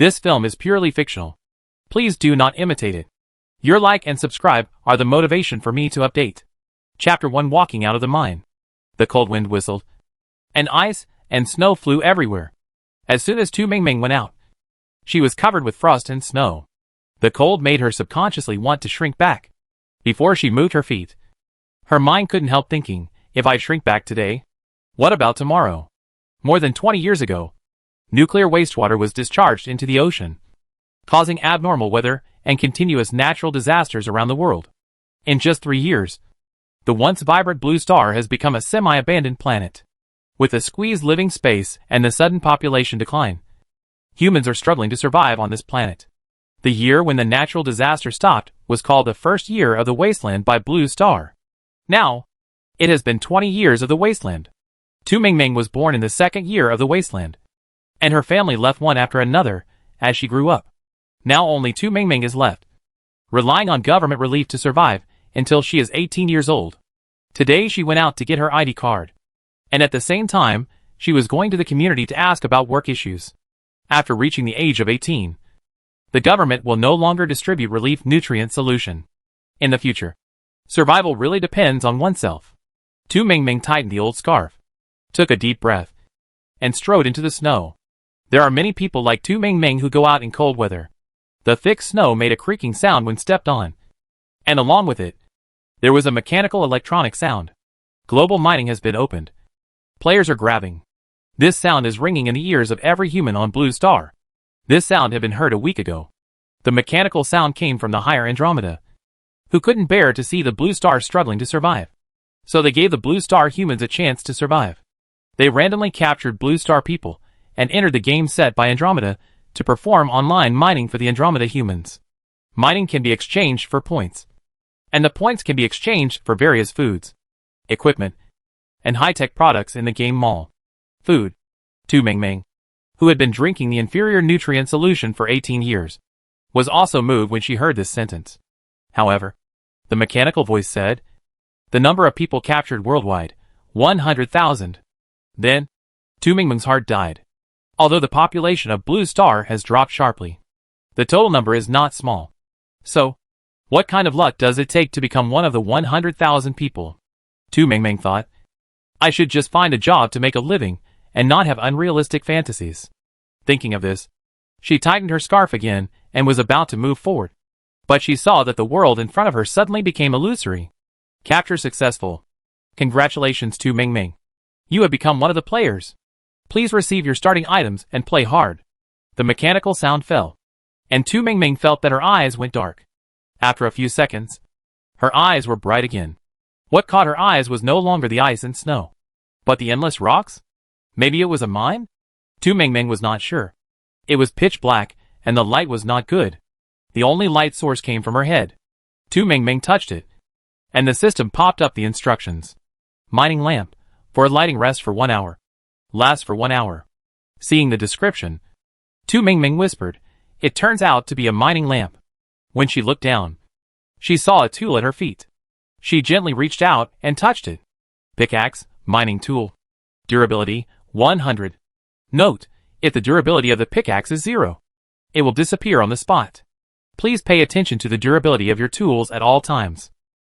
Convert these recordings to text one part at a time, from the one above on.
This film is purely fictional. Please do not imitate it. Your like and subscribe are the motivation for me to update. Chapter 1: Walking out of the mine. The cold wind whistled, and ice and snow flew everywhere. As soon as Tu Mingming went out, she was covered with frost and snow. The cold made her subconsciously want to shrink back. Before she moved her feet, her mind couldn't help thinking, if I shrink back today, what about tomorrow? More than 20 years ago, nuclear wastewater was discharged into the ocean, causing abnormal weather and continuous natural disasters around the world. In just 3 years, the once vibrant blue star has become a semi-abandoned planet. With the squeezed living space and the sudden population decline, humans are struggling to survive on this planet. The year when the natural disaster stopped was called the first year of the wasteland by Blue Star. Now, it has been 20 years of the wasteland. Tu Mingming was born in the second year of the wasteland, and her family left one after another as she grew up. Now only Tu Mingming is left, relying on government relief to survive until she is 18 years old. Today she went out to get her ID card, and at the same time, she was going to the community to ask about work issues. After reaching the age of 18, the government will no longer distribute relief nutrient solution. In the future, survival really depends on oneself. Tu Mingming tightened the old scarf, took a deep breath, and strode into the snow. There are many people like Tu Mingming who go out in cold weather. The thick snow made a creaking sound when stepped on, and along with it, there was a mechanical electronic sound. Global mining has been opened. Players are grabbing. This sound is ringing in the ears of every human on Blue Star. This sound had been heard a week ago. The mechanical sound came from the higher Andromeda, who couldn't bear to see the Blue Star struggling to survive. So they gave the Blue Star humans a chance to survive. They randomly captured Blue Star people and entered the game set by Andromeda to perform online mining for the Andromeda humans. Mining can be exchanged for points, and the points can be exchanged for various foods, equipment, and high-tech products in the game mall. Food. Tu Mingming, who had been drinking the inferior nutrient solution for 18 years, was also moved when she heard this sentence. However, the mechanical voice said, the number of people captured worldwide, 100,000. Then, Tu Mingming's heart died. Although the population of Blue Star has dropped sharply, the total number is not small. So, what kind of luck does it take to become one of the 100,000 people? Tu Mingming thought, I should just find a job to make a living and not have unrealistic fantasies. Thinking of this, she tightened her scarf again and was about to move forward. But she saw that the world in front of her suddenly became illusory. Capture successful. Congratulations, Tu Mingming. You have become one of the players. Please receive your starting items and play hard. The mechanical sound fell, and Tu Mingming felt that her eyes went dark. After a few seconds, her eyes were bright again. What caught her eyes was no longer the ice and snow, but the endless rocks? Maybe it was a mine? Tu Mingming was not sure. It was pitch black, and the light was not good. The only light source came from her head. Tu Mingming touched it, and the system popped up the instructions. Mining lamp, for lighting rest for 1 hour. Last for 1 hour. Seeing the description, Tu Mingming whispered, it turns out to be a mining lamp. When she looked down, she saw a tool at her feet. She gently reached out and touched it. Pickaxe, mining tool. Durability, 100. Note, if the durability of the pickaxe is 0, it will disappear on the spot. Please pay attention to the durability of your tools at all times.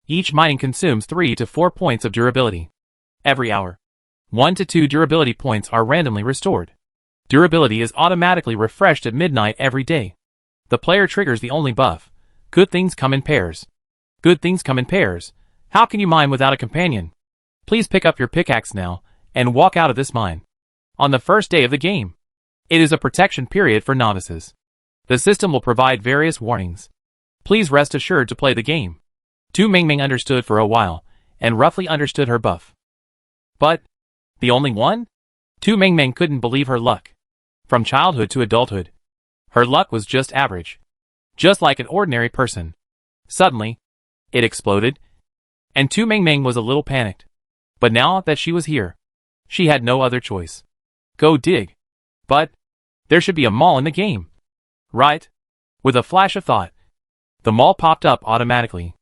Each mining consumes 3 to 4 points of durability. Every hour, 1 to 2 durability points are randomly restored. Durability is automatically refreshed at midnight every day. The player triggers the only buff. Good things come in pairs. Good things come in pairs. How can you mine without a companion? Please pick up your pickaxe now and walk out of this mine. On the first day of the game, it is a protection period for novices. The system will provide various warnings. Please rest assured to play the game. Tu Mingming understood for a while, and roughly understood her buff. But, the only one? Tu Mingming couldn't believe her luck. From childhood to adulthood, her luck was just average. Just like an ordinary person. Suddenly, it exploded, and Tu Mingming was a little panicked. But now that she was here, she had no other choice. Go dig. But, there should be a mall in the game. Right? With a flash of thought, the mall popped up automatically.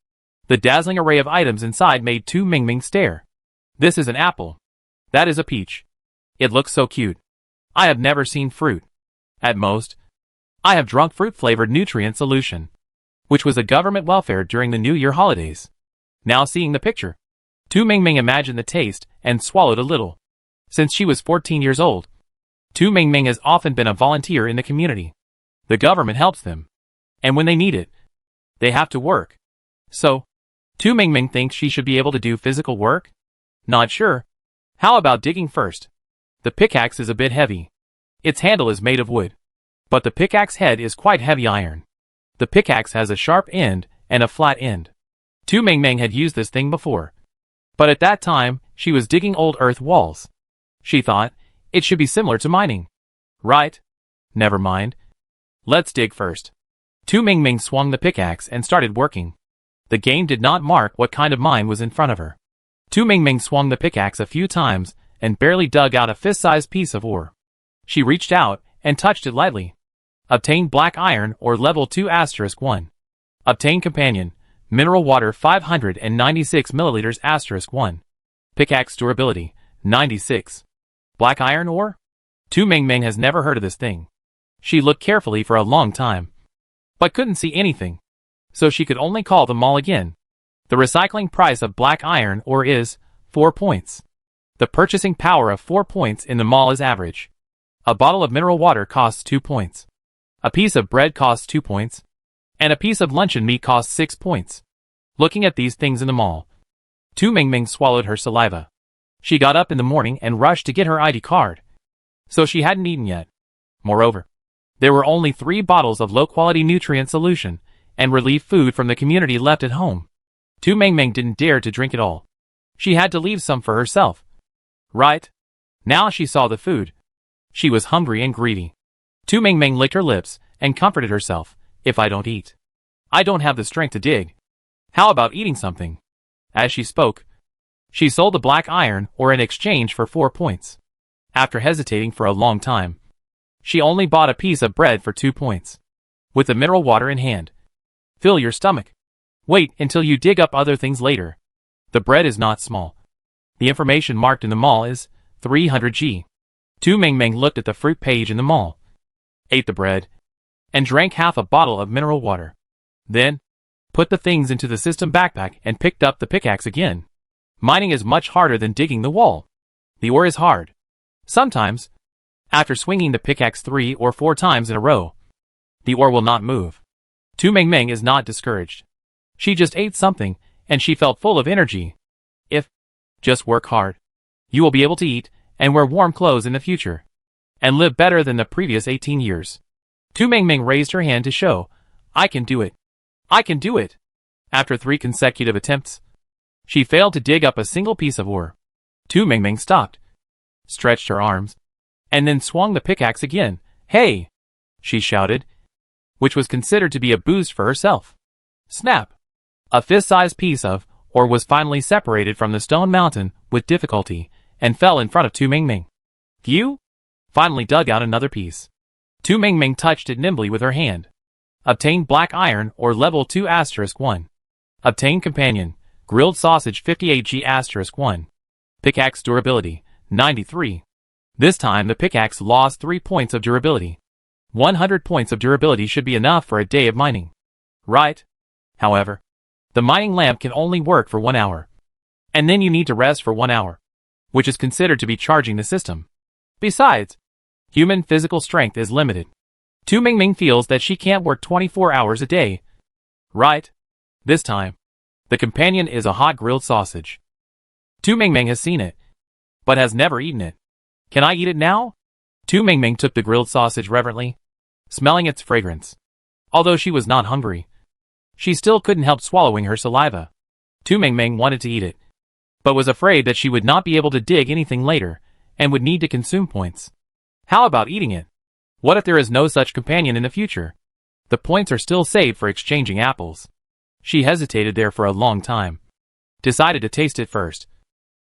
The dazzling array of items inside made Tu Mingming stare. This is an apple. That is a peach. It looks so cute. I have never seen fruit. At most, I have drunk fruit-flavored nutrient solution, which was a government welfare during the New Year holidays. Now seeing the picture, Tu Mingming imagined the taste and swallowed a little. Since she was 14 years old, Tu Mingming has often been a volunteer in the community. The government helps them, and when they need it, they have to work. So, Tu Mingming thinks she should be able to do physical work? Not sure. How about digging first? The pickaxe is a bit heavy. Its handle is made of wood, but the pickaxe head is quite heavy iron. The pickaxe has a sharp end and a flat end. Tu Mingming had used this thing before, but at that time, she was digging old earth walls. She thought, it should be similar to mining. Right? Never mind. Let's dig first. Tu Mingming swung the pickaxe and started working. The game did not mark what kind of mine was in front of her. Tu Mingming swung the pickaxe a few times and barely dug out a fist-sized piece of ore. She reached out and touched it lightly. Obtain black iron or level 2*1. Obtain companion, mineral water 596 milliliters *1. Pickaxe durability, 96. Black iron ore? Tu Mingming has never heard of this thing. She looked carefully for a long time, but couldn't see anything, so she could only call the mall again. The recycling price of black iron ore is 4 points. The purchasing power of 4 points in the mall is average. A bottle of mineral water costs 2 points. A piece of bread costs 2 points. And a piece of luncheon meat costs 6 points. Looking at these things in the mall, Tu Mingming swallowed her saliva. She got up in the morning and rushed to get her ID card. So she hadn't eaten yet. Moreover, there were only 3 bottles of low-quality nutrient solution and relief food from the community left at home. Tu Mingming didn't dare to drink it all. She had to leave some for herself. Right? Now she saw the food. She was hungry and greedy. Tu Mingming licked her lips and comforted herself. If I don't eat, I don't have the strength to dig. How about eating something? As she spoke, she sold the black iron ore in exchange for 4 points. After hesitating for a long time, she only bought a piece of bread for 2 points. With the mineral water in hand. Fill your stomach. Wait until you dig up other things later. The bread is not small. The information marked in the mall is 300 G. Tu Mingming looked at the fruit page in the mall, ate the bread, and drank half a bottle of mineral water. Then, put the things into the system backpack and picked up the pickaxe again. Mining is much harder than digging the wall. The ore is hard. Sometimes, after swinging the pickaxe 3 or 4 times in a row, the ore will not move. Tu Mingming is not discouraged. She just ate something, and she felt full of energy. If just work hard, you will be able to eat and wear warm clothes in the future, and live better than the previous 18 years. Tu Mingming raised her hand to show, I can do it. I can do it. After 3 consecutive attempts, she failed to dig up a single piece of ore. Tu Mingming stopped, stretched her arms, and then swung the pickaxe again. Hey! She shouted, which was considered to be a boost for herself. Snap! A fist-sized piece of ore was finally separated from the stone mountain with difficulty and fell in front of Tu Mingming. Phew! Finally dug out another piece. Tu Mingming touched it nimbly with her hand. Obtain black iron or level 2*1. Obtain companion, grilled sausage 58 G*1. Pickaxe durability, 93. This time the pickaxe lost 3 points of durability. 100 points of durability should be enough for a day of mining. Right? However, the mining lamp can only work for 1 hour. And then you need to rest for 1 hour, which is considered to be charging the system. Besides, human physical strength is limited. Tu Mingming feels that she can't work 24 hours a day. Right? This time, the companion is a hot grilled sausage. Tu Mingming has seen it, but has never eaten it. Can I eat it now? Tu Mingming took the grilled sausage reverently, smelling its fragrance. Although she was not hungry, she still couldn't help swallowing her saliva. Tu Mingming wanted to eat it, but was afraid that she would not be able to dig anything later, and would need to consume points. How about eating it? What if there is no such companion in the future? The points are still saved for exchanging apples. She hesitated there for a long time, decided to taste it first,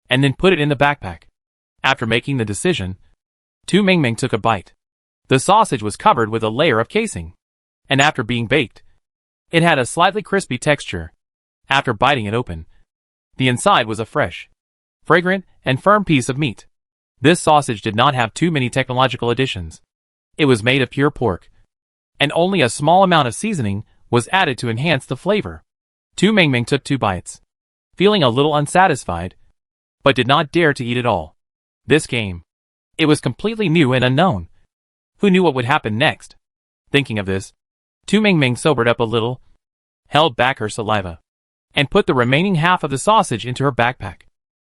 and then put it in the backpack. After making the decision, Tu Mingming took a bite. The sausage was covered with a layer of casing, and after being baked, it had a slightly crispy texture. After biting it open, the inside was a fresh, fragrant, and firm piece of meat. This sausage did not have too many technological additions. It was made of pure pork. and only a small amount of seasoning was added to enhance the flavor. Tu Mingming took 2 bites, feeling a little unsatisfied, but did not dare to eat it all. This game. It was completely new and unknown. Who knew what would happen next? Thinking of this, Tu Mingming sobered up a little, held back her saliva, and put the remaining half of the sausage into her backpack.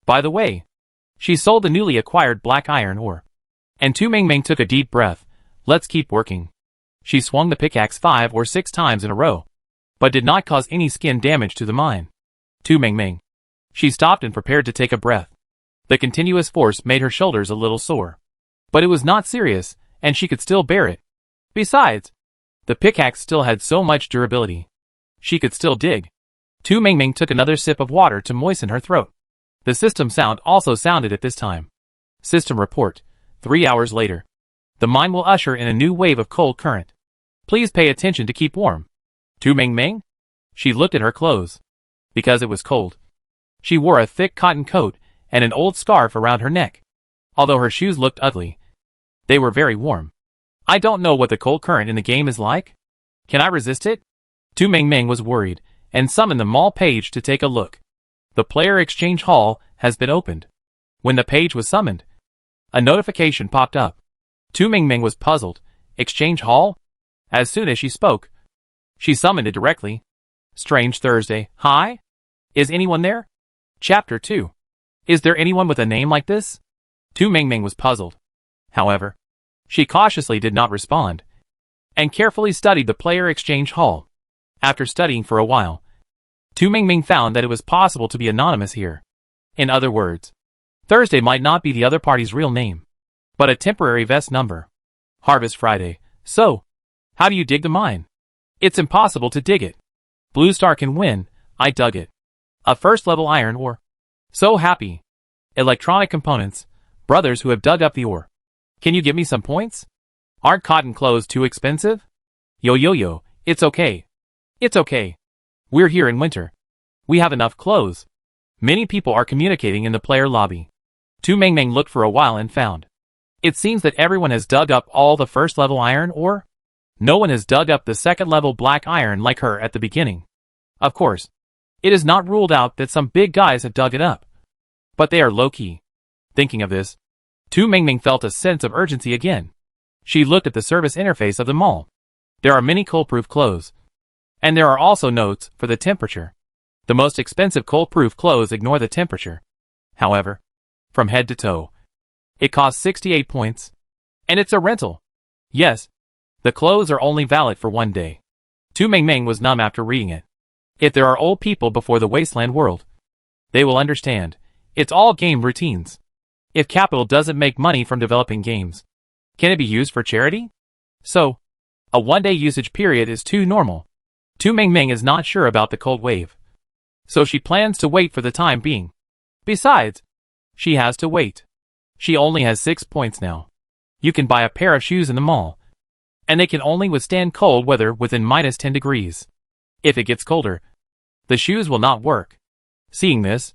By the way, she sold the newly acquired black iron ore. And Tu Mingming took a deep breath. Let's keep working. She swung the pickaxe 5 or 6 times in a row, but did not cause any skin damage to the mine. Tu Mingming. She stopped and prepared to take a breath. The continuous force made her shoulders a little sore. But it was not serious, and she could still bear it. Besides, the pickaxe still had so much durability. She could still dig. Tu Mingming took another sip of water to moisten her throat. The system sound also sounded at this time. System report. 3 hours later. The mine will usher in a new wave of cold current. Please pay attention to keep warm. Tu Mingming? She looked at her clothes. Because it was cold. She wore a thick cotton coat and an old scarf around her neck. Although her shoes looked ugly, they were very warm. I don't know what the cold current in the game is like. Can I resist it? Tu Mingming was worried, and summoned the mall page to take a look. The player exchange hall has been opened. When the page was summoned, a notification popped up. Tu Mingming was puzzled. Exchange hall? As soon as she spoke, she summoned it directly. Strange Thursday. Hi? Is anyone there? Chapter 2. Is there anyone with a name like this? Tu Mingming was puzzled. However, she cautiously did not respond, and carefully studied the player exchange hall. After studying for a while, Tu Mingming found that it was possible to be anonymous here. In other words, Thursday might not be the other party's real name, but a temporary vest number. Harvest Friday. So, how do you dig the mine? It's impossible to dig it. Blue Star can win. I dug it. A first level iron ore. So happy. Electronic components. Brothers who have dug up the ore. Can you give me some points? Aren't cotton clothes too expensive? Yo, it's okay. It's okay. We're here in winter. We have enough clothes. Many people are communicating in the player lobby. Tu Mingming looked for a while and found. It seems that everyone has dug up all the first level iron ore. No one has dug up the second level black iron like her at the beginning. Of course, it is not ruled out that some big guys have dug it up, but they are low-key. Thinking of this, Tu Mingming felt a sense of urgency again. She looked at the service interface of the mall. There are many cold-proof clothes, and there are also notes for the temperature. The most expensive cold-proof clothes ignore the temperature. However, from head to toe, it costs 68 points, and it's a rental. Yes, the clothes are only valid for 1 day. Tu Mingming was numb after reading it. If there are old people before the wasteland world, they will understand. It's all game routines. If capital doesn't make money from developing games, can it be used for charity? So, a 1-day usage period is too normal. Tu Mingming is not sure about the cold wave, so she plans to wait for the time being. Besides, she has to wait. She only has 6 points now. You can buy a pair of shoes in the mall, and they can only withstand cold weather within -10 degrees. If it gets colder, the shoes will not work. Seeing this,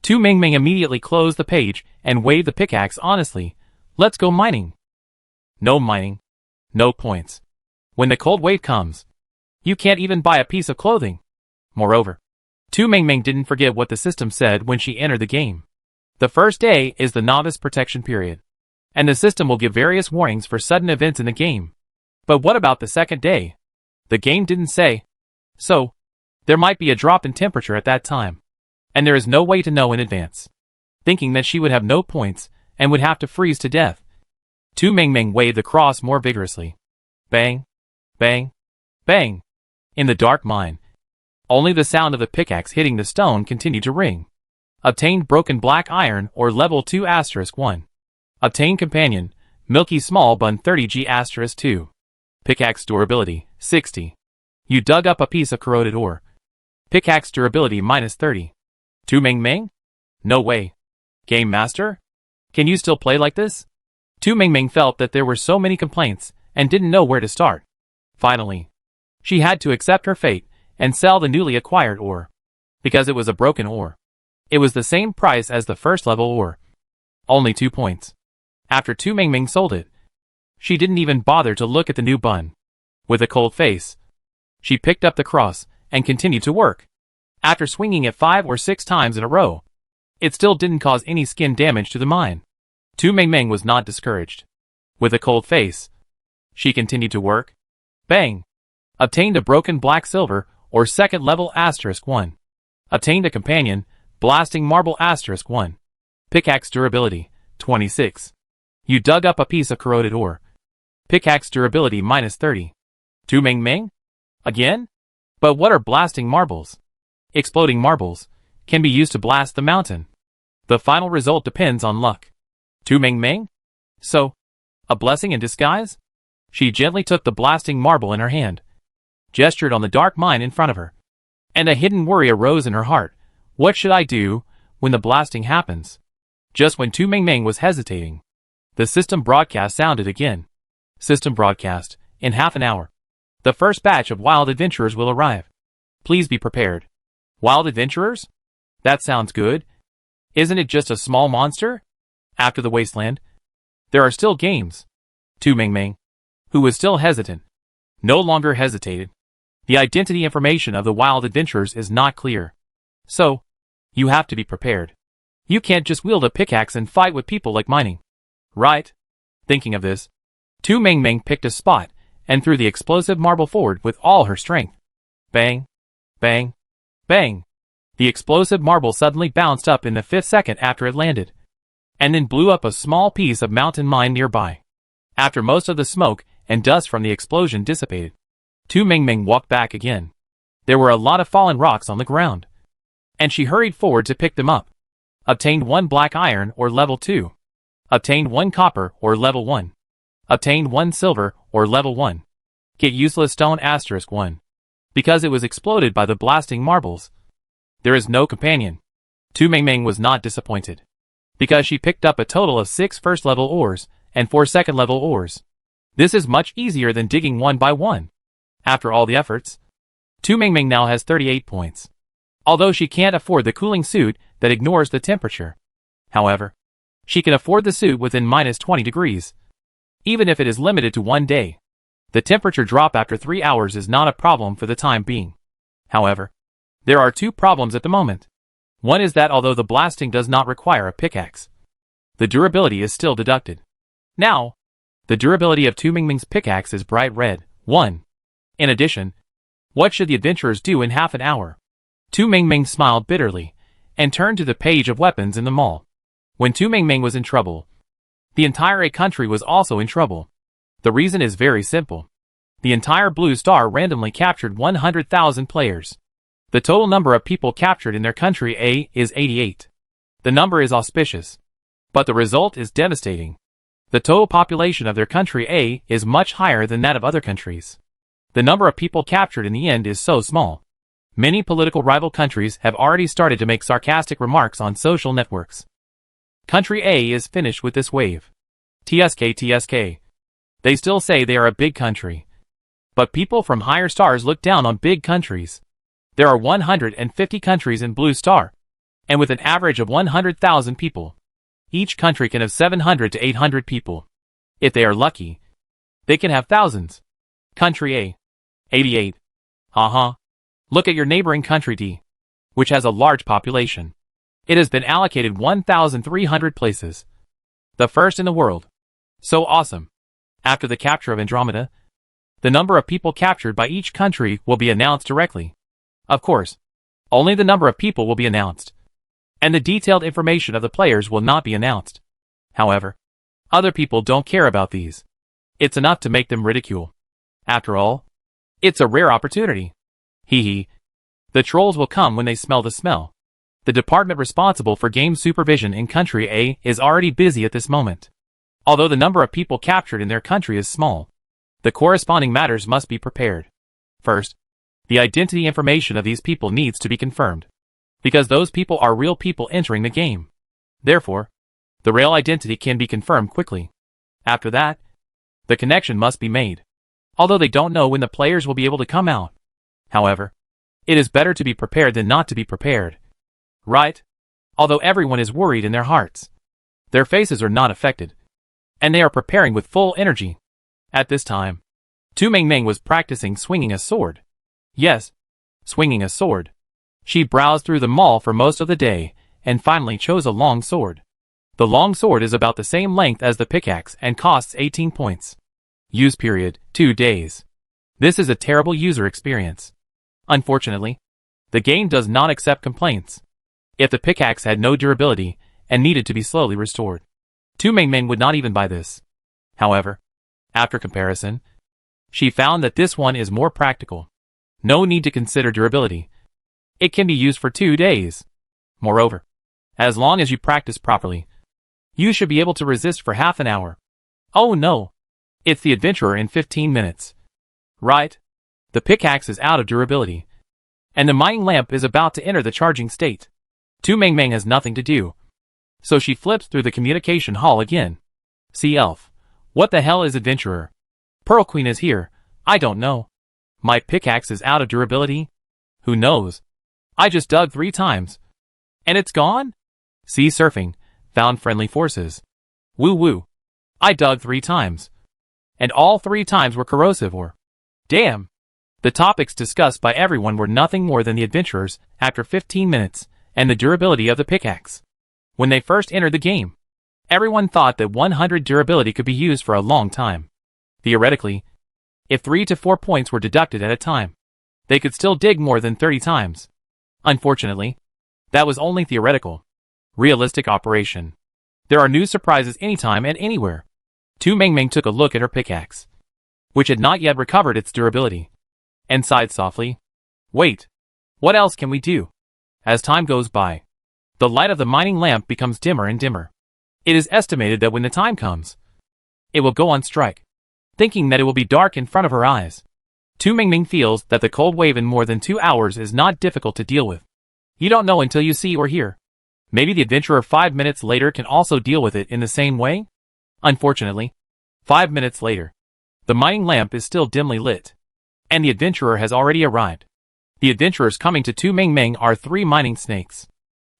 Tu Mingming immediately closed the page and waved the pickaxe honestly. Let's go mining. No mining. No points. When the cold wave comes, you can't even buy a piece of clothing. Moreover, Tu Mingming didn't forget what the system said when she entered the game. The first day is the novice protection period, and the system will give various warnings for sudden events in the game. But what about the second day? The game didn't say. So, there might be a drop in temperature at that time, and there is no way to know in advance. Thinking that she would have no points and would have to freeze to death, Tu Mingming waved the cross more vigorously. Bang, bang, bang. In the dark mine, only the sound of the pickaxe hitting the stone continued to ring. Obtained broken black iron or level 2*1. Obtained companion, milky small bun 30G*2. Pickaxe durability, 60. You dug up a piece of corroded ore. Pickaxe durability -30. Tu Mingming? No way. Game Master? Can you still play like this? Tu Mingming felt that there were so many complaints and didn't know where to start. Finally, she had to accept her fate and sell the newly acquired ore. Because it was a broken ore. It was the same price as the first level ore. Only 2 points. After Tu Mingming sold it, she didn't even bother to look at the new bun. With a cold face, she picked up the cross and continued to work. After swinging it 5 or 6 times in a row, it still didn't cause any skin damage to the mine. Tu Mengmeng was not discouraged. With a cold face, she continued to work. Bang! Obtained a broken black silver or second level *1. Obtained a companion, blasting marble *1. Pickaxe durability, 26. You dug up a piece of corroded ore. Pickaxe durability -30. Tu Mengmeng? Again? But what are blasting marbles? Exploding marbles can be used to blast the mountain. The final result depends on luck. Tu Mengmeng? So, a blessing in disguise? She gently took the blasting marble in her hand, gestured on the dark mine in front of her, and a hidden worry arose in her heart. What should I do when the blasting happens? Just when Tu Mengmeng was hesitating, the system broadcast sounded again. System broadcast, in half an hour, the first batch of wild adventurers will arrive. Please be prepared. Wild adventurers? That sounds good. Isn't it just a small monster? After the wasteland, there are still games. Tu Mengmeng, who was still hesitant, no longer hesitated. The identity information of the wild adventurers is not clear. So, you have to be prepared. You can't just wield a pickaxe and fight with people like mining. Right? Thinking of this, Tu Mengmeng picked a spot and threw the explosive marble forward with all her strength. Bang! Bang! Bang! The explosive marble suddenly bounced up in the 5th second after it landed, and then blew up a small piece of mountain mine nearby. After most of the smoke and dust from the explosion dissipated, Tu Mengmeng walked back again. There were a lot of fallen rocks on the ground, and she hurried forward to pick them up. Obtained 1 black iron or level 2. Obtained 1 copper or level 1. Obtained 1 silver or level 1. Get useless stone *1. Because it was exploded by the blasting marbles. There is no companion. Tu Mengmeng was not disappointed, because she picked up a total of 6 first-level ores and 4 second-level ores. This is much easier than digging one by one. After all the efforts, Tu Mengmeng now has 38 points. Although she can't afford the cooling suit that ignores the temperature. However, she can afford the suit within -20 degrees. Even if it is limited to 1 day. The temperature drop after 3 hours is not a problem for the time being. However, there are 2 problems at the moment. One is that although the blasting does not require a pickaxe, the durability is still deducted. Now, the durability of Tu Mengmeng's pickaxe is bright red. 1. In addition, what should the adventurers do in half an hour? Tu Mengmeng smiled bitterly, and turned to the page of weapons in the mall. When Tu Mengmeng was in trouble, the entire country was also in trouble. The reason is very simple. The entire Blue Star randomly captured 100,000 players. The total number of people captured in their country A is 88. The number is auspicious, but the result is devastating. The total population of their country A is much higher than that of other countries. The number of people captured in the end is so small. Many political rival countries have already started to make sarcastic remarks on social networks. Country A is finished with this wave. TSK. They still say they are a big country. But people from higher stars look down on big countries. There are 150 countries in Blue Star, and with an average of 100,000 people, each country can have 700 to 800 people. If they are lucky, they can have thousands. Country A. 88. Look at your neighboring country D, which has a large population. It has been allocated 1,300 places. The first in the world. So awesome. After the capture of Andromeda, the number of people captured by each country will be announced directly. Of course, only the number of people will be announced, and the detailed information of the players will not be announced. However, other people don't care about these. It's enough to make them ridicule. After all, it's a rare opportunity. Hee. The trolls will come when they smell the smell. The department responsible for game supervision in Country A is already busy at this moment. Although the number of people captured in their country is small, the corresponding matters must be prepared. First, the identity information of these people needs to be confirmed, because those people are real people entering the game. Therefore, the real identity can be confirmed quickly. After that, the connection must be made, although they don't know when the players will be able to come out. However, it is better to be prepared than not to be prepared. Right? Although everyone is worried in their hearts, their faces are not affected, and they are preparing with full energy. At this time, Tu Mingming was practicing swinging a sword. Yes, swinging a sword. She browsed through the mall for most of the day, and finally chose a long sword. The long sword is about the same length as the pickaxe and costs 18 points. Use period, 2 days. This is a terrible user experience. Unfortunately, the game does not accept complaints. If the pickaxe had no durability and needed to be slowly restored, Tu Mingming would not even buy this. However, after comparison, she found that this one is more practical. No need to consider durability. It can be used for 2 days. Moreover, as long as you practice properly, you should be able to resist for half an hour. Oh no! It's the adventurer in 15 minutes. Right? The pickaxe is out of durability, and the mining lamp is about to enter the charging state. Tu Mingming has nothing to do, so she flips through the communication hall again. See elf. What the hell is adventurer? Pearl Queen is here. I don't know. My pickaxe is out of durability? Who knows? I just dug 3 times. And it's gone? Sea surfing. Found friendly forces. Woo woo. I dug 3 times. And all 3 times were corrosive or... Damn. The topics discussed by everyone were nothing more than the adventurers after 15 minutes and the durability of the pickaxe. When they first entered the game, everyone thought that 100 durability could be used for a long time. Theoretically, if 3 to 4 points were deducted at a time, they could still dig more than 30 times. Unfortunately, that was only theoretical. Realistic operation. There are new surprises anytime and anywhere. Tu Mingming took a look at her pickaxe, which had not yet recovered its durability, and sighed softly. Wait, what else can we do? As time goes by, the light of the mining lamp becomes dimmer and dimmer. It is estimated that when the time comes, it will go on strike, thinking that it will be dark in front of her eyes. Tu Mingming feels that the cold wave in more than 2 hours is not difficult to deal with. You don't know until you see or hear. Maybe the adventurer 5 minutes later can also deal with it in the same way? Unfortunately, 5 minutes later, the mining lamp is still dimly lit, and the adventurer has already arrived. The adventurers coming to Tu Mingming are 3 mining snakes.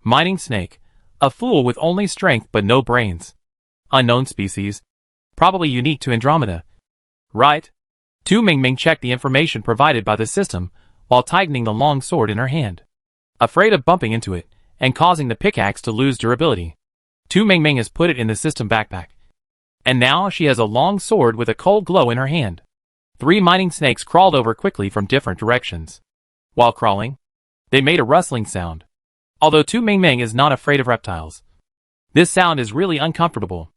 Mining snake, a fool with only strength but no brains. Unknown species, probably unique to Andromeda. Right? Tu Mingming checked the information provided by the system while tightening the long sword in her hand, afraid of bumping into it and causing the pickaxe to lose durability. Tu Mingming has put it in the system backpack, and now she has a long sword with a cold glow in her hand. 3 mining snakes crawled over quickly from different directions. While crawling, they made a rustling sound. Although Tu Mingming is not afraid of reptiles, this sound is really uncomfortable.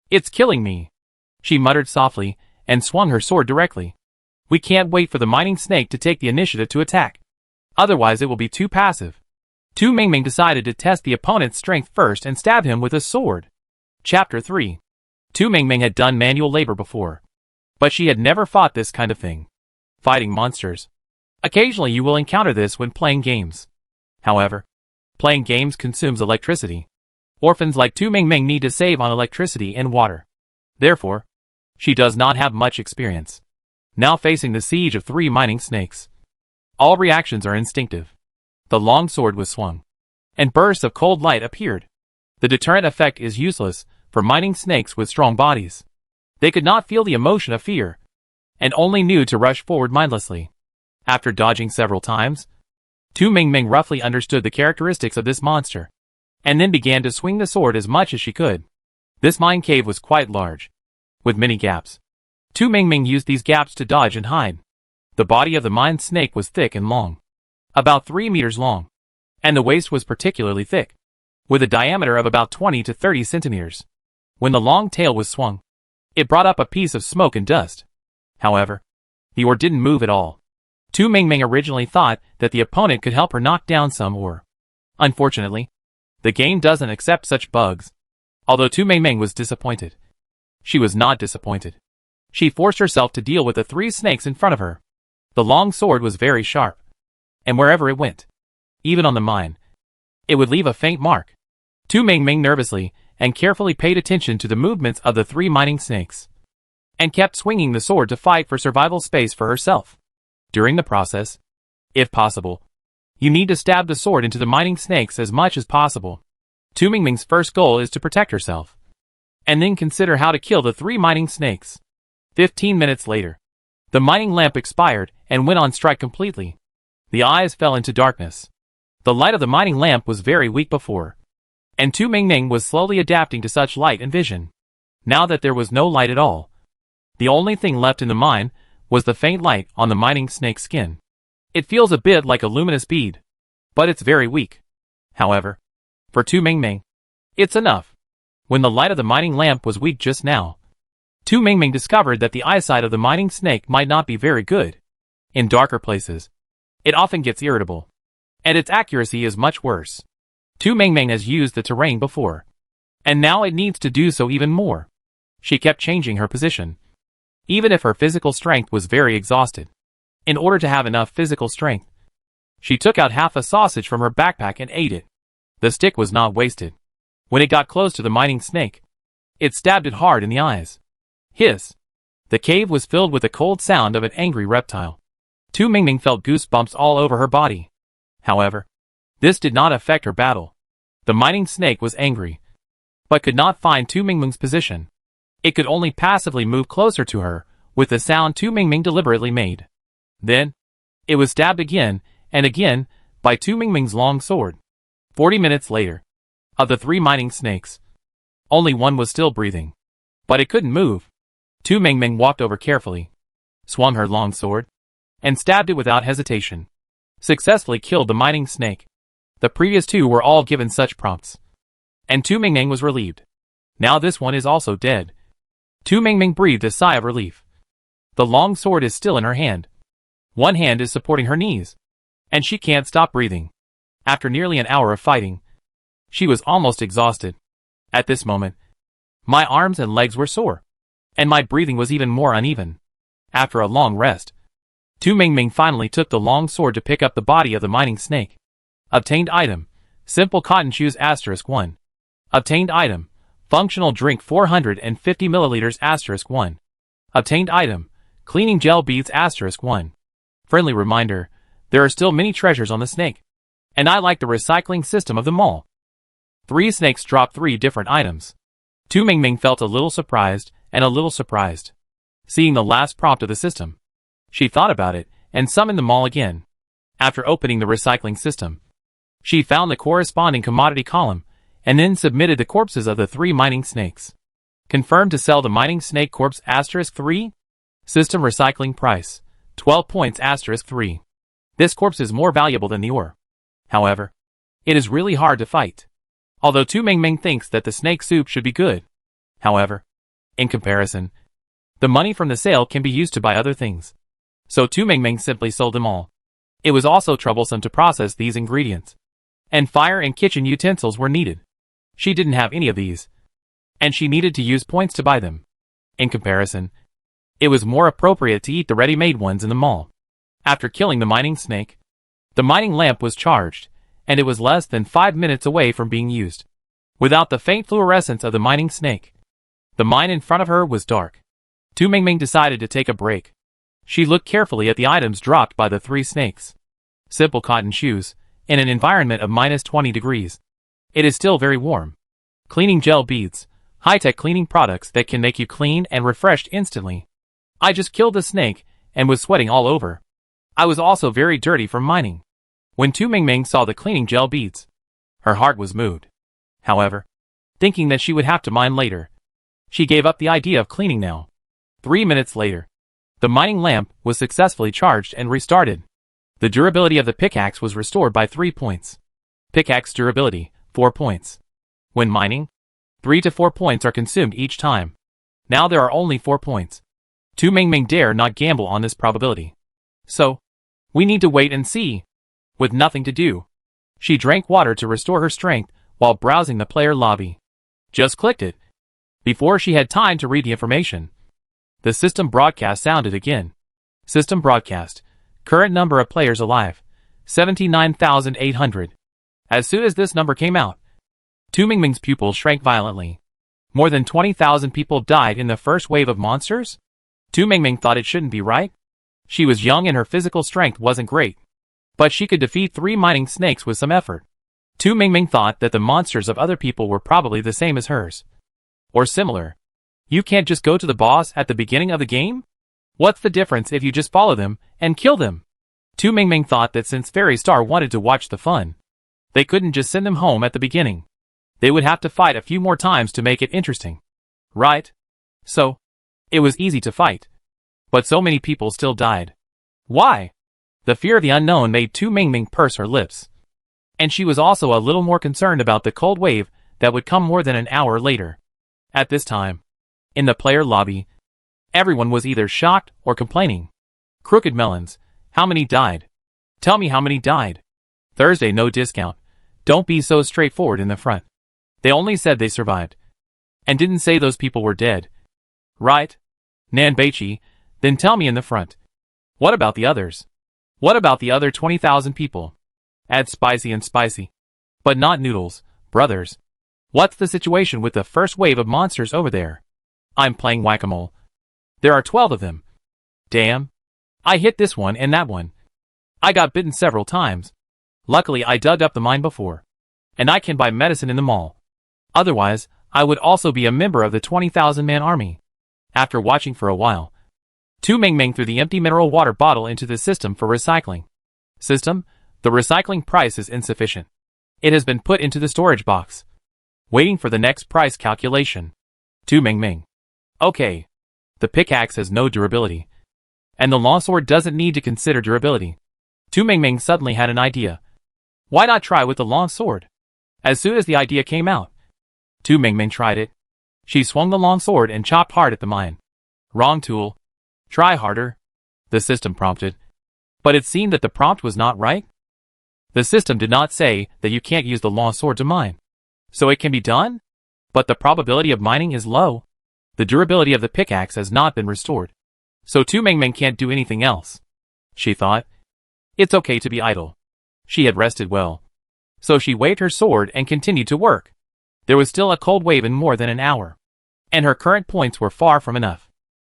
It's killing me, she muttered softly and swung her sword directly. We can't wait for the mining snake to take the initiative to attack. Otherwise it will be too passive. Tu Mingming decided to test the opponent's strength first and stab him with a sword. Chapter 3. Tu Mingming had done manual labor before, but she had never fought this kind of thing. Fighting monsters. Occasionally you will encounter this when playing games. However, playing games consumes electricity. Orphans like Tu Mingming need to save on electricity and water. Therefore, she does not have much experience. Now facing the siege of 3 mining snakes, all reactions are instinctive. The long sword was swung, and bursts of cold light appeared. The deterrent effect is useless for mining snakes with strong bodies. They could not feel the emotion of fear, and only knew to rush forward mindlessly. After dodging several times, Tu Mingming roughly understood the characteristics of this monster, and then began to swing the sword as much as she could. This mine cave was quite large, with many gaps. Tu Mingming used these gaps to dodge and hide. The body of the mine snake was thick and long, about 3 meters long, and the waist was particularly thick, with a diameter of about 20 to 30 centimeters. When the long tail was swung, it brought up a piece of smoke and dust. However, the ore didn't move at all. Tu Mingming originally thought that the opponent could help her knock down some ore. Unfortunately, the game doesn't accept such bugs. Although Tu Mingming was disappointed, she was not disappointed. She forced herself to deal with the 3 snakes in front of her. The long sword was very sharp, and wherever it went, even on the mine, it would leave a faint mark. Tu Mingming nervously and carefully paid attention to the movements of the 3 mining snakes, and kept swinging the sword to fight for survival space for herself. During the process, if possible, you need to stab the sword into the mining snakes as much as possible. Tu Mingming's first goal is to protect herself, and then consider how to kill the 3 mining snakes. 15 minutes later, The mining lamp expired and went on strike completely. The eyes fell into darkness. The light of the mining lamp was very weak before, and Tu Mingming was slowly adapting to such light and vision. Now that there was no light at all, the only thing left in the mine was the faint light on the mining snake's skin. It feels a bit like a luminous bead, but it's very weak. However, for Tu Mingming, it's enough. When the light of the mining lamp was weak just now, Tu Mingming discovered that the eyesight of the mining snake might not be very good. In darker places, it often gets irritable, and its accuracy is much worse. Tu Mingming has used the terrain before, and now it needs to do so even more. She kept changing her position, even if her physical strength was very exhausted. In order to have enough physical strength, she took out half a sausage from her backpack and ate it. The stick was not wasted. When it got close to the mining snake, it stabbed it hard in the eyes. Hiss! The cave was filled with the cold sound of an angry reptile. Tu Mingming felt goosebumps all over her body. However, this did not affect her battle. The mining snake was angry, but could not find Tu Mingming's position. It could only passively move closer to her, with the sound Tu Mingming deliberately made. Then, it was stabbed again and again by Tu Mingming's long sword. 40 minutes later, of the 3 mining snakes, only one was still breathing, but it couldn't move. Tu Mingming walked over carefully, swung her long sword, and stabbed it without hesitation. Successfully killed the mining snake. The previous 2 were all given such prompts, and Tu Mingming was relieved. Now this one is also dead. Tu Mingming breathed a sigh of relief. The long sword is still in her hand. One hand is supporting her knees, and she can't stop breathing. After nearly an hour of fighting, she was almost exhausted. At this moment, my arms and legs were sore, and my breathing was even more uneven. After a long rest, Tu Mingming finally took the long sword to pick up the body of the mining snake. Obtained item: Simple cotton shoes *1. Obtained item: Functional drink 450 milliliters *1. Obtained item: Cleaning gel beads *1. Friendly reminder, there are still many treasures on the snake, and I like the recycling system of them all. 3 snakes dropped 3 different items. Tu Mingming felt a little surprised and a little surprised. Seeing the last prompt of the system, she thought about it and summoned them all again. After opening the recycling system, she found the corresponding commodity column and then submitted the corpses of the 3 mining snakes. Confirmed to sell the mining snake corpse *3. System recycling price 12 points *3. This corpse is more valuable than the ore. However, it is really hard to fight. Although Tu Mingming thinks that the snake soup should be good. However, in comparison, the money from the sale can be used to buy other things. So Tu Mingming simply sold them all. It was also troublesome to process these ingredients, and fire and kitchen utensils were needed. She didn't have any of these, and she needed to use points to buy them. In comparison, it was more appropriate to eat the ready-made ones in the mall. After killing the mining snake, the mining lamp was charged, and it was less than 5 minutes away from being used. Without the faint fluorescence of the mining snake, the mine in front of her was dark. Tu Mingming decided to take a break. She looked carefully at the items dropped by the 3 snakes. Simple cotton shoes, in an environment of -20 degrees. It is still very warm. Cleaning gel beads, high-tech cleaning products that can make you clean and refreshed instantly. I just killed the snake and was sweating all over. I was also very dirty from mining. When Tu Mingming saw the cleaning gel beads, her heart was moved. However, thinking that she would have to mine later, she gave up the idea of cleaning now. 3 minutes later, the mining lamp was successfully charged and restarted. The durability of the pickaxe was restored by 3 points. Pickaxe durability, 4 points. When mining, 3 to 4 points are consumed each time. Now there are only 4 points. Tu Mingming dare not gamble on this probability. So, we need to wait and see. With nothing to do, she drank water to restore her strength while browsing the player lobby. Just clicked it. Before she had time to read the information, the system broadcast sounded again. System broadcast. Current number of players alive, 79,800. As soon as this number came out, Tu Mingming's pupils shrank violently. More than 20,000 people died in the first wave of monsters? Tu Mingming thought it shouldn't be right. She was young and her physical strength wasn't great, but she could defeat 3 mining snakes with some effort. Tu Mingming thought that the monsters of other people were probably the same as hers, or similar. You can't just go to the boss at the beginning of the game? What's the difference if you just follow them and kill them? Tu Mingming thought that since Fairy Star wanted to watch the fun, they couldn't just send them home at the beginning. They would have to fight a few more times to make it interesting. Right? So, it was easy to fight. But so many people still died. Why? The fear of the unknown made Tu Mingming purse her lips. And she was also a little more concerned about the cold wave that would come more than an hour later. At this time, in the player lobby, everyone was either shocked or complaining. Crooked melons, how many died? Tell me how many died. Thursday no discount. Don't be so straightforward in the front. They only said they survived. And didn't say those people were dead. Right? Nanbeichi, then tell me in the front. What about the others? What about the other 20,000 people? Add spicy and spicy. But not noodles, brothers. What's the situation with the first wave of monsters over there? I'm playing whack-a-mole. There are 12 of them. Damn. I hit this one and that one. I got bitten several times. Luckily I dug up the mine before. And I can buy medicine in the mall. Otherwise, I would also be a member of the 20,000-man army. After watching for a while, Tu Mingming threw the empty mineral water bottle into the system for recycling. System, the recycling price is insufficient. It has been put into the storage box. Waiting for the next price calculation. Tu Mingming. Okay. The pickaxe has no durability. And the longsword doesn't need to consider durability. Tu Mingming suddenly had an idea. Why not try with the longsword? As soon as the idea came out, Tu Mingming tried it. She swung the longsword and chopped hard at the mine. Wrong tool. Try harder. The system prompted. But it seemed that the prompt was not right. The system did not say that you can't use the longsword to mine. So it can be done? But the probability of mining is low. The durability of the pickaxe has not been restored. So Tu Mingming can't do anything else. She thought. It's okay to be idle. She had rested well. So she waved her sword and continued to work. There was still a cold wave in more than an hour. And her current points were far from enough.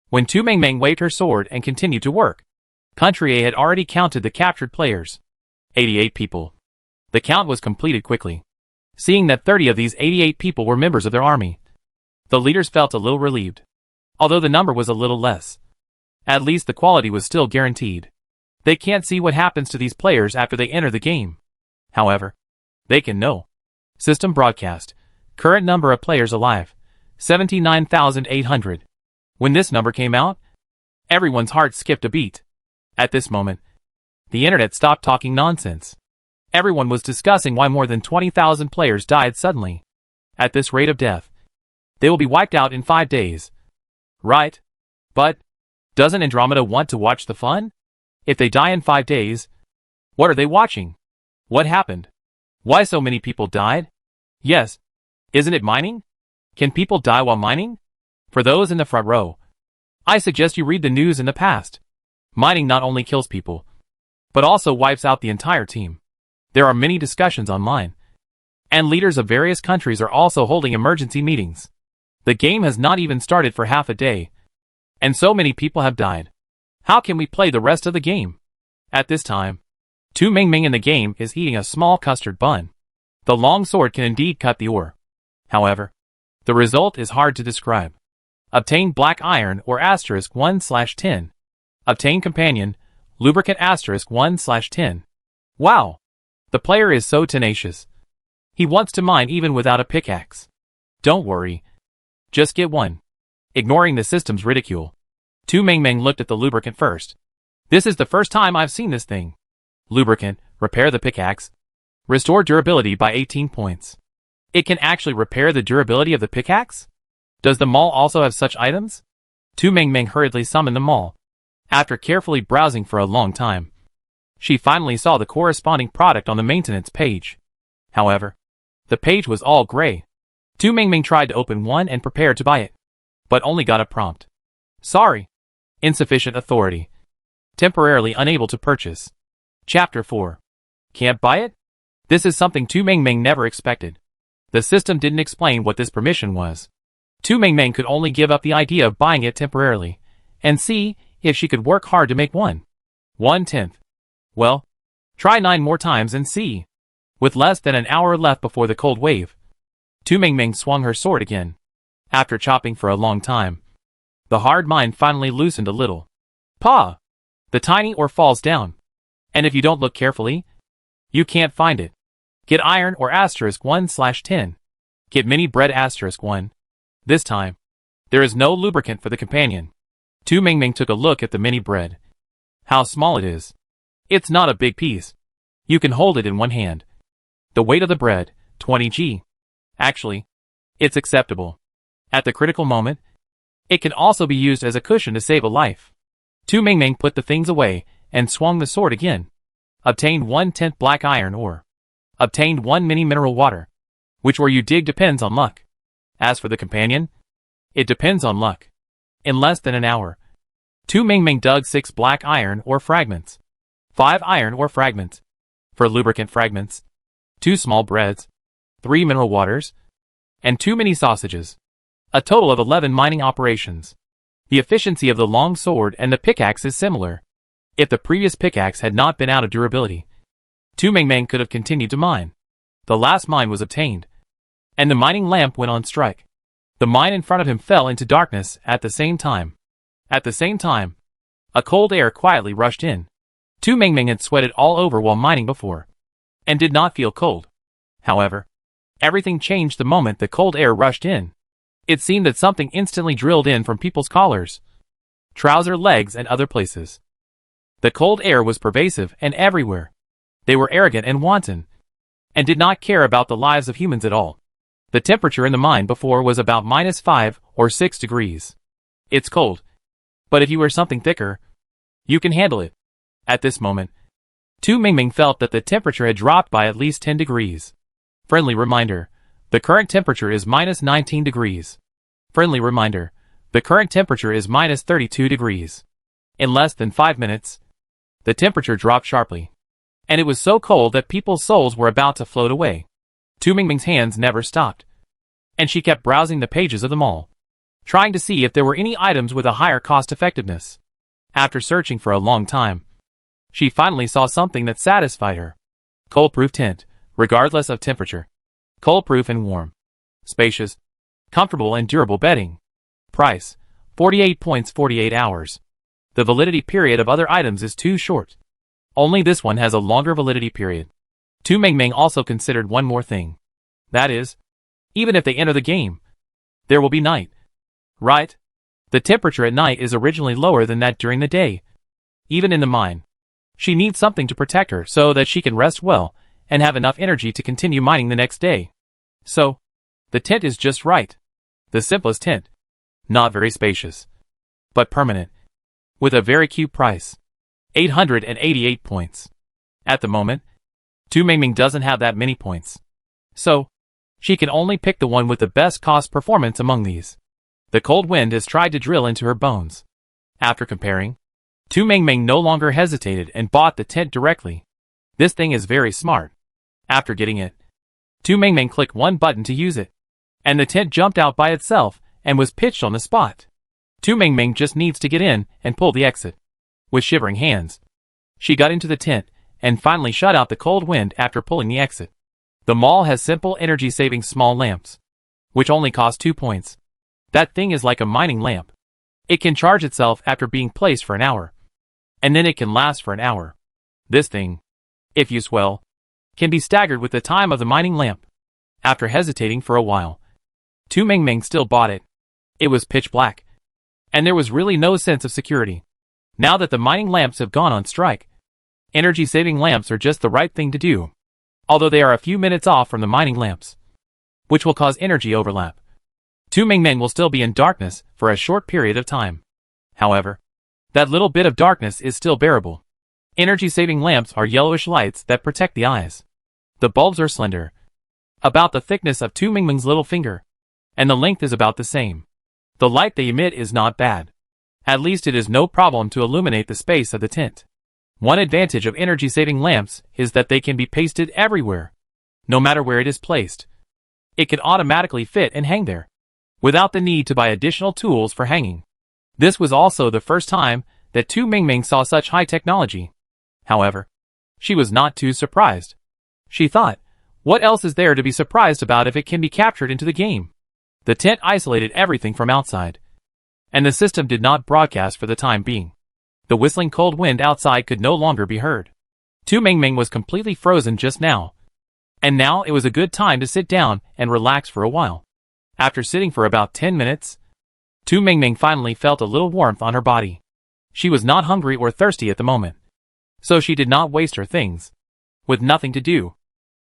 When Tu Mingming waved her sword and continued to work, Country A had already counted the captured players. 88 people. The count was completed quickly. Seeing that 30 of these 88 people were members of their army, the leaders felt a little relieved. Although the number was a little less. At least the quality was still guaranteed. They can't see what happens to these players after they enter the game. However, they can know. System broadcast. Current number of players alive. 79,800. When this number came out, everyone's heart skipped a beat. At this moment, the internet stopped talking nonsense. Everyone was discussing why more than 20,000 players died suddenly. At this rate of death, they will be wiped out in 5 days. Right? But, doesn't Andromeda want to watch the fun? If they die in 5 days, what are they watching? What happened? Why so many people died? Yes. Isn't it mining? Can people die while mining? For those in the front row, I suggest you read the news in the past. Mining not only kills people, but also wipes out the entire team. There are many discussions online, and leaders of various countries are also holding emergency meetings. The game has not even started for half a day, and so many people have died. How can we play the rest of the game? At this time, Tu Mingming in the game is eating a small custard bun. The long sword can indeed cut the ore. However, the result is hard to describe. Obtain black iron or *1/10. Obtain companion, lubricant *1/10. Wow! The player is so tenacious. He wants to mine even without a pickaxe. Don't worry. Just get one. Ignoring the system's ridicule, Tu Mingming looked at the lubricant first. This is the first time I've seen this thing. Lubricant, repair the pickaxe. Restore durability by 18 points. It can actually repair the durability of the pickaxe? Does the mall also have such items? Tu Mingming hurriedly summoned the mall. After carefully browsing for a long time, she finally saw the corresponding product on the maintenance page. However, the page was all gray. Tu Mingming tried to open one and prepared to buy it, but only got a prompt. Sorry. Insufficient authority. Temporarily unable to purchase. Chapter 4. Can't buy it? This is something Tu Mingming never expected. The system didn't explain what this permission was. Tu Mingming could only give up the idea of buying it temporarily, and see if she could work hard to make one. 1/10. Well, try 9 more times and see. With less than an hour left before the cold wave, Tu Mingming swung her sword again. After chopping for a long time, the hard mine finally loosened a little. Paw. The tiny ore falls down. And if you don't look carefully, you can't find it. Get iron or *1/10. Get mini bread *1. This time, there is no lubricant for the companion. Tu Mingming took a look at the mini bread. How small it is. It's not a big piece. You can hold it in one hand. The weight of the bread, 20 g. Actually, it's acceptable. At the critical moment, it can also be used as a cushion to save a life. Tu Mingming put the things away and swung the sword again. Obtained 1/10 black iron ore. Obtained 1 mini mineral water. Which ore you dig depends on luck. As for the companion, it depends on luck. In less than an hour, Tu Mingming dug 6 black iron ore fragments, 5 iron ore fragments, for lubricant fragments, 2 small breads, 3 mineral waters, and 2 mini sausages. A total of 11 mining operations. The efficiency of the long sword and the pickaxe is similar. If the previous pickaxe had not been out of durability, Tu Mingming could have continued to mine. The last mine was obtained, and the mining lamp went on strike. The mine in front of him fell into darkness at the same time. At the same time, a cold air quietly rushed in. Tu Mingming had sweated all over while mining before, and did not feel cold. However, everything changed the moment the cold air rushed in. It seemed that something instantly drilled in from people's collars, trouser legs and other places. The cold air was pervasive and everywhere. They were arrogant and wanton, and did not care about the lives of humans at all. The temperature in the mine before was about -5 or 6 degrees. It's cold, but if you wear something thicker, you can handle it. At this moment, Tu Mingming felt that the temperature had dropped by at least 10 degrees. Friendly reminder, the current temperature is -19 degrees. Friendly reminder, the current temperature is -32 degrees. In less than 5 minutes, the temperature dropped sharply, and it was so cold that people's souls were about to float away. Tu Mingming's hands never stopped, and she kept browsing the pages of them all, trying to see if there were any items with a higher cost effectiveness. After searching for a long time, she finally saw something that satisfied her. Cold-proof tent, regardless of temperature. Cold-proof and warm. Spacious, comfortable and durable bedding. Price, 48 points 48 hours. The validity period of other items is too short. Only this one has a longer validity period. Tu Mingming also considered one more thing. That is, even if they enter the game, there will be night. Right? The temperature at night is originally lower than that during the day. Even in the mine, she needs something to protect her so that she can rest well and have enough energy to continue mining the next day. So, the tent is just right. The simplest tent. Not very spacious, but permanent. With a very cute price. 888 points. At the moment, Tu Mingming doesn't have that many points. So, she can only pick the one with the best cost performance among these. The cold wind has tried to drill into her bones. After comparing, Tu Mingming no longer hesitated and bought the tent directly. This thing is very smart. After getting it, Tu Mingming clicked one button to use it, and the tent jumped out by itself and was pitched on the spot. Tu Mingming just needs to get in and pull the exit. With shivering hands, she got into the tent and finally shut out the cold wind after pulling the exit. The mall has simple energy-saving small lamps, which only cost 2 points. That thing is like a mining lamp. It can charge itself after being placed for an hour, and then it can last for an hour. This thing, if used well, can be staggered with the time of the mining lamp. After hesitating for a while, Tu Mingming still bought it. It was pitch black, and there was really no sense of security. Now that the mining lamps have gone on strike, energy-saving lamps are just the right thing to do, although they are a few minutes off from the mining lamps, which will cause energy overlap. Tu Mingming will still be in darkness for a short period of time. However, that little bit of darkness is still bearable. Energy-saving lamps are yellowish lights that protect the eyes. The bulbs are slender, about the thickness of Tu Mingming's little finger, and the length is about the same. The light they emit is not bad. At least it is no problem to illuminate the space of the tent. One advantage of energy-saving lamps is that they can be pasted everywhere, no matter where it is placed. It can automatically fit and hang there, without the need to buy additional tools for hanging. This was also the first time that Tu Mingming saw such high technology. However, she was not too surprised. She thought, what else is there to be surprised about if it can be captured into the game? The tent isolated everything from outside, and the system did not broadcast for the time being. The whistling cold wind outside could no longer be heard. Tu Mingming was completely frozen just now. And now it was a good time to sit down and relax for a while. After sitting for about 10 minutes, Tu Mingming finally felt a little warmth on her body. She was not hungry or thirsty at the moment, so she did not waste her things. With nothing to do,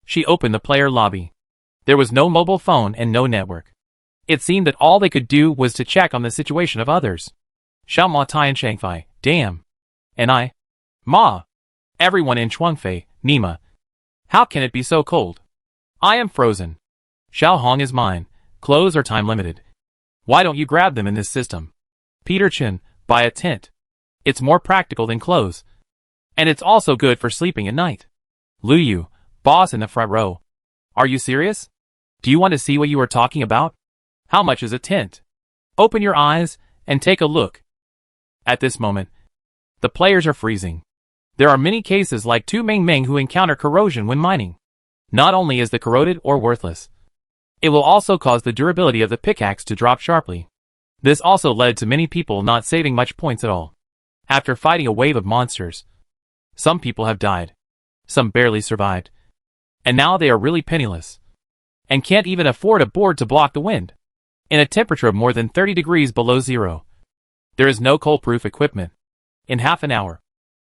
she opened the player lobby. There was no mobile phone and no network. It seemed that all they could do was to check on the situation of others. Xiao Ma Tai and Shangfei, damn. And I? Ma. Everyone in Chuanfei, Nima. How can it be so cold? I am frozen. Xiao Hong is mine. Clothes are time limited. Why don't you grab them in this system? Peter Chen, buy a tent. It's more practical than clothes. And it's also good for sleeping at night. Lu Yu, boss in the front row. Are you serious? Do you want to see what you are talking about? How much is a tent? Open your eyes and take a look. At this moment, the players are freezing. There are many cases like Tu Mingming who encounter corrosion when mining. Not only is the corroded or worthless, it will also cause the durability of the pickaxe to drop sharply. This also led to many people not saving much points at all. After fighting a wave of monsters, some people have died. Some barely survived. And now they are really penniless. And can't even afford a board to block the wind. In a temperature of more than 30 degrees below zero, there is no cold-proof equipment. In half an hour,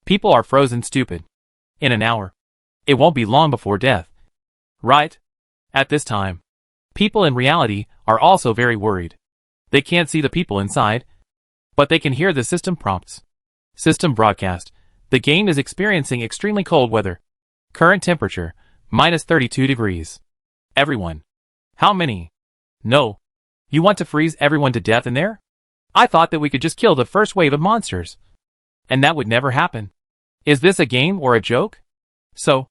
people are frozen stupid. In an hour, it won't be long before death. Right? At this time, people in reality are also very worried. They can't see the people inside, but they can hear the system prompts. System broadcast. The game is experiencing extremely cold weather. Current temperature, minus 32 degrees. Everyone. How many? No. You want to freeze everyone to death in there? I thought that we could just kill the first wave of monsters. And that would never happen. Is this a game or a joke? So,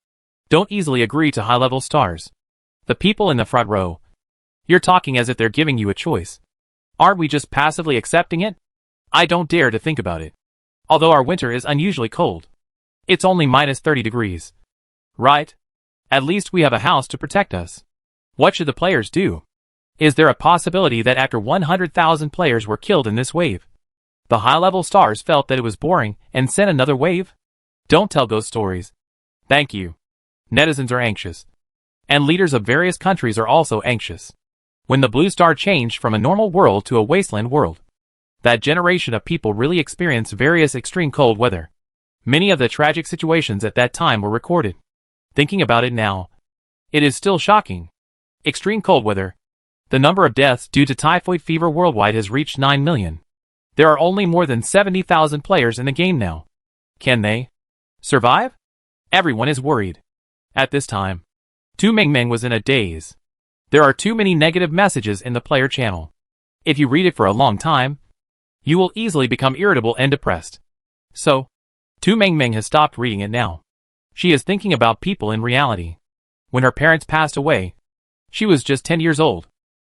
don't easily agree to high-level stars. The people in the front row. You're talking as if they're giving you a choice. Aren't we just passively accepting it? I don't dare to think about it. Although our winter is unusually cold. It's only minus 30 degrees. Right? At least we have a house to protect us. What should the players do? Is there a possibility that after 100,000 players were killed in this wave, the high-level stars felt that it was boring and sent another wave? Don't tell ghost stories. Thank you. Netizens are anxious. And leaders of various countries are also anxious. When the blue star changed from a normal world to a wasteland world, that generation of people really experienced various extreme cold weather. Many of the tragic situations at that time were recorded. Thinking about it now, it is still shocking. Extreme cold weather. The number of deaths due to typhoid fever worldwide has reached 9 million. There are only more than 70,000 players in the game now. Can they survive? Everyone is worried. At this time, Tu Mingming was in a daze. There are too many negative messages in the player channel. If you read it for a long time, you will easily become irritable and depressed. So, Tu Mingming has stopped reading it now. She is thinking about people in reality. When her parents passed away, she was just 10 years old.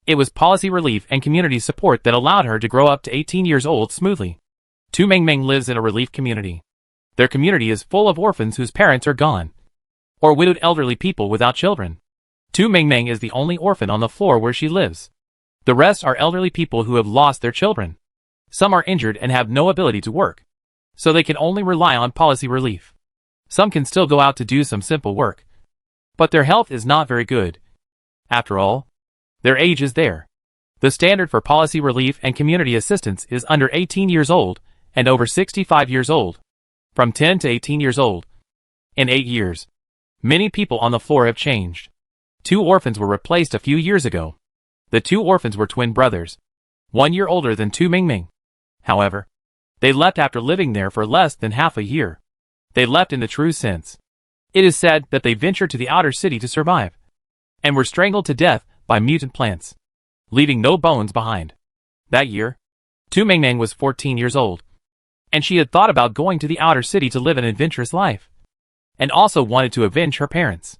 It was policy relief and community support that allowed her to grow up to 18 years old smoothly. Tu Mingming lives in a relief community. Their community is full of orphans whose parents are gone, or widowed elderly people without children. Tu Mingming is the only orphan on the floor where she lives. The rest are elderly people who have lost their children. Some are injured and have no ability to work, so they can only rely on policy relief. Some can still go out to do some simple work, but their health is not very good. After all, their age is there. The standard for policy relief and community assistance is under 18 years old and over 65 years old. From 10 to 18 years old. In 8 years, many people on the floor have changed. 2 orphans were replaced a few years ago. The 2 orphans were twin brothers, 1 year older than Tu Mingming. However, they left after living there for less than half a year. They left in the true sense. It is said that they ventured to the outer city to survive, and were strangled to death by mutant plants, leaving no bones behind. That year, Tu Mingming was 14 years old, and she had thought about going to the outer city to live an adventurous life, and also wanted to avenge her parents.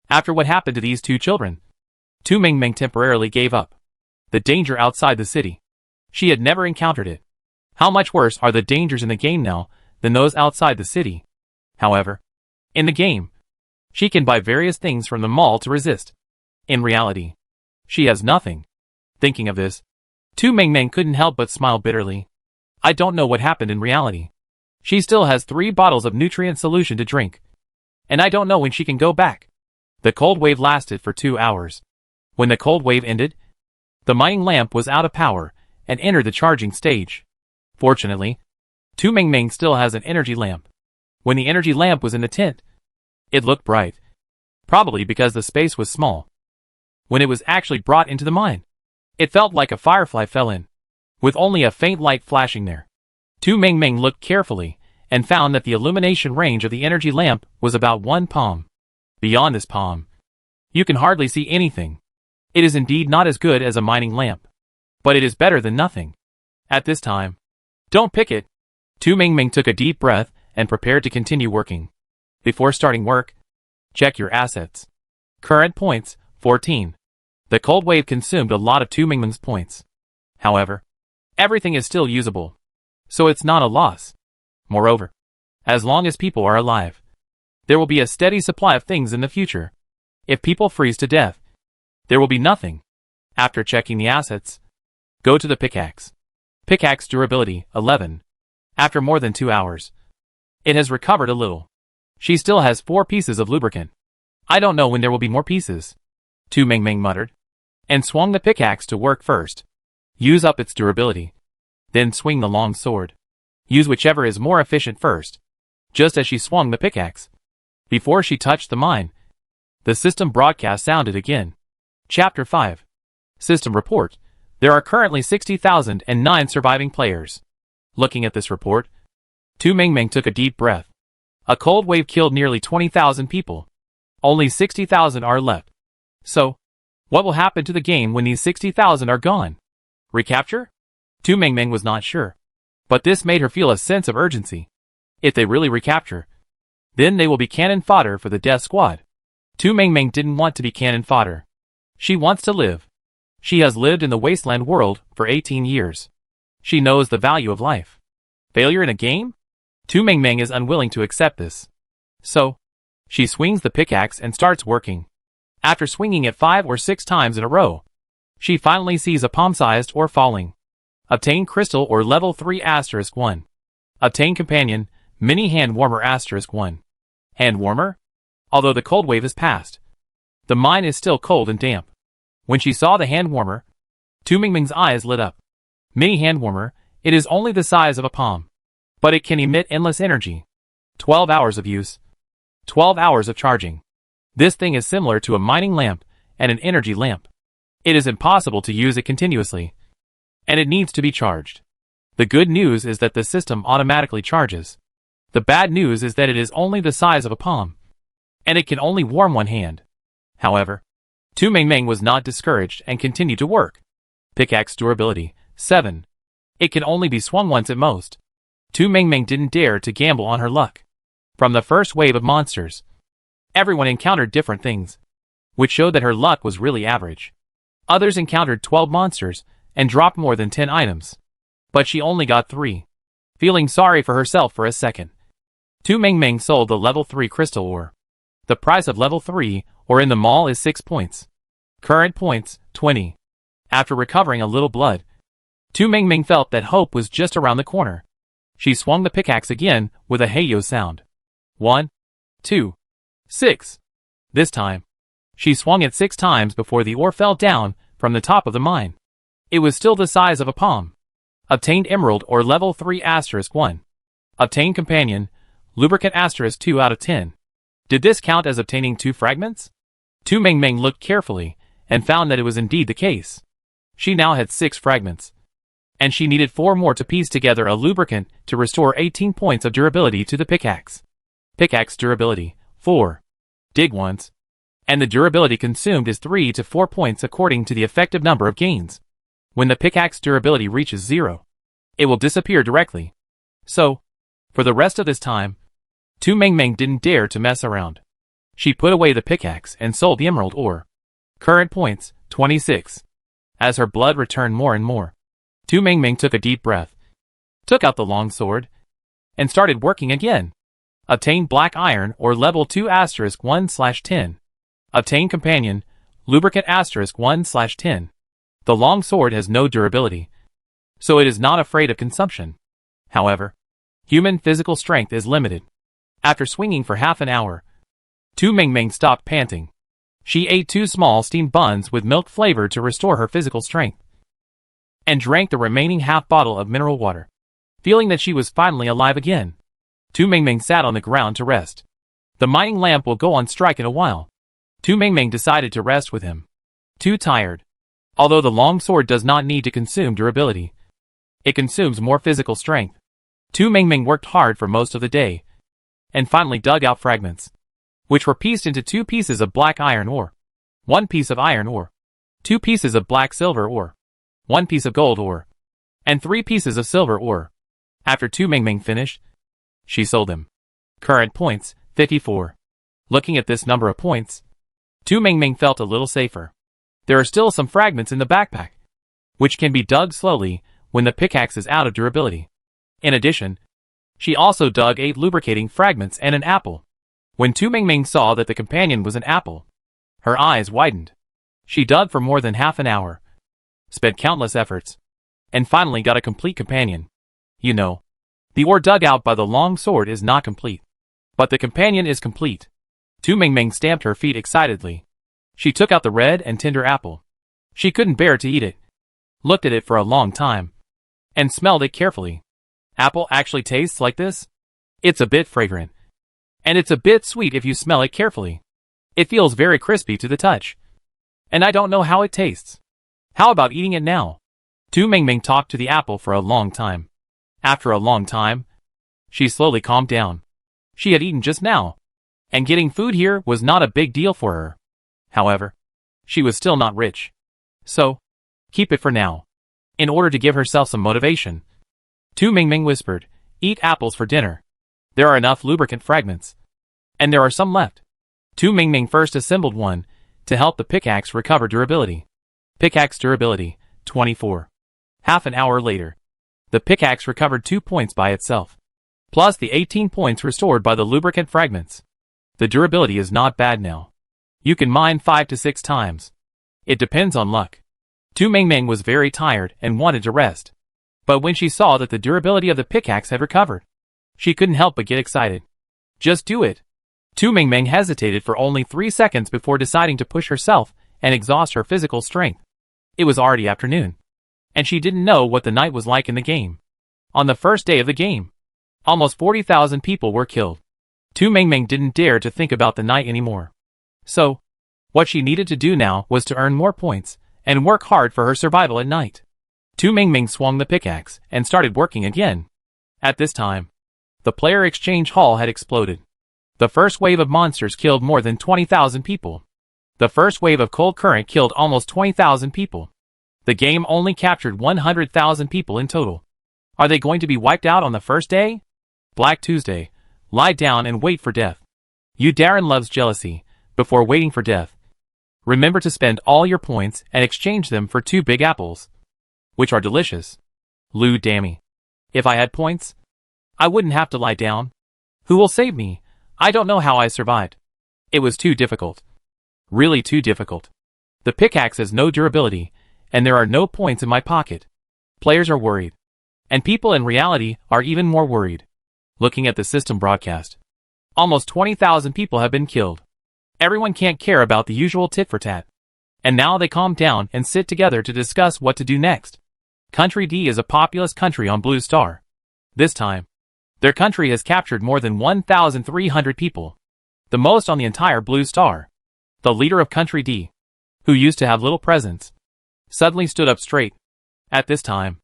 After what happened to these 2 children, Tu Mingming temporarily gave up the danger outside the city. She had never encountered it. How much worse are the dangers in the game now than those outside the city? However, in the game, she can buy various things from the mall to resist. In reality, she has nothing. Thinking of this, Tu Mingming couldn't help but smile bitterly. I don't know what happened in reality. She still has 3 bottles of nutrient solution to drink. And I don't know when she can go back. The cold wave lasted for 2 hours. When the cold wave ended, the mining lamp was out of power and entered the charging stage. Fortunately, Tu Mingming still has an energy lamp. When the energy lamp was in the tent, it looked bright. Probably because the space was small. When it was actually brought into the mine, it felt like a firefly fell in, with only a faint light flashing there. Tu Mingming looked carefully and found that the illumination range of the energy lamp was about 1 palm. Beyond this palm, you can hardly see anything. It is indeed not as good as a mining lamp, but it is better than nothing. At this time, don't pick it. Tu Mingming took a deep breath and prepared to continue working. Before starting work, check your assets. Current points, 14. The cold wave consumed a lot of Tu Mingming's points. However, everything is still usable, so it's not a loss. Moreover, as long as people are alive, there will be a steady supply of things in the future. If people freeze to death, there will be nothing. After checking the assets, go to the pickaxe. Pickaxe durability, 11. After more than 2 hours, it has recovered a little. She still has 4 pieces of lubricant. I don't know when there will be more pieces, Tu Mingming muttered, and swung the pickaxe to work first. Use up its durability. Then swing the long sword. Use whichever is more efficient first. Just as she swung the pickaxe, before she touched the mine, the system broadcast sounded again. Chapter 5. System report. There are currently 60,009 surviving players. Looking at this report, Tu Mingming took a deep breath. A cold wave killed nearly 20,000 people. Only 60,000 are left. So, what will happen to the game when these 60,000 are gone? Recapture? Tu Mingming was not sure, but this made her feel a sense of urgency. If they really recapture, then they will be cannon fodder for the death squad. Tu Mingming didn't want to be cannon fodder. She wants to live. She has lived in the wasteland world for 18 years. She knows the value of life. Failure in a game? Tu Mingming is unwilling to accept this. So, she swings the pickaxe and starts working. After swinging it 5 or 6 times in a row, she finally sees a palm-sized ore falling. Obtain crystal or level 3 *1. Obtain companion, mini hand warmer *1. Hand warmer? Although the cold wave is past, the mine is still cold and damp. When she saw the hand warmer, Tu Mingming's eyes lit up. Mini hand warmer, it is only the size of a palm, but it can emit endless energy. 12 hours of use. 12 hours of charging. This thing is similar to a mining lamp and an energy lamp. It is impossible to use it continuously, and it needs to be charged. The good news is that the system automatically charges. The bad news is that it is only the size of a palm, and it can only warm one hand. However, Tu Mingming was not discouraged and continued to work. Pickaxe durability, 7. It can only be swung once at most. Tu Mingming didn't dare to gamble on her luck. From the first wave of monsters, everyone encountered different things, which showed that her luck was really average. Others encountered 12 monsters and dropped more than 10 items. But she only got 3. Feeling sorry for herself for a second, Tu Mingming sold the level 3 crystal ore. The price of level 3 ore in the mall is 6 points. Current points, 20. After recovering a little blood, Tu Mingming felt that hope was just around the corner. She swung the pickaxe again with a hey-yo sound. 1, 2, 6. This time, she swung it 6 times before the ore fell down from the top of the mine. It was still the size of a palm. Obtained emerald or level 3 *1. Obtained companion, lubricant *2 out of 10. Did this count as obtaining 2 fragments? Tu Mingming looked carefully and found that it was indeed the case. She now had 6 fragments, and she needed 4 more to piece together a lubricant to restore 18 points of durability to the pickaxe. Pickaxe durability, 4. Dig once, and the durability consumed is 3 to 4 points according to the effective number of gains. When the pickaxe durability reaches 0, it will disappear directly. So, for the rest of this time, Tu Mingming didn't dare to mess around. She put away the pickaxe and sold the emerald ore. Current points, 26. As her blood returned more and more, Tu Mingming took a deep breath, took out the long sword, and started working again. Obtain black iron or level 2 *1/10. Obtain companion, lubricant *1/10. The long sword has no durability, so it is not afraid of consumption. However, Human physical strength is limited. After swinging for half an hour, Tu Mingming stopped panting. She ate 2 small steamed buns with milk flavor to restore her physical strength, and drank the remaining half bottle of mineral water. Feeling that she was finally alive again, Tu Mingming sat on the ground to rest. The mining lamp will go on strike in a while. Tu Mingming decided to rest with him. Too tired. Although the long sword does not need to consume durability, it consumes more physical strength. Tu Mingming worked hard for most of the day, and finally dug out fragments, which were pieced into 2 pieces of black iron ore, 1 piece of iron ore, 2 pieces of black silver ore, 1 piece of gold ore, and 3 pieces of silver ore. After Tu Mingming finished, she sold them. Current points, 54. Looking at this number of points, Tu Mingming felt a little safer. There are still some fragments in the backpack, which can be dug slowly when the pickaxe is out of durability. In addition, she also dug 8 lubricating fragments and an apple. When Tu Mingming saw that the companion was an apple, her eyes widened. She dug for more than half an hour, spent countless efforts, and finally got a complete companion. You know, the ore dug out by the long sword is not complete, but the companion is complete. Tu Mingming stamped her feet excitedly. She took out the red and tender apple. She couldn't bear to eat it, looked at it for a long time, and smelled it carefully. Apple actually tastes like this? It's a bit fragrant, and it's a bit sweet if you smell it carefully. It feels very crispy to the touch, and I don't know how it tastes. How about eating it now? Tu Mingming talked to the apple for a long time. After a long time, she slowly calmed down. She had eaten just now, and getting food here was not a big deal for her. However, she was still not rich. So, keep it for now. In order to give herself some motivation, Tu Mingming whispered, "Eat apples for dinner. There are enough lubricant fragments, and there are some left." Tu Mingming first assembled one to help the pickaxe recover durability. Pickaxe durability, 24. Half an hour later, the pickaxe recovered 2 points by itself, plus the 18 points restored by the lubricant fragments. The durability is not bad now. You can mine 5 to 6 times. It depends on luck. Tu Mingming was very tired and wanted to rest. But when she saw that the durability of the pickaxe had recovered, she couldn't help but get excited. Just do it. Tu Mingming hesitated for only 3 seconds before deciding to push herself and exhaust her physical strength. It was already afternoon, and she didn't know what the night was like in the game. On the first day of the game, almost 40,000 people were killed. Tu Mingming didn't dare to think about the night anymore. So, what she needed to do now was to earn more points and work hard for her survival at night. Tu Mingming swung the pickaxe and started working again. At this time, the player exchange hall had exploded. The first wave of monsters killed more than 20,000 people. The first wave of cold current killed almost 20,000 people. The game only captured 100,000 people in total. Are they going to be wiped out on the first day? Black Tuesday. Lie down and wait for death. You Darren loves jealousy. Before waiting for death, remember to spend all your points and exchange them for 2 big apples, which are delicious. Lou Dammy. If I had points, I wouldn't have to lie down. Who will save me? I don't know how I survived. It was too difficult. Really too difficult. The pickaxe has no durability, and there are no points in my pocket. Players are worried. And people in reality are even more worried. Looking at the system broadcast, almost 20,000 people have been killed. Everyone can't care about the usual tit-for-tat. And now they calm down and sit together to discuss what to do next. Country D is a populous country on Blue Star. This time, their country has captured more than 1,300 people, the most on the entire Blue Star. The leader of Country D, who used to have little presence, suddenly stood up straight. At this time,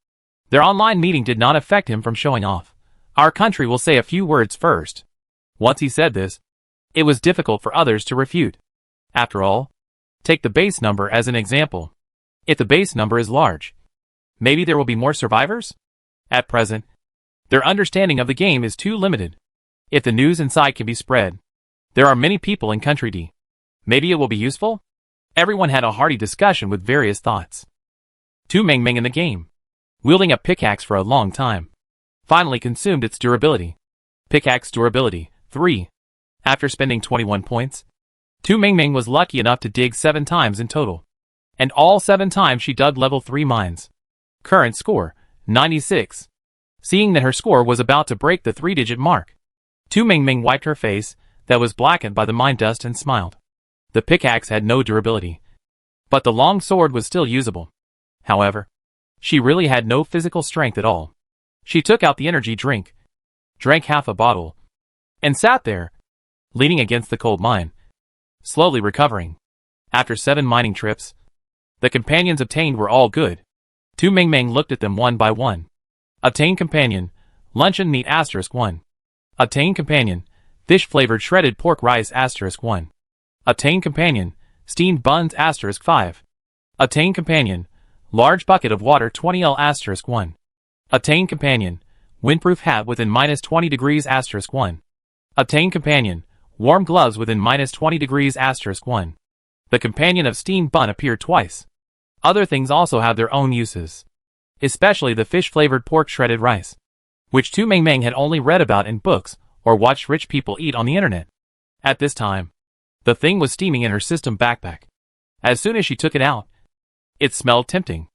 their online meeting did not affect him from showing off. Our country will say a few words first. Once he said this, it was difficult for others to refute. After all, take the base number as an example. If the base number is large, maybe there will be more survivors? At present, their understanding of the game is too limited. If the news inside can be spread, there are many people in Country D. Maybe it will be useful? Everyone had a hearty discussion with various thoughts. Tu Mingming in the game, wielding a pickaxe for a long time, finally consumed its durability. Pickaxe durability, 3. After spending 21 points, Tu Mingming was lucky enough to dig 7 times in total. And all 7 times she dug level 3 mines. Current score, 96. seeing that her score was about to break the 3-digit mark. Tu Mingming wiped her face, that was blackened by the mine dust, and smiled. The pickaxe had no durability, but the long sword was still usable. However, she really had no physical strength at all. She took out the energy drink, drank half a bottle, and sat there, leaning against the cold mine, slowly recovering. After 7 mining trips, the companions obtained were all good. Tu Mingming looked at them one by one. Obtained companion, luncheon meat *1. Obtained companion, fish-flavored shredded pork rice *1. Obtained companion, steamed buns *5. Obtained companion, large bucket of water 20L *1. Obtained companion, windproof hat within -20 degrees *1. Obtained companion, warm gloves within -20 degrees *1. The companion of steamed bun appeared twice. Other things also have their own uses, especially the fish-flavored pork shredded rice, which Tu Mingming had only read about in books or watched rich people eat on the internet. At this time, the thing was steaming in her system backpack. As soon as she took it out, it smelled tempting.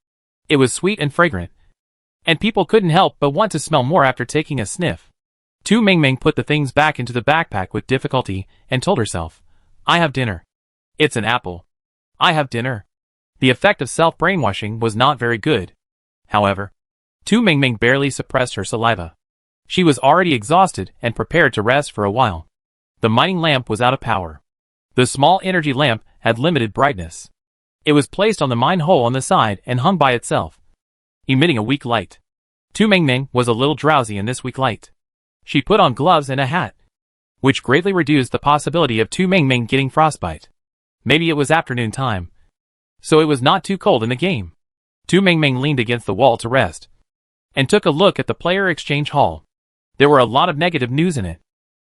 It was sweet and fragrant, and people couldn't help but want to smell more after taking a sniff. Tu Mingming put the things back into the backpack with difficulty and told herself, "I have dinner. It's an apple. I have dinner." The effect of self-brainwashing was not very good. However, Tu Mingming barely suppressed her saliva. She was already exhausted and prepared to rest for a while. The mining lamp was out of power. The small energy lamp had limited brightness. It was placed on the mine hole on the side and hung by itself, emitting a weak light. Tu Mingming was a little drowsy in this weak light. She put on gloves and a hat, which greatly reduced the possibility of Tu Mingming getting frostbite. Maybe it was afternoon time, so it was not too cold in the game. Tu Mingming leaned against the wall to rest, and took a look at the player exchange hall. There were a lot of negative news in it.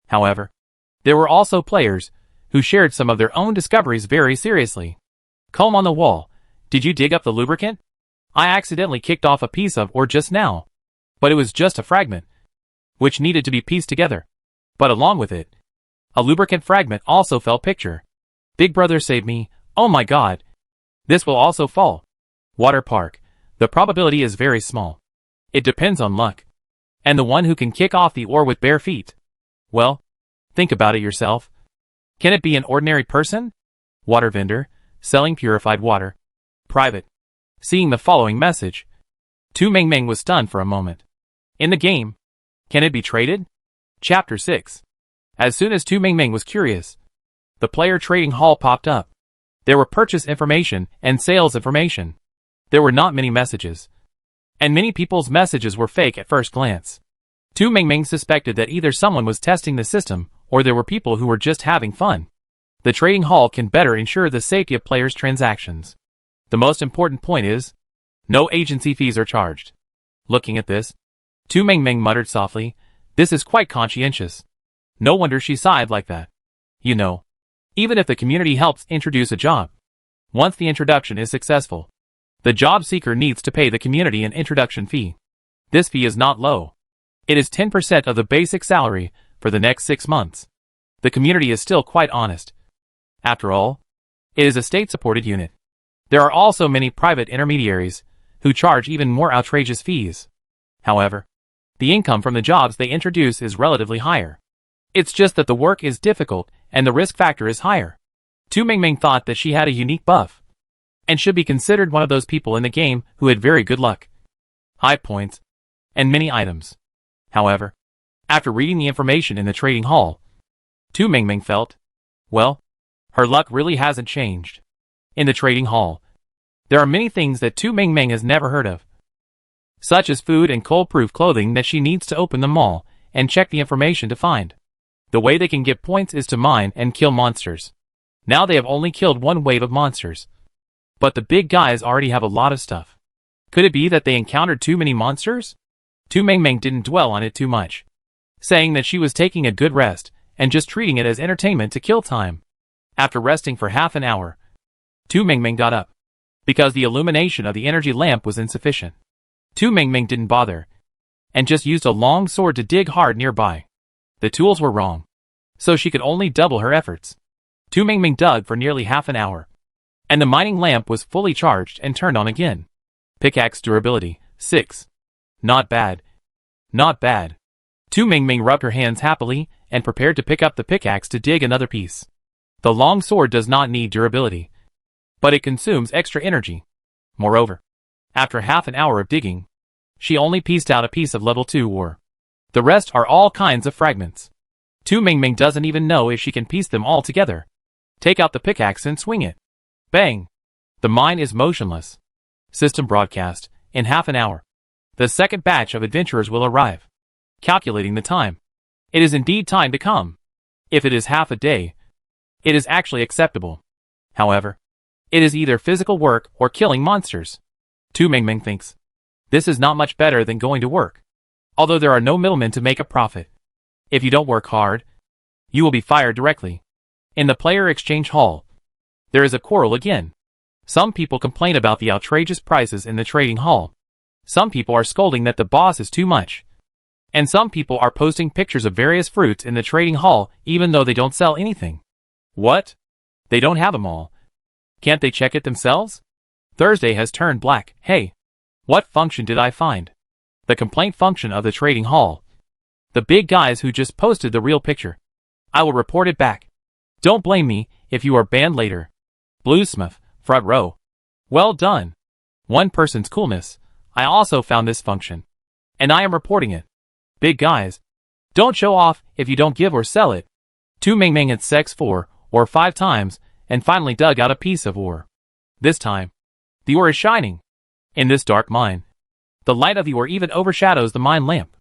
However, there were also players who shared some of their own discoveries very seriously. "Comb on the wall. Did you dig up the lubricant? I accidentally kicked off a piece of ore just now, but it was just a fragment, which needed to be pieced together. But along with it, a lubricant fragment also fell. Picture. Big brother save me. Oh my god. This will also fall. Water park. The probability is very small. It depends on luck. And the one who can kick off the ore with bare feet. Well, think about it yourself. Can it be an ordinary person? Water vendor, selling purified water. Private." Seeing the following message, Tu Mingming was stunned for a moment. In the game, can it be traded? Chapter 6. As soon as Tu Mingming was curious, the player trading hall popped up. There were purchase information and sales information. There were not many messages, and many people's messages were fake at first glance. Tu Mingming suspected that either someone was testing the system or there were people who were just having fun. The trading hall can better ensure the safety of players' transactions. The most important point is, no agency fees are charged. Looking at this, Tu Mingming muttered softly, "This is quite conscientious." No wonder she sighed like that. You know, even if the community helps introduce a job, once the introduction is successful, the job seeker needs to pay the community an introduction fee. This fee is not low. It is 10% of the basic salary for the next 6 months. The community is still quite honest. After all, it is a state-supported unit. There are also many private intermediaries who charge even more outrageous fees. However, the income from the jobs they introduce is relatively higher. It's just that the work is difficult and the risk factor is higher. Tu Mingming thought that she had a unique buff, and should be considered one of those people in the game who had very good luck, high points, and many items. However, after reading the information in the trading hall, Tu Mingming felt, well, her luck really hasn't changed. In the trading hall, there are many things that Tu Mingming has never heard of, such as food and cold-proof clothing that she needs to open them all and check the information to find. The way they can get points is to mine and kill monsters. Now they have only killed one wave of monsters, but the big guys already have a lot of stuff. Could it be that they encountered too many monsters? Tu Mingming didn't dwell on it too much, saying that she was taking a good rest and just treating it as entertainment to kill time. After resting for half an hour, Tu Mingming got up, because the illumination of the energy lamp was insufficient. Tu Mingming didn't bother, and just used a long sword to dig hard nearby. The tools were wrong, so she could only double her efforts. Tu Mingming dug for nearly half an hour, and the mining lamp was fully charged and turned on again. Pickaxe durability, 6. Not bad. Not bad. Tu Mingming rubbed her hands happily and prepared to pick up the pickaxe to dig another piece. The long sword does not need durability, but it consumes extra energy. Moreover, after half an hour of digging, she only pieced out a piece of level 2 ore. The rest are all kinds of fragments. Tu Mingming doesn't even know if she can piece them all together. Take out the pickaxe and swing it. Bang! The mine is motionless. System broadcast. In half an hour, the second batch of adventurers will arrive. Calculating the time. It is indeed time to come. If it is half a day, it is actually acceptable. However, it is either physical work or killing monsters. Tu Mingming thinks. This is not much better than going to work. Although there are no middlemen to make a profit. If you don't work hard, you will be fired directly. In the player exchange hall, there is a quarrel again. Some people complain about the outrageous prices in the trading hall. Some people are scolding that the boss is too much. And some people are posting pictures of various fruits in the trading hall even though they don't sell anything. What? They don't have them all. Can't they check it themselves? Thursday has turned black. Hey, what function did I find? The complaint function of the trading hall. The big guys who just posted the real picture. I will report it back. Don't blame me if you are banned later. Bluesmith, front row. Well done. One person's coolness. I also found this function. And I am reporting it. Big guys. Don't show off if you don't give or sell it. Tu Mingming had sex 4 or 5 times and finally dug out a piece of ore. This time, the ore is shining. In this dark mine, the light of the ore even overshadows the mine lamp.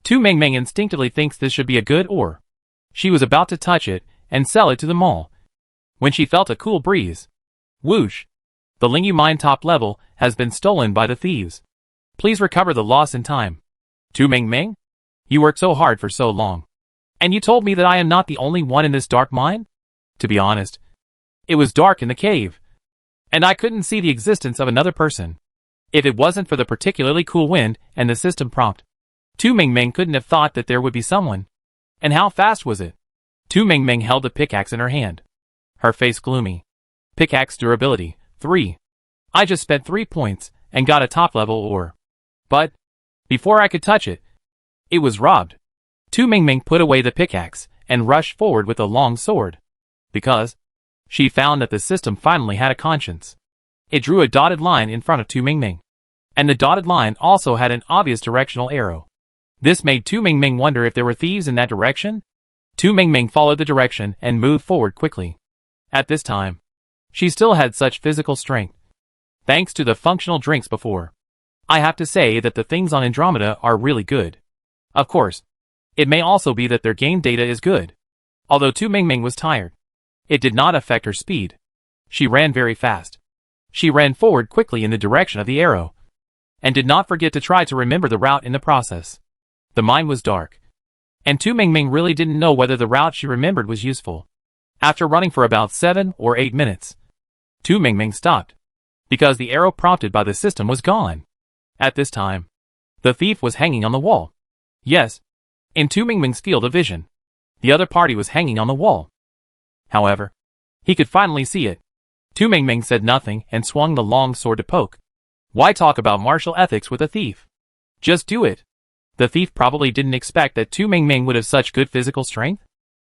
Tu Mingming instinctively thinks this should be a good ore. She was about to touch it and sell it to the mall, when she felt a cool breeze. Whoosh! The Lingyu mine top level has been stolen by the thieves. Please recover the loss in time. Tu Mingming? You worked so hard for so long. And you told me that I am not the only one in this dark mine? To be honest, it was dark in the cave. And I couldn't see the existence of another person. If it wasn't for the particularly cool wind and the system prompt, Tu Mingming couldn't have thought that there would be someone. And how fast was it? Tu Mingming held the pickaxe in her hand. Her face gloomy. Pickaxe durability, 3. I just spent 3 points and got a top level ore. But, before I could touch it, it was robbed. Tu Mingming put away the pickaxe and rushed forward with a long sword. Because she found that the system finally had a conscience. It drew a dotted line in front of Tu Mingming. And the dotted line also had an obvious directional arrow. This made Tu Mingming wonder if there were thieves in that direction. Tu Mingming followed the direction and moved forward quickly. At this time, she still had such physical strength. Thanks to the functional drinks before. I have to say that the things on Andromeda are really good. Of course, it may also be that their game data is good. Although Tu Mingming was tired, it did not affect her speed. She ran very fast. She ran forward quickly in the direction of the arrow, and did not forget to try to remember the route in the process. The mine was dark, and Tu Mingming really didn't know whether the route she remembered was useful. After running for about 7 or 8 minutes, Tu Mingming stopped, because the arrow prompted by the system was gone. At this time, the thief was hanging on the wall. Yes, in Tu Mingming's field of vision, the other party was hanging on the wall. However, he could finally see it. Tu Mingming said nothing and swung the long sword to poke. Why talk about martial ethics with a thief? Just do it. The thief probably didn't expect that Tu Mingming would have such good physical strength.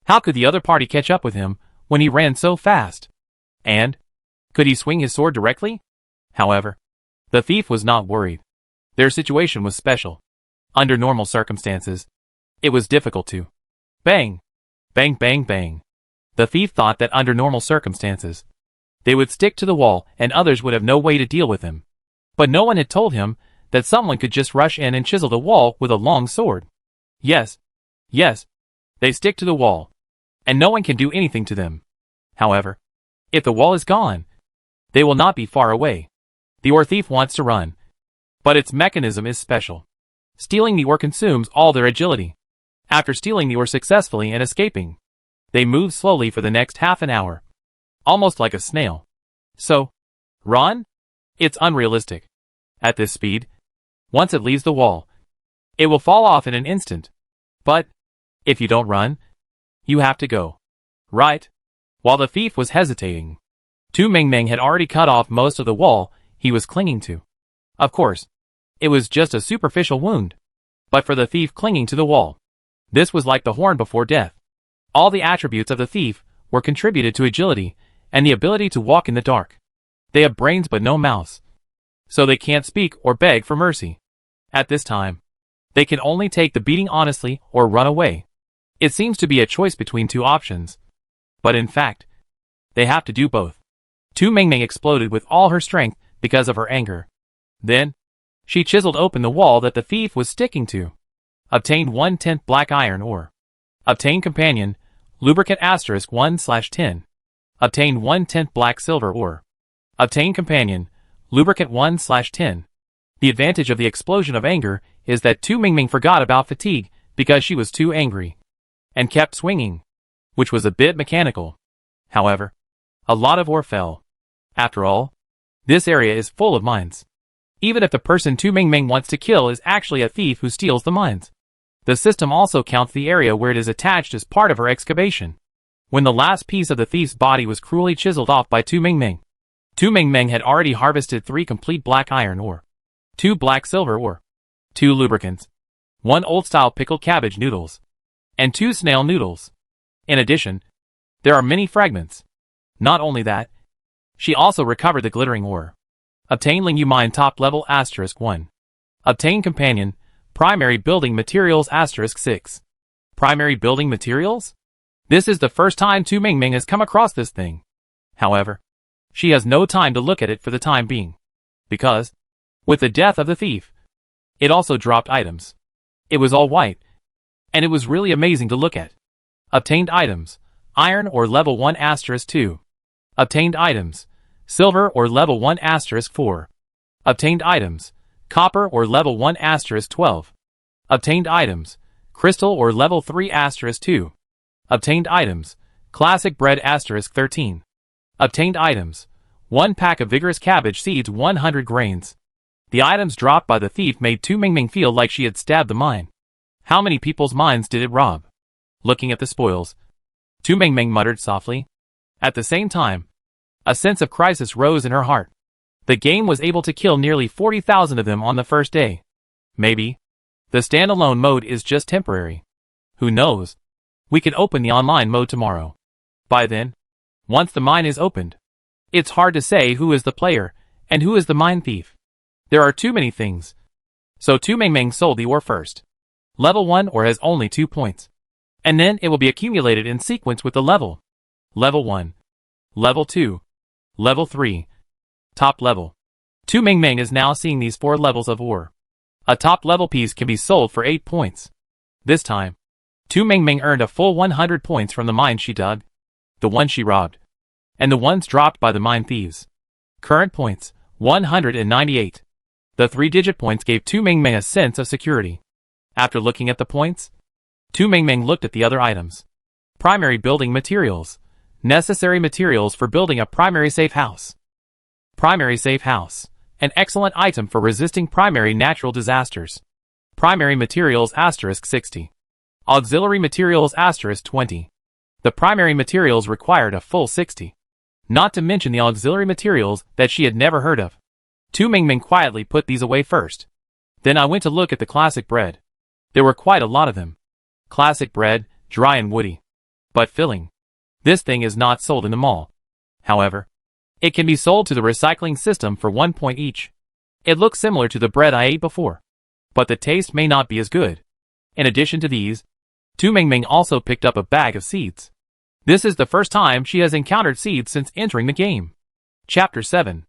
How could the other party catch up with him when he ran so fast? And, could he swing his sword directly? However, the thief was not worried. Their situation was special. Under normal circumstances, it was difficult to. Bang! Bang bang bang. The thief thought that under normal circumstances, they would stick to the wall and others would have no way to deal with him. But no one had told him that someone could just rush in and chisel the wall with a long sword. Yes. Yes. They stick to the wall. And no one can do anything to them. However, if the wall is gone, they will not be far away. The ore thief wants to run. But its mechanism is special. Stealing the ore consumes all their agility. After stealing the ore successfully and escaping, they move slowly for the next half an hour. Almost like a snail. So, run? It's unrealistic. At this speed, once it leaves the wall, it will fall off in an instant. But, if you don't run, you have to go. Right? While the thief was hesitating, Tu Mingming had already cut off most of the wall he was clinging to. Of course, it was just a superficial wound. but for the thief clinging to the wall. This was like the horn before death. All the attributes of the thief were contributed to agility and the ability to walk in the dark. They have brains but no mouths, so they can't speak or beg for mercy. At this time, they can only take the beating honestly or run away. It seems to be a choice between two options, but in fact, they have to do both. Tu Mingming exploded with all her strength because of her anger. Then, she chiseled open the wall that the thief was sticking to. Obtained 1/10 black iron ore. Obtained companion, lubricant *1/10. Obtained 1/10 black silver ore. Obtained companion, lubricant 1/10. The advantage of the explosion of anger is that Tu Mingming forgot about fatigue because she was too angry, and kept swinging, which was a bit mechanical. However, a lot of ore fell. After all, this area is full of mines. Even if the person Tu Mingming wants to kill is actually a thief who steals the mines. The system also counts the area where it is attached as part of her excavation. When the last piece of the thief's body was cruelly chiseled off by Tu Mingming, Tu Mingming had already harvested 3 complete black iron ore, 2 black silver ore, 2 lubricants, 1 old-style pickled cabbage noodles, and 2 snail noodles. In addition, there are many fragments. Not only that, she also recovered the glittering ore. Obtain Ling Yu Mine Top Level *1. Obtain Companion, Primary Building Materials *6. Primary Building Materials? This is the first time Tu Mingming has come across this thing. However, she has no time to look at it for the time being, because, with the death of the thief, it also dropped items. It was all white, and it was really amazing to look at. Obtained items, iron ore level 1 *2. Obtained items, silver ore level 1 *4. Obtained items, copper ore level 1 *12. Obtained items, crystal ore level 3 *2. Obtained items, classic bread *13. Obtained items, 1 pack of vigorous cabbage seeds 100 grains. The items dropped by the thief made Tu Mingming feel like she had stabbed the mine. How many people's mines did it rob? Looking at the spoils, Tu Mingming muttered softly. At the same time, a sense of crisis rose in her heart. The game was able to kill nearly 40,000 of them on the first day. Maybe the standalone mode is just temporary. Who knows? We can open the online mode tomorrow. By then, once the mine is opened, it's hard to say who is the player and who is the mine thief. There are too many things. So Tu Mingming sold the ore first. Level 1 ore has only 2 points. And then it will be accumulated in sequence with the level. Level 1. Level 2. Level 3. Top level. Tu Mingming is now seeing these 4 levels of ore. A top level piece can be sold for 8 points. This time, Tu Mingming earned a full 100 points from the mine she dug, the ones she robbed, and the ones dropped by the mine thieves. Current points, 198. The 3-digit points gave Tu Mingming a sense of security. After looking at the points, Tu Mingming looked at the other items. Primary building materials. Necessary materials for building a primary safe house. Primary safe house. An excellent item for resisting primary natural disasters. Primary materials *60. Auxiliary materials *20. The primary materials required a full 60. Not to mention the auxiliary materials that she had never heard of. Tu Mingming quietly put these away first. Then I went to look at the classic bread. There were quite a lot of them. Classic bread, dry and woody, but filling. This thing is not sold in the mall. However, it can be sold to the recycling system for 1 point each. It looks similar to the bread I ate before, but the taste may not be as good. In addition to these, Tu Mingming also picked up a bag of seeds. This is the first time she has encountered seeds since entering the game. Chapter 7.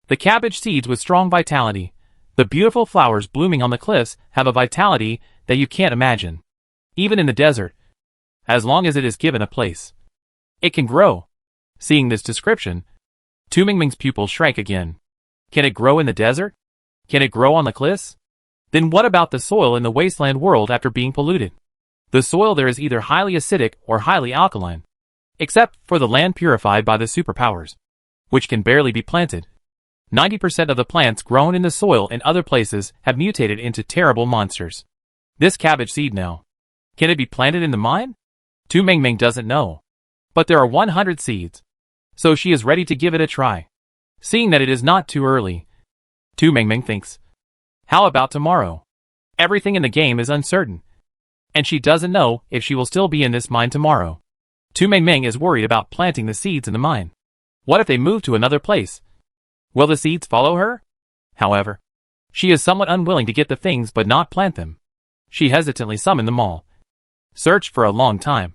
The cabbage seeds with strong vitality. The beautiful flowers blooming on the cliffs have a vitality that you can't imagine. Even in the desert, as long as it is given a place, it can grow. Seeing this description, Tu Mingming's pupils shrank again. Can it grow in the desert? Can it grow on the cliffs? Then what about the soil in the wasteland world after being polluted? The soil there is either highly acidic or highly alkaline, except for the land purified by the superpowers, which can barely be planted. 90% of the plants grown in the soil in other places have mutated into terrible monsters. This cabbage seed now, can it be planted in the mine? Tu Mingming doesn't know. But there are 100 seeds, so she is ready to give it a try. Seeing that it is not too early, Tu Mingming thinks, how about tomorrow? Everything in the game is uncertain, and she doesn't know if she will still be in this mine tomorrow. Tu Mengmeng is worried about planting the seeds in the mine. What if they move to another place? Will the seeds follow her? However, she is somewhat unwilling to get the things but not plant them. She hesitantly summoned them all, searched for a long time,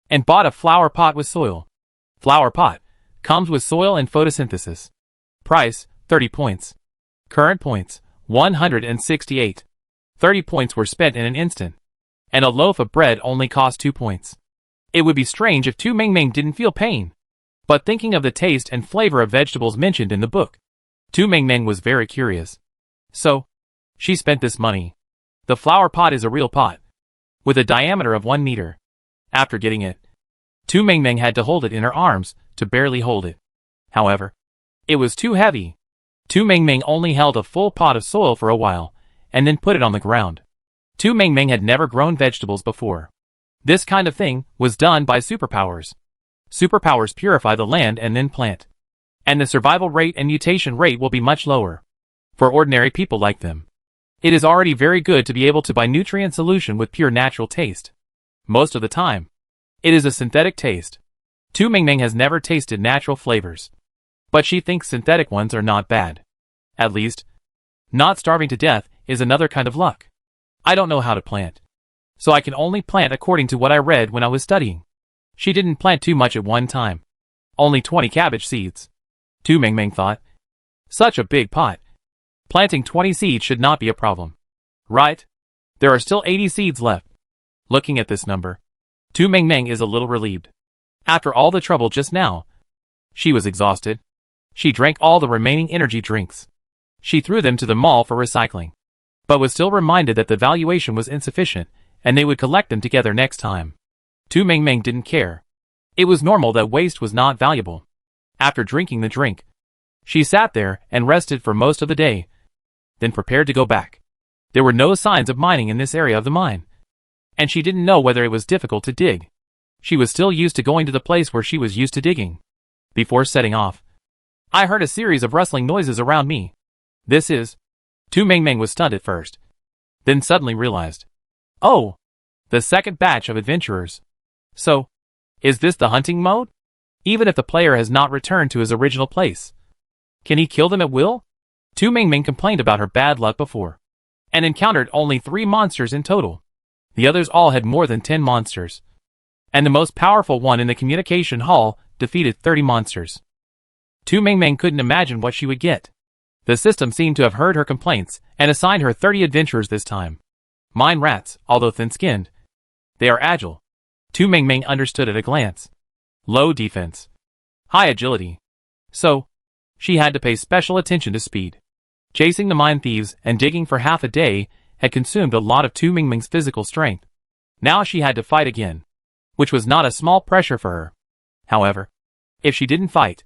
and bought a flower pot with soil. Flower pot comes with soil and photosynthesis. Price, 30 points. Current points, 168. 30 points were spent in an instant, and a loaf of bread only cost 2 points. It would be strange if Tu Mengmeng didn't feel pain. But thinking of the taste and flavor of vegetables mentioned in the book, Tu Mengmeng was very curious. So, she spent this money. The flower pot is a real pot, with a diameter of 1 meter. After getting it, Tu Mengmeng had to hold it in her arms to barely hold it. However, it was too heavy. Tu Mengmeng only held a full pot of soil for a while, and then put it on the ground. Tu Mengmeng had never grown vegetables before. This kind of thing was done by superpowers. Superpowers purify the land and then plant. And the survival rate and mutation rate will be much lower. For ordinary people like them, it is already very good to be able to buy nutrient solution with pure natural taste. Most of the time, it is a synthetic taste. Tu Mengmeng has never tasted natural flavors, but she thinks synthetic ones are not bad. At least, not starving to death is another kind of luck. I don't know how to plant, so I can only plant according to what I read when I was studying. She didn't plant too much at one time. Only 20 cabbage seeds. Tu Mengmeng thought. Such a big pot. Planting 20 seeds should not be a problem. Right? There are still 80 seeds left. Looking at this number, Tu Mengmeng is a little relieved. After all the trouble just now, she was exhausted. She drank all the remaining energy drinks. She threw them to the mall for recycling, but was still reminded that the valuation was insufficient and they would collect them together next time. Tu Mengmeng didn't care. It was normal that waste was not valuable. After drinking the drink, she sat there and rested for most of the day, then prepared to go back. There were no signs of mining in this area of the mine, and she didn't know whether it was difficult to dig. She was still used to going to the place where she was used to digging. Before setting off, I heard a series of rustling noises around me. This is... Tu Mengmeng was stunned at first, then suddenly realized. Oh! The second batch of adventurers. So, is this the hunting mode? Even if the player has not returned to his original place, can he kill them at will? Tu Mengmeng complained about her bad luck before, and encountered only 3 monsters in total. The others all had more than 10 monsters, and the most powerful one in the communication hall defeated 30 monsters. Tu Mengmeng couldn't imagine what she would get. The system seemed to have heard her complaints and assigned her 30 adventurers this time. Mine rats, although thin-skinned, they are agile. Tu Mengmeng understood at a glance. Low defense, high agility. So, she had to pay special attention to speed. Chasing the mine thieves and digging for half a day had consumed a lot of Tu Mengmeng's physical strength. Now she had to fight again, which was not a small pressure for her. However, if she didn't fight,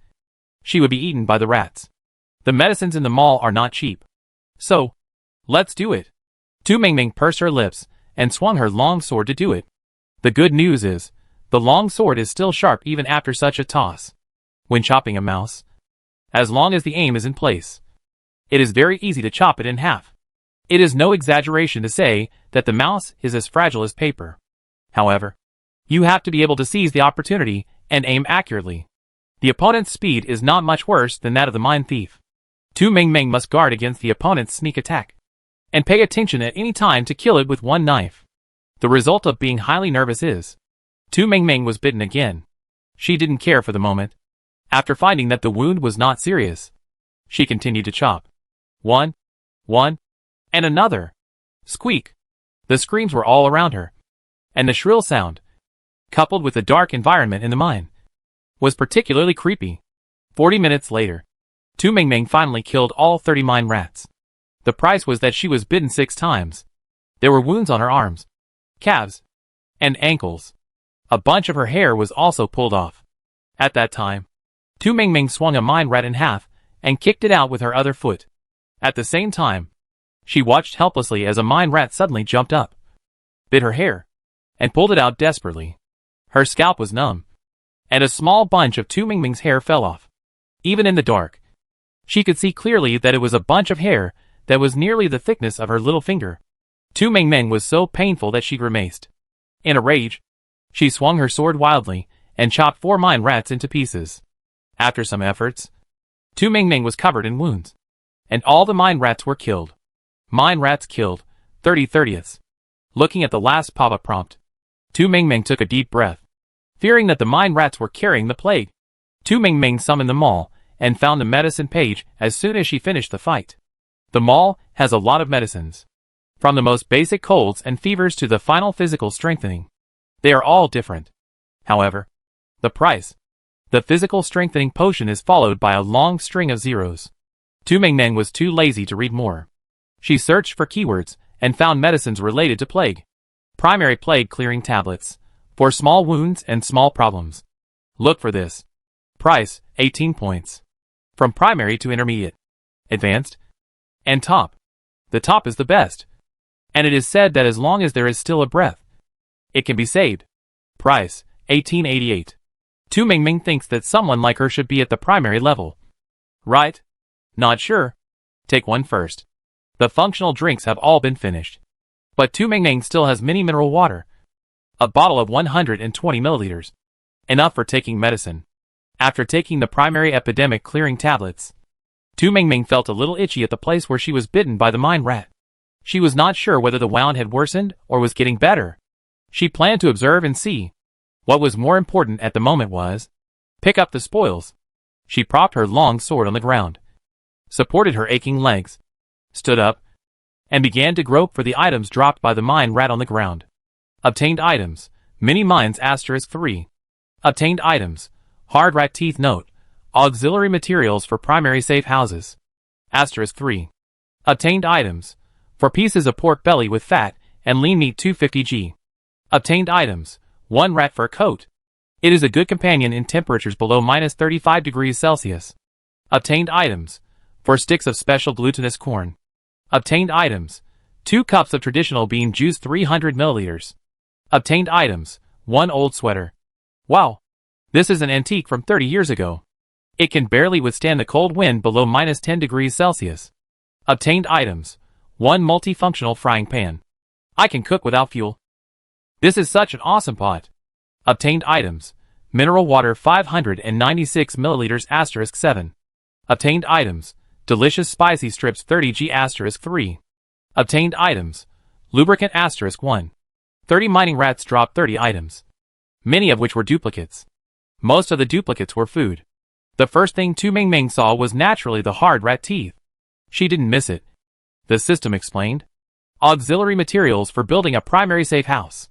she would be eaten by the rats. The medicines in the mall are not cheap. So, let's do it. Tu Mengmeng pursed her lips and swung her long sword to do it. The good news is, the long sword is still sharp even after such a toss. When chopping a mouse, as long as the aim is in place, it is very easy to chop it in half. It is no exaggeration to say that the mouse is as fragile as paper. However, you have to be able to seize the opportunity and aim accurately. The opponent's speed is not much worse than that of the mine thief. Tu Mengmeng must guard against the opponent's sneak attack, and pay attention at any time to kill it with one knife. The result of being highly nervous is, Tu Mengmeng was bitten again. She didn't care for the moment. After finding that the wound was not serious, she continued to chop. One, and another. Squeak. The screams were all around her, and the shrill sound, coupled with the dark environment in the mine, was particularly creepy. 40 minutes later, Tu Mengmeng finally killed all 30 mine rats. The price was that she was bitten 6 times. There were wounds on her arms, calves, and ankles. A bunch of her hair was also pulled off. At that time, Tu Mengmeng swung a mine rat in half and kicked it out with her other foot. At the same time, she watched helplessly as a mine rat suddenly jumped up, bit her hair, and pulled it out desperately. Her scalp was numb, and a small bunch of Tu Mengmeng's hair fell off. Even in the dark, she could see clearly that it was a bunch of hair that was nearly the thickness of her little finger. Tu Mingming was so painful that she grimaced. In a rage, she swung her sword wildly and chopped 4 mine rats into pieces. After some efforts, Tu Mingming was covered in wounds, and all the mine rats were killed. Mine rats killed, 30/30ths. Looking at the last pop-up prompt, Tu Mingming took a deep breath. Fearing that the mine rats were carrying the plague, Tu Mingming summoned the mall and found the medicine page as soon as she finished the fight. The mall has a lot of medicines, from the most basic colds and fevers to the final physical strengthening. They are all different. However, the price. The physical strengthening potion is followed by a long string of zeros. Tu Mingming was too lazy to read more. She searched for keywords and found medicines related to plague. Primary plague clearing tablets, for small wounds and small problems. Look for this. Price, 18 points. From primary to intermediate, advanced, and top. The top is the best. And it is said that as long as there is still a breath, it can be saved. Price, 1888. Tu Mingming thinks that someone like her should be at the primary level. Right? Not sure? Take one first. The functional drinks have all been finished. But Tu Mingming still has mini mineral water. A bottle of 120 milliliters. Enough for taking medicine. After taking the primary epidemic clearing tablets, Tu Mingming felt a little itchy at the place where she was bitten by the mine rat. She was not sure whether the wound had worsened or was getting better. She planned to observe and see. What was more important at the moment was pick up the spoils. She propped her long sword on the ground, supported her aching legs, stood up, and began to grope for the items dropped by the mine rat on the ground. Obtained items, mini mines *3. Obtained items, hard rat teeth note, auxiliary materials for primary safe houses. *3. Obtained items, for pieces of pork belly with fat and lean meat 250g. Obtained items, 1 rat fur coat. It is a good companion in temperatures below -35°C. Obtained items, for sticks of special glutinous corn. Obtained items, 2 cups of traditional bean juice 300 milliliters. Obtained items, 1 old sweater. Wow! This is an antique from 30 years ago. It can barely withstand the cold wind below -10°C. Obtained items, 1 multifunctional frying pan. I can cook without fuel. This is such an awesome pot. Obtained items, mineral water 596 milliliters *7. Obtained items, delicious spicy strips 30g *3. Obtained items, lubricant *1. 30 mining rats dropped 30 items, many of which were duplicates. Most of the duplicates were food. The first thing Tu Mingming saw was naturally the hard rat teeth. She didn't miss it. The system explained. Auxiliary materials for building a primary safe house.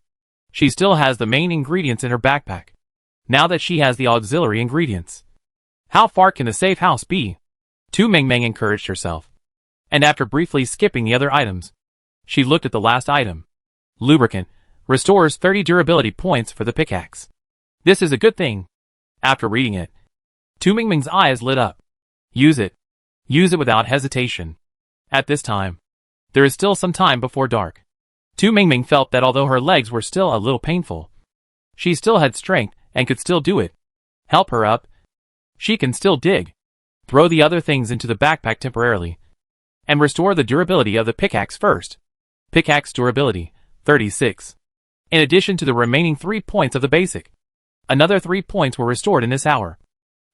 She still has the main ingredients in her backpack. Now that she has the auxiliary ingredients, how far can the safe house be? Tu Mingming encouraged herself. And after briefly skipping the other items, she looked at the last item. Lubricant, restores 30 durability points for the pickaxe. This is a good thing. After reading it, Tu Mingming's eyes lit up. Use it. Use it without hesitation. At this time, there is still some time before dark. Tu Mingming felt that although her legs were still a little painful, she still had strength and could still do it. Help her up. She can still dig. Throw the other things into the backpack temporarily, and restore the durability of the pickaxe first. Pickaxe durability, 36. In addition to the remaining 3 points of the basic, another 3 points were restored in this hour,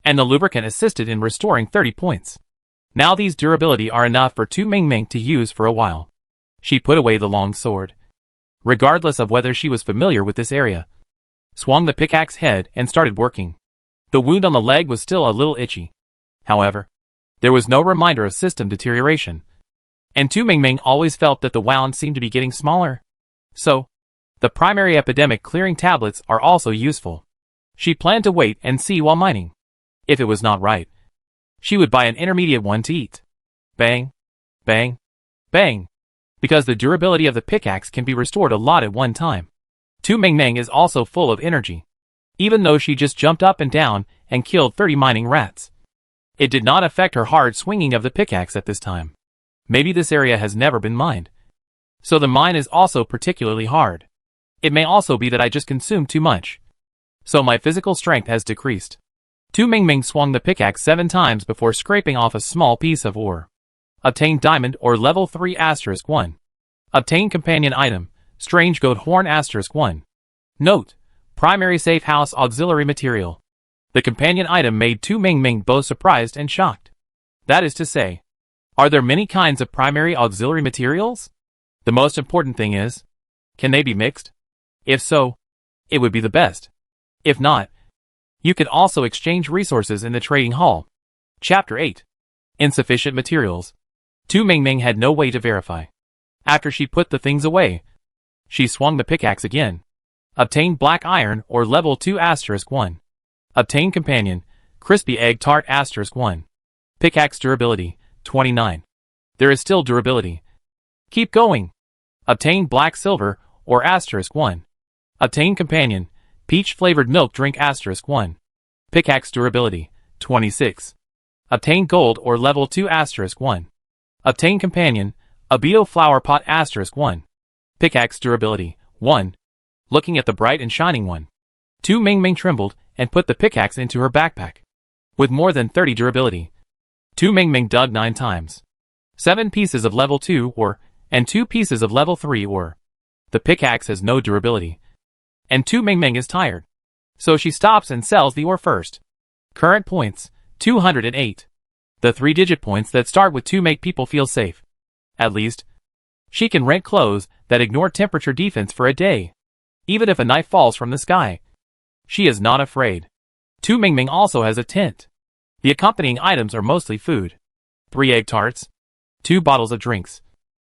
and the lubricant assisted in restoring 30 points. Now these durability are enough for Tu Mingming to use for a while. She put away the long sword, regardless of whether she was familiar with this area, swung the pickaxe head and started working. The wound on the leg was still a little itchy. However, there was no reminder of system deterioration, and Tu Mingming always felt that the wound seemed to be getting smaller. So, the primary epidemic clearing tablets are also useful. She planned to wait and see while mining. If it was not right, she would buy an intermediate one to eat. Bang, bang, bang. Because the durability of the pickaxe can be restored a lot at one time. Tu Mingming is also full of energy. Even though she just jumped up and down and killed 30 mining rats, it did not affect her hard swinging of the pickaxe at this time. Maybe this area has never been mined, so the mine is also particularly hard. It may also be that I just consumed too much, so my physical strength has decreased. Tu Mingming swung the pickaxe 7 times before scraping off a small piece of ore. Obtained diamond or level 3 *1. Obtain companion item, strange goat horn *1. Note: primary safe house auxiliary material. The companion item made Tu Mingming both surprised and shocked. That is to say, are there many kinds of primary auxiliary materials? The most important thing is, can they be mixed? If so, it would be the best. If not, you can also exchange resources in the trading hall. Chapter 8. Insufficient materials. Tu Mingming had no way to verify. After she put the things away, she swung the pickaxe again. Obtain black iron or level 2 *1. Obtain companion, crispy egg tart *1. Pickaxe durability, 29. There is still durability. Keep going. Obtain black silver or *1. Obtain companion, peach flavored milk drink *1. Pickaxe durability, 26. Obtain gold or level 2 *1. Obtain companion, Abito flower pot *1. Pickaxe durability, 1. Looking at the bright and shining one, Tu Mingming trembled and put the pickaxe into her backpack. With more than 30 durability, Tu Mingming dug 9 times. 7 pieces of level 2 ore, and 2 pieces of level 3 ore. The pickaxe has no durability, and Tu Mingming is tired. So she stops and sells the ore first. Current points, 208. The 3-digit points that start with 2 make people feel safe. At least, she can rent clothes that ignore temperature defense for a day. Even if a knife falls from the sky, she is not afraid. Tu Mingming also has a tent. The accompanying items are mostly food. 3 egg tarts, 2 bottles of drinks,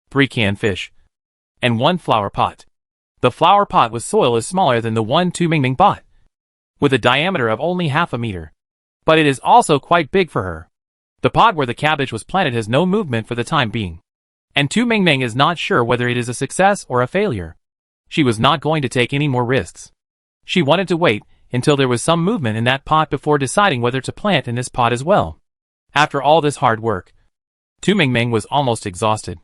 3 canned fish, and 1 flower pot. The flower pot with soil is smaller than the one Tu Mingming bought, with a diameter of only half a meter. But it is also quite big for her. The pot where the cabbage was planted has no movement for the time being, and Tu Mingming is not sure whether it is a success or a failure. She was not going to take any more risks. She wanted to wait until there was some movement in that pot before deciding whether to plant in this pot as well. After all this hard work, Tu Mingming was almost exhausted.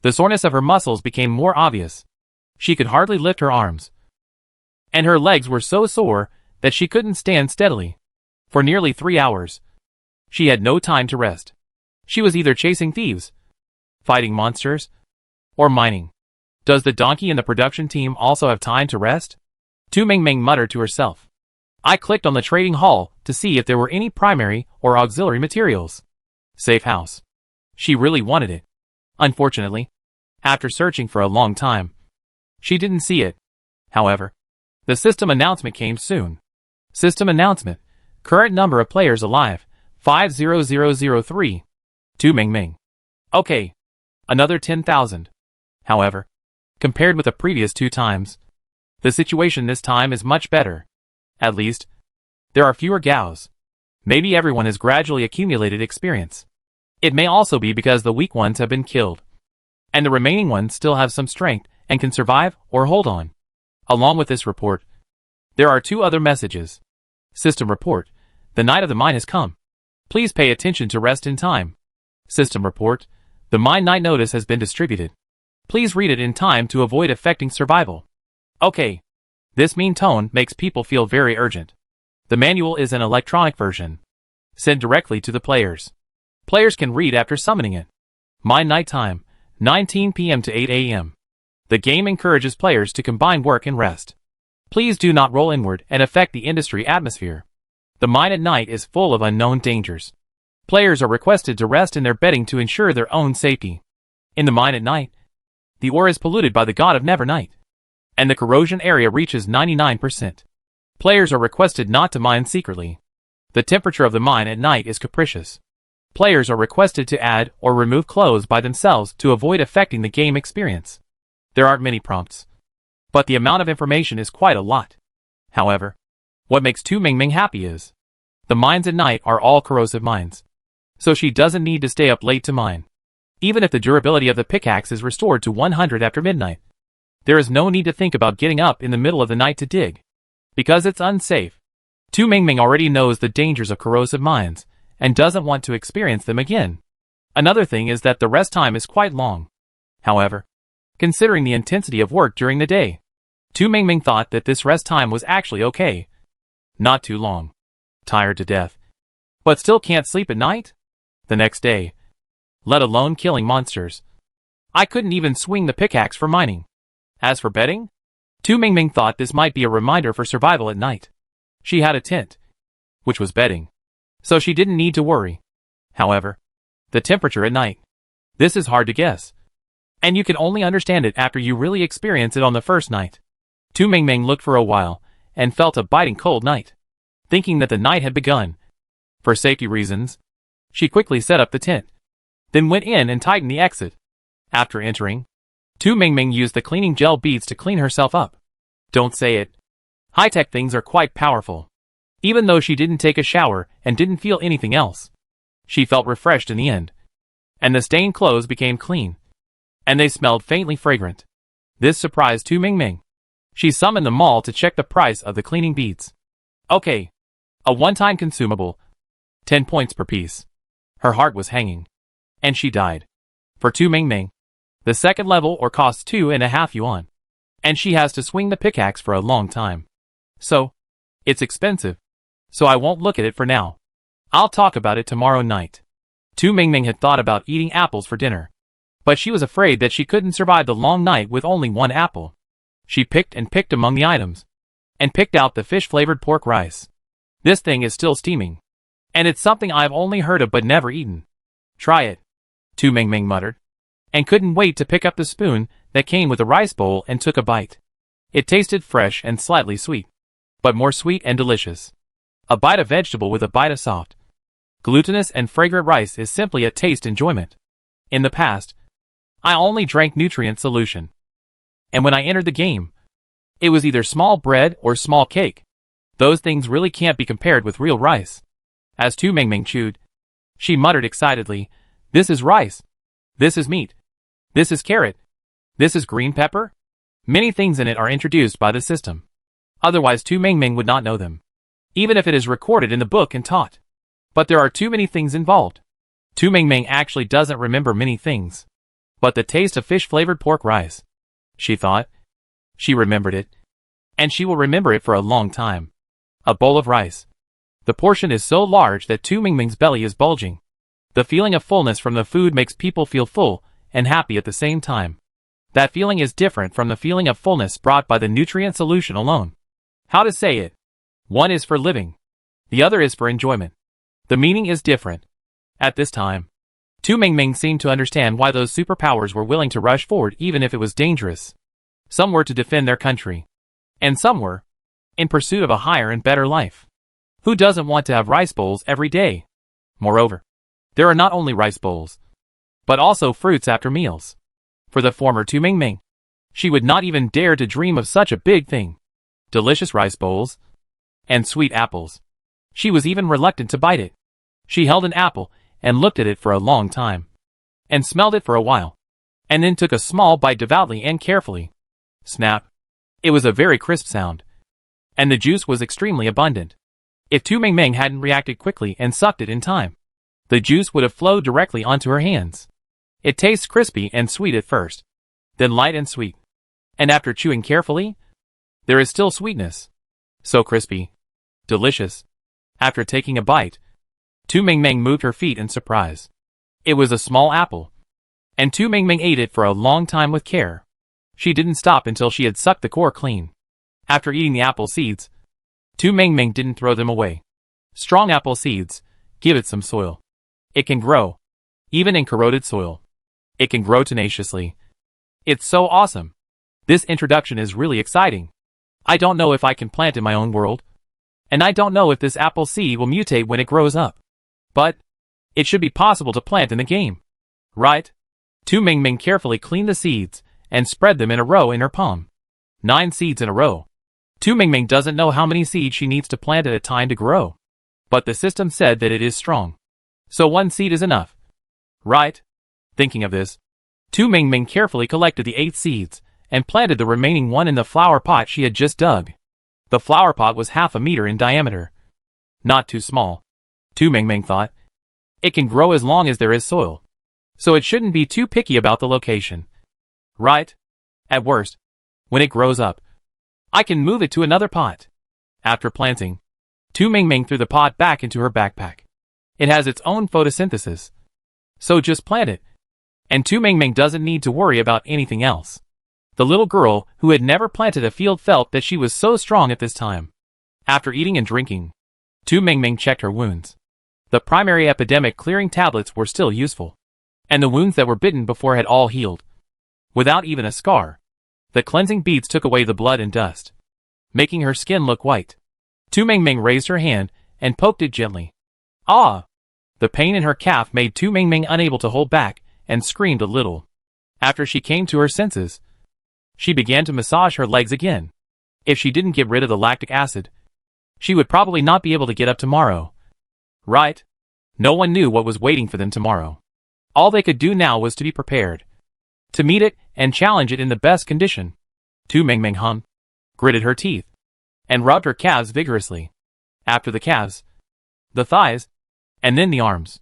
The soreness of her muscles became more obvious. She could hardly lift her arms, and her legs were so sore that she couldn't stand steadily. For nearly 3 hours, she had no time to rest. She was either chasing thieves, fighting monsters, or mining. Does the donkey in the production team also have time to rest? Tu Mingming muttered to herself. I clicked on the trading hall to see if there were any primary or auxiliary materials. Safe house. She really wanted it. Unfortunately, after searching for a long time, she didn't see it. However, the system announcement came soon. System announcement. Current number of players alive, 50003. Tu Mingming. Okay. Another 10,000. However, compared with the previous 2 times, the situation this time is much better. At least, there are fewer Gaos. Maybe everyone has gradually accumulated experience. It may also be because the weak ones have been killed, and the remaining ones still have some strength and can survive or hold on. Along with this report, there are 2 other messages. System report. The night of the mine has come. Please pay attention to rest in time. System report. The mine night notice has been distributed. Please read it in time to avoid affecting survival. Okay. This mean tone makes people feel very urgent. The manual is an electronic version, sent directly to the players. Players can read after summoning it. Mine night time, 19 p.m. to 8 a.m. The game encourages players to combine work and rest. Please do not roll inward and affect the industry atmosphere. The mine at night is full of unknown dangers. Players are requested to rest in their bedding to ensure their own safety. In the mine at night, the ore is polluted by the god of Never Night, and the corrosion area reaches 99%. Players are requested not to mine secretly. The temperature of the mine at night is capricious. Players are requested to add or remove clothes by themselves to avoid affecting the game experience. There aren't many prompts, but the amount of information is quite a lot. However, what makes Tu Mingming happy is, the mines at night are all corrosive mines, so she doesn't need to stay up late to mine. Even if the durability of the pickaxe is restored to 100 after midnight, there is no need to think about getting up in the middle of the night to dig, because it's unsafe. Tu Mingming already knows the dangers of corrosive mines, and doesn't want to experience them again. Another thing is that the rest time is quite long. However, considering the intensity of work during the day, Tu Mingming thought that this rest time was actually okay. Not too long. Tired to death, but still can't sleep at night? The next day, let alone killing monsters. I couldn't even swing the pickaxe for mining. As for bedding, Tu Mingming thought this might be a reminder for survival at night. She had a tent, which was bedding, so she didn't need to worry. However, the temperature at night. This is hard to guess, and you can only understand it after you really experience it on the first night. Tu Mingming looked for a while, and felt a biting cold night. Thinking that the night had begun, for safety reasons, she quickly set up the tent, then went in and tightened the exit. After entering, Tu Mingming used the cleaning gel beads to clean herself up. Don't say it. High-tech things are quite powerful. Even though she didn't take a shower and didn't feel anything else, she felt refreshed in the end. And the stained clothes became clean, and they smelled faintly fragrant. This surprised Tu Mingming. She summoned the mall to check the price of the cleaning beads. Okay. A one-time consumable. 10 points per piece. Her heart was hanging, and she died. For Tu Mingming, the second level or costs 2.5 yuan. And she has to swing the pickaxe for a long time. So, it's expensive. So I won't look at it for now. I'll talk about it tomorrow night. Tu Mingming had thought about eating apples for dinner, but she was afraid that she couldn't survive the long night with only one apple. She picked and picked among the items, and picked out the fish-flavored pork rice. This thing is still steaming, and it's something I've only heard of but never eaten. Try it, Tu Mingming muttered, and couldn't wait to pick up the spoon that came with the rice bowl and took a bite. It tasted fresh and slightly sweet, but more sweet and delicious. A bite of vegetable with a bite of soft, glutinous and fragrant rice is simply a taste enjoyment. In the past, I only drank nutrient solution, and when I entered the game, it was either small bread or small cake. Those things really can't be compared with real rice. As Tu Mingming chewed, she muttered excitedly, "This is rice. This is meat. This is carrot. This is green pepper." Many things in it are introduced by the system. Otherwise Tu Mingming would not know them, even if it is recorded in the book and taught. But there are too many things involved. Tu Mingming actually doesn't remember many things. But the taste of fish-flavored pork rice, she thought. She remembered it. And she will remember it for a long time. A bowl of rice. The portion is so large that Tu Mingming's belly is bulging. The feeling of fullness from the food makes people feel full and happy at the same time. That feeling is different from the feeling of fullness brought by the nutrient solution alone. How to say it? One is for living. The other is for enjoyment. The meaning is different. At this time, Tu Mingming seemed to understand why those superpowers were willing to rush forward even if it was dangerous. Some were to defend their country, and some were in pursuit of a higher and better life. Who doesn't want to have rice bowls every day? Moreover, there are not only rice bowls, but also fruits after meals. For the former Tu Mingming, she would not even dare to dream of such a big thing. Delicious rice bowls, and sweet apples. She was even reluctant to bite it. She held an apple and looked at it for a long time, and smelled it for a while, and then took a small bite devoutly and carefully. Snap! It was a very crisp sound, and the juice was extremely abundant. If Tu Mingming hadn't reacted quickly and sucked it in time, the juice would have flowed directly onto her hands. It tastes crispy and sweet at first, then light and sweet, and after chewing carefully, there is still sweetness. So crispy. Delicious. After taking a bite, Tu Mingming moved her feet in surprise. It was a small apple, and Tu Mingming ate it for a long time with care. She didn't stop until she had sucked the core clean. After eating the apple seeds, Tu Mingming didn't throw them away. Strong apple seeds, give it some soil. It can grow, even in corroded soil. It can grow tenaciously. It's so awesome. This introduction is really exciting. I don't know if I can plant in my own world, and I don't know if this apple seed will mutate when it grows up. But it should be possible to plant in the game, right? Tu Mingming carefully cleaned the seeds and spread them in a row in her palm. 9 seeds in a row. Tu Mingming doesn't know how many seeds she needs to plant at a time to grow, but the system said that it is strong. So 1 seed is enough, right? Thinking of this, Tu Mingming carefully collected the 8 seeds and planted the remaining 1 in the flower pot she had just dug. The flower pot was half a meter in diameter. Not too small, Tu Mingming thought. It can grow as long as there is soil, so it shouldn't be too picky about the location, right? At worst, when it grows up, I can move it to another pot. After planting, Tu Mingming threw the pot back into her backpack. It has its own photosynthesis, so just plant it. And Tu Mingming doesn't need to worry about anything else. The little girl who had never planted a field felt that she was so strong at this time. After eating and drinking, Tu Mingming checked her wounds. The primary epidemic clearing tablets were still useful, and the wounds that were bitten before had all healed. Without even a scar, the cleansing beads took away the blood and dust, making her skin look white. Tu Mingming raised her hand and poked it gently. Ah! The pain in her calf made Tu Mingming unable to hold back and screamed a little. After she came to her senses, she began to massage her legs again. If she didn't get rid of the lactic acid, she would probably not be able to get up tomorrow. Right? No one knew what was waiting for them tomorrow. All they could do now was to be prepared, to meet it and challenge it in the best condition. Tu Mingming hummed, gritted her teeth, and rubbed her calves vigorously. After the calves, the thighs, and then the arms.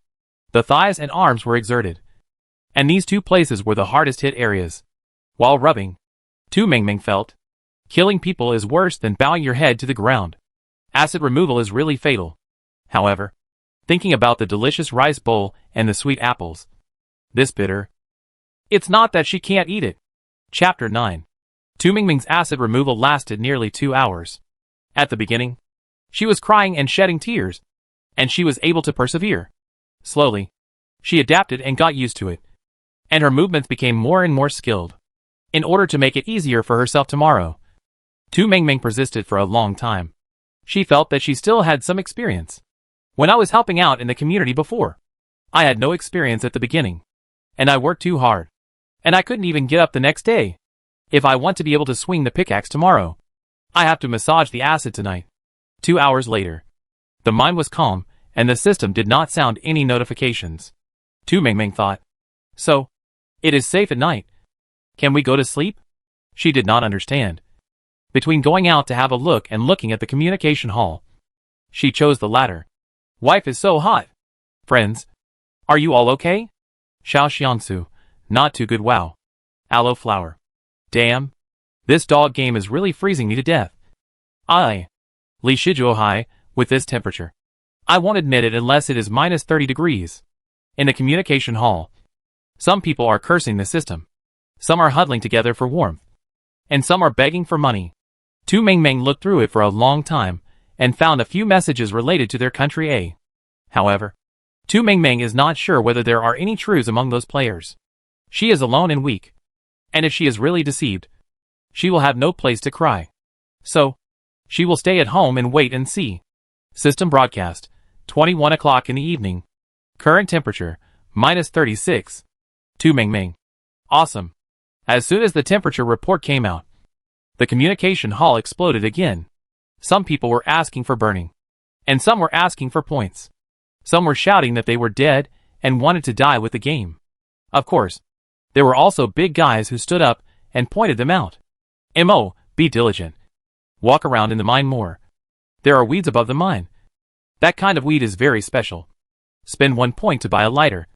The thighs and arms were exerted, and these two places were the hardest hit areas. While rubbing, Tu Mingming felt, killing people is worse than bowing your head to the ground. Acid removal is really fatal. However, thinking about the delicious rice bowl and the sweet apples, this bitter. It's not that she can't eat it. Chapter 9. Tu Mingming's acid removal lasted nearly 2 hours. At the beginning, she was crying and shedding tears, and she was able to persevere. Slowly, she adapted and got used to it, and her movements became more and more skilled. In order to make it easier for herself tomorrow, Tu Mingming persisted for a long time. She felt that she still had some experience. When I was helping out in the community before, I had no experience at the beginning, and I worked too hard, and I couldn't even get up the next day. If I want to be able to swing the pickaxe tomorrow, I have to massage the acid tonight. 2 hours later, the mine was calm, and the system did not sound any notifications. Tu Mingming thought, so, it is safe at night. Can we go to sleep? She did not understand. Between going out to have a look and looking at the communication hall, she chose the latter. Wife is so hot. Friends, are you all okay? Xiao Xiangsu, not too good. Wow. Aloe flower. Damn. This dog game is really freezing me to death. Li Shijuohai, with this temperature, I won't admit it unless it is minus 30 degrees. In the communication hall, some people are cursing the system. Some are huddling together for warmth, and some are begging for money. Tu Mingming looked through it for a long time, and found a few messages related to their country A. However, Tu Mingming is not sure whether there are any truths among those players. She is alone and weak, and if she is really deceived, she will have no place to cry. So, she will stay at home and wait and see. System broadcast, 21 o'clock in the evening. Current temperature, minus 36. Tu Mingming. Awesome. As soon as the temperature report came out, the communication hall exploded again. Some people were asking for burning, and some were asking for points. Some were shouting that they were dead and wanted to die with the game. Of course, there were also big guys who stood up and pointed them out. Mo, be diligent. Walk around in the mine more. There are weeds above the mine. That kind of weed is very special. Spend 1 point to buy a lighter.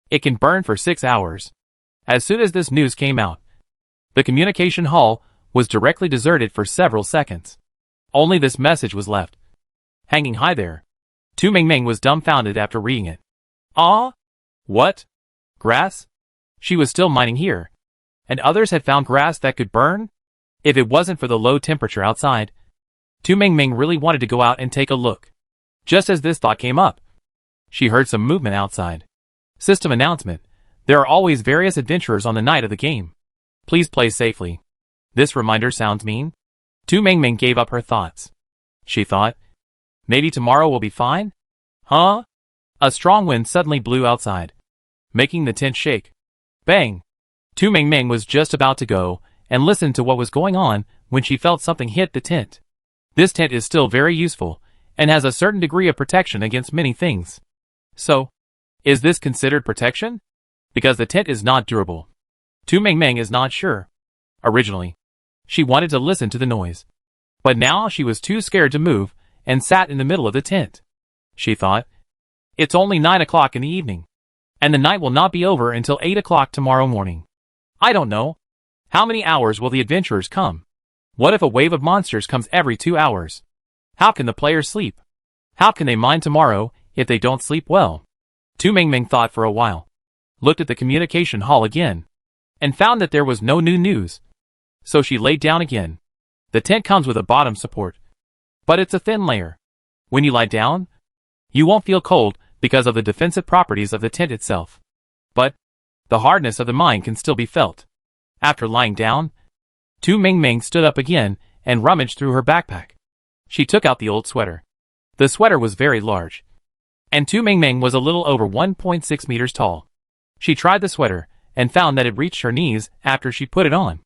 It can burn for 6 hours. As soon as this news came out, the communication hall was directly deserted for several seconds. Only this message was left, hanging high there. Tu Mingming was dumbfounded after reading it. Ah? What? Grass? She was still mining here, and others had found grass that could burn? If it wasn't for the low temperature outside, Tu Mingming really wanted to go out and take a look. Just as this thought came up, she heard some movement outside. System announcement. There are always various adventurers on the night of the game. Please play safely. This reminder sounds mean. Tu Mingming gave up her thoughts. She thought, maybe tomorrow will be fine? Huh? A strong wind suddenly blew outside, making the tent shake. Bang! Tu Mingming was just about to go and listen to what was going on when she felt something hit the tent. This tent is still very useful and has a certain degree of protection against many things. So, is this considered protection? Because the tent is not durable. Tu Mingming is not sure. Originally, she wanted to listen to the noise, but now she was too scared to move and sat in the middle of the tent. She thought, it's only 9 o'clock in the evening, and the night will not be over until 8 o'clock tomorrow morning. I don't know. How many hours will the adventurers come? What if a wave of monsters comes every 2 hours? How can the players sleep? How can they mine tomorrow if they don't sleep well? Tu Mingming thought for a while. looked at the communication hall again, and found that there was no new news. So she laid down again. The tent comes with a bottom support, but it's a thin layer. When you lie down, you won't feel cold because of the defensive properties of the tent itself. But the hardness of the mine can still be felt. After lying down, Tu Mingming stood up again and rummaged through her backpack. She took out the old sweater. The sweater was very large, and Tu Mingming was a little over 1.6 meters tall. She tried the sweater and found that it reached her knees after she put it on.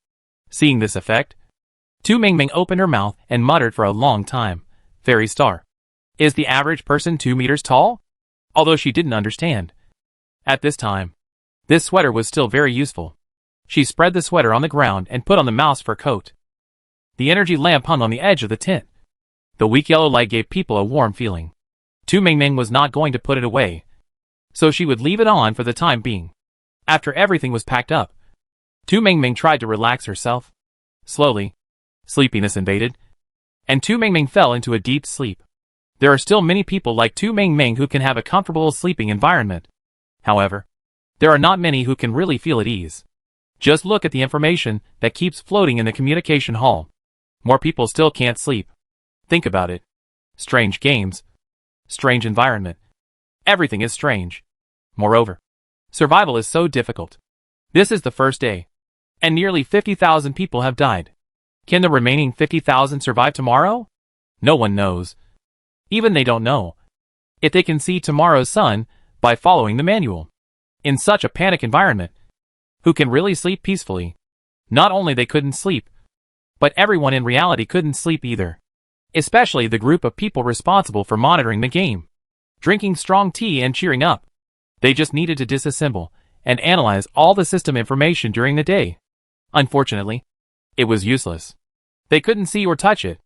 Seeing this effect, Tu Mingming opened her mouth and muttered for a long time, "Fairy star. Is the average person 2 meters tall?" Although she didn't understand. At this time, this sweater was still very useful. She spread the sweater on the ground and put on the mouse fur coat. The energy lamp hung on the edge of the tent. The weak yellow light gave people a warm feeling. Tu Mingming was not going to put it away, so she would leave it on for the time being. After everything was packed up, Tu Mingming tried to relax herself. Slowly, sleepiness invaded, and Tu Mingming fell into a deep sleep. There are still many people like Tu Mingming who can have a comfortable sleeping environment. However, there are not many who can really feel at ease. Just look at the information that keeps floating in the communication hall. More people still can't sleep. Think about it. Strange games. Strange environment. Everything is strange. Moreover, survival is so difficult. This is the first day, and nearly 50,000 people have died. Can the remaining 50,000 survive tomorrow? No one knows. Even they don't know if they can see tomorrow's sun by following the manual. In such a panic environment, who can really sleep peacefully? Not only they couldn't sleep, but everyone in reality couldn't sleep either. Especially the group of people responsible for monitoring the game, drinking strong tea and cheering up. They just needed to disassemble and analyze all the system information during the day. Unfortunately, it was useless. They couldn't see or touch it.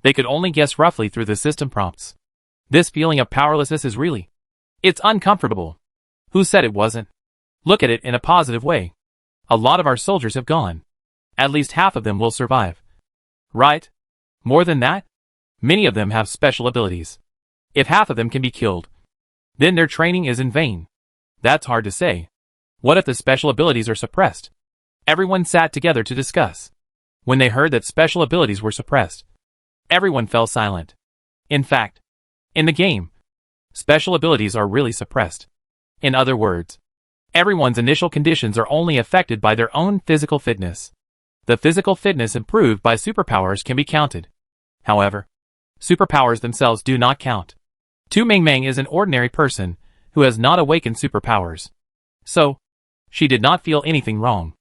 They could only guess roughly through the system prompts. This feeling of powerlessness is it's uncomfortable. Who said it wasn't? Look at it in a positive way. A lot of our soldiers have gone. At least half of them will survive. Right? More than that? Many of them have special abilities. If half of them can be killed, then their training is in vain. That's hard to say. What if the special abilities are suppressed? Everyone sat together to discuss. When they heard that special abilities were suppressed, everyone fell silent. In fact, in the game, special abilities are really suppressed. In other words, everyone's initial conditions are only affected by their own physical fitness. The physical fitness improved by superpowers can be counted. However, superpowers themselves do not count. Tu Mingming is an ordinary person who has not awakened superpowers. So, she did not feel anything wrong.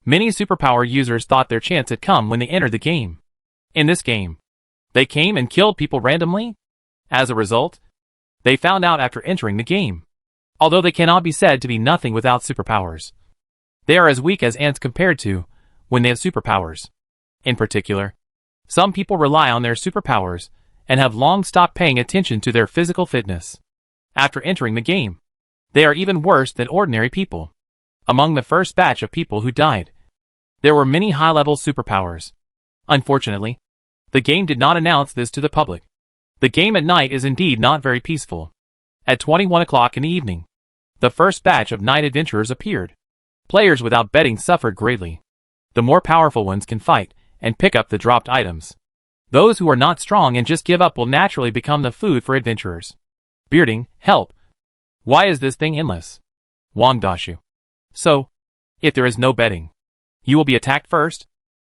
Many superpower users thought their chance had come when they entered the game. In this game, they came and killed people randomly. As a result, they found out after entering the game. Although they cannot be said to be nothing without superpowers, they are as weak as ants compared to when they have superpowers. In particular, some people rely on their superpowers and have long stopped paying attention to their physical fitness. After entering the game, they are even worse than ordinary people. Among the first batch of people who died, there were many high-level superpowers. Unfortunately, the game did not announce this to the public. The game at night is indeed not very peaceful. At 21 o'clock in the evening, the first batch of night adventurers appeared. Players without betting suffered greatly. The more powerful ones can fight and pick up the dropped items. Those who are not strong and just give up will naturally become the food for adventurers. Bearding, help. Why is this thing endless? Wang Dashu. So, if there is no betting, you will be attacked first?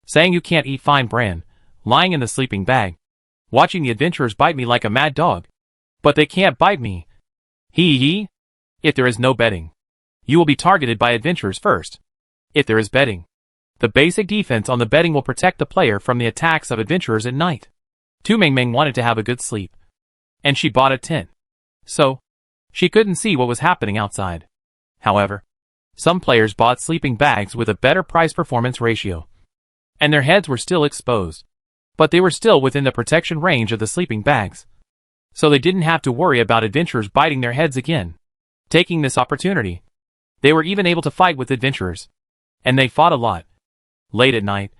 Saying you can't eat fine bran, lying in the sleeping bag, watching the adventurers bite me like a mad dog. But they can't bite me. Hee. If there is no betting, you will be targeted by adventurers first. If there is betting, the basic defense on the betting will protect the player from the attacks of adventurers at night. Tu Mingming wanted to have a good sleep, and she bought a tent. So, she couldn't see what was happening outside. However, some players bought sleeping bags with a better price-performance ratio, and their heads were still exposed, but they were still within the protection range of the sleeping bags. So they didn't have to worry about adventurers biting their heads again. Taking this opportunity, they were even able to fight with adventurers. And they fought a lot, late at night,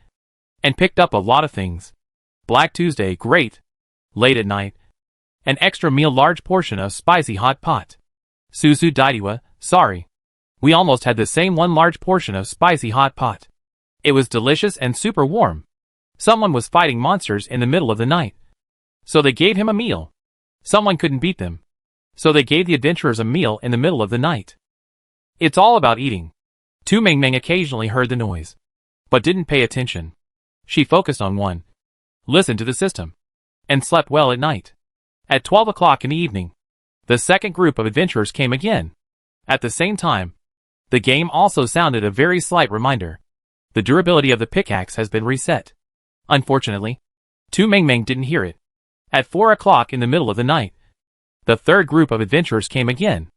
and picked up a lot of things. Black Tuesday, great. Late at night, an extra meal, large portion of spicy hot pot. Suzu Daidiwa, sorry. We almost had the same one large portion of spicy hot pot. It was delicious and super warm. Someone was fighting monsters in the middle of the night. So they gave him a meal. Someone couldn't beat them. So they gave the adventurers a meal in the middle of the night. It's all about eating. Tu Mingming occasionally heard the noise, but didn't pay attention. She focused on one, listened to the system, and slept well at night. At 12 o'clock in the evening, the second group of adventurers came again. At the same time, the game also sounded a very slight reminder. The durability of the pickaxe has been reset. Unfortunately, Tu Mingming didn't hear it. At 4 o'clock in the middle of the night, the third group of adventurers came again.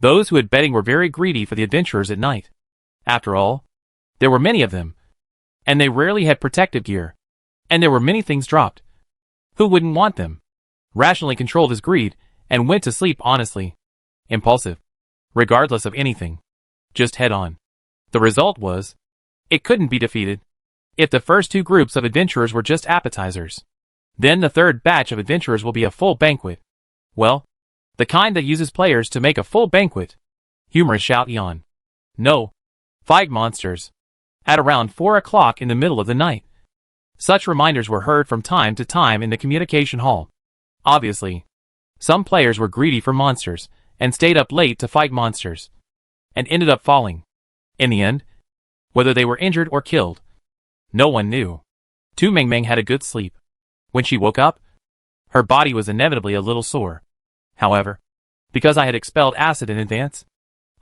Those who had betting were very greedy for the adventurers at night. After all, there were many of them, and they rarely had protective gear, and there were many things dropped. Who wouldn't want them? Rationally controlled his greed, and went to sleep honestly. Impulsive. Regardless of anything. Just head on. The result was, it couldn't be defeated. If the first two groups of adventurers were just appetizers, then the third batch of adventurers will be a full banquet. Well, the kind that uses players to make a full banquet. Humorous shout yawn. No. Fight monsters. At around 4 o'clock in the middle of the night. Such reminders were heard from time to time in the communication hall. Obviously, some players were greedy for monsters, and stayed up late to fight monsters, and ended up falling. In the end, whether they were injured or killed, no one knew. Tu Mingming had a good sleep. When she woke up, her body was inevitably a little sore. However, because I had expelled acid in advance,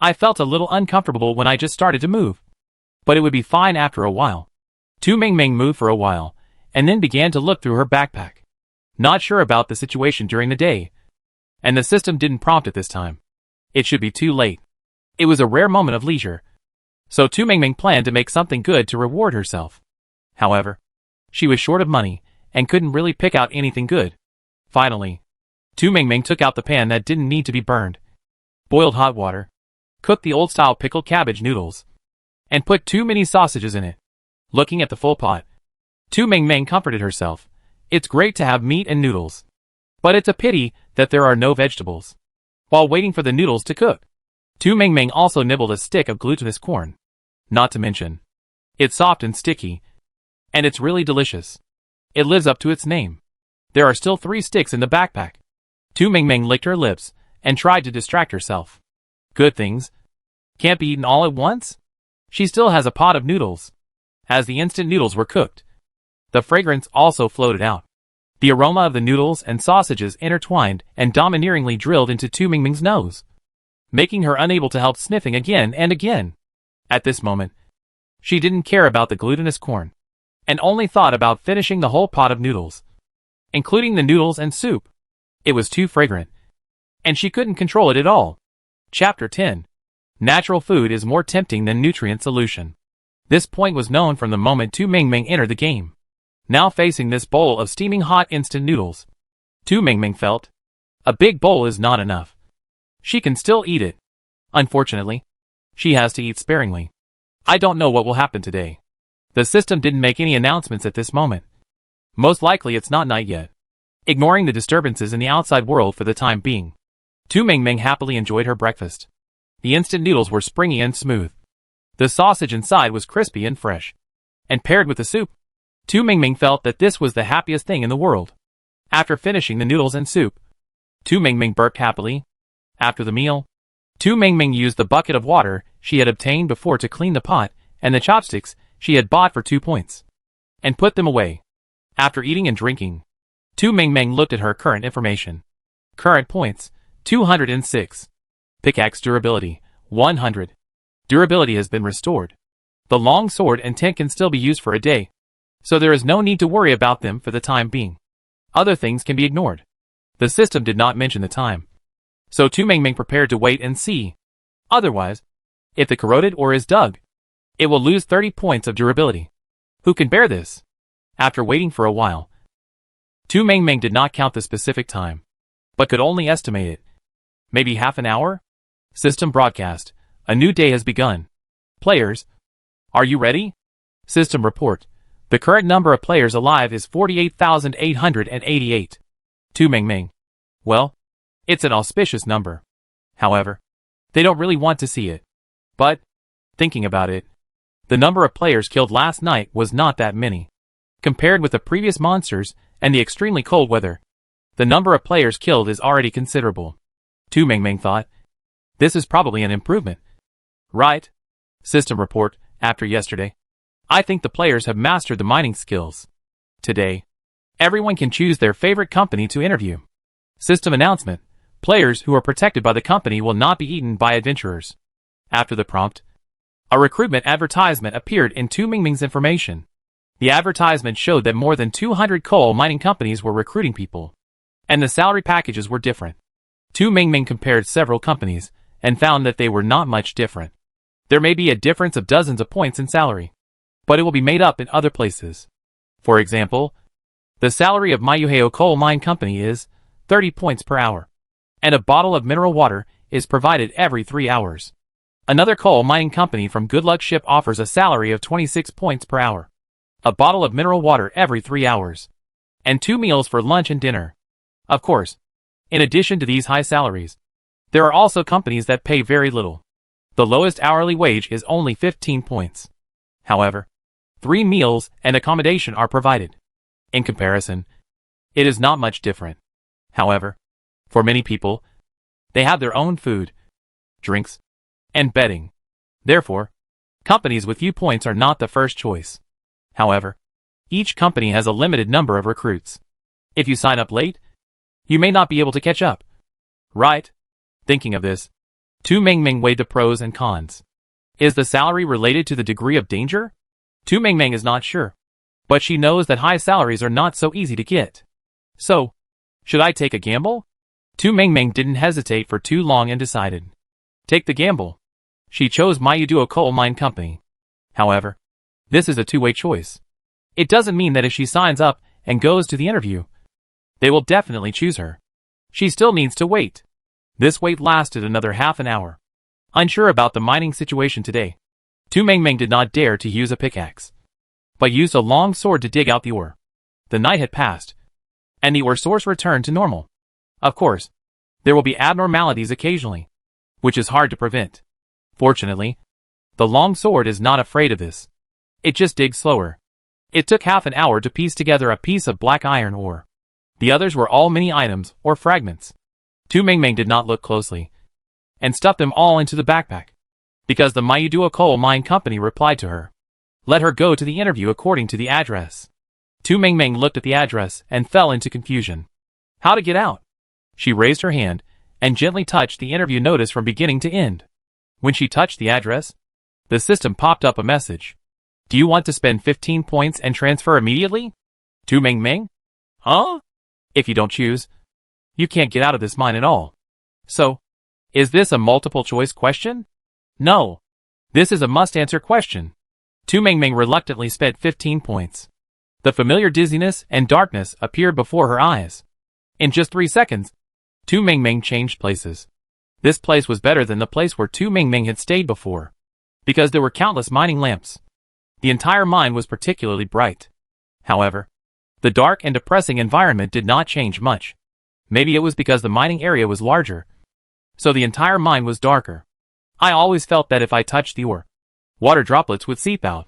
I felt a little uncomfortable when I just started to move. But it would be fine after a while. Tu Mingming moved for a while, and then began to look through her backpack. Not sure about the situation during the day, and the system didn't prompt it this time. It should be too late. It was a rare moment of leisure. So Tu Mingming planned to make something good to reward herself. However, she was short of money, and couldn't really pick out anything good. Finally, Tu Mingming took out the pan that didn't need to be burned, boiled hot water, cooked the old-style pickled cabbage noodles, and put 2 mini sausages in it. Looking at the full pot, Tu Mingming comforted herself. It's great to have meat and noodles, but it's a pity that there are no vegetables. While waiting for the noodles to cook, Tu Mingming also nibbled a stick of glutinous corn. Not to mention, it's soft and sticky, and it's really delicious. It lives up to its name. There are still 3 sticks in the backpack. Tu Mingming licked her lips, and tried to distract herself. Good things can't be eaten all at once? She still has a pot of noodles. As the instant noodles were cooked, the fragrance also floated out. The aroma of the noodles and sausages intertwined and domineeringly drilled into Tu Mingming's nose, making her unable to help sniffing again and again. At this moment, she didn't care about the glutinous corn, and only thought about finishing the whole pot of noodles, including the noodles and soup. It was too fragrant, and she couldn't control it at all. Chapter 10. Natural food is more tempting than nutrient solution. This point was known from the moment Tu Mingming entered the game. Now facing this bowl of steaming hot instant noodles, Tu Mingming felt, a big bowl is not enough. She can still eat it. Unfortunately, she has to eat sparingly. I don't know what will happen today. The system didn't make any announcements at this moment. Most likely it's not night yet. Ignoring the disturbances in the outside world for the time being, Tu Mingming happily enjoyed her breakfast. The instant noodles were springy and smooth. The sausage inside was crispy and fresh. And paired with the soup, Tu Mingming felt that this was the happiest thing in the world. After finishing the noodles and soup, Tu Mingming burped happily. After the meal, Tu Mingming used the bucket of water she had obtained before to clean the pot and the chopsticks she had bought for 2 points, and put them away. After eating and drinking, Tu Mingming looked at her current information. Current points, 206. Pickaxe durability, 100. Durability has been restored. The long sword and tent can still be used for a day, so there is no need to worry about them for the time being. Other things can be ignored. The system did not mention the time, so Tu Mingming prepared to wait and see. Otherwise, if the corroded ore is dug, it will lose 30 points of durability. Who can bear this? After waiting for a while, Tu Mingming did not count the specific time, but could only estimate it. Maybe half an hour? System broadcast. A new day has begun. Players, are you ready? System report. The current number of players alive is 48,888. Tu Mingming. Well, it's an auspicious number. However, they don't really want to see it. But, thinking about it, the number of players killed last night was not that many. Compared with the previous monsters and the extremely cold weather, the number of players killed is already considerable. Tu Mengmeng thought. This is probably an improvement. Right? System report, after yesterday. I think the players have mastered the mining skills. Today, everyone can choose their favorite company to interview. System announcement. Players who are protected by the company will not be eaten by adventurers. After the prompt, a recruitment advertisement appeared in Tu Mengmeng's information. The advertisement showed that more than 200 coal mining companies were recruiting people, and the salary packages were different. Tu Mengmeng compared several companies and found that they were not much different. There may be a difference of dozens of points in salary, but it will be made up in other places. For example, the salary of Mayuheo Coal Mine Company is 30 points per hour, and a bottle of mineral water is provided every 3 hours. Another coal mining company from Good Luck Ship offers a salary of 26 points per hour, a bottle of mineral water every 3 hours, and 2 meals for lunch and dinner. Of course, in addition to these high salaries, there are also companies that pay very little. The lowest hourly wage is only 15 points. However, 3 meals and accommodation are provided. In comparison, it is not much different. However, for many people, they have their own food, drinks, and bedding. Therefore, companies with few points are not the first choice. However, each company has a limited number of recruits. If you sign up late, you may not be able to catch up. Right? Thinking of this, Tu Mengmeng weighed the pros and cons. Is the salary related to the degree of danger? Tu Mengmeng is not sure, but she knows that high salaries are not so easy to get. So, should I take a gamble? Tu Mengmeng didn't hesitate for too long and decided. Take the gamble. She chose Mayuduo Coal Mine Company. However, this is a two-way choice. It doesn't mean that if she signs up and goes to the interview, they will definitely choose her. She still needs to wait. This wait lasted another half an hour. Unsure about the mining situation today, Tu Mengmeng did not dare to use a pickaxe, but used a long sword to dig out the ore. The night had passed, and the ore source returned to normal. Of course, there will be abnormalities occasionally, which is hard to prevent. Fortunately, the long sword is not afraid of this. It just digs slower. It took half an hour to piece together a piece of black iron ore. The others were all mini items or fragments. Tu Mengmeng did not look closely, and stuffed them all into the backpack, because the Mayuduo Coal Mine Company replied to her. Let her go to the interview according to the address. Tu Mengmeng looked at the address and fell into confusion. How to get out? She raised her hand and gently touched the interview notice from beginning to end. When she touched the address, the system popped up a message. Do you want to spend 15 points and transfer immediately? Tu Mengmeng? Huh? If you don't choose, you can't get out of this mine at all. So, is this a multiple choice question? No. This is a must-answer question. Tu Mengmeng reluctantly spent 15 points. The familiar dizziness and darkness appeared before her eyes. In just 3 seconds, Tu Mengmeng changed places. This place was better than the place where Tu Mengmeng had stayed before, because there were countless mining lamps. The entire mine was particularly bright. However, the dark and depressing environment did not change much. Maybe it was because the mining area was larger, so the entire mine was darker. I always felt that if I touched the ore, water droplets would seep out.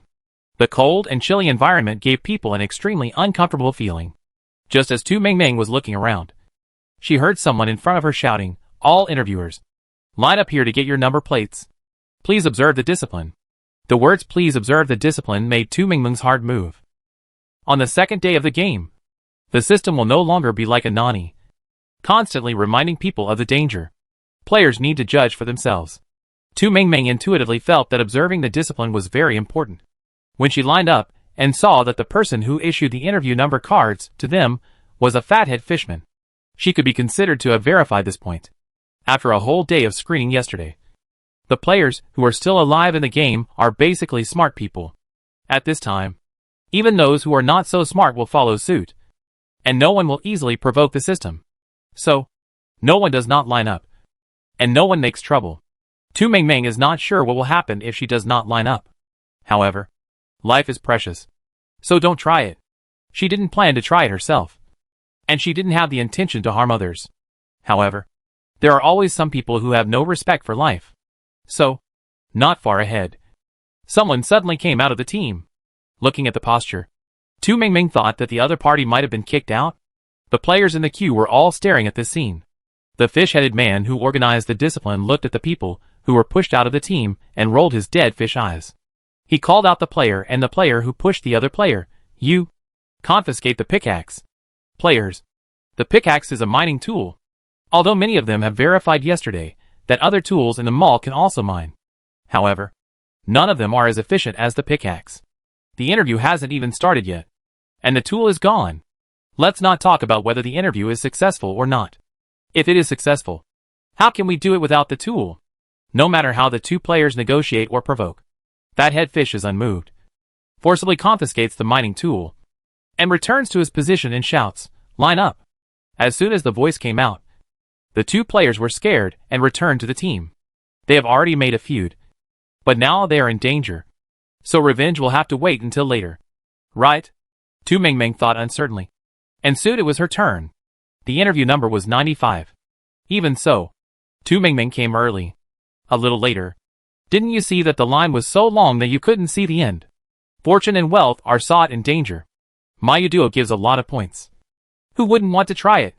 The cold and chilly environment gave people an extremely uncomfortable feeling. Just as Tu Mengmeng was looking around, she heard someone in front of her shouting, all interviewers, line up here to get your number plates. Please observe the discipline. The words please observe the discipline made Tu Mengmeng's heart move. On the second day of the game, the system will no longer be like a nani, constantly reminding people of the danger. Players need to judge for themselves. Tu Mengmeng intuitively felt that observing the discipline was very important. When she lined up and saw that the person who issued the interview number cards to them was a fathead fishman, she could be considered to have verified this point. After a whole day of screening yesterday, the players who are still alive in the game are basically smart people. At this time, even those who are not so smart will follow suit, and no one will easily provoke the system. So, no one does not line up, and no one makes trouble. Tu Mengmeng is not sure what will happen if she does not line up. However, life is precious, so don't try it. She didn't plan to try it herself, and she didn't have the intention to harm others. However, there are always some people who have no respect for life. So, Not far ahead, someone suddenly came out of the team. Looking at the posture, Tu Mingming thought that the other party might have been kicked out. The players in the queue were all staring at this scene. The fish-headed man who organized the discipline looked at the people who were pushed out of the team and rolled his dead fish eyes. He called out the player and the player who pushed the other player. You confiscate the pickaxe. Players, the pickaxe is a mining tool. Although many of them have verified yesterday that other tools in the mall can also mine. However, none of them are as efficient as the pickaxe. The interview hasn't even started yet, and the tool is gone. Let's not talk about whether the interview is successful or not. If it is successful, how can we do it without the tool? No matter how the two players negotiate or provoke, Fathead Fish is unmoved, forcibly confiscates the mining tool, and returns to his position and shouts, "Line up!" As soon as the voice came out, the two players were scared and returned to the team. They have already made a feud, but now they are in danger, so revenge will have to wait until later. Right? Tu Mingming thought uncertainly. And soon it was her turn. The interview number was 95. Even so, Tu Mingming came early. A little later. Didn't you see that the line was so long that you couldn't see the end? Fortune and wealth are sought in danger. Mayuduo gives a lot of points. Who wouldn't want to try it?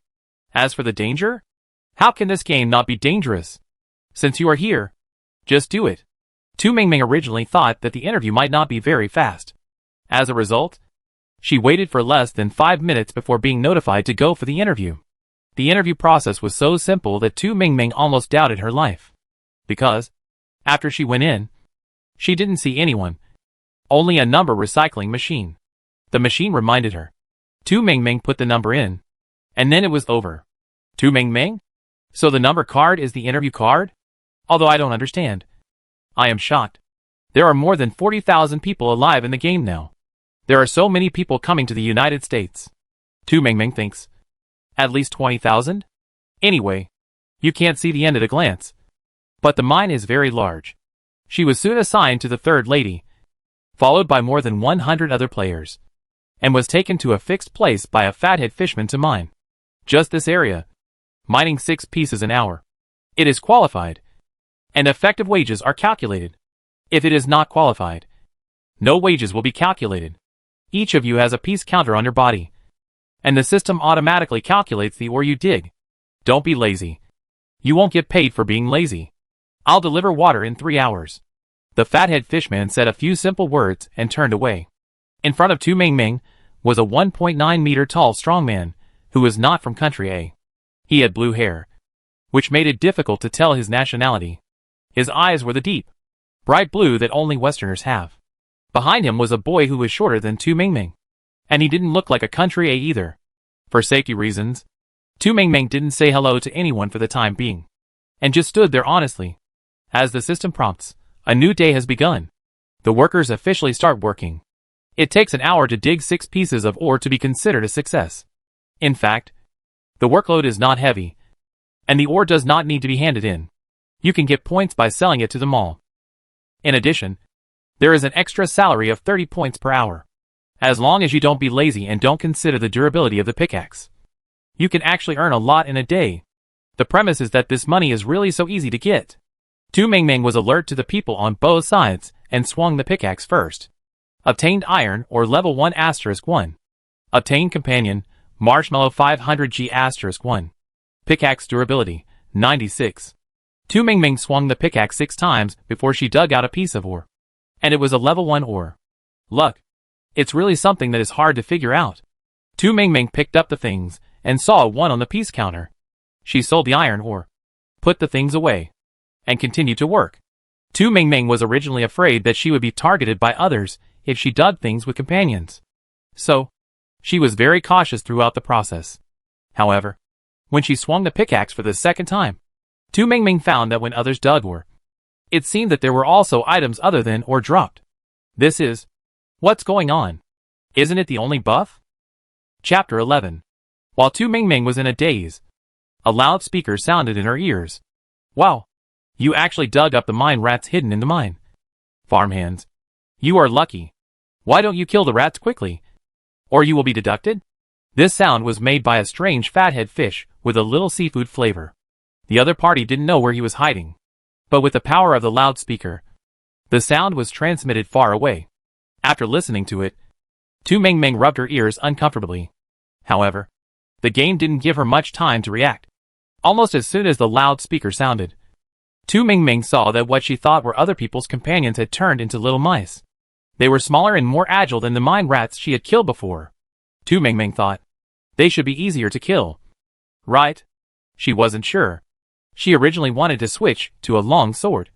As for the danger? How can this game not be dangerous? Since you are here, just do it. Tu Mingming originally thought that the interview might not be very fast. As a result, she waited for less than 5 minutes before being notified to go for the interview. The interview process was so simple that Tu Mingming almost doubted her life. Because, after she went in, she didn't see anyone. Only a number recycling machine. The machine reminded her. Tu Mingming put the number in, and then it was over. Tu Mingming? So the number card is the interview card? Although I don't understand. I am shocked. There are more than 40,000 people alive in the game now. There are so many people coming to the United States. Tu Mingming thinks. At least 20,000? Anyway, you can't see the end at a glance. But the mine is very large. She was soon assigned to the third lady, followed by more than 100 other players, and was taken to a fixed place by a fathead fishman to mine. Just this area. Mining 6 pieces an hour. It is qualified, and effective wages are calculated. If it is not qualified, no wages will be calculated. Each of you has a piece counter on your body, and the system automatically calculates the ore you dig. Don't be lazy. You won't get paid for being lazy. I'll deliver water in 3 hours. The fathead fishman said a few simple words and turned away. In front of Tu Mingming was a 1.9 meter tall strong man who was not from country A. He had blue hair, which made it difficult to tell his nationality. His eyes were the deep, bright blue that only Westerners have. Behind him was a boy who was shorter than Tu Mingming, and he didn't look like a country A either. For safety reasons, Tu Mingming didn't say hello to anyone for the time being, and just stood there honestly. As the system prompts, a new day has begun. The workers officially start working. It takes an hour to dig 6 pieces of ore to be considered a success. In fact, the workload is not heavy, and the ore does not need to be handed in. You can get points by selling it to the mall. In addition, there is an extra salary of 30 points per hour. As long as you don't be lazy and don't consider the durability of the pickaxe, you can actually earn a lot in a day. The premise is that this money is really so easy to get. Tu Mingming was alert to the people on both sides and swung the pickaxe first. Obtained iron or level 1*1. Obtained companion, marshmallow 500G*1. Pickaxe durability, 96. Tu Mingming swung the pickaxe 6 times before she dug out a piece of ore. And it was a level 1 ore. Luck. It's really something that is hard to figure out. Tu Mingming picked up the things and saw a 1 on the piece counter. She sold the iron ore, put the things away, and continued to work. Tu Mingming was originally afraid that she would be targeted by others if she dug things with companions. So, she was very cautious throughout the process. However, when she swung the pickaxe for the second time, Tu Mingming found that when others dug ore, it seemed that there were also items other than ore dropped. This is, what's going on? Isn't it the only buff? Chapter 11. While Tu Mingming was in a daze, a loudspeaker sounded in her ears. Wow! You actually dug up the mine rats hidden in the mine. Farmhands. You are lucky. Why don't you kill the rats quickly? Or you will be deducted? This sound was made by a strange fathead fish with a little seafood flavor. The other party didn't know where he was hiding. But with the power of the loudspeaker, The sound was transmitted far away. After listening to it, Tu Mingming rubbed her ears uncomfortably. However, the game didn't give her much time to react. Almost as soon as the loudspeaker sounded, Tu Mingming saw that what she thought were other people's companions had turned into little mice. They were smaller and more agile than the mine rats she had killed before. Tu Mingming thought, they should be easier to kill. Right? She wasn't sure. She originally wanted to switch to a long sword,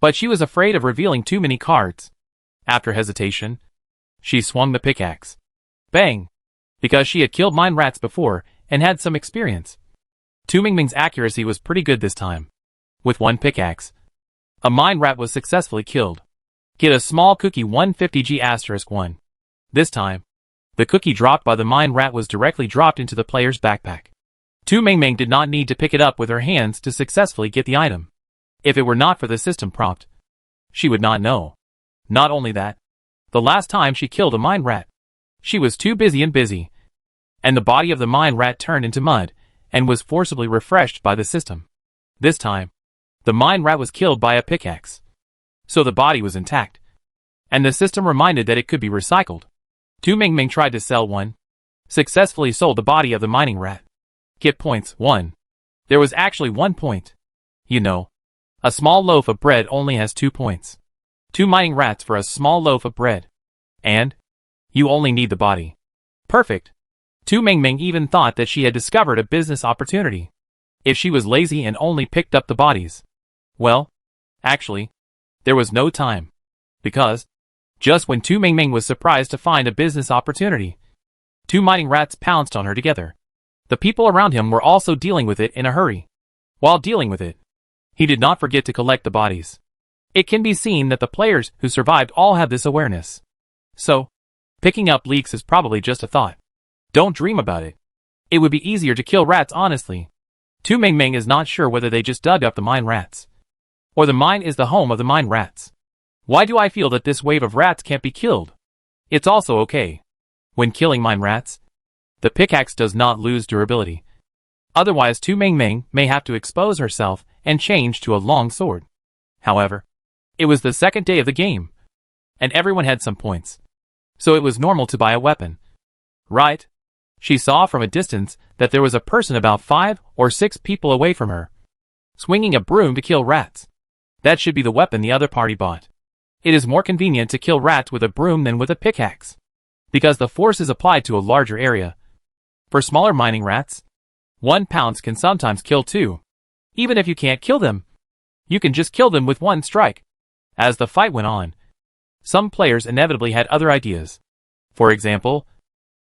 but she was afraid of revealing too many cards. After hesitation, she swung the pickaxe. Bang! Because she had killed mine rats before and had some experience. Tu Mingming's accuracy was pretty good this time. With one pickaxe, a mine rat was successfully killed. Get a small cookie 150G*1. This time, the cookie dropped by the mine rat was directly dropped into the player's backpack. Tu Mingming did not need to pick it up with her hands to successfully get the item. If it were not for the system prompt, she would not know. Not only that, the last time she killed a mine rat, she was too busy, and the body of the mine rat turned into mud and was forcibly refreshed by the system. This time, the mine rat was killed by a pickaxe, so the body was intact, and the system reminded that it could be recycled. Tu Mingming tried to sell one, successfully sold the body of the mining rat. Get points 1. There was actually 1 point. You know, a small loaf of bread only has 2 points. 2 mining rats for a small loaf of bread. And you only need the body. Perfect. Tu Mingming even thought that she had discovered a business opportunity. If she was lazy and only picked up the bodies. Well, actually, there was no time. Because, just when Tu Mingming was surprised to find a business opportunity, 2 mining rats pounced on her together. The people around him were also dealing with it in a hurry. While dealing with it, he did not forget to collect the bodies. It can be seen that the players who survived all have this awareness. So, picking up leaks is probably just a thought. Don't dream about it. It would be easier to kill rats honestly. Tu Mingming is not sure whether they just dug up the mine rats, or the mine is the home of the mine rats. Why do I feel that this wave of rats can't be killed? It's also okay. When killing mine rats, the pickaxe does not lose durability. Otherwise Tu Mingming may have to expose herself and change to a long sword. However, it was the second day of the game, and everyone had some points, so it was normal to buy a weapon. Right? She saw from a distance that there was a person about 5 or 6 people away from her, swinging a broom to kill rats. That should be the weapon the other party bought. It is more convenient to kill rats with a broom than with a pickaxe, because the force is applied to a larger area. For smaller mining rats, 1 pounce can sometimes kill 2. Even if you can't kill them, you can just kill them with 1 strike. As the fight went on, some players inevitably had other ideas. For example,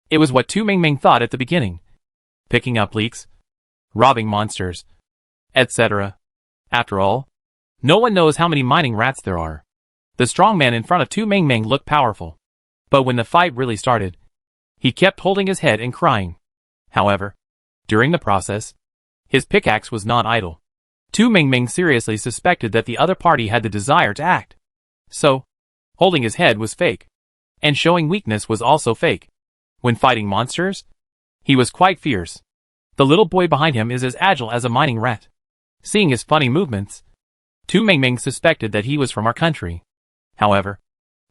it was what Tu Mingming thought at the beginning. Picking up leaks, robbing monsters, etc. After all, no one knows how many mining rats there are. The strong man in front of Tu Mingming looked powerful. But when the fight really started, he kept holding his head and crying. However, during the process, his pickaxe was not idle. Tu Mingming seriously suspected that the other party had the desire to act. So, holding his head was fake. And showing weakness was also fake. When fighting monsters, he was quite fierce. The little boy behind him is as agile as a mining rat. Seeing his funny movements, Tu Mingming suspected that he was from our country. However,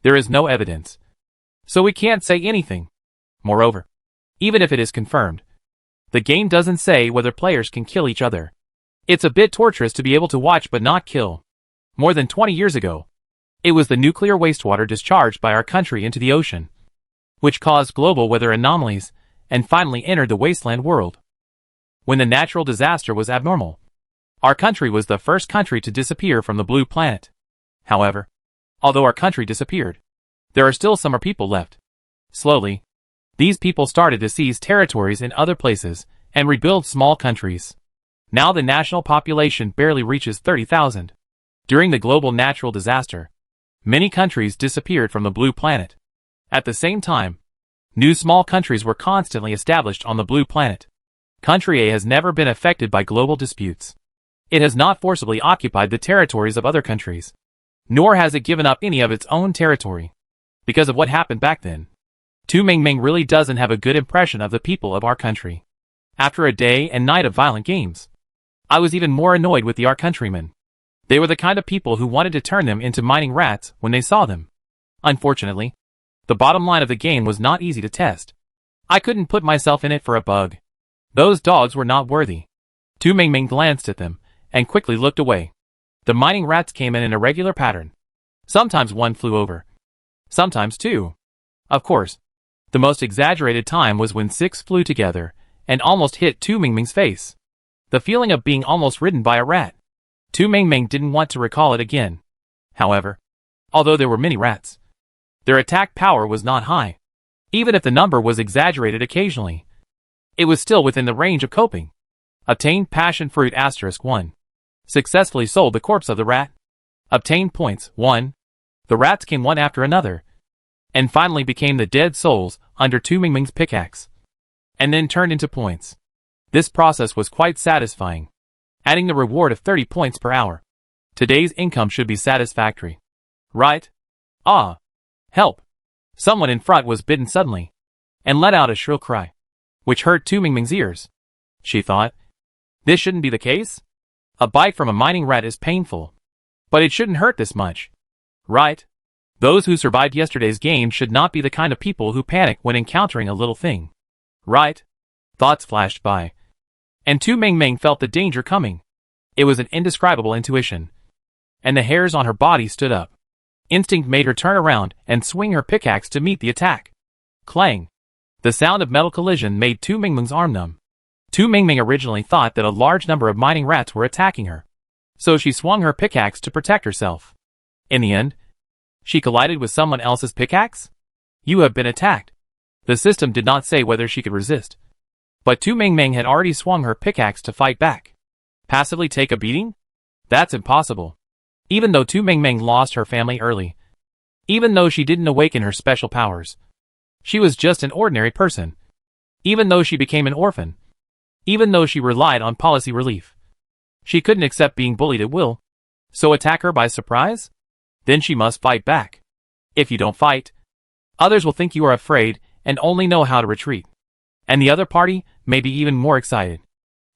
there is no evidence, so we can't say anything. Moreover, even if it is confirmed, the game doesn't say whether players can kill each other. It's a bit torturous to be able to watch but not kill. More than 20 years ago, it was the nuclear wastewater discharged by our country into the ocean, which caused global weather anomalies and finally entered the wasteland world. When the natural disaster was abnormal, our country was the first country to disappear from the blue planet. However, although our country disappeared, there are still some people left. Slowly, these people started to seize territories in other places and rebuild small countries. Now the national population barely reaches 30,000. During the global natural disaster, many countries disappeared from the blue planet. At the same time, new small countries were constantly established on the blue planet. Country A has never been affected by global disputes. It has not forcibly occupied the territories of other countries, nor has it given up any of its own territory. Because of what happened back then, Tu Mingming really doesn't have a good impression of the people of our country. After a day and night of violent games, I was even more annoyed with our countrymen. They were the kind of people who wanted to turn them into mining rats when they saw them. Unfortunately, the bottom line of the game was not easy to test. I couldn't put myself in it for a bug. Those dogs were not worthy. Tu Mingming glanced at them, and quickly looked away. The mining rats came in a regular pattern. Sometimes one flew over. Sometimes two. Of course, the most exaggerated time was when 6 flew together, and almost hit Tu Mingming's face. The feeling of being almost ridden by a rat. Tu Mingming didn't want to recall it again. However, although there were many rats, their attack power was not high. Even if the number was exaggerated occasionally, it was still within the range of coping. Obtained passion fruit *1. Successfully sold the corpse of the rat. Obtained points 1. The rats came one after another, and finally became the dead souls under Tu Mingming's pickaxe, and then turned into points. This process was quite satisfying, adding the reward of 30 points per hour. Today's income should be satisfactory. Right? Ah! Help! Someone in front was bitten suddenly, and let out a shrill cry, which hurt Tu Mingming's ears. She thought, this shouldn't be the case? A bite from a mining rat is painful, but it shouldn't hurt this much. Right? Those who survived yesterday's game should not be the kind of people who panic when encountering a little thing. Right? Thoughts flashed by, and Tu Mingming felt the danger coming. It was an indescribable intuition, and the hairs on her body stood up. Instinct made her turn around and swing her pickaxe to meet the attack. Clang! The sound of metal collision made Tu Mingming's arm numb. Tu Mingming originally thought that a large number of mining rats were attacking her, so she swung her pickaxe to protect herself. In the end, she collided with someone else's pickaxe? You have been attacked. The system did not say whether she could resist, but Tu Mingming had already swung her pickaxe to fight back. Passively take a beating? That's impossible. Even though Tu Mingming lost her family early, even though she didn't awaken her special powers, she was just an ordinary person. Even though she became an orphan, even though she relied on policy relief, she couldn't accept being bullied at will. So attack her by surprise? Then she must fight back. If you don't fight, others will think you are afraid and only know how to retreat. And the other party may be even more excited.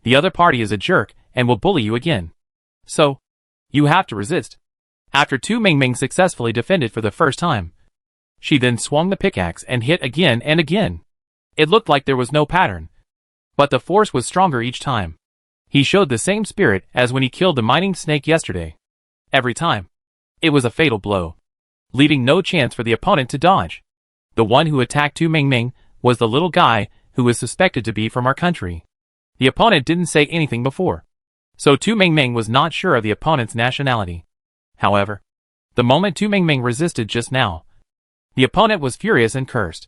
The other party is a jerk and will bully you again. So, you have to resist. After Tu Mingming successfully defended for the first time, she then swung the pickaxe and hit again and again. It looked like there was no pattern, but the force was stronger each time. He showed the same spirit as when he killed the mining snake yesterday. Every time, it was a fatal blow, leaving no chance for the opponent to dodge. The one who attacked Tu Mingming was the little guy who was suspected to be from our country. The opponent didn't say anything before, so Tu Mingming was not sure of the opponent's nationality. However, the moment Tu Mingming resisted just now, the opponent was furious and cursed.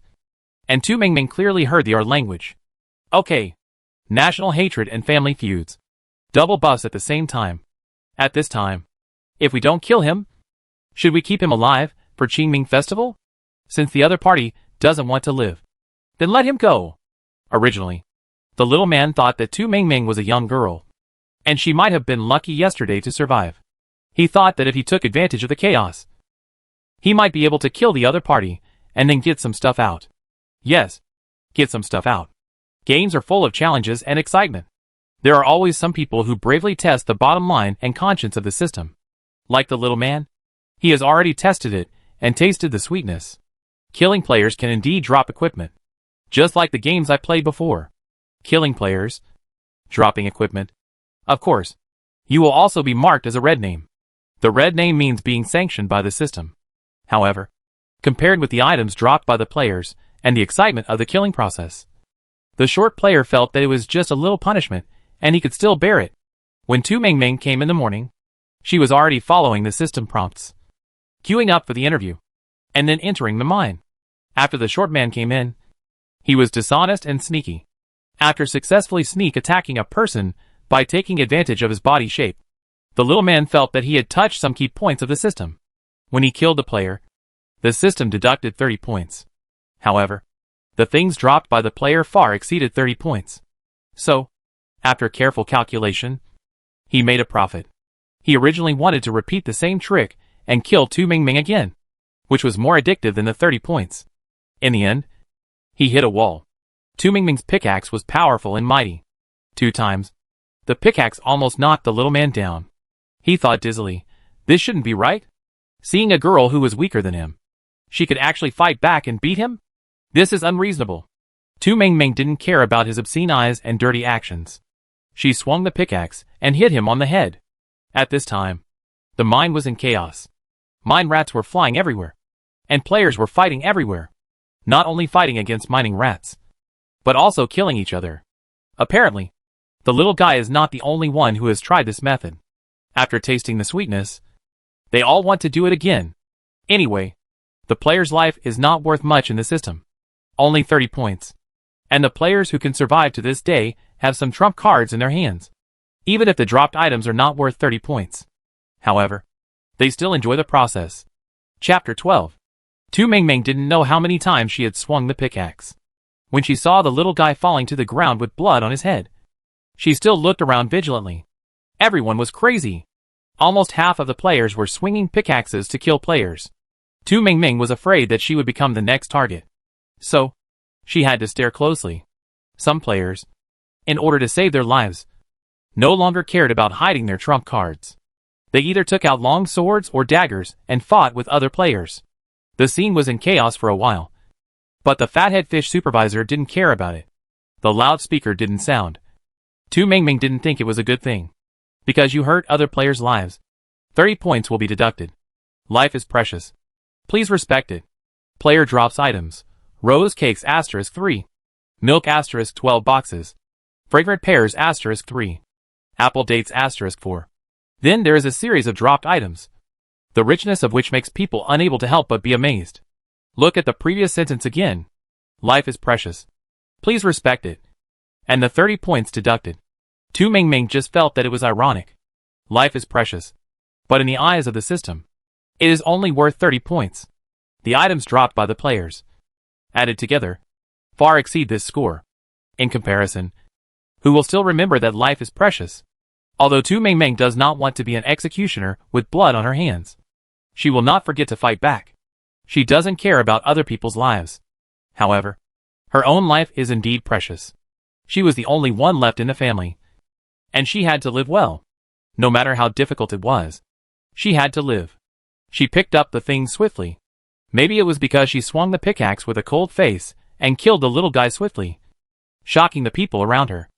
And Tu Mingming clearly heard the R language. Okay. National hatred and family feuds. Double buffs at the same time. At this time, if we don't kill him, should we keep him alive for Qingming Festival? Since the other party doesn't want to live, then let him go. Originally, the little man thought that Tu Mingming was a young girl, and she might have been lucky yesterday to survive. He thought that if he took advantage of the chaos, he might be able to kill the other party and then get some stuff out. Yes, get some stuff out. Games are full of challenges and excitement. There are always some people who bravely test the bottom line and conscience of the system. Like the little man, he has already tested it and tasted the sweetness. Killing players can indeed drop equipment, just like the games I played before. Killing players, dropping equipment. Of course, you will also be marked as a red name. The red name means being sanctioned by the system. However, compared with the items dropped by the players and the excitement of the killing process, the short player felt that it was just a little punishment and he could still bear it. When Tu Mingming came in the morning, she was already following the system prompts, queuing up for the interview, and then entering the mine. After the short man came in, he was dishonest and sneaky. After successfully sneak attacking a person by taking advantage of his body shape, the little man felt that he had touched some key points of the system. When he killed the player, the system deducted 30 points. However, the things dropped by the player far exceeded 30 points. So, after careful calculation, he made a profit. He originally wanted to repeat the same trick and kill Tu Mingming again, which was more addictive than the 30 points. In the end, he hit a wall. Tu Mingming's pickaxe was powerful and mighty. 2 times, the pickaxe almost knocked the little man down. He thought dizzily, this shouldn't be right. Seeing a girl who was weaker than him, she could actually fight back and beat him? This is unreasonable. Tu Mengmeng didn't care about his obscene eyes and dirty actions. She swung the pickaxe and hit him on the head. At this time, the mine was in chaos. Mine rats were flying everywhere, and players were fighting everywhere. Not only fighting against mining rats, but also killing each other. Apparently, the little guy is not the only one who has tried this method. After tasting the sweetness, they all want to do it again. Anyway, the player's life is not worth much in the system. Only 30 points. And the players who can survive to this day have some trump cards in their hands. Even if the dropped items are not worth 30 points. However, they still enjoy the process. Chapter 12. Tu Mengmeng didn't know how many times she had swung the pickaxe. When she saw the little guy falling to the ground with blood on his head, she still looked around vigilantly. Everyone was crazy. Almost half of the players were swinging pickaxes to kill players. Tu Mengmeng was afraid that she would become the next target. So, she had to stare closely. Some players, in order to save their lives, no longer cared about hiding their trump cards. They either took out long swords or daggers and fought with other players. The scene was in chaos for a while. But the fathead fish supervisor didn't care about it. The loudspeaker didn't sound. Tu Mengmeng didn't think it was a good thing. Because you hurt other players' lives, 30 points will be deducted. Life is precious. Please respect it. Player drops items. Rose cakes *3. Milk *12 boxes. Fragrant pears *3. Apple dates *4. Then there is a series of dropped items, the richness of which makes people unable to help but be amazed. Look at the previous sentence again. Life is precious. Please respect it. And the 30 points deducted. Tu Mengmeng just felt that it was ironic. Life is precious. But in the eyes of the system, it is only worth 30 points. The items dropped by the players, added together, far exceed this score. In comparison, who will still remember that life is precious? Although Tu Mengmeng does not want to be an executioner with blood on her hands, she will not forget to fight back. She doesn't care about other people's lives. However, her own life is indeed precious. She was the only one left in the family, and she had to live well. No matter how difficult it was, she had to live. She picked up the thing swiftly. Maybe it was because she swung the pickaxe with a cold face and killed the little guy swiftly, shocking the people around her.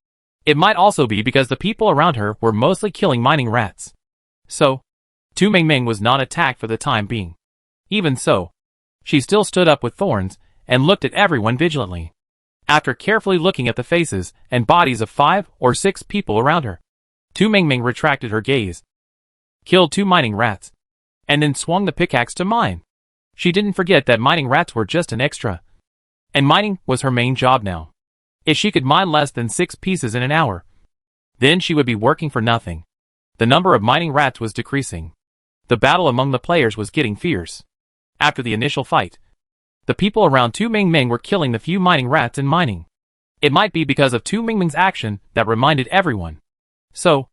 It might also be because the people around her were mostly killing mining rats. So, Tu Mengmeng was not attacked for the time being. Even so, she still stood up with thorns and looked at everyone vigilantly. After carefully looking at the faces and bodies of 5 or 6 people around her, Tu Mengmeng retracted her gaze, killed 2 mining rats, and then swung the pickaxe to mine. She didn't forget that mining rats were just an extra, and mining was her main job now. If she could mine less than 6 pieces in an hour, then she would be working for nothing. The number of mining rats was decreasing. The battle among the players was getting fierce. After the initial fight, the people around Tu Mengmeng were killing the few mining rats in mining. It might be because of Tu Mengmeng's action that reminded everyone. So,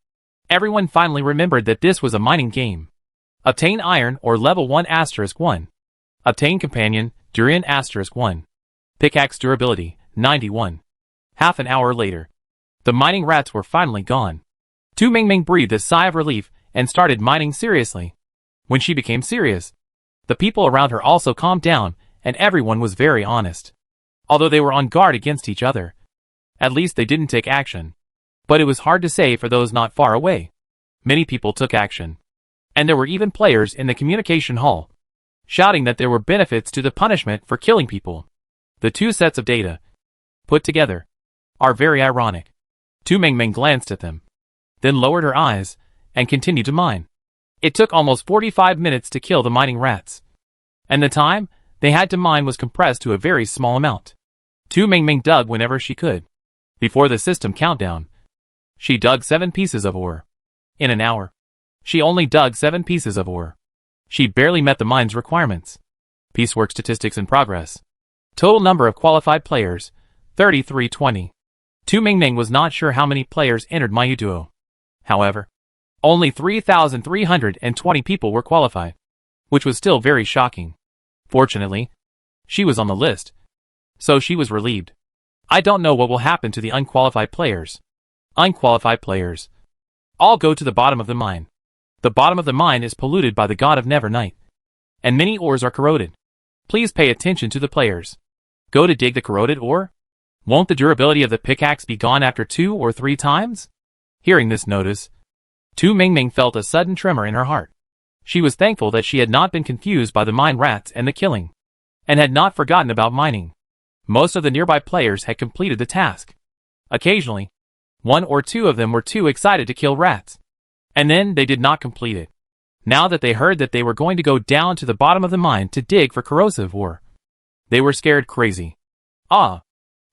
everyone finally remembered that this was a mining game. Obtain iron or level 1 *1. Obtain companion, durian *1. Pickaxe durability, 91. Half an hour later, the mining rats were finally gone. Tu Mengmeng breathed a sigh of relief and started mining seriously. When she became serious, the people around her also calmed down and everyone was very honest. Although they were on guard against each other, at least they didn't take action. But it was hard to say for those not far away. Many people took action. And there were even players in the communication hall, shouting that there were benefits to the punishment for killing people. The two sets of data, put together, are very ironic. Tu Mengmeng glanced at them, then lowered her eyes, and continued to mine. It took almost 45 minutes to kill the mining rats. And the time they had to mine was compressed to a very small amount. Tu Mengmeng dug whenever she could. Before the system countdown, she dug 7 pieces of ore. In an hour, she only dug 7 pieces of ore. She barely met the mine's requirements. Piecework statistics in progress. Total number of qualified players, 3320. Tu Mengmeng was not sure how many players entered Mayuduo. However, only 3,320 people were qualified, which was still very shocking. Fortunately, she was on the list, so she was relieved. I don't know what will happen to the unqualified players. Unqualified players all go to the bottom of the mine. The bottom of the mine is polluted by the god of Never Night, and many ores are corroded. Please pay attention to the players. Go to dig the corroded ore? Won't the durability of the pickaxe be gone after 2 or 3 times? Hearing this notice, Tu Mingming felt a sudden tremor in her heart. She was thankful that she had not been confused by the mine rats and the killing, and had not forgotten about mining. Most of the nearby players had completed the task. Occasionally, 1 or 2 of them were too excited to kill rats, and then they did not complete it. Now that they heard that they were going to go down to the bottom of the mine to dig for corrosive ore, they were scared crazy. Ah,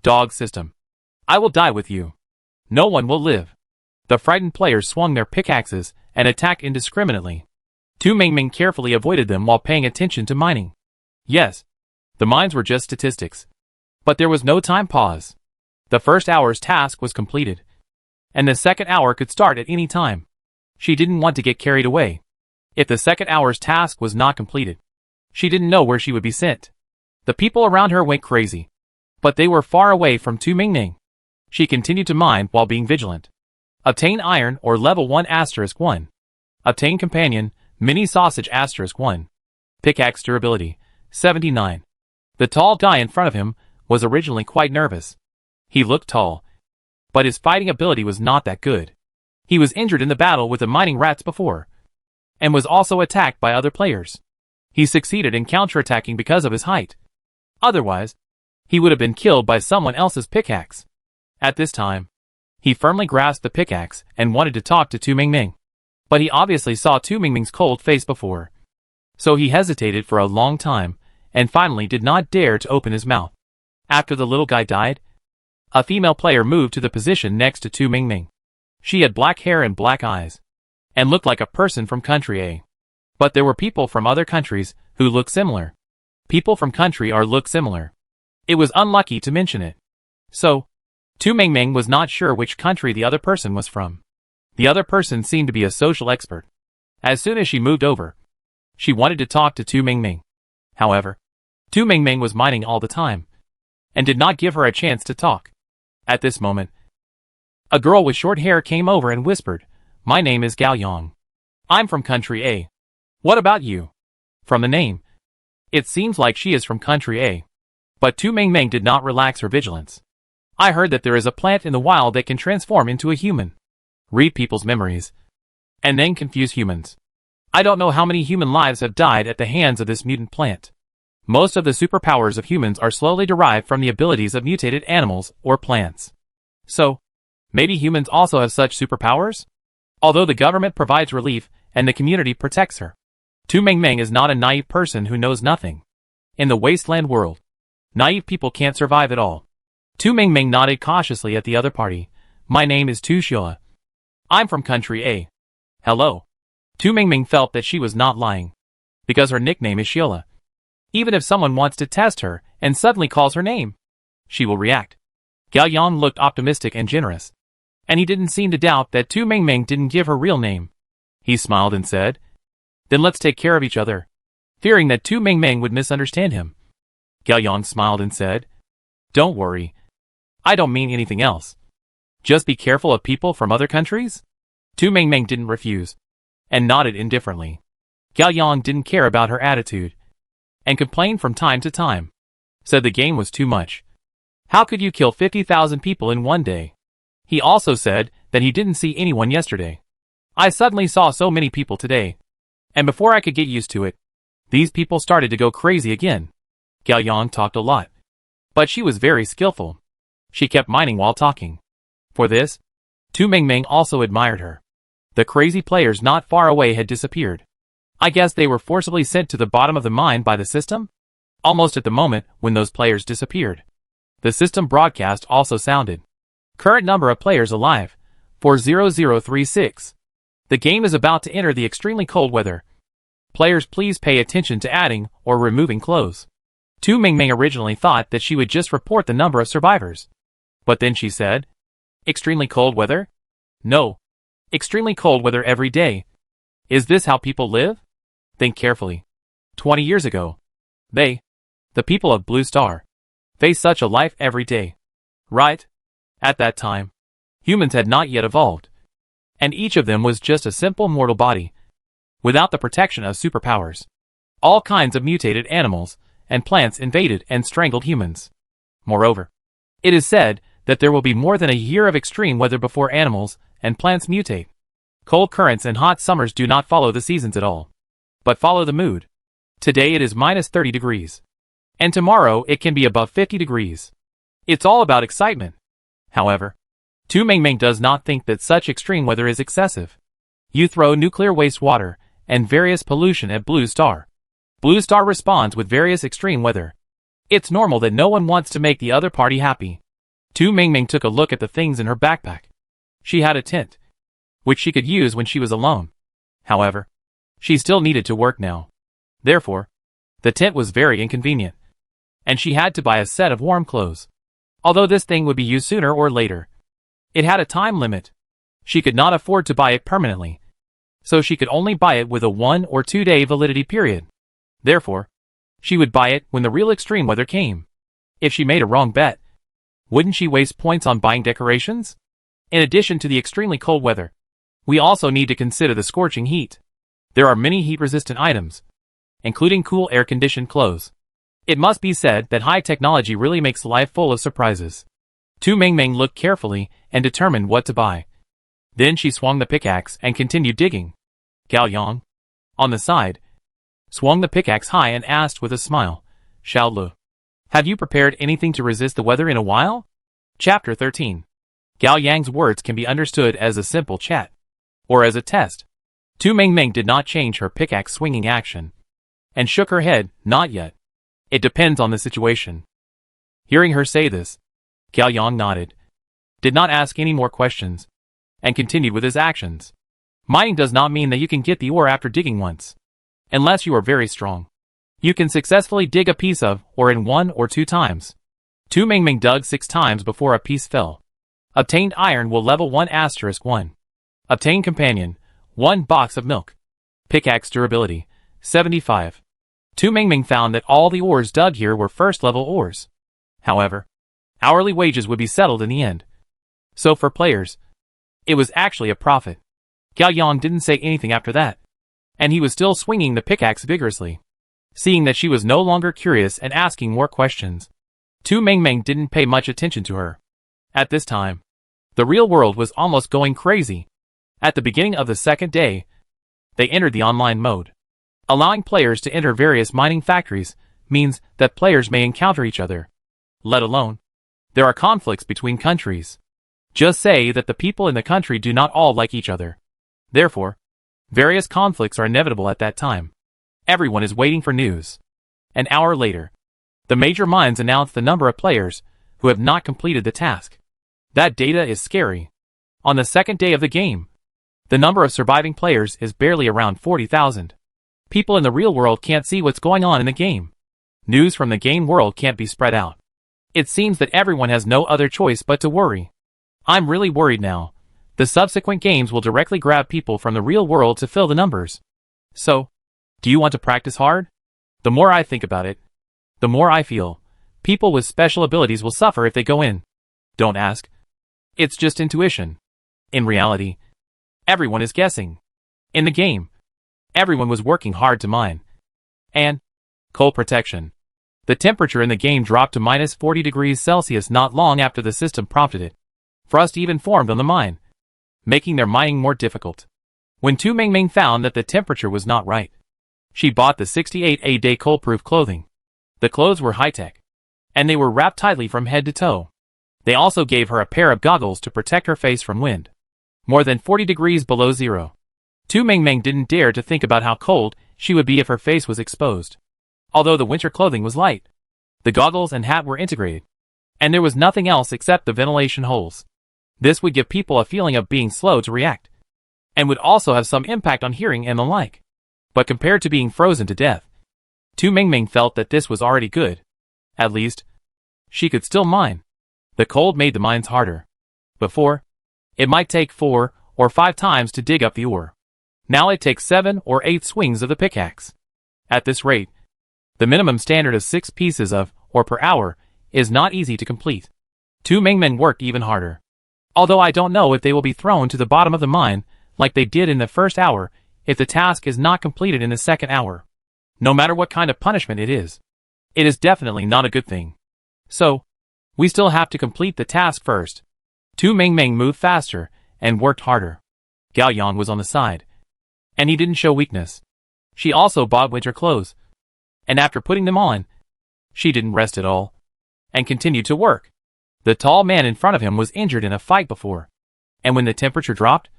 dog system. I will die with you. No one will live. The frightened players swung their pickaxes and attacked indiscriminately. Tu Mingming carefully avoided them while paying attention to mining. Yes, the mines were just statistics. But there was no time pause. The first hour's task was completed, and the second hour could start at any time. She didn't want to get carried away. If the second hour's task was not completed, she didn't know where she would be sent. The people around her went crazy, but they were far away from Tu Mingming. She continued to mine while being vigilant. Obtain iron or level 1*1. Obtain companion, mini sausage *1. Pickaxe durability, 79. The tall guy in front of him was originally quite nervous. He looked tall, but his fighting ability was not that good. He was injured in the battle with the mining rats before, and was also attacked by other players. He succeeded in counterattacking because of his height. Otherwise, he would have been killed by someone else's pickaxe. At this time, he firmly grasped the pickaxe and wanted to talk to Tu Mingming. But he obviously saw Tu Mingming's cold face before, so he hesitated for a long time, and finally did not dare to open his mouth. After the little guy died, a female player moved to the position next to Tu Mingming. She had black hair and black eyes, and looked like a person from country A. But there were people from other countries who looked similar. People from country R look similar. It was unlucky to mention it. So, Tu Mingming was not sure which country the other person was from. The other person seemed to be a social expert. As soon as she moved over, she wanted to talk to Tu Mingming. However, Tu Mingming was mining all the time, and did not give her a chance to talk. At this moment, a girl with short hair came over and whispered, "My name is Gao Yang. I'm from country A. What about you?" From the name, it seems like she is from country A. But Tu Mingming did not relax her vigilance. I heard that there is a plant in the wild that can transform into a human, read people's memories, and then confuse humans. I don't know how many human lives have died at the hands of this mutant plant. Most of the superpowers of humans are slowly derived from the abilities of mutated animals or plants. So, maybe humans also have such superpowers? Although the government provides relief and the community protects her, Tu Mingming is not a naive person who knows nothing. In the wasteland world, naive people can't survive at all. Tu Mingming nodded cautiously at the other party. "My name is Tu Xia. I'm from country A. Hello." Tu Mingming felt that she was not lying, because her nickname is Sheila. Even if someone wants to test her and suddenly calls her name, she will react. Gao Yang looked optimistic and generous, and he didn't seem to doubt that Tu Mingming didn't give her real name. He smiled and said, "Then let's take care of each other," fearing that Tu Mingming would misunderstand him. Gao Yang smiled and said, "Don't worry. I don't mean anything else. Just be careful of people from other countries." Tu Mingming didn't refuse, and nodded indifferently. Gao Yang didn't care about her attitude, and complained from time to time. Said the game was too much. How could you kill 50,000 people in one day? He also said that he didn't see anyone yesterday. I suddenly saw so many people today, and before I could get used to it, these people started to go crazy again. Gao Yang talked a lot, but she was very skillful. She kept mining while talking. For this, Tu Mingming also admired her. The crazy players not far away had disappeared. I guess they were forcibly sent to the bottom of the mine by the system? Almost at the moment when those players disappeared, the system broadcast also sounded. Current number of players alive, 40036. The game is about to enter the extremely cold weather. Players please pay attention to adding or removing clothes. Tu Mingming originally thought that she would just report the number of survivors. But then she said, "Extremely cold weather? No. Extremely cold weather every day. Is this how people live? Think carefully. 20 years ago, the people of Blue Star, faced such a life every day. Right? At that time, humans had not yet evolved, and each of them was just a simple mortal body, Without the protection of superpowers, all kinds of mutated animals and plants invaded and strangled humans. Moreover, it is said that there will be more than a year of extreme weather before animals and plants mutate. Cold currents and hot summers do not follow the seasons at all, but follow the mood. Today it is minus 30 degrees. And tomorrow it can be above 50 degrees. It's all about excitement. However, Tu Mingming does not think that such extreme weather is excessive. You throw nuclear wastewater and various pollution at Blue Star. Blue Star responds with various extreme weather. It's normal that no one wants to make the other party happy. Tu Mingming took a look at the things in her backpack. She had a tent, which she could use when she was alone. However, she still needed to work now. Therefore, the tent was very inconvenient, and she had to buy a set of warm clothes. Although this thing would be used sooner or later, it had a time limit. She could not afford to buy it permanently, so she could only buy it with a 1 or 2 day validity period. Therefore, she would buy it when the real extreme weather came. If she made a wrong bet, wouldn't she waste points on buying decorations? In addition to the extremely cold weather, we also need to consider the scorching heat. There are many heat-resistant items, including cool air-conditioned clothes. It must be said that high technology really makes life full of surprises. Tu Mingming looked carefully and determined what to buy. Then she swung the pickaxe and continued digging. Gao Yang, on the side, swung the pickaxe high and asked with a smile, Xiao Lu, have you prepared anything to resist the weather in a while? Chapter 13. Gao Yang's words can be understood as a simple chat, or as a test. Tu Mingming did not change her pickaxe swinging action, and shook her head, not yet. It depends on the situation. Hearing her say this, Gao Yang nodded, did not ask any more questions, and continued with his actions. Mining does not mean that you can get the ore after digging once. Unless you are very strong, you can successfully dig a piece of ore in 1 or 2 times. Tu Mingming dug 6 times before a piece fell. Obtained iron will level 1*1. Obtained companion, 1 box of milk. Pickaxe durability, 75. Tu Mingming found that all the ores dug here were first-level ores. However, hourly wages would be settled in the end. So for players, it was actually a profit. Gao Yang didn't say anything after that, and he was still swinging the pickaxe vigorously. Seeing that she was no longer curious and asking more questions, Tu Mingming didn't pay much attention to her. At this time, the real world was almost going crazy. At the beginning of the second day, they entered the online mode. Allowing players to enter various mining factories means that players may encounter each other. Let alone, there are conflicts between countries. Just say that the people in the country do not all like each other. Therefore, various conflicts are inevitable at that time. Everyone is waiting for news. An hour later, the major mines announce the number of players who have not completed the task. That data is scary. On the second day of the game, the number of surviving players is barely around 40,000. People in the real world can't see what's going on in the game. News from the game world can't be spread out. It seems that everyone has no other choice but to worry. I'm really worried now. The subsequent games will directly grab people from the real world to fill the numbers. So, do you want to practice hard? The more I think about it, the more I feel people with special abilities will suffer if they go in. Don't ask. It's just intuition. In reality, everyone is guessing. In the game, everyone was working hard to mine. And cold protection. The temperature in the game dropped to minus 40 degrees Celsius not long after the system prompted it. Frost even formed on the mine, making their mining more difficult. When Tu Mingming found that the temperature was not right, she bought the 68A-day cold-proof clothing. The clothes were high-tech, and they were wrapped tightly from head to toe. They also gave her a pair of goggles to protect her face from wind. More than 40 degrees below zero. Tu Mingming didn't dare to think about how cold she would be if her face was exposed. Although the winter clothing was light, the goggles and hat were integrated, and there was nothing else except the ventilation holes. This would give people a feeling of being slow to react, and would also have some impact on hearing and the like. But compared to being frozen to death, Tu Mingming felt that this was already good. At least, she could still mine. The cold made the mines harder. Before, it might take 4 or 5 times to dig up the ore. Now it takes 7 or 8 swings of the pickaxe. At this rate, the minimum standard of 6 pieces of ore per hour is not easy to complete. Tu Mingming worked even harder. Although I don't know if they will be thrown to the bottom of the mine like they did in the first hour if the task is not completed in the second hour. No matter what kind of punishment it is definitely not a good thing. So, we still have to complete the task first. Tu Mengmeng moved faster and worked harder. Gao Yang was on the side, and he didn't show weakness. She also bought winter clothes, and after putting them on, she didn't rest at all, and continued to work. The tall man in front of him was injured in a fight before, and when the temperature dropped,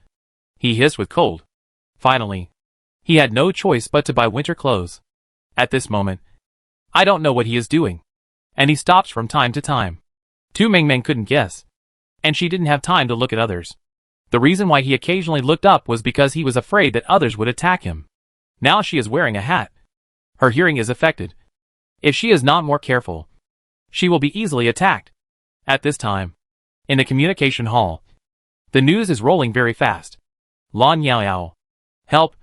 he hissed with cold. Finally, he had no choice but to buy winter clothes. At this moment, I don't know what he is doing, and he stops from time to time. Tu Mengmeng couldn't guess, and she didn't have time to look at others. The reason why he occasionally looked up was because he was afraid that others would attack him. Now she is wearing a hat. Her hearing is affected. If she is not more careful, she will be easily attacked. At this time, in the communication hall, the news is rolling very fast. Lan Yao Yao. Help.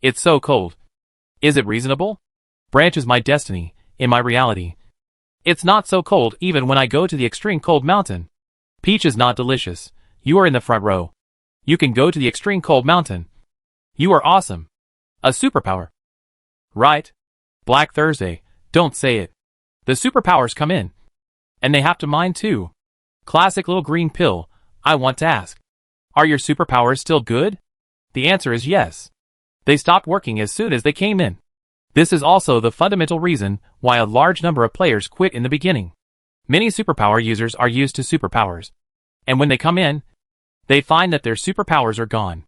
It's so cold. Is it reasonable? Branch is my destiny, in my reality. It's not so cold even when I go to the extreme cold mountain. Peach is not delicious. You are in the front row. You can go to the extreme cold mountain. You are awesome. A superpower. Right? Black Thursday, don't say it. The superpowers come in. And they have to mine too. Classic little green pill, I want to ask. Are your superpowers still good? The answer is yes. They stopped working as soon as they came in. This is also the fundamental reason why a large number of players quit in the beginning. Many superpower users are used to superpowers. And when they come in, they find that their superpowers are gone.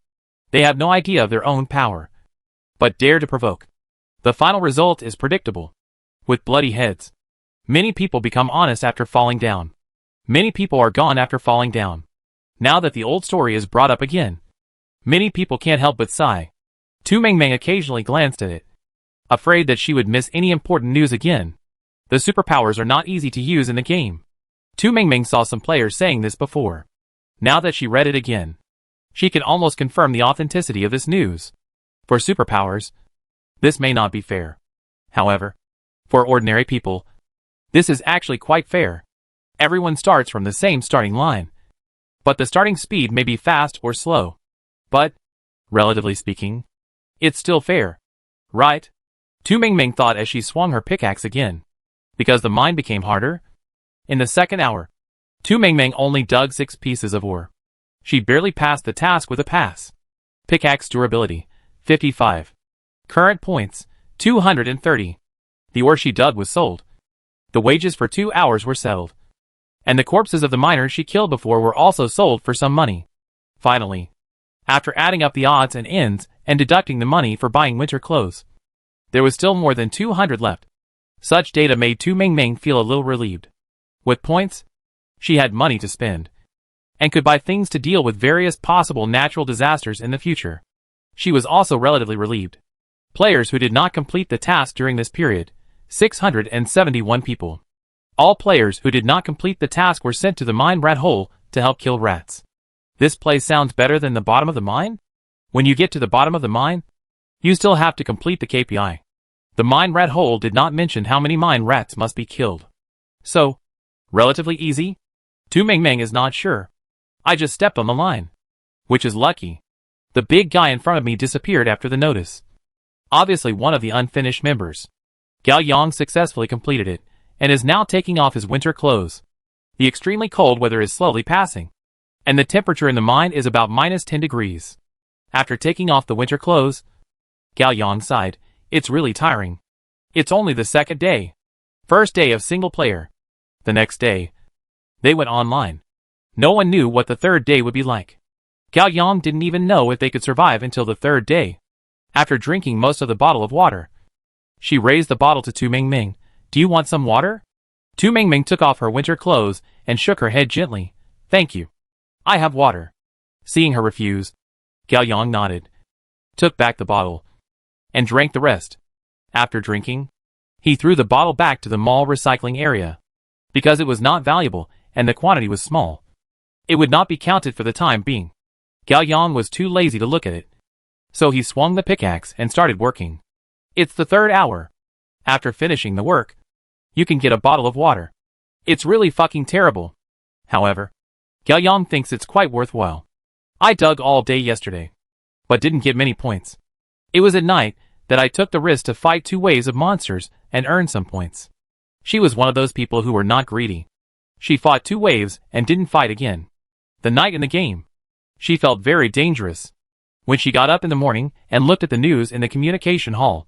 They have no idea of their own power, but dare to provoke. The final result is predictable. With bloody heads. Many people become honest after falling down. Many people are gone after falling down. Now that the old story is brought up again, many people can't help but sigh. Tu Mengmeng occasionally glanced at it, afraid that she would miss any important news again. The superpowers are not easy to use in the game. Tu Mengmeng saw some players saying this before. Now that she read it again, she can almost confirm the authenticity of this news. For superpowers, this may not be fair. However, for ordinary people, this is actually quite fair. Everyone starts from the same starting line. But the starting speed may be fast or slow. But, relatively speaking, it's still fair. Right? Tu Mengmeng thought as she swung her pickaxe again. Because the mine became harder. In the second hour, Tu Mengmeng only dug 6 pieces of ore. She barely passed the task with a pass. Pickaxe durability, 55. Current points, 230. The ore she dug was sold. The wages for 2 hours were settled. And the corpses of the miners she killed before were also sold for some money. Finally, after adding up the odds and ends and deducting the money for buying winter clothes, there was still more than 200 left. Such data made Tu Mengmeng feel a little relieved. With points, she had money to spend, and could buy things to deal with various possible natural disasters in the future. She was also relatively relieved. Players who did not complete the task during this period, 671 people. All players who did not complete the task were sent to the mine rat hole to help kill rats. This place sounds better than the bottom of the mine? When you get to the bottom of the mine, you still have to complete the KPI. The mine rat hole did not mention how many mine rats must be killed. So, relatively easy? Tu Mengmeng is not sure. I just stepped on the line. Which is lucky. The big guy in front of me disappeared after the notice. Obviously one of the unfinished members. Gao Yang successfully completed it, and is now taking off his winter clothes. The extremely cold weather is slowly passing, and the temperature in the mine is about -10 degrees. After taking off the winter clothes, Gao Yang sighed. It's really tiring. It's only the second day. First day of single player. The next day, they went online. No one knew what the third day would be like. Gao Yang didn't even know if they could survive until the third day. After drinking most of the bottle of water, she raised the bottle to Tu Mengmeng. Do you want some water? Tu Mengmeng took off her winter clothes and shook her head gently. Thank you. I have water. Seeing her refuse, Gao Yang nodded, took back the bottle, and drank the rest. After drinking, he threw the bottle back to the mall recycling area. Because it was not valuable and the quantity was small, it would not be counted for the time being. Gao Yang was too lazy to look at it. So he swung the pickaxe and started working. It's the third hour. After finishing the work, you can get a bottle of water. It's really fucking terrible. However, Gao Yang thinks it's quite worthwhile. I dug all day yesterday, but didn't get many points. It was at night that I took the risk to fight 2 waves of monsters and earn some points. She was one of those people who were not greedy. She fought 2 waves and didn't fight again. The night in the game, she felt very dangerous. When she got up in the morning and looked at the news in the communication hall,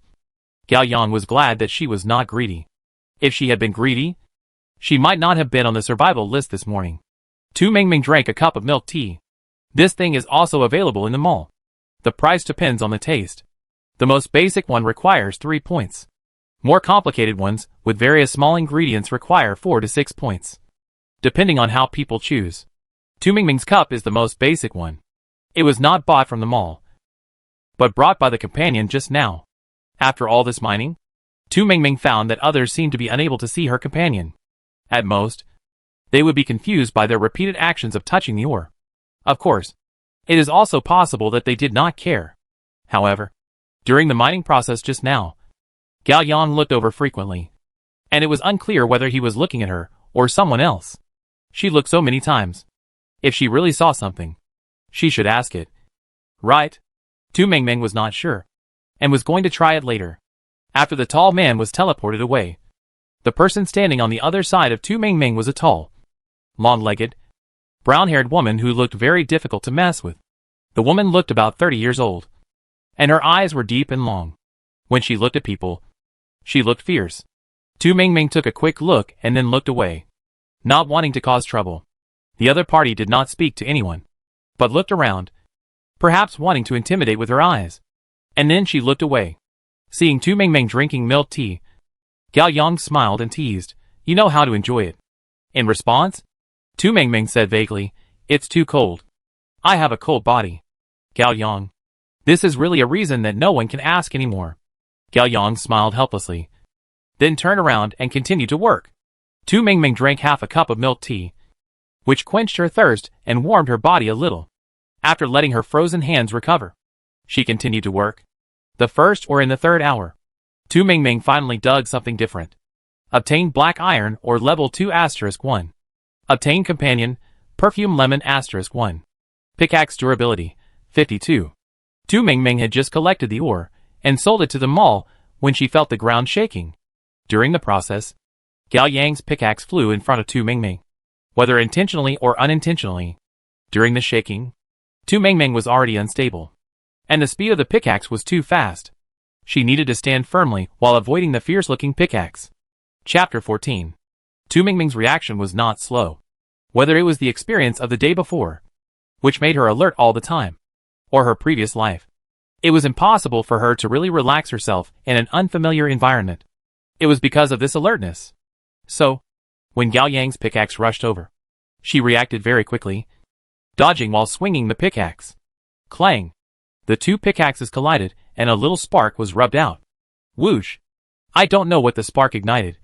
Gao Yang was glad that she was not greedy. If she had been greedy, she might not have been on the survival list this morning. Tu Mingming drank a cup of milk tea. This thing is also available in the mall. The price depends on the taste. The most basic one requires 3 points. More complicated ones, with various small ingredients, require 4 to 6 points, depending on how people choose. Tu Mingming's cup is the most basic one. It was not bought from the mall, but brought by the companion just now. After all this mining, Tu Mingming found that others seemed to be unable to see her companion. At most, they would be confused by their repeated actions of touching the ore. Of course, it is also possible that they did not care. However, during the mining process just now, Gao Yang looked over frequently, and it was unclear whether he was looking at her or someone else. She looked so many times. If she really saw something, she should ask it. Right? Tu Mingming was not sure, and was going to try it later. After the tall man was teleported away, the person standing on the other side of Tu Mingming was a tall, long-legged, brown-haired woman who looked very difficult to mess with. The woman looked about 30 years old, and her eyes were deep and long. When she looked at people, she looked fierce. Tu Mingming took a quick look and then looked away, not wanting to cause trouble. The other party did not speak to anyone, but looked around, perhaps wanting to intimidate with her eyes. And then she looked away. Seeing Tu Mingming drinking milk tea, Gao Yang smiled and teased, "You know how to enjoy it." In response, Tu Mingming said vaguely, "It's too cold. I have a cold body." Gao Yang. This is really a reason that no one can ask anymore. Gao Yang smiled helplessly, then turned around and continued to work. Tu Mingming drank half a cup of milk tea, which quenched her thirst and warmed her body a little. After letting her frozen hands recover, she continued to work. The first or in the 3rd hour, Tu Mingming finally dug something different. Obtained black iron or level 2*1. Obtained companion, perfume lemon *1. Pickaxe durability, 52. Tu Mingming had just collected the ore and sold it to the mall when she felt the ground shaking. During the process, Gao Yang's pickaxe flew in front of Tu Mingming, whether intentionally or unintentionally. During the shaking, Tu Mingming was already unstable, and the speed of the pickaxe was too fast. She needed to stand firmly while avoiding the fierce-looking pickaxe. Chapter 14. Tu Mingming's reaction was not slow. Whether it was the experience of the day before, which made her alert all the time, or her previous life, it was impossible for her to really relax herself in an unfamiliar environment. It was because of this alertness. So, when Gao Yang's pickaxe rushed over, she reacted very quickly, dodging while swinging the pickaxe. Clang! The 2 pickaxes collided and a little spark was rubbed out. Whoosh! I don't know what the spark ignited,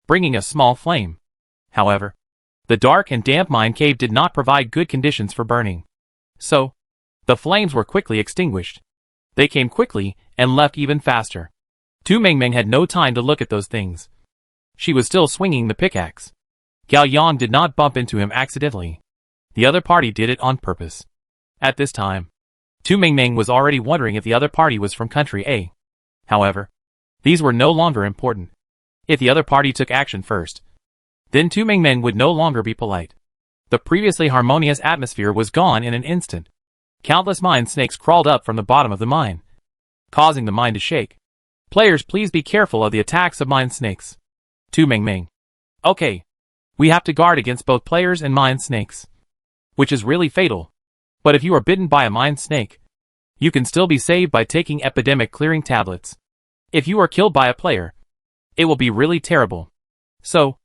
bringing a small flame. However, the dark and damp mine cave did not provide good conditions for burning. So, the flames were quickly extinguished. They came quickly and left even faster. Tu Mingming had no time to look at those things. She was still swinging the pickaxe. Gao Yang did not bump into him accidentally. The other party did it on purpose. At this time, Tu Mingming was already wondering if the other party was from country A. However, these were no longer important. If the other party took action first, then Tu Mingming would no longer be polite. The previously harmonious atmosphere was gone in an instant. Countless mine snakes crawled up from the bottom of the mine, causing the mine to shake. Players, please be careful of the attacks of mine snakes. Tu Mingming. Okay. We have to guard against both players and mine snakes, which is really fatal. But if you are bitten by a mine snake, you can still be saved by taking epidemic clearing tablets. If you are killed by a player, it will be really terrible. So,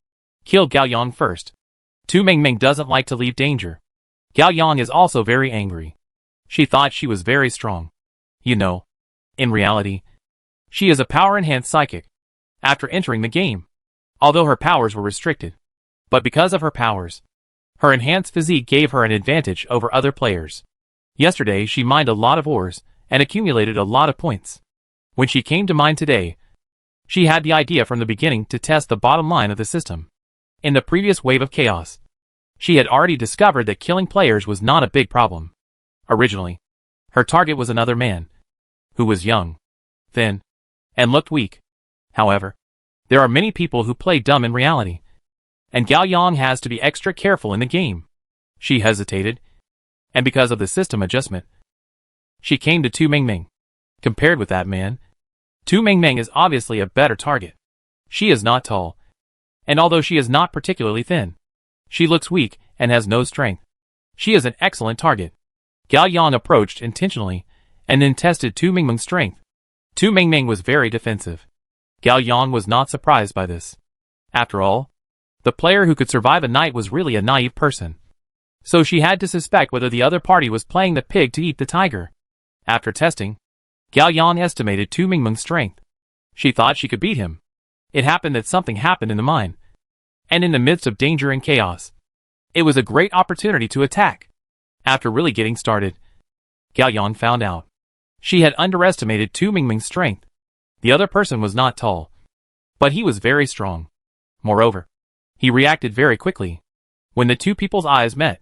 kill Gao Yang first. Tu Mingming doesn't like to leave danger. Gao Yang is also very angry. She thought she was very strong. You know, in reality, she is a power-enhanced psychic. After entering the game, although her powers were restricted, but because of her powers, her enhanced physique gave her an advantage over other players. Yesterday she mined a lot of ores and accumulated a lot of points. When she came to mine today, she had the idea from the beginning to test the bottom line of the system. In the previous wave of chaos, she had already discovered that killing players was not a big problem. Originally, her target was another man. who was young, thin, and looked weak. However, there are many people who play dumb in reality, and Gao Yang has to be extra careful in the game. She hesitated, and because of the system adjustment, she came to Tu Mingming. Compared with that man, Tu Mingming is obviously a better target. She is not tall, and although she is not particularly thin, she looks weak and has no strength. She is an excellent target. Gao Yang approached intentionally, and then tested Tu Mingming's strength. Tu Mingming was very defensive. Gao Yang was not surprised by this. After all, the player who could survive a night was really a naive person. So she had to suspect whether the other party was playing the pig to eat the tiger. After testing, Gao Yang estimated Tu Mingming's strength. She thought she could beat him. It happened that something happened in the mine. And in the midst of danger and chaos, it was a great opportunity to attack. After really getting started, Gao Yang found out she had underestimated Tu Mingming's strength. The other person was not tall, but he was very strong. Moreover, he reacted very quickly. When the two people's eyes met,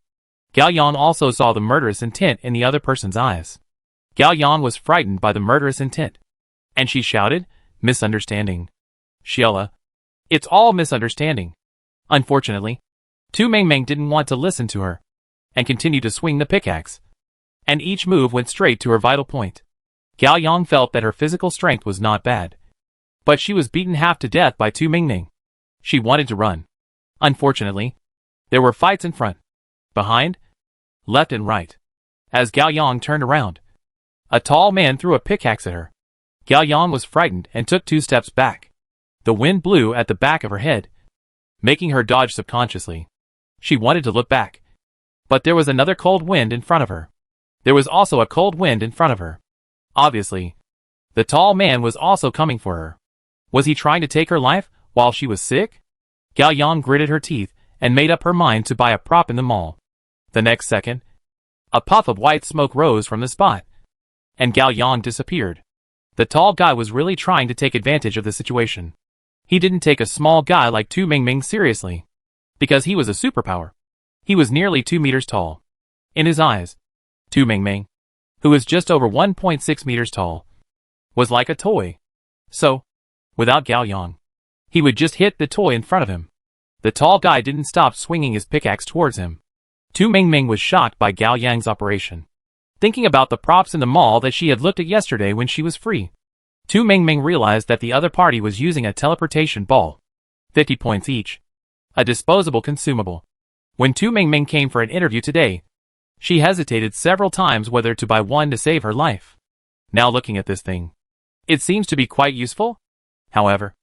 Gao Yang also saw the murderous intent in the other person's eyes. Gao Yang was frightened by the murderous intent, and she shouted, "Misunderstanding. Sheila, it's all misunderstanding." Unfortunately, Tu Mingming didn't want to listen to her, and continued to swing the pickaxe, and each move went straight to her vital point. Gao Yang felt that her physical strength was not bad, but she was beaten half to death by Tu Mingming. She wanted to run. Unfortunately, there were fights in front, behind, left and right. As Gao Yang turned around, a tall man threw a pickaxe at her. Gao Yang was frightened and took 2 steps back. The wind blew at the back of her head, making her dodge subconsciously. She wanted to look back, but there was another cold wind in front of her. There was also a cold wind in front of her. Obviously, the tall man was also coming for her. Was he trying to take her life while she was sick? Gao Yang gritted her teeth and made up her mind to buy a prop in the mall. The next second, a puff of white smoke rose from the spot, and Gao Yang disappeared. The tall guy was really trying to take advantage of the situation. He didn't take a small guy like Tu Mingming seriously, because he was a superpower. He was nearly 2 meters tall. In his eyes, Tu Mingming, who was just over 1.6 meters tall, was like a toy. So, without Gao Yang, he would just hit the toy in front of him. The tall guy didn't stop swinging his pickaxe towards him. Tu Mingming was shocked by Gao Yang's operation, thinking about the props in the mall that she had looked at yesterday when she was free. Tu Mingming realized that the other party was using a teleportation ball, 50 points each, a disposable consumable. When Tu Mingming came for an interview today, she hesitated several times whether to buy one to save her life. Now looking at this thing, it seems to be quite useful. However,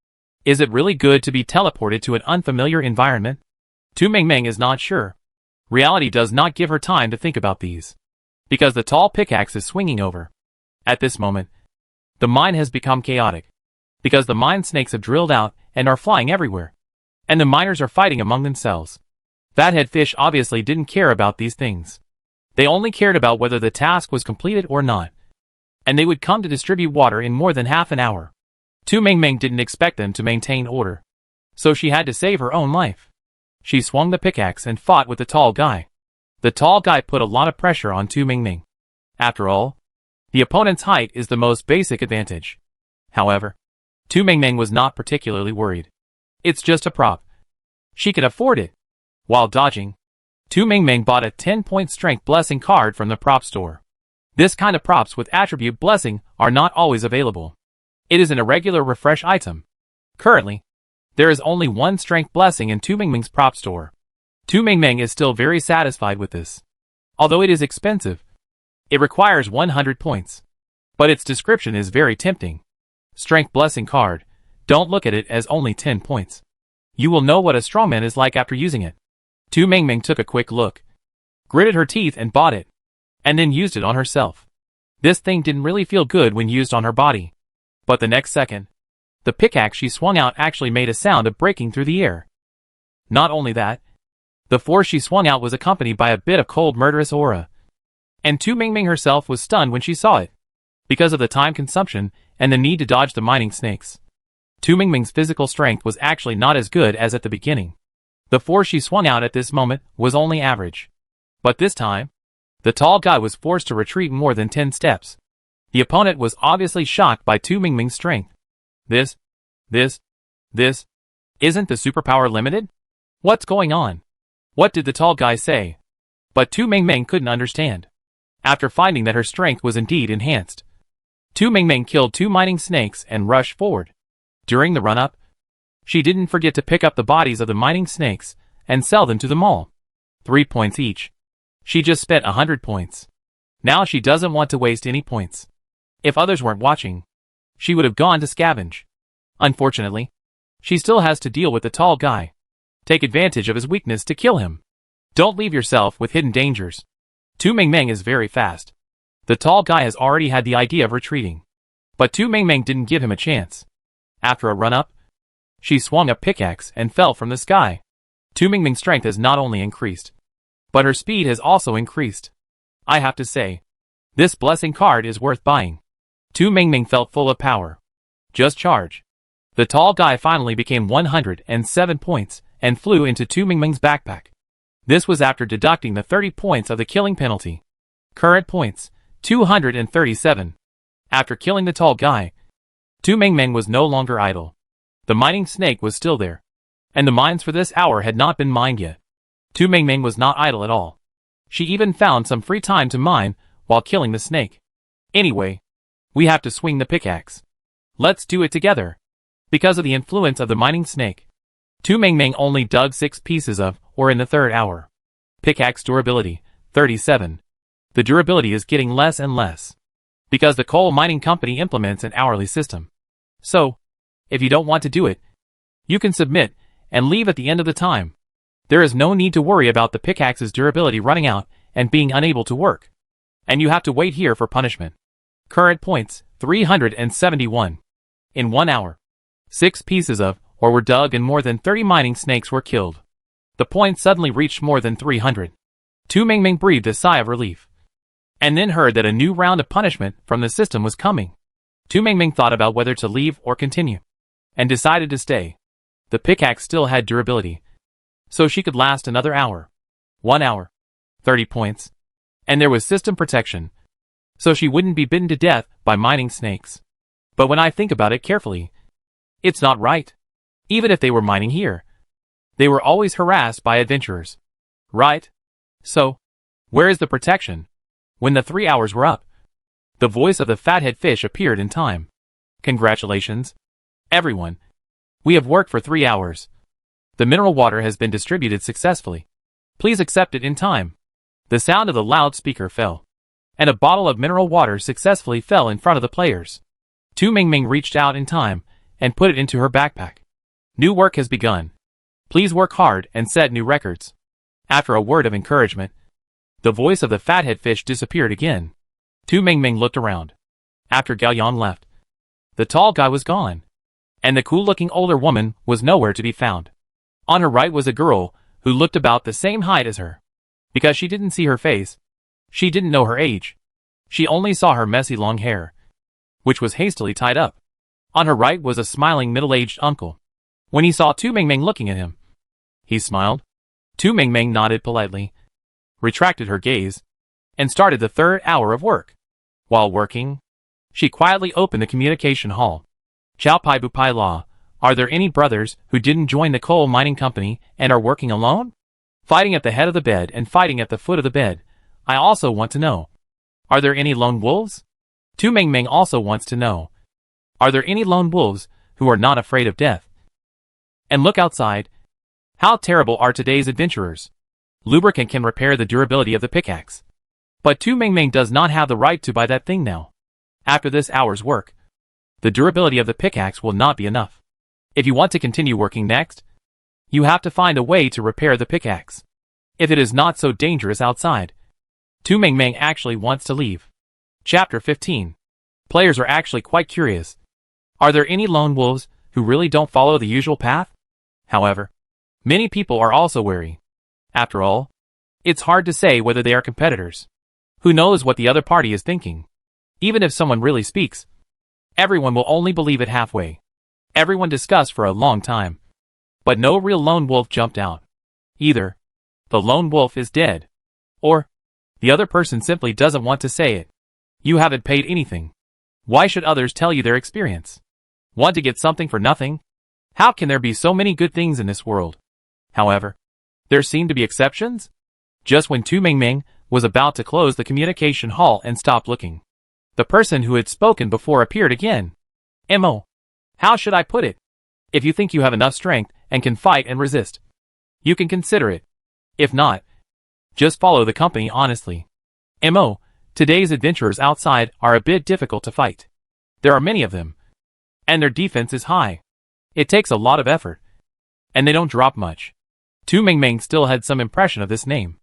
is it really good to be teleported to an unfamiliar environment? Tu Mingming is not sure. Reality does not give her time to think about these, because the tall pickaxe is swinging over. At this moment, the mine has become chaotic, because the mine snakes have drilled out and are flying everywhere, and the miners are fighting among themselves. Fathead fish obviously didn't care about these things. They only cared about whether the task was completed or not, and they would come to distribute water in more than half an hour. Tu Mingming didn't expect them to maintain order, so she had to save her own life. She swung the pickaxe and fought with the tall guy. The tall guy put a lot of pressure on Tu Mingming. After all, the opponent's height is the most basic advantage. However, Tu Mingming was not particularly worried. It's just a prop. She could afford it. While dodging, Tu Mingming bought a 10-point strength blessing card from the prop store. This kind of props with attribute blessing are not always available. It is an irregular refresh item. Currently, there is only one strength blessing in Tu Mingming's prop store. Tu Mingming is still very satisfied with this. Although it is expensive, it requires 100 points. But its description is very tempting. Strength blessing card, don't look at it as only 10 points. You will know what a strongman is like after using it. Tu Mingming took a quick look, gritted her teeth and bought it, and then used it on herself. This thing didn't really feel good when used on her body. But the next second, the pickaxe she swung out actually made a sound of breaking through the air. Not only that, the force she swung out was accompanied by a bit of cold murderous aura. And Tu Mingming herself was stunned when she saw it, because of the time consumption and the need to dodge the mining snakes. Tu Mingming's physical strength was actually not as good as at the beginning. The force she swung out at this moment was only average. But this time, the tall guy was forced to retreat more than 10 steps. The opponent was obviously shocked by Tu Mingming's strength. This isn't the superpower limited? What's going on? What did the tall guy say? But Tu Mingming couldn't understand. After finding that her strength was indeed enhanced, Tu Mingming killed 2 mining snakes and rushed forward. During the run-up, she didn't forget to pick up the bodies of the mining snakes and sell them to the mall. 3 points each. She just spent 100 points. Now she doesn't want to waste any points. If others weren't watching, she would have gone to scavenge. Unfortunately, she still has to deal with the tall guy. Take advantage of his weakness to kill him. Don't leave yourself with hidden dangers. Tu Mingming is very fast. The tall guy has already had the idea of retreating. But Tu Mingming didn't give him a chance. After a run-up, she swung a pickaxe and fell from the sky. Tu Mingming's strength has not only increased, but her speed has also increased. I have to say, this blessing card is worth buying. Tu Mingming felt full of power. Just charge. The tall guy finally became 107 points and flew into Tu Mingming's backpack. This was after deducting the 30 points of the killing penalty. Current points, 237. After killing the tall guy, Tu Mingming was no longer idle. The mining snake was still there, and the mines for this hour had not been mined yet. Tu Mingming was not idle at all. She even found some free time to mine while killing the snake. Anyway, we have to swing the pickaxe. Let's do it together. Because of the influence of the mining snake, Tu Mingming only dug 6 pieces of ore in the 3rd hour. Pickaxe durability, 37. The durability is getting less and less, because the coal mining company implements an hourly system. So, if you don't want to do it, you can submit and leave at the end of the time. There is no need to worry about the pickaxe's durability running out and being unable to work. And you have to wait here for punishment. Current points, 371. In 1 hour, 6 pieces of ore were dug and more than 30 mining snakes were killed. The points suddenly reached more than 300. Tu Mingming breathed a sigh of relief, and then heard that a new round of punishment from the system was coming. Tu Mingming thought about whether to leave or continue, and decided to stay. The pickaxe still had durability, so she could last another hour. 1 hour, 30 points, and there was system protection, so she wouldn't be bitten to death by mining snakes. But when I think about it carefully, it's not right. Even if they were mining here, they were always harassed by adventurers. Right? So, where is the protection? When the 3 hours were up, the voice of the fathead fish appeared in time. Congratulations, everyone. We have worked for 3 hours. The mineral water has been distributed successfully. Please accept it in time. The sound of the loudspeaker fell, and a bottle of mineral water successfully fell in front of the players. Tu Mingming reached out in time and put it into her backpack. New work has begun. Please work hard and set new records. After a word of encouragement, the voice of the fathead fish disappeared again. Tu Mingming looked around. After Gallion left, the tall guy was gone, and the cool-looking older woman was nowhere to be found. On her right was a girl who looked about the same height as her. Because she didn't see her face, she didn't know her age. She only saw her messy long hair, which was hastily tied up. On her right was a smiling middle-aged uncle. When he saw Tu Mingming looking at him, he smiled. Tu Mingming nodded politely, retracted her gaze, and started the 3rd hour of work. While working, she quietly opened the communication hall. Chow Pai Bu Pai La, are there any brothers who didn't join the coal mining company and are working alone? Fighting at the head of the bed and fighting at the foot of the bed. I also want to know. Are there any lone wolves? Tu Mingming also wants to know. Are there any lone wolves who are not afraid of death? And look outside. How terrible are today's adventurers. Lubricant can repair the durability of the pickaxe. But Tu Mingming does not have the right to buy that thing now. After this hour's work, the durability of the pickaxe will not be enough. If you want to continue working next, you have to find a way to repair the pickaxe. If it is not so dangerous outside. Tu Mingming actually wants to leave. Chapter 15. Players are actually quite curious. Are there any lone wolves who really don't follow the usual path? However, many people are also wary. After all, it's hard to say whether they are competitors. Who knows what the other party is thinking? Even if someone really speaks, everyone will only believe it halfway. Everyone discussed for a long time. But no real lone wolf jumped out. Either the lone wolf is dead, or the other person simply doesn't want to say it. You haven't paid anything. Why should others tell you their experience? Want to get something for nothing? How can there be so many good things in this world? However, there seem to be exceptions. Just when Tu Mingming was about to close the communication hall and stop looking, the person who had spoken before appeared again. Mo. How should I put it? If you think you have enough strength and can fight and resist, you can consider it. If not, just follow the company honestly. Mo. Today's adventurers outside are a bit difficult to fight. There are many of them, and their defense is high. It takes a lot of effort, and they don't drop much. Tu Mingming still had some impression of this name.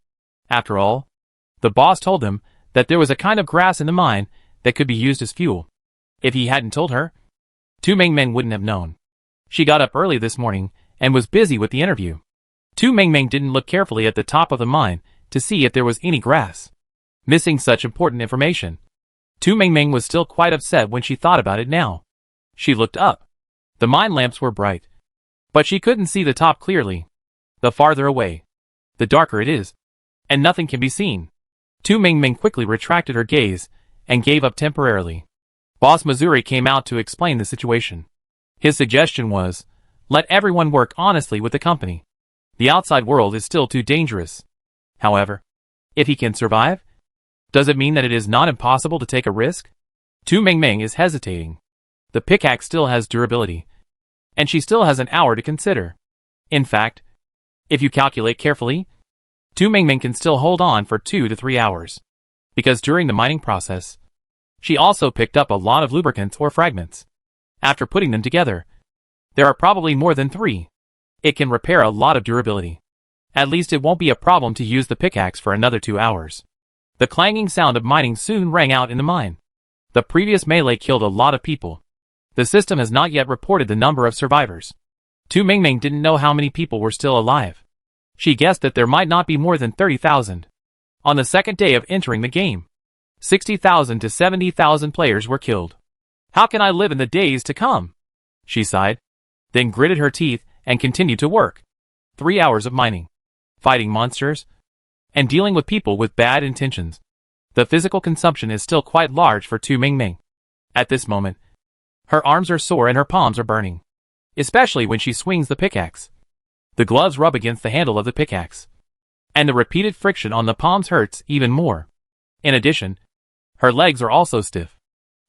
After all, the boss told them that there was a kind of grass in the mine that could be used as fuel. If he hadn't told her, Tu Mingming wouldn't have known. She got up early this morning and was busy with the interview. Tu Mingming didn't look carefully at the top of the mine to see if there was any grass. Missing such important information. Tu Mingming was still quite upset when she thought about it now. She looked up. The mine lamps were bright, but she couldn't see the top clearly. The farther away, the darker it is, and nothing can be seen. Tu Mingming quickly retracted her gaze and gave up temporarily. Boss Missouri came out to explain the situation. His suggestion was, let everyone work honestly with the company. The outside world is still too dangerous. However, if he can survive, does it mean that it is not impossible to take a risk? Tu Mingming is hesitating. The pickaxe still has durability, and she still has an hour to consider. In fact, if you calculate carefully, Tu Mingming can still hold on for 2 to 3 hours. Because during the mining process, she also picked up a lot of lubricants or fragments. After putting them together, there are probably more than 3. It can repair a lot of durability. At least it won't be a problem to use the pickaxe for another 2 hours. The clanging sound of mining soon rang out in the mine. The previous melee killed a lot of people. The system has not yet reported the number of survivors. Tu Mingming didn't know how many people were still alive. She guessed that there might not be more than 30,000. On the second day of entering the game, 60,000 to 70,000 players were killed. How can I live in the days to come? She sighed, then gritted her teeth and continued to work. 3 hours of mining, fighting monsters, and dealing with people with bad intentions. The physical consumption is still quite large for Tu Mingming. At this moment, her arms are sore and her palms are burning, especially when she swings the pickaxe. The gloves rub against the handle of the pickaxe, and the repeated friction on the palms hurts even more. In addition, her legs are also stiff.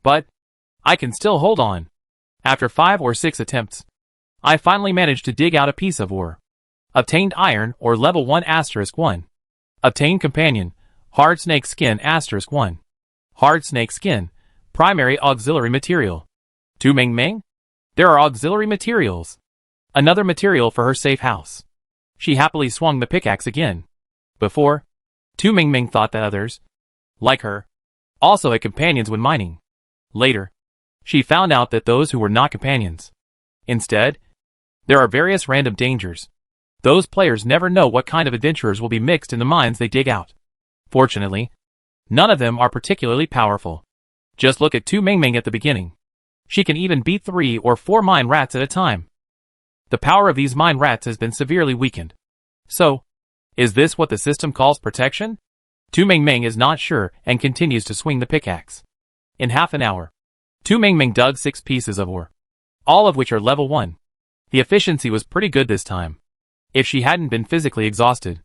But I can still hold on. After 5 or 6 attempts, I finally managed to dig out a piece of ore. Obtained iron or level 1*1. Obtained companion, hard snake skin *1. Hard snake skin, primary auxiliary material. Tu Mingming? There are auxiliary materials. Another material for her safe house. She happily swung the pickaxe again. Before, Tu Mingming thought that others, like her, also had companions when mining. Later, she found out that those who were not companions. Instead, there are various random dangers. Those players never know what kind of adventurers will be mixed in the mines they dig out. Fortunately, none of them are particularly powerful. Just look at Tu Mingming at the beginning. She can even beat 3 or 4 mine rats at a time. The power of these mine rats has been severely weakened. So, is this what the system calls protection? Tu Mingming is not sure and continues to swing the pickaxe. In half an hour, Tu Mingming dug 6 pieces of ore, all of which are level 1. The efficiency was pretty good this time. If she hadn't been physically exhausted,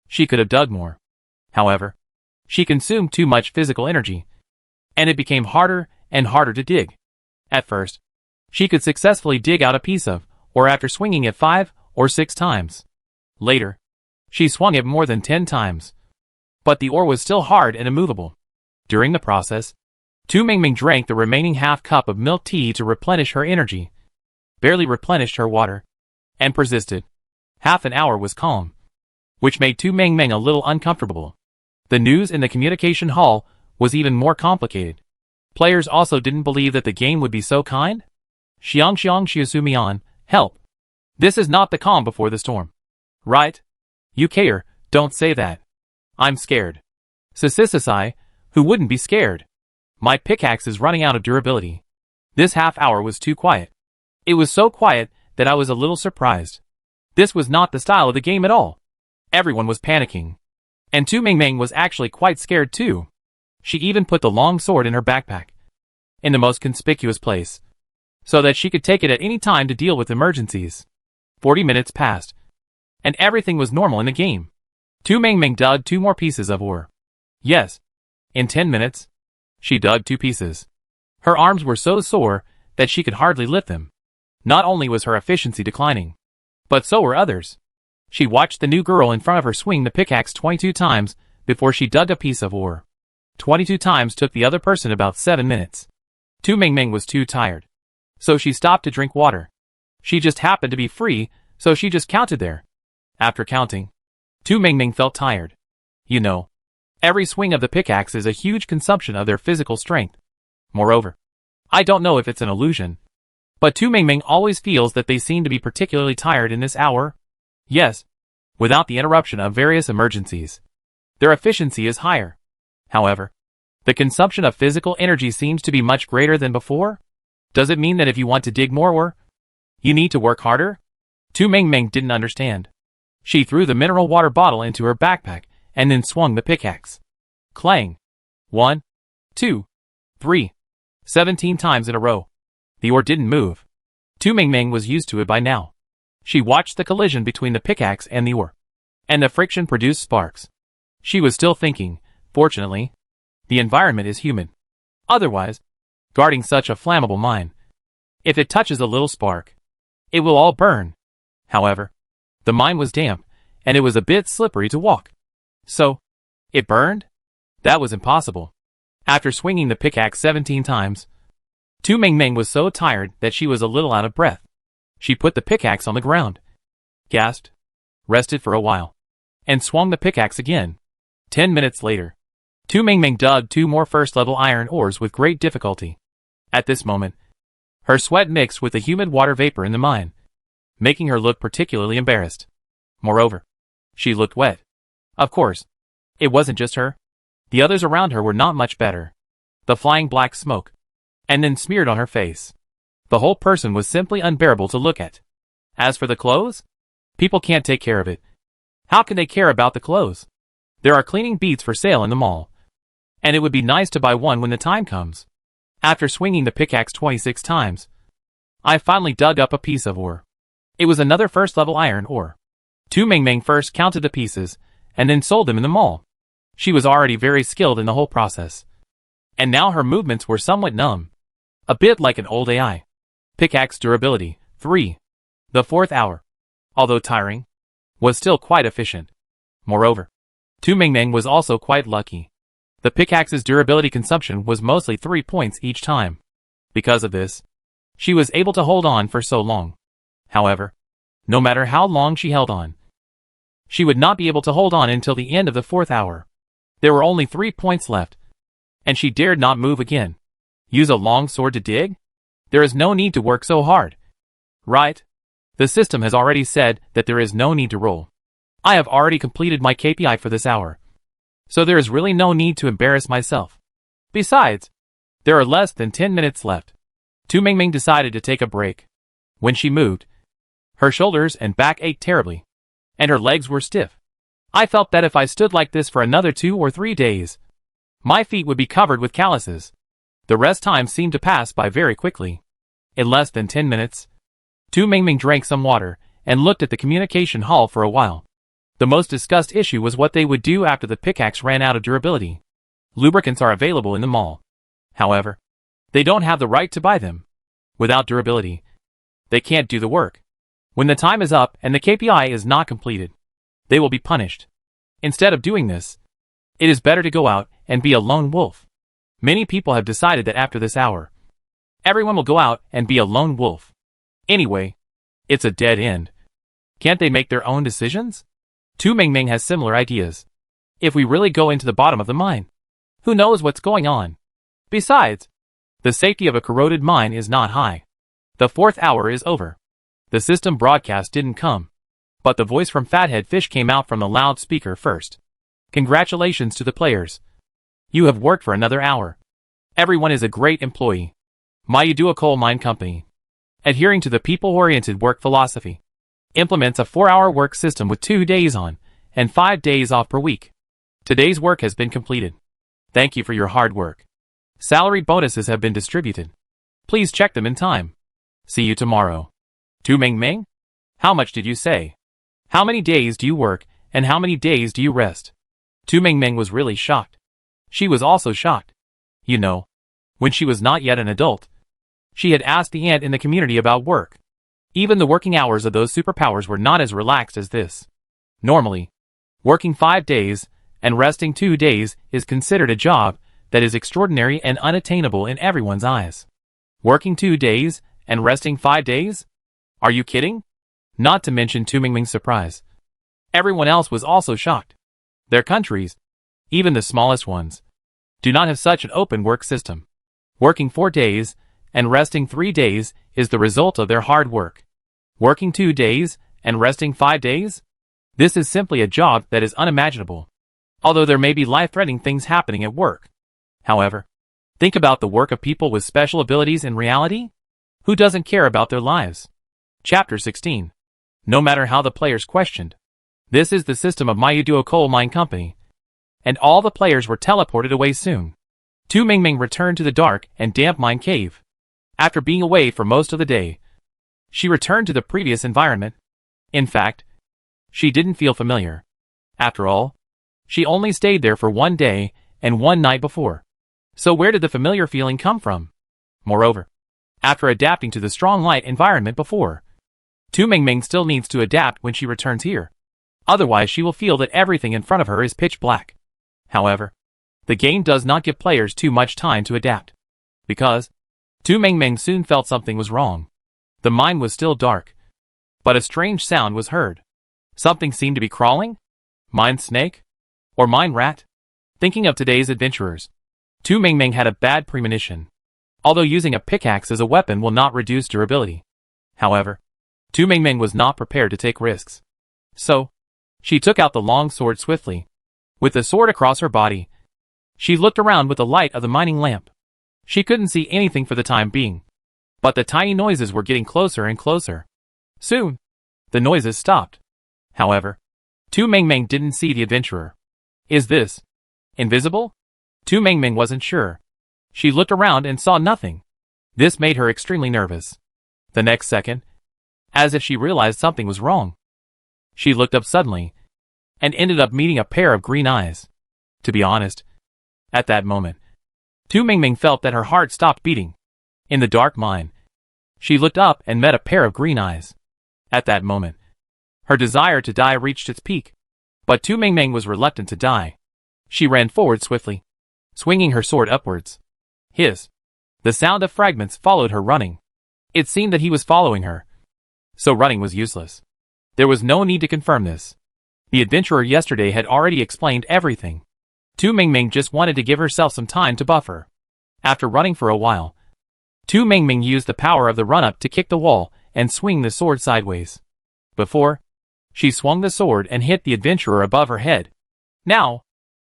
she could have dug more. However, she consumed too much physical energy, and it became harder and harder to dig. At first, she could successfully dig out a piece of ore after swinging it 5 or 6 times. Later, she swung it more than 10 times. But the ore was still hard and immovable. During the process, Tu Mingming drank the remaining half cup of milk tea to replenish her energy, barely replenished her water, and persisted. Half an hour was calm, which made Tu Mingming a little uncomfortable. The news in the communication hall was even more complicated. Players also didn't believe that the game would be so kind. Xiang Xiusumian, help. This is not the calm before the storm. Right? UKer, don't say that. I'm scared. Sisisisai, who wouldn't be scared? My pickaxe is running out of durability. This half hour was too quiet. It was so quiet that I was a little surprised. This was not the style of the game at all. Everyone was panicking. And Tu Mingming was actually quite scared too. She even put the long sword in her backpack. in the most conspicuous place, so that she could take it at any time to deal with emergencies. 40 minutes passed, and everything was normal in the game. Tu Mingming dug 2 more pieces of ore. Yes, in 10 minutes, she dug 2 pieces. Her arms were so sore that she could hardly lift them. Not only was her efficiency declining, but so were others. She watched the new girl in front of her swing the pickaxe 22 times before she dug a piece of ore. 22 times took the other person about 7 minutes. Tu Mingming was too tired, so she stopped to drink water. She just happened to be free, so she just counted there. After counting, Tu Mingming felt tired. You know, every swing of the pickaxe is a huge consumption of their physical strength. Moreover, I don't know if it's an illusion, but Tu Mingming always feels that they seem to be particularly tired in this hour. Yes, without the interruption of various emergencies, their efficiency is higher. However, the consumption of physical energy seems to be much greater than before. Does it mean that if you want to dig more ore, you need to work harder? Tu Mingming didn't understand. She threw the mineral water bottle into her backpack and then swung the pickaxe. Clang! 1, 2, 3, 17 times in a row. The ore didn't move. Tu Mingming was used to it by now. She watched the collision between the pickaxe and the ore, and the friction produced sparks. She was still thinking, fortunately, the environment is humid. Otherwise, guarding such a flammable mine, if it touches a little spark, it will all burn. However, the mine was damp, and it was a bit slippery to walk. So, it burned? That was impossible. After swinging the pickaxe 17 times, Tu Mingming was so tired that she was a little out of breath. She put the pickaxe on the ground, gasped, rested for a while, and swung the pickaxe again. 10 minutes later, Tu Mingming dug 2 more first-level iron ores with great difficulty. At this moment, her sweat mixed with the humid water vapor in the mine, making her look particularly embarrassed. Moreover, she looked wet. Of course, it wasn't just her. The others around her were not much better. The flying black smoke, and then smeared on her face. The whole person was simply unbearable to look at. As for the clothes, people can't take care of it. How can they care about the clothes? There are cleaning beads for sale in the mall, and it would be nice to buy one when the time comes. After swinging the pickaxe 26 times, I finally dug up a piece of ore. It was another first-level iron ore. Tu Mingming first counted the pieces, and then sold them in the mall. She was already very skilled in the whole process, and now her movements were somewhat numb, a bit like an old AI. Pickaxe durability, 3. The 4th hour, although tiring, was still quite efficient. Moreover, Tu Mingming was also quite lucky. The pickaxe's durability consumption was mostly 3 points each time. Because of this, she was able to hold on for so long. However, no matter how long she held on, she would not be able to hold on until the end of the 4th hour. There were only 3 points left, and she dared not move again. Use a long sword to dig? There is no need to work so hard. Right? The system has already said that there is no need to roll. I have already completed my KPI for this hour, so there is really no need to embarrass myself. Besides, there are less than 10 minutes left. Tu Mingming decided to take a break. When she moved, her shoulders and back ached terribly, and her legs were stiff. I felt that if I stood like this for another 2 or 3 days, my feet would be covered with calluses. The rest time seemed to pass by very quickly. In less than 10 minutes, Tu Mingming drank some water and looked at the communication hall for a while. The most discussed issue was what they would do after the pickaxe ran out of durability. Lubricants are available in the mall. However, they don't have the right to buy them. Without durability, they can't do the work. When the time is up and the KPI is not completed, they will be punished. Instead of doing this, it is better to go out and be a lone wolf. Many people have decided that after this hour, everyone will go out and be a lone wolf. Anyway, it's a dead end. Can't they make their own decisions? Tu Mingming has similar ideas. If we really go into the bottom of the mine, who knows what's going on? Besides, the safety of a corroded mine is not high. The 4th hour is over. The system broadcast didn't come, but the voice from Fathead Fish came out from the loudspeaker first. Congratulations to the players. You have worked for another hour. Everyone is a great employee. Mayudua Coal Mine Company, adhering to the people-oriented work philosophy, implements a 4-hour work system with 2 days on and 5 days off per week. Today's work has been completed. Thank you for your hard work. Salary bonuses have been distributed. Please check them in time. See you tomorrow. Tu Ming Ming? How much did you say? How many days do you work, and how many days do you rest? Tu Ming Ming was really shocked. She was also shocked. You know, when she was not yet an adult, she had asked the ant in the community about work. Even the working hours of those superpowers were not as relaxed as this. Normally, working 5 days and resting 2 days is considered a job that is extraordinary and unattainable in everyone's eyes. Working 2 days and resting 5 days? Are you kidding? Not to mention Tu Ming Ming's surprise. Everyone else was also shocked. Their countries, even the smallest ones, do not have such an open work system. Working 4 days and resting 3 days is the result of their hard work. Working 2 days and resting 5 days? This is simply a job that is unimaginable. Although there may be life-threatening things happening at work. However, think about the work of people with special abilities in reality? Who doesn't care about their lives? Chapter 16. No matter how the players questioned. This is the system of Mayuduo Coal Mine Company. And all the players were teleported away soon. Tu Ming Ming returned to the dark and damp mine cave. After being away for most of the day, she returned to the previous environment. In fact, she didn't feel familiar. After all, she only stayed there for 1 day and 1 night before. So where did the familiar feeling come from? Moreover, after adapting to the strong light environment before, Tu Ming Ming still needs to adapt when she returns here. Otherwise she will feel that everything in front of her is pitch black. However, the game does not give players too much time to adapt. Because Tu Ming Ming soon felt something was wrong. The mine was still dark. But a strange sound was heard. Something seemed to be crawling? Mine snake? Or mine rat? Thinking of today's adventurers, Tu Ming Ming had a bad premonition. Although using a pickaxe as a weapon will not reduce durability. However, Tu Ming Ming was not prepared to take risks. So, she took out the long sword swiftly. With the sword across her body, she looked around with the light of the mining lamp. She couldn't see anything for the time being. But the tiny noises were getting closer and closer. Soon, the noises stopped. However, Tu Ming Ming didn't see the adventurer. Is this invisible? Tu Ming Ming wasn't sure. She looked around and saw nothing. This made her extremely nervous. The next second, as if she realized something was wrong, she looked up suddenly and ended up meeting a pair of green eyes. To be honest, at that moment, Tu Ming Ming felt that her heart stopped beating. In the dark mine, she looked up and met a pair of green eyes. At that moment, her desire to die reached its peak. But Tu Ming Ming was reluctant to die. She ran forward swiftly, swinging her sword upwards. Hiss. The sound of fragments followed her running. It seemed that he was following her. So running was useless. There was no need to confirm this. The adventurer yesterday had already explained everything. Tu Ming Ming just wanted to give herself some time to buffer. After running for a while, Tu Ming Ming used the power of the run-up to kick the wall and swing the sword sideways. Before, she swung the sword and hit the adventurer above her head. Now,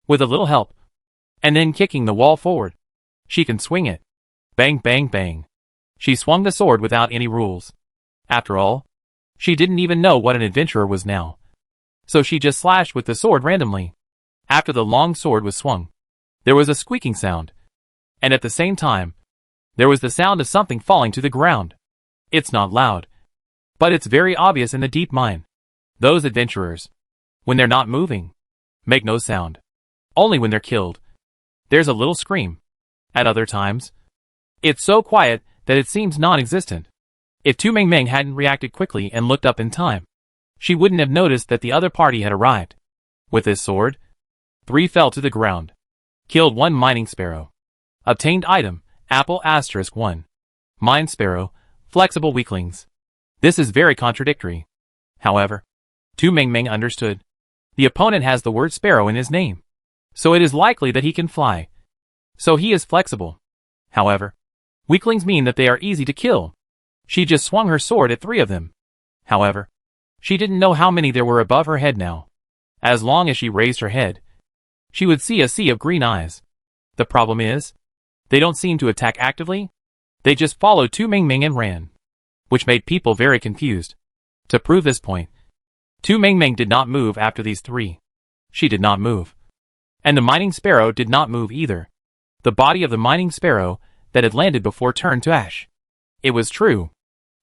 with a little help, and then kicking the wall forward, she can swing it. Bang bang bang. She swung the sword without any rules. After all, she didn't even know what an adventurer was now. So she just slashed with the sword randomly. After the long sword was swung, there was a squeaking sound. And at the same time, there was the sound of something falling to the ground. It's not loud, but it's very obvious in the deep mine. Those adventurers, when they're not moving, make no sound. Only when they're killed, there's a little scream. At other times, it's so quiet that it seems non-existent. If Tu Ming Ming hadn't reacted quickly and looked up in time, she wouldn't have noticed that the other party had arrived. With his sword, 3 fell to the ground. Killed 1 mining sparrow. Obtained item, apple *1. Mine sparrow, flexible weaklings. This is very contradictory. However, Tu Ming Ming understood. The opponent has the word sparrow in his name. So it is likely that he can fly. So he is flexible. However, weaklings mean that they are easy to kill. She just swung her sword at 3 of them. However, she didn't know how many there were above her head now. As long as she raised her head, she would see a sea of green eyes. The problem is, they don't seem to attack actively. They just followed Tu Ming Ming and ran. Which made people very confused. To prove this point, Tu Ming Ming did not move after these 3. She did not move. And the mining sparrow did not move either. The body of the mining sparrow that had landed before turned to ash. It was true.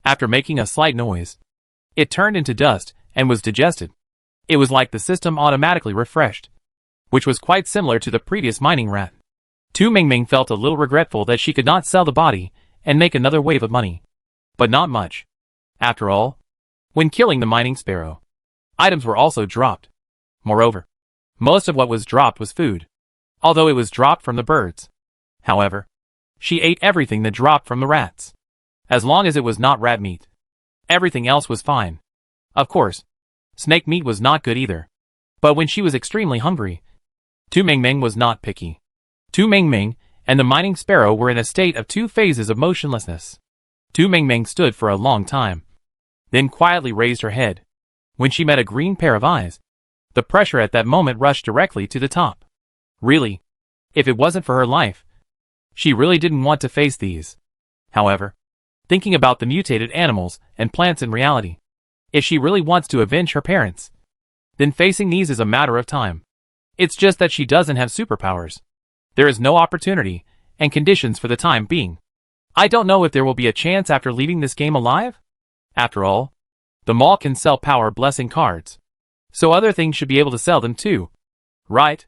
After making a slight noise, it turned into dust and was digested. It was like the system automatically refreshed, which was quite similar to the previous mining rat. Tu Mingming felt a little regretful that she could not sell the body and make another wave of money. But not much. After all, when killing the mining sparrow, items were also dropped. Moreover, most of what was dropped was food, although it was dropped from the birds. However, she ate everything that dropped from the rats. As long as it was not rat meat, everything else was fine. Of course, snake meat was not good either. But when she was extremely hungry, Tu Mingming was not picky. Tu Mingming and the mining sparrow were in a state of two phases of motionlessness. Tu Mingming stood for a long time, then quietly raised her head. When she met a green pair of eyes, the pressure at that moment rushed directly to the top. Really, if it wasn't for her life, she really didn't want to face these. However, thinking about the mutated animals and plants in reality, if she really wants to avenge her parents, then facing these is a matter of time. It's just that she doesn't have superpowers. There is no opportunity and conditions for the time being. I don't know if there will be a chance after leaving this game alive. After all, the mall can sell power blessing cards, so other things should be able to sell them too, right?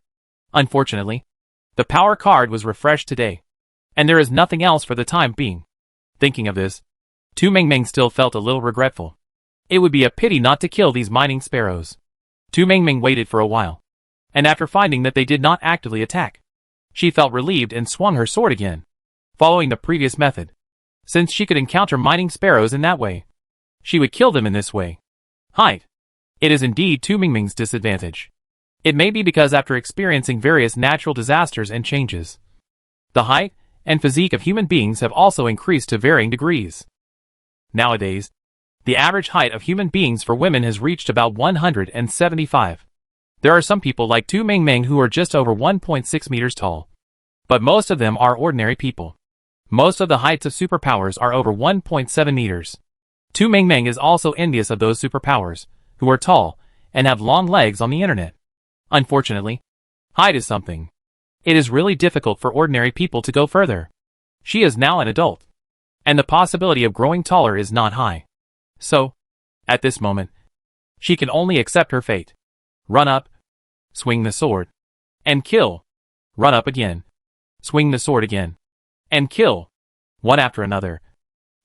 Unfortunately, the power card was refreshed today, and there is nothing else for the time being. Thinking of this, Tu Mingming still felt a little regretful. It would be a pity not to kill these mining sparrows. Tu Mingming waited for a while, and after finding that they did not actively attack, she felt relieved and swung her sword again, following the previous method. Since she could encounter mining sparrows in that way, she would kill them in this way. Height. It is indeed Tu Mingming's disadvantage. It may be because after experiencing various natural disasters and changes, the height and physique of human beings have also increased to varying degrees. Nowadays, the average height of human beings for women has reached about 175. There are some people like Tu Mingming who are just over 1.6 meters tall. But most of them are ordinary people. Most of the heights of superpowers are over 1.7 meters. Tu Mingming is also envious of those superpowers, who are tall, and have long legs on the internet. Unfortunately, height is something. It is really difficult for ordinary people to go further. She is now an adult, and the possibility of growing taller is not high. So, at this moment, she can only accept her fate. Run up, swing the sword, and kill. Run up again, swing the sword again, and kill. One after another,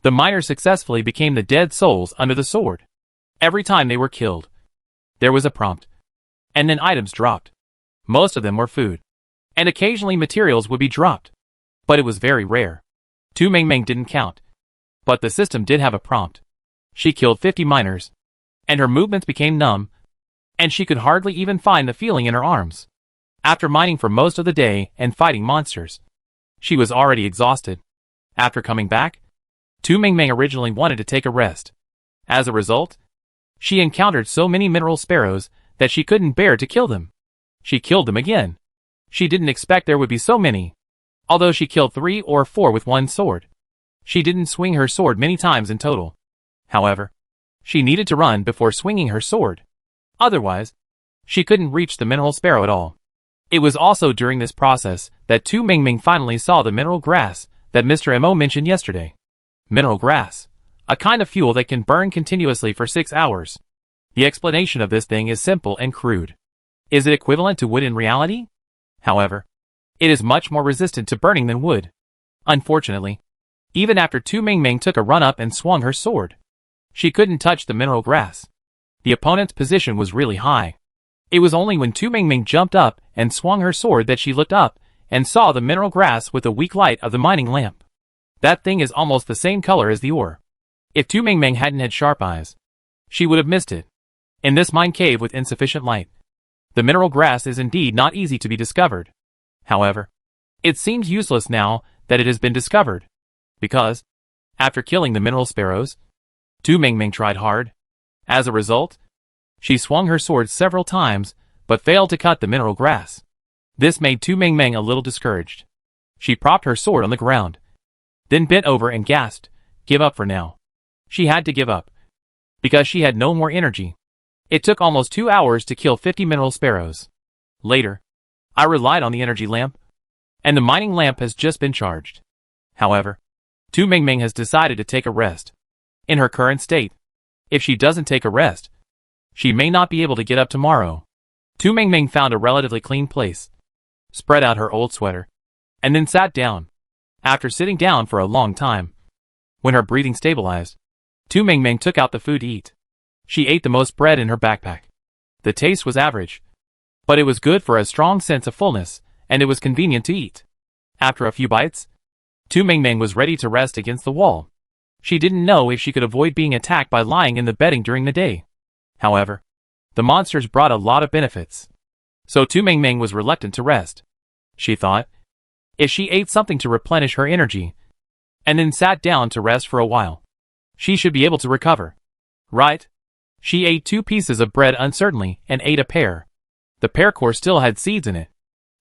the miners successfully became the dead souls under the sword. Every time they were killed, there was a prompt, and then items dropped. Most of them were food, and occasionally materials would be dropped, but it was very rare. Tu Mingming didn't count, but the system did have a prompt. She killed 50 miners, and her movements became numb, and she could hardly even find the feeling in her arms. After mining for most of the day and fighting monsters, she was already exhausted. After coming back, Tu Mingming originally wanted to take a rest. As a result, she encountered so many mineral sparrows that she couldn't bear to kill them. She killed them again. She didn't expect there would be so many. Although she killed 3 or 4 with one sword, she didn't swing her sword many times in total. However, she needed to run before swinging her sword. Otherwise, she couldn't reach the mineral sparrow at all. It was also during this process that Tu Mingming finally saw the mineral grass that Mr. Mo mentioned yesterday. Mineral grass, a kind of fuel that can burn continuously for 6 hours. The explanation of this thing is simple and crude. Is it equivalent to wood in reality? However, it is much more resistant to burning than wood. Unfortunately, even after Tu Mingming took a run up and swung her sword, she couldn't touch the mineral grass. The opponent's position was really high. It was only when Tu Mingming jumped up and swung her sword that she looked up and saw the mineral grass with the weak light of the mining lamp. That thing is almost the same color as the ore. If Tu Mingming hadn't had sharp eyes, she would have missed it. In this mine cave with insufficient light, the mineral grass is indeed not easy to be discovered. However, it seems useless now that it has been discovered, because, after killing the mineral sparrows, Tu Mingming tried hard. As a result, she swung her sword several times, but failed to cut the mineral grass. This made Tu Mingming a little discouraged. She propped her sword on the ground, then bent over and gasped, "Give up for now." She had to give up, because she had no more energy. It took almost 2 hours to kill 50 mineral sparrows. Later, I relied on the energy lamp, and the mining lamp has just been charged. However, Tu Mingming has decided to take a rest. In her current state, if she doesn't take a rest, she may not be able to get up tomorrow. Tu Mingming found a relatively clean place, spread out her old sweater, and then sat down. After sitting down for a long time, when her breathing stabilized, Tu Mingming took out the food to eat. She ate the most bread in her backpack. The taste was average, but it was good for a strong sense of fullness, and it was convenient to eat. After a few bites, Tu Mingming was ready to rest against the wall. She didn't know if she could avoid being attacked by lying in the bedding during the day. However, the monsters brought a lot of benefits, so Tu Mingming was reluctant to rest. She thought, if she ate something to replenish her energy, and then sat down to rest for a while, she should be able to recover. Right? She ate 2 pieces of bread uncertainly and ate a pear. The pear core still had seeds in it.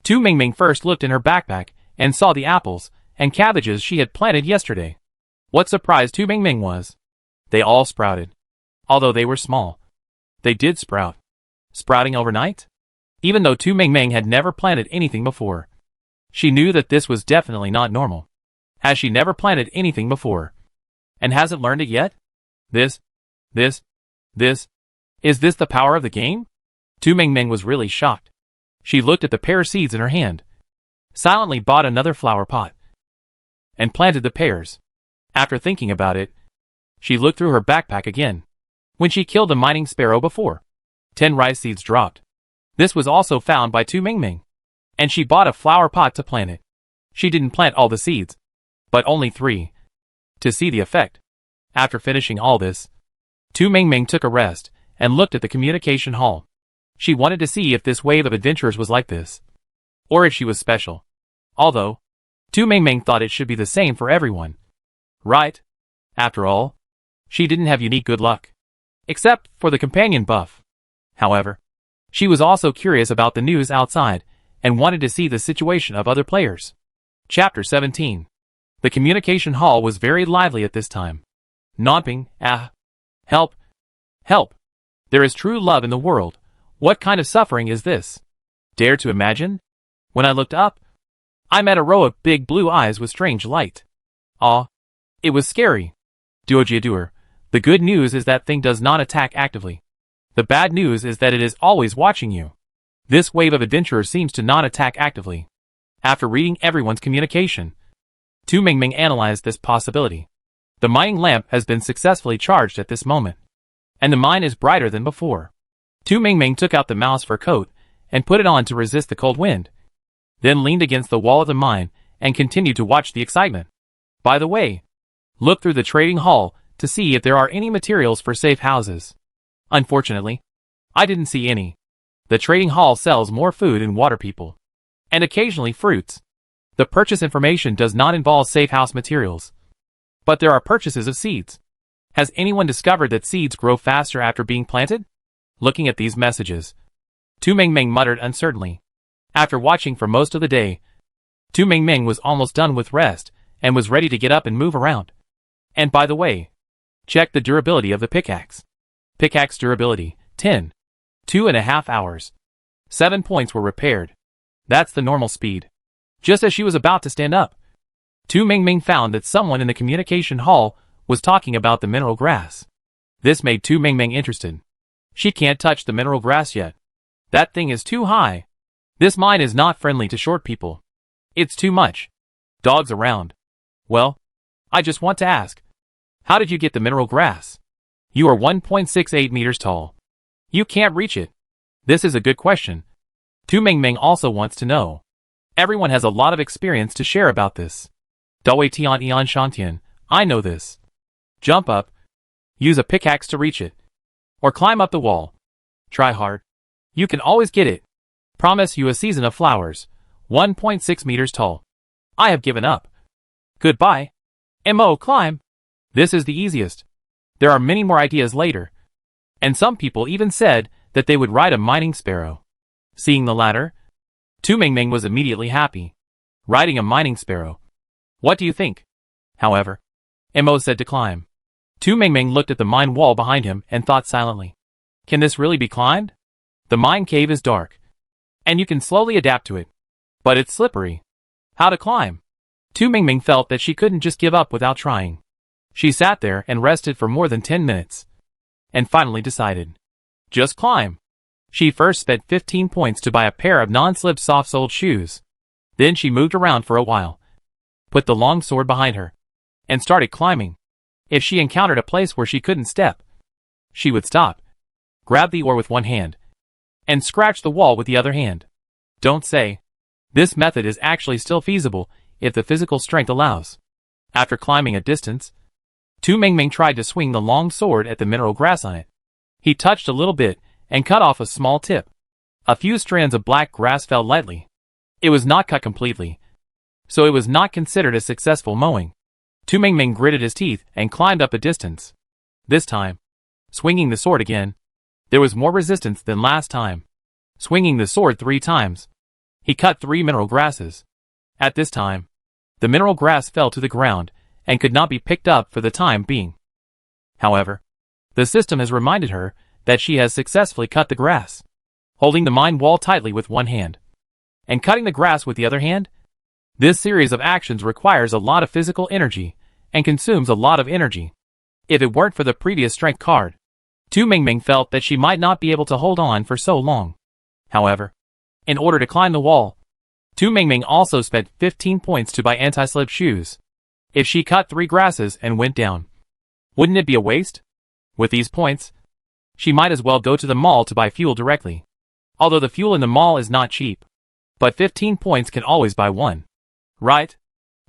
Tu Mingming first looked in her backpack and saw the apples and cabbages she had planted yesterday. What surprised Tu Mingming was, they all sprouted. Although they were small, they did sprout. Sprouting overnight? Even though Tu Mingming had never planted anything before, she knew that this was definitely not normal. Has she never planted anything before, and hasn't learned it yet? Is this the power of the game? Tu Mingming was really shocked. She looked at the pear seeds in her hand, silently bought another flower pot, and planted the pears. After thinking about it, she looked through her backpack again. When she killed a mining sparrow before, 10 rice seeds dropped. This was also found by Tu Mingming, and she bought a flower pot to plant it. She didn't plant all the seeds, but only 3, to see the effect. After finishing all this, Tu Mingming took a rest and looked at the communication hall. She wanted to see if this wave of adventurers was like this, or if she was special. Although, Tu Mingming thought it should be the same for everyone. Right? After all, she didn't have unique good luck, except for the companion buff. However, she was also curious about the news outside and wanted to see the situation of other players. Chapter 17. The communication hall was very lively at this time. Nomping, help, help. There is true love in the world. What kind of suffering is this? Dare to imagine? When I looked up, I met a row of big blue eyes with strange light. It was scary. Duojiadur, the good news is that thing does not attack actively. The bad news is that it is always watching you. This wave of adventurers seems to not attack actively. After reading everyone's communication, Tu Mingming analyzed this possibility. The mining lamp has been successfully charged at this moment, and the mine is brighter than before. Tu Mingming took out the mouse fur coat and put it on to resist the cold wind, then leaned against the wall of the mine and continued to watch the excitement. By the way, look through the trading hall to see if there are any materials for safe houses. Unfortunately, I didn't see any. The trading hall sells more food and water people, and occasionally fruits. The purchase information does not involve safe house materials, but there are purchases of seeds. Has anyone discovered that seeds grow faster after being planted? Looking at these messages, Tu Mingming muttered uncertainly. After watching for most of the day, Tu Mingming was almost done with rest and was ready to get up and move around. And by the way, check the durability of the pickaxe. Pickaxe durability, 10. 2.5 hours. 7 points were repaired. That's the normal speed. Just as she was about to stand up, Tu Mingming found that someone in the communication hall was talking about the mineral grass. This made Tu Mingming interested. She can't touch the mineral grass yet. That thing is too high. This mine is not friendly to short people. It's too much. Dogs around. Well, I just want to ask, how did you get the mineral grass? You are 1.68 meters tall. You can't reach it. This is a good question. Tu Mingming also wants to know. Everyone has a lot of experience to share about this. Dawei Tian Ian Shantian, I know this. Jump up. Use a pickaxe to reach it. Or climb up the wall. Try hard. You can always get it. Promise you a season of flowers. 1.6 meters tall. I have given up. Goodbye. Climb. This is the easiest. There are many more ideas later. And some people even said that they would ride a mining sparrow. Seeing the latter, Tu Mingming was immediately happy. Riding a mining sparrow. What do you think? However, Mo said to climb. Tu Mingming looked at the mine wall behind him and thought silently. Can this really be climbed? The mine cave is dark, and you can slowly adapt to it. But it's slippery. How to climb. Tu Mingming felt that she couldn't just give up without trying. She sat there and rested for more than 10 minutes. And finally decided. Just climb. She first spent 15 points to buy a pair of non-slip soft-soled shoes. Then she moved around for a while. Put the long sword behind her. And started climbing. If she encountered a place where she couldn't step, she would stop, grab the oar with one hand, and scratch the wall with the other hand. Don't say. This method is actually still feasible if the physical strength allows. After climbing a distance, Tu Mingming tried to swing the long sword at the mineral grass on it. He touched a little bit and cut off a small tip. A few strands of black grass fell lightly. It was not cut completely, so it was not considered a successful mowing. Tu Mingming gritted his teeth and climbed up a distance. This time, swinging the sword again, there was more resistance than last time. Swinging the sword 3 times, he cut 3 mineral grasses. At this time, the mineral grass fell to the ground and could not be picked up for the time being. However, the system has reminded her that she has successfully cut the grass, holding the mine wall tightly with one hand, and cutting the grass with the other hand. This series of actions requires a lot of physical energy and consumes a lot of energy. If it weren't for the previous strength card, Tu Mingming felt that she might not be able to hold on for so long. However, in order to climb the wall, Tu Mingming also spent 15 points to buy anti-slip shoes. If she cut 3 grasses and went down, wouldn't it be a waste? With these points, she might as well go to the mall to buy fuel directly. Although the fuel in the mall is not cheap, but 15 points can always buy one. Right?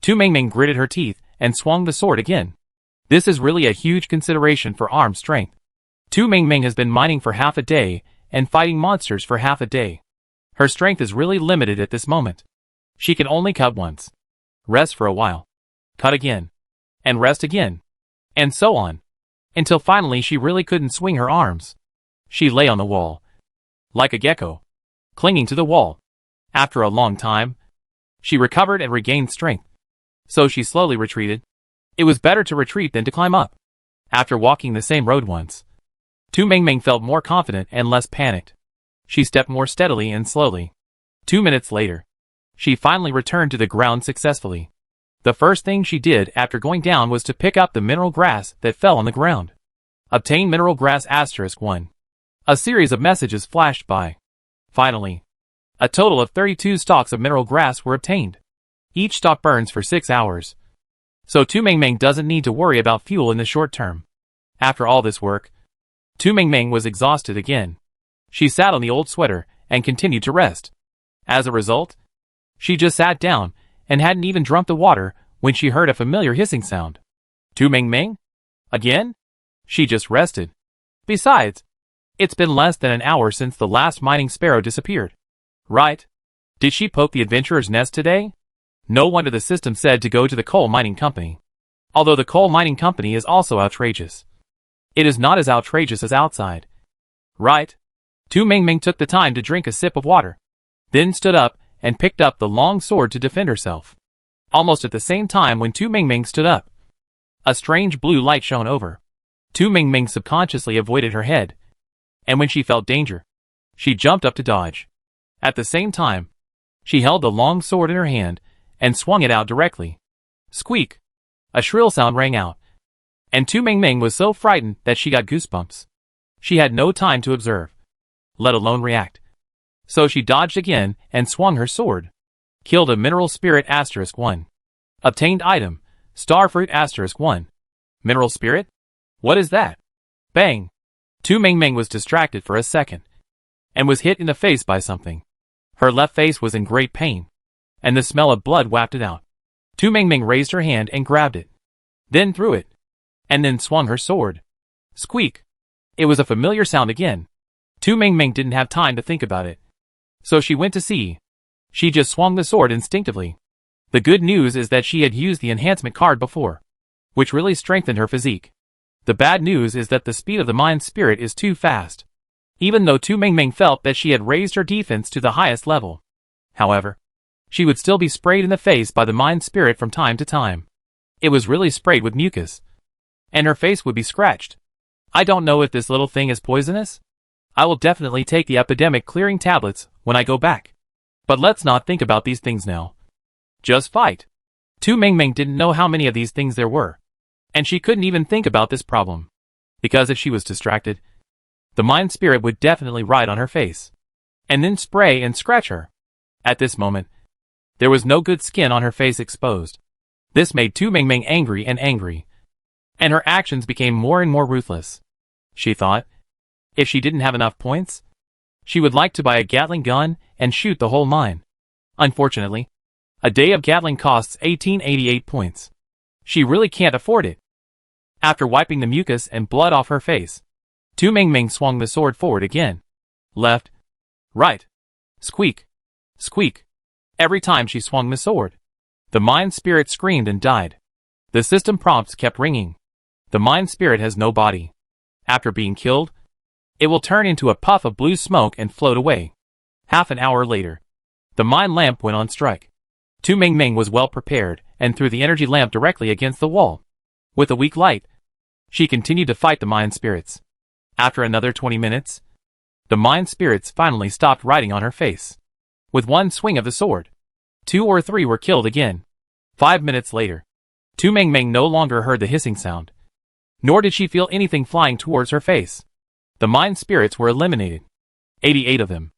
Tu Mingming gritted her teeth and swung the sword again. This is really a huge consideration for arm strength. Tu Mingming has been mining for half a day and fighting monsters for half a day. Her strength is really limited at this moment. She can only cut once, rest for a while, cut again, and rest again, and so on, until finally she really couldn't swing her arms. She lay on the wall, like a gecko, clinging to the wall. After a long time, she recovered and regained strength. So she slowly retreated. It was better to retreat than to climb up. After walking the same road once, Tu Mingming felt more confident and less panicked. She stepped more steadily and slowly. 2 minutes later, she finally returned to the ground successfully. The first thing she did after going down was to pick up the mineral grass that fell on the ground. Obtain mineral grass *1. A series of messages flashed by. Finally, a total of 32 stalks of mineral grass were obtained. Each stalk burns for 6 hours. So Tu Mingming doesn't need to worry about fuel in the short term. After all this work, Tu Mingming was exhausted again. She sat on the old sweater and continued to rest. As a result, she just sat down and hadn't even drunk the water when she heard a familiar hissing sound. Tu Mingming? Again? She just rested. Besides, it's been less than an hour since the last mining sparrow disappeared. Right? Did she poke the adventurer's nest today? No wonder the system said to go to the coal mining company. Although the coal mining company is also outrageous, it is not as outrageous as outside. Right? Tu Mingming took the time to drink a sip of water, then stood up and picked up the long sword to defend herself. Almost at the same time when Tu Mingming stood up, a strange blue light shone over. Tu Mingming subconsciously avoided her head, and when she felt danger, she jumped up to dodge. At the same time, she held the long sword in her hand and swung it out directly. Squeak! A shrill sound rang out, and Tu Mingming was so frightened that she got goosebumps. She had no time to observe, let alone react. So she dodged again and swung her sword. Killed a mineral spirit *1. Obtained item, starfruit *1. Mineral spirit? What is that? Bang! Tu Mingming was distracted for a second, and was hit in the face by something. Her left face was in great pain, and the smell of blood wafted out. Tu Mingming raised her hand and grabbed it, then threw it, and then swung her sword. Squeak! It was a familiar sound again. Tu Mingming didn't have time to think about it, so she went to see. She just swung the sword instinctively. The good news is that she had used the enhancement card before, which really strengthened her physique. The bad news is that the speed of the mine spirit is too fast, even though Tu Mingming felt that she had raised her defense to the highest level. However, she would still be sprayed in the face by the mine spirit from time to time. It was really sprayed with mucus, and her face would be scratched. I don't know if this little thing is poisonous. I will definitely take the epidemic clearing tablets when I go back. But let's not think about these things now. Just fight. Tu Mingming didn't know how many of these things there were. And she couldn't even think about this problem. Because if she was distracted, the mind spirit would definitely ride on her face. And then spray and scratch her. At this moment, there was no good skin on her face exposed. This made Tu Mingming angry and angry. And her actions became more and more ruthless. She thought, if she didn't have enough points, she would like to buy a Gatling gun and shoot the whole mine. Unfortunately, a day of Gatling costs 1888 points. She really can't afford it. After wiping the mucus and blood off her face, Tu Mingming swung the sword forward again. Left. Right. Squeak. Squeak. Every time she swung the sword, the mind spirit screamed and died. The system prompts kept ringing. The mind spirit has no body. After being killed, it will turn into a puff of blue smoke and float away. Half an hour later, the mind lamp went on strike. Tu Mingming was well prepared and threw the energy lamp directly against the wall. With a weak light, she continued to fight the mind spirits. After another 20 minutes, the mind spirits finally stopped riding on her face. With one swing of the sword, 2 or 3 were killed again. 5 minutes later, Tu Mingming no longer heard the hissing sound. Nor did she feel anything flying towards her face. The mind spirits were eliminated. 88 of them.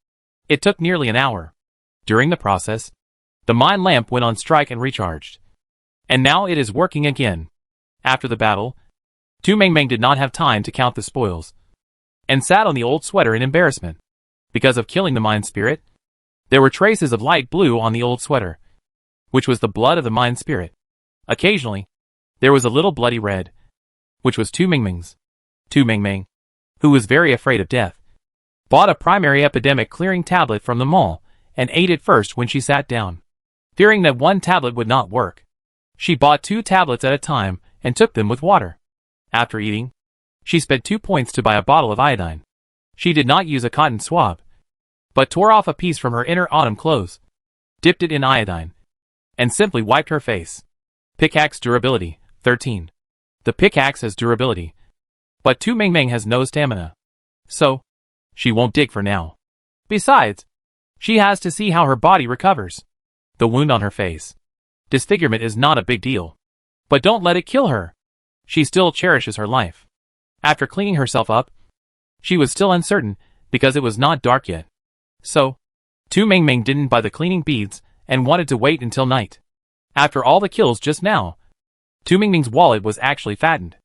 It took nearly an hour. During the process, the mind lamp went on strike and recharged. And now it is working again. After the battle, Tu Mingming did not have time to count the spoils, and sat on the old sweater in embarrassment. Because of killing the mind spirit, there were traces of light blue on the old sweater, which was the blood of the mind spirit. Occasionally, there was a little bloody red, which was Tu Mingming's. Tu Mingming, who was very afraid of death, bought a primary epidemic clearing tablet from the mall and ate it first when she sat down. Fearing that one tablet would not work, she bought 2 tablets at a time and took them with water. After eating, she spent 2 points to buy a bottle of iodine. She did not use a cotton swab, but tore off a piece from her inner autumn clothes, dipped it in iodine, and simply wiped her face. Pickaxe durability, 13. The pickaxe has durability, but Tu Mingming has no stamina. So, she won't dig for now. Besides, she has to see how her body recovers. The wound on her face. Disfigurement is not a big deal. But don't let it kill her. She still cherishes her life. After cleaning herself up, she was still uncertain because it was not dark yet. So, Tu Mingming didn't buy the cleaning beads and wanted to wait until night. After all the kills just now, Tu Mingming's wallet was actually fattened.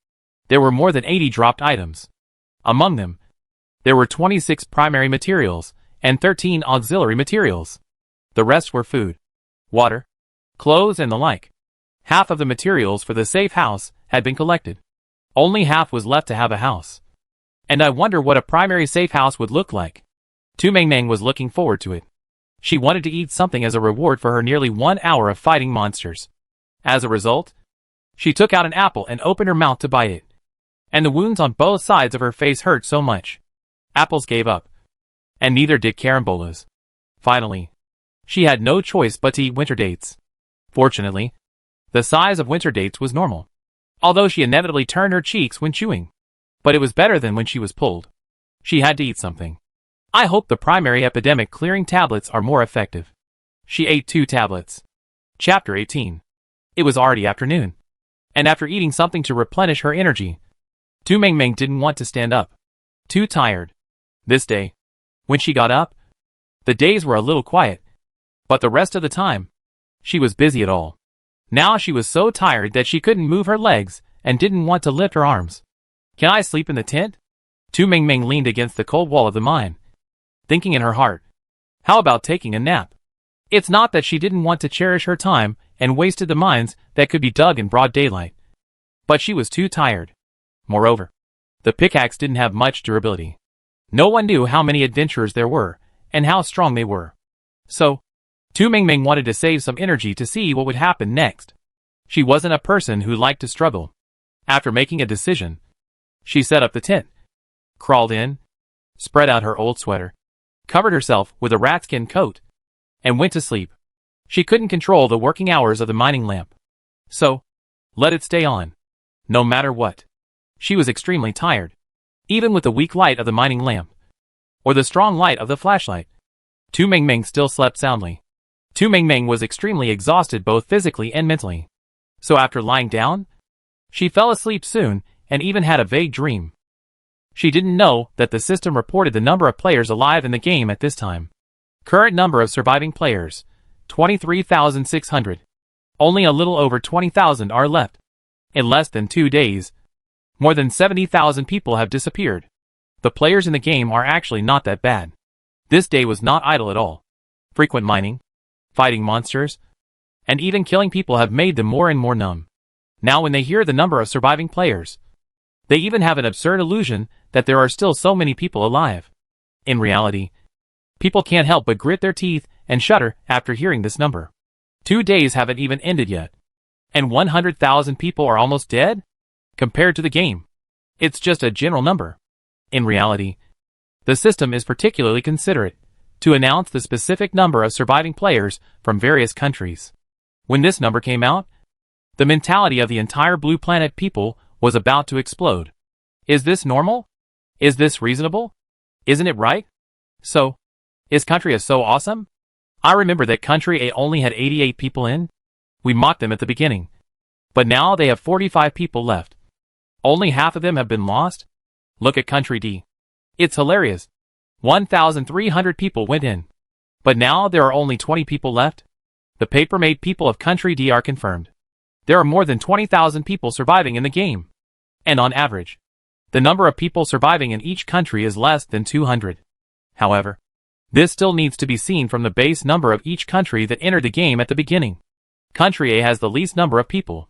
There were more than 80 dropped items. Among them, there were 26 primary materials and 13 auxiliary materials. The rest were food, water, clothes and the like. Half of the materials for the safe house had been collected. Only half was left to have a house. And I wonder what a primary safe house would look like. Tu Mingming was looking forward to it. She wanted to eat something as a reward for her nearly 1 hour of fighting monsters. As a result, she took out an apple and opened her mouth to bite it. And the wounds on both sides of her face hurt so much. Apples gave up. And neither did carambolas. Finally, she had no choice but to eat winter dates. Fortunately, the size of winter dates was normal, although she inevitably turned her cheeks when chewing. But it was better than when she was pulled. She had to eat something. I hope the primary epidemic clearing tablets are more effective. She ate 2 tablets. Chapter 18. It was already afternoon. And after eating something to replenish her energy, Tu Mingming didn't want to stand up. Too tired. This day, when she got up, the days were a little quiet. But the rest of the time, she was busy at all. Now she was so tired that she couldn't move her legs and didn't want to lift her arms. Can I sleep in the tent? Tu Mingming leaned against the cold wall of the mine, thinking in her heart, how about taking a nap? It's not that she didn't want to cherish her time and wasted the mines that could be dug in broad daylight. But she was too tired. Moreover, the pickaxe didn't have much durability. No one knew how many adventurers there were, and how strong they were. So, Tu Mingming wanted to save some energy to see what would happen next. She wasn't a person who liked to struggle. After making a decision, she set up the tent, crawled in, spread out her old sweater, covered herself with a ratskin coat, and went to sleep. She couldn't control the working hours of the mining lamp. So, let it stay on. No matter what. She was extremely tired. Even with the weak light of the mining lamp, or the strong light of the flashlight, Tu Mingming still slept soundly. Tu Mingming was extremely exhausted both physically and mentally. So after lying down, she fell asleep soon and even had a vague dream. She didn't know that the system reported the number of players alive in the game at this time. Current number of surviving players, 23,600. Only a little over 20,000 are left. In less than 2 days, more than 70,000 people have disappeared. The players in the game are actually not that bad. This day was not idle at all. Frequent mining, fighting monsters, and even killing people have made them more and more numb. Now when they hear the number of surviving players, they even have an absurd illusion that there are still so many people alive. In reality, people can't help but grit their teeth and shudder after hearing this number. 2 days haven't even ended yet. And 100,000 people are almost dead? Compared to the game, it's just a general number. In reality, the system is particularly considerate to announce the specific number of surviving players from various countries. When this number came out, the mentality of the entire Blue Planet people was about to explode. Is this normal? Is this reasonable? Isn't it right? So, is Country A so awesome? I remember that Country A only had 88 people in. We mocked them at the beginning. But now they have 45 people left. Only half of them have been lost? Look at Country D. It's hilarious. 1,300 people went in. But now there are only 20 people left. The paper-made people of Country D are confirmed. There are more than 20,000 people surviving in the game. And on average, the number of people surviving in each country is less than 200. However, this still needs to be seen from the base number of each country that entered the game at the beginning. Country A has the least number of people,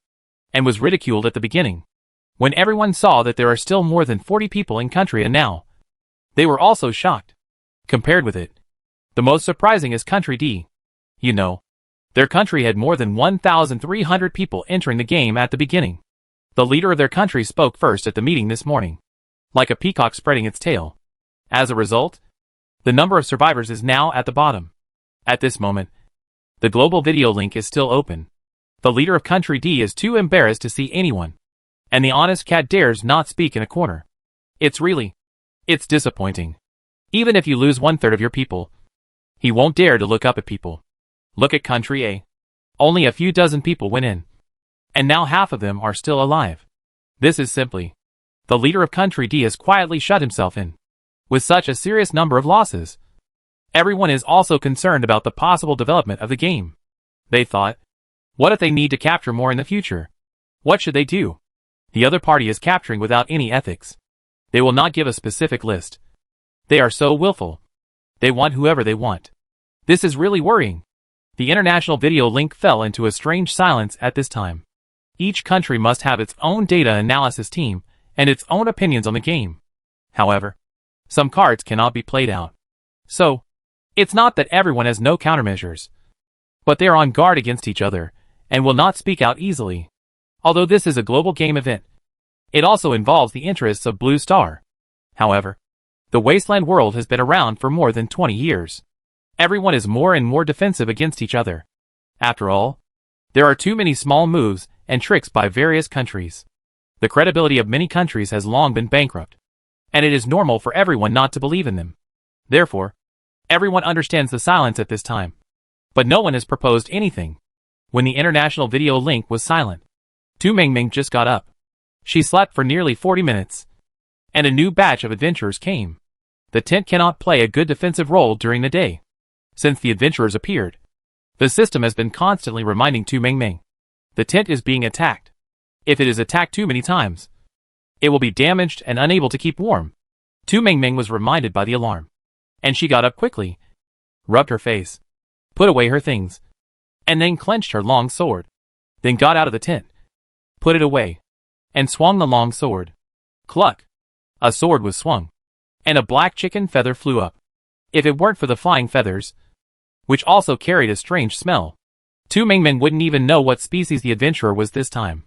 and was ridiculed at the beginning. When everyone saw that there are still more than 40 people in Country A now, they were also shocked. Compared with it, the most surprising is Country D. You know, their country had more than 1,300 people entering the game at the beginning. The leader of their country spoke first at the meeting this morning, like a peacock spreading its tail. As a result, the number of survivors is now at the bottom. At this moment, the global video link is still open. The leader of Country D is too embarrassed to see anyone, and the honest cat dares not speak in a corner. It's disappointing. Even if you lose 1/3 of your people, he won't dare to look up at people. Look at Country A. Only a few dozen people went in, and now half of them are still alive. This is simply, the leader of Country D has quietly shut himself in. With such a serious number of losses, everyone is also concerned about the possible development of the game. They thought, what if they need to capture more in the future? What should they do? The other party is capturing without any ethics. They will not give a specific list. They are so willful. They want whoever they want. This is really worrying. The international video link fell into a strange silence at this time. Each country must have its own data analysis team and its own opinions on the game. However, some cards cannot be played out. So, it's not that everyone has no countermeasures, but they are on guard against each other and will not speak out easily. Although this is a global game event, it also involves the interests of Blue Star. However, the Wasteland world has been around for more than 20 years. Everyone is more and more defensive against each other. After all, there are too many small moves and tricks by various countries. The credibility of many countries has long been bankrupt, and it is normal for everyone not to believe in them. Therefore, everyone understands the silence at this time. But no one has proposed anything. When the international video link was silent, Tu Mingming just got up. She slept for nearly 40 minutes, and a new batch of adventurers came. The tent cannot play a good defensive role during the day. Since the adventurers appeared, the system has been constantly reminding Tu Mingming. The tent is being attacked. If it is attacked too many times, it will be damaged and unable to keep warm. Tu Mingming was reminded by the alarm, and she got up quickly, rubbed her face, put away her things, and then clenched her long sword. Then got out of the tent, put it away, and swung the long sword. Cluck! A sword was swung, and a black chicken feather flew up. If it weren't for the flying feathers, which also carried a strange smell, Tu Mingming wouldn't even know what species the adventurer was this time.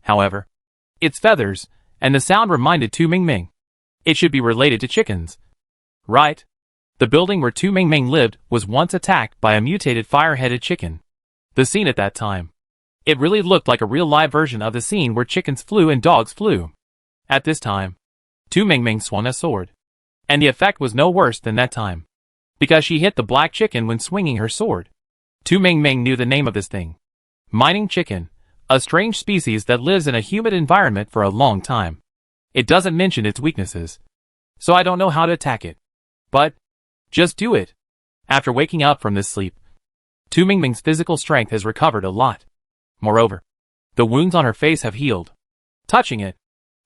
However, its feathers, and the sound reminded Tu Mingming. It should be related to chickens. Right? The building where Tu Mingming lived was once attacked by a mutated fire-headed chicken. The scene at that time, it really looked like a real live version of the scene where chickens flew and dogs flew. At this time, Tu Mingming swung a sword, and the effect was no worse than that time, because she hit the black chicken when swinging her sword. Tu Mingming knew the name of this thing. Mining chicken, a strange species that lives in a humid environment for a long time. It doesn't mention its weaknesses, so I don't know how to attack it. But just do it. After waking up from this sleep, Tu Mingming's physical strength has recovered a lot. Moreover, the wounds on her face have healed. Touching it,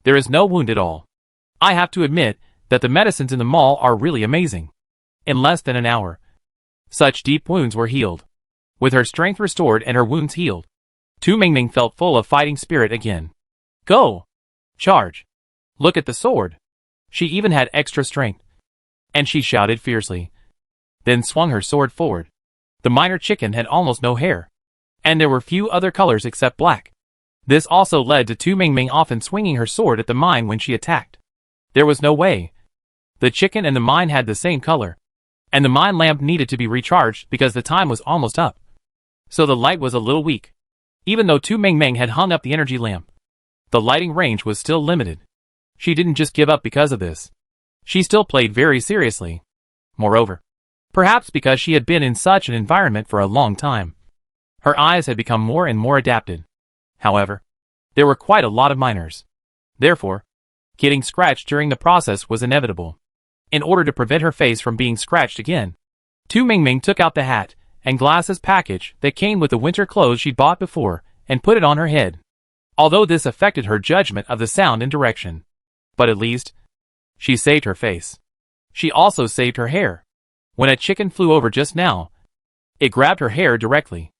there is no wound at all. I have to admit that the medicines in the mall are really amazing. In less than an hour, such deep wounds were healed. With her strength restored and her wounds healed, Tu Mingming felt full of fighting spirit again. Go! Charge! Look at the sword! She even had extra strength. And she shouted fiercely. Then swung her sword forward. The miner chicken had almost no hair. And there were few other colors except black. This also led to Tu Mingming often swinging her sword at the mine when she attacked. There was no way. The chicken and the mine had the same color. And the mine lamp needed to be recharged because the time was almost up. So the light was a little weak. Even though Tu Mingming had hung up the energy lamp, the lighting range was still limited. She didn't just give up because of this. She still played very seriously. Moreover, perhaps because she had been in such an environment for a long time, her eyes had become more and more adapted. However, there were quite a lot of miners. Therefore, getting scratched during the process was inevitable. In order to prevent her face from being scratched again, Tu Mingming took out the hat and glasses package that came with the winter clothes she'd bought before and put it on her head. Although this affected her judgment of the sound and direction, but at least, she saved her face. She also saved her hair. When a chicken flew over just now, it grabbed her hair directly.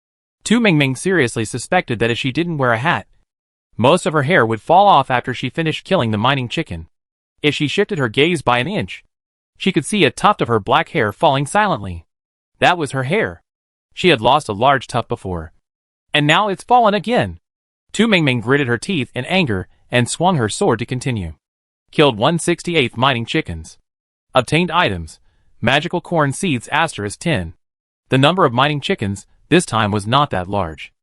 Tu Mingming seriously suspected that if she didn't wear a hat, most of her hair would fall off after she finished killing the mining chicken. If she shifted her gaze by an inch, she could see a tuft of her black hair falling silently. That was her hair. She had lost a large tuft before. And now it's fallen again. Tu Mingming gritted her teeth in anger and swung her sword to continue. Killed 168 mining chickens. Obtained items. Magical corn seeds *10. The number of mining chickens this time was not that large.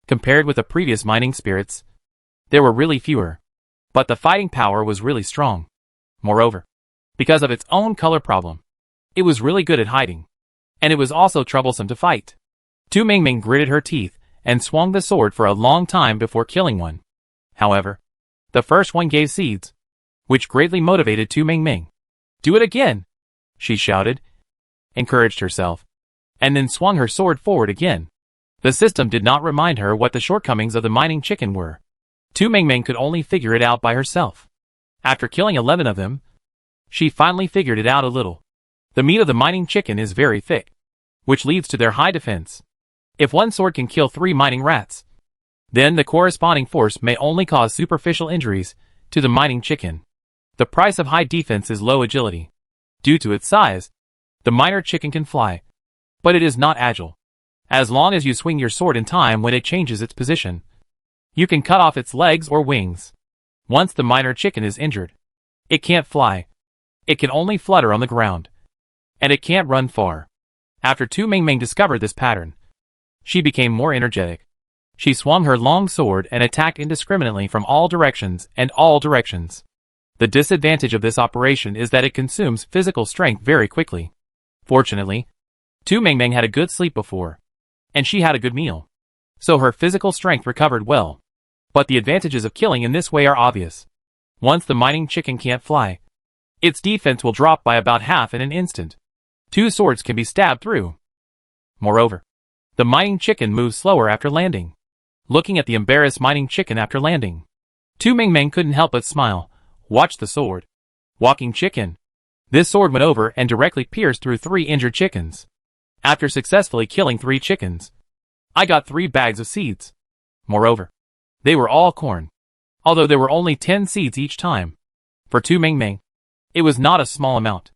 Compared with the previous mining spirits, there were really fewer. But the fighting power was really strong. Moreover, because of its own color problem, it was really good at hiding. And it was also troublesome to fight. Tu Mingming gritted her teeth and swung the sword for a long time before killing one. However, the first one gave seeds, which greatly motivated Tu Mingming. Do it again, she shouted, encouraged herself, and then swung her sword forward again. The system did not remind her what the shortcomings of the mining chicken were. Tu Mingming could only figure it out by herself. After killing 11 of them, she finally figured it out a little. The meat of the mining chicken is very thick, which leads to their high defense. If one sword can kill 3 mining rats, then the corresponding force may only cause superficial injuries to the mining chicken. The price of high defense is low agility. Due to its size, the miner chicken can fly, but it is not agile. As long as you swing your sword in time when it changes its position, you can cut off its legs or wings. Once the miner chicken is injured, it can't fly. It can only flutter on the ground. And it can't run far. After Tu Mingming discovered this pattern, she became more energetic. She swung her long sword and attacked indiscriminately from all directions and all directions. The disadvantage of this operation is that it consumes physical strength very quickly. Fortunately, Tu Mingming had a good sleep before, and she had a good meal, so her physical strength recovered well. But the advantages of killing in this way are obvious. Once the mining chicken can't fly, its defense will drop by about half in an instant. 2 swords can be stabbed through. Moreover, the mining chicken moves slower after landing. Looking at the embarrassed mining chicken after landing, Tu Mingming couldn't help but smile. Watch the sword. Walking chicken. This sword went over and directly pierced through 3 injured chickens. After successfully killing 3 chickens, I got 3 bags of seeds. Moreover, they were all corn. Although there were only 10 seeds each time. For Tu Mingming, it was not a small amount.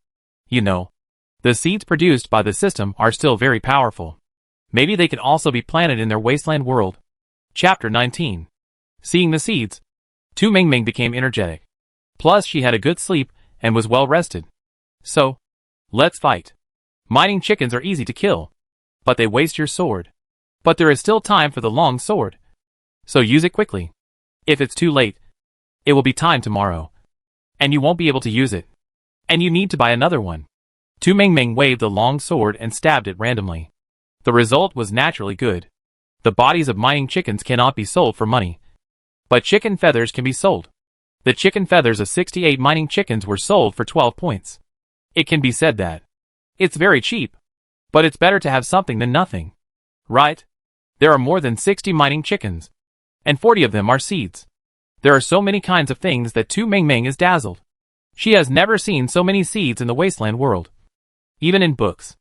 You know, the seeds produced by the system are still very powerful. Maybe they can also be planted in their wasteland world. Chapter 19. Seeing the seeds, Tu Mingming became energetic. Plus she had a good sleep and was well rested. So, let's fight. Mining chickens are easy to kill, but they waste your sword. But there is still time for the long sword. So use it quickly. If it's too late, it will be time tomorrow. And you won't be able to use it. And you need to buy another one. Tu Mingming waved the long sword and stabbed it randomly. The result was naturally good. The bodies of mining chickens cannot be sold for money. But chicken feathers can be sold. The chicken feathers of 68 mining chickens were sold for 12 points. It can be said that it's very cheap. But it's better to have something than nothing. Right? There are more than 60 mining chickens. And 40 of them are seeds. There are so many kinds of things that Tu Mingming is dazzled. She has never seen so many seeds in the wasteland world. Even in books.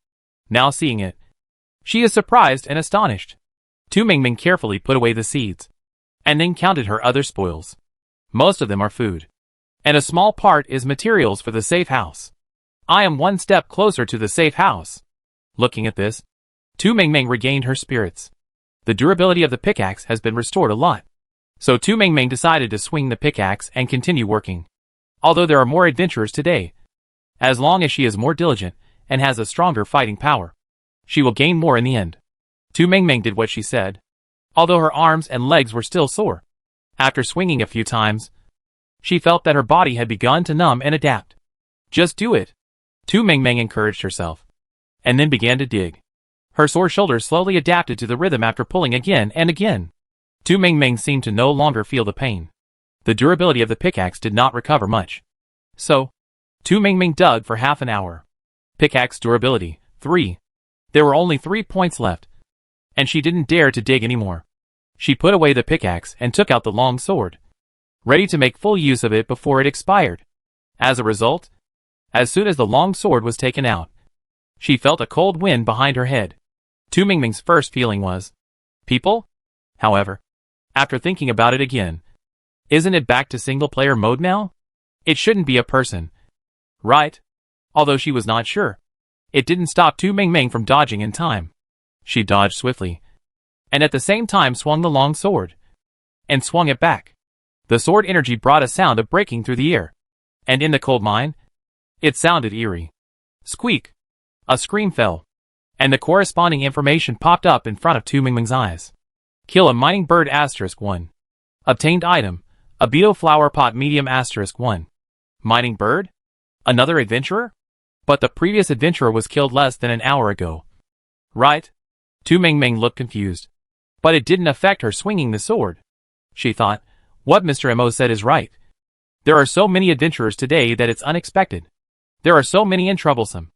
Now seeing it, she is surprised and astonished. Tu Mingming carefully put away the seeds. And then counted her other spoils. Most of them are food. And a small part is materials for the safe house. I am one step closer to the safe house. Looking at this, Tu Mingming regained her spirits. The durability of the pickaxe has been restored a lot. So Tu Mingming decided to swing the pickaxe and continue working. Although there are more adventurers today, as long as she is more diligent and has a stronger fighting power, she will gain more in the end. Tu Mingming did what she said, although her arms and legs were still sore. After swinging a few times, she felt that her body had begun to numb and adapt. Just do it, Tu Mingming encouraged herself, and then began to dig. Her sore shoulders slowly adapted to the rhythm after pulling again and again. Tu Mingming seemed to no longer feel the pain. The durability of the pickaxe did not recover much. So, Tu Mingming dug for half an hour. Pickaxe durability, 3. There were only 3 points left. And she didn't dare to dig anymore. She put away the pickaxe and took out the long sword, ready to make full use of it before it expired. As a result, as soon as the long sword was taken out, she felt a cold wind behind her head. Tu Mingming's first feeling was, people? However, after thinking about it again, isn't it back to single-player mode now? It shouldn't be a person. Right? Although she was not sure. It didn't stop Tu Mingming from dodging in time. She dodged swiftly, and at the same time swung the long sword, and swung it back. The sword energy brought a sound of breaking through the air, and in the cold mine, it sounded eerie. Squeak! A scream fell, and the corresponding information popped up in front of Tu Mingming's eyes. Kill a mining bird *1. Obtained item, a beetle flower pot medium *1. Mining bird? Another adventurer? But the previous adventurer was killed less than an hour ago. Right? Tu Mingming looked confused. But it didn't affect her swinging the sword. She thought, what Mr. Mo said is right. There are so many adventurers today that it's unexpected. There are so many and troublesome.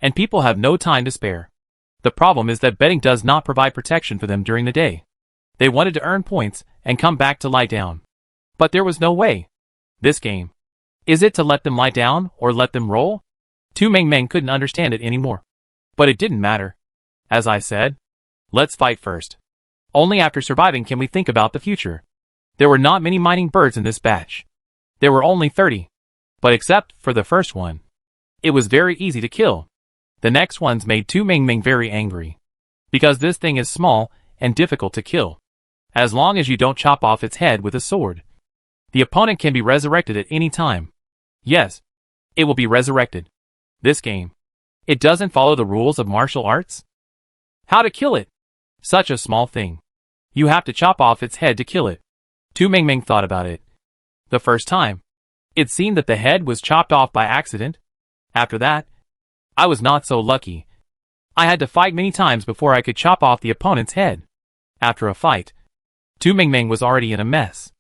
And people have no time to spare. The problem is that betting does not provide protection for them during the day. They wanted to earn points and come back to lie down. But there was no way. This game. Is it to let them lie down or let them roll? Tu Mingming couldn't understand it anymore. But it didn't matter. As I said, let's fight first. Only after surviving can we think about the future. There were not many mining birds in this batch. There were only 30. But except for the first one, it was very easy to kill. The next ones made Tu Mingming very angry. Because this thing is small and difficult to kill. As long as you don't chop off its head with a sword. The opponent can be resurrected at any time. Yes, it will be resurrected. This game. It doesn't follow the rules of martial arts. How to kill it? Such a small thing. You have to chop off its head to kill it. Tu Mingming thought about it. The first time, it seemed that the head was chopped off by accident. After that, I was not so lucky. I had to fight many times before I could chop off the opponent's head. After a fight, Tu Mingming was already in a mess.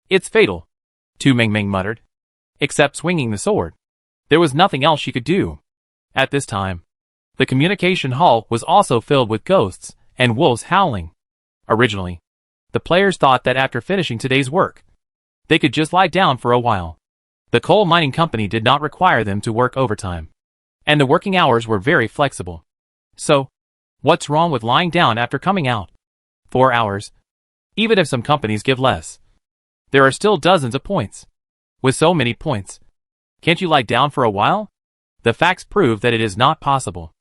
It's fatal, Tu Mingming muttered. Except swinging the sword. There was nothing else she could do. At this time, the communication hall was also filled with ghosts and wolves howling. Originally, the players thought that after finishing today's work, they could just lie down for a while. The coal mining company did not require them to work overtime. And the working hours were very flexible. So, what's wrong with lying down after coming out? 4 hours. Even if some companies give less, there are still dozens of points. With so many points, can't you lie down for a while? The facts prove that it is not possible.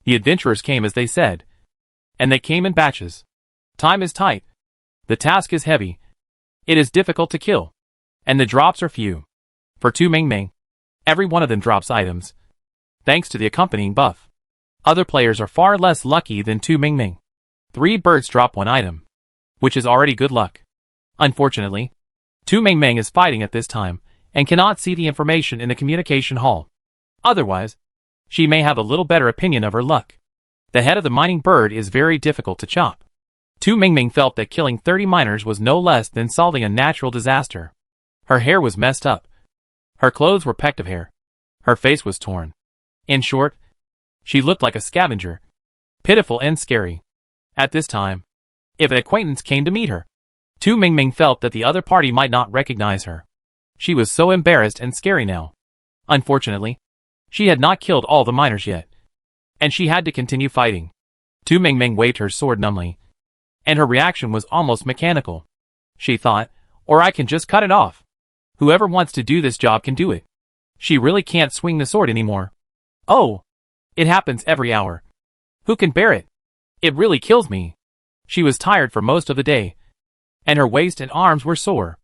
The adventurers came as they said. And they came in batches. Time is tight. The task is heavy. It is difficult to kill. And the drops are few. For Tu Mingming, every one of them drops items. Thanks to the accompanying buff. Other players are far less lucky than Tu Mingming. 3 birds drop 1 item, which is already good luck. Unfortunately, Tu Mingming is fighting at this time, and cannot see the information in the communication hall. Otherwise, she may have a little better opinion of her luck. The head of the mining bird is very difficult to chop. Tu Mingming felt that killing 30 miners was no less than solving a natural disaster. Her hair was messed up. Her clothes were pecked of hair. Her face was torn. In short, she looked like a scavenger. Pitiful and scary. At this time, if an acquaintance came to meet her, Tu Mingming felt that the other party might not recognize her. She was so embarrassed and scary now. Unfortunately, she had not killed all the miners yet, and she had to continue fighting. Tu Mingming waved her sword numbly, and her reaction was almost mechanical. She thought, or I can just cut it off. Whoever wants to do this job can do it. She really can't swing the sword anymore. Oh! It happens every hour. Who can bear it? It really kills me. She was tired for most of the day, and her waist and arms were sore.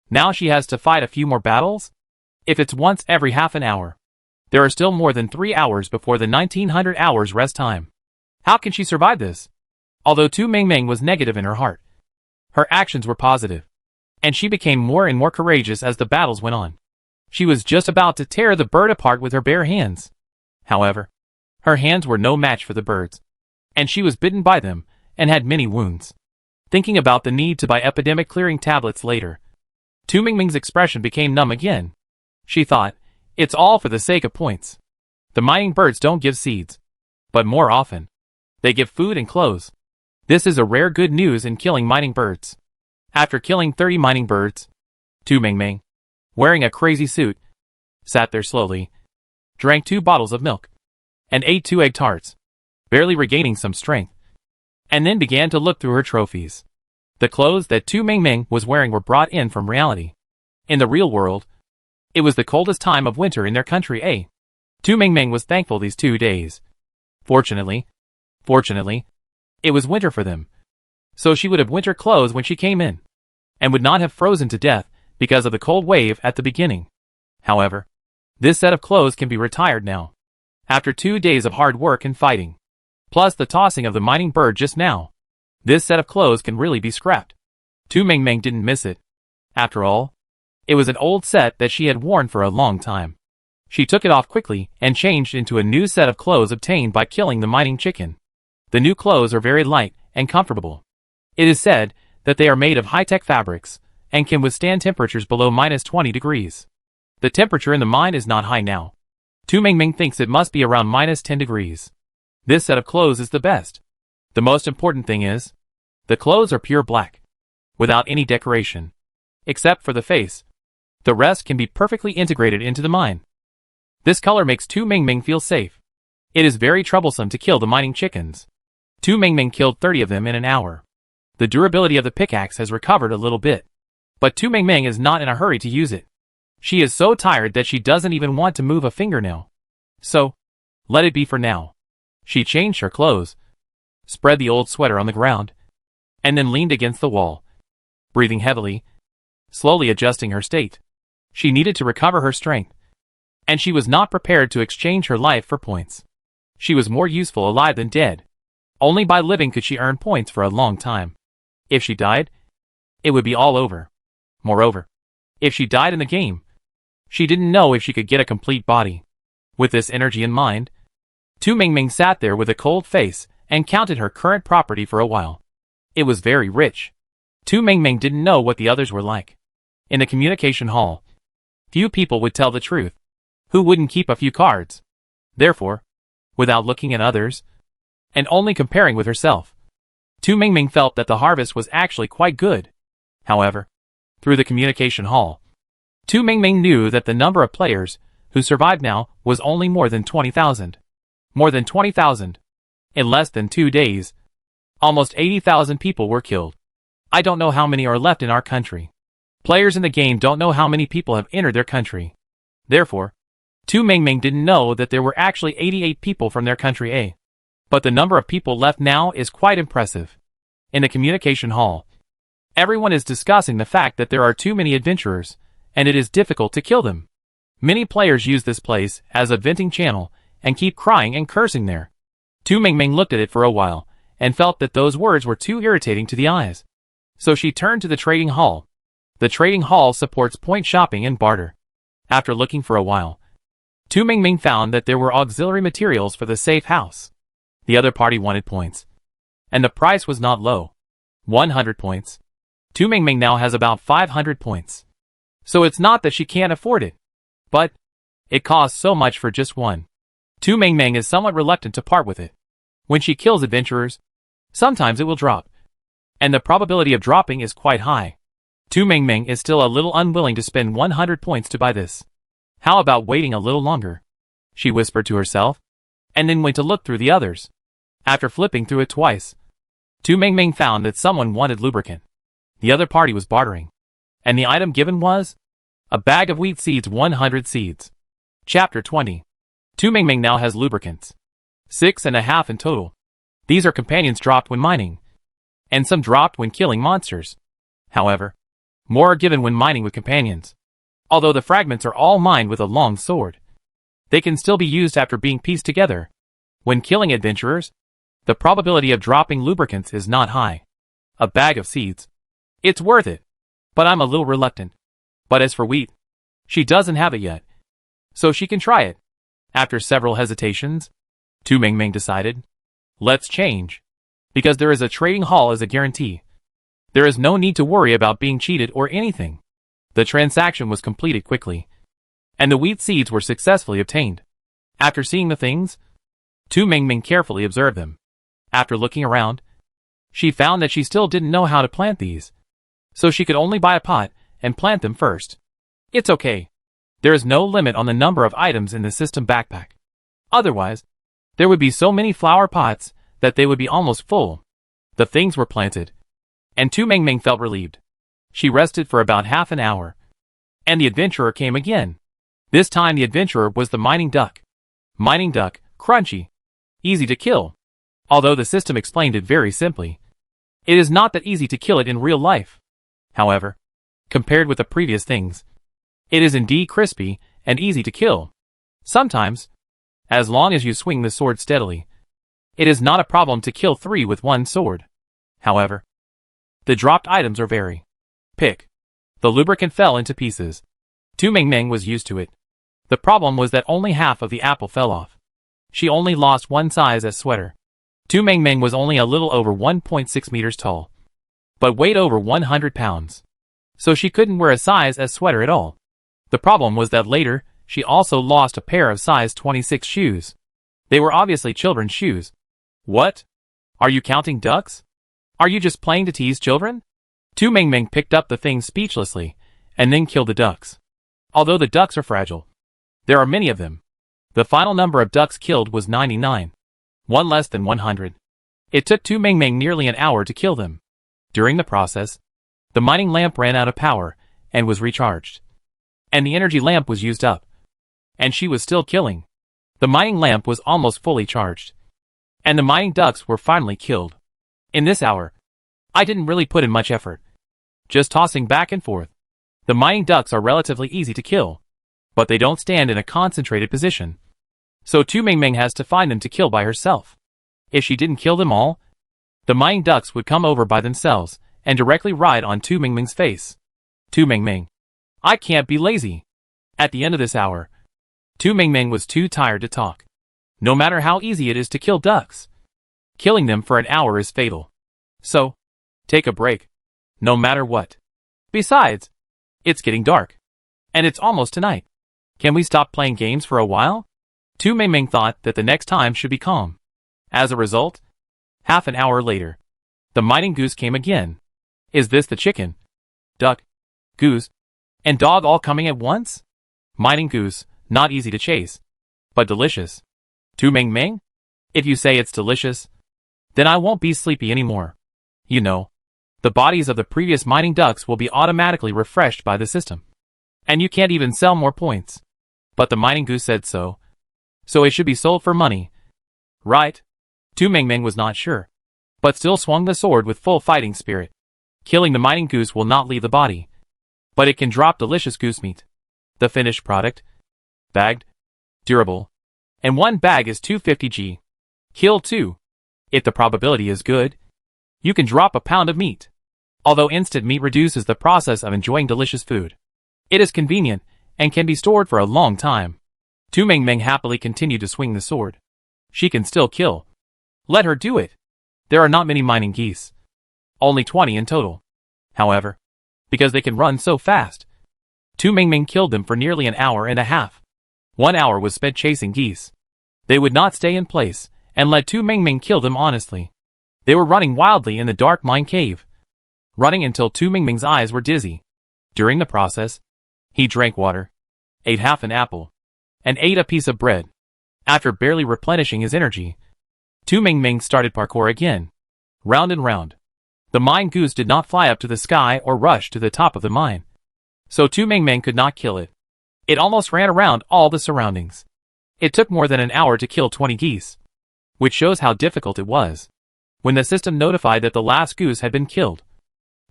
Now she has to fight a few more battles? If it's once every half an hour. There are still more than 3 hours before the 1900 hours rest time. How can she survive this? Although Tu Mingming was negative in her heart, her actions were positive, and she became more and more courageous as the battles went on. She was just about to tear the bird apart with her bare hands. However, her hands were no match for the birds, and she was bitten by them and had many wounds. Thinking about the need to buy epidemic-clearing tablets later, Tu Mingming's expression became numb again. She thought, it's all for the sake of points. The mining birds don't give seeds, but more often, they give food and clothes. This is a rare good news in killing mining birds. After killing 30 mining birds, Tu Mingming, wearing a crazy suit, sat there slowly, drank 2 bottles of milk, and ate 2 egg tarts, barely regaining some strength, and then began to look through her trophies. The clothes that Tu Mingming was wearing were brought in from reality. In the real world, it was the coldest time of winter in their country. Tu Mingming was thankful these 2 days. Fortunately, it was winter for them. So she would have winter clothes when she came in, and would not have frozen to death because of the cold wave at the beginning. However, this set of clothes can be retired now, after 2 days of hard work and fighting, plus the tossing of the mining bird just now. This set of clothes can really be scrapped. Tu Mingming didn't miss it. After all, it was an old set that she had worn for a long time. She took it off quickly and changed into a new set of clothes obtained by killing the mining chicken. The new clothes are very light and comfortable. It is said that they are made of high-tech fabrics and can withstand temperatures below -20 degrees. The temperature in the mine is not high now. Tu Mingming thinks it must be around -10 degrees. This set of clothes is the best. The most important thing is, the clothes are pure black, without any decoration, except for the face. The rest can be perfectly integrated into the mine. This color makes Tu Mingming feel safe. It is very troublesome to kill the mining chickens. Tu Mingming killed 30 of them in an hour. The durability of the pickaxe has recovered a little bit, but Tu Mingming is not in a hurry to use it. She is so tired that she doesn't even want to move a finger now. So, let it be for now. She changed her clothes, spread the old sweater on the ground, and then leaned against the wall, breathing heavily, slowly adjusting her state. She needed to recover her strength, and she was not prepared to exchange her life for points. She was more useful alive than dead. Only by living could she earn points for a long time. If she died, it would be all over. Moreover, if she died in the game, she didn't know if she could get a complete body. With this energy in mind, Tu Mingming sat there with a cold face and counted her current property for a while. It was very rich. Tu Mingming didn't know what the others were like. In the communication hall, few people would tell the truth. Who wouldn't keep a few cards? Therefore, without looking at others, and only comparing with herself, Tu Mingming felt that the harvest was actually quite good. However, through the communication hall, Tu Mingming knew that the number of players who survived now was only more than 20,000. More than 20,000. In less than 2 days, almost 80,000 people were killed. I don't know how many are left in our country. Players in the game don't know how many people have entered their country. Therefore, Tu Mingming didn't know that there were actually 88 people from their country. But the number of people left now is quite impressive. In the communication hall, everyone is discussing the fact that there are too many adventurers, and it is difficult to kill them. Many players use this place as a venting channel and keep crying and cursing there. Tu Mingming looked at it for a while and felt that those words were too irritating to the eyes. So she turned to the trading hall. The trading hall supports point shopping and barter. After looking for a while, Tu Mingming found that there were auxiliary materials for the safe house. The other party wanted points. And the price was not low. 100 points. Tu Mingming now has about 500 points. So it's not that she can't afford it. But it costs so much for just one. Tu Mingming is somewhat reluctant to part with it. When she kills adventurers, sometimes it will drop. And the probability of dropping is quite high. Tu Mingming is still a little unwilling to spend 100 points to buy this. How about waiting a little longer? She whispered to herself, and then went to look through the others. After flipping through it twice, Tu Mingming found that someone wanted lubricant. The other party was bartering. And the item given was a bag of wheat seeds, 100 seeds. Chapter 20. Tu Mingming now has lubricants. 6.5 in total. These are companions dropped when mining. And some dropped when killing monsters. However, more are given when mining with companions. Although the fragments are all mined with a long sword, they can still be used after being pieced together. When killing adventurers, the probability of dropping lubricants is not high. A bag of seeds. It's worth it. But I'm a little reluctant. But as for wheat, she doesn't have it yet. So she can try it. After several hesitations, Tu Mingming decided, let's change. Because there is a trading hall as a guarantee. There is no need to worry about being cheated or anything. The transaction was completed quickly. And the wheat seeds were successfully obtained. After seeing the things, Tu Mingming carefully observed them. After looking around, she found that she still didn't know how to plant these. So she could only buy a pot and plant them first. It's okay. There is no limit on the number of items in the system backpack. Otherwise, there would be so many flower pots that they would be almost full. The things were planted. And Tu Mingming felt relieved. She rested for about half an hour. And the adventurer came again. This time the adventurer was the mining duck. Mining duck, crunchy. Easy to kill. Although the system explained it very simply. It is not that easy to kill it in real life. However, compared with the previous things, it is indeed crispy and easy to kill. Sometimes, as long as you swing the sword steadily, it is not a problem to kill 3 with one sword. However, the dropped items are very pick. The lubricant fell into pieces. Tu Mingming was used to it. The problem was that only half of the apple fell off. She only lost one size as sweater. Tu Mingming was only a little over 1.6 meters tall, but weighed over 100 pounds. So she couldn't wear a size as sweater at all. The problem was that later, she also lost a pair of size 26 shoes. They were obviously children's shoes. What? Are you counting ducks? Are you just playing to tease children? Tu Mingming picked up the things speechlessly, and then killed the ducks. Although the ducks are fragile, there are many of them. The final number of ducks killed was 99. One less than 100. It took Tu Mingming nearly an hour to kill them. During the process, the mining lamp ran out of power, and was recharged. And the energy lamp was used up. And she was still killing. The mining lamp was almost fully charged. And the mining ducks were finally killed. In this hour, I didn't really put in much effort. Just tossing back and forth. The mining ducks are relatively easy to kill. But they don't stand in a concentrated position. So Tu Mingming has to find them to kill by herself. If she didn't kill them all, the mining ducks would come over by themselves and directly ride on Tu Mingming's face. Tu Mingming. I can't be lazy. At the end of this hour, Tu Mingming was too tired to talk. No matter how easy it is to kill ducks, killing them for an hour is fatal. So, take a break. No matter what. Besides, it's getting dark. And it's almost tonight. Can we stop playing games for a while? Tu Mingming thought that the next time should be calm. As a result, half an hour later, the mining goose came again. Is this the chicken, duck, goose, and dog all coming at once? Mining goose, not easy to chase, but delicious. Tu Mingming? If you say it's delicious, then I won't be sleepy anymore. You know, the bodies of the previous mining ducks will be automatically refreshed by the system. And you can't even sell more points. But the mining goose said so. So it should be sold for money. Right? Tu Mingming was not sure, but still swung the sword with full fighting spirit. Killing the mining goose will not leave the body, but it can drop delicious goose meat. The finished product, bagged, durable, and one bag is 250g. Kill 2. If the probability is good, you can drop a pound of meat. Although instant meat reduces the process of enjoying delicious food, it is convenient and can be stored for a long time. Tu Mingming happily continued to swing the sword. She can still kill. Let her do it. There are not many mining geese. Only 20 in total. However, because they can run so fast, Tu Mingming killed them for nearly an hour and a half. 1 hour was spent chasing geese. They would not stay in place, and let Tu Mingming kill them honestly. They were running wildly in the dark mine cave, running until Tu Mingming's eyes were dizzy. During the process, he drank water, ate half an apple, and ate a piece of bread. After barely replenishing his energy, Tu Mingming started parkour again, round and round. The mine goose did not fly up to the sky or rush to the top of the mine, so Tu Mingming could not kill it. It almost ran around all the surroundings. It took more than an hour to kill 20 geese, which shows how difficult it was. When the system notified that the last goose had been killed,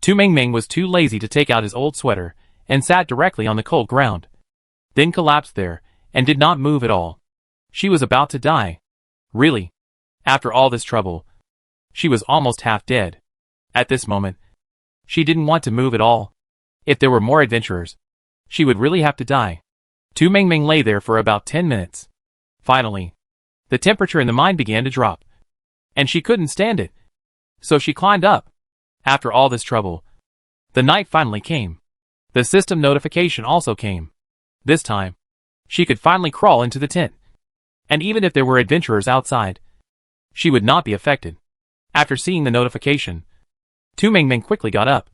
Tu Mingming was too lazy to take out his old sweater and sat directly on the cold ground, then collapsed there and did not move at all. She was about to die. Really, after all this trouble, she was almost half dead. At this moment, she didn't want to move at all. If there were more adventurers, she would really have to die. Tu Mingming lay there for about 10 minutes. Finally, the temperature in the mine began to drop, and she couldn't stand it. So she climbed up. After all this trouble, the night finally came. The system notification also came. This time, she could finally crawl into the tent. And even if there were adventurers outside, she would not be affected. After seeing the notification, Tu Mingming quickly got up,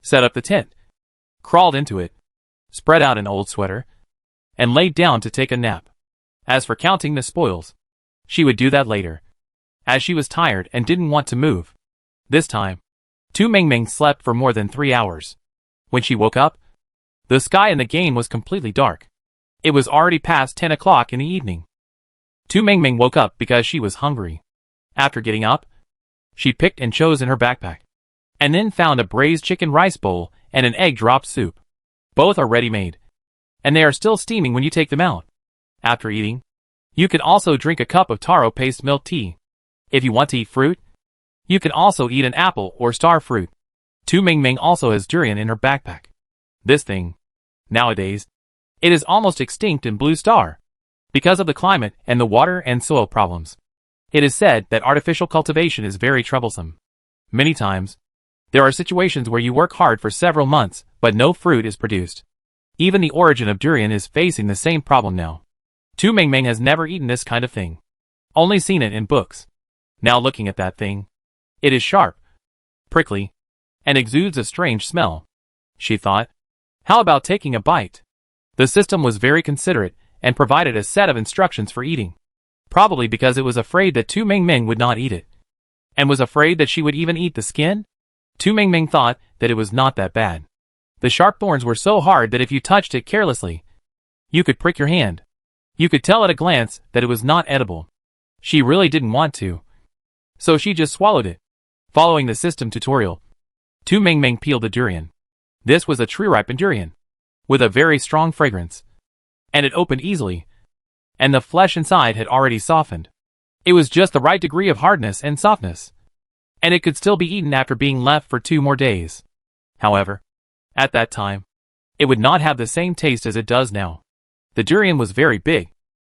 set up the tent, crawled into it, spread out an old sweater, and laid down to take a nap. As for counting the spoils, she would do that later, as she was tired and didn't want to move. This time, Tu Mingming slept for more than 3 hours. When she woke up, the sky in the game was completely dark. It was already past 10 o'clock in the evening. Tu Mingming woke up because she was hungry. After getting up, she picked and chose in her backpack, and then found a braised chicken rice bowl and an egg drop soup. Both are ready-made, and they are still steaming when you take them out. After eating, you can also drink a cup of taro paste milk tea. If you want to eat fruit, you can also eat an apple or star fruit. Tu Mingming also has durian in her backpack. This thing, nowadays, it is almost extinct in Blue Star, because of the climate and the water and soil problems. It is said that artificial cultivation is very troublesome. Many times, there are situations where you work hard for several months, but no fruit is produced. Even the origin of durian is facing the same problem now. Tu Mingming has never eaten this kind of thing. Only seen it in books. Now looking at that thing, it is sharp, prickly, and exudes a strange smell. She thought, how about taking a bite? The system was very considerate and provided a set of instructions for eating. Probably because it was afraid that Tu Mingming would not eat it, and was afraid that she would even eat the skin. Tu Mingming thought that it was not that bad. The sharp thorns were so hard that if you touched it carelessly, you could prick your hand. You could tell at a glance that it was not edible. She really didn't want to, so she just swallowed it. Following the system tutorial, Tu Mingming peeled the durian. This was a tree-ripened durian, with a very strong fragrance, and it opened easily, and the flesh inside had already softened. It was just the right degree of hardness and softness, and it could still be eaten after being left for 2 more days. However, at that time, it would not have the same taste as it does now. The durian was very big,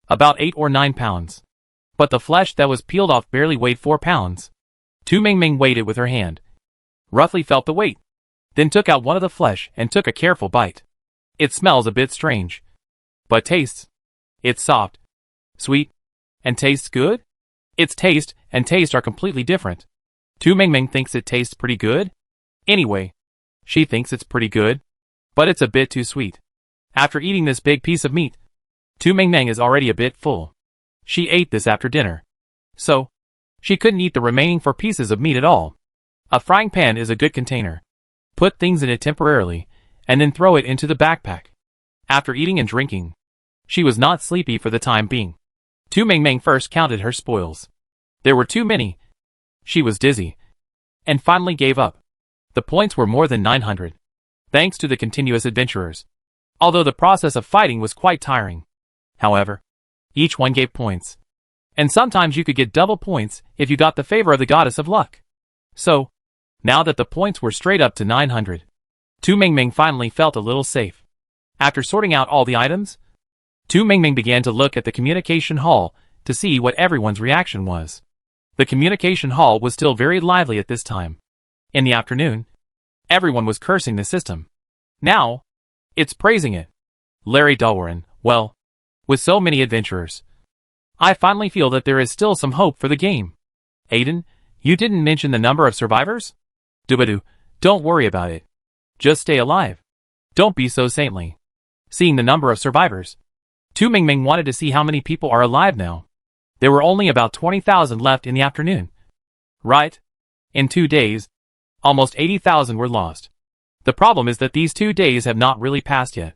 about 8 or 9 pounds, but the flesh that was peeled off barely weighed 4 pounds. Tu Mingming weighed it with her hand, roughly felt the weight, then took out one of the flesh and took a careful bite. It smells a bit strange, but tastes. It's soft, sweet, and tastes good? Its taste and taste are completely different. Tu Mingming thinks it tastes pretty good. Anyway, she thinks it's pretty good, but it's a bit too sweet. After eating this big piece of meat, Tu Mingming is already a bit full. She ate this after dinner, so she couldn't eat the remaining 4 pieces of meat at all. A frying pan is a good container. Put things in it temporarily, and then throw it into the backpack. After eating and drinking, she was not sleepy for the time being. Tu Mingming first counted her spoils. There were too many. She was dizzy, and finally gave up. The points were more than 900, thanks to the continuous adventurers. Although the process of fighting was quite tiring. However, each one gave points. And sometimes you could get double points if you got the favor of the goddess of luck. So, now that the points were straight up to 900, Tu Mingming finally felt a little safe. After sorting out all the items, Tu Mingming began to look at the communication hall to see what everyone's reaction was. The communication hall was still very lively at this time. In the afternoon, everyone was cursing the system. Now, it's praising it. Larry Dulwarin, well, with so many adventurers, I finally feel that there is still some hope for the game. Aiden, you didn't mention the number of survivors? Doobadoo, don't worry about it. Just stay alive. Don't be so saintly. Seeing the number of survivors, Tu Mingming wanted to see how many people are alive now. There were only about 20,000 left in the afternoon. Right? In 2 days, almost 80,000 were lost. The problem is that these 2 days have not really passed yet.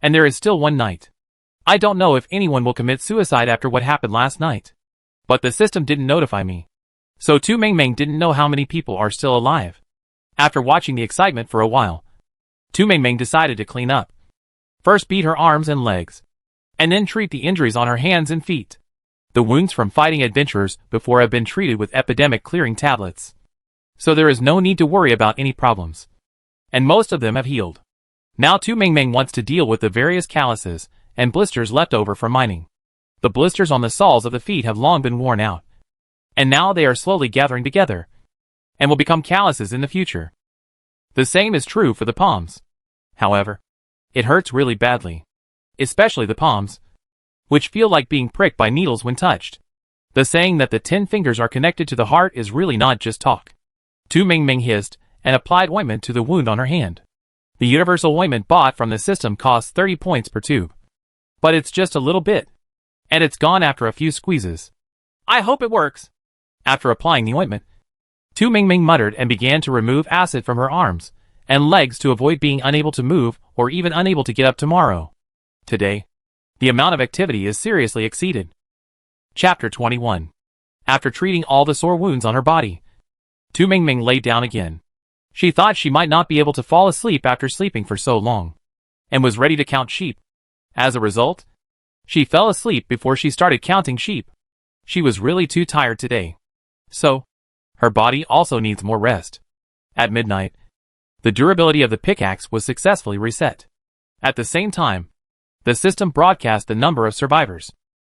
And there is still one night. I don't know if anyone will commit suicide after what happened last night. But the system didn't notify me. So Tu Mingming didn't know how many people are still alive. After watching the excitement for a while, Tu Mingming decided to clean up. First beat her arms and legs, and then treat the injuries on her hands and feet. The wounds from fighting adventurers before have been treated with epidemic clearing tablets. So there is no need to worry about any problems. And most of them have healed. Now Tu Mingming wants to deal with the various calluses and blisters left over from mining. The blisters on the soles of the feet have long been worn out. And now they are slowly gathering together, and will become calluses in the future. The same is true for the palms. However, it hurts really badly. Especially the palms, which feel like being pricked by needles when touched. The saying that the 10 fingers are connected to the heart is really not just talk. Tu Mingming hissed and applied ointment to the wound on her hand. The universal ointment bought from the system costs 30 points per tube. But it's just a little bit, and it's gone after a few squeezes. I hope it works. After applying the ointment, Tu Mingming muttered and began to remove acid from her arms and legs to avoid being unable to move or even unable to get up tomorrow. Today, the amount of activity is seriously exceeded. Chapter 21. After treating all the sore wounds on her body, Tu Mingming lay down again. She thought she might not be able to fall asleep after sleeping for so long, and was ready to count sheep. As a result, she fell asleep before she started counting sheep. She was really too tired today. So, her body also needs more rest. At midnight, the durability of the pickaxe was successfully reset. At the same time, the system broadcast the number of survivors.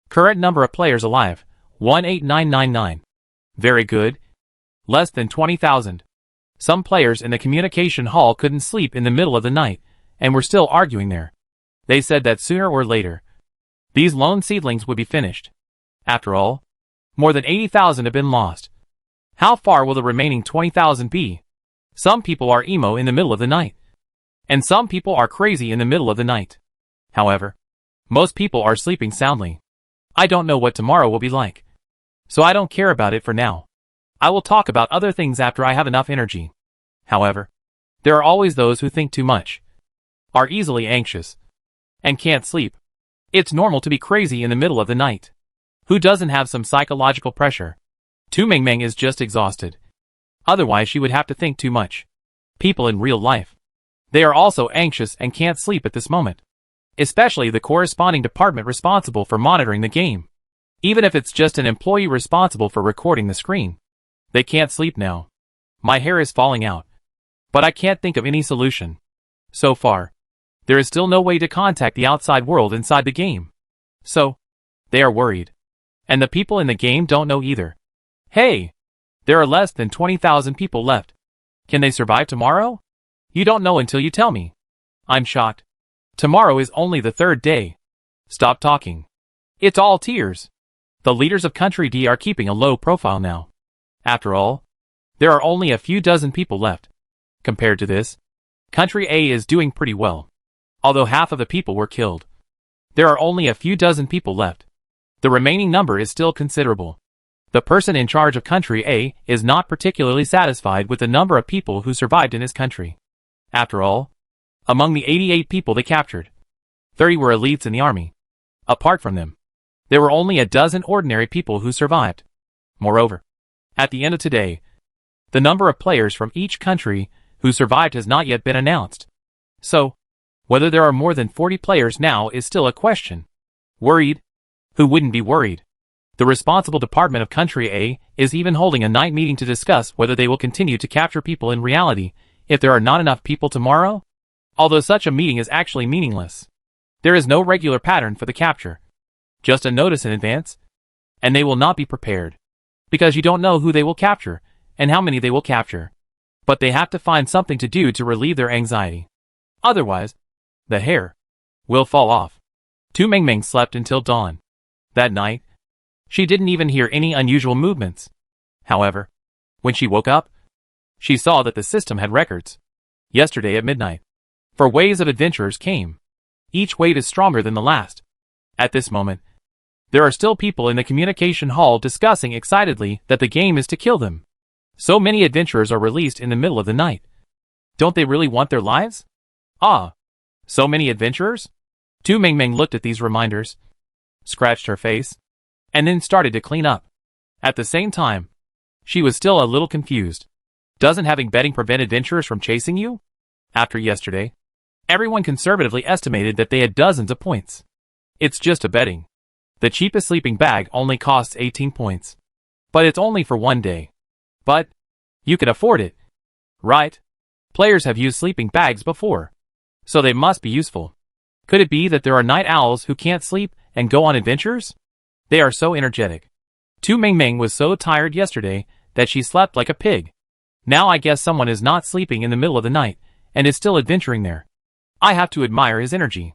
Current number of players alive, 18999. Very good. Less than 20,000. Some players in the communication hall couldn't sleep in the middle of the night, and were still arguing there. They said that sooner or later, these lone seedlings would be finished. After all, more than 80,000 have been lost. How far will the remaining 20,000 be? Some people are emo in the middle of the night. And some people are crazy in the middle of the night. However, most people are sleeping soundly. I don't know what tomorrow will be like. So I don't care about it for now. I will talk about other things after I have enough energy. However, there are always those who think too much, are easily anxious, and can't sleep. It's normal to be crazy in the middle of the night. Who doesn't have some psychological pressure? Tu Mingming is just exhausted. Otherwise she would have to think too much. People in real life, they are also anxious and can't sleep at this moment. Especially the corresponding department responsible for monitoring the game. Even if it's just an employee responsible for recording the screen. They can't sleep now. My hair is falling out. But I can't think of any solution. So far, there is still no way to contact the outside world inside the game. So, they are worried. And the people in the game don't know either. Hey! There are less than 20,000 people left. Can they survive tomorrow? You don't know until you tell me. I'm shocked. Tomorrow is only the 3rd day. Stop talking. It's all tears. The leaders of Country D are keeping a low profile now. After all, there are only a few dozen people left. Compared to this, Country A is doing pretty well. Although half of the people were killed. There are only a few dozen people left. The remaining number is still considerable. The person in charge of Country A is not particularly satisfied with the number of people who survived in his country. After all, among the 88 people they captured, 30 were elites in the army. Apart from them, there were only a dozen ordinary people who survived. Moreover, at the end of today, the number of players from each country who survived has not yet been announced. So, whether there are more than 40 players now is still a question. Worried? Who wouldn't be worried? The responsible department of Country A is even holding a night meeting to discuss whether they will continue to capture people in reality if there are not enough people tomorrow. Although such a meeting is actually meaningless. There is no regular pattern for the capture. Just a notice in advance. And they will not be prepared. because you don't know who they will capture, and how many they will capture. But they have to find something to do to relieve their anxiety. Otherwise, the hair will fall off. Tu Mingming slept until dawn. That night, she didn't even hear any unusual movements. However, when she woke up, she saw that the system had records. Yesterday at midnight, 4 waves of adventurers came. Each wave is stronger than the last. At this moment, there are still people in the communication hall discussing excitedly that the game is to kill them. So many adventurers are released in the middle of the night. Don't they really want their lives? Ah, so many adventurers? Tu Mingming looked at these reminders, scratched her face, and then started to clean up. At the same time, she was still a little confused. Doesn't having betting prevent adventurers from chasing you? After yesterday, everyone conservatively estimated that they had dozens of points. It's just a betting. The cheapest sleeping bag only costs 18 points. But it's only for 1 day. But you can afford it, right? Players have used sleeping bags before, so they must be useful. Could it be that there are night owls who can't sleep and go on adventures? They are so energetic. Tu Mingming was so tired yesterday that she slept like a pig. Now I guess someone is not sleeping in the middle of the night and is still adventuring there. I have to admire his energy.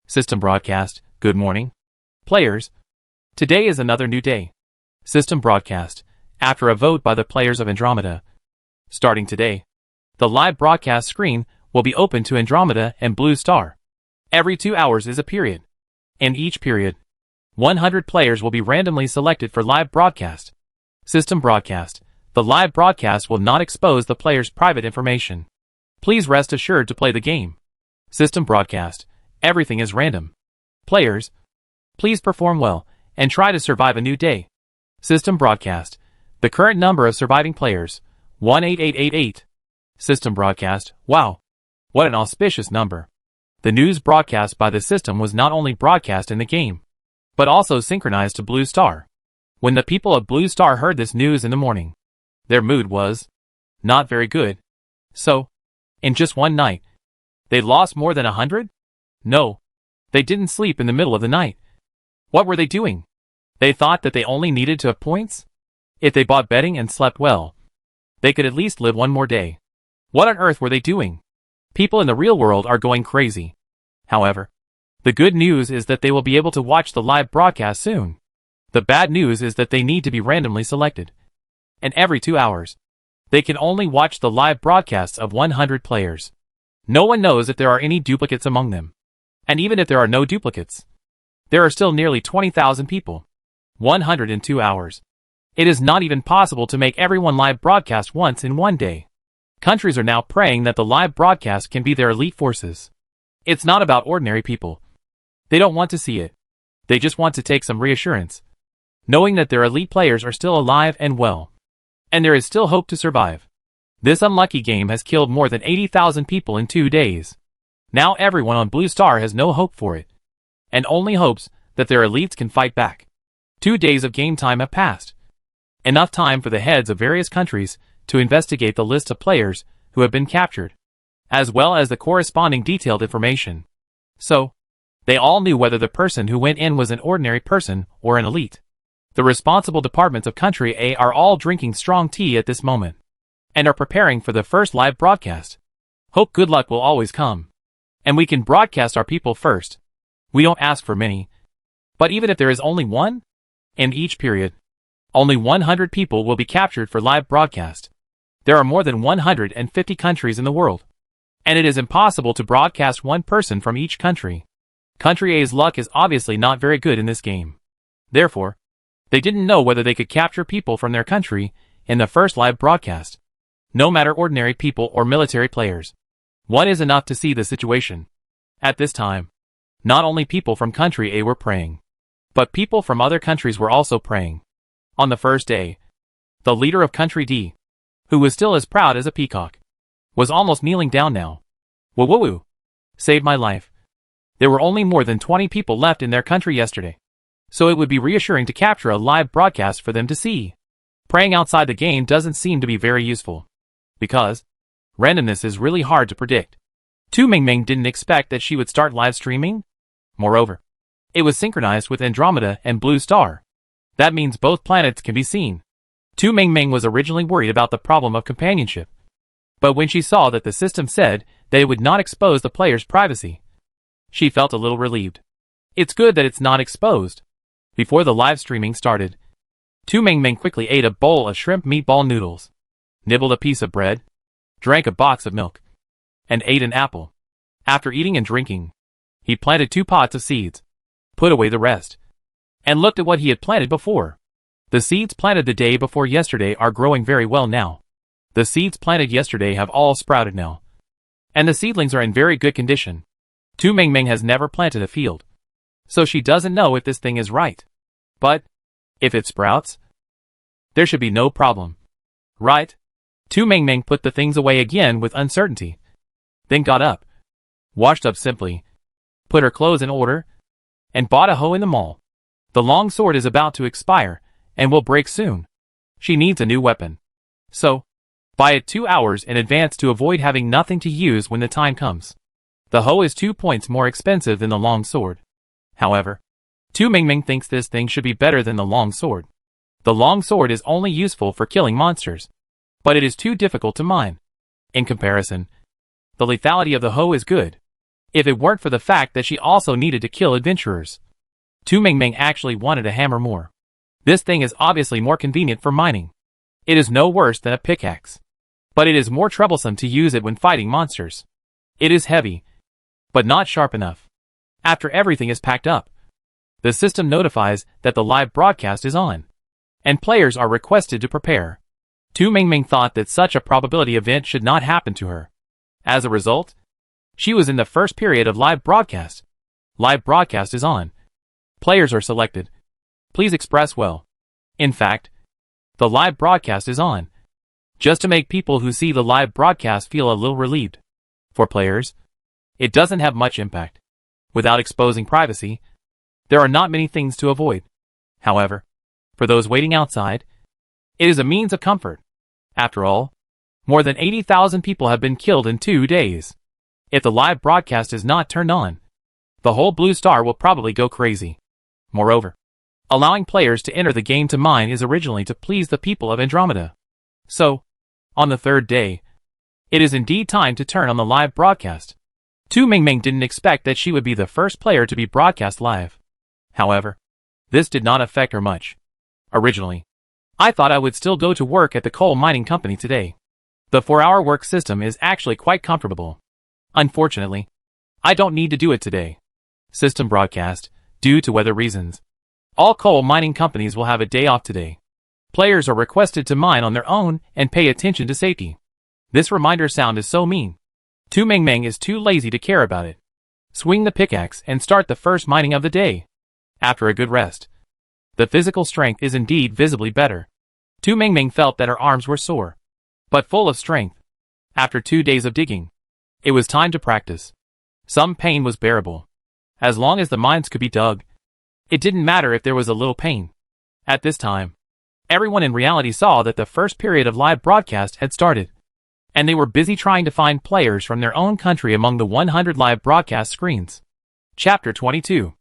System broadcast, good morning. Players, today is another new day. System broadcast, after a vote by the players of Andromeda. Starting today, the live broadcast screen will be open to Andromeda and Blue Star. Every 2 hours is a period. In each period, 100 players will be randomly selected for live broadcast. System broadcast, the live broadcast will not expose the player's private information. Please rest assured to play the game. System broadcast, everything is random. Players, please perform well and try to survive a new day. System broadcast, the current number of surviving players, 18888. System broadcast, wow. What an auspicious number. The news broadcast by the system was not only broadcast in the game, but also synchronized to Blue Star. When the people of Blue Star heard this news in the morning, their mood was not very good. So, in just 1 night, they lost more than 100? No, they didn't sleep in the middle of the night. What were they doing? They thought that they only needed to have points? If they bought betting and slept well, they could at least live 1 more day. What on earth were they doing? People in the real world are going crazy. However, the good news is that they will be able to watch the live broadcast soon. The bad news is that they need to be randomly selected. And every 2 hours, they can only watch the live broadcasts of 100 players. No one knows if there are any duplicates among them. And even if there are no duplicates, there are still nearly 20,000 people. 102 hours. It is not even possible to make everyone live broadcast once in 1 day. Countries are now praying that the live broadcast can be their elite forces. It's not about ordinary people. They don't want to see it. They just want to take some reassurance, knowing that their elite players are still alive and well. And there is still hope to survive. This unlucky game has killed more than 80,000 people in 2 days. Now everyone on Blue Star has no hope for it, and only hopes that their elites can fight back. 2 days of game time have passed. Enough time for the heads of various countries to investigate the list of players who have been captured, as well as the corresponding detailed information. So, they all knew whether the person who went in was an ordinary person or an elite. The responsible departments of Country A are all drinking strong tea at this moment, and are preparing for the first live broadcast. Hope good luck will always come, and we can broadcast our people first. We don't ask for many, but even if there is only 1, in each period, only 100 people will be captured for live broadcast. There are more than 150 countries in the world, and it is impossible to broadcast 1 person from each country. Country A's luck is obviously not very good in this game. Therefore, they didn't know whether they could capture people from their country in the first live broadcast. No matter ordinary people or military players, 1 is enough to see the situation. At this time, not only people from Country A were praying, but people from other countries were also praying. On the first day, the leader of Country D, who was still as proud as a peacock, was almost kneeling down now. Woo-woo-woo! Saved my life. There were only more than 20 people left in their country yesterday, so it would be reassuring to capture a live broadcast for them to see. Praying outside the game doesn't seem to be very useful, because randomness is really hard to predict. Tu Mingming didn't expect that she would start live streaming. Moreover, it was synchronized with Andromeda and Blue Star. That means both planets can be seen. Tu Mingming was originally worried about the problem of companionship. But when she saw that the system said that it would not expose the player's privacy, she felt a little relieved. It's good that it's not exposed. Before the live streaming started, Tu Mingming quickly ate a bowl of shrimp meatball noodles, nibbled a piece of bread, drank a box of milk, and ate an apple. After eating and drinking, he planted 2 pots of seeds, put away the rest, and looked at what he had planted before. The seeds planted the day before yesterday are growing very well now. The seeds planted yesterday have all sprouted now, and the seedlings are in very good condition. Tu Mingming has never planted a field, so she doesn't know if this thing is right. But if it sprouts, there should be no problem, right? Tu Mingming put the things away again with uncertainty, then got up, washed up simply, put her clothes in order, and bought a hoe in the mall. The long sword is about to expire and will break soon. She needs a new weapon. So, buy it 2 hours in advance to avoid having nothing to use when the time comes. The hoe is 2 points more expensive than the long sword. However, Tu Mingming thinks this thing should be better than the long sword. The long sword is only useful for killing monsters, but it is too difficult to mine. In comparison, the lethality of the hoe is good, if it weren't for the fact that she also needed to kill adventurers. Tu Mingming actually wanted a hammer more. This thing is obviously more convenient for mining. It is no worse than a pickaxe, but it is more troublesome to use it when fighting monsters. It is heavy, but not sharp enough. After everything is packed up, the system notifies that the live broadcast is on, and players are requested to prepare. Tu Mingming thought that such a probability event should not happen to her. As a result, she was in the first period of live broadcast. Live broadcast is on. Players are selected. Please express well. In fact, the live broadcast is on, just to make people who see the live broadcast feel a little relieved. For players, it doesn't have much impact. Without exposing privacy, there are not many things to avoid. However, for those waiting outside, it is a means of comfort. After all, more than 80,000 people have been killed in 2 days. If the live broadcast is not turned on, the whole blue star will probably go crazy. Moreover, allowing players to enter the game to mine is originally to please the people of Andromeda. So, on the 3rd day, it is indeed time to turn on the live broadcast. Tu Mingming didn't expect that she would be the first player to be broadcast live. However, this did not affect her much. Originally, I thought I would still go to work at the coal mining company today. The 4-hour work system is actually quite comfortable. Unfortunately, I don't need to do it today. System broadcast, due to weather reasons. All coal mining companies will have a day off today. Players are requested to mine on their own and pay attention to safety. This reminder sound is so mean. Tu Mingming is too lazy to care about it. Swing the pickaxe and start the first mining of the day. After a good rest, the physical strength is indeed visibly better. Tu Mingming felt that her arms were sore, but full of strength. After 2 days of digging, it was time to practice. Some pain was bearable. As long as the mines could be dug, it didn't matter if there was a little pain. At this time, everyone in reality saw that the first period of live broadcast had started, and they were busy trying to find players from their own country among the 100 live broadcast screens. Chapter 22.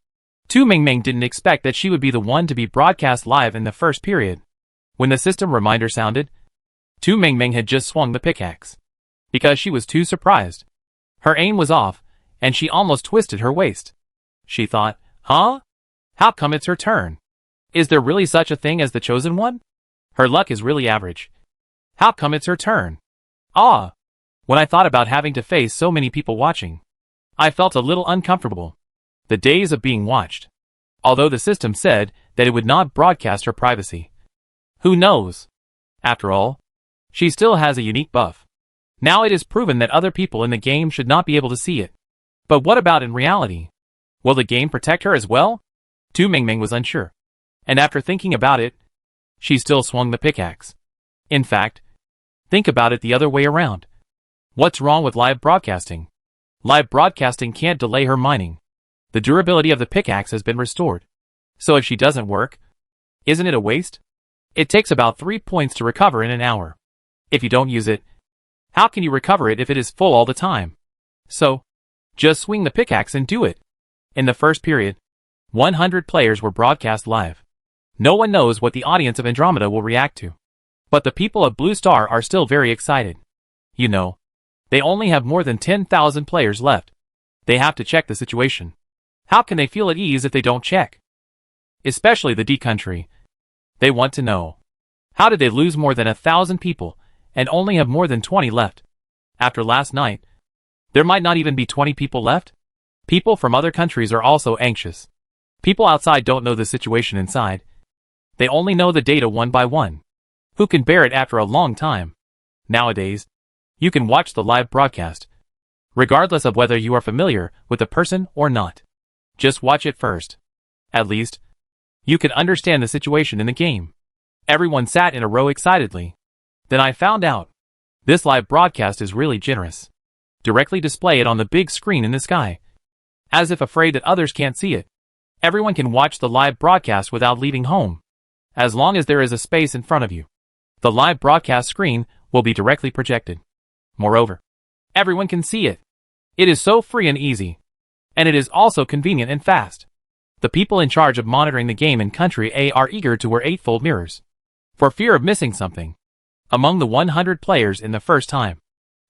Tu Mingming didn't expect that she would be the one to be broadcast live in the first period. When the system reminder sounded, Tu Mingming had just swung the pickaxe, because she was too surprised. Her aim was off, and she almost twisted her waist. She thought, huh? How come it's her turn? Is there really such a thing as the chosen one? Her luck is really average. How come it's her turn? Ah! When I thought about having to face so many people watching, I felt a little uncomfortable. The days of being watched. Although the system said that it would not broadcast her privacy. Who knows? After all, she still has a unique buff. Now it is proven that other people in the game should not be able to see it. But what about in reality? Will the game protect her as well? Tu Mingming was unsure. And after thinking about it, she still swung the pickaxe. In fact, think about it the other way around. What's wrong with live broadcasting? Live broadcasting can't delay her mining. The durability of the pickaxe has been restored. So if she doesn't work, isn't it a waste? It takes about 3 points to recover in an hour. If you don't use it, how can you recover it if it is full all the time? So, just swing the pickaxe and do it. In the first period, 100 players were broadcast live. No one knows what the audience of Andromeda will react to. But the people of Blue Star are still very excited. You know, they only have more than 10,000 players left. They have to check the situation. How can they feel at ease if they don't check? Especially the D country. They want to know. How did they lose more than 1,000 people and only have more than 20 left? After last night, there might not even be 20 people left. People from other countries are also anxious. People outside don't know the situation inside. They only know the data one by one. Who can bear it after a long time? Nowadays, you can watch the live broadcast, regardless of whether you are familiar with the person or not. Just watch it first. At least, you can understand the situation in the game. Everyone sat in a row excitedly. Then I found out. This live broadcast is really generous. Directly display it on the big screen in the sky. As if afraid that others can't see it. Everyone can watch the live broadcast without leaving home. As long as there is a space in front of you. The live broadcast screen will be directly projected. Moreover, everyone can see it. It is so free and easy. And it is also convenient and fast. The people in charge of monitoring the game in Country A are eager to wear 8-fold mirrors. For fear of missing something. Among the 100 players in the first time.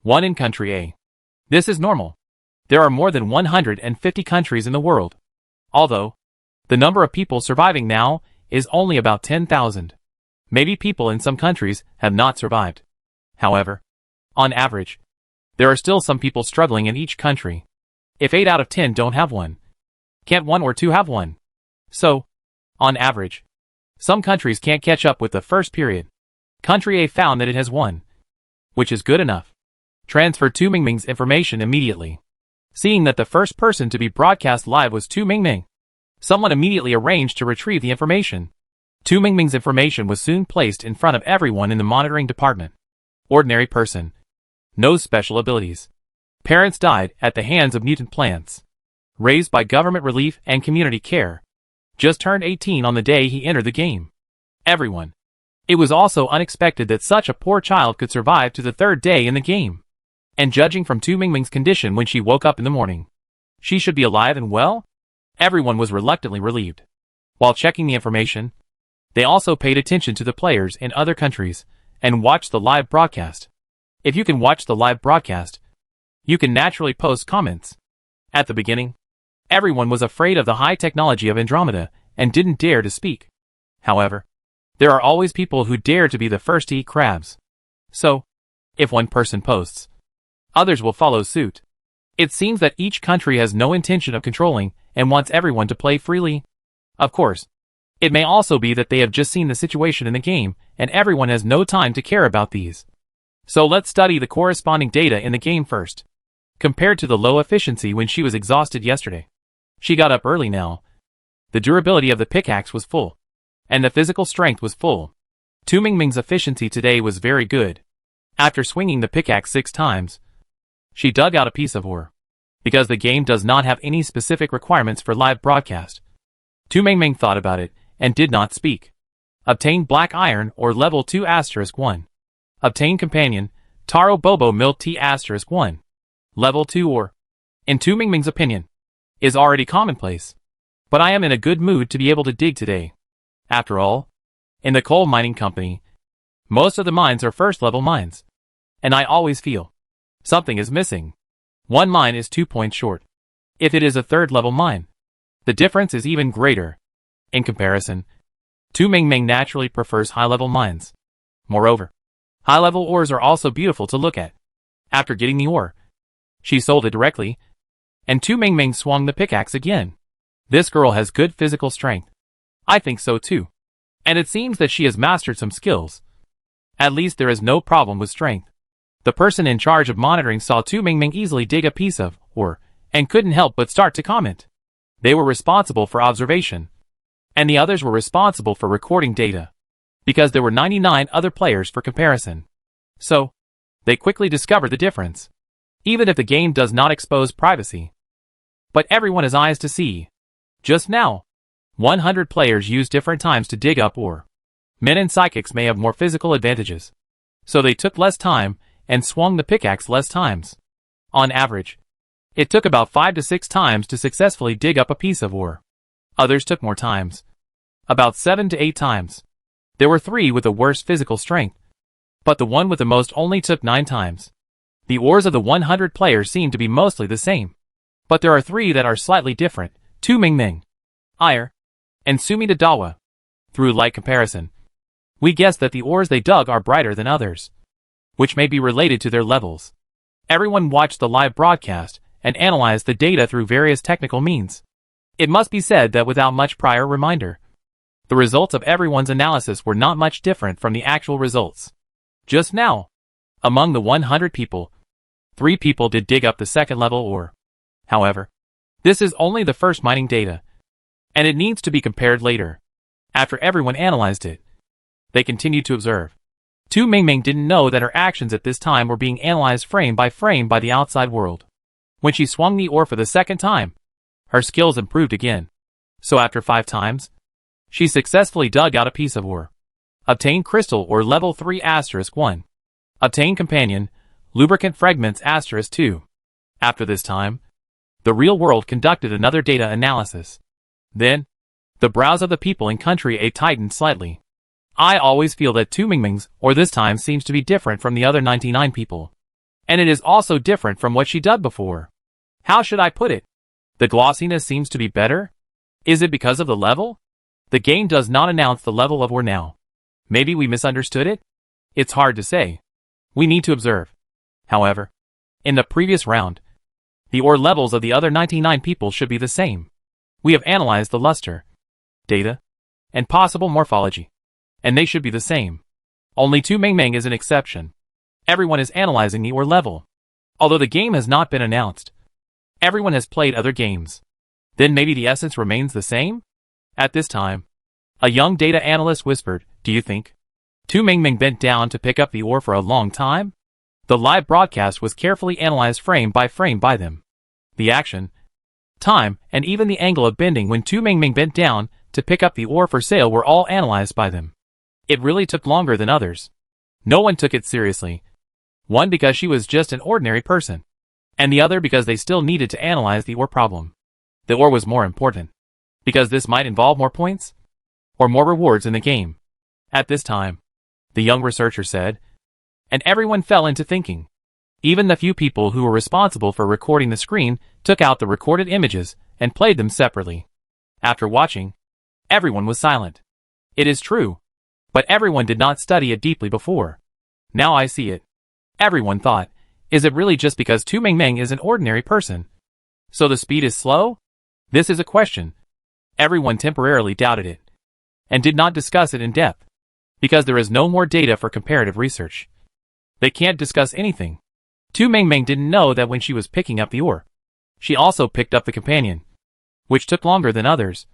One in Country A. This is normal. There are more than 150 countries in the world. Although, the number of people surviving now is only about 10,000. Maybe people in some countries have not survived. However, on average, there are still some people struggling in each country. If 8 out of 10 don't have one, can't 1 or 2 have one? So, on average, some countries can't catch up with the first period. Country A found that it has one, which is good enough. Transfer Tu Mingming's information immediately. Seeing that the first person to be broadcast live was Tu Mingming, someone immediately arranged to retrieve the information. Tu Mingming's information was soon placed in front of everyone in the monitoring department. Ordinary person. No special abilities. Parents died at the hands of mutant plants. Raised by government relief and community care. Just turned 18 on the day he entered the game. Everyone. It was also unexpected that such a poor child could survive to the 3rd day in the game. And judging from Tu Mingming's condition when she woke up in the morning, she should be alive and well? Everyone was reluctantly relieved. While checking the information, they also paid attention to the players in other countries and watched the live broadcast. If you can watch the live broadcast, you can naturally post comments. At the beginning, everyone was afraid of the high technology of Andromeda and didn't dare to speak. However, there are always people who dare to be the first to eat crabs. So, if one person posts, others will follow suit. It seems that each country has no intention of controlling and wants everyone to play freely. Of course, it may also be that they have just seen the situation in the game and everyone has no time to care about these. So let's study the corresponding data in the game first. Compared to the low efficiency when she was exhausted yesterday. She got up early now. The durability of the pickaxe was full. And the physical strength was full. Tu Mingming's efficiency today was very good. After swinging the pickaxe 6 times, she dug out a piece of ore. Because the game does not have any specific requirements for live broadcast. Tu Mingming thought about it and did not speak. Obtain black iron or level 2*1. Obtain companion, Taro Bobo Milk T*1. Level 2 ore, in Tu Mingming's opinion, is already commonplace. But I am in a good mood to be able to dig today. After all, in the coal mining company, most of the mines are first-level mines. And I always feel something is missing. One mine is 2 points short. If it is a 3rd-level mine, the difference is even greater. In comparison, Tu Mingming naturally prefers high-level mines. Moreover, high-level ores are also beautiful to look at. After getting the ore, she sold it directly, and Tu Mingming swung the pickaxe again. This girl has good physical strength. I think so too. And it seems that she has mastered some skills. At least there is no problem with strength. The person in charge of monitoring saw Tu Mingming easily dig a piece of ore, and couldn't help but start to comment. They were responsible for observation. And the others were responsible for recording data. Because there were 99 other players for comparison. So, they quickly discovered the difference. Even if the game does not expose privacy. But everyone has eyes to see. Just now, 100 players use different times to dig up ore. Men and psychics may have more physical advantages. So they took less time and swung the pickaxe less times. On average, it took about 5 to 6 times to successfully dig up a piece of ore. Others took more times. About 7 to 8 times. There were 3 with the worst physical strength, but the one with the most only took 9 times. The ores of the 100 players seem to be mostly the same. But there are 3 that are slightly different: Tu Mingming, Ire, and Sumida Dawa. Through light comparison, we guess that the ores they dug are brighter than others, which may be related to their levels. Everyone watched the live broadcast and analyzed the data through various technical means. It must be said that without much prior reminder, the results of everyone's analysis were not much different from the actual results. Just now, among the 100 people, 3 people did dig up the second level ore. However, this is only the first mining data, and it needs to be compared later. After everyone analyzed it, they continued to observe. Tu Mingming didn't know that her actions at this time were being analyzed frame by the outside world. When she swung the ore for the second time, her skills improved again. So after 5 times, she successfully dug out a piece of ore. Obtained crystal ore level 3*1. Obtained companion, lubricant fragments *2. After this time, the real world conducted another data analysis. Then, the brows of the people in country A tightened slightly. I always feel that Tu Mingming's ore this time seems to be different from the other 99 people. And it is also different from what she dug before. How should I put it? The glossiness seems to be better? Is it because of the level? The game does not announce the level of ore now. Maybe we misunderstood it? It's hard to say. We need to observe. However, in the previous round, the ore levels of the other 99 people should be the same. We have analyzed the luster, data, and possible morphology, and they should be the same. Only Tu Mingming is an exception. Everyone is analyzing the ore level. Although the game has not been announced, everyone has played other games. Then maybe the essence remains the same? At this time, a young data analyst whispered, "Do you think?" Tu Mingming bent down to pick up the ore for a long time. The live broadcast was carefully analyzed frame by them. The action, time, and even the angle of bending when Tu Mingming bent down to pick up the ore for sale were all analyzed by them. It really took longer than others. No one took it seriously. One because she was just an ordinary person, and the other because they still needed to analyze the ore problem. The ore was more important, because this might involve more points, or more rewards in the game. At this time, the young researcher said, and everyone fell into thinking. Even the few people who were responsible for recording the screen took out the recorded images and played them separately. After watching, everyone was silent. It is true, but everyone did not study it deeply before. Now I see it. Everyone thought, is it really just because Tu Mingming is an ordinary person? So the speed is slow? This is a question. Everyone temporarily doubted it, and did not discuss it in depth, because there is no more data for comparative research. They can't discuss anything. Tu Mingming didn't know that when she was picking up the ore, she also picked up the companion, which took longer than others,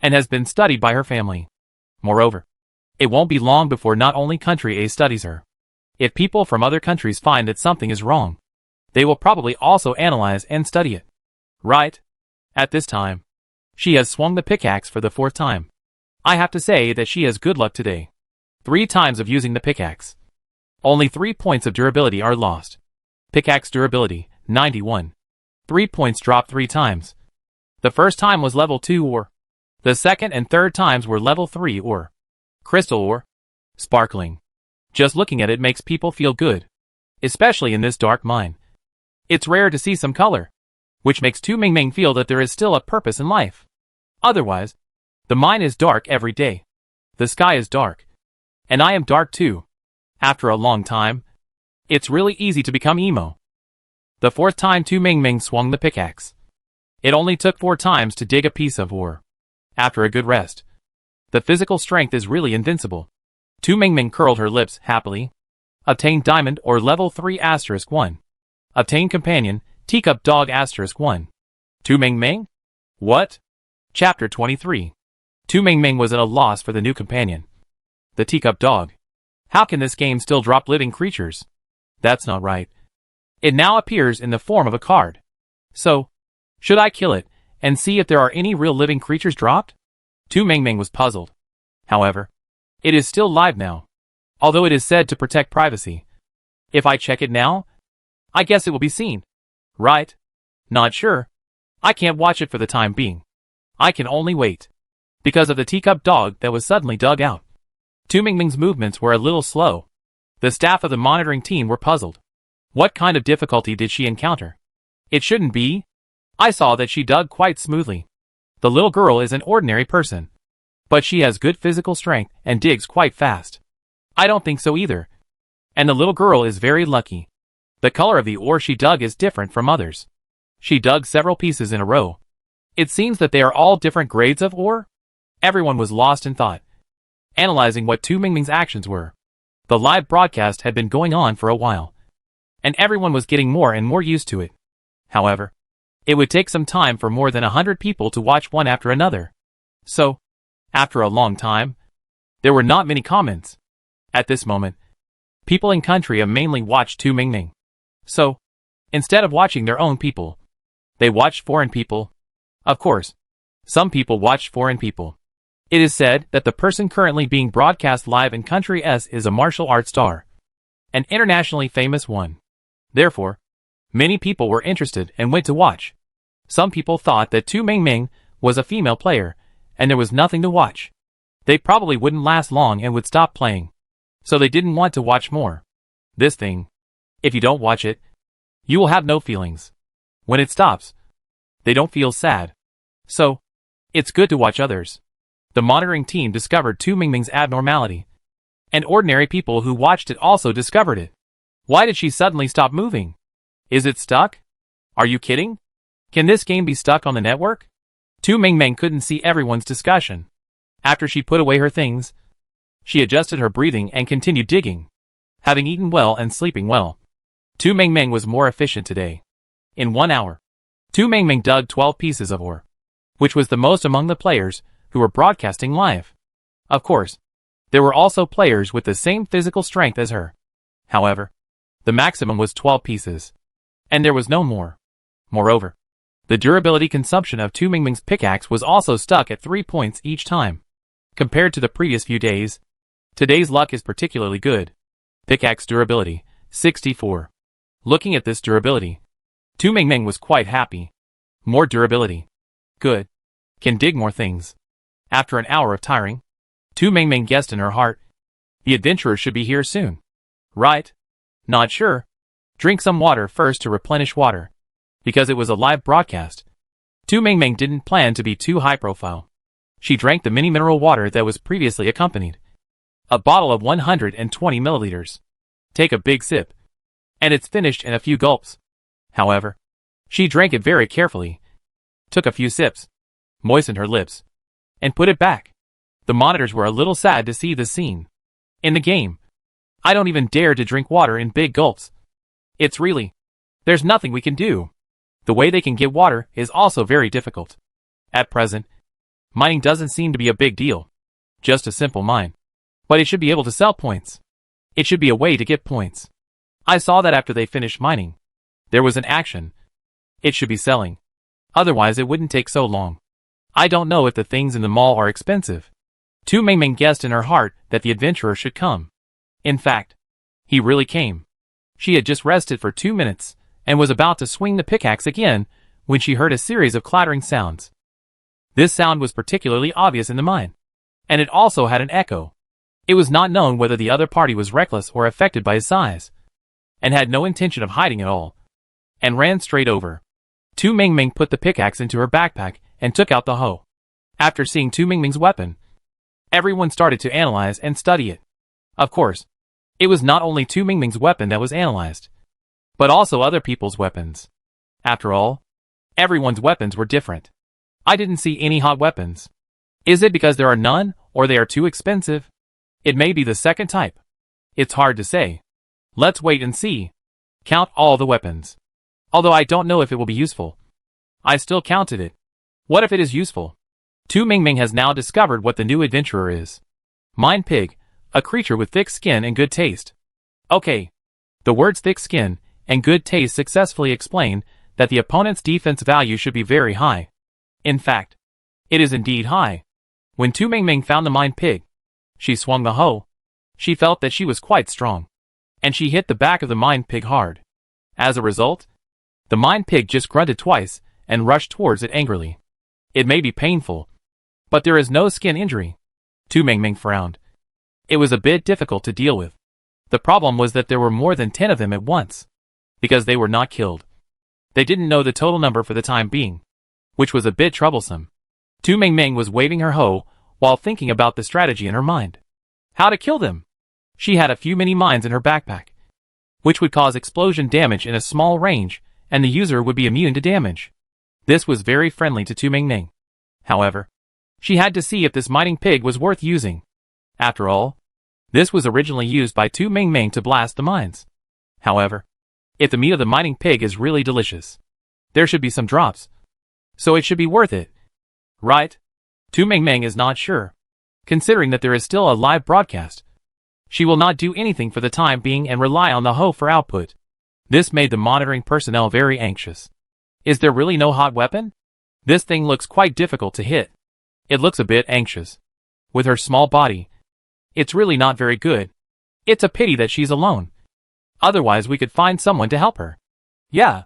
and has been studied by her family. Moreover, it won't be long before not only country A studies her. If people from other countries find that something is wrong, they will probably also analyze and study it. Right? At this time, she has swung the pickaxe for the 4th time. I have to say that she has good luck today. 3 times of using the pickaxe. Only 3 points of durability are lost. Pickaxe durability, 91. 3 points dropped 3 times. The first time was level 2 ore. The second and third times were level 3 ore. Crystal ore. Sparkling. Just looking at it makes people feel good. Especially in this dark mine. It's rare to see some color, which makes Tu Mingming feel that there is still a purpose in life. Otherwise, the mine is dark every day. The sky is dark. And I am dark too. After a long time, it's really easy to become emo. The 4th time Tu Mingming swung the pickaxe. It only took 4 times to dig a piece of ore. After a good rest, the physical strength is really invincible. Tu Mingming curled her lips happily. Obtained diamond ore level 3*1. Obtained companion, teacup dog *1. Tu Mingming? What? Chapter 23. Tu Mingming was at a loss for the new companion. The teacup dog. How can this game still drop living creatures? That's not right. It now appears in the form of a card. So, should I kill it, and see if there are any real living creatures dropped? Tu Mingming was puzzled. However, it is still live now, although it is said to protect privacy. If I check it now, I guess it will be seen. Right? Not sure. I can't watch it for the time being. I can only wait. Because of the teacup dog that was suddenly dug out. Tu Mingming's movements were a little slow. The staff of the monitoring team were puzzled. What kind of difficulty did she encounter? It shouldn't be. I saw that she dug quite smoothly. The little girl is an ordinary person. But she has good physical strength and digs quite fast. I don't think so either. And the little girl is very lucky. The color of the ore she dug is different from others. She dug several pieces in a row. It seems that they are all different grades of ore. Everyone was lost in thought, analyzing what Tu Mingming's actions were. The live broadcast had been going on for a while, and everyone was getting more and more used to it. However, it would take some time for more than 100 people to watch one after another. So, after a long time, there were not many comments. At this moment, people in country mainly watched Tu Mingming. So, instead of watching their own people, they watched foreign people. Of course, some people watched foreign people. It is said that the person currently being broadcast live in country S is a martial arts star, an internationally famous one. Therefore, many people were interested and went to watch. Some people thought that Tu Mingming was a female player, and there was nothing to watch. They probably wouldn't last long and would stop playing. So they didn't want to watch more. This thing, if you don't watch it, you will have no feelings. When it stops, they don't feel sad. So, it's good to watch others. The monitoring team discovered Tu Mingming's abnormality, and ordinary people who watched it also discovered it. Why did she suddenly stop moving? Is it stuck? Are you kidding? Can this game be stuck on the network? Tu Mingming couldn't see everyone's discussion. After she put away her things, she adjusted her breathing and continued digging. Having eaten well and sleeping well, Tu Mingming was more efficient today. In 1 hour, Tu Mingming dug 12 pieces of ore, which was the most among the players who were broadcasting live. Of course, there were also players with the same physical strength as her. However, the maximum was 12 pieces, and there was no more. Moreover, the durability consumption of Tu Mingming's pickaxe was also stuck at 3 points each time. Compared to the previous few days, today's luck is particularly good. Pickaxe durability, 64. Looking at this durability, Tu Mingming was quite happy. More durability. Good. Can dig more things. After an hour of tiring, Tu Mingming guessed in her heart, the adventurer should be here soon. Right? Not sure. Drink some water first to replenish water. Because it was a live broadcast, Tu Mingming didn't plan to be too high profile. She drank the mini mineral water that was previously accompanied. A bottle of 120 milliliters. Take a big sip. And it's finished in a few gulps. However, she drank it very carefully, took a few sips, moistened her lips, and put it back. The monitors were a little sad to see this scene. In the game, I don't even dare to drink water in big gulps. It's really, there's nothing we can do. The way they can get water is also very difficult. At present, mining doesn't seem to be a big deal. Just a simple mine. But it should be able to sell points. It should be a way to get points. I saw that after they finished mining, there was an action. It should be selling. Otherwise it wouldn't take so long. I don't know if the things in the mall are expensive. Tu Mingming guessed in her heart that the adventurer should come. In fact, he really came. She had just rested for 2 minutes, and was about to swing the pickaxe again, when she heard a series of clattering sounds. This sound was particularly obvious in the mine, and it also had an echo. It was not known whether the other party was reckless or affected by his size, and had no intention of hiding at all, and ran straight over. Tu Mingming put the pickaxe into her backpack and took out the hoe. After seeing Tu Mingming's weapon, everyone started to analyze and study it. Of course, it was not only Tu Mingming's weapon that was analyzed, but also other people's weapons. After all, everyone's weapons were different. I didn't see any hot weapons. Is it because there are none, or they are too expensive? It may be the second type. It's hard to say. Let's wait and see. Count all the weapons. Although I don't know if it will be useful. I still counted it. What if it is useful? Tu Mingming has now discovered what the new adventurer is. Mine pig, a creature with thick skin and good taste. Okay. The words thick skin and good taste successfully explain that the opponent's defense value should be very high. In fact, it is indeed high. When Tu Mingming found the mine pig, she swung the hoe. She felt that she was quite strong, and she hit the back of the mine pig hard. As a result, the mine pig just grunted twice and rushed towards it angrily. It may be painful, but there is no skin injury. Tu Mingming frowned. It was a bit difficult to deal with. The problem was that there were more than 10 of them at once. Because they were not killed. They didn't know the total number for the time being, which was a bit troublesome. Tu Mingming was waving her hoe while thinking about the strategy in her mind. How to kill them? She had a few mini mines in her backpack, which would cause explosion damage in a small range, and the user would be immune to damage. This was very friendly to Tu Mingming. However, she had to see if this mining pig was worth using. After all, this was originally used by Tu Mingming to blast the mines. However, if the meat of the mining pig is really delicious, there should be some drops. So it should be worth it. Right? Tu Mingming is not sure. Considering that there is still a live broadcast, she will not do anything for the time being and rely on the hoe for output. This made the monitoring personnel very anxious. Is there really no hot weapon? This thing looks quite difficult to hit. It looks a bit anxious. With her small body, it's really not very good. It's a pity that she's alone. Otherwise we could find someone to help her. Yeah.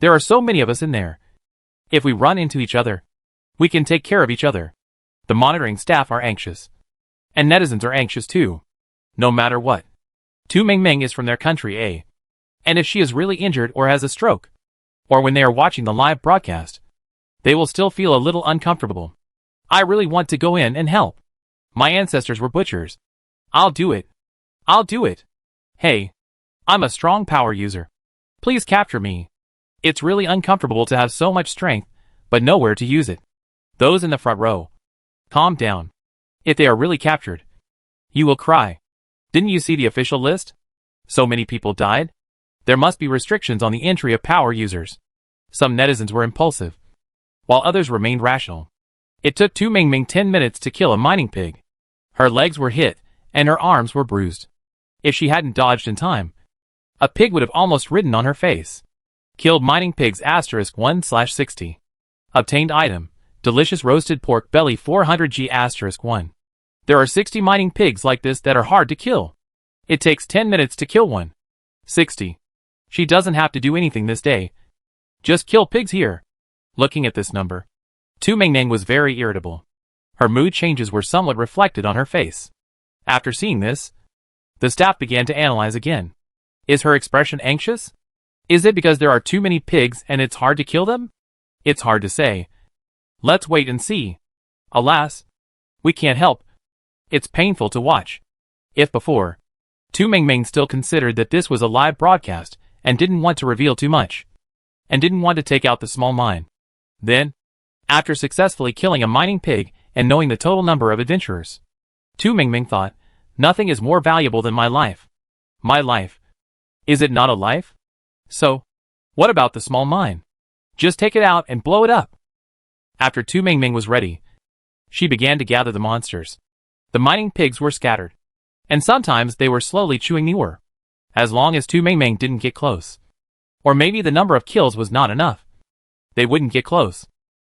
There are so many of us in there. If we run into each other, we can take care of each other. The monitoring staff are anxious. And netizens are anxious too. No matter what. Tu Mingming is from their country, eh? And if she is really injured or has a stroke, or when they are watching the live broadcast, they will still feel a little uncomfortable. I really want to go in and help. My ancestors were butchers. I'll do it. I'll do it. Hey. I'm a strong power user. Please capture me. It's really uncomfortable to have so much strength, but nowhere to use it. Those in the front row. Calm down. If they are really captured, you will cry. Didn't you see the official list? So many people died? There must be restrictions on the entry of power users. Some netizens were impulsive, while others remained rational. It took Tu Mingming 10 minutes to kill a mining pig. Her legs were hit, and her arms were bruised. If she hadn't dodged in time, a pig would have almost ridden on her face. Killed mining pigs *1/60. Obtained item, delicious roasted pork belly 400g *1. There are 60 mining pigs like this that are hard to kill. It takes 10 minutes to kill one. 60. She doesn't have to do anything this day. Just kill pigs here. Looking at this number, Tu Mingming was very irritable. Her mood changes were somewhat reflected on her face. After seeing this, the staff began to analyze again. Is her expression anxious? Is it because there are too many pigs and it's hard to kill them? It's hard to say. Let's wait and see. Alas, we can't help. It's painful to watch. If before, Tu Mingming still considered that this was a live broadcast and didn't want to reveal too much, and didn't want to take out the small mine. Then, after successfully killing a mining pig and knowing the total number of adventurers, Tu Mingming thought, nothing is more valuable than my life. My life. Is it not a life? So, what about the small mine? Just take it out and blow it up. After Tu Mingming was ready, she began to gather the monsters. The mining pigs were scattered, and sometimes they were slowly chewing the ore, as long as Tu Mingming didn't get close. Or maybe the number of kills was not enough. They wouldn't get close.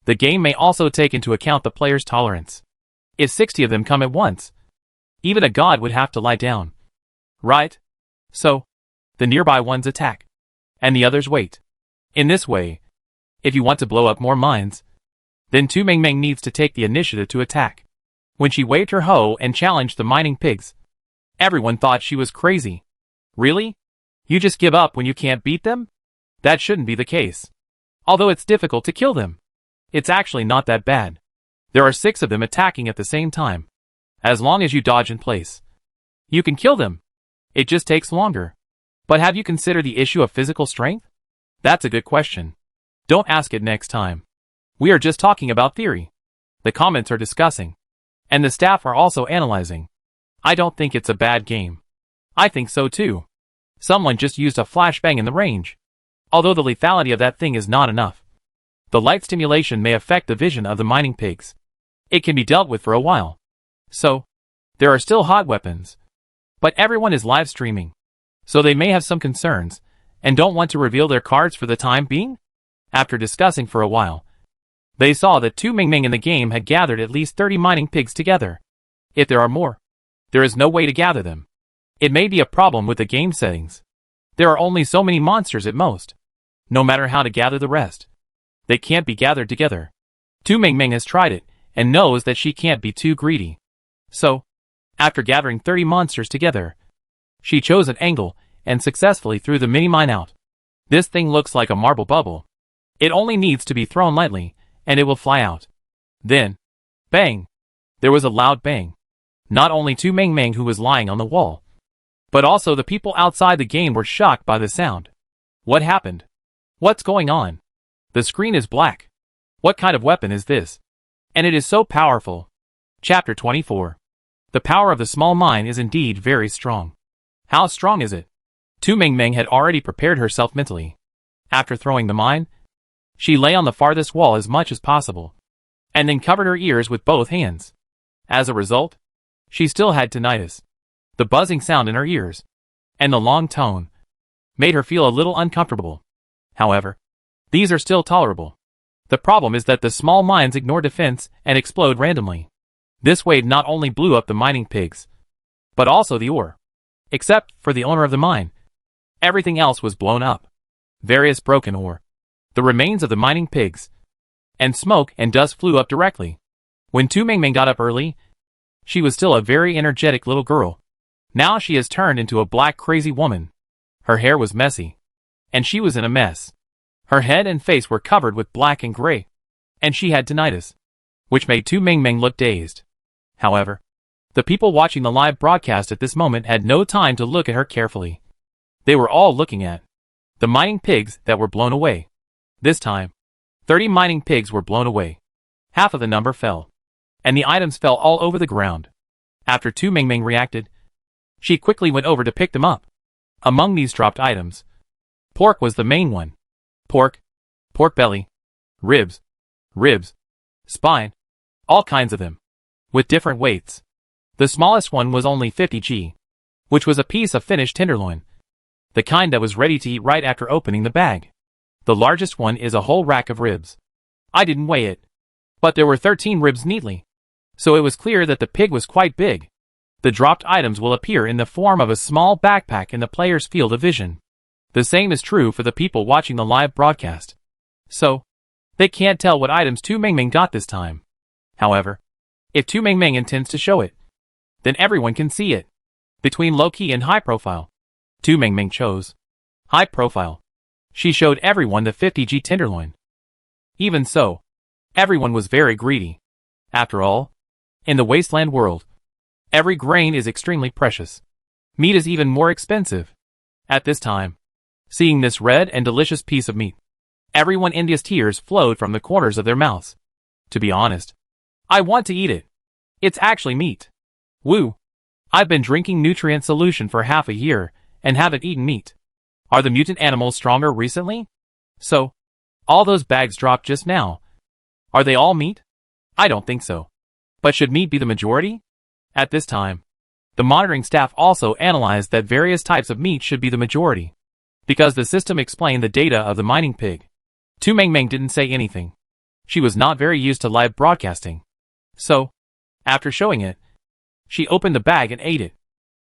The game may also take into account the player's tolerance. If 60 of them come at once, even a god would have to lie down. Right? So, the nearby ones attack, and the others wait. In this way, if you want to blow up more mines, then Tu Mingming needs to take the initiative to attack. When she waved her hoe and challenged the mining pigs, everyone thought she was crazy. Really? You just give up when you can't beat them? That shouldn't be the case. Although it's difficult to kill them, it's actually not that bad. There are 6 of them attacking at the same time. As long as you dodge in place, you can kill them. It just takes longer. But have you considered the issue of physical strength? That's a good question. Don't ask it next time. We are just talking about theory. The comments are discussing, and the staff are also analyzing. I don't think it's a bad game. I think so too. Someone just used a flashbang in the range. Although the lethality of that thing is not enough. The light stimulation may affect the vision of the mining pigs. It can be dealt with for a while. So, there are still hot weapons. But everyone is live streaming, so they may have some concerns, and don't want to reveal their cards for the time being? After discussing for a while, they saw that Tu Mingming in the game had gathered at least 30 mining pigs together. If there are more, there is no way to gather them. It may be a problem with the game settings. There are only so many monsters at most. No matter how to gather the rest, they can't be gathered together. Tu Mingming has tried it, and knows that she can't be too greedy. So, after gathering 30 monsters together, She chose an angle and successfully threw the mini-mine out. This thing looks like a marble bubble. It only needs to be thrown lightly, and it will fly out. Then, bang! There was a loud bang. Not only Tu Meng Meng, who was lying on the wall, but also the people outside the game were shocked by the sound. What happened? What's going on? The screen is black. What kind of weapon is this? And it is so powerful. Chapter 24. The power of the small mine is indeed very strong. How strong is it? Tu Meng Meng had already prepared herself mentally. After throwing the mine, she lay on the farthest wall as much as possible, and then covered her ears with both hands. As a result, she still had tinnitus. The buzzing sound in her ears, and the long tone, made her feel a little uncomfortable. However, these are still tolerable. The problem is that the small mines ignore defense and explode randomly. This wave not only blew up the mining pigs, but also the ore. Except for the owner of the mine, everything else was blown up. Various broken ore, the remains of the mining pigs, and smoke and dust flew up directly. When Tu Meng Meng got up early, she was still a very energetic little girl. Now she has turned into a black crazy woman. Her hair was messy, and she was in a mess. Her head and face were covered with black and gray, and she had tinnitus, which made Tu Meng Meng look dazed. However, the people watching the live broadcast at this moment had no time to look at her carefully. They were all looking at the mining pigs that were blown away. This time, 30 mining pigs were blown away. Half of the number fell, and the items fell all over the ground. After Tu Meng Meng reacted, she quickly went over to pick them up. Among these dropped items, pork was the main one. Pork belly, ribs, spine, all kinds of them, with different weights. The smallest one was only 50 g, which was a piece of finished tenderloin, the kind that was ready to eat right after opening the bag. The largest one is a whole rack of ribs. I didn't weigh it, but there were 13 ribs neatly, so it was clear that the pig was quite big. The dropped items will appear in the form of a small backpack in the player's field of vision. The same is true for the people watching the live broadcast. So, they can't tell what items Tu Meng Meng got this time. However, if Tu Meng Meng intends to show it, then everyone can see it. Between low-key and high-profile, Tu Meng Meng chose high-profile. She showed everyone the 50 g tenderloin. Even so, everyone was very greedy. After all, in the wasteland world, every grain is extremely precious. Meat is even more expensive. At this time, seeing this red and delicious piece of meat, everyone India's tears flowed from the corners of their mouths. To be honest, I want to eat it. It's actually meat. Woo! I've been drinking nutrient solution for half a year and haven't eaten meat. Are the mutant animals stronger recently? So, all those bags dropped just now, are they all meat? I don't think so. But should meat be the majority? At this time, the monitoring staff also analyzed that various types of meat should be the majority, because the system explained the data of the mining pig. Tu Meng Meng didn't say anything. She was not very used to live broadcasting. So, after showing it, she opened the bag and ate it.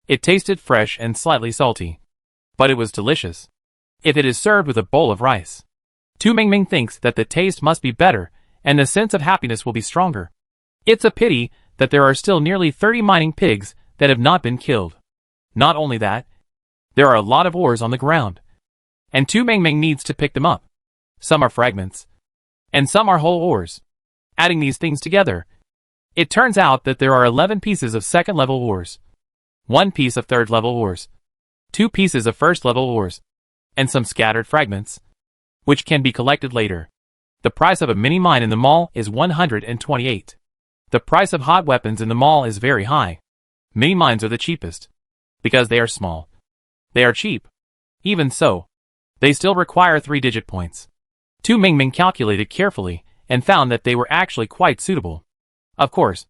It tasted fresh and slightly salty, but it was delicious. If it is served with a bowl of rice, Tu Meng Meng thinks that the taste must be better and the sense of happiness will be stronger. It's a pity that there are still nearly 30 mining pigs that have not been killed. Not only that, there are a lot of ores on the ground, and Tu Meng Meng needs to pick them up. Some are fragments, and some are whole ores. Adding these things together, it turns out that there are 11 pieces of second-level ores, 1 piece of third-level ores, 2 pieces of first-level ores, and some scattered fragments, which can be collected later. The price of a mini-mine in the mall is 128. The price of hot weapons in the mall is very high. Mini-mines are the cheapest, because they are small. They are cheap. Even so, they still require 3-digit points. Tu Meng Meng calculated carefully and found that they were actually quite suitable. Of course,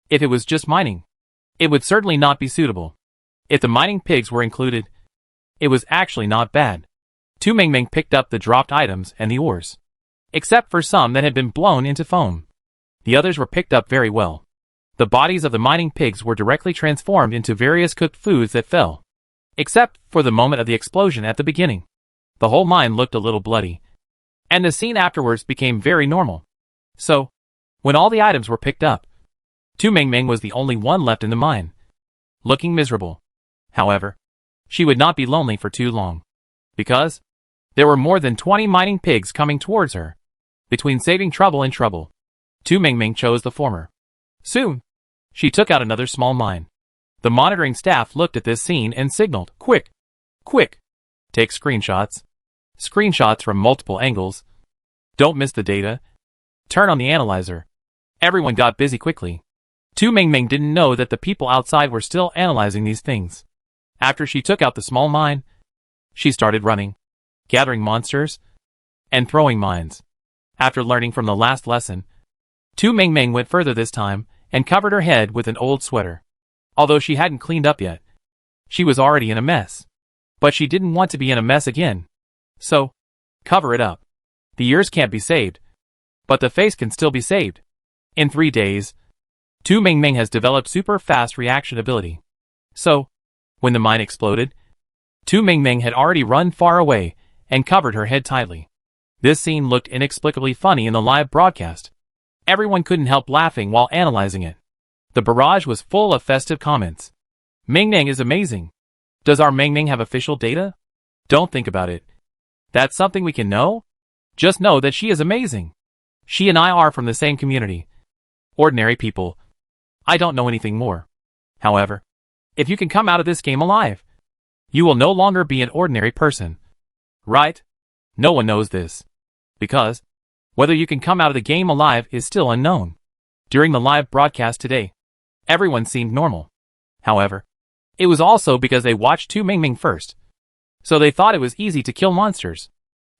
if it was just mining, it would certainly not be suitable. If the mining pigs were included, it was actually not bad. Tu Meng Meng picked up the dropped items and the ores, except for some that had been blown into foam. The others were picked up very well. The bodies of the mining pigs were directly transformed into various cooked foods that fell, except for the moment of the explosion at the beginning. The whole mine looked a little bloody, and the scene afterwards became very normal. So, when all the items were picked up, Tu Meng Meng was the only one left in the mine, looking miserable. However, she would not be lonely for too long. Because there were more than 20 mining pigs coming towards her. Between saving trouble and trouble, Tu Mingming chose the former. Soon, she took out another small mine. The monitoring staff looked at this scene and signaled, "Quick! Quick! Take screenshots. Screenshots from multiple angles. Don't miss the data. Turn on the analyzer." Everyone got busy quickly. Tu Mingming didn't know that the people outside were still analyzing these things. After she took out the small mine, she started running, gathering monsters, and throwing mines. After learning from the last lesson, Tu Mingming went further this time and covered her head with an old sweater. Although she hadn't cleaned up yet, she was already in a mess. But she didn't want to be in a mess again. So, cover it up. The ears can't be saved, but the face can still be saved. In 3 days, Tu Mingming has developed super fast reaction ability. So, when the mine exploded, Tu Mingming had already run far away and covered her head tightly. This scene looked inexplicably funny in the live broadcast. Everyone couldn't help laughing while analyzing it. The barrage was full of festive comments. Mingming is amazing. Does our Mingming have official data? Don't think about it. That's something we can know? Just know that she is amazing. She and I are from the same community. Ordinary people. I don't know anything more. However, if you can come out of this game alive, you will no longer be an ordinary person. Right? No one knows this. Because whether you can come out of the game alive is still unknown. During the live broadcast today, everyone seemed normal. However, it was also because they watched Tu Mingming first. So they thought it was easy to kill monsters.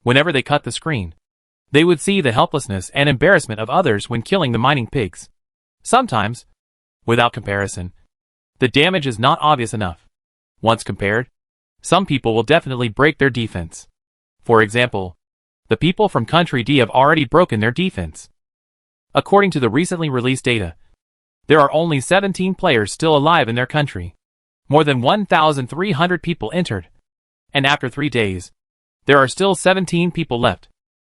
Whenever they cut the screen, they would see the helplessness and embarrassment of others when killing the mining pigs. Sometimes, without comparison, the damage is not obvious enough. Once compared, some people will definitely break their defense. For example, the people from Country D have already broken their defense. According to the recently released data, there are only 17 players still alive in their country. More than 1,300 people entered. And after 3 days, there are still 17 people left.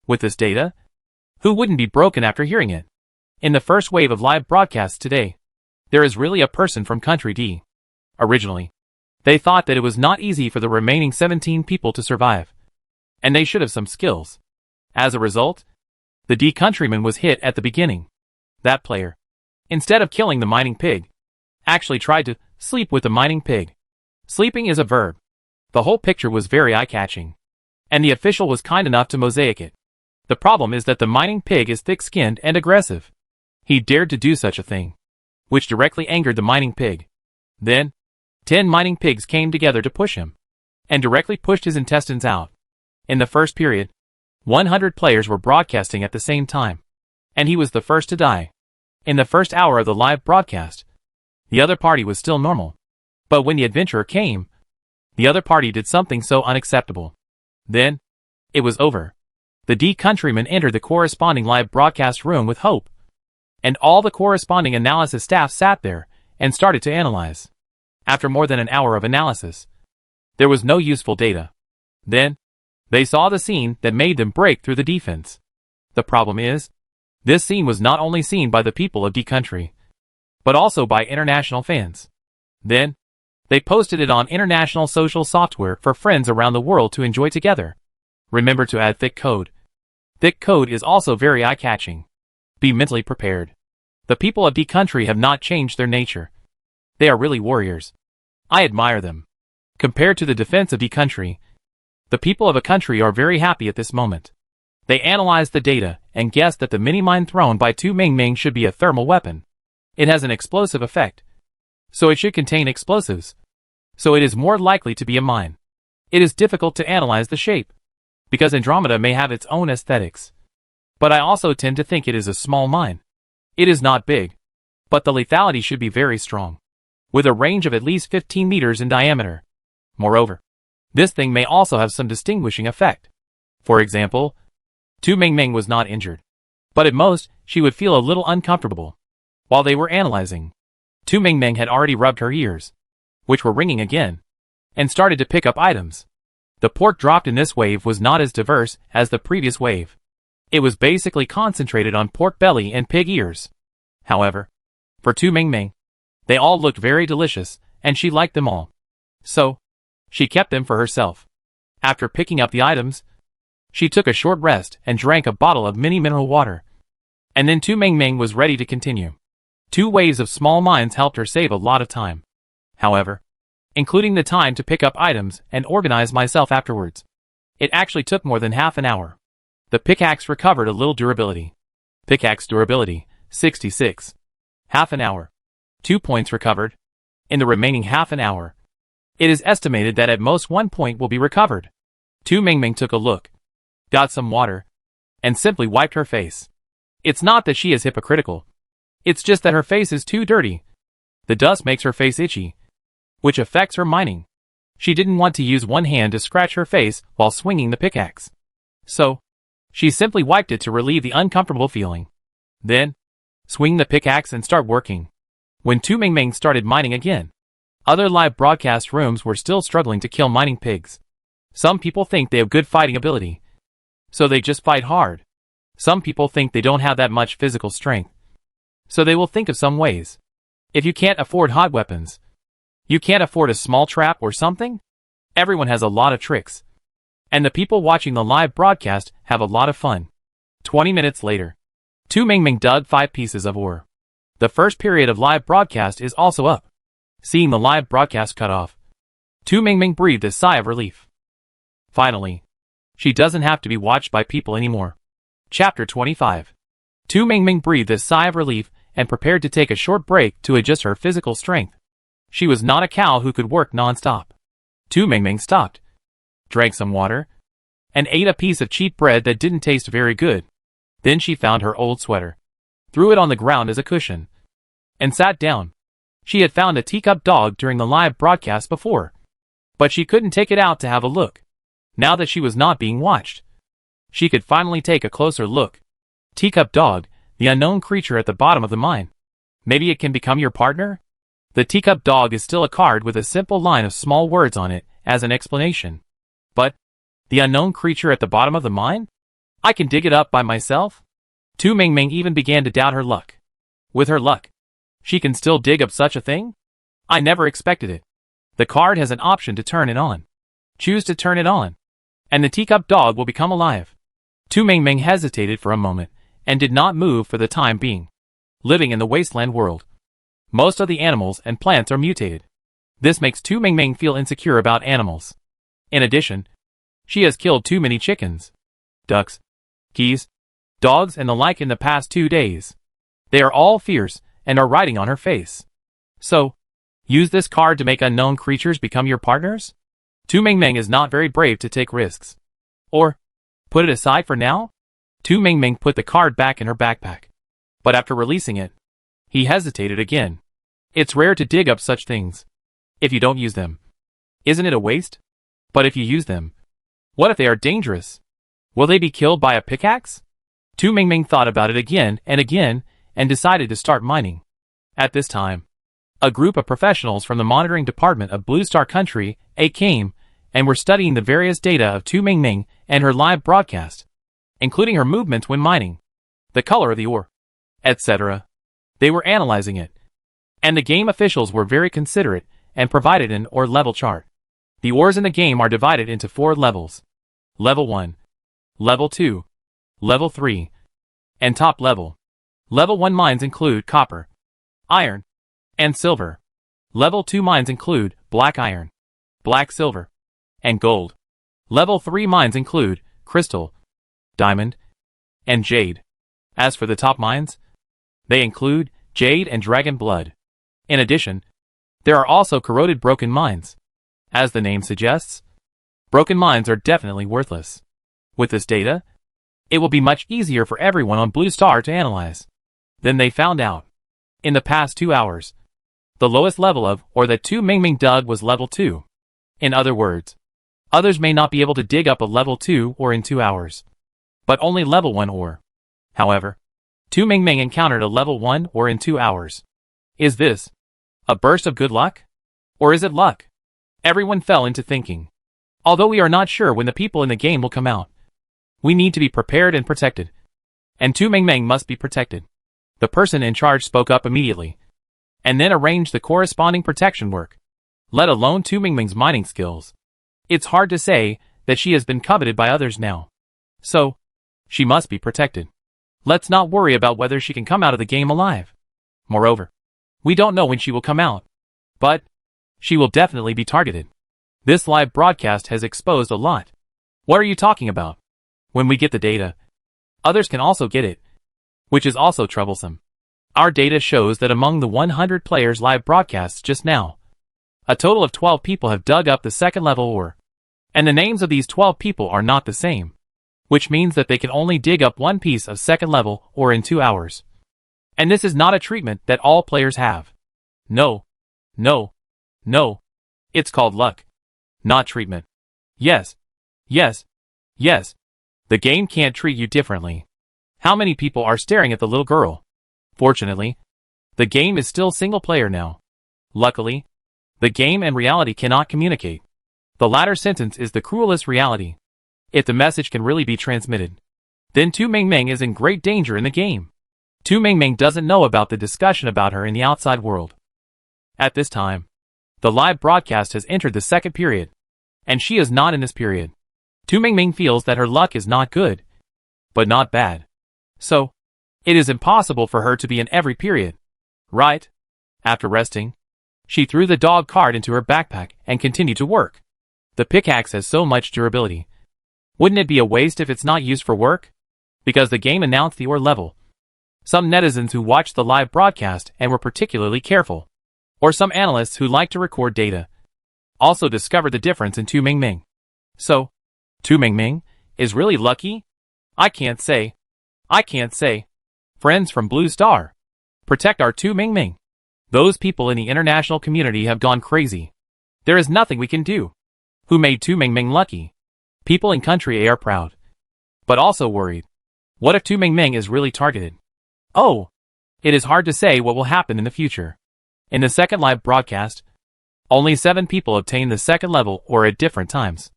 With this data, who wouldn't be broken after hearing it? In the first wave of live broadcasts today, there is really a person from Country D. Originally, they thought that it was not easy for the remaining 17 people to survive, and they should have some skills. As a result, the D countryman was hit at the beginning. That player, instead of killing the mining pig, actually tried to sleep with the mining pig. Sleeping is a verb. The whole picture was very eye-catching, and the official was kind enough to mosaic it. The problem is that the mining pig is thick-skinned and aggressive. He dared to do such a thing, which directly angered the mining pig. Then, 10 mining pigs came together to push him, and directly pushed his intestines out. In the first period, 100 players were broadcasting at the same time, and he was the first to die. In the first hour of the live broadcast, the other party was still normal. But when the adventurer came, the other party did something so unacceptable. Then, it was over. The D countryman entered the corresponding live broadcast room with hope, and all the corresponding analysis staff sat there and started to analyze. After more than an hour of analysis, there was no useful data. Then, they saw the scene that made them break through the defense. The problem is, this scene was not only seen by the people of D country, but also by international fans. Then, they posted it on international social software for friends around the world to enjoy together. Remember to add thick code. Thick code is also very eye-catching. Be mentally prepared. The people of D country have not changed their nature. They are really warriors. I admire them. Compared to the defense of D country, the people of a country are very happy at this moment. They analyzed the data and guessed that the mini-mine thrown by Tu Mingming should be a thermal weapon. It has an explosive effect, so it should contain explosives. So it is more likely to be a mine. It is difficult to analyze the shape, because Andromeda may have its own aesthetics. But I also tend to think it is a small mine. It is not big, but the lethality should be very strong, with a range of at least 15 meters in diameter. Moreover, this thing may also have some distinguishing effect. For example, Tu Mingming was not injured, but at most, she would feel a little uncomfortable. While they were analyzing, Tu Mingming had already rubbed her ears, which were ringing again, and started to pick up items. The pork dropped in this wave was not as diverse as the previous wave. It was basically concentrated on pork belly and pig ears. However, for Tu Mingming, they all looked very delicious, and she liked them all. So, She kept them for herself. After picking up the items, she took a short rest and drank a bottle of mini mineral water. And then Tu Mingming was ready to continue. 2 waves of small mines helped her save a lot of time. However, including the time to pick up items and organize myself afterwards, it actually took more than half an hour. The pickaxe recovered a little durability. Pickaxe durability, 66. Half an hour. 2 points recovered. In the remaining half an hour, it is estimated that at most 1 point will be recovered. Tu Mingming took a look, got some water, and simply wiped her face. It's not that she is hypocritical. It's just that her face is too dirty. The dust makes her face itchy, which affects her mining. She didn't want to use one hand to scratch her face while swinging the pickaxe. So, she simply wiped it to relieve the uncomfortable feeling. Then, swing the pickaxe and start working. When Tu Mingming started mining again, other live broadcast rooms were still struggling to kill mining pigs. Some people think they have good fighting ability, so they just fight hard. Some people think they don't have that much physical strength, so they will think of some ways. If you can't afford hot weapons, you can't afford a small trap or something? Everyone has a lot of tricks. And the people watching the live broadcast have a lot of fun. 20 minutes later, Tu Mingming dug 5 pieces of ore. The first period of live broadcast is also up. Seeing the live broadcast cut off, Tu Mingming breathed a sigh of relief. Finally, she doesn't have to be watched by people anymore. Chapter 25. Tu Mingming breathed a sigh of relief and prepared to take a short break to adjust her physical strength. She was not a cow who could work non-stop. Tu Mingming stopped, drank some water, and ate a piece of cheap bread that didn't taste very good. Then she found her old sweater, threw it on the ground as a cushion, and sat down. She had found a teacup dog during the live broadcast before, but she couldn't take it out to have a look. Now that she was not being watched, she could finally take a closer look. Teacup dog, the unknown creature at the bottom of the mine. Maybe it can become your partner? The teacup dog is still a card with a simple line of small words on it as an explanation. But, the unknown creature at the bottom of the mine? I can dig it up by myself? Tu Mingming even began to doubt her luck. With her luck, she can still dig up such a thing? I never expected it. The card has an option to turn it on. Choose to turn it on, and the teacup dog will become alive. Tu Mingming hesitated for a moment, and did not move for the time being. Living in the wasteland world, most of the animals and plants are mutated. This makes Tu Mingming feel insecure about animals. In addition, she has killed too many chickens, ducks, geese, dogs and the like in the past 2 days. They are all fierce and are riding on her face. So, use this card to make unknown creatures become your partners? Tu Mingming is not very brave to take risks. Or, put it aside for now? Tu Mingming put the card back in her backpack. But after releasing it, he hesitated again. It's rare to dig up such things. If you don't use them, isn't it a waste? But if you use them, what if they are dangerous? Will they be killed by a pickaxe? Tu Mingming thought about it again, and decided to start mining. At this time, a group of professionals from the monitoring department of Blue Star Country came and were studying the various data of Tu Mingming and her live broadcast, including her movements when mining, the color of the ore, etc. They were analyzing it, and the game officials were very considerate and provided an ore level chart. The ores in the game are divided into 4 levels: Level 1, Level 2, Level 3, and Top Level. Level 1 mines include copper, iron, and silver. Level 2 mines include black iron, black silver, and gold. Level 3 mines include crystal, diamond, and jade. As for the top mines, they include jade and dragon blood. In addition, there are also corroded broken mines. As the name suggests, broken mines are definitely worthless. With this data, it will be much easier for everyone on Blue Star to analyze. Then they found out, in the past 2 hours, the lowest level of ore that Tu Mingming dug was level 2. In other words, others may not be able to dig up a level 2 ore in 2 hours, but only level 1 ore. However, Tu Mingming encountered a level 1 ore in 2 hours. Is this a burst of good luck? Or is it luck? Everyone fell into thinking. Although we are not sure when the people in the game will come out, we need to be prepared and protected. And Tu Mingming must be protected. The person in charge spoke up immediately, and then arranged the corresponding protection work, let alone Tu Mingming's mining skills. It's hard to say that she has been coveted by others now. So, she must be protected. Let's not worry about whether she can come out of the game alive. Moreover, we don't know when she will come out. But, she will definitely be targeted. This live broadcast has exposed a lot. What are you talking about? When we get the data, others can also get it, which is also troublesome. Our data shows that among the 100 players live broadcasts just now, a total of 12 people have dug up the second level ore. And the names of these 12 people are not the same, which means that they can only dig up one piece of second level ore in 2 hours. And this is not a treatment that all players have. No. No. No. It's called luck. Not treatment. Yes. Yes. Yes. The game can't treat you differently. How many people are staring at the little girl? Fortunately, the game is still single player now. Luckily, the game and reality cannot communicate. The latter sentence is the cruelest reality. If the message can really be transmitted, then Tu Mingming is in great danger in the game. Tu Mingming doesn't know about the discussion about her in the outside world. At this time, the live broadcast has entered the second period, and she is not in this period. Tu Mingming feels that her luck is not good, but not bad. So, it is impossible for her to be in every period. Right? After resting, she threw the dog card into her backpack and continued to work. The pickaxe has so much durability. Wouldn't it be a waste if it's not used for work? Because the game announced the ore level. Some netizens who watched the live broadcast and were particularly careful, or some analysts who like to record data, also discovered the difference in Tu Mingming. So, Tu Mingming is really lucky? I can't say. I can't say. Friends from Blue Star, protect our Tu Mingming. Those people in the international community have gone crazy. There is nothing we can do. Who made Tu Mingming lucky? People in country A are proud, but also worried. What if Tu Mingming is really targeted? Oh, it is hard to say what will happen in the future. In the second live broadcast, only 7 people obtained the second level ore at different times.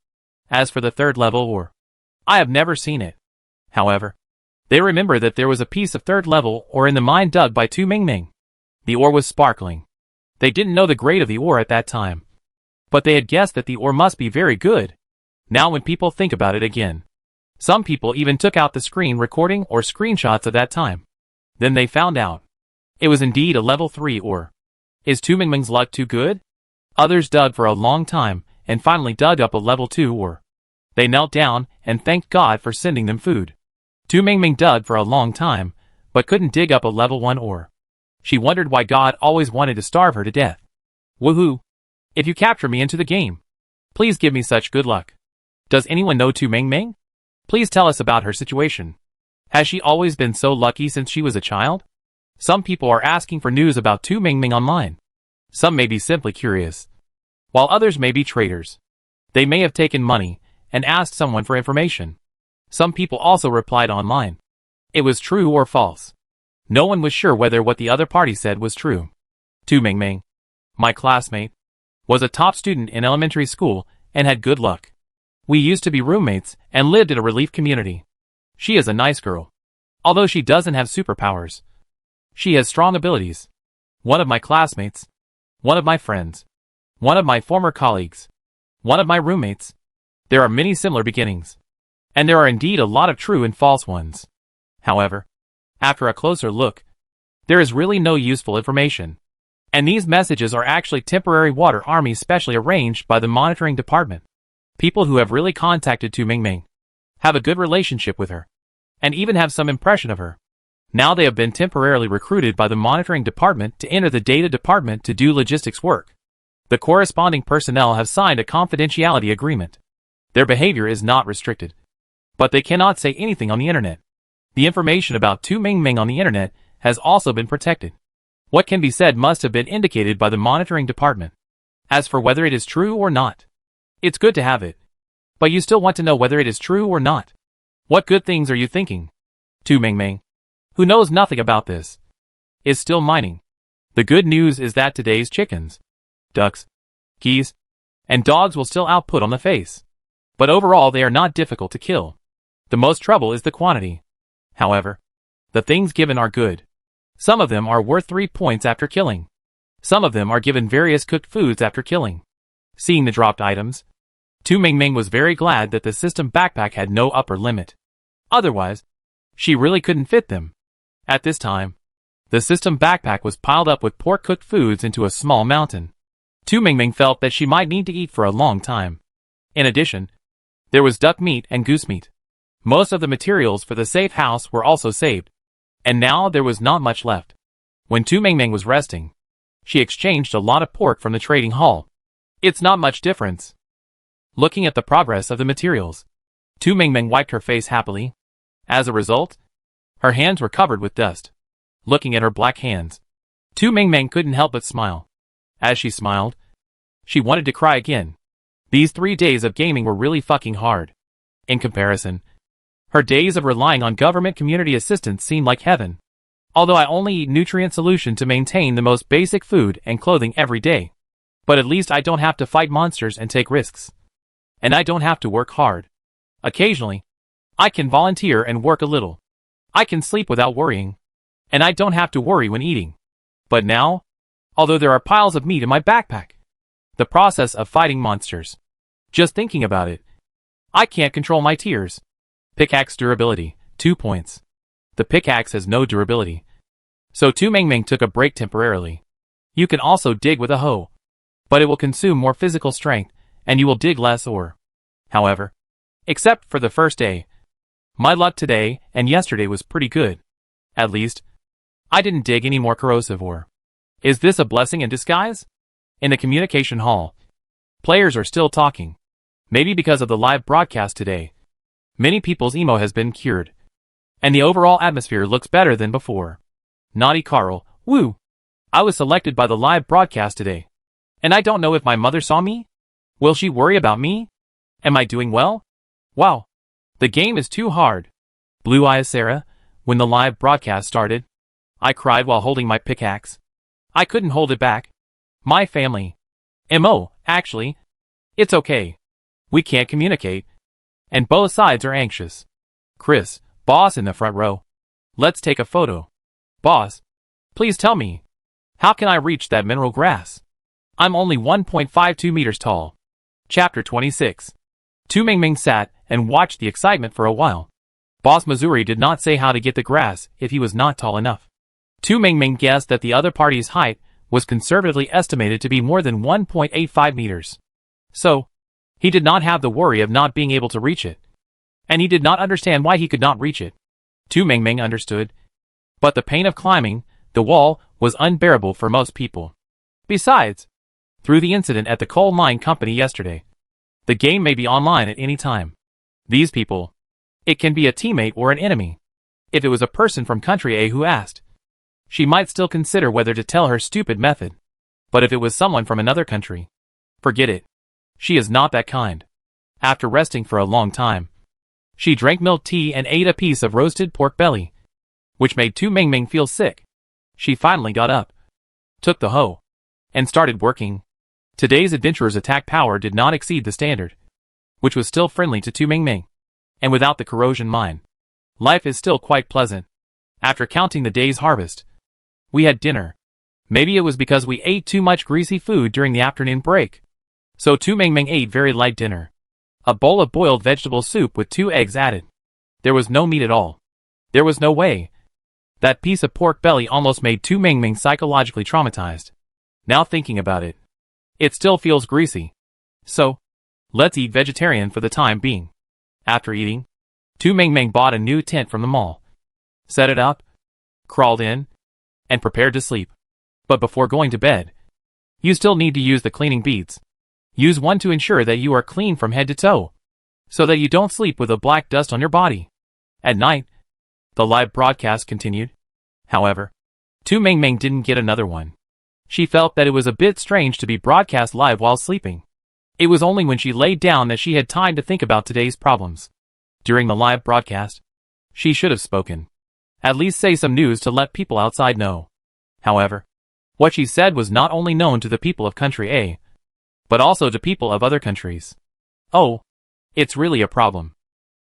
As for the third level ore, I have never seen it. However, they remember that there was a piece of third level ore in the mine dug by Tu Mingming. The ore was sparkling. They didn't know the grade of the ore at that time, but they had guessed that the ore must be very good. Now when people think about it again, some people even took out the screen recording or screenshots of that time. Then they found out it was indeed a level 3 ore. Is Tu Mingming's luck too good? Others dug for a long time and finally dug up a level 2 ore. They knelt down and thanked God for sending them food. Tu Mingming dug for a long time, but couldn't dig up a level 1 ore. She wondered why God always wanted to starve her to death. Woohoo! If you capture me into the game, please give me such good luck. Does anyone know Tu Mingming? Please tell us about her situation. Has she always been so lucky since she was a child? Some people are asking for news about Tu Mingming online. Some may be simply curious, while others may be traitors. They may have taken money and asked someone for information. Some people also replied online. It was true or false. No one was sure whether what the other party said was true. Tu Mingming, my classmate, was a top student in elementary school and had good luck. We used to be roommates and lived in a relief community. She is a nice girl. Although she doesn't have superpowers, she has strong abilities. One of my classmates, one of my friends, one of my former colleagues, one of my roommates. There are many similar beginnings, and there are indeed a lot of true and false ones. However, after a closer look, there is really no useful information. And these messages are actually temporary water armies specially arranged by the monitoring department. People who have really contacted Tu Mingming have a good relationship with her, and even have some impression of her. Now they have been temporarily recruited by the monitoring department to enter the data department to do logistics work. The corresponding personnel have signed a confidentiality agreement. Their behavior is not restricted, but they cannot say anything on the internet. The information about Tu Mingming on the internet has also been protected. What can be said must have been indicated by the monitoring department. As for whether it is true or not, it's good to have it, but you still want to know whether it is true or not. What good things are you thinking? Tu Mingming, who knows nothing about this, is still mining. The good news is that today's chickens, ducks, geese, and dogs will still output on the face. But overall they are not difficult to kill. The most trouble is the quantity. However, the things given are good. Some of them are worth 3 points after killing. Some of them are given various cooked foods after killing. Seeing the dropped items, Tu Mingming was very glad that the system backpack had no upper limit. Otherwise, she really couldn't fit them. At this time, the system backpack was piled up with pork-cooked foods into a small mountain. Tu Mingming felt that she might need to eat for a long time. In addition, there was duck meat and goose meat. Most of the materials for the safe house were also saved, and now there was not much left. When Tu Mingming was resting, she exchanged a lot of pork from the trading hall. It's not much difference. Looking at the progress of the materials, Tu Mingming wiped her face happily. As a result, her hands were covered with dust. Looking at her black hands, Tu Mingming couldn't help but smile. As she smiled, she wanted to cry again. These 3 days of gaming were really fucking hard. In comparison, her days of relying on government community assistance seemed like heaven. Although I only eat nutrient solution to maintain the most basic food and clothing every day. But at least I don't have to fight monsters and take risks. And I don't have to work hard. Occasionally, I can volunteer and work a little. I can sleep without worrying. And I don't have to worry when eating. But now, although there are piles of meat in my backpack, the process of fighting monsters. Just thinking about it, I can't control my tears. Pickaxe durability, 2 points. The pickaxe has no durability. So Tu Mingming took a break temporarily. You can also dig with a hoe, but it will consume more physical strength, and you will dig less ore. However, except for the first day, my luck today and yesterday was pretty good. At least, I didn't dig any more corrosive ore. Is this a blessing in disguise? In the communication hall, players are still talking. Maybe because of the live broadcast today. Many people's emo has been cured. And the overall atmosphere looks better than before. Naughty Carl, woo! I was selected by the live broadcast today. And I don't know if my mother saw me? Will she worry about me? Am I doing well? Wow. The game is too hard. Blue Eyes Sarah, when the live broadcast started, I cried while holding my pickaxe. I couldn't hold it back. My family. MO, actually. It's okay. We can't communicate. And both sides are anxious. Chris, boss in the front row. Let's take a photo. Boss, please tell me, how can I reach that mineral grass? I'm only 1.52 meters tall. Chapter 26. Tu Mingming sat and watched the excitement for a while. Boss Missouri did not say how to get the grass if he was not tall enough. Tu Mingming guessed that the other party's height was conservatively estimated to be more than 1.85 meters. So, he did not have the worry of not being able to reach it. And he did not understand why he could not reach it. Tu Mingming understood. But the pain of climbing the wall was unbearable for most people. Besides, through the incident at the coal mine company yesterday, the game may be online at any time. These people, it can be a teammate or an enemy. If it was a person from country A who asked, she might still consider whether to tell her stupid method. But if it was someone from another country, forget it. She is not that kind. After resting for a long time, she drank milk tea and ate a piece of roasted pork belly, which made Tu Mingming feel sick. She finally got up, took the hoe, and started working. Today's adventurer's attack power did not exceed the standard, which was still friendly to Tu Mingming. And without the corrosion mine, life is still quite pleasant. After counting the day's harvest, we had dinner. Maybe it was because we ate too much greasy food during the afternoon break. So Tu Mingming ate very light dinner. A bowl of boiled vegetable soup with 2 eggs added. There was no meat at all. There was no way. That piece of pork belly almost made Tu Mingming psychologically traumatized. Now thinking about it, it still feels greasy. So, let's eat vegetarian for the time being. After eating, Tu Mingming bought a new tent from the mall, set it up, crawled in, and prepared to sleep. But before going to bed, you still need to use the cleaning beads. Use one to ensure that you are clean from head to toe, so that you don't sleep with a black dust on your body. At night, the live broadcast continued. However, Tu Mingming didn't get another one. She felt that it was a bit strange to be broadcast live while sleeping. It was only when she laid down that she had time to think about today's problems. During the live broadcast, she should have spoken. At least say some news to let people outside know. However, what she said was not only known to the people of country A, but also to people of other countries. Oh, it's really a problem.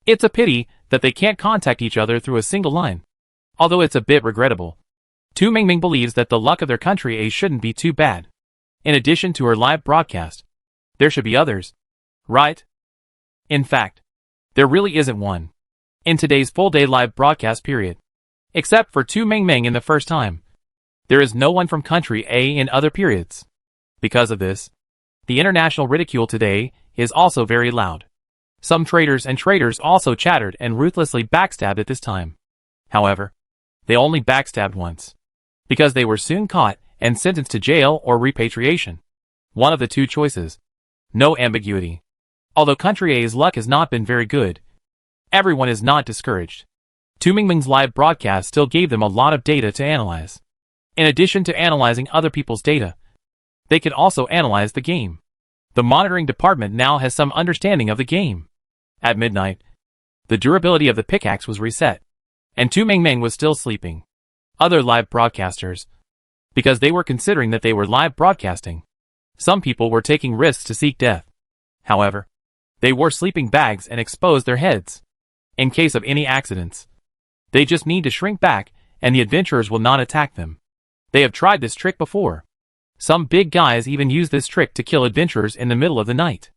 It's a pity that they can't contact each other through a single line. Although it's a bit regrettable. Tu Mingming believes that the luck of their country A shouldn't be too bad. In addition to her live broadcast, there should be others. Right? In fact, there really isn't one in today's full-day live broadcast period. Except for Tu Mingming in the first time. There is no one from country A in other periods. Because of this, the international ridicule today is also very loud. Some traitors and traitors also chattered and ruthlessly backstabbed at this time. However, they only backstabbed once, because they were soon caught and sentenced to jail or repatriation. One of the two choices. No ambiguity. Although country A's luck has not been very good, everyone is not discouraged. Tu Mingming's live broadcast still gave them a lot of data to analyze. In addition to analyzing other people's data, they could also analyze the game. The monitoring department now has some understanding of the game. At midnight, the durability of the pickaxe was reset, and Tu Mingming was still sleeping. Other live broadcasters, because they were considering that they were live broadcasting, some people were taking risks to seek death. However, they wore sleeping bags and exposed their heads. In case of any accidents, they just need to shrink back and the adventurers will not attack them. They have tried this trick before. Some big guys even use this trick to kill adventurers in the middle of the night.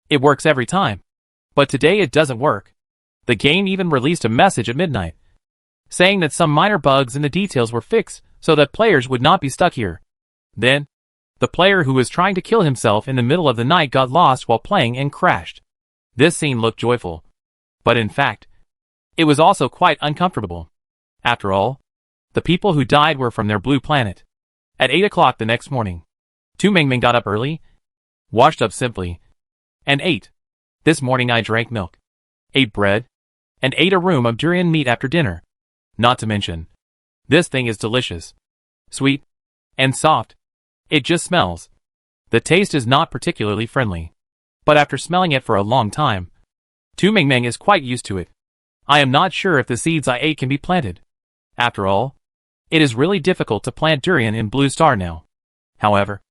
It works every time. But today it doesn't work. The game even released a message at midnight, saying that some minor bugs in the details were fixed so that players would not be stuck here. Then, the player who was trying to kill himself in the middle of the night got lost while playing and crashed. This scene looked joyful. But in fact, it was also quite uncomfortable. After all, the people who died were from their blue planet. At 8 o'clock the next morning, Tu Mingming got up early, washed up simply, and ate. This morning I drank milk, ate bread, and ate a room of durian meat after dinner. Not to mention, this thing is delicious. Sweet, and soft. It just smells. The taste is not particularly friendly. But after smelling it for a long time, Tu Mingming is quite used to it. I am not sure if the seeds I ate can be planted. After all, it is really difficult to plant durian in Blue Star now. However,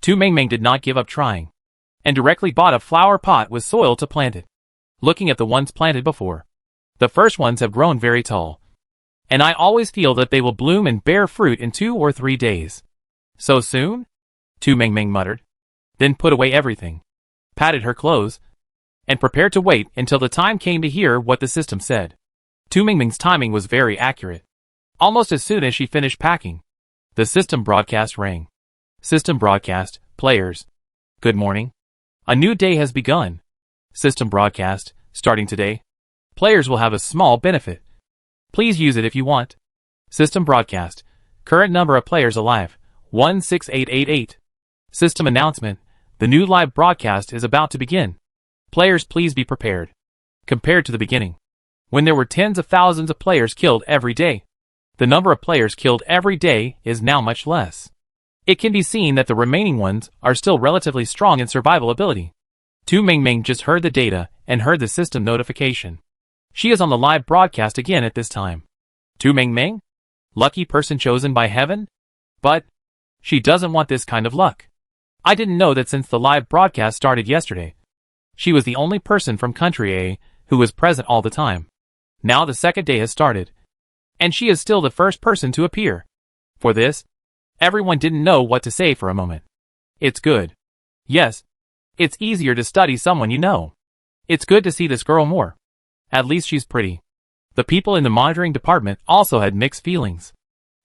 Tu Mingming did not give up trying, and directly bought a flower pot with soil to plant it. Looking at the ones planted before, the first ones have grown very tall, and I always feel that they will bloom and bear fruit in 2 or 3 days. So soon? Tu Mingming muttered, then put away everything, patted her clothes, and prepared to wait until the time came to hear what the system said. Tu Mingming's timing was very accurate. Almost as soon as she finished packing, the system broadcast rang. System broadcast, players. Good morning. A new day has begun. System broadcast, starting today. Players will have a small benefit. Please use it if you want. System broadcast. Current number of players alive, 16888. System announcement. The new live broadcast is about to begin. Players, please be prepared. Compared to the beginning, when there were tens of thousands of players killed every day, the number of players killed every day is now much less. It can be seen that the remaining ones are still relatively strong in survival ability. Tu Mingming just heard the data and heard the system notification. She is on the live broadcast again at this time. Tu Mingming? Lucky person chosen by heaven? But she doesn't want this kind of luck. I didn't know that since the live broadcast started yesterday, she was the only person from country A who was present all the time. Now the second day has started, and she is still the first person to appear. For this, everyone didn't know what to say for a moment. It's good. Yes, it's easier to study someone you know. It's good to see this girl more. At least she's pretty. The people in the monitoring department also had mixed feelings.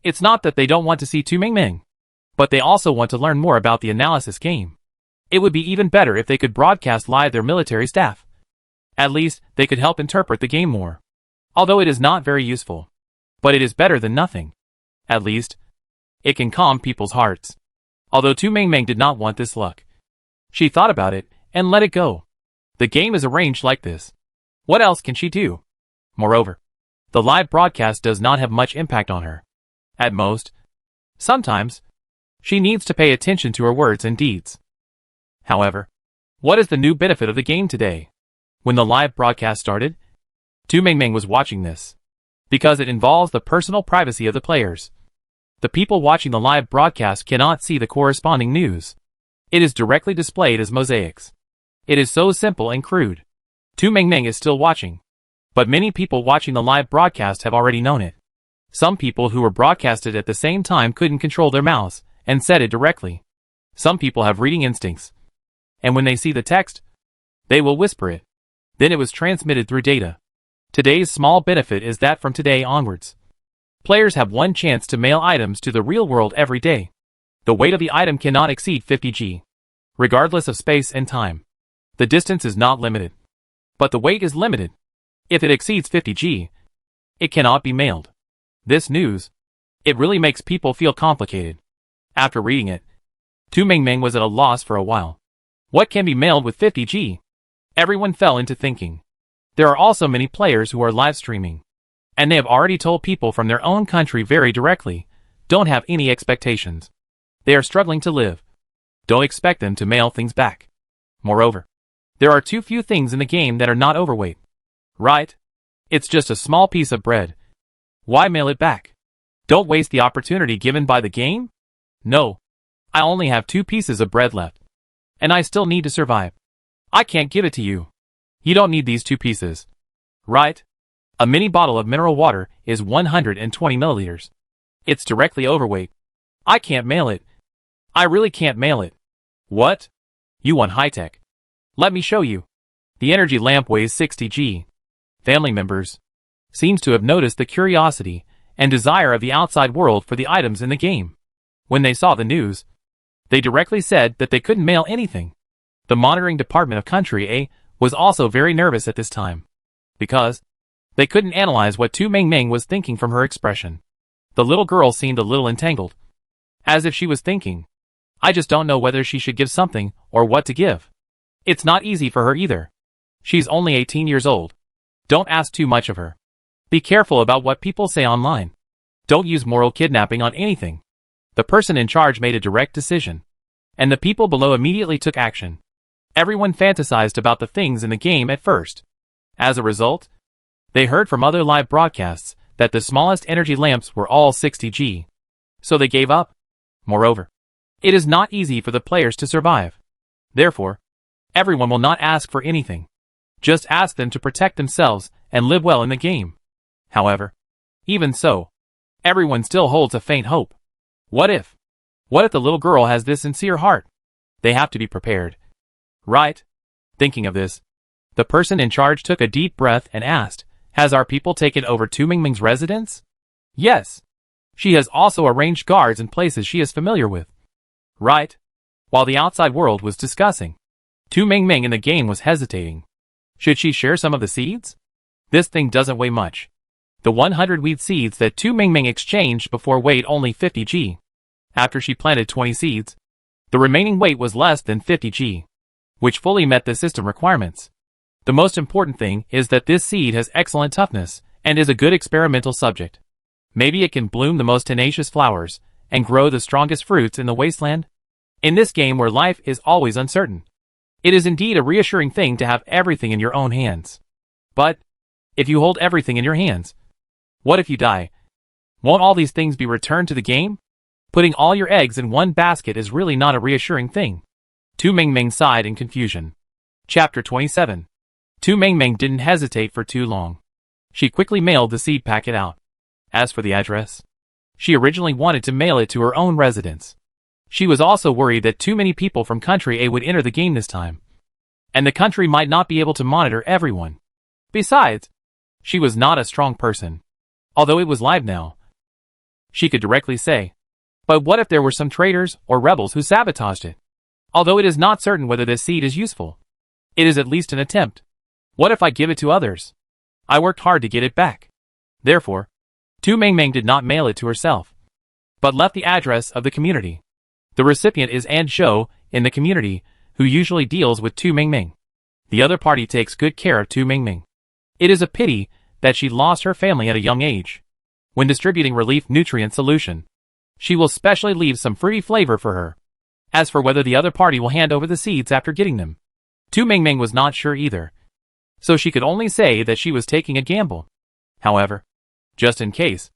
It's not that they don't want to see Tu Mingming, but they also want to learn more about the analysis game. It would be even better if they could broadcast live their military staff. At least, they could help interpret the game more. Although it is not very useful. But it is better than nothing. At least, it can calm people's hearts. Although Tu Mingming did not want this luck, she thought about it and let it go. The game is arranged like this. What else can she do? Moreover, the live broadcast does not have much impact on her. At most, sometimes, she needs to pay attention to her words and deeds. However, what is the new benefit of the game today? When the live broadcast started, Tu Mingming was watching this, because it involves the personal privacy of the players. The people watching the live broadcast cannot see the corresponding news. It is directly displayed as mosaics. It is so simple and crude. Tu Mingming is still watching, but many people watching the live broadcast have already known it. Some people who were broadcasted at the same time couldn't control their mouths and said it directly. Some people have reading instincts, and when they see the text, they will whisper it. Then it was transmitted through data. Today's small benefit is that from today onwards, players have one chance to mail items to the real world every day. The weight of the item cannot exceed 50 g, regardless of space and time. The distance is not limited, but the weight is limited. If it exceeds 50 g, it cannot be mailed. This news, it really makes people feel complicated. After reading it, Tu Mingming was at a loss for a while. What can be mailed with 50 g? Everyone fell into thinking. There are also many players who are live streaming, and they have already told people from their own country very directly, don't have any expectations. They are struggling to live. Don't expect them to mail things back. Moreover, there are too few things in the game that are not overweight. Right? It's just a small piece of bread. Why mail it back? Don't waste the opportunity given by the game? No. I only have 2 pieces of bread left, and I still need to survive. I can't give it to you. You don't need these 2 pieces. Right? A mini bottle of mineral water is 120 milliliters. It's directly overweight. I can't mail it. I really can't mail it. What? You want high-tech? Let me show you. The energy lamp weighs 60 g. Family members seems to have noticed the curiosity and desire of the outside world for the items in the game. When they saw the news, they directly said that they couldn't mail anything. The monitoring department of Country A was also very nervous at this time, because they couldn't analyze what Tu Mingming was thinking from her expression. The little girl seemed a little entangled, as if she was thinking, I just don't know whether she should give something or what to give. It's not easy for her either. She's only 18 years old. Don't ask too much of her. Be careful about what people say online. Don't use moral kidnapping on anything. The person in charge made a direct decision, and the people below immediately took action. Everyone fantasized about the things in the game at first. As a result, they heard from other live broadcasts that the smallest energy lamps were all 60 g. So they gave up. Moreover, it is not easy for the players to survive. Therefore, everyone will not ask for anything. Just ask them to protect themselves and live well in the game. However, even so, everyone still holds a faint hope. What if the little girl has this sincere heart? They have to be prepared. Right? Thinking of this, the person in charge took a deep breath and asked, has our people taken over Tu Mingming's residence? Yes. She has also arranged guards in places she is familiar with. Right? While the outside world was discussing, Tu Mingming in the game was hesitating. Should she share some of the seeds? This thing doesn't weigh much. The 100 wheat seeds that Tu Mingming exchanged before weighed only 50 g. After she planted 20 seeds, the remaining weight was less than 50 g, which fully met the system requirements. The most important thing is that this seed has excellent toughness and is a good experimental subject. Maybe it can bloom the most tenacious flowers and grow the strongest fruits in the wasteland. In this game where life is always uncertain, it is indeed a reassuring thing to have everything in your own hands. But if you hold everything in your hands, what if you die? Won't all these things be returned to the game? Putting all your eggs in one basket is really not a reassuring thing. Tu Mingming sighed in confusion. Chapter 27. Tu Mingming didn't hesitate for too long. She quickly mailed the seed packet out. As for the address, she originally wanted to mail it to her own residence. She was also worried that too many people from Country A would enter the game this time, and the country might not be able to monitor everyone. Besides, she was not a strong person. Although it was live now, she could directly say, but what if there were some traitors or rebels who sabotaged it? Although it is not certain whether this seed is useful, it is at least an attempt. What if I give it to others? I worked hard to get it back. Therefore, Tu Mingming did not mail it to herself, but left the address of the community. The recipient is An Shou in the community, who usually deals with Tu Mingming. The other party takes good care of Tu Mingming. It is a pity that she lost her family at a young age. When distributing relief nutrient solution, she will specially leave some fruity flavor for her. As for whether the other party will hand over the seeds after getting them, Tu Mingming was not sure either, so she could only say that she was taking a gamble. However, just in case,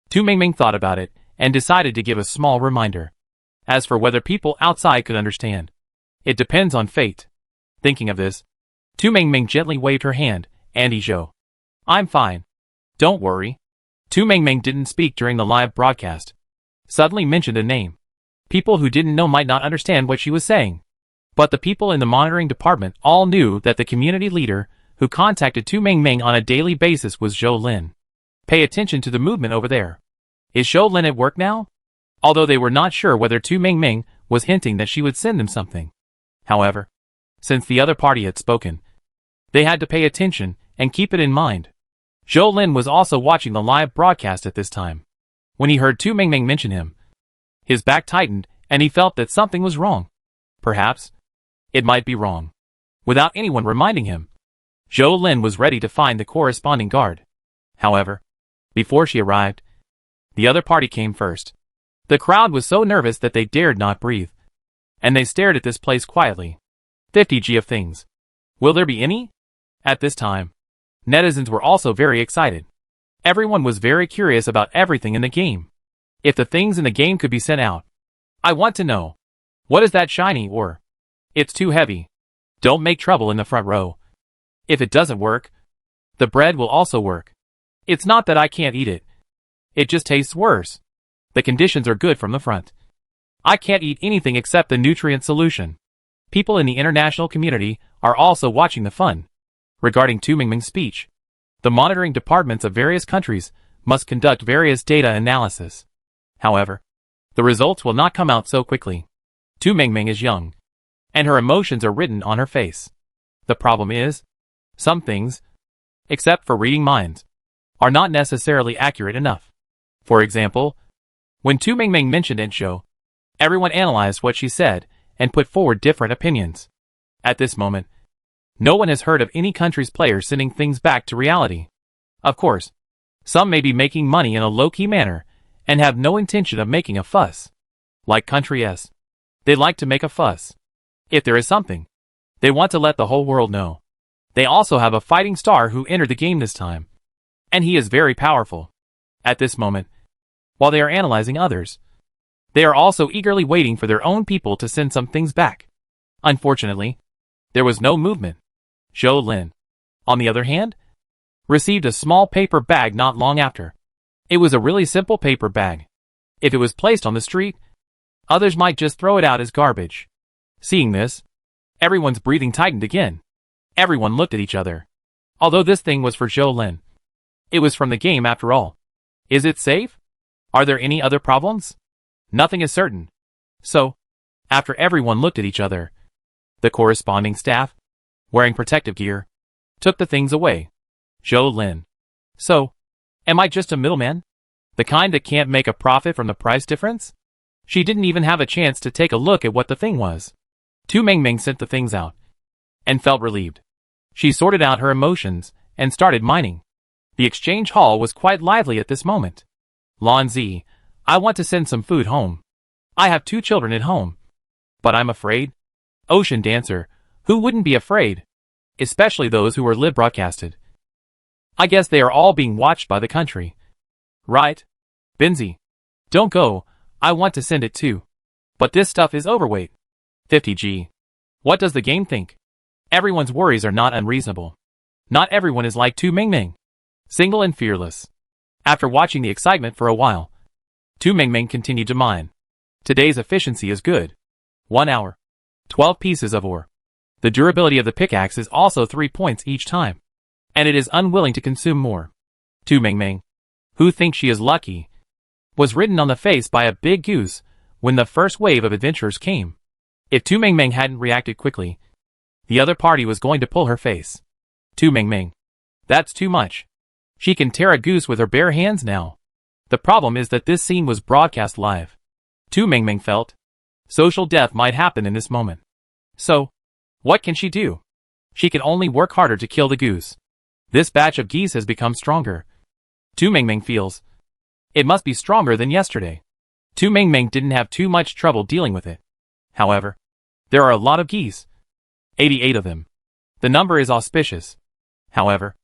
Tu Mingming thought about it and decided to give a small reminder. As for whether people outside could understand, it depends on fate. Thinking of this, Tu Mingming gently waved her hand, Andy Zhou. I'm fine. Don't worry. Tu Mingming didn't speak during the live broadcast. Suddenly mentioned a name. People who didn't know might not understand what she was saying. But the people in the monitoring department all knew that the community leader, who contacted Tu Mingming on a daily basis was Zhou Lin. Pay attention to the movement over there. Is Zhou Lin at work now? Although they were not sure whether Tu Mingming was hinting that she would send them something. However, since the other party had spoken, they had to pay attention and keep it in mind. Zhou Lin was also watching the live broadcast at this time. When he heard Tu Mingming mention him, his back tightened and he felt that something was wrong. Perhaps it might be wrong. Without anyone reminding him, Zhou Lin was ready to find the corresponding guard. However, before she arrived, the other party came first. The crowd was so nervous that they dared not breathe, and they stared at this place quietly. 50g of things. Will there be any? At this time, netizens were also very excited. Everyone was very curious about everything in the game. If the things in the game could be sent out. I want to know. What is that shiny or? It's too heavy. Don't make trouble in the front row. If it doesn't work, the bread will also work. It's not that I can't eat it. It just tastes worse. The conditions are good from the front. I can't eat anything except the nutrient solution. People in the international community are also watching the fun. Regarding Tu Mingming's speech, the monitoring departments of various countries must conduct various data analysis. However, the results will not come out so quickly. Tu Mingming is young, and her emotions are written on her face. The problem is, some things, except for reading minds, are not necessarily accurate enough. For example, when Tu Mingming mentioned Insho, everyone analyzed what she said and put forward different opinions. At this moment, no one has heard of any country's players sending things back to reality. Of course, some may be making money in a low-key manner and have no intention of making a fuss. Like Country S. They like to make a fuss. If there is something, they want to let the whole world know. They also have a fighting star who entered the game this time, and he is very powerful. At this moment, while they are analyzing others, they are also eagerly waiting for their own people to send some things back. Unfortunately, there was no movement. Zhou Lin, on the other hand, received a small paper bag not long after. It was a really simple paper bag. If it was placed on the street, others might just throw it out as garbage. Seeing this, everyone's breathing tightened again. Everyone looked at each other. Although this thing was for Zhou Lin, it was from the game after all. Is it safe? Are there any other problems? Nothing is certain. So, after everyone looked at each other, the corresponding staff, wearing protective gear, took the things away. Zhou Lin. So, am I just a middleman? The kind that can't make a profit from the price difference? She didn't even have a chance to take a look at what the thing was. Tu Mingming sent the things out, and felt relieved. She sorted out her emotions, and started mining. The exchange hall was quite lively at this moment. Lan Zi, I want to send some food home. I have 2 children at home. But I'm afraid. Ocean Dancer, who wouldn't be afraid? Especially those who were live broadcasted. I guess they are all being watched by the country. Right? Binzi. Don't go, I want to send it too. But this stuff is overweight. 50g. What does the game think? Everyone's worries are not unreasonable. Not everyone is like Tu Mingming. Single and fearless. After watching the excitement for a while, Tu Mingming continued to mine. Today's efficiency is good. 1 hour. 12 pieces of ore. The durability of the pickaxe is also 3 points each time. And it is unwilling to consume more. Tu Mingming, who thinks she is lucky, was written on the face by a big goose when the first wave of adventurers came. If Tu Mingming hadn't reacted quickly, the other party was going to pull her face. Tu Mingming. That's too much. She can tear a goose with her bare hands now. The problem is that this scene was broadcast live. Tu Mingming felt social death might happen in this moment. So, what can she do? She can only work harder to kill the goose. This batch of geese has become stronger. Tu Mingming feels it must be stronger than yesterday. Tu Mingming didn't have too much trouble dealing with it. However, there are a lot of geese. 88 of them. The number is auspicious. However,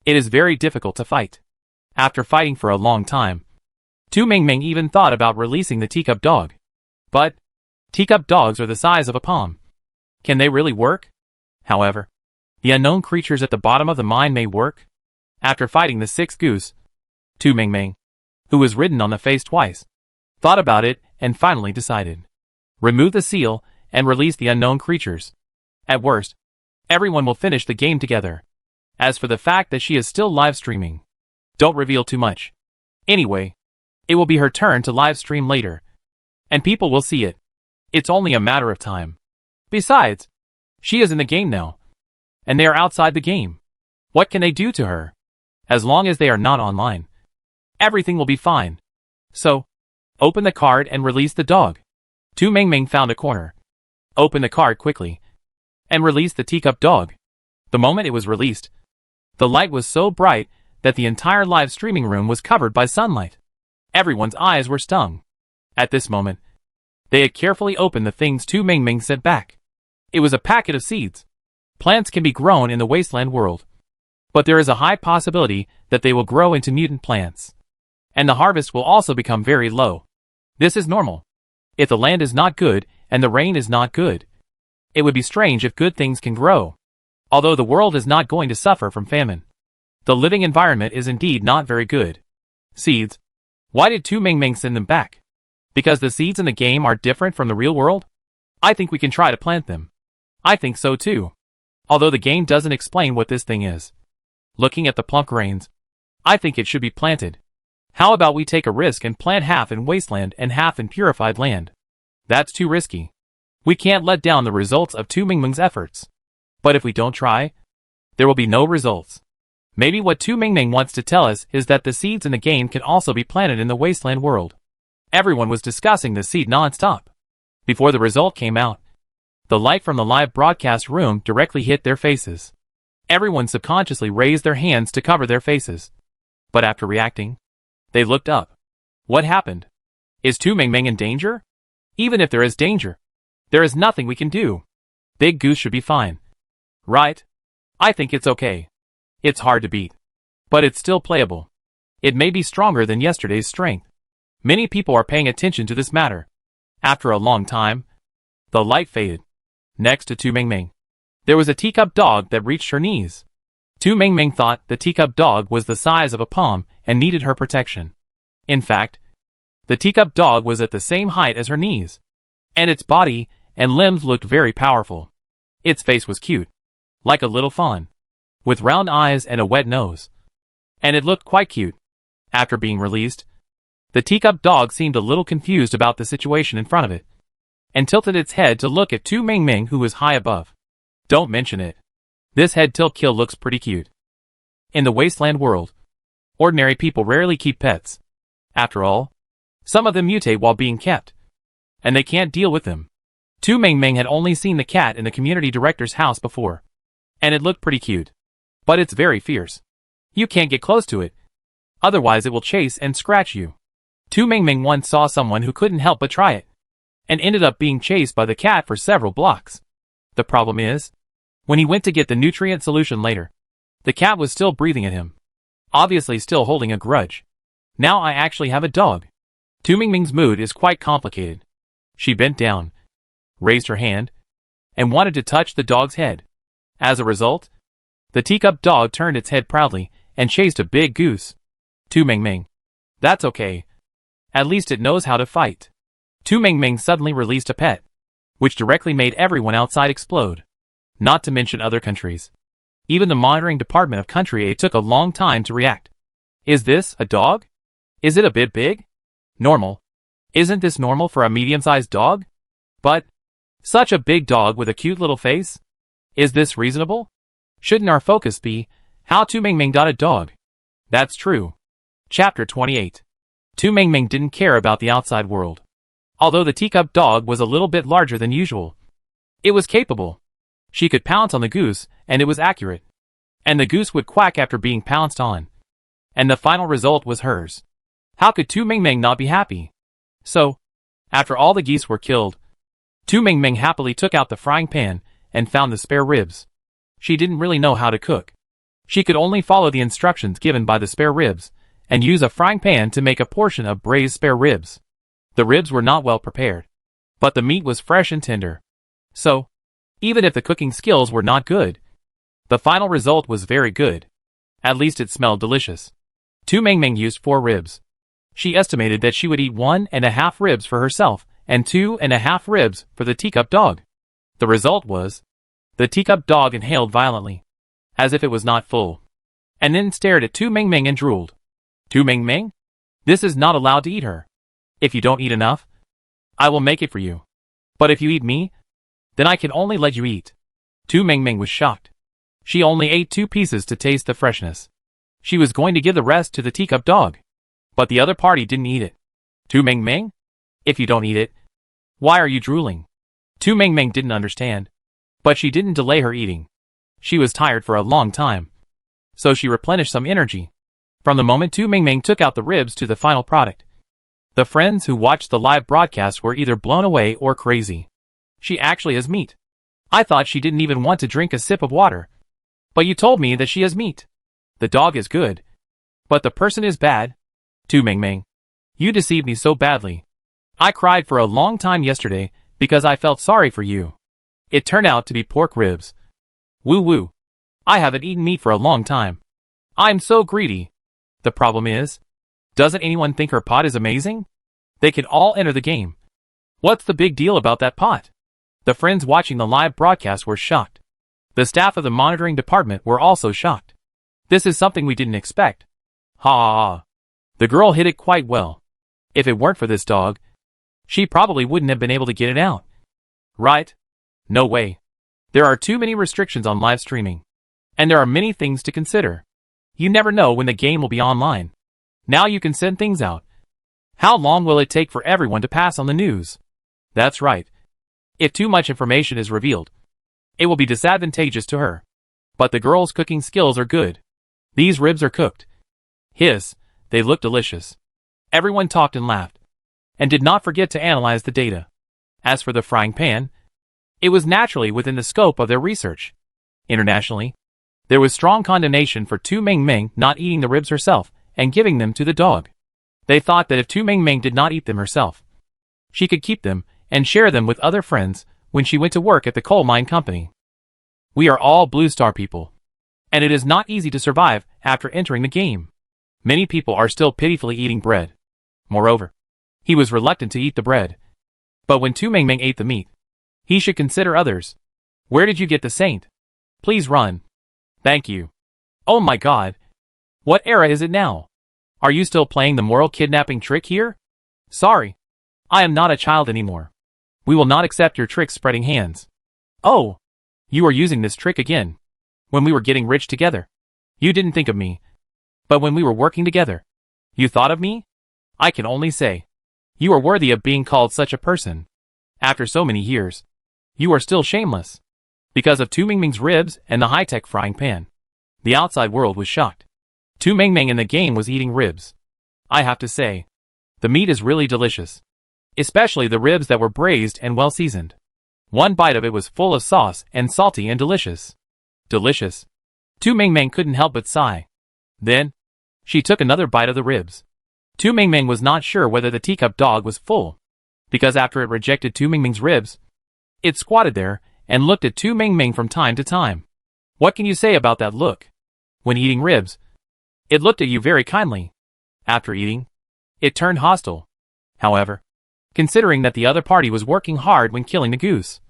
it is very difficult to fight. After fighting for a long time, Tu Mingming even thought about releasing the teacup dog. But, teacup dogs are the size of a palm. Can they really work? However, the unknown creatures at the bottom of the mine may work. After fighting the 6th goose, Tu Mingming, who was ridden on the face twice, thought about it and finally decided. Remove the seal and release the unknown creatures. At worst, everyone will finish the game together. As for the fact that she is still live streaming, don't reveal too much. Anyway, it will be her turn to live stream later, and people will see it. It's only a matter of time. Besides, she is in the game now, and they are outside the game. What can they do to her? As long as they are not online, everything will be fine. So, open the card and release the dog. Tu Mingming found a corner, opened the card quickly, and released the teacup dog. The moment it was released, the light was so bright that the entire live streaming room was covered by sunlight. Everyone's eyes were stung. At this moment, they had carefully opened the things Tu Mingming sent back. It was a packet of seeds. Plants can be grown in the wasteland world, but there is a high possibility that they will grow into mutant plants, and the harvest will also become very low. This is normal. If the land is not good and the rain is not good, it would be strange if good things can grow. Although the world is not going to suffer from famine, the living environment is indeed not very good. Seeds. Why did Tu Mingming send them back? Because the seeds in the game are different from the real world? I think we can try to plant them. I think so too. Although the game doesn't explain what this thing is. Looking at the plump grains, I think it should be planted. How about we take a risk and plant half in wasteland and half in purified land? That's too risky. We can't let down the results of Tu Mingming's efforts. But if we don't try, there will be no results. Maybe what Tu Mingming wants to tell us is that the seeds in the game can also be planted in the wasteland world. Everyone was discussing the seed non-stop. Before the result came out, the light from the live broadcast room directly hit their faces. Everyone subconsciously raised their hands to cover their faces. But after reacting, they looked up. What happened? Is Tu Mingming in danger? Even if there is danger, there is nothing we can do. Big Goose should be fine. Right? I think it's okay. It's hard to beat, but it's still playable. It may be stronger than yesterday's strength. Many people are paying attention to this matter. After a long time, the light faded. Next to Tu Mingming, there was a teacup dog that reached her knees. Tu Mingming thought the teacup dog was the size of a palm and needed her protection. In fact, the teacup dog was at the same height as her knees, and its body and limbs looked very powerful. Its face was cute, like a little fawn, with round eyes and a wet nose. And it looked quite cute. After being released, the teacup dog seemed a little confused about the situation in front of it, and tilted its head to look at Tu Mingming, who was high above. Don't mention it. This head tilt kill looks pretty cute. In the wasteland world, ordinary people rarely keep pets. After all, some of them mutate while being kept, and they can't deal with them. Tu Mingming had only seen the cat in the community director's house before, and it looked pretty cute. But it's very fierce. You can't get close to it, otherwise it will chase and scratch you. Tu Mingming once saw someone who couldn't help but try it, and ended up being chased by the cat for several blocks. The problem is, when he went to get the nutrient solution later, the cat was still breathing at him, obviously still holding a grudge. Now I actually have a dog. Tu Mingming's mood is quite complicated. She bent down, raised her hand, and wanted to touch the dog's head. As a result, the teacup dog turned its head proudly and chased a big goose. Tu Mingming. That's okay. At least it knows how to fight. Tu Mingming suddenly released a pet, which directly made everyone outside explode. Not to mention other countries. Even the monitoring department of Country A took a long time to react. Is this a dog? Is it a bit big? Normal. Isn't this normal for a medium-sized dog? But, such a big dog with a cute little face? Is this reasonable? Shouldn't our focus be how Tu Mingming got a dog? That's true. Chapter 28. Tu Mingming didn't care about the outside world. Although the teacup dog was a little bit larger than usual, it was capable. She could pounce on the goose, and it was accurate. And the goose would quack after being pounced on. And the final result was hers. How could Tu Mingming not be happy? So, after all the geese were killed, Tu Mingming happily took out the frying pan and found the spare ribs. She didn't really know how to cook. She could only follow the instructions given by the spare ribs, and use a frying pan to make a portion of braised spare ribs. The ribs were not well prepared, but the meat was fresh and tender. So, even if the cooking skills were not good, the final result was very good. At least it smelled delicious. Tu Mingming used 4 ribs. She estimated that she would eat 1.5 ribs for herself and 2.5 ribs for the teacup dog. The result was, the teacup dog inhaled violently. as if it was not full, and then stared at Tu Mingming and drooled. Tu Mingming? This is not allowed to eat her. If you don't eat enough, I will make it for you. But if you eat me, then I can only let you eat. Tu Mingming was shocked. She only ate 2 pieces to taste the freshness. She was going to give the rest to the teacup dog. But the other party didn't eat it. Tu Mingming? If you don't eat it, why are you drooling? Tu Mingming didn't understand. But she didn't delay her eating. She was tired for a long time. So she replenished some energy. From the moment Tu Mingming took out the ribs to the final product, the friends who watched the live broadcast were either blown away or crazy. She actually has meat. I thought she didn't even want to drink a sip of water. But you told me that she has meat. The dog is good. But the person is bad. Tu Mingming, you deceived me so badly. I cried for a long time yesterday because I felt sorry for you. It turned out to be pork ribs. Woo woo. I haven't eaten meat for a long time. I'm so greedy. The problem is, doesn't anyone think her pot is amazing? They can all enter the game. What's the big deal about that pot? The friends watching the live broadcast were shocked. The staff of the monitoring department were also shocked. This is something we didn't expect. Ha ha ha. The girl hid it quite well. If it weren't for this dog, she probably wouldn't have been able to get it out. Right? No way. There are too many restrictions on live streaming. And there are many things to consider. You never know when the game will be online. Now you can send things out. How long will it take for everyone to pass on the news? That's right. If too much information is revealed, it will be disadvantageous to her. But the girl's cooking skills are good. These ribs are cooked. Hiss, they look delicious. Everyone talked and laughed, and did not forget to analyze the data. As for the frying pan, it was naturally within the scope of their research. Internationally, there was strong condemnation for Tu Mingming not eating the ribs herself and giving them to the dog. They thought that if Tu Mingming did not eat them herself, she could keep them and share them with other friends when she went to work at the coal mine company. We are all Blue Star people, and it is not easy to survive after entering the game. Many people are still pitifully eating bread. Moreover, he was reluctant to eat the bread. But when Tu Mingming ate the meat, he should consider others. Where did you get the saint? Please run. Thank you. Oh my god. What era is it now? Are you still playing the moral kidnapping trick here? Sorry. I am not a child anymore. We will not accept your trick spreading hands. Oh. You are using this trick again. When we were getting rich together, you didn't think of me. But when we were working together, you thought of me? I can only say, you are worthy of being called such a person. After so many years, you are still shameless. Because of Tu Mingming's ribs and the high-tech frying pan, the outside world was shocked. Tu Mingming in the game was eating ribs. I have to say, the meat is really delicious. Especially the ribs that were braised and well seasoned. One bite of it was full of sauce and salty and delicious. Delicious. Tu Mingming couldn't help but sigh. Then, she took another bite of the ribs. Tu Mingming was not sure whether the teacup dog was full, because after it rejected Tu Mingming's ribs, it squatted there and looked at Tu Mingming from time to time. What can you say about that look? When eating ribs, it looked at you very kindly. After eating, it turned hostile. However, considering that the other party was working hard when killing the goose,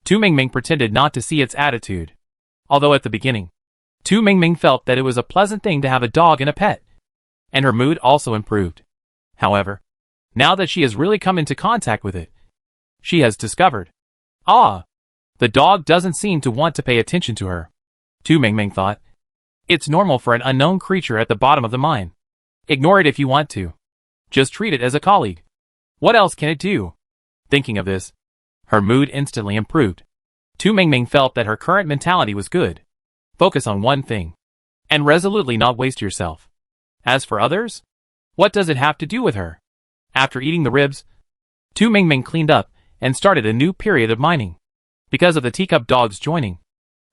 Tu Mingming pretended not to see its attitude. Although at the beginning, Tu Mingming felt that it was a pleasant thing to have a dog and a pet, and her mood also improved. However, now that she has really come into contact with it, she has discovered, the dog doesn't seem to want to pay attention to her. Tu Mingming thought, it's normal for an unknown creature at the bottom of the mine. Ignore it if you want to. Just treat it as a colleague. What else can it do? Thinking of this, her mood instantly improved. Tu Mingming felt that her current mentality was good. Focus on one thing, and resolutely not waste yourself. As for others, what does it have to do with her? After eating the ribs, Tu Mingming cleaned up and started a new period of mining. Because of the teacup dog's joining,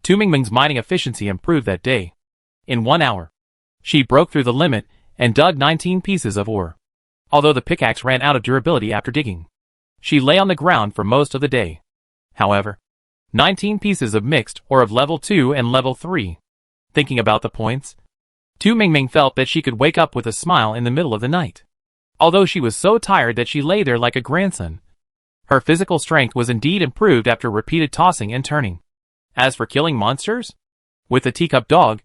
Tu Mingming's mining efficiency improved that day. In 1 hour, she broke through the limit and dug 19 pieces of ore. Although the pickaxe ran out of durability after digging, she lay on the ground for most of the day. However, 19 pieces of mixed ore of level 2 and level 3. Thinking about the points, Tu Mingming felt that she could wake up with a smile in the middle of the night. Although she was so tired that she lay there like a grandson. Her physical strength was indeed improved after repeated tossing and turning. As for killing monsters, With the teacup dog,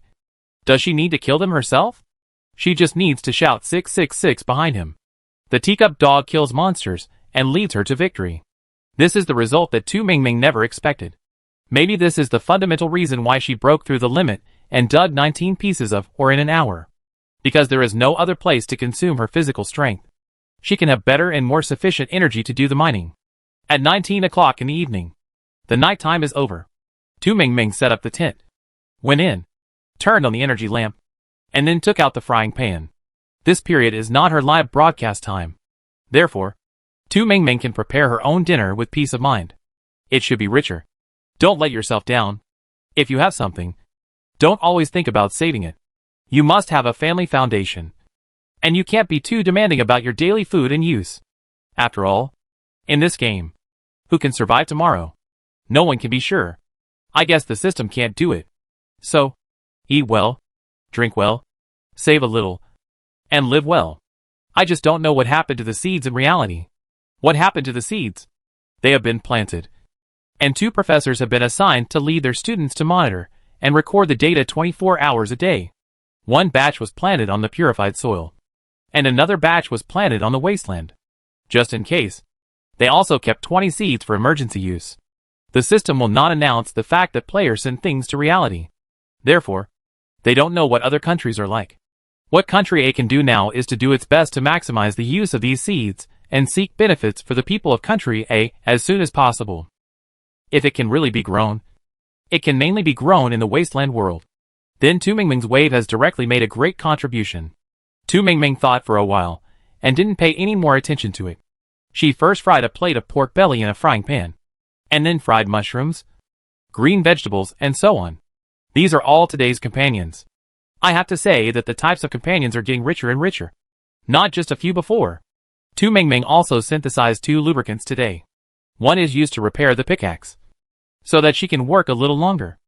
does she need to kill them herself? She just needs to shout 666 behind him. The teacup dog kills monsters and leads her to victory. This is the result that Tu Mingming never expected. Maybe this is the fundamental reason why she broke through the limit and dug 19 pieces of ore in an hour. Because there is no other place to consume her physical strength. She can have better and more sufficient energy to do the mining. At 19 o'clock in the evening, the nighttime is over. Tu Mingming set up the tent, went in, turned on the energy lamp, and then took out the frying pan. This period is not her live broadcast time. Therefore, Tu Mingming can prepare her own dinner with peace of mind. It should be richer. Don't let yourself down. If you have something, don't always think about saving it. You must have a family foundation. And you can't be too demanding about your daily food and use. After all, in this game, who can survive tomorrow? No one can be sure. I guess the system can't do it. So, eat well, drink well, save a little, and live well. I just don't know what happened to the seeds in reality. What happened to the seeds? They have been planted. And 2 professors have been assigned to lead their students to monitor and record the data 24 hours a day. One batch was planted on the purified soil. And another batch was planted on the wasteland. Just in case. They also kept 20 seeds for emergency use. The system will not announce the fact that players send things to reality. Therefore, they don't know what other countries are like. What country A can do now is to do its best to maximize the use of these seeds and seek benefits for the people of country A as soon as possible. If it can really be grown, it can mainly be grown in the wasteland world. Then Tu Mingming's wave has directly made a great contribution. Tu Mingming thought for a while, and didn't pay any more attention to it. She first fried a plate of pork belly in a frying pan, and then fried mushrooms, green vegetables, and so on. These are all today's companions. I have to say that the types of companions are getting richer and richer. Not just a few before. Tu Mingming also synthesized 2 lubricants today. One is used to repair the pickaxe, so that she can work a little longer.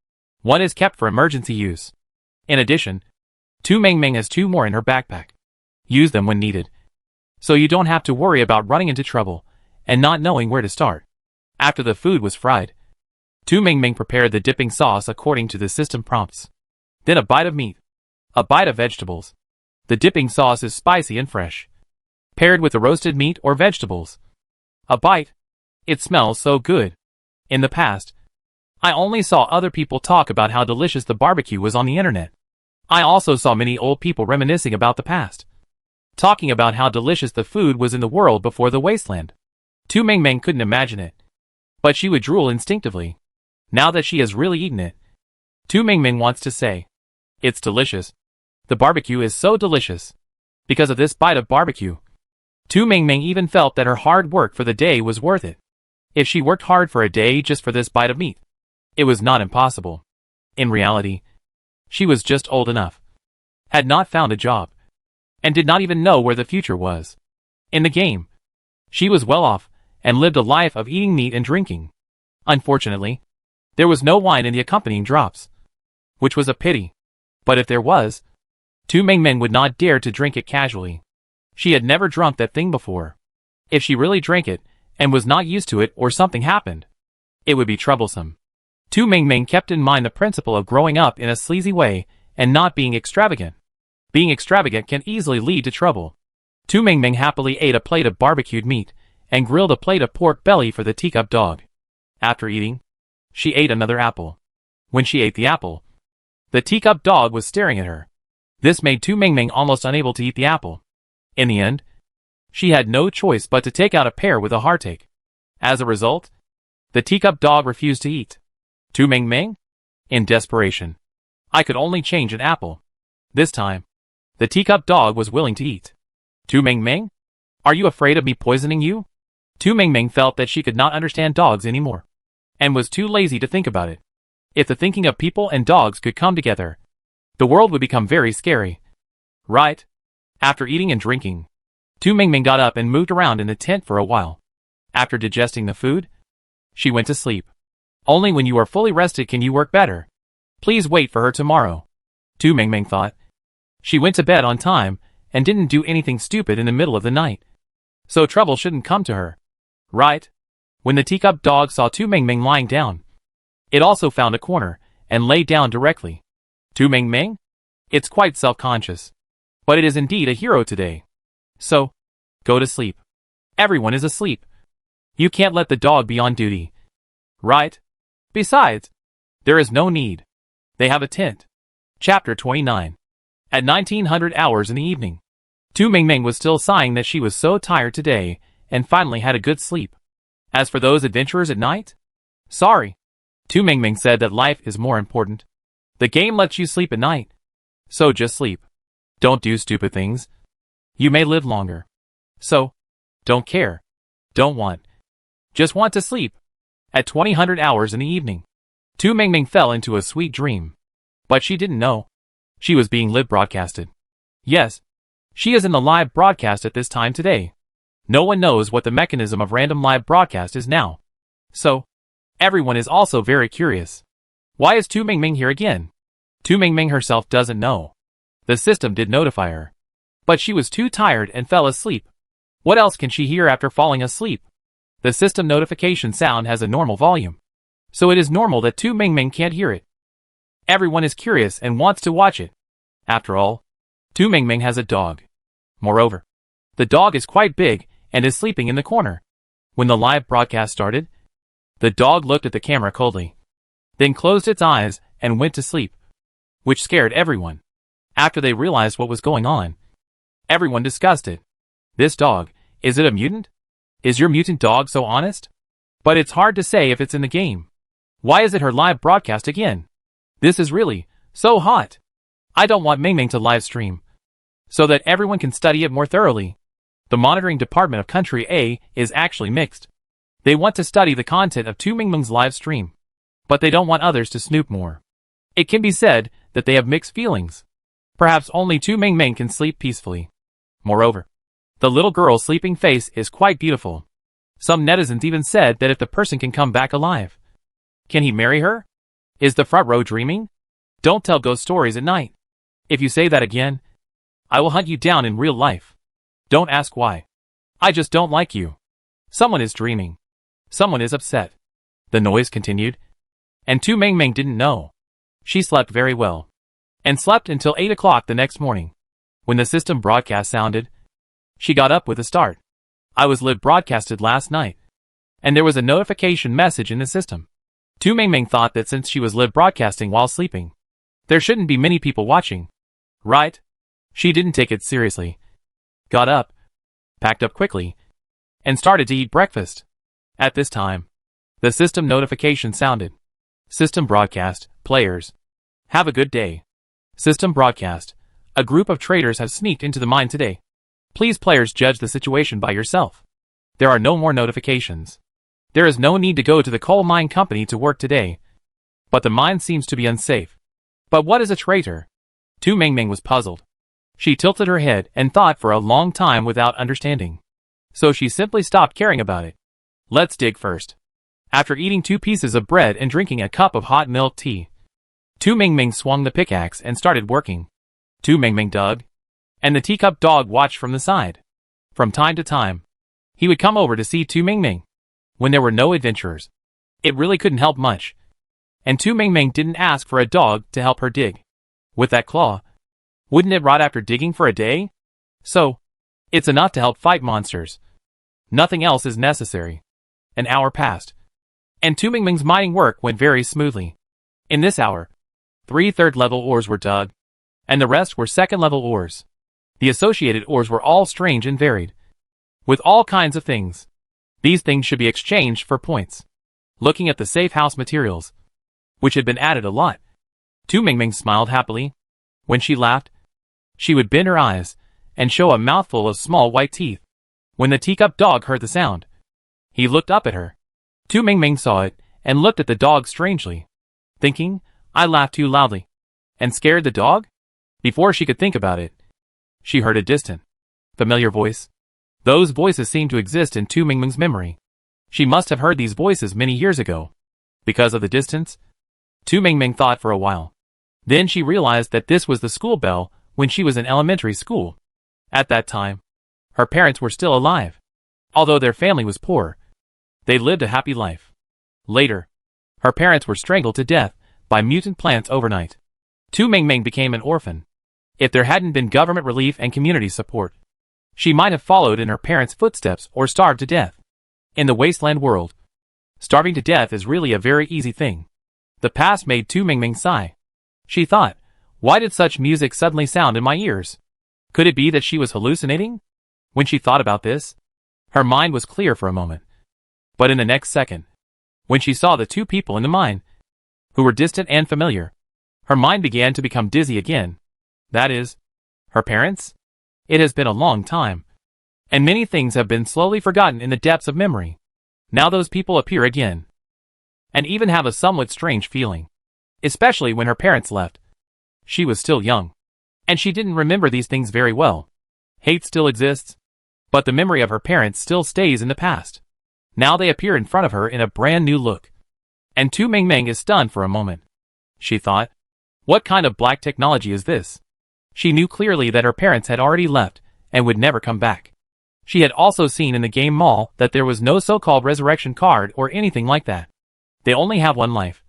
One is kept for emergency use. In addition, Tu Mingming has 2 more in her backpack. Use them when needed, so you don't have to worry about running into trouble and not knowing where to start. After the food was fried, Tu Mingming prepared the dipping sauce according to the system prompts. Then a bite of meat, a bite of vegetables. The dipping sauce is spicy and fresh, paired with the roasted meat or vegetables. A bite. It smells so good. In the past, I only saw other people talk about how delicious the barbecue was on the internet. I also saw many old people reminiscing about the past, talking about how delicious the food was in the world before the wasteland. Tu Mingming couldn't imagine it, but she would drool instinctively. Now that she has really eaten it, Tu Mingming wants to say, "It's delicious. The barbecue is so delicious." Because of this bite of barbecue, Tu Mingming even felt that her hard work for the day was worth it. If she worked hard for a day just for this bite of meat, it was not impossible. In reality, she was just old enough, had not found a job, and did not even know where the future was. In the game, she was well off and lived a life of eating meat and drinking. Unfortunately, there was no wine in the accompanying drops, which was a pity. But if there was, Tu Mingming would not dare to drink it casually. She had never drunk that thing before. If she really drank it, and was not used to it or something happened, it would be troublesome. Tu Mingming kept in mind the principle of growing up in a sleazy way and not being extravagant. Being extravagant can easily lead to trouble. Tu Mingming happily ate a plate of barbecued meat and grilled a plate of pork belly for the teacup dog. After eating, she ate another apple. When she ate the apple, the teacup dog was staring at her. This made Tu Mingming almost unable to eat the apple. In the end, she had no choice but to take out a pear with a heartache. As a result, the teacup dog refused to eat. Tu Mingming? In desperation, "I could only change an apple." This time, the teacup dog was willing to eat. "Tu Mingming? Are you afraid of me poisoning you?" Tu Mingming felt that she could not understand dogs anymore, and was too lazy to think about it. If the thinking of people and dogs could come together, the world would become very scary. Right? After eating and drinking, Tu Mingming got up and moved around in the tent for a while. After digesting the food, she went to sleep. Only when you are fully rested can you work better. Please wait for her tomorrow, Tu Mingming thought. She went to bed on time and didn't do anything stupid in the middle of the night, so trouble shouldn't come to her. Right? When the teacup dog saw Tu Mingming lying down, it also found a corner and lay down directly. Tu Ming Ming? It's quite self-conscious. But it is indeed a hero today. So, go to sleep. Everyone is asleep. You can't let the dog be on duty. Right? Besides, there is no need. They have a tent. Chapter 29. At 1900 hours in the evening, Tu Ming Ming was still sighing that she was so tired today, and finally had a good sleep. As for those adventurers at night? Sorry. Tu Ming Ming said that life is more important. The game lets you sleep at night. So just sleep. Don't do stupid things. You may live longer. So, don't care. Don't want. Just want to sleep. At 2000 hours in the evening, Tu Ming Ming fell into a sweet dream. But she didn't know. She was being live broadcasted. Yes, she is in the live broadcast at this time today. No one knows what the mechanism of random live broadcast is now. So, everyone is also very curious. Why is Tu Ming Ming here again? Tu Ming Ming herself doesn't know. The system did notify her. But she was too tired and fell asleep. What else can she hear after falling asleep? The system notification sound has a normal volume. So it is normal that Tu Ming Ming can't hear it. Everyone is curious and wants to watch it. After all, Tu Ming Ming has a dog. Moreover, the dog is quite big and is sleeping in the corner. When the live broadcast started, the dog looked at the camera coldly, then closed its eyes and went to sleep, which scared everyone. After they realized what was going on, everyone discussed it. This dog, is it a mutant? Is your mutant dog so honest? But it's hard to say if it's in the game. Why is it her live broadcast again? This is really so hot. I don't want Ming Ming to live stream, so that everyone can study it more thoroughly. The monitoring department of Country A is actually mixed. They want to study the content of Tu Ming Ming's live stream, but they don't want others to snoop more. It can be said that they have mixed feelings. Perhaps only Tu Ming Ming can sleep peacefully. Moreover, the little girl's sleeping face is quite beautiful. Some netizens even said that if the person can come back alive, can he marry her? Is the front row dreaming? Don't tell ghost stories at night. If you say that again, I will hunt you down in real life. Don't ask why. I just don't like you. Someone is dreaming. Someone is upset. The noise continued. And Tu Ming Ming didn't know. She slept very well. And slept until 8 o'clock the next morning. When the system broadcast sounded, she got up with a start. I was live broadcasted last night. And there was a notification message in the system. Tu Ming Ming thought that since she was live broadcasting while sleeping, there shouldn't be many people watching. Right? She didn't take it seriously. Got up, packed up quickly, and started to eat breakfast. At this time, the system notification sounded. System broadcast, players. Have a good day. System broadcast. A group of traitors have sneaked into the mine today. Please players judge the situation by yourself. There are no more notifications. There is no need to go to the coal mine company to work today. But the mine seems to be unsafe. But what is a traitor? Tu Ming Ming was puzzled. She tilted her head and thought for a long time without understanding. So she simply stopped caring about it. Let's dig first. After eating 2 pieces of bread and drinking a cup of hot milk tea, Tu Ming Ming swung the pickaxe and started working. Tu Ming Ming dug, and the teacup dog watched from the side. From time to time, he would come over to see Tu Ming Ming. When there were no adventurers, it really couldn't help much. And Tu Ming Ming didn't ask for a dog to help her dig. With that claw, wouldn't it rot after digging for a day? So, it's enough to help fight monsters. Nothing else is necessary. An hour passed, and Tu Ming Ming's mining work went very smoothly. In this hour, 3 third-level ores were dug, and the rest were second-level ores. The associated ores were all strange and varied, with all kinds of things. These things should be exchanged for points. Looking at the safe house materials, which had been added a lot, Tu Ming Ming smiled happily. When she laughed, she would bend her eyes and show a mouthful of small white teeth. When the teacup dog heard the sound, he looked up at her. Tu Ming Ming saw it and looked at the dog strangely, thinking, I laughed too loudly and scared the dog? Before she could think about it, she heard a distant, familiar voice. Those voices seemed to exist in Tu Ming Ming's memory. She must have heard these voices many years ago. Because of the distance, Tu Ming Ming thought for a while. Then she realized that this was the school bell when she was in elementary school. At that time, her parents were still alive. Although their family was poor, they lived a happy life. Later, her parents were strangled to death by mutant plants overnight. Tu Mingming became an orphan. If there hadn't been government relief and community support, she might have followed in her parents' footsteps or starved to death. In the wasteland world, starving to death is really a very easy thing. The past made Tu Mingming sigh. She thought, why did such music suddenly sound in my ears? Could it be that she was hallucinating? When she thought about this, her mind was clear for a moment. But in the next second, when she saw the two people in the mine, who were distant and familiar, her mind began to become dizzy again. That is, her parents? It has been a long time, and many things have been slowly forgotten in the depths of memory. Now those people appear again, and even have a somewhat strange feeling, especially when her parents left. She was still young, and she didn't remember these things very well. Hate still exists, but the memory of her parents still stays in the past. Now they appear in front of her in a brand new look, and Tu Mingming is stunned for a moment. She thought, what kind of black technology is this? She knew clearly that her parents had already left and would never come back. She had also seen in the game mall that there was no so-called resurrection card or anything like that. They only have one life,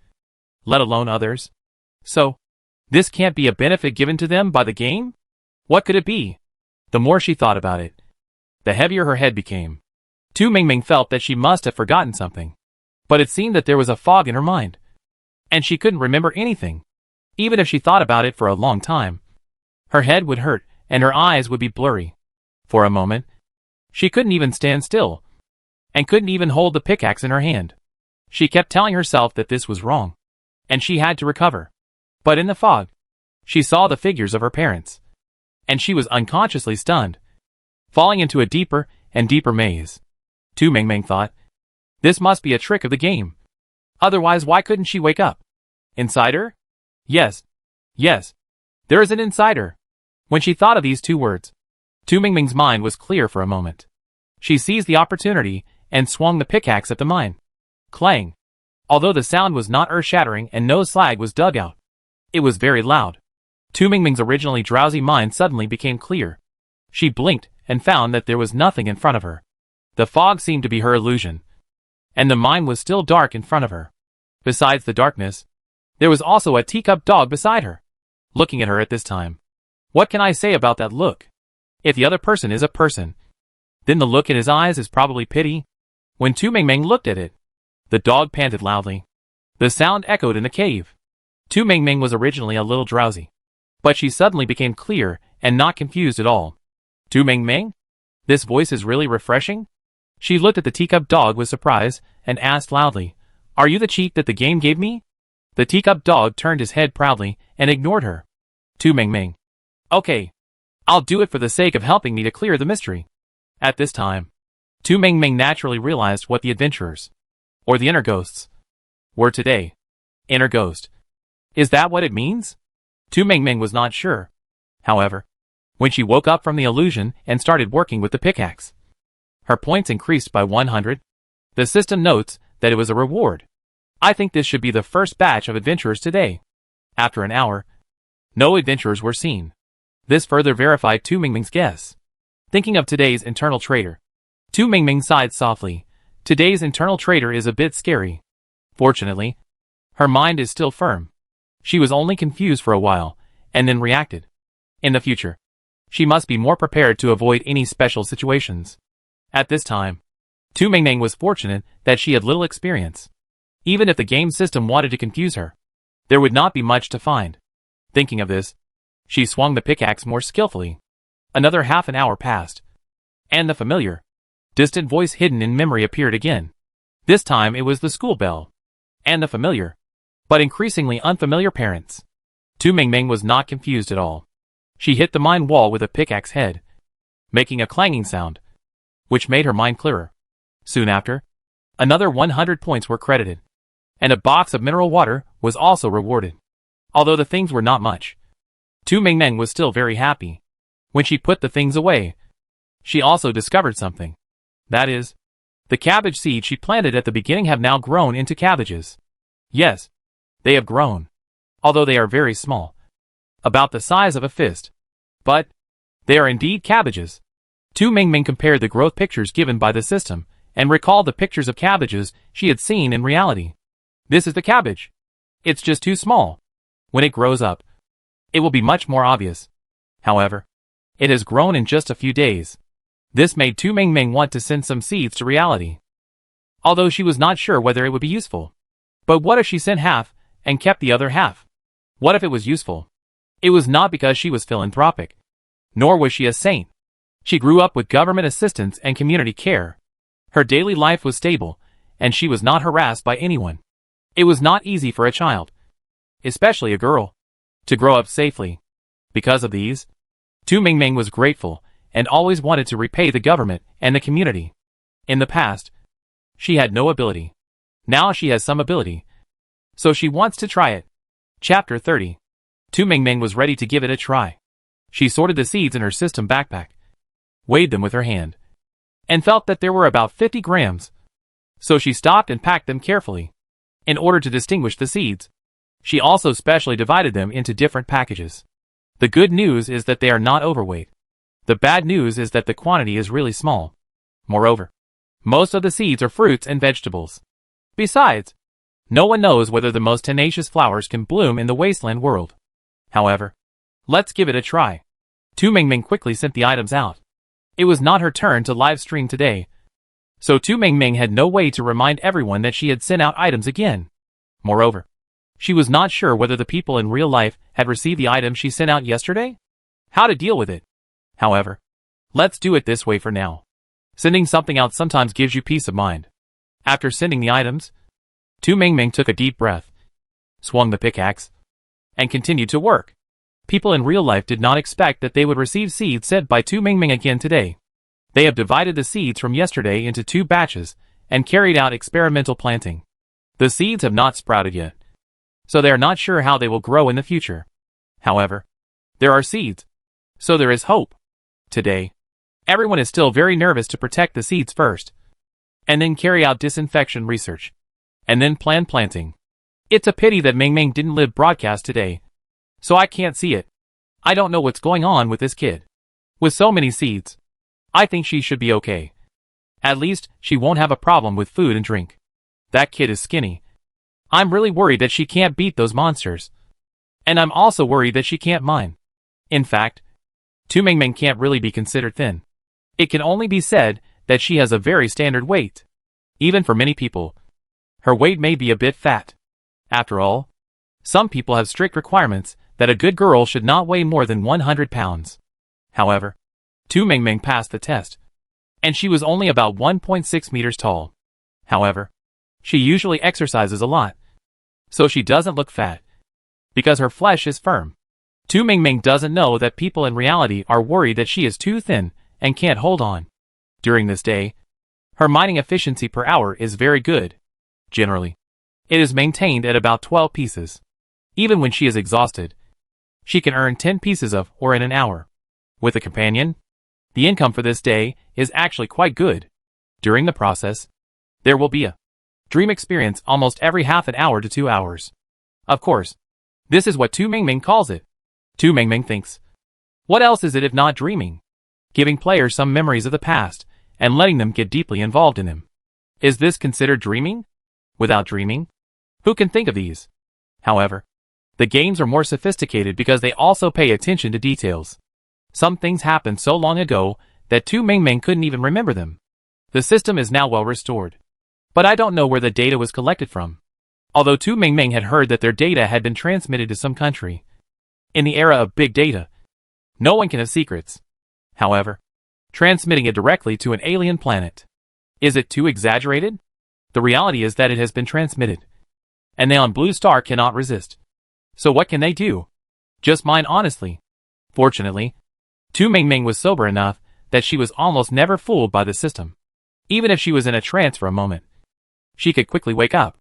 let alone others. So, this can't be a benefit given to them by the game? What could it be? The more she thought about it, the heavier her head became. Tu Mingming felt that she must have forgotten something. But it seemed that there was a fog in her mind, and she couldn't remember anything. Even if she thought about it for a long time, her head would hurt and her eyes would be blurry. For a moment, she couldn't even stand still, and couldn't even hold the pickaxe in her hand. She kept telling herself that this was wrong, and she had to recover. But in the fog, she saw the figures of her parents, and she was unconsciously stunned, falling into a deeper and deeper maze. Tu Mingming thought, this must be a trick of the game. Otherwise, why couldn't she wake up? Insider? Yes. Yes. There is an insider. When she thought of these two words, Tu Mingming's mind was clear for a moment. She seized the opportunity and swung the pickaxe at the mine. Clang. Although the sound was not earth-shattering and no slag was dug out, it was very loud. Tu Mingming's originally drowsy mind suddenly became clear. She blinked and found that there was nothing in front of her. The fog seemed to be her illusion, and the mine was still dark in front of her. Besides the darkness, there was also a teacup dog beside her, looking at her at this time. What can I say about that look? If the other person is a person, then the look in his eyes is probably pity. When Tu Mingming looked at it, the dog panted loudly. The sound echoed in the cave. Tu Mingming was originally a little drowsy, but she suddenly became clear and not confused at all. Tu Mingming? This voice is really refreshing? She looked at the teacup dog with surprise and asked loudly, are you the cheat that the game gave me? The teacup dog turned his head proudly and ignored her. Tu Mingming. Okay. I'll do it for the sake of helping me to clear the mystery. At this time, Tu Mingming naturally realized what the adventurers, or the inner ghosts, were today. Inner ghost. Is that what it means? Tu Mingming was not sure. However, when she woke up from the illusion and started working with the pickaxe, her points increased by 100. The system notes that it was a reward. I think this should be the first batch of adventurers today. After an hour, no adventurers were seen. This further verified Tu Mingming's guess. Thinking of today's internal trader, Tu Mingming sighed softly. Today's internal trader is a bit scary. Fortunately, her mind is still firm. She was only confused for a while, and then reacted. In the future, she must be more prepared to avoid any special situations. At this time, Tu Mingming was fortunate that she had little experience. Even if the game system wanted to confuse her, there would not be much to find. Thinking of this, she swung the pickaxe more skillfully. Another half an hour passed, and the familiar, distant voice hidden in memory appeared again. This time it was the school bell, and the familiar, but increasingly unfamiliar parents. Tu Mingming was not confused at all. She hit the mine wall with a pickaxe head, making a clanging sound, which made her mind clearer. Soon after, another 100 points were credited, and a box of mineral water was also rewarded. Although the things were not much, Tu Mingming was still very happy. When she put the things away, she also discovered something. That is, the cabbage seeds she planted at the beginning have now grown into cabbages. Yes, they have grown, although they are very small, about the size of a fist. But they are indeed cabbages. Tu Mingming compared the growth pictures given by the system and recalled the pictures of cabbages she had seen in reality. This is the cabbage. It's just too small. When it grows up, it will be much more obvious. However, it has grown in just a few days. This made Tu Mingming want to send some seeds to reality, although she was not sure whether it would be useful. But what if she sent half and kept the other half? What if it was useful? It was not because she was philanthropic, nor was she a saint. She grew up with government assistance and community care. Her daily life was stable, and she was not harassed by anyone. It was not easy for a child, especially a girl, to grow up safely. Because of these, Tu Mingming was grateful and always wanted to repay the government and the community. In the past, she had no ability. Now she has some ability, so she wants to try it. Chapter 30. Tu Mingming was ready to give it a try. She sorted the seeds in her system backpack, weighed them with her hand, and felt that there were about 50 grams. So she stopped and packed them carefully. In order to distinguish the seeds, she also specially divided them into different packages. The good news is that they are not overweight. The bad news is that the quantity is really small. Moreover, most of the seeds are fruits and vegetables. Besides, no one knows whether the most tenacious flowers can bloom in the wasteland world. However, let's give it a try. Tu Mingming quickly sent the items out. It was not her turn to live stream today, so Tu Mingming had no way to remind everyone that she had sent out items again. Moreover, she was not sure whether the people in real life had received the items she sent out yesterday. How to deal with it. However, let's do it this way for now. Sending something out sometimes gives you peace of mind. After sending the items, Tu Mingming took a deep breath, swung the pickaxe, and continued to work. People in real life did not expect that they would receive seeds sent by Tu Mingming again today. They have divided the seeds from yesterday into 2 batches and carried out experimental planting. The seeds have not sprouted yet, so they are not sure how they will grow in the future. However, there are seeds, so there is hope. Today, everyone is still very nervous to protect the seeds first, and then carry out disinfection research, and then plan planting. It's a pity that Mingming didn't live broadcast today, so I can't see it. I don't know what's going on with this kid. With so many seeds, I think she should be okay. At least, she won't have a problem with food and drink. That kid is skinny. I'm really worried that she can't beat those monsters. And I'm also worried that she can't mine. In fact, Tu Mingming can't really be considered thin. It can only be said that she has a very standard weight. Even for many people, her weight may be a bit fat. After all, some people have strict requirements that a good girl should not weigh more than 100 pounds. However, Tu Mingming passed the test, and she was only about 1.6 meters tall. However, she usually exercises a lot, so she doesn't look fat, because her flesh is firm. Tu Mingming doesn't know that people in reality are worried that she is too thin and can't hold on. During this day, her mining efficiency per hour is very good. Generally, it is maintained at about 12 pieces. Even when she is exhausted, she can earn 10 pieces of ore in an hour. With a companion, the income for this day is actually quite good. During the process, there will be a dream experience almost every half an hour to 2 hours. Of course, this is what Tu Mingming calls it. Tu Mingming thinks, what else is it if not dreaming? Giving players some memories of the past and letting them get deeply involved in them. Is this considered dreaming? Without dreaming, who can think of these? However, the games are more sophisticated because they also pay attention to details. Some things happened so long ago that Tu Mingming couldn't even remember them. The system is now well restored, but I don't know where the data was collected from. Although Tu Mingming had heard that their data had been transmitted to some country. In the era of big data, no one can have secrets. However, transmitting it directly to an alien planet, is it too exaggerated? The reality is that it has been transmitted, and they on Blue Star cannot resist. So what can they do? Just mine honestly. Fortunately, Tu Mingming was sober enough that she was almost never fooled by the system. Even if she was in a trance for a moment, she could quickly wake up.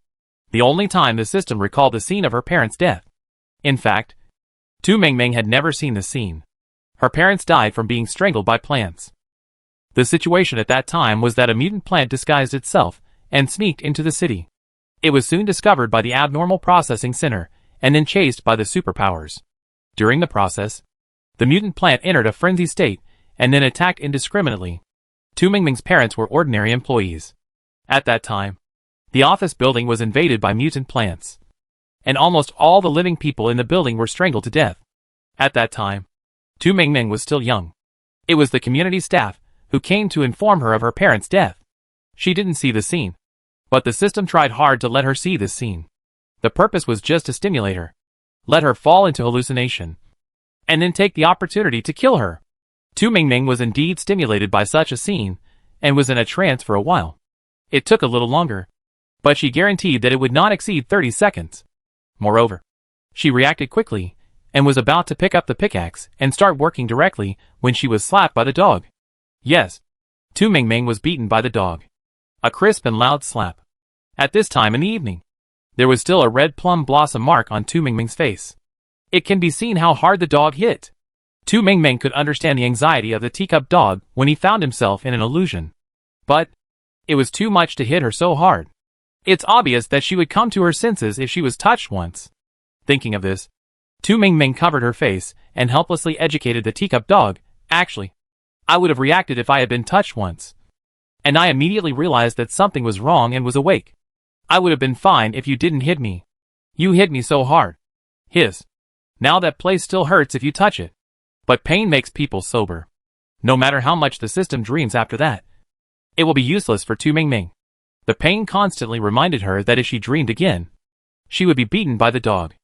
The only time the system recalled the scene of her parents' death. In fact, Tu Mingming had never seen the scene. Her parents died from being strangled by plants. The situation at that time was that a mutant plant disguised itself and sneaked into the city. It was soon discovered by the abnormal processing center and then chased by the superpowers. During the process, the mutant plant entered a frenzy state and then attacked indiscriminately. Tu Mingming's parents were ordinary employees. At that time, the office building was invaded by mutant plants, and almost all the living people in the building were strangled to death. At that time, Tu Mingming was still young. It was the community staff who came to inform her of her parents' death. She didn't see the scene, but the system tried hard to let her see this scene. The purpose was just to stimulate her, let her fall into hallucination, and then take the opportunity to kill her. Tu Mingming was indeed stimulated by such a scene, and was in a trance for a while. It took a little longer, but she guaranteed that it would not exceed 30 seconds. Moreover, she reacted quickly, and was about to pick up the pickaxe and start working directly when she was slapped by the dog. Yes, Tu Mingming was beaten by the dog. A crisp and loud slap. At this time in the evening, there was still a red plum blossom mark on Tu Mingming's face. It can be seen how hard the dog hit. Tu Mingming could understand the anxiety of the teacup dog when he found himself in an illusion. But it was too much to hit her so hard. It's obvious that she would come to her senses if she was touched once. Thinking of this, Tu Mingming covered her face and helplessly educated the teacup dog. Actually, I would have reacted if I had been touched once. And I immediately realized that something was wrong and was awake. I would have been fine if you didn't hit me. You hit me so hard. Hiss. Now that place still hurts if you touch it. But pain makes people sober. No matter how much the system dreams after that, it will be useless for Tu Mingming. The pain constantly reminded her that if she dreamed again, she would be beaten by the dog.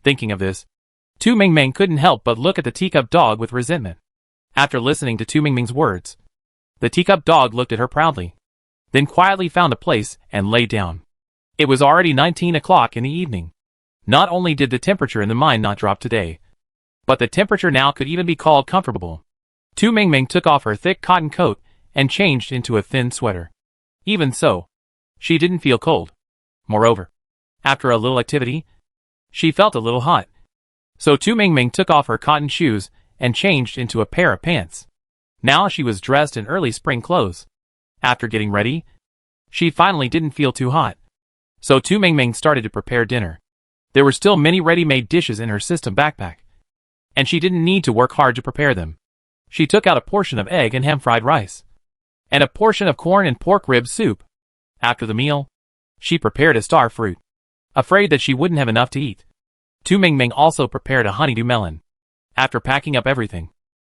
Thinking of this, Tu Mingming couldn't help but look at the teacup dog with resentment. After listening to Tu Mingming's words, the teacup dog looked at her proudly, then quietly found a place and lay down. It was already 19 o'clock in the evening. Not only did the temperature in the mine not drop today, but the temperature now could even be called comfortable. Tu Mingming took off her thick cotton coat and changed into a thin sweater. Even so, she didn't feel cold. Moreover, after a little activity, she felt a little hot. So Tu Mingming took off her cotton shoes and changed into a pair of pants. Now she was dressed in early spring clothes. After getting ready, she finally didn't feel too hot. So Tu Mingming started to prepare dinner. There were still many ready-made dishes in her system backpack, and she didn't need to work hard to prepare them. She took out a portion of egg and ham fried rice, and a portion of corn and pork rib soup. After the meal, she prepared a star fruit, afraid that she wouldn't have enough to eat. Tu Mingming also prepared a honeydew melon. After packing up everything,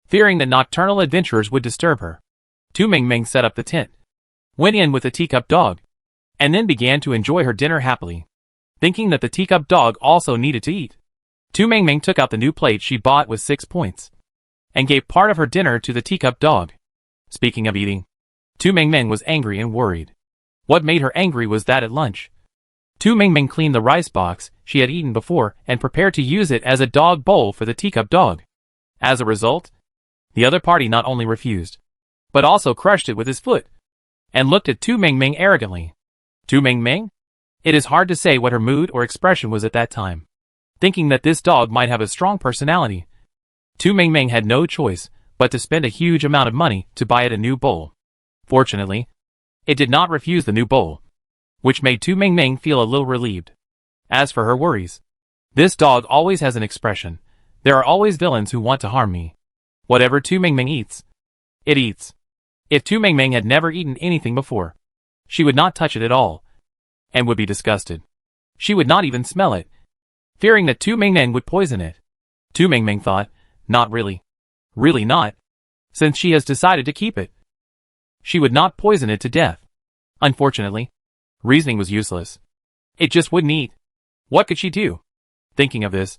fearing that nocturnal adventurers would disturb her, Tu Mingming set up the tent, went in with the teacup dog, and then began to enjoy her dinner happily, thinking that the teacup dog also needed to eat. Tu Mingming took out the new plate she bought with 6 points, and gave part of her dinner to the teacup dog. Speaking of eating, Tu Mingming was angry and worried. What made her angry was that at lunch, Tu Mingming cleaned the rice box she had eaten before and prepared to use it as a dog bowl for the teacup dog. As a result, the other party not only refused, but also crushed it with his foot, and looked at Tu Mingming arrogantly. Tu Mingming? It is hard to say what her mood or expression was at that time. Thinking that this dog might have a strong personality, Tu Mingming had no choice but to spend a huge amount of money to buy it a new bowl. Fortunately, it did not refuse the new bowl, which made Tu Mingming feel a little relieved. As for her worries, this dog always has an expression. There are always villains who want to harm me. Whatever Tu Mingming eats, it eats. If Tu Mingming had never eaten anything before, she would not touch it at all, and would be disgusted. She would not even smell it, fearing that Tu Mingming would poison it. Tu Mingming thought, not really. Really not. Since she has decided to keep it, she would not poison it to death. Unfortunately, reasoning was useless. It just wouldn't eat. What could she do? Thinking of this,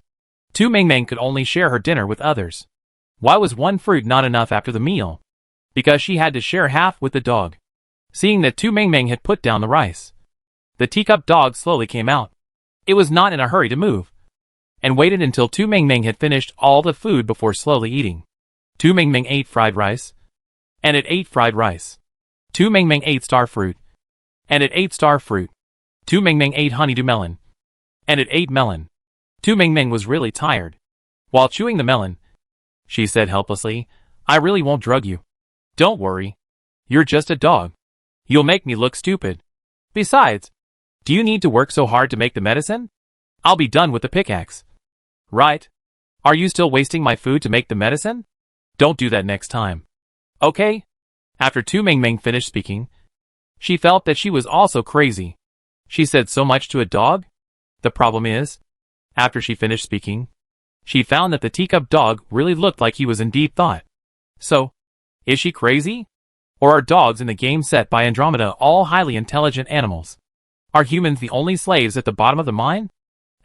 Tu Mingming could only share her dinner with others. Why was one fruit not enough after the meal? Because she had to share half with the dog. Seeing that Tu Mingming had put down the rice, the teacup dog slowly came out. It was not in a hurry to move, and waited until Tu Mingming had finished all the food before slowly eating. Tu Mingming ate fried rice, and it ate fried rice. Tu Mingming ate star fruit, and it ate star fruit. Tu Mingming ate honeydew melon, and it ate melon. Tu Mingming was really tired. While chewing the melon, she said helplessly, I really won't drug you. Don't worry. You're just a dog. You'll make me look stupid. Besides, do you need to work so hard to make the medicine? I'll be done with the pickaxe. Right? Are you still wasting my food to make the medicine? Don't do that next time. Okay? After Tu Mingming finished speaking, she felt that she was also crazy. She said so much to a dog? The problem is, after she finished speaking, she found that the teacup dog really looked like he was in deep thought. So, is she crazy? Or are dogs in the game set by Andromeda all highly intelligent animals? Are humans the only slaves at the bottom of the mine?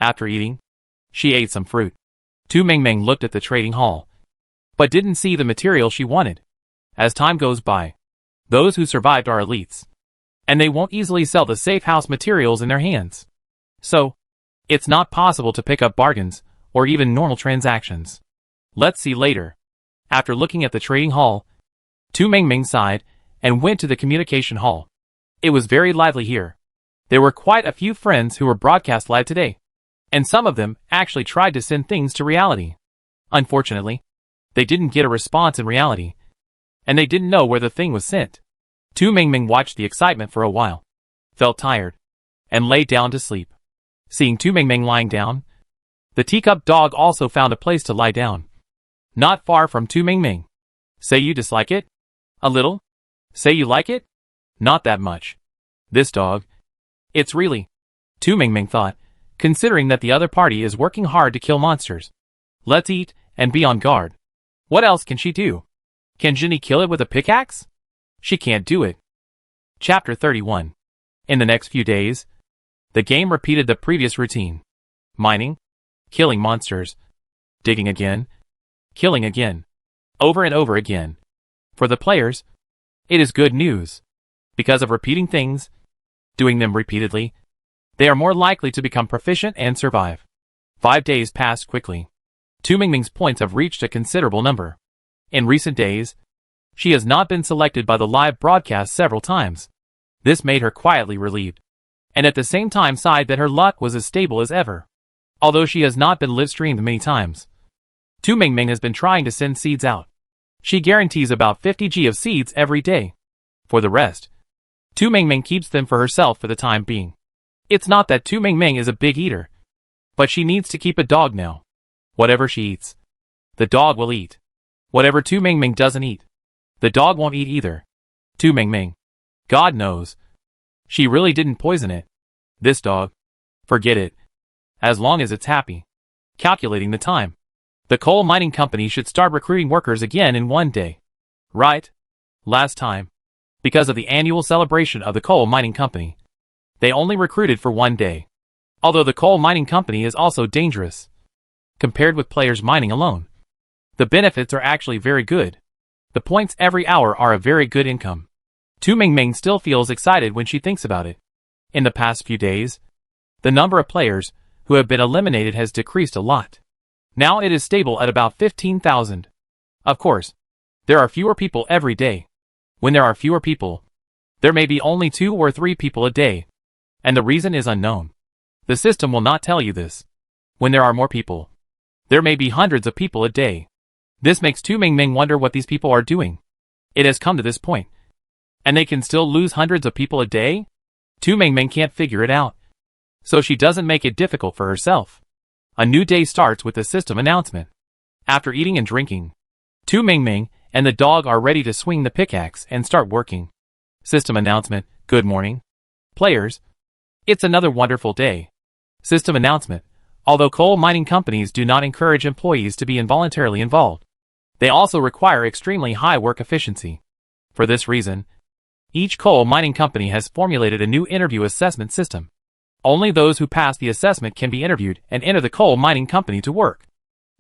After eating, she ate some fruit. Tu Mingming looked at the trading hall, but didn't see the material she wanted. As time goes by, those who survived are elites, and they won't easily sell the safe house materials in their hands. So, it's not possible to pick up bargains, or even normal transactions. Let's see later. After looking at the trading hall, Tu Mingming sighed and went to the communication hall. It was very lively here. There were quite a few friends who were broadcast live today, and some of them actually tried to send things to reality. Unfortunately, they didn't get a response in reality, and they didn't know where the thing was sent. Tu Mingming watched the excitement for a while, felt tired, and lay down to sleep. Seeing Tu Mingming lying down, the teacup dog also found a place to lie down, not far from Tu Mingming. Say you dislike it? A little? Say you like it? Not that much. This dog. It's really, Tu Mingming thought, considering that the other party is working hard to kill monsters. Let's eat and be on guard. What else can she do? Can Jinny kill it with a pickaxe? She can't do it. Chapter 31. In the next few days, the game repeated the previous routine. Mining, killing monsters, digging again, killing again, over and over again. For the players, it is good news. Because of repeating things, doing them repeatedly, they are more likely to become proficient and survive. 5 days passed quickly. Tu Mingming's points have reached a considerable number. In recent days, she has not been selected by the live broadcast several times. This made her quietly relieved, and at the same time sighed that her luck was as stable as ever. Although she has not been live-streamed many times, Tu Mingming has been trying to send seeds out. She guarantees about 50 G of seeds every day. For the rest, Tu Mingming keeps them for herself for the time being. It's not that Tu Mingming is a big eater, but she needs to keep a dog now. Whatever she eats, the dog will eat. Whatever Tu Mingming doesn't eat, the dog won't eat either. Tu Mingming, God knows, she really didn't poison it. This dog, forget it. As long as it's happy. Calculating the time. The coal mining company should start recruiting workers again in 1 day. Right? Last time, because of the annual celebration of the coal mining company, they only recruited for 1 day. Although the coal mining company is also dangerous, compared with players mining alone, the benefits are actually very good. The points every hour are a very good income. Tu Mingming still feels excited when she thinks about it. In the past few days, the number of players who have been eliminated has decreased a lot. Now it is stable at about 15,000. Of course, there are fewer people every day. When there are fewer people, there may be only 2 or 3 people a day, and the reason is unknown. The system will not tell you this. When there are more people, there may be hundreds of people a day. This makes Tu Mingming wonder what these people are doing. It has come to this point, and they can still lose hundreds of people a day? Tu Mingming can't figure it out, so she doesn't make it difficult for herself. A new day starts with the system announcement. After eating and drinking, Tu Mingming and the dog are ready to swing the pickaxe and start working. System announcement, good morning, players. It's another wonderful day. System announcement, although coal mining companies do not encourage employees to be involuntarily involved, they also require extremely high work efficiency. For this reason, each coal mining company has formulated a new interview assessment system. Only those who pass the assessment can be interviewed and enter the coal mining company to work.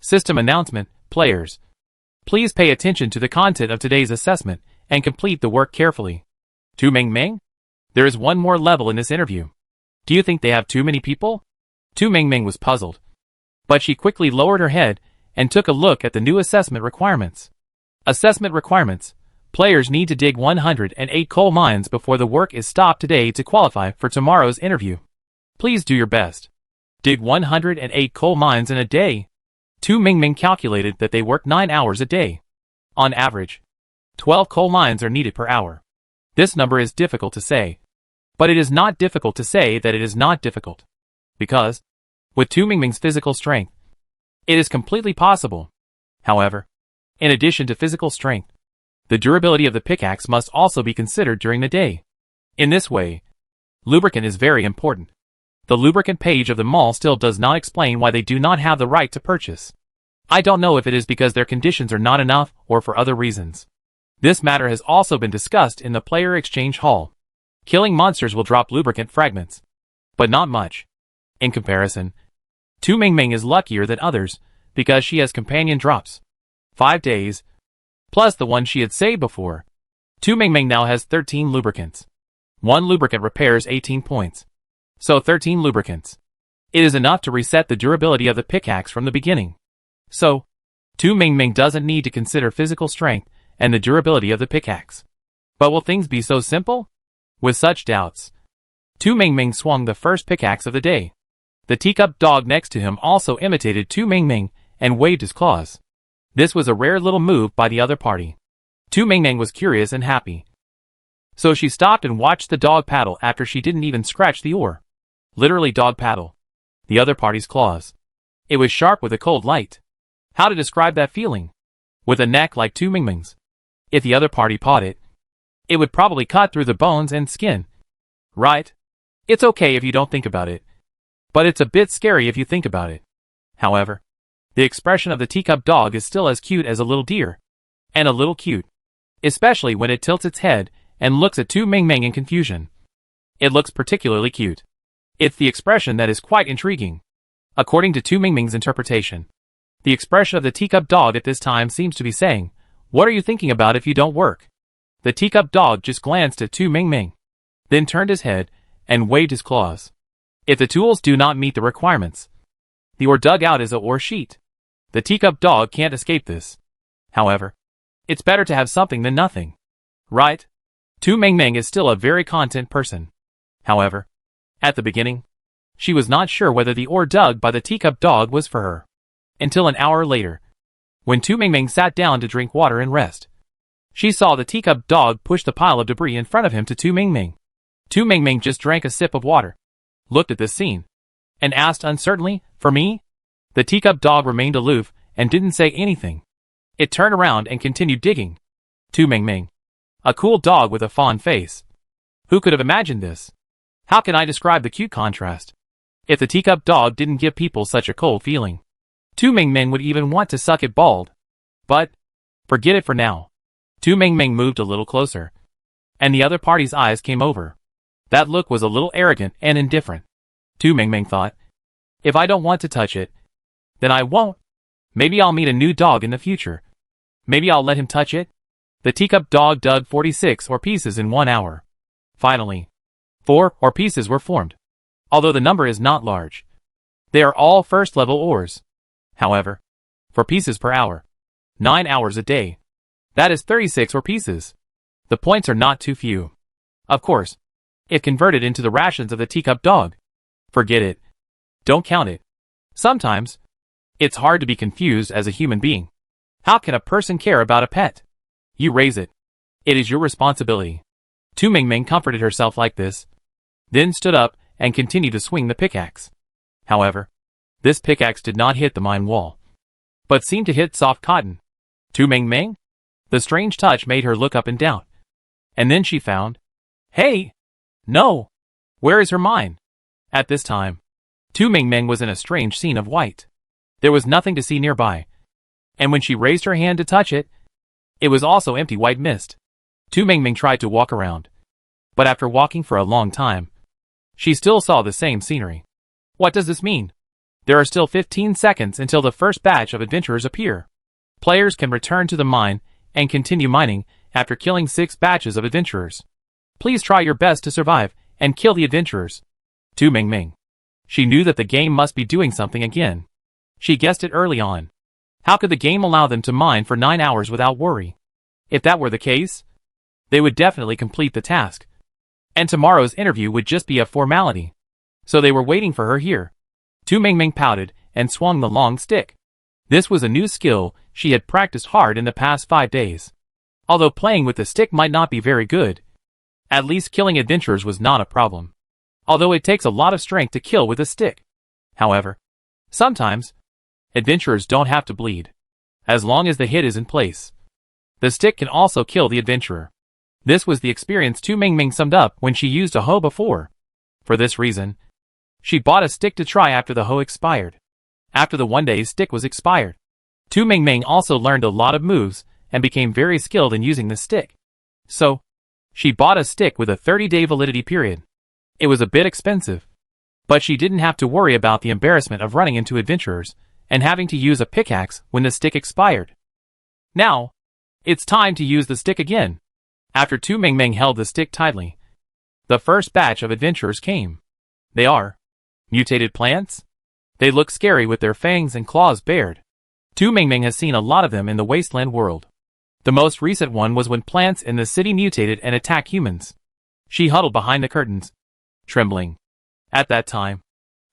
System announcement, players. Please pay attention to the content of today's assessment and complete the work carefully. Tu Mingming? There is one more level in this interview. Do you think they have too many people? Tu Mingming was puzzled, but she quickly lowered her head and took a look at the new assessment requirements. Assessment requirements. Players need to dig 108 coal mines before the work is stopped today to qualify for tomorrow's interview. Please do your best. Dig 108 coal mines in a day. Tu Mingming calculated that they work 9 hours a day. On average, 12 coal mines are needed per hour. This number is difficult to say, but it is not difficult to say that it is not difficult. Because, with Tu Mingming's physical strength, it is completely possible. However, in addition to physical strength, the durability of the pickaxe must also be considered during the day. In this way, lubricant is very important. The lubricant page of the mall still does not explain why they do not have the right to purchase I don't know if it is because their conditions are not enough or for other reasons. This matter has also been discussed in the player exchange hall. Killing monsters will drop lubricant fragments, but not much. In comparison, Tu Mingming is luckier than others because she has companion drops. 5 days, plus the one she had saved before. Tu Mingming now has 13 lubricants. 1 lubricant repairs 18 points. So 13 lubricants. It is enough to reset the durability of the pickaxe from the beginning. So, Tu Mingming doesn't need to consider physical strength and the durability of the pickaxe. But will things be so simple? With such doubts, Tu Mingming swung the first pickaxe of the day. The teacup dog next to him also imitated Tu Mingming and waved his claws. This was a rare little move by the other party. Tu Mingming was curious and happy. So she stopped and watched the dog paddle after she didn't even scratch the oar. Literally dog paddle. The other party's claws. It was sharp with a cold light. How to describe that feeling? With a neck like Tu Mingming's. If the other party pawed it, it would probably cut through the bones and skin. Right? It's okay if you don't think about it. But it's a bit scary if you think about it. However, the expression of the teacup dog is still as cute as a little deer. And a little cute. Especially when it tilts its head and looks at Tu Mingming in confusion. It looks particularly cute. It's the expression that is quite intriguing. According to Tu Mingming's interpretation, the expression of the teacup dog at this time seems to be saying, "What are you thinking about if you don't work?" The teacup dog just glanced at Tu Mingming, then turned his head and waved his claws. If the tools do not meet the requirements, the oar dug out is a oar sheet. The teacup dog can't escape this. However, it's better to have something than nothing. Right? Tu Mingming is still a very content person. However, at the beginning, she was not sure whether the oar dug by the teacup dog was for her. Until an hour later, when Tu Mingming sat down to drink water and rest, she saw the teacup dog push the pile of debris in front of him to Tu Mingming. Tu Mingming just drank a sip of water, looked at this scene, and asked uncertainly, "For me?" The teacup dog remained aloof and didn't say anything. It turned around and continued digging. Tu Mingming. A cool dog with a fawn face. Who could have imagined this? How can I describe the cute contrast? If the teacup dog didn't give people such a cold feeling, Tu Mingming would even want to suck it bald. But, forget it for now. Tu Mingming moved a little closer, and the other party's eyes came over. That look was a little arrogant and indifferent. Tu Mingming thought, if I don't want to touch it, then I won't. Maybe I'll meet a new dog in the future. Maybe I'll let him touch it. The teacup dog dug 46 ore pieces in 1 hour. Finally, 4 ore pieces were formed. Although the number is not large, they are all first-level ores. However, for pieces per hour, 9 hours a day, that is 36 ore pieces. The points are not too few. Of course, if converted into the rations of the teacup dog, forget it. Don't count it. Sometimes, it's hard to be confused as a human being. How can a person care about a pet? You raise it. It is your responsibility. Tu Mingming comforted herself like this, then stood up and continued to swing the pickaxe. However, this pickaxe did not hit the mine wall, but seemed to hit soft cotton. Tu Mingming? The strange touch made her look up in doubt. And then she found, hey! No! Where is her mine? At this time, Tu Mingming was in a strange scene of white. There was nothing to see nearby. And when she raised her hand to touch it, it was also empty white mist. Tu Mingming tried to walk around, but after walking for a long time, she still saw the same scenery. What does this mean? There are still 15 seconds until the first batch of adventurers appear. Players can return to the mine and continue mining after killing 6 batches of adventurers. Please try your best to survive and kill the adventurers. Tu Mingming. She knew that the game must be doing something again. She guessed it early on. How could the game allow them to mine for 9 hours without worry? If that were the case, they would definitely complete the task. And tomorrow's interview would just be a formality. So they were waiting for her here. Tu Mingming pouted and swung the long stick. This was a new skill she had practiced hard in the past 5 days. Although playing with the stick might not be very good, at least killing adventurers was not a problem. Although it takes a lot of strength to kill with a stick. However, sometimes, adventurers don't have to bleed, as long as the hit is in place. The stick can also kill the adventurer. This was the experience Tu Mingming summed up when she used a hoe before. For this reason, she bought a stick to try after the hoe expired. After the 1 day's stick was expired, Tu Mingming also learned a lot of moves and became very skilled in using the stick. So, she bought a stick with a 30-day validity period. It was a bit expensive, but she didn't have to worry about the embarrassment of running into adventurers and having to use a pickaxe when the stick expired. Now, it's time to use the stick again. After Tu Mingming held the stick tightly, the first batch of adventurers came. They are mutated plants. They look scary with their fangs and claws bared. Tu Mingming has seen a lot of them in the wasteland world. The most recent one was when plants in the city mutated and attacked humans. She huddled behind the curtains, trembling. At that time,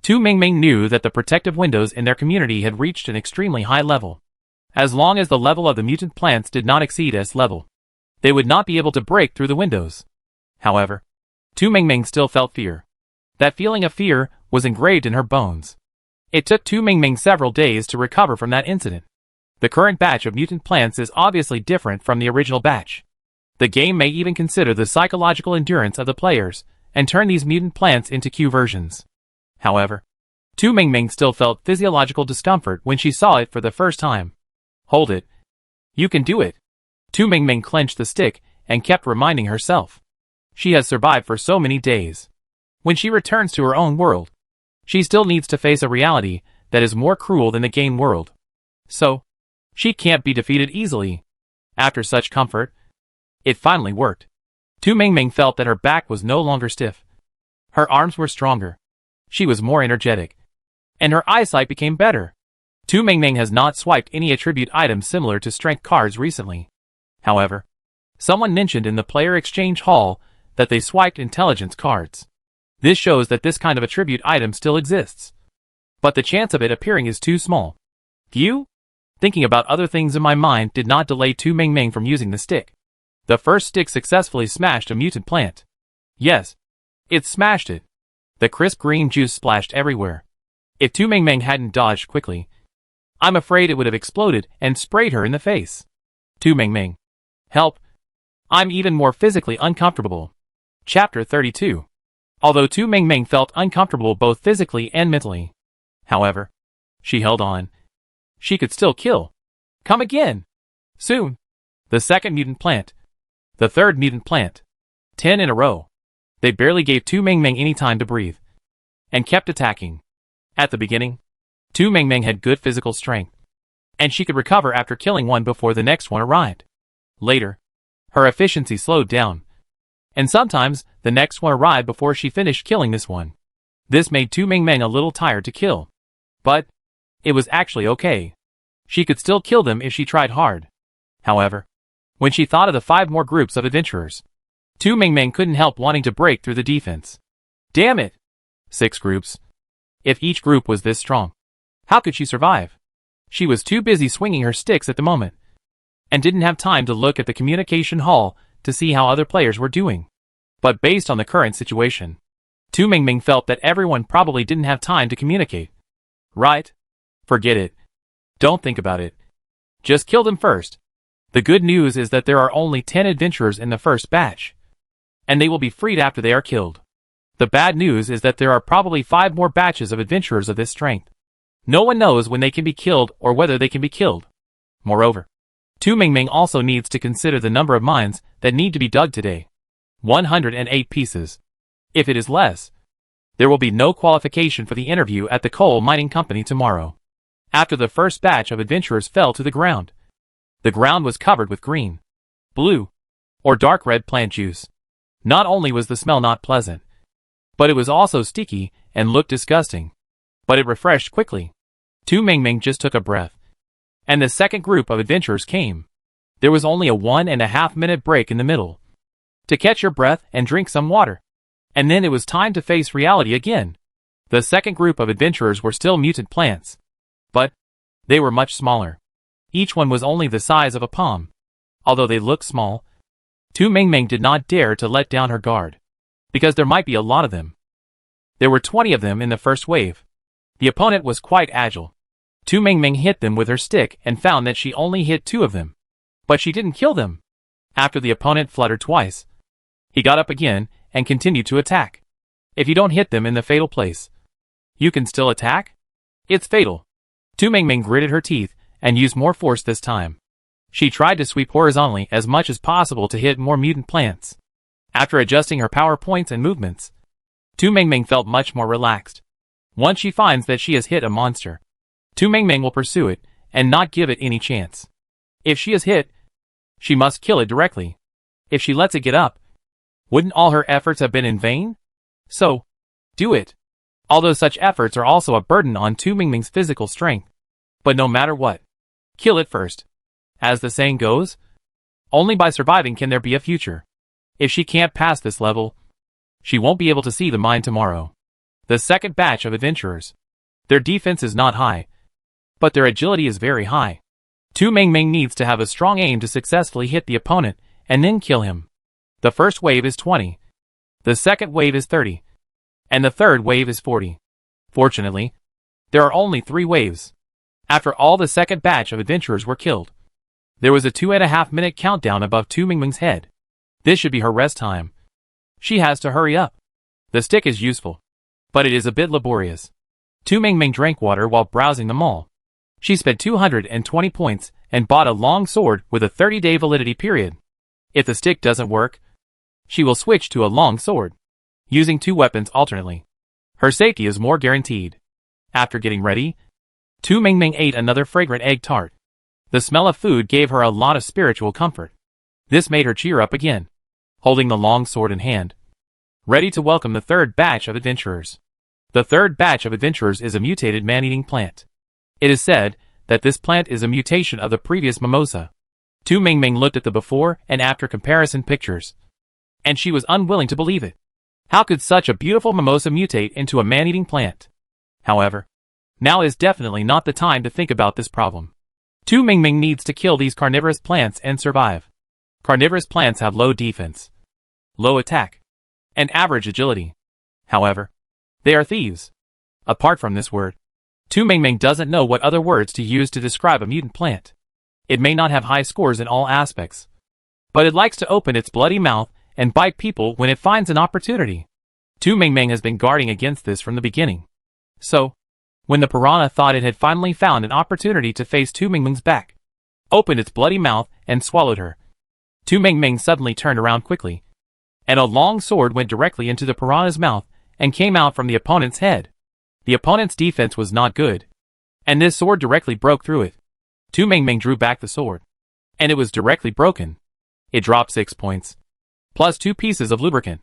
Tu Mingming knew that the protective windows in their community had reached an extremely high level. As long as the level of the mutant plants did not exceed S level, they would not be able to break through the windows. However, Tu Mingming still felt fear. That feeling of fear was engraved in her bones. It took Tu Mingming several days to recover from that incident. The current batch of mutant plants is obviously different from the original batch. The game may even consider the psychological endurance of the players and turn these mutant plants into Q versions. However, Tu Mingming still felt physiological discomfort when she saw it for the first time. Hold it. You can do it. Tu Mingming clenched the stick and kept reminding herself. She has survived for so many days. When she returns to her own world, she still needs to face a reality that is more cruel than the game world. So, she can't be defeated easily. After such comfort, it finally worked. Tu Mingming felt that her back was no longer stiff. Her arms were stronger. She was more energetic. And her eyesight became better. Tu Mingming has not swiped any attribute items similar to strength cards recently. However, someone mentioned in the player exchange hall that they swiped intelligence cards. This shows that this kind of attribute item still exists. But the chance of it appearing is too small. Phew? Thinking about other things in my mind did not delay Tu Mingming from using the stick. The first stick successfully smashed a mutant plant. Yes, it smashed it. The crisp green juice splashed everywhere. If Tu Mingming hadn't dodged quickly, I'm afraid it would have exploded and sprayed her in the face. Tu Mingming. Help. I'm even more physically uncomfortable. Chapter 32. Although Tu Mingming felt uncomfortable both physically and mentally. However, she held on. She could still kill. Come again. Soon. The second mutant plant. The third mutant plant. 10 in a row. They barely gave Tu Mingming any time to breathe. And kept attacking. At the beginning, Tu Mingming had good physical strength. And she could recover after killing one before the next one arrived. Later, her efficiency slowed down. And sometimes, the next one arrived before she finished killing this one. This made Tu Mingming a little tired to kill. But, it was actually okay. She could still kill them if she tried hard. However, when she thought of the 5 more groups of adventurers, Tu Mingming couldn't help wanting to break through the defense. Damn it! 6 groups. If each group was this strong, how could she survive? She was too busy swinging her sticks at the moment, and didn't have time to look at the communication hall to see how other players were doing. But based on the current situation, Tu Mingming felt that everyone probably didn't have time to communicate. Right? Forget it. Don't think about it. Just kill them first. The good news is that there are only 10 adventurers in the first batch, and they will be freed after they are killed. The bad news is that there are probably 5 more batches of adventurers of this strength. No one knows when they can be killed or whether they can be killed. Moreover, Tu Mingming also needs to consider the number of mines that need to be dug today. 108 pieces. If it is less, there will be no qualification for the interview at the coal mining company tomorrow. After the first batch of adventurers fell to the ground was covered with green, blue, or dark red plant juice. Not only was the smell not pleasant, but it was also sticky and looked disgusting. But it refreshed quickly. Tu Mingming just took a breath. And the second group of adventurers came. There was only a 1.5 minute break in the middle, to catch your breath and drink some water. And then it was time to face reality again. The second group of adventurers were still mutant plants, but they were much smaller. Each one was only the size of a palm. Although they looked small, Tu Mingming did not dare to let down her guard, because there might be a lot of them. There were 20 of them in the first wave. The opponent was quite agile. Tu Mingming hit them with her stick and found that she only hit 2 of them. But she didn't kill them. After the opponent fluttered twice, he got up again and continued to attack. If you don't hit them in the fatal place, you can still attack? It's fatal. Tu Mingming gritted her teeth and used more force this time. She tried to sweep horizontally as much as possible to hit more mutant plants. After adjusting her power points and movements, Tu Mingming felt much more relaxed. Once she finds that she has hit a monster, Tu Mingming will pursue it and not give it any chance. If she is hit, she must kill it directly. If she lets it get up, wouldn't all her efforts have been in vain? So, do it. Although such efforts are also a burden on Tu Mingming's physical strength. But no matter what, kill it first. As the saying goes, only by surviving can there be a future. If she can't pass this level, she won't be able to see the mine tomorrow. The second batch of adventurers. Their defense is not high, but their agility is very high. Tu Mingming needs to have a strong aim to successfully hit the opponent and then kill him. The first wave is 20, the second wave is 30, and the third wave is 40. Fortunately, there are only 3 waves. After all the second batch of adventurers were killed, there was a 2.5-minute countdown above Tu Mingming's head. This should be her rest time. She has to hurry up. The stick is useful, but it is a bit laborious. Tu Mingming drank water while browsing the mall. She spent 220 points and bought a long sword with a 30-day validity period. If the stick doesn't work, she will switch to a long sword, using 2 weapons alternately. Her safety is more guaranteed. After getting ready, Tu Mingming ate another fragrant egg tart. The smell of food gave her a lot of spiritual comfort. This made her cheer up again, holding the long sword in hand, ready to welcome the third batch of adventurers. The third batch of adventurers is a mutated man-eating plant. It is said that this plant is a mutation of the previous mimosa. Tu Mingming looked at the before and after comparison pictures, and she was unwilling to believe it. How could such a beautiful mimosa mutate into a man-eating plant? However, now is definitely not the time to think about this problem. Tu Mingming needs to kill these carnivorous plants and survive. Carnivorous plants have low defense, low attack, and average agility. However, they are thieves. Apart from this word, Tu Mingming doesn't know what other words to use to describe a mutant plant. It may not have high scores in all aspects, but it likes to open its bloody mouth and bite people when it finds an opportunity. Tu Mingming has been guarding against this from the beginning. So, when the piranha thought it had finally found an opportunity to face Tu Mingming's back, opened its bloody mouth and swallowed her, Tu Mingming suddenly turned around quickly, and a long sword went directly into the piranha's mouth and came out from the opponent's head. The opponent's defense was not good, and this sword directly broke through it. Tu Mingming drew back the sword, and it was directly broken. It dropped 6 points, plus 2 pieces of lubricant.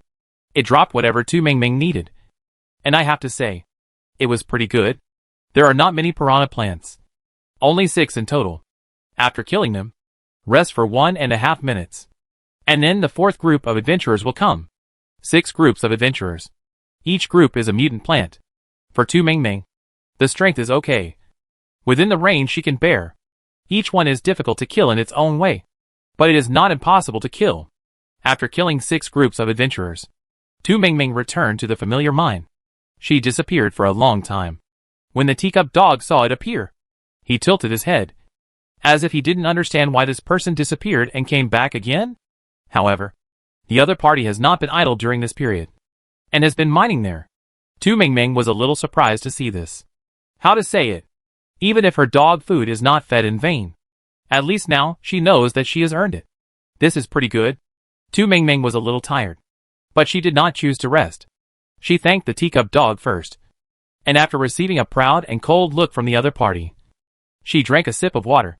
It dropped whatever Tu Mingming needed, and I have to say, it was pretty good. There are not many piranha plants, only 6 in total. After killing them, rest for 1.5 minutes, and then the 4th group of adventurers will come. 6 groups of adventurers. Each group is a mutant plant. For Tu Mingming, the strength is okay, within the range she can bear. Each one is difficult to kill in its own way, but it is not impossible to kill. After killing 6 groups of adventurers, Tu Mingming returned to the familiar mine. She disappeared for a long time. When the teacup dog saw it appear, he tilted his head, as if he didn't understand why this person disappeared and came back again. However, the other party has not been idle during this period, and has been mining there. Tu Mingming was a little surprised to see this. How to say it? Even if her dog food is not fed in vain, at least now she knows that she has earned it. This is pretty good. Tu Mingming was a little tired, but she did not choose to rest. She thanked the teacup dog first, and after receiving a proud and cold look from the other party, she drank a sip of water,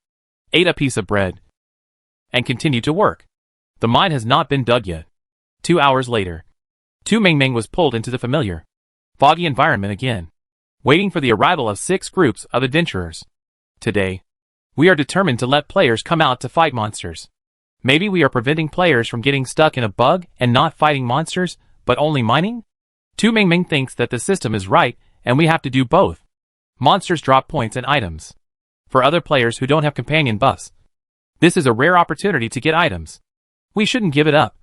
ate a piece of bread, and continued to work. The mine has not been dug yet. 2 hours later, Tu Mingming was pulled into the familiar, foggy environment again, waiting for the arrival of 6 groups of adventurers. Today, we are determined to let players come out to fight monsters. Maybe we are preventing players from getting stuck in a bug and not fighting monsters, but only mining? Tu Mingming thinks that the system is right and we have to do both. Monsters drop points and items. For other players who don't have companion buffs, this is a rare opportunity to get items. We shouldn't give it up.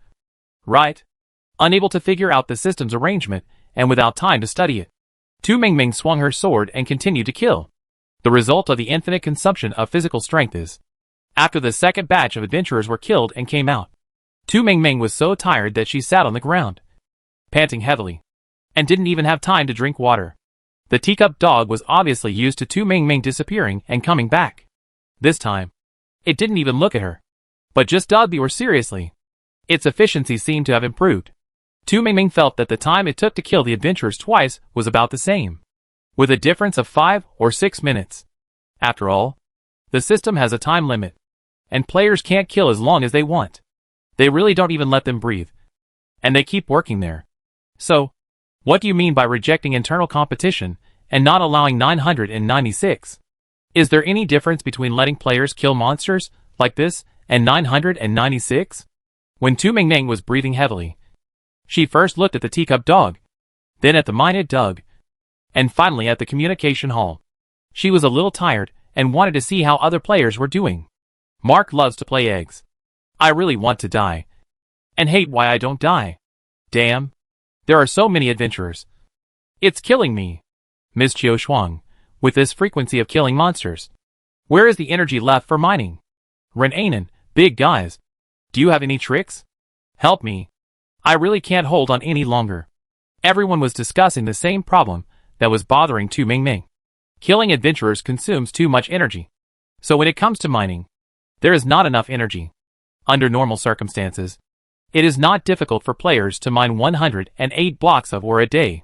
Right? Unable to figure out the system's arrangement, and without time to study it, Tu Mingming swung her sword and continued to kill. The result of the infinite consumption of physical strength is, after the second batch of adventurers were killed and came out, Tu Mingming was so tired that she sat on the ground, panting heavily, and didn't even have time to drink water. The teacup dog was obviously used to Tu Mingming disappearing and coming back. This time, it didn't even look at her, but just dug the ore seriously. Its efficiency seemed to have improved. Tu Mingming felt that the time it took to kill the adventurers twice was about the same, with a difference of 5 or 6 minutes. After all, the system has a time limit, and players can't kill as long as they want. They really don't even let them breathe, and they keep working there. So, what do you mean by rejecting internal competition and not allowing 996? Is there any difference between letting players kill monsters like this and 996? When Tu Mingming was breathing heavily, she first looked at the teacup dog, then at the mine it dug, and finally at the communication hall. She was a little tired and wanted to see how other players were doing. Mark loves to play eggs. I really want to die, and hate why I don't die. Damn. There are so many adventurers. It's killing me. Ms. Chiu Shuang, with this frequency of killing monsters, where is the energy left for mining? Ren Anan, big guys, do you have any tricks? Help me. I really can't hold on any longer. Everyone was discussing the same problem that was bothering Tu Mingming. Killing adventurers consumes too much energy. So when it comes to mining, there is not enough energy. Under normal circumstances, it is not difficult for players to mine 108 blocks of ore a day.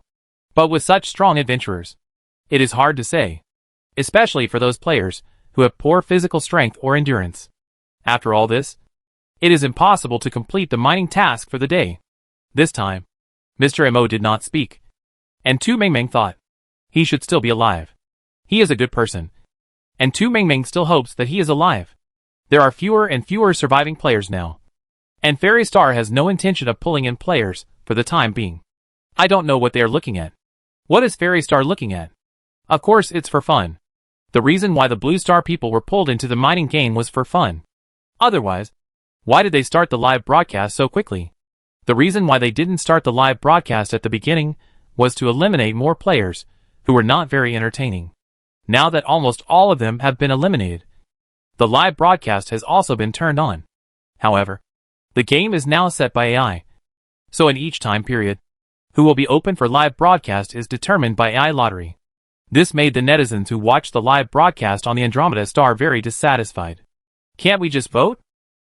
But with such strong adventurers, it is hard to say, especially for those players who have poor physical strength or endurance. After all this, it is impossible to complete the mining task for the day. This time, Mr. Mo did not speak, and Tu Mingming thought he should still be alive. He is a good person, and Tu Mingming still hopes that he is alive. There are fewer and fewer surviving players now, and Fairy Star has no intention of pulling in players for the time being. I don't know what they are looking at. What is Fairy Star looking at? Of course it's for fun. The reason why the Blue Star people were pulled into the mining game was for fun. Otherwise, why did they start the live broadcast so quickly? The reason why they didn't start the live broadcast at the beginning was to eliminate more players who were not very entertaining. Now that almost all of them have been eliminated, the live broadcast has also been turned on. However, the game is now set by AI. So in each time period, who will be open for live broadcast is determined by AI lottery. This made the netizens who watched the live broadcast on the Andromeda Star very dissatisfied. Can't we just vote?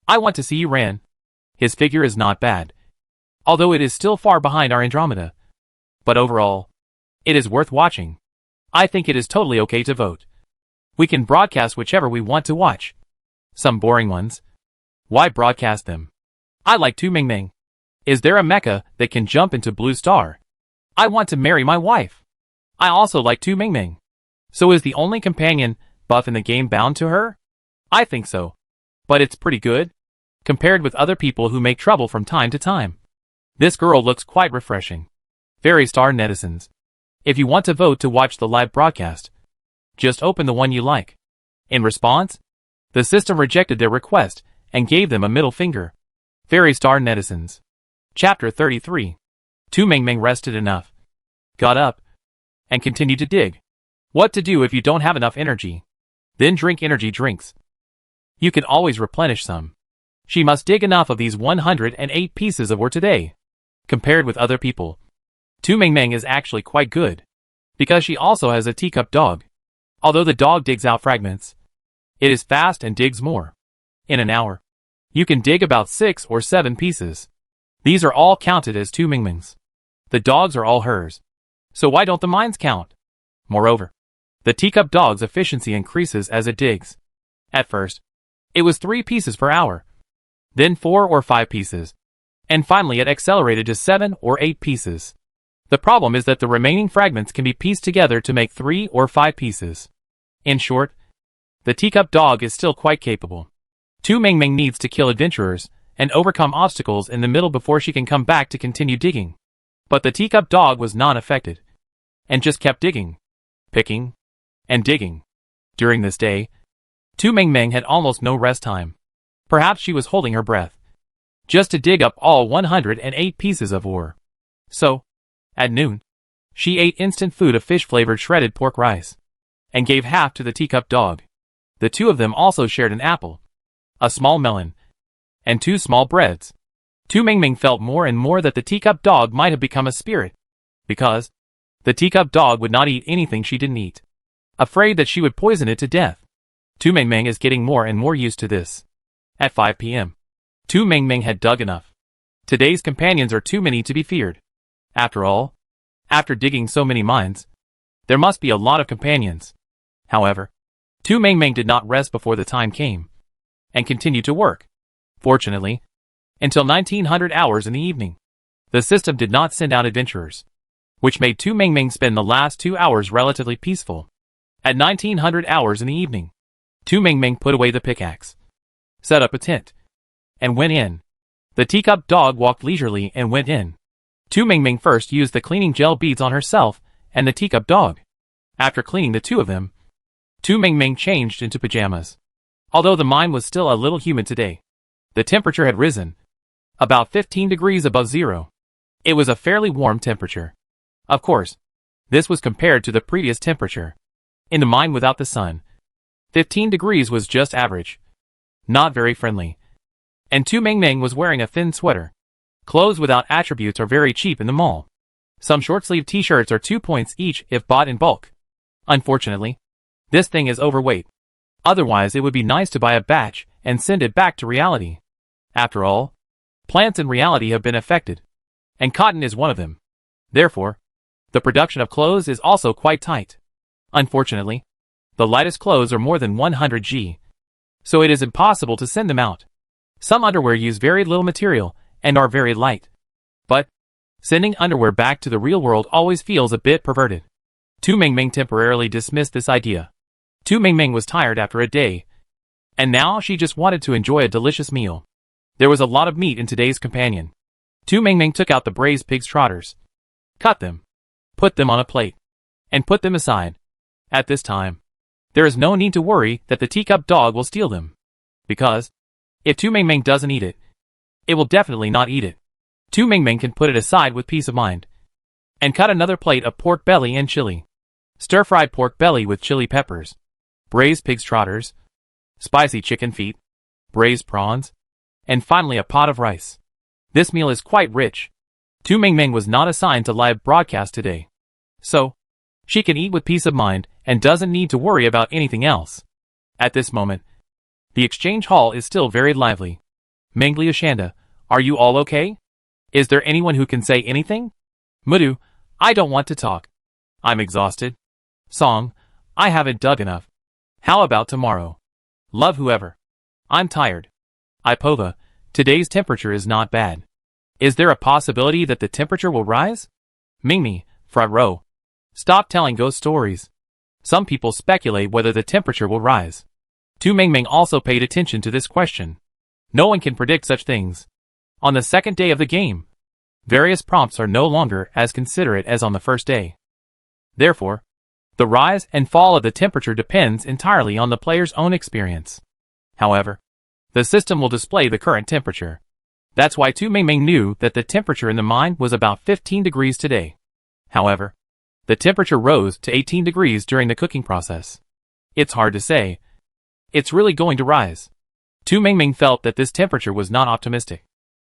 I want to see you Ran. His figure is not bad, although it is still far behind our Andromeda. But overall, it is worth watching. I think it is totally okay to vote. We can broadcast whichever we want to watch. Some boring ones. Why broadcast them? I like Tu Mingming. Is there a mecha that can jump into Blue Star? I want to marry my wife. I also like Tu Mingming. So is the only companion buff in the game bound to her? I think so. But it's pretty good, compared with other people who make trouble from time to time. This girl looks quite refreshing. Fairy Star netizens, if you want to vote to watch the live broadcast, just open the one you like. In response, the system rejected their request and gave them a middle finger. Fairy Star netizens. Chapter 33. Tu Mingming rested enough, got up, and continued to dig. What to do if you don't have enough energy? Then drink energy drinks. You can always replenish some. She must dig enough of these 108 pieces of ore today. Compared with other people, Tu Mingming is actually quite good, because she also has a teacup dog. Although the dog digs out fragments, it is fast and digs more. In an hour, you can dig about 6 or 7 pieces. These are all counted as Tu Mingming's. The dogs are all hers. So why don't the mines count? Moreover, the teacup dog's efficiency increases as it digs. At first, it was 3 pieces per hour, then 4 or 5 pieces, and finally it accelerated to 7 or 8 pieces. The problem is that the remaining fragments can be pieced together to make 3 or 5 pieces. In short, the teacup dog is still quite capable. Tu Mingming needs to kill adventurers and overcome obstacles in the middle before she can come back to continue digging. But the teacup dog was not affected, and just kept digging, picking, and digging. During this day, Tu Mingming had almost no rest time. Perhaps she was holding her breath, just to dig up all 108 pieces of ore. So, at noon, she ate instant food of fish-flavored shredded pork rice, and gave half to the teacup dog. The two of them also shared an apple, a small melon, and 2 small breads. Tu Mingming felt more and more that the teacup dog might have become a spirit, because the teacup dog would not eat anything she didn't eat, afraid that she would poison it to death. Tu Mengmeng is getting more and more used to this. At 5 p.m., Tu Mengmeng had dug enough. Today's companions are too many to be feared. After all, after digging so many mines, there must be a lot of companions. However, Tu Mengmeng did not rest before the time came, and continued to work. Fortunately, until 1900 hours in the evening, the system did not send out adventurers, which made Tu Mengmeng spend the last 2 hours relatively peaceful. At 1900 hours in the evening, Tu Mengmeng put away the pickaxe, set up a tent, and went in. The teacup dog walked leisurely and went in. Tu Mengmeng first used the cleaning gel beads on herself and the teacup dog. After cleaning the two of them, Tu Mengmeng changed into pajamas. Although the mine was still a little humid today, the temperature had risen, about 15 degrees above zero. It was a fairly warm temperature. Of course, this was compared to the previous temperature. In the mine without the sun, 15 degrees was just average. Not very friendly. And Tu Mengmeng was wearing a thin sweater. Clothes without attributes are very cheap in the mall. Some short-sleeve t-shirts are 2 points each if bought in bulk. Unfortunately, this thing is overweight. Otherwise it would be nice to buy a batch and send it back to reality. After all, plants in reality have been affected, and cotton is one of them. Therefore, the production of clothes is also quite tight. Unfortunately, the lightest clothes are more than 100 g, so it is impossible to send them out. Some underwear use very little material and are very light. But sending underwear back to the real world always feels a bit perverted. Tu Mengmeng temporarily dismissed this idea. Tu Mengmeng was tired after a day, and now she just wanted to enjoy a delicious meal. There was a lot of meat in today's companion. Tu Mengmeng took out the braised pig's trotters, cut them, put them on a plate, and put them aside. At this time, there is no need to worry that the teacup dog will steal them, because if Tu Mengmeng doesn't eat it, it will definitely not eat it. Tu Mengmeng can put it aside with peace of mind, and cut another plate of pork belly and chili. Stir-fried pork belly with chili peppers, braised pig's trotters, spicy chicken feet, braised prawns, and finally a pot of rice. This meal is quite rich. Tu Mengmeng was not assigned to live broadcast today, so she can eat with peace of mind and doesn't need to worry about anything else. At this moment, the exchange hall is still very lively. Mengli Ashanda, are you all okay? Is there anyone who can say anything? Mudu, I don't want to talk. I'm exhausted. Song, I haven't dug enough. How about tomorrow? Love whoever. I'm tired. Ipova, today's temperature is not bad. Is there a possibility that the temperature will rise? Mingmi, front row. Stop telling ghost stories. Some people speculate whether the temperature will rise. Tu Mengmeng also paid attention to this question. No one can predict such things. On the second day of the game, various prompts are no longer as considerate as on the first day. Therefore, the rise and fall of the temperature depends entirely on the player's own experience. However, the system will display the current temperature. That's why Tu Mengmeng knew that the temperature in the mine was about 15 degrees today. However, the temperature rose to 18 degrees during the cooking process. It's hard to say. It's really going to rise. Tu Mengmeng felt that this temperature was not optimistic.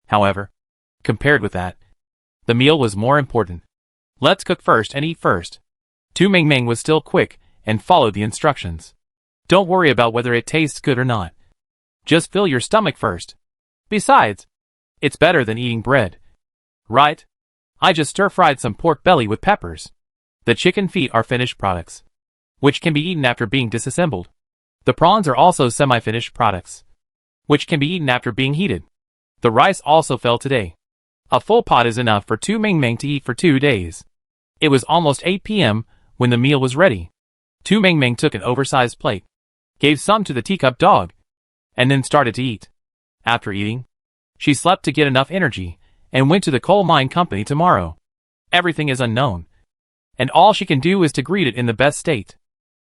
However, compared with that, the meal was more important. Let's cook first and eat first. Tu Mengmeng was still quick and followed the instructions. Don't worry about whether it tastes good or not. Just fill your stomach first. Besides, it's better than eating bread. Right? I just stir-fried some pork belly with peppers. The chicken feet are finished products, which can be eaten after being disassembled. The prawns are also semi-finished products, which can be eaten after being heated. The rice also fell today. A full pot is enough for Tu Mengmeng to eat for 2 days. It was almost 8 p.m. when the meal was ready. Tu Mengmeng took an oversized plate, gave some to the teacup dog, and then started to eat. After eating, she slept to get enough energy and went to the coal mine company tomorrow. Everything is unknown, and all she can do is to greet it in the best state.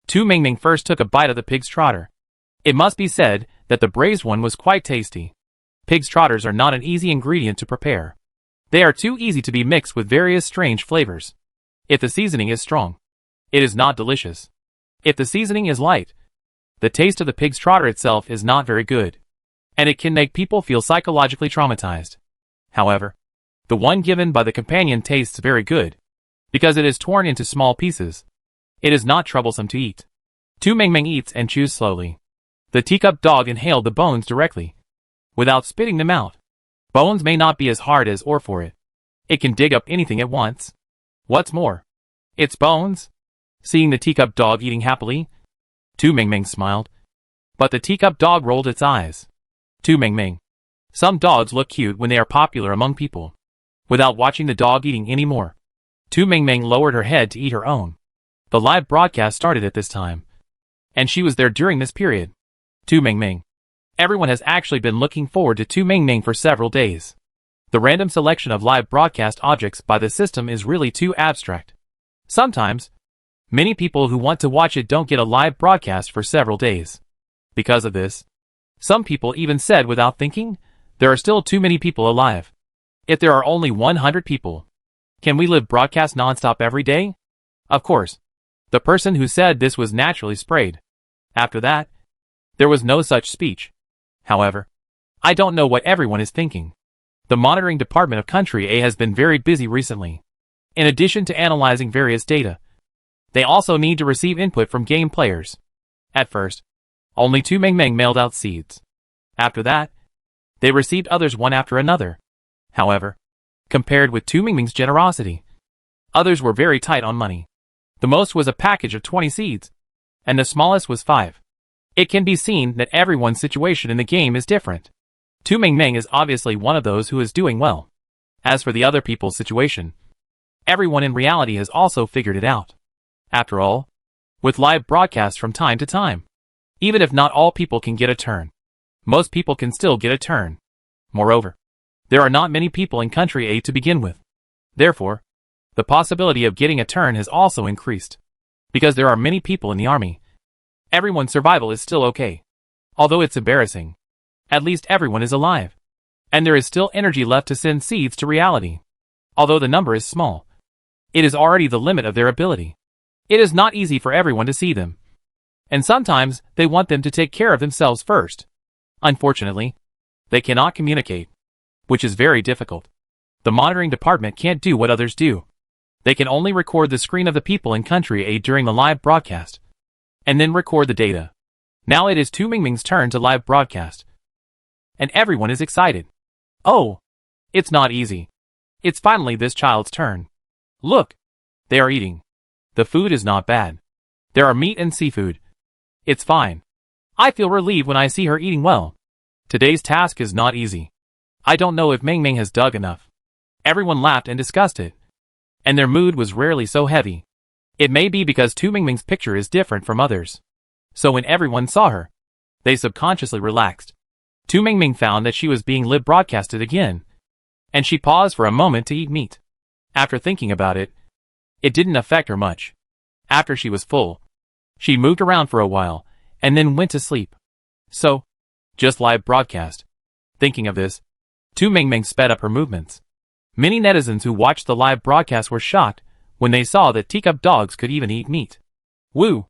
Tu Mengmeng first took a bite of the pig's trotter. It must be said that the braised one was quite tasty. Pig's trotters are not an easy ingredient to prepare. They are too easy to be mixed with various strange flavors. If the seasoning is strong, it is not delicious. If the seasoning is light, the taste of the pig's trotter itself is not very good, and it can make people feel psychologically traumatized. However, the one given by the companion tastes very good, because it is torn into small pieces. It is not troublesome to eat. Tu Mengmeng eats and chews slowly. The teacup dog inhaled the bones directly, without spitting them out. Bones may not be as hard as ore for it. It can dig up anything at once. What's more, it's bones. Seeing the teacup dog eating happily, Tu Mingming smiled. But the teacup dog rolled its eyes. Tu Mingming. Some dogs look cute when they are popular among people. Without watching the dog eating anymore, Tu Mingming lowered her head to eat her own. The live broadcast started at this time, and she was there during this period. Tu Mingming. Everyone has actually been looking forward to Tu Mingming for several days. The random selection of live broadcast objects by the system is really too abstract. Sometimes, many people who want to watch it don't get a live broadcast for several days. Because of this, some people even said without thinking, there are still too many people alive. If there are only 100 people, can we live broadcast non-stop every day? Of course. The person who said this was naturally sprayed. After that, there was no such speech. However, I don't know what everyone is thinking. The monitoring department of Country A has been very busy recently. In addition to analyzing various data, they also need to receive input from game players. At first, only Tu Mingming mailed out seeds. After that, they received others one after another. However, compared with Tu Mingming's generosity, others were very tight on money. The most was a package of 20 seeds, and the smallest was 5. It can be seen that everyone's situation in the game is different. Tu Mingming is obviously one of those who is doing well. As for the other people's situation, everyone in reality has also figured it out. After all, with live broadcasts from time to time, even if not all people can get a turn, most people can still get a turn. Moreover, there are not many people in Country A to begin with. Therefore, the possibility of getting a turn has also increased. Because there are many people in the army, everyone's survival is still okay. Although it's embarrassing, at least everyone is alive. And there is still energy left to send seeds to reality. Although the number is small, it is already the limit of their ability. It is not easy for everyone to see them. And sometimes they want them to take care of themselves first. Unfortunately, they cannot communicate, which is very difficult. The monitoring department can't do what others do. They can only record the screen of the people in Country A during the live broadcast, and then record the data. Now it is Tu Mingming's turn to live broadcast. And everyone is excited. Oh, it's not easy. It's finally this child's turn. Look, they are eating. The food is not bad. There are meat and seafood. It's fine. I feel relieved when I see her eating well. Today's task is not easy. I don't know if Mingming has dug enough. Everyone laughed and discussed it. And their mood was rarely so heavy. It may be because Tu Mingming's picture is different from others. So when everyone saw her, they subconsciously relaxed. Tu Mingming found that she was being live broadcasted again, and she paused for a moment to eat meat. After thinking about it, it didn't affect her much. After she was full, she moved around for a while, and then went to sleep. So, just live broadcast. Thinking of this, Tu Mingming sped up her movements. Many netizens who watched the live broadcast were shocked when they saw that teacup dogs could even eat meat. Woo!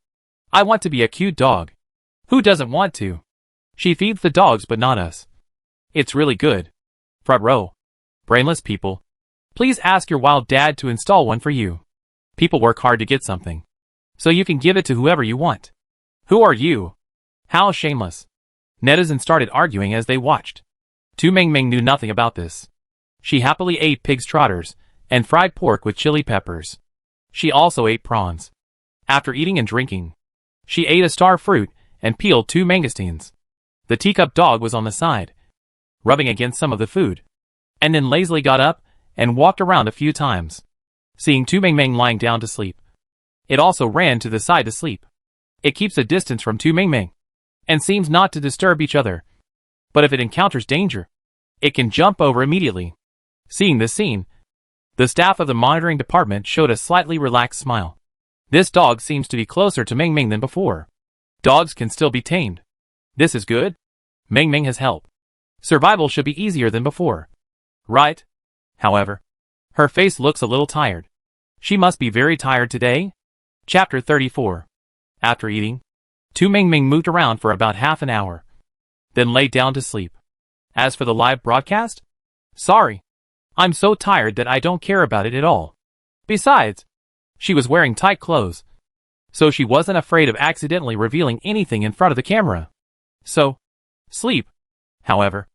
I want to be a cute dog. Who doesn't want to? She feeds the dogs but not us. It's really good. Front row. Brainless people. Please ask your wild dad to install one for you. People work hard to get something, so you can give it to whoever you want. Who are you? How shameless. Netizens started arguing as they watched. Tu Mingming knew nothing about this. She happily ate pig's trotters and fried pork with chili peppers. She also ate prawns. After eating and drinking, she ate a star fruit and peeled 2 mangosteens. The teacup dog was on the side, rubbing against some of the food, and then lazily got up and walked around a few times. Seeing Tu Mingming lying down to sleep, it also ran to the side to sleep. It keeps a distance from Tu Mingming, and seems not to disturb each other. But if it encounters danger, it can jump over immediately. Seeing this scene, the staff of the monitoring department showed a slightly relaxed smile. This dog seems to be closer to Mingming than before. Dogs can still be tamed. This is good. Mingming has help. Survival should be easier than before. Right? However, her face looks a little tired. She must be very tired today. Chapter 34. After eating, Tu Mingming moved around for about half an hour, then lay down to sleep. As for the live broadcast? Sorry. I'm so tired that I don't care about it at all. Besides, she was wearing tight clothes, so she wasn't afraid of accidentally revealing anything in front of the camera. So, sleep. However,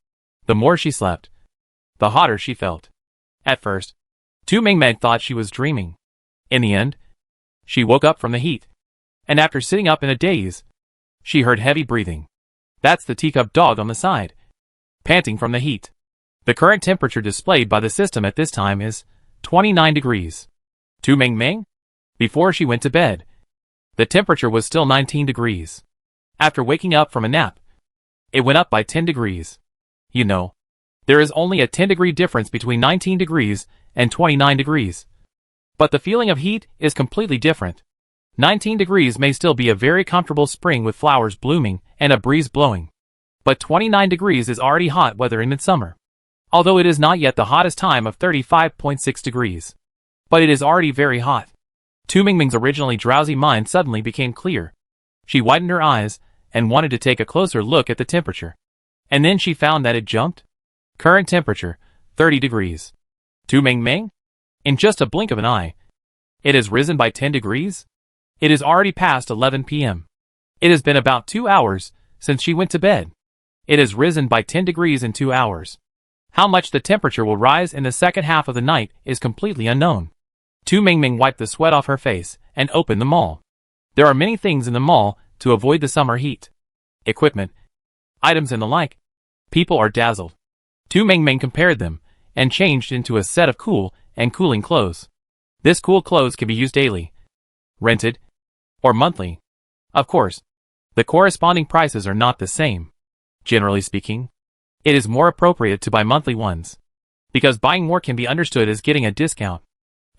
the more she slept, the hotter she felt. At first, Tu Mingmeng thought she was dreaming. In the end, she woke up from the heat. And after sitting up in a daze, she heard heavy breathing. That's the teacup dog on the side, panting from the heat. The current temperature displayed by the system at this time is 29 degrees. Tu Mingmeng? Before she went to bed, the temperature was still 19 degrees. After waking up from a nap, it went up by 10 degrees. You know, there is only a 10-degree difference between 19 degrees and 29 degrees. But the feeling of heat is completely different. 19 degrees may still be a very comfortable spring with flowers blooming and a breeze blowing. But 29 degrees is already hot weather in midsummer. Although it is not yet the hottest time of 35.6 degrees. But it is already very hot. Tu Mingmeng's originally drowsy mind suddenly became clear. She widened her eyes and wanted to take a closer look at the temperature. And then she found that it jumped. Current temperature, 30 degrees. Tu Mingmeng? In just a blink of an eye, it has risen by 10 degrees? It is already past 11 p.m. It has been about 2 hours since she went to bed. It has risen by 10 degrees in 2 hours. How much the temperature will rise in the second half of the night is completely unknown. Tu Mingmeng wiped the sweat off her face and opened the mall. There are many things in the mall to avoid the summer heat. Equipment, items and the like. People are dazzled. Tu Mingmeng compared them and changed into a set of cool and cooling clothes. This cool clothes can be used daily, rented, or monthly. Of course, the corresponding prices are not the same. Generally speaking, it is more appropriate to buy monthly ones, because buying more can be understood as getting a discount,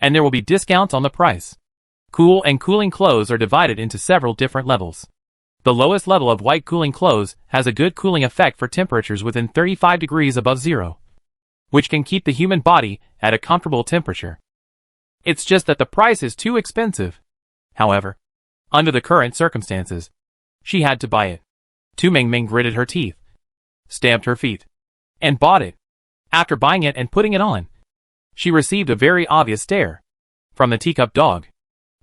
and there will be discounts on the price. Cool and cooling clothes are divided into several different levels. The lowest level of white cooling clothes has a good cooling effect for temperatures within 35 degrees above zero, which can keep the human body at a comfortable temperature. It's just that the price is too expensive. However, under the current circumstances, she had to buy it. Tu Mingmeng gritted her teeth, stamped her feet, and bought it. After buying it and putting it on, she received a very obvious stare from the teacup dog.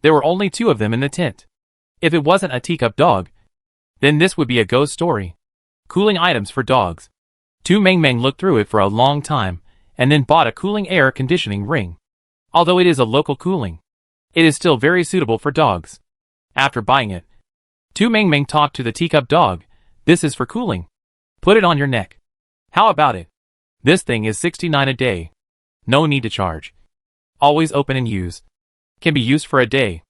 There were only 2 of them in the tent. If it wasn't a teacup dog, then this would be a ghost story. Cooling items for dogs. Tu Mingmeng looked through it for a long time, and then bought a cooling air conditioning ring. Although it is a local cooling, it is still very suitable for dogs. After buying it, Tu Mingmeng talked to the teacup dog. This is for cooling. Put it on your neck. How about it? This thing is 69 a day. No need to charge. Always open and use. Can be used for a day.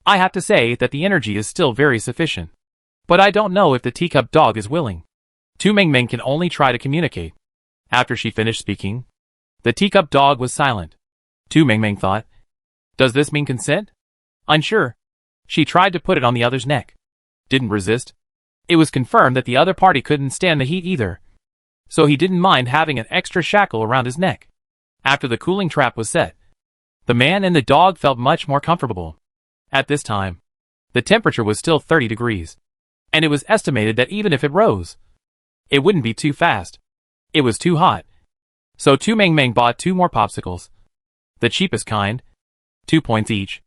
I have to say that the energy is still very sufficient. But I don't know if the teacup dog is willing. Tu Mingmeng can only try to communicate. After she finished speaking, the teacup dog was silent. Tu Mingmeng thought, does this mean consent? Unsure. She tried to put it on the other's neck. Didn't resist. It was confirmed that the other party couldn't stand the heat either. So he didn't mind having an extra shackle around his neck. After the cooling trap was set, the man and the dog felt much more comfortable. At this time, the temperature was still 30 degrees. And it was estimated that even if it rose, it wouldn't be too fast. It was too hot. So Tu Mingmeng bought 2 more popsicles. The cheapest kind, 2 points each,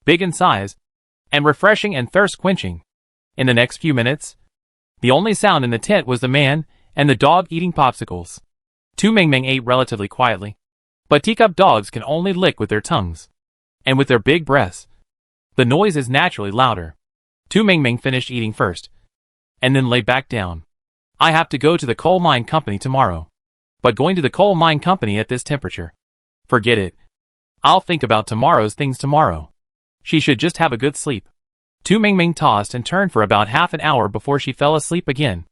big in size, and refreshing and thirst-quenching. In the next few minutes, the only sound in the tent was the man and the dog eating popsicles. Tu Mingmeng ate relatively quietly, but teacup dogs can only lick with their tongues, and with their big breaths, the noise is naturally louder. Tu Mingmeng finished eating first, and then lay back down. I have to go to the coal mine company tomorrow. But going to the coal mine company at this temperature? Forget it. I'll think about tomorrow's things tomorrow. She should just have a good sleep. Tu Mingmeng tossed and turned for about half an hour before she fell asleep again,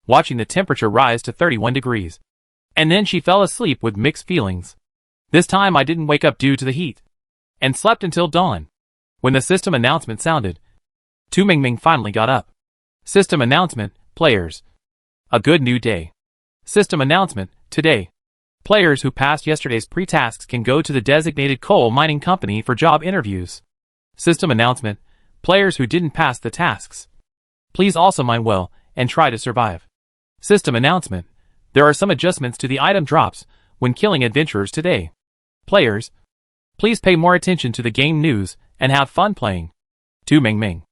watching the temperature rise to 31 degrees. And then she fell asleep with mixed feelings. This time I didn't wake up due to the heat, and slept until dawn. When the system announcement sounded, Tu Mingmeng finally got up. System announcement, players. A good new day. System announcement, today. Players who passed yesterday's pre-tasks can go to the designated coal mining company for job interviews. System announcement, players who didn't pass the tasks, please also mine well and try to survive. System announcement, there are some adjustments to the item drops when killing adventurers today. Players, please pay more attention to the game news and have fun playing. Tu Mingmeng,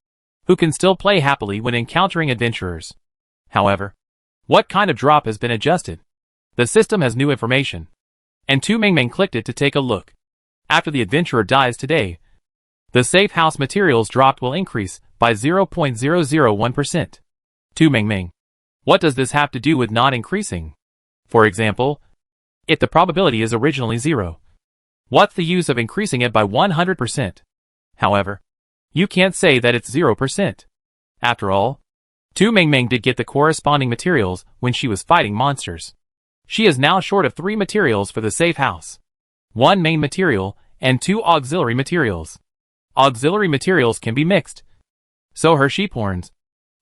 who can still play happily when encountering adventurers. However, what kind of drop has been adjusted? The system has new information. And Tu Mingming clicked it to take a look. After the adventurer dies today, the safe house materials dropped will increase by 0.001%. Tu Mingming. What does this have to do with not increasing? For example, if the probability is originally 0, what's the use of increasing it by 100%? However, you can't say that it's 0%. After all, Tu Mingming did get the corresponding materials when she was fighting monsters. She is now short of 3 materials for the safe house. 1 main material and 2 auxiliary materials. Auxiliary materials can be mixed. So her sheep horns,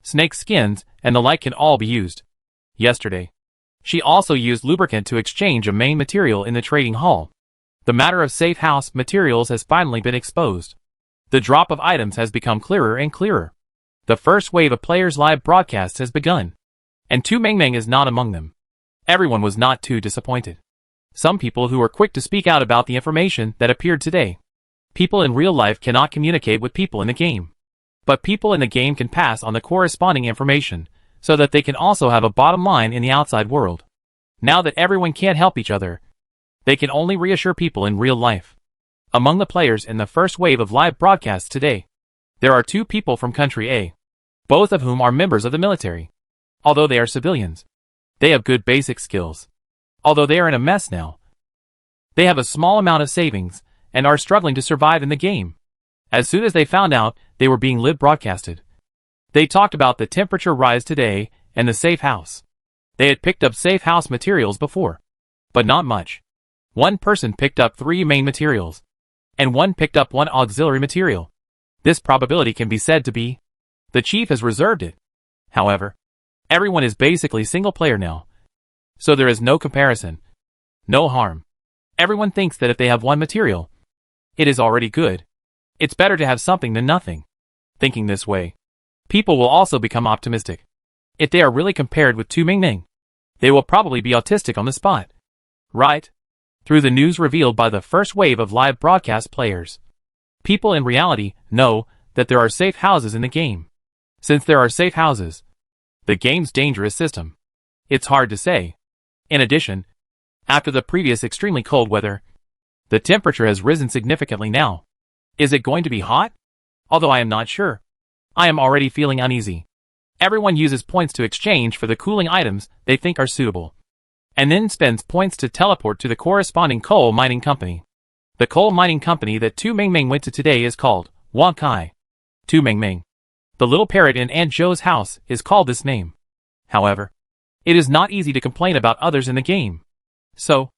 snake skins, and the like can all be used. Yesterday, she also used lubricant to exchange a main material in the trading hall. The matter of safe house materials has finally been exposed. The drop of items has become clearer and clearer. The first wave of players' live broadcasts has begun. And Tu Mingming is not among them. Everyone was not too disappointed. Some people who were quick to speak out about the information that appeared today. People in real life cannot communicate with people in the game. But people in the game can pass on the corresponding information, so that they can also have a bottom line in the outside world. Now that everyone can't help each other, they can only reassure people in real life. Among the players in the first wave of live broadcasts today, there are 2 people from country A, both of whom are members of the military. Although they are civilians, they have good basic skills. Although they are in a mess now, they have a small amount of savings and are struggling to survive in the game. As soon as they found out they were being live broadcasted, they talked about the temperature rise today and the safe house. They had picked up safe house materials before, but not much. 1 person picked up 3 main materials, and 1 picked up 1 auxiliary material. This probability can be said to be. The chief has reserved it. However, everyone is basically single player now, so there is no comparison, no harm. Everyone thinks that if they have 1 material, it is already good. It's better to have something than nothing. Thinking this way, people will also become optimistic. If they are really compared with Tu Mingming, they will probably be autistic on the spot. Right? Through the news revealed by the first wave of live broadcast players, people in reality know that there are safe houses in the game. Since there are safe houses, the game's dangerous system, it's hard to say. In addition, after the previous extremely cold weather, the temperature has risen significantly now. Is it going to be hot? Although I am not sure. I am already feeling uneasy. Everyone uses points to exchange for the cooling items they think are suitable, and then spends points to teleport to the corresponding coal mining company. The coal mining company that Tu Mingming went to today is called Wankai. Tu Mingming. The little parrot in Aunt Joe's house is called this name. However, it is not easy to complain about others in the game. So,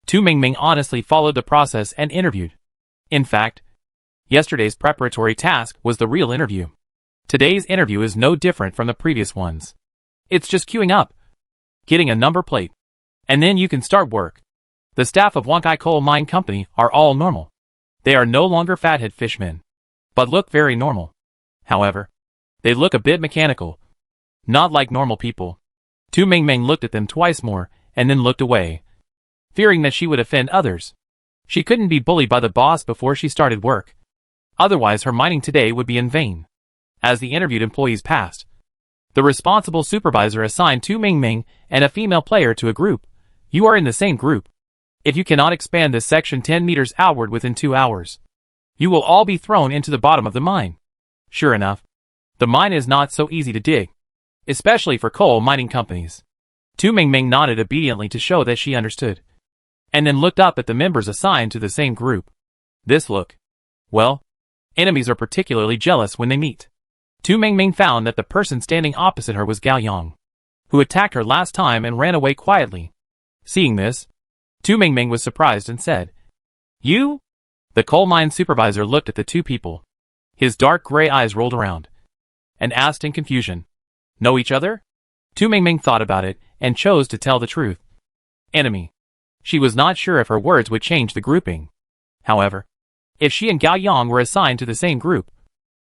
Tu Mingming honestly followed the process and interviewed. In fact, yesterday's preparatory task was the real interview. Today's interview is no different from the previous ones. It's just queuing up, getting a number plate, and then you can start work. The staff of Wankai Coal Mine Company are all normal. They are no longer fathead fishmen, but look very normal. However, they look a bit mechanical, not like normal people. Tu Mingming looked at them twice more, and then looked away, fearing that she would offend others. She couldn't be bullied by the boss before she started work. Otherwise her mining today would be in vain. As the interviewed employees passed, the responsible supervisor assigned Tu Mingming and a female player to a group. You are in the same group. If you cannot expand this section 10 meters outward within 2 hours, you will all be thrown into the bottom of the mine. Sure enough, the mine is not so easy to dig, especially for coal mining companies. Tu Mingming nodded obediently to show that she understood, and then looked up at the members assigned to the same group. This look. Well, enemies are particularly jealous when they meet. Tu Mingming found that the person standing opposite her was Gao Yang, who attacked her last time and ran away quietly. Seeing this, Tu Mingming was surprised and said, "You?" The coal mine supervisor looked at the 2 people. His dark gray eyes rolled around, and asked in confusion, "Know each other?" Tu Mingming thought about it and chose to tell the truth. Enemy. She was not sure if her words would change the grouping. However, if she and Gao Yang were assigned to the same group,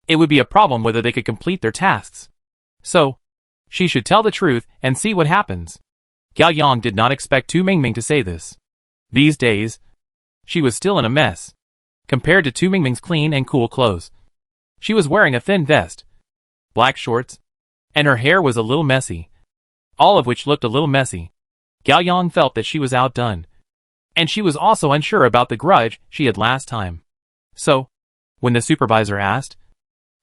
it would be a problem whether they could complete their tasks. So, she should tell the truth and see what happens. Gao Yang did not expect Tu Mingming to say this. These days, she was still in a mess, compared to Tu Mingming's clean and cool clothes. She was wearing a thin vest, black shorts, and her hair was a little messy. all of which looked a little messy. Gao Yang felt that she was outdone. And she was also unsure about the grudge she had last time. So, when the supervisor asked,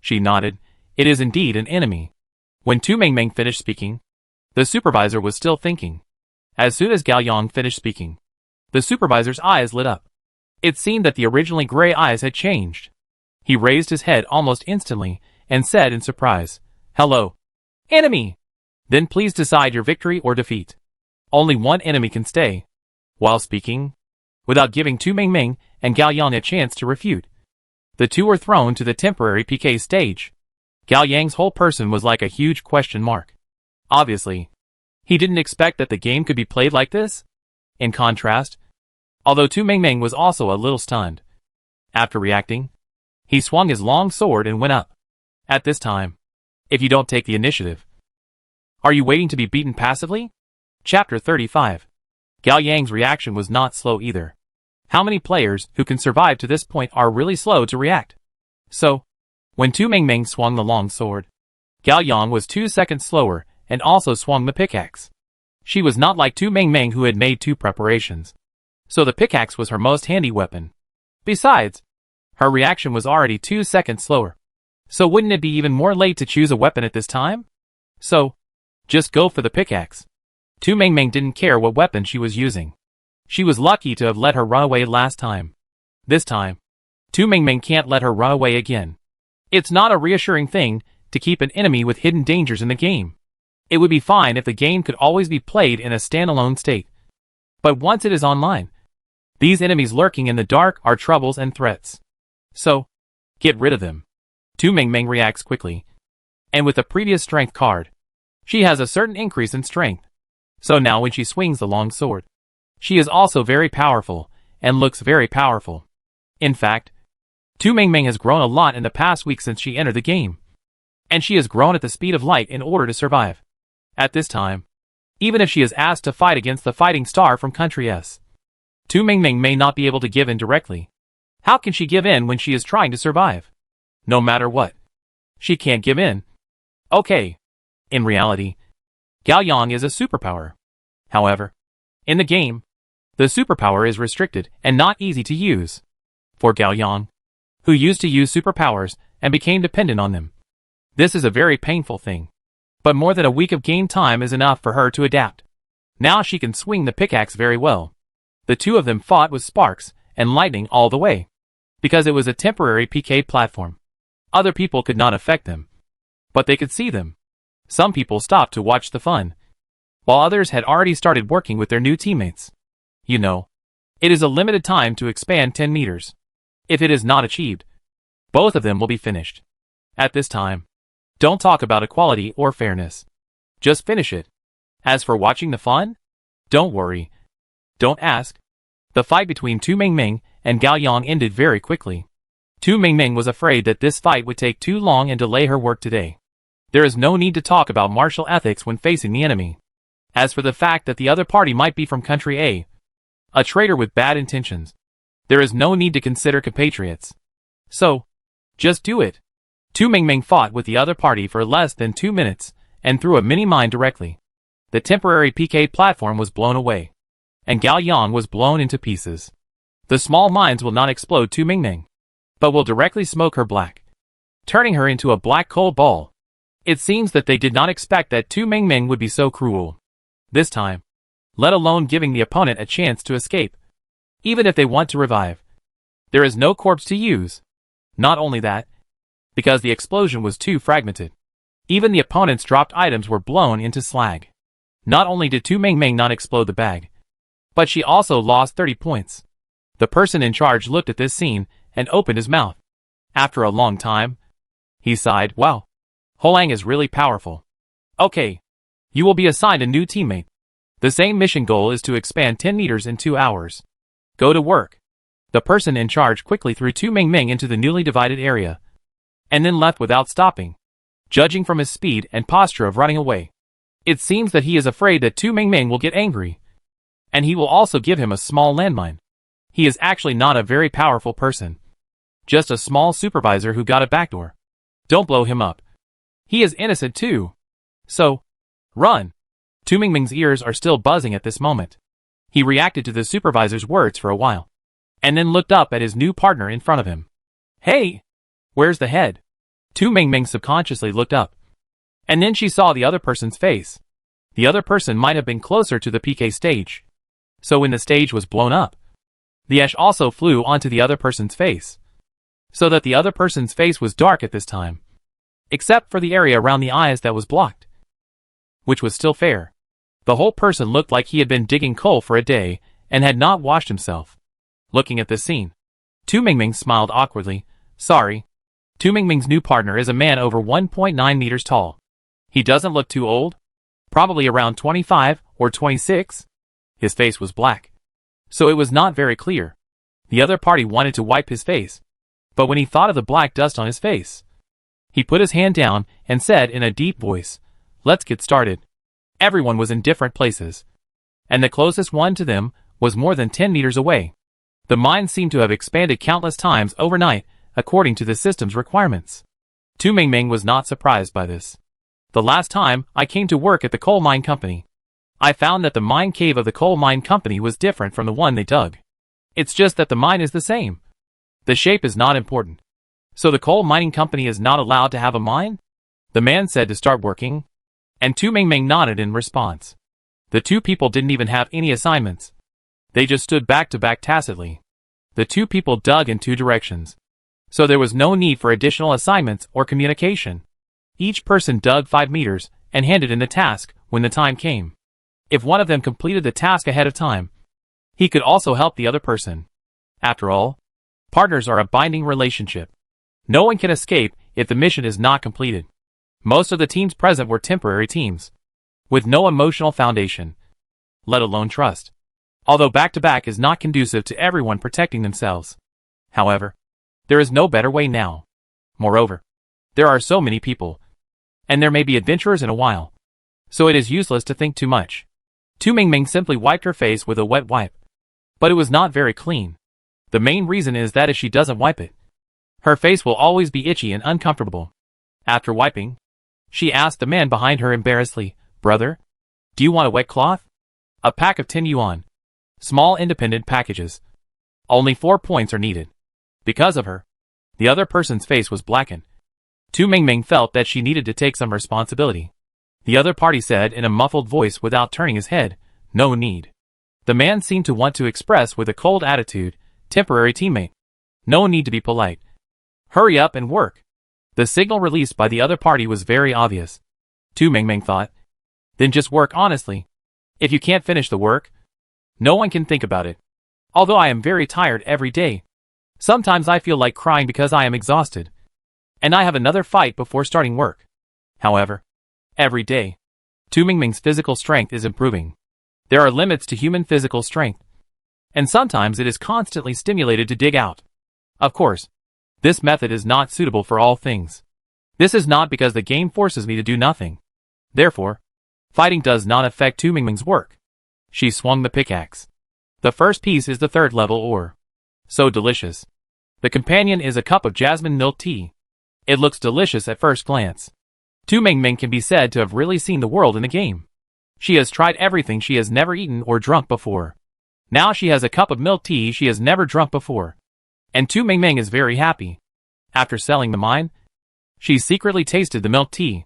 she nodded. It is indeed an enemy. When Tu Mengmeng finished speaking, the supervisor was still thinking. As soon as Gao Yang finished speaking, the supervisor's eyes lit up. It seemed that the originally gray eyes had changed. He raised his head almost instantly and said in surprise, "Hello, enemy! Then please decide your victory or defeat. Only one enemy can stay." While speaking, without giving Tu Mengmeng and Gao Yang a chance to refute, the two were thrown to the temporary PK stage. Gao Yang's whole person was like a huge question mark. Obviously, he didn't expect that the game could be played like this. In contrast, although Tu Mengmeng was also a little stunned. After reacting, he swung his long sword and went up. At this time, if you don't take the initiative, are you waiting to be beaten passively? Chapter 35. Gao Yang's reaction was not slow either. How many players who can survive to this point are really slow to react? So, when Tu Mengmeng swung the long sword, Gao Yang was 2 seconds slower and also swung the pickaxe. She was not like Tu Mengmeng who had made 2 preparations. So the pickaxe was her most handy weapon. Besides, her reaction was already 2 seconds slower. So wouldn't it be even more late to choose a weapon at this time? So, just go for the pickaxe. Tu Mengmeng didn't care what weapon she was using. She was lucky to have let her run away last time. This time, Tu Mengmeng can't let her run away again. It's not a reassuring thing to keep an enemy with hidden dangers in the game. It would be fine if the game could always be played in a standalone state. But once it is online, these enemies lurking in the dark are troubles and threats. So, get rid of them. Tu Mengmeng reacts quickly. And with the previous strength card, she has a certain increase in strength. So now when she swings the long sword, she is also very powerful, and looks very powerful. In fact, Tu Mengmeng has grown a lot in the past week since she entered the game. And she has grown at the speed of light in order to survive. At this time, even if she is asked to fight against the fighting star from Country S, Tu Mengmeng may not be able to give in directly. How can she give in when she is trying to survive? No matter what, she can't give in. Okay. In reality, Gao Yang is a superpower. However, in the game, the superpower is restricted and not easy to use. For Gao Yang, who used to use superpowers and became dependent on them, this is a very painful thing. But more than a week of game time is enough for her to adapt. Now she can swing the pickaxe very well. The two of them fought with sparks and lightning all the way. Because it was a temporary PK platform, other people could not affect them. But they could see them. Some people stopped to watch the fun, while others had already started working with their new teammates. You know, it is a limited time to expand 10 meters. If it is not achieved, both of them will be finished. At this time, don't talk about equality or fairness. Just finish it. As for watching the fun, don't worry. Don't ask. The fight between Tu Mengmeng and Gao Yang ended very quickly. Tu Mengmeng was afraid that this fight would take too long and delay her work today. There is no need to talk about martial ethics when facing the enemy. As for the fact that the other party might be from country a traitor with bad intentions, there is no need to consider compatriots. So, just do it. Tu Mengmeng fought with the other party for less than 2 minutes and threw a mini mine directly. The temporary PK platform was blown away, and Gao Yang was blown into pieces. The small mines will not explode Tu Mengmeng, but will directly smoke her black, turning her into a black coal ball. It seems that they did not expect that Tu Mengmeng would be so cruel this time, let alone giving the opponent a chance to escape. Even if they want to revive, there is no corpse to use. Not only that, because the explosion was too fragmented, even the opponent's dropped items were blown into slag. Not only did Tu Mengmeng not explode the bag, but she also lost 30 points. The person in charge looked at this scene and opened his mouth. After a long time, he sighed, "Wow, Holang is really powerful. Okay, you will be assigned a new teammate. The same mission goal is to expand 10 meters in 2 hours. Go to work." The person in charge quickly threw Tu Mengmeng into the newly divided area, and then left without stopping. Judging from his speed and posture of running away, it seems that he is afraid that Tu Mengmeng will get angry, and he will also give him a small landmine. He is actually not a very powerful person, just a small supervisor who got a backdoor. Don't blow him up. He is innocent too. So, run. Tu Mingming's ears are still buzzing at this moment. He reacted to the supervisor's words for a while, and then looked up at his new partner in front of him. Hey! Where's the head? Tu Mingming subconsciously looked up, and then she saw the other person's face. The other person might have been closer to the PK stage. So when the stage was blown up, the ash also flew onto the other person's face, so that the other person's face was dark at this time, except for the area around the eyes that was blocked, which was still fair. The whole person looked like he had been digging coal for a day and had not washed himself. Looking at this scene, Tu Mingming smiled awkwardly. Sorry. Tu Mingming's new partner is a man over 1.9 meters tall. He doesn't look too old. Probably around 25 or 26. His face was black, so it was not very clear. The other party wanted to wipe his face, but when he thought of the black dust on his face, he put his hand down and said in a deep voice, "Let's get started." Everyone was in different places, and the closest one to them was more than 10 meters away. The mine seemed to have expanded countless times overnight, according to the system's requirements. Tu Mingming was not surprised by this. The last time I came to work at the coal mine company, I found that the mine cave of the coal mine company was different from the one they dug. It's just that the mine is the same. The shape is not important. So the coal mining company is not allowed to have a mine? The man said to start working, and Tu Mingming nodded in response. The two people didn't even have any assignments. They just stood back to back tacitly. The two people dug in two directions, so there was no need for additional assignments or communication. Each person dug 5 meters and handed in the task when the time came. If one of them completed the task ahead of time, he could also help the other person. After all, partners are a binding relationship. No one can escape if the mission is not completed. Most of the teams present were temporary teams, with no emotional foundation, let alone trust. Although back-to-back is not conducive to everyone protecting themselves. However, there is no better way now. Moreover, there are so many people, and there may be adventurers in a while, so it is useless to think too much. Tu Mingming simply wiped her face with a wet wipe, but it was not very clean. The main reason is that if she doesn't wipe it, her face will always be itchy and uncomfortable. After wiping, she asked the man behind her embarrassedly, "Brother, do you want a wet cloth?" A pack of 10 yuan. Small independent packages. Only 4 points are needed. Because of her, the other person's face was blackened. Tu Mingming felt that she needed to take some responsibility. The other party said in a muffled voice without turning his head, "No need." The man seemed to want to express with a cold attitude, "Temporary teammate. No need to be polite. Hurry up and work." The signal released by the other party was very obvious. Tu Mingming thought, "Then just work honestly. If you can't finish the work, no one can think about it. Although I am very tired every day. Sometimes I feel like crying because I am exhausted. And I have another fight before starting work. However, every day, Tu Mingming's physical strength is improving. There are limits to human physical strength, and sometimes it is constantly stimulated to dig out. Of course, this method is not suitable for all things. This is not because the game forces me to do nothing. Therefore, fighting does not affect Tu Mingming's work. She swung the pickaxe. The first piece is the 3rd level ore. So delicious. The companion is a cup of jasmine milk tea. It looks delicious at first glance. Tu Mingming can be said to have really seen the world in the game. She has tried everything she has never eaten or drunk before. Now she has a cup of milk tea she has never drunk before. And Tu Mingming is very happy. After selling the mine, she secretly tasted the milk tea,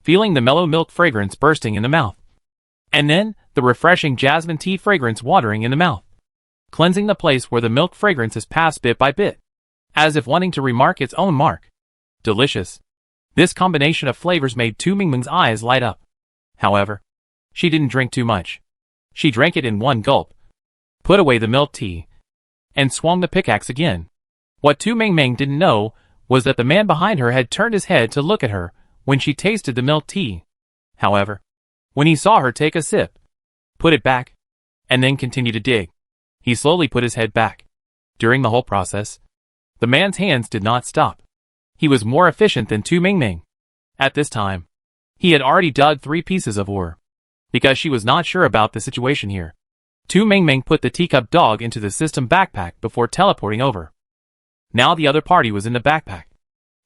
feeling the mellow milk fragrance bursting in the mouth. And then, the refreshing jasmine tea fragrance watering in the mouth, cleansing the place where the milk fragrance has passed bit by bit, as if wanting to remark its own mark. Delicious. This combination of flavors made Tu Mingming's eyes light up. However, she didn't drink too much. She drank it in one gulp, put away the milk tea, and swung the pickaxe again. What Tu Mingming didn't know was that the man behind her had turned his head to look at her when she tasted the milk tea. However, when he saw her take a sip, put it back, and then continue to dig, he slowly put his head back. During the whole process, the man's hands did not stop. He was more efficient than Tu Mingming. At this time, he had already dug 3 pieces of ore. Because she was not sure about the situation here, Tu Mingming put the teacup dog into the system backpack before teleporting over. Now the other party was in the backpack,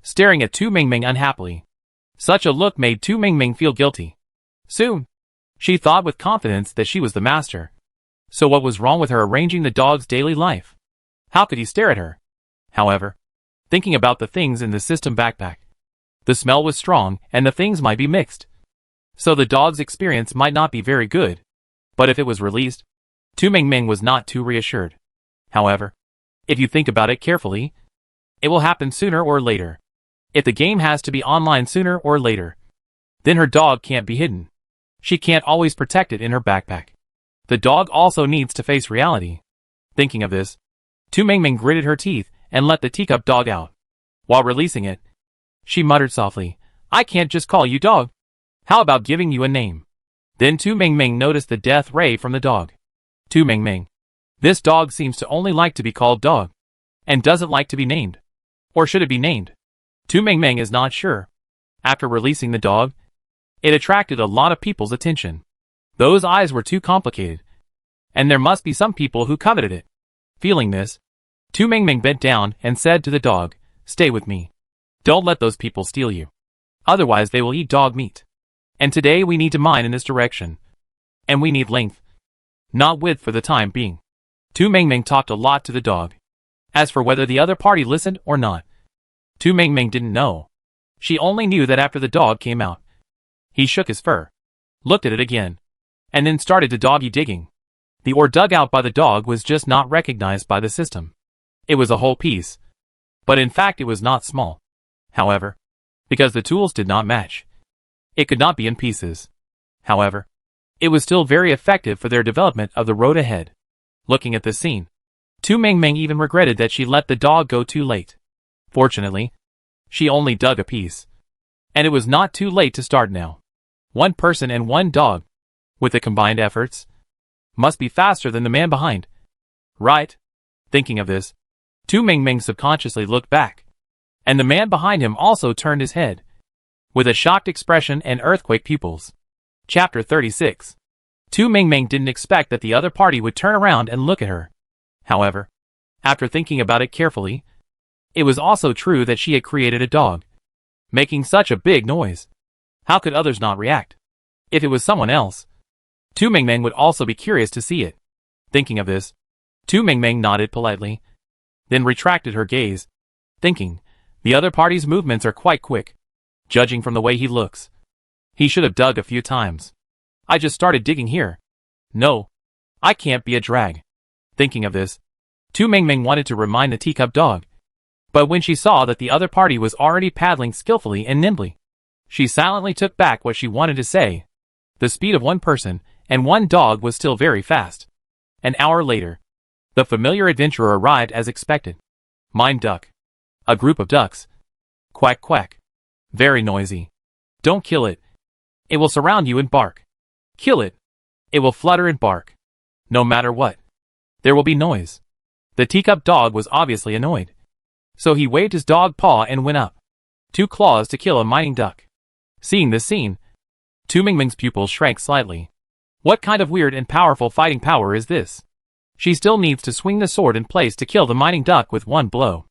staring at Tu Mingming unhappily. Such a look made Tu Mingming feel guilty. Soon, She thought with confidence that she was the master. So what was wrong with her arranging the dog's daily life? How could he stare at her? However, thinking about the things in the system backpack, the smell was strong and the things might be mixed. So the dog's experience might not be very good. But if it was released, Tu Mingming was not too reassured. However, if you think about it carefully, it will happen sooner or later. If the game has to be online sooner or later, then her dog can't be hidden. She can't always protect it in her backpack. The dog also needs to face reality. Thinking of this, Tu Mingming gritted her teeth and let the teacup dog out. While releasing it, she muttered softly, "I can't just call you dog. How about giving you a name?" Then Tu Mingming noticed the death ray from the dog. Tu Mingming. This dog seems to only like to be called dog, and doesn't like to be named. Or should it be named? Tu Mingming is not sure. After releasing the dog, it attracted a lot of people's attention. Those eyes were too complicated, and there must be some people who coveted it. Feeling this, Tu Mingming bent down and said to the dog, "Stay with me. Don't let those people steal you. Otherwise they will eat dog meat. And today we need to mine in this direction. And we need length, not width for the time being." Tu Mingming talked a lot to the dog. As for whether the other party listened or not, Tu Mingming didn't know. She only knew that after the dog came out, he shook his fur, looked at it again, and then started to doggy digging. The ore dug out by the dog was just not recognized by the system. It was a whole piece. But in fact it was not small. However, because the tools did not match, it could not be in pieces. However, it was still very effective for their development of the road ahead. Looking at this scene, Tu Mingming even regretted that she let the dog go too late. Fortunately, she only dug a piece. And it was not too late to start now. One person and one dog, with the combined efforts, must be faster than the man behind. Right? Thinking of this, Tu Mingming subconsciously looked back. And the man behind him also turned his head, with a shocked expression and earthquake pupils. Chapter 36. Tu Mingming didn't expect that the other party would turn around and look at her. However, after thinking about it carefully, it was also true that she had created a dog, making such a big noise. How could others not react? If it was someone else, Tu Mingming would also be curious to see it. Thinking of this, Tu Mingming nodded politely, then retracted her gaze, thinking, the other party's movements are quite quick. Judging from the way he looks, he should have dug a few times. I just started digging here. No, I can't be a drag. Thinking of this, Tu Mingming wanted to remind the teacup dog. But when she saw that the other party was already paddling skillfully and nimbly, she silently took back what she wanted to say. The speed of one person and one dog was still very fast. An hour later, the familiar adventurer arrived as expected. Mine duck. A group of ducks. Quack quack. Very noisy. Don't kill it. It will surround you and bark. Kill it. It will flutter and bark. No matter what, there will be noise. The teacup dog was obviously annoyed. So he waved his dog paw and went up. 2 claws to kill a mining duck. Seeing this scene, Tu Mingming's pupils shrank slightly. What kind of weird and powerful fighting power is this? She still needs to swing the sword in place to kill the mining duck with one blow.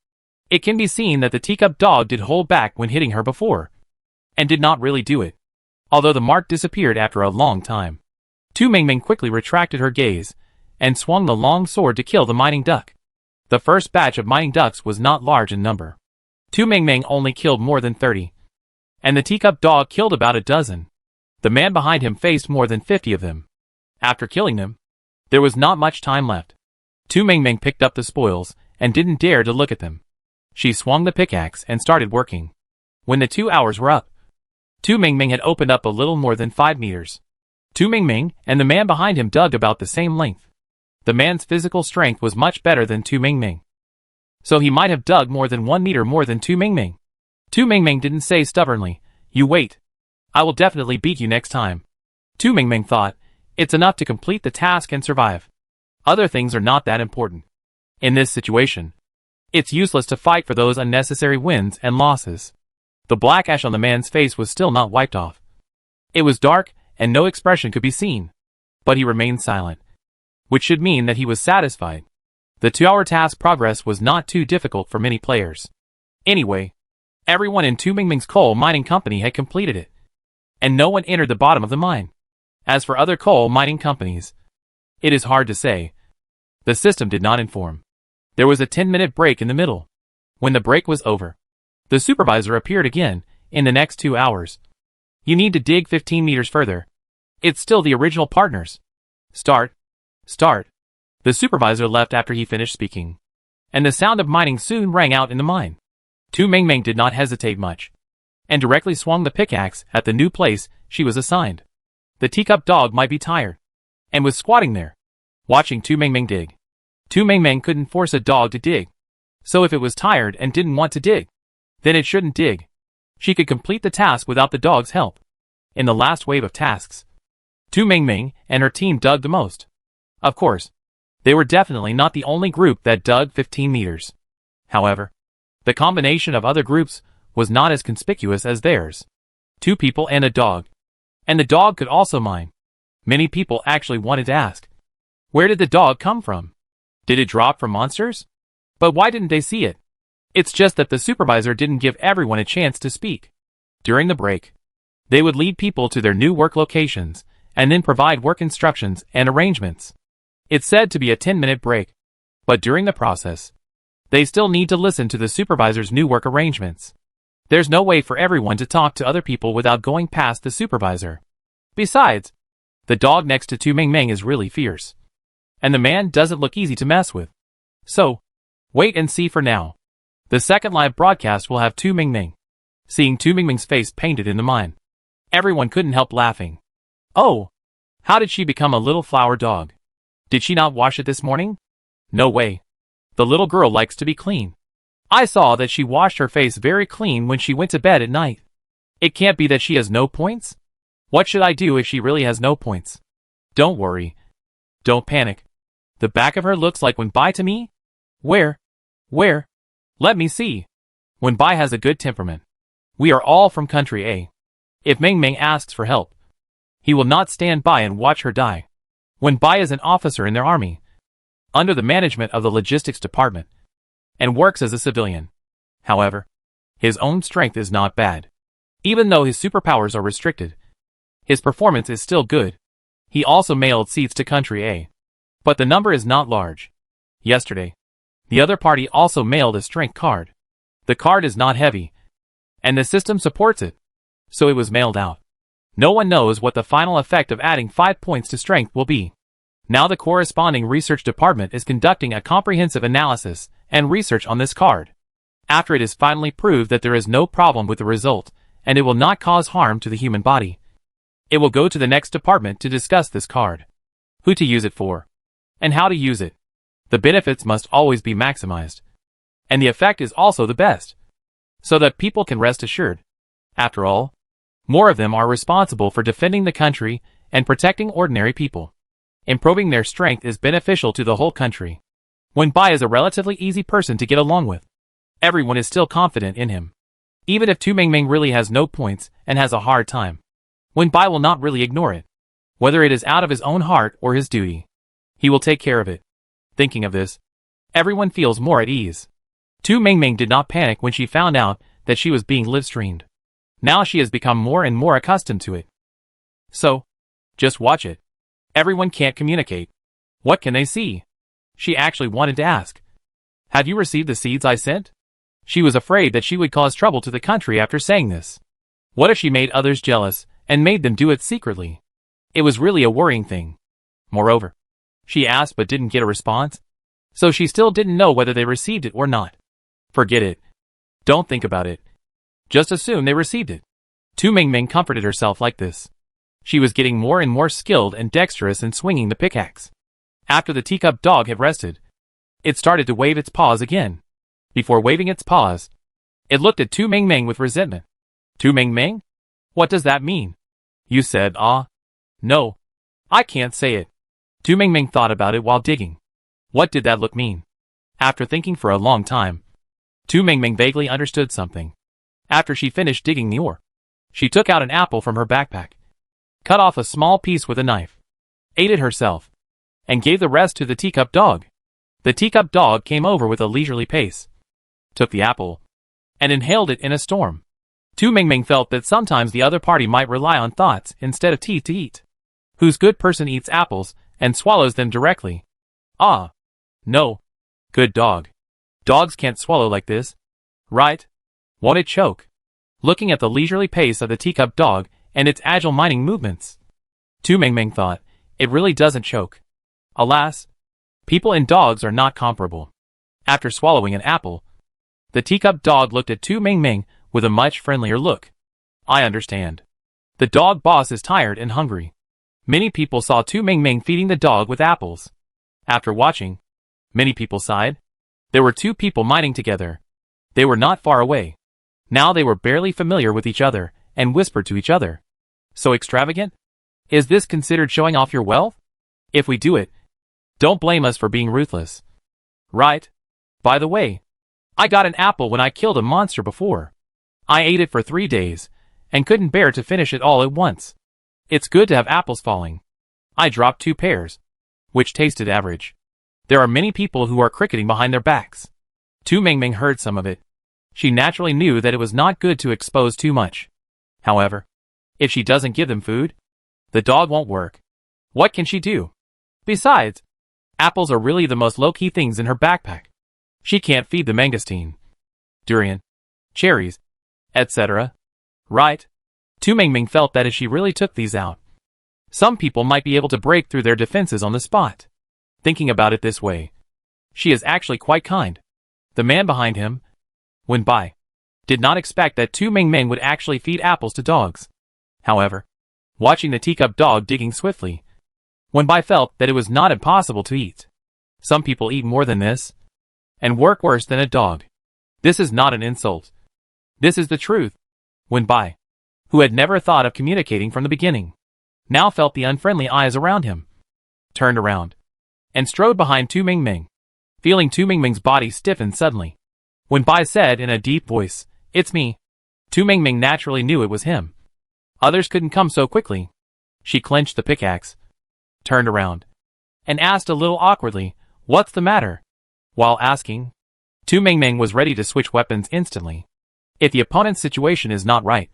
It can be seen that the teacup dog did hold back when hitting her before, and did not really do it, although the mark disappeared after a long time. Tu Mingming quickly retracted her gaze, and swung the long sword to kill the mining duck. The first batch of mining ducks was not large in number. Tu Mingming only killed more than 30, and the teacup dog killed about a dozen. The man behind him faced more than 50 of them. After killing them, there was not much time left. Tu Mingming picked up the spoils, and didn't dare to look at them. She swung the pickaxe and started working. When the 2 hours were up, Tu Mingming had opened up a little more than 5 meters. Tu Mingming and the man behind him dug about the same length. The man's physical strength was much better than Tu Mingming, so he might have dug more than 1 meter more than Tu Mingming. Tu Mingming didn't say stubbornly, "You wait. I will definitely beat you next time." Tu Mingming thought, it's enough to complete the task and survive. Other things are not that important. In this situation, it's useless to fight for those unnecessary wins and losses. The black ash on the man's face was still not wiped off. It was dark, and no expression could be seen. But he remained silent, which should mean that he was satisfied. The 2-hour task progress was not too difficult for many players. Anyway, everyone in Tu Mingming's coal mining company had completed it, and no one entered the bottom of the mine. As for other coal mining companies, it is hard to say. The system did not inform. There was a 10-minute break in the middle. When the break was over, the supervisor appeared again in the next 2 hours. You need to dig 15 meters further. It's still the original partners. Start. The supervisor left after he finished speaking, and the sound of mining soon rang out in the mine. Tu Mingming did not hesitate much, and directly swung the pickaxe at the new place she was assigned. The teacup dog might be tired, and was squatting there, watching Tu Mingming dig. Tu Mingming couldn't force a dog to dig, so if it was tired and didn't want to dig, then it shouldn't dig. She could complete the task without the dog's help. In the last wave of tasks, Tu Mingming and her team dug the most. Of course, they were definitely not the only group that dug 15 meters. However, the combination of other groups was not as conspicuous as theirs. 2 people and a dog. And the dog could also mine. Many people actually wanted to ask, where did the dog come from? Did it drop from monsters? But why didn't they see it? It's just that the supervisor didn't give everyone a chance to speak. During the break, they would lead people to their new work locations, and then provide work instructions and arrangements. It's said to be a 10-minute break, but during the process, they still need to listen to the supervisor's new work arrangements. There's no way for everyone to talk to other people without going past the supervisor. Besides, the dog next to Tu Mingming is really fierce, and the man doesn't look easy to mess with. So, wait and see for now. The second live broadcast will have Tu Mingming. Seeing Tu Mingming's face painted in the mine, everyone couldn't help laughing. Oh, how did she become a little flower dog? Did she not wash it this morning? No way. The little girl likes to be clean. I saw that she washed her face very clean when she went to bed at night. It can't be that she has no points? What should I do if she really has no points? Don't worry. Don't panic. The back of her looks like Wenbai to me? Where? Let me see. Wenbai has a good temperament. We are all from country A. If Mingming asks for help, he will not stand by and watch her die. Wenbai is an officer in their army, under the management of the logistics department, and works as a civilian. However, his own strength is not bad. Even though his superpowers are restricted, his performance is still good. He also mailed seeds to country A, but the number is not large. Yesterday, the other party also mailed a strength card. The card is not heavy, and the system supports it, so it was mailed out. No one knows what the final effect of adding 5 points to strength will be. Now the corresponding research department is conducting a comprehensive analysis and research on this card. After it is finally proved that there is no problem with the result, and it will not cause harm to the human body, it will go to the next department to discuss this card. Who to use it for, and how to use it. The benefits must always be maximized, and the effect is also the best, so that people can rest assured. After all, more of them are responsible for defending the country and protecting ordinary people. Improving their strength is beneficial to the whole country. Wenbai is a relatively easy person to get along with. Everyone is still confident in him. Even if Tu Mingming really has no points and has a hard time, Wenbai will not really ignore it. Whether it is out of his own heart or his duty, he will take care of it. Thinking of this, everyone feels more at ease. Tu Mingming did not panic when she found out that she was being live-streamed. Now she has become more and more accustomed to it. So, just watch it. Everyone can't communicate. What can they see? She actually wanted to ask. Have you received the seeds I sent? She was afraid that she would cause trouble to the country after saying this. What if she made others jealous and made them do it secretly? It was really a worrying thing. Moreover, she asked but didn't get a response, so she still didn't know whether they received it or not. Forget it. Don't think about it. Just assume they received it. Tu Mingming comforted herself like this. She was getting more and more skilled and dexterous in swinging the pickaxe. After the teacup dog had rested, it started to wave its paws again. Before waving its paws, it looked at Tu Mingming with resentment. Tu Mingming? What does that mean? You said, ah? No. I can't say it. Tu Mingming thought about it while digging. What did that look mean? After thinking for a long time, Tu Mingming vaguely understood something. After she finished digging the ore, she took out an apple from her backpack, cut off a small piece with a knife, ate it herself, and gave the rest to the teacup dog. The teacup dog came over with a leisurely pace, took the apple, and inhaled it in a storm. Tu Mingming felt that sometimes the other party might rely on thoughts instead of teeth to eat. Whose good person eats apples and swallows them directly? Ah. No. Good dog. Dogs can't swallow like this. Right? Won't it choke? Looking at the leisurely pace of the teacup dog and its agile mining movements, Tu Mengmeng thought, it really doesn't choke. Alas, people and dogs are not comparable. After swallowing an apple, the teacup dog looked at Tu Mengmeng with a much friendlier look. I understand. The dog boss is tired and hungry. Many people saw Tu Mengmeng feeding the dog with apples. After watching, many people sighed. There were two people mining together. They were not far away. Now they were barely familiar with each other and whispered to each other. So extravagant? Is this considered showing off your wealth? If we do it, don't blame us for being ruthless. Right? By the way, I got an apple when I killed a monster before. I ate it for 3 days and couldn't bear to finish it all at once. It's good to have apples falling. I dropped 2 pears, which tasted average. There are many people who are cricketing behind their backs. Tu Mengmeng heard some of it. She naturally knew that it was not good to expose too much. However, if she doesn't give them food, the dog won't work. What can she do? Besides, apples are really the most low-key things in her backpack. She can't feed the mangosteen, durian, cherries, etc. Right? Tu Mengmeng felt that if she really took these out, some people might be able to break through their defenses on the spot. Thinking about it this way, she is actually quite kind. The man behind him, Wenbai, did not expect that Tu Mengmeng would actually feed apples to dogs. However, watching the teacup dog digging swiftly, Wenbai felt that it was not impossible to eat. Some people eat more than this, and work worse than a dog. This is not an insult. This is the truth. Wenbai, who had never thought of communicating from the beginning, now felt the unfriendly eyes around him, turned around, and strode behind Tu Mengmeng. Feeling Tu Mengmeng's body stiffen suddenly, Wenbai said in a deep voice, "It's me." Tu Mengmeng naturally knew it was him. Others couldn't come so quickly. She clenched the pickaxe, turned around, and asked a little awkwardly, "What's the matter?" While asking, Tu Mengmeng was ready to switch weapons instantly. If the opponent's situation is not right,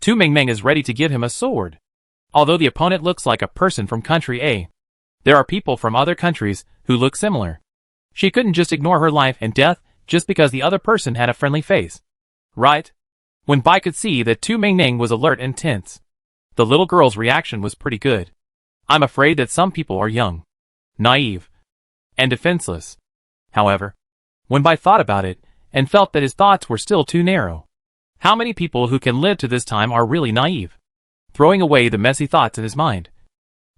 Tu Mengmeng is ready to give him a sword. Although the opponent looks like a person from country A, there are people from other countries who look similar. She couldn't just ignore her life and death just because the other person had a friendly face. Right? Wenbai could see that Tu Mengmeng was alert and tense. The little girl's reaction was pretty good. I'm afraid that some people are young, naive, and defenseless. However, Wenbai thought about it and felt that his thoughts were still too narrow. How many people who can live to this time are really naive? Throwing away the messy thoughts in his mind,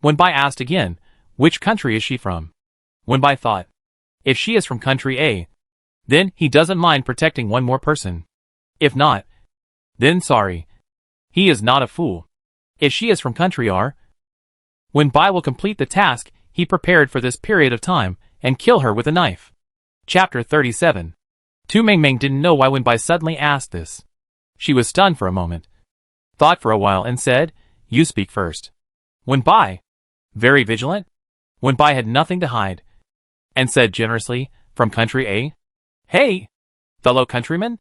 Wenbai asked again, which country is she from? Wenbai thought, if she is from country A, then he doesn't mind protecting one more person. If not, then sorry. He is not a fool. If she is from country R, Wenbai will complete the task he prepared for this period of time and kill her with a knife. Chapter 37. Tu Mengmeng didn't know why Wenbai suddenly asked this. She was stunned for a moment, thought for a while and said, "You speak first." Wenbai, very vigilant, Wenbai had nothing to hide, and said generously, "From country A?" "Hey, fellow countryman?"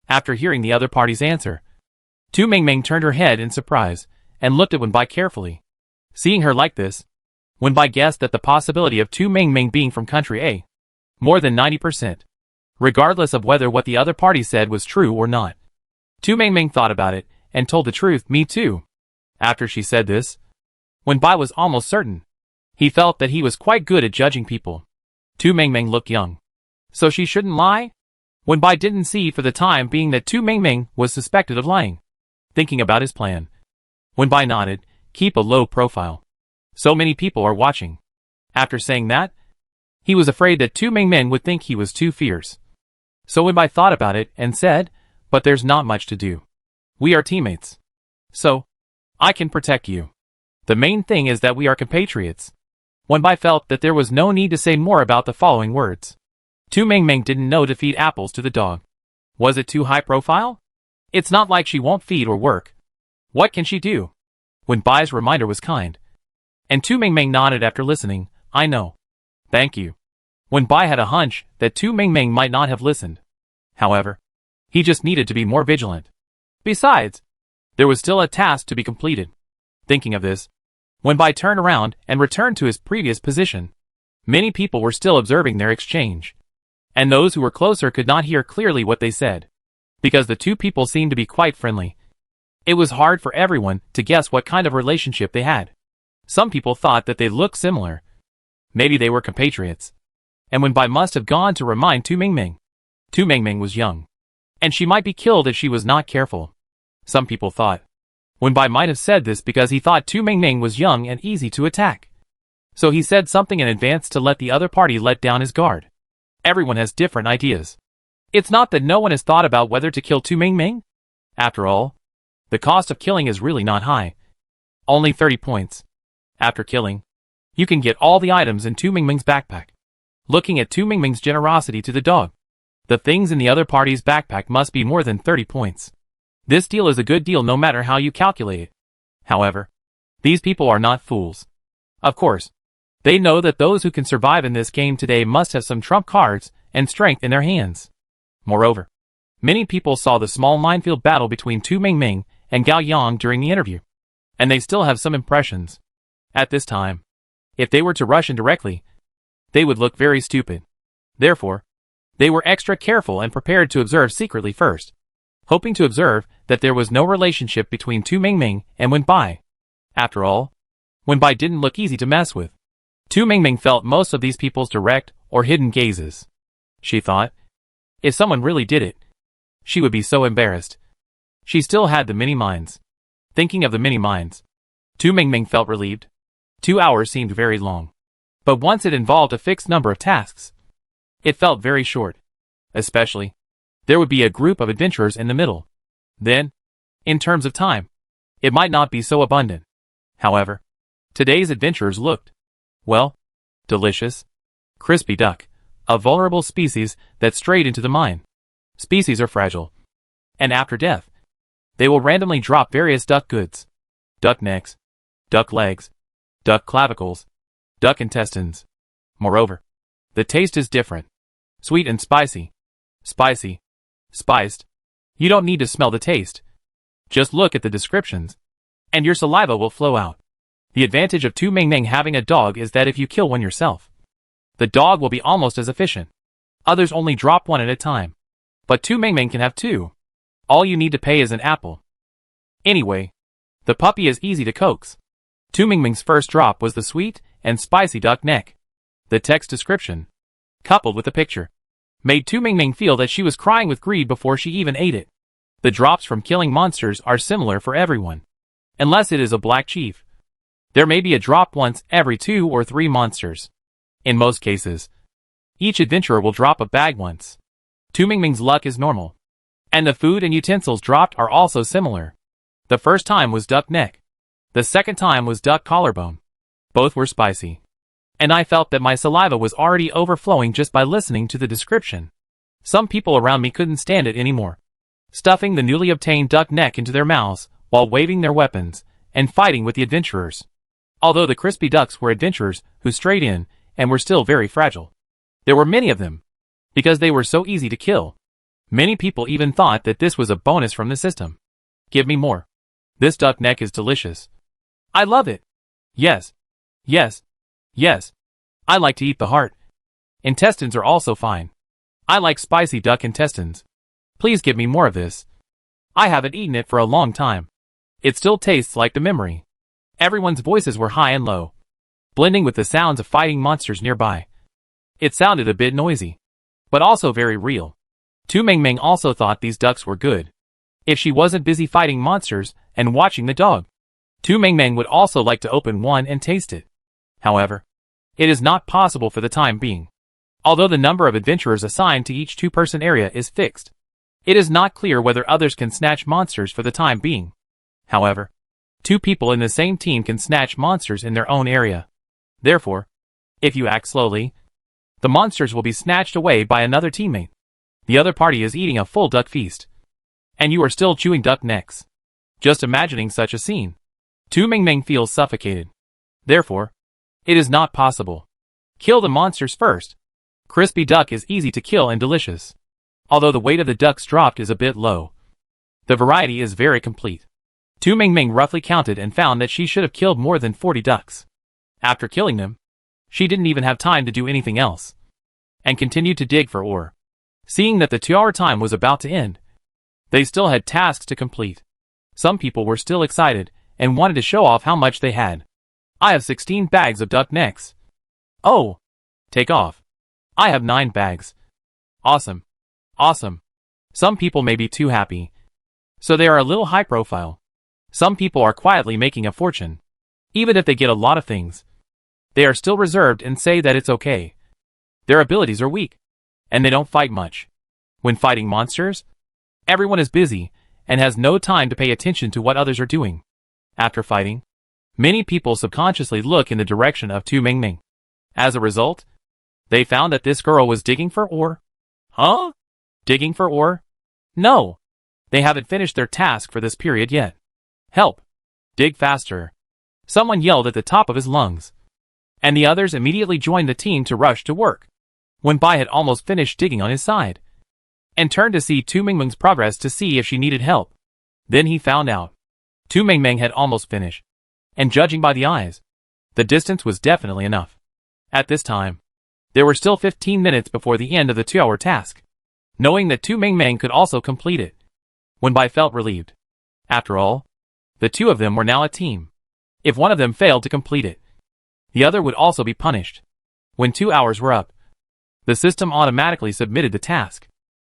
After hearing the other party's answer, Tu Mengmeng turned her head in surprise and looked at Wenbai carefully. Seeing her like this, Wenbai guessed that the possibility of Tu Mengmeng being from country A, more than 90%, regardless of whether what the other party said was true or not. Tu Mengmeng thought about it and told the truth, "Me too." After she said this, Wenbai was almost certain. He felt that he was quite good at judging people. Tu Mengmeng looked young, so she shouldn't lie? Wenbai didn't see for the time being that Tu Mengmeng was suspected of lying. Thinking about his plan, Wenbai nodded, "Keep a low profile. So many people are watching." After saying that, he was afraid that Tu Mengmeng would think he was too fierce. So Wenbai thought about it and said, "But there's not much to do. We are teammates. So, I can protect you. The main thing is that we are compatriots." Wenbai felt that there was no need to say more about the following words. Tu Mengmeng didn't know to feed apples to the dog. Was it too high profile? It's not like she won't feed or work. What can she do? Wenbai's reminder was kind, and Tu Mengmeng nodded after listening. "I know. Thank you." Wenbai had a hunch that Tu Mengmeng might not have listened. However, he just needed to be more vigilant. Besides, there was still a task to be completed. Thinking of this, Wenbai turned around and returned to his previous position. Many people were still observing their exchange, and those who were closer could not hear clearly what they said, because the two people seemed to be quite friendly. It was hard for everyone to guess what kind of relationship they had. Some people thought that they looked similar. Maybe they were compatriots. And Wenbai must have gone to remind Tu Mingming. Tu Mingming was young, and she might be killed if she was not careful. Some people thought Wenbai might have said this because he thought Tu Mingming was young and easy to attack. So he said something in advance to let the other party let down his guard. Everyone has different ideas. It's not that no one has thought about whether to kill Tu Mingming. After all, the cost of killing is really not high. Only 30 points. After killing, you can get all the items in Tu Mingming's backpack. Looking at Tu Mingming's generosity to the dog, the things in the other party's backpack must be more than 30 points. This deal is a good deal no matter how you calculate it. However, these people are not fools. Of course, they know that those who can survive in this game today must have some trump cards and strength in their hands. Moreover, many people saw the small minefield battle between Tu Mingming and Gao Yang during the interview, and they still have some impressions. At this time, if they were to rush in directly, they would look very stupid. Therefore, they were extra careful and prepared to observe secretly first, hoping to observe that there was no relationship between Tu Mingming and Wenbai. After all, Wenbai didn't look easy to mess with. Tu Mingming felt most of these people's direct or hidden gazes. She thought, if someone really did it, she would be so embarrassed. She still had the mini mines. Thinking of the mini mines, Tu Mingming felt relieved. 2 hours seemed very long. But once it involved a fixed number of tasks, it felt very short. Especially, there would be a group of adventurers in the middle. Then, in terms of time, it might not be so abundant. However, today's adventurers looked, well, delicious. Crispy duck, a vulnerable species that strayed into the mine. Species are fragile, and after death, they will randomly drop various duck goods. Duck necks, duck legs, duck clavicles, duck intestines. Moreover, the taste is different. Sweet and spicy. Spicy. Spiced. You don't need to smell the taste. Just look at the descriptions, and your saliva will flow out. The advantage of Tu Mingming having a dog is that if you kill one yourself, the dog will be almost as efficient. Others only drop one at a time. But Tu Mingming can have two. All you need to pay is an apple. Anyway, the puppy is easy to coax. Tu Mingming's first drop was the sweet and spicy duck neck. The text description, coupled with the picture, made Tu Mingming feel that she was crying with greed before she even ate it. The drops from killing monsters are similar for everyone, unless it is a black chief. There may be a drop once every 2 or 3 monsters. In most cases, each adventurer will drop a bag once. Tu Mingming's luck is normal, and the food and utensils dropped are also similar. The first time was duck neck. The second time was duck collarbone. Both were spicy, and I felt that my saliva was already overflowing just by listening to the description. Some people around me couldn't stand it anymore, stuffing the newly obtained duck neck into their mouths while waving their weapons and fighting with the adventurers. Although the crispy ducks were adventurers who strayed in and were still very fragile, there were many of them, because they were so easy to kill. Many people even thought that this was a bonus from the system. Give me more. This duck neck is delicious. I love it. Yes. Yes. Yes. I like to eat the heart. Intestines are also fine. I like spicy duck intestines. Please give me more of this. I haven't eaten it for a long time. It still tastes like the memory. Everyone's voices were high and low, blending with the sounds of fighting monsters nearby. It sounded a bit noisy, but also very real. Tu Mingming also thought these ducks were good. If she wasn't busy fighting monsters and watching the dog, Tu Mingming would also like to open one and taste it. However, it is not possible for the time being. Although the number of adventurers assigned to each 2-person area is fixed, it is not clear whether others can snatch monsters for the time being. However, 2 people in the same team can snatch monsters in their own area. Therefore, if you act slowly, the monsters will be snatched away by another teammate. The other party is eating a full duck feast, and you are still chewing duck necks. Just imagining such a scene, Tu Mingming feels suffocated. Therefore, it is not possible. Kill the monsters first. Crispy duck is easy to kill and delicious. Although the weight of the ducks dropped is a bit low, the variety is very complete. Tu Mingming roughly counted and found that she should have killed more than 40 ducks. After killing them, she didn't even have time to do anything else, and continued to dig for ore. Seeing that the 2-hour time was about to end, they still had tasks to complete. Some people were still excited and wanted to show off how much they had. I have 16 bags of duck necks. Oh! Take off. I have 9 bags. Awesome. Awesome. Some people may be too happy, so they are a little high profile. Some people are quietly making a fortune. Even if they get a lot of things, they are still reserved and say that it's okay. Their abilities are weak, and they don't fight much. When fighting monsters, everyone is busy and has no time to pay attention to what others are doing. After fighting, many people subconsciously look in the direction of Tu Mingming. As a result, they found that this girl was digging for ore. Huh? Digging for ore? No. They haven't finished their task for this period yet. Help! Dig faster! Someone yelled at the top of his lungs, and the others immediately joined the team to rush to work. When Bai had almost finished digging on his side, and turned to see Tu Mingming's progress to see if she needed help. Then he found out Tu Mingming had almost finished, and judging by the eyes, the distance was definitely enough. At this time, there were still 15 minutes before the end of the 2-hour task. Knowing that Tu Mingming could also complete it, when Bai felt relieved. After all, the two of them were now a team. If one of them failed to complete it, the other would also be punished. When 2 hours were up, the system automatically submitted the task.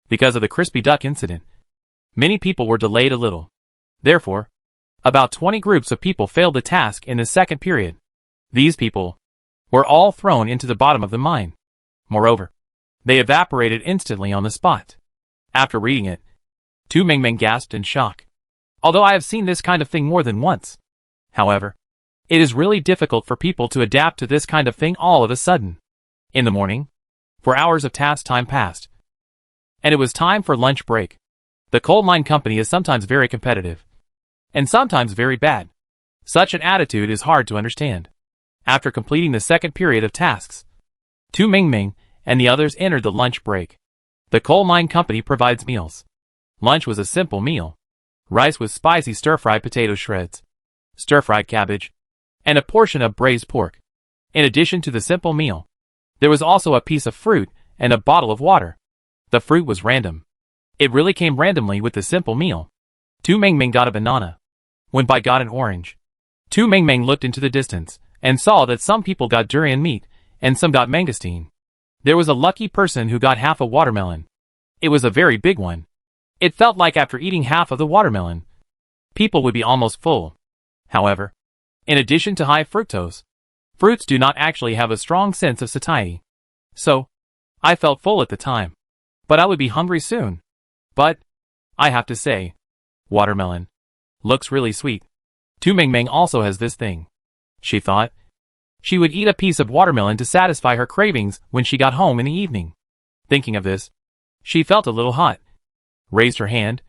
Because of the crispy duck incident, many people were delayed a little. Therefore, about 20 groups of people failed the task in the second period. These people were all thrown into the bottom of the mine. Moreover, they evaporated instantly on the spot. After reading it, Tu Mingming gasped in shock. Although I have seen this kind of thing more than once. However, it is really difficult for people to adapt to this kind of thing all of a sudden. In the morning, 4 hours of task time passed, and it was time for lunch break. The coal mine company is sometimes very competitive, and sometimes very bad. Such an attitude is hard to understand. After completing the second period of tasks, Tu Mingming and the others entered the lunch break. The coal mine company provides meals. Lunch was a simple meal. Rice with spicy stir-fried potato shreds, stir-fried cabbage, and a portion of braised pork. In addition to the simple meal, there was also a piece of fruit and a bottle of water. The fruit was random. It really came randomly with the simple meal. Tu Mingming got a banana, when Bai got an orange. Tu Mingming looked into the distance and saw that some people got durian meat and some got mangosteen. There was a lucky person who got half a watermelon. It was a very big one. It felt like after eating half of the watermelon, people would be almost full. However, in addition to high fructose, fruits do not actually have a strong sense of satiety. So, I felt full at the time, but I would be hungry soon. But, I have to say, watermelon looks really sweet. Tu Mingming also has this thing. She thought she would eat a piece of watermelon to satisfy her cravings when she got home in the evening. Thinking of this, she felt a little hot, raised her hand,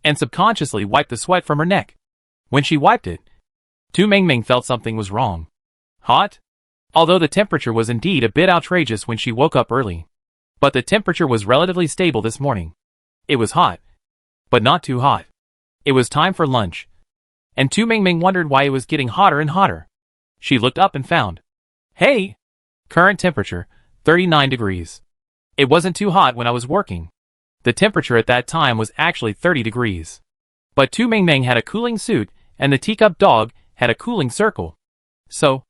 and subconsciously wiped the sweat from her neck. When she wiped it, Tu Mingming felt something was wrong. Hot? Although the temperature was indeed a bit outrageous when she woke up early. But the temperature was relatively stable this morning. It was hot, but not too hot. It was time for lunch, and Tu Mingming wondered why it was getting hotter and hotter. She looked up and found, hey! Current temperature, 39 degrees. It wasn't too hot when I was working. The temperature at that time was actually 30 degrees. But Tu Mingming had a cooling suit, and the teacup dog had a cooling circle. So,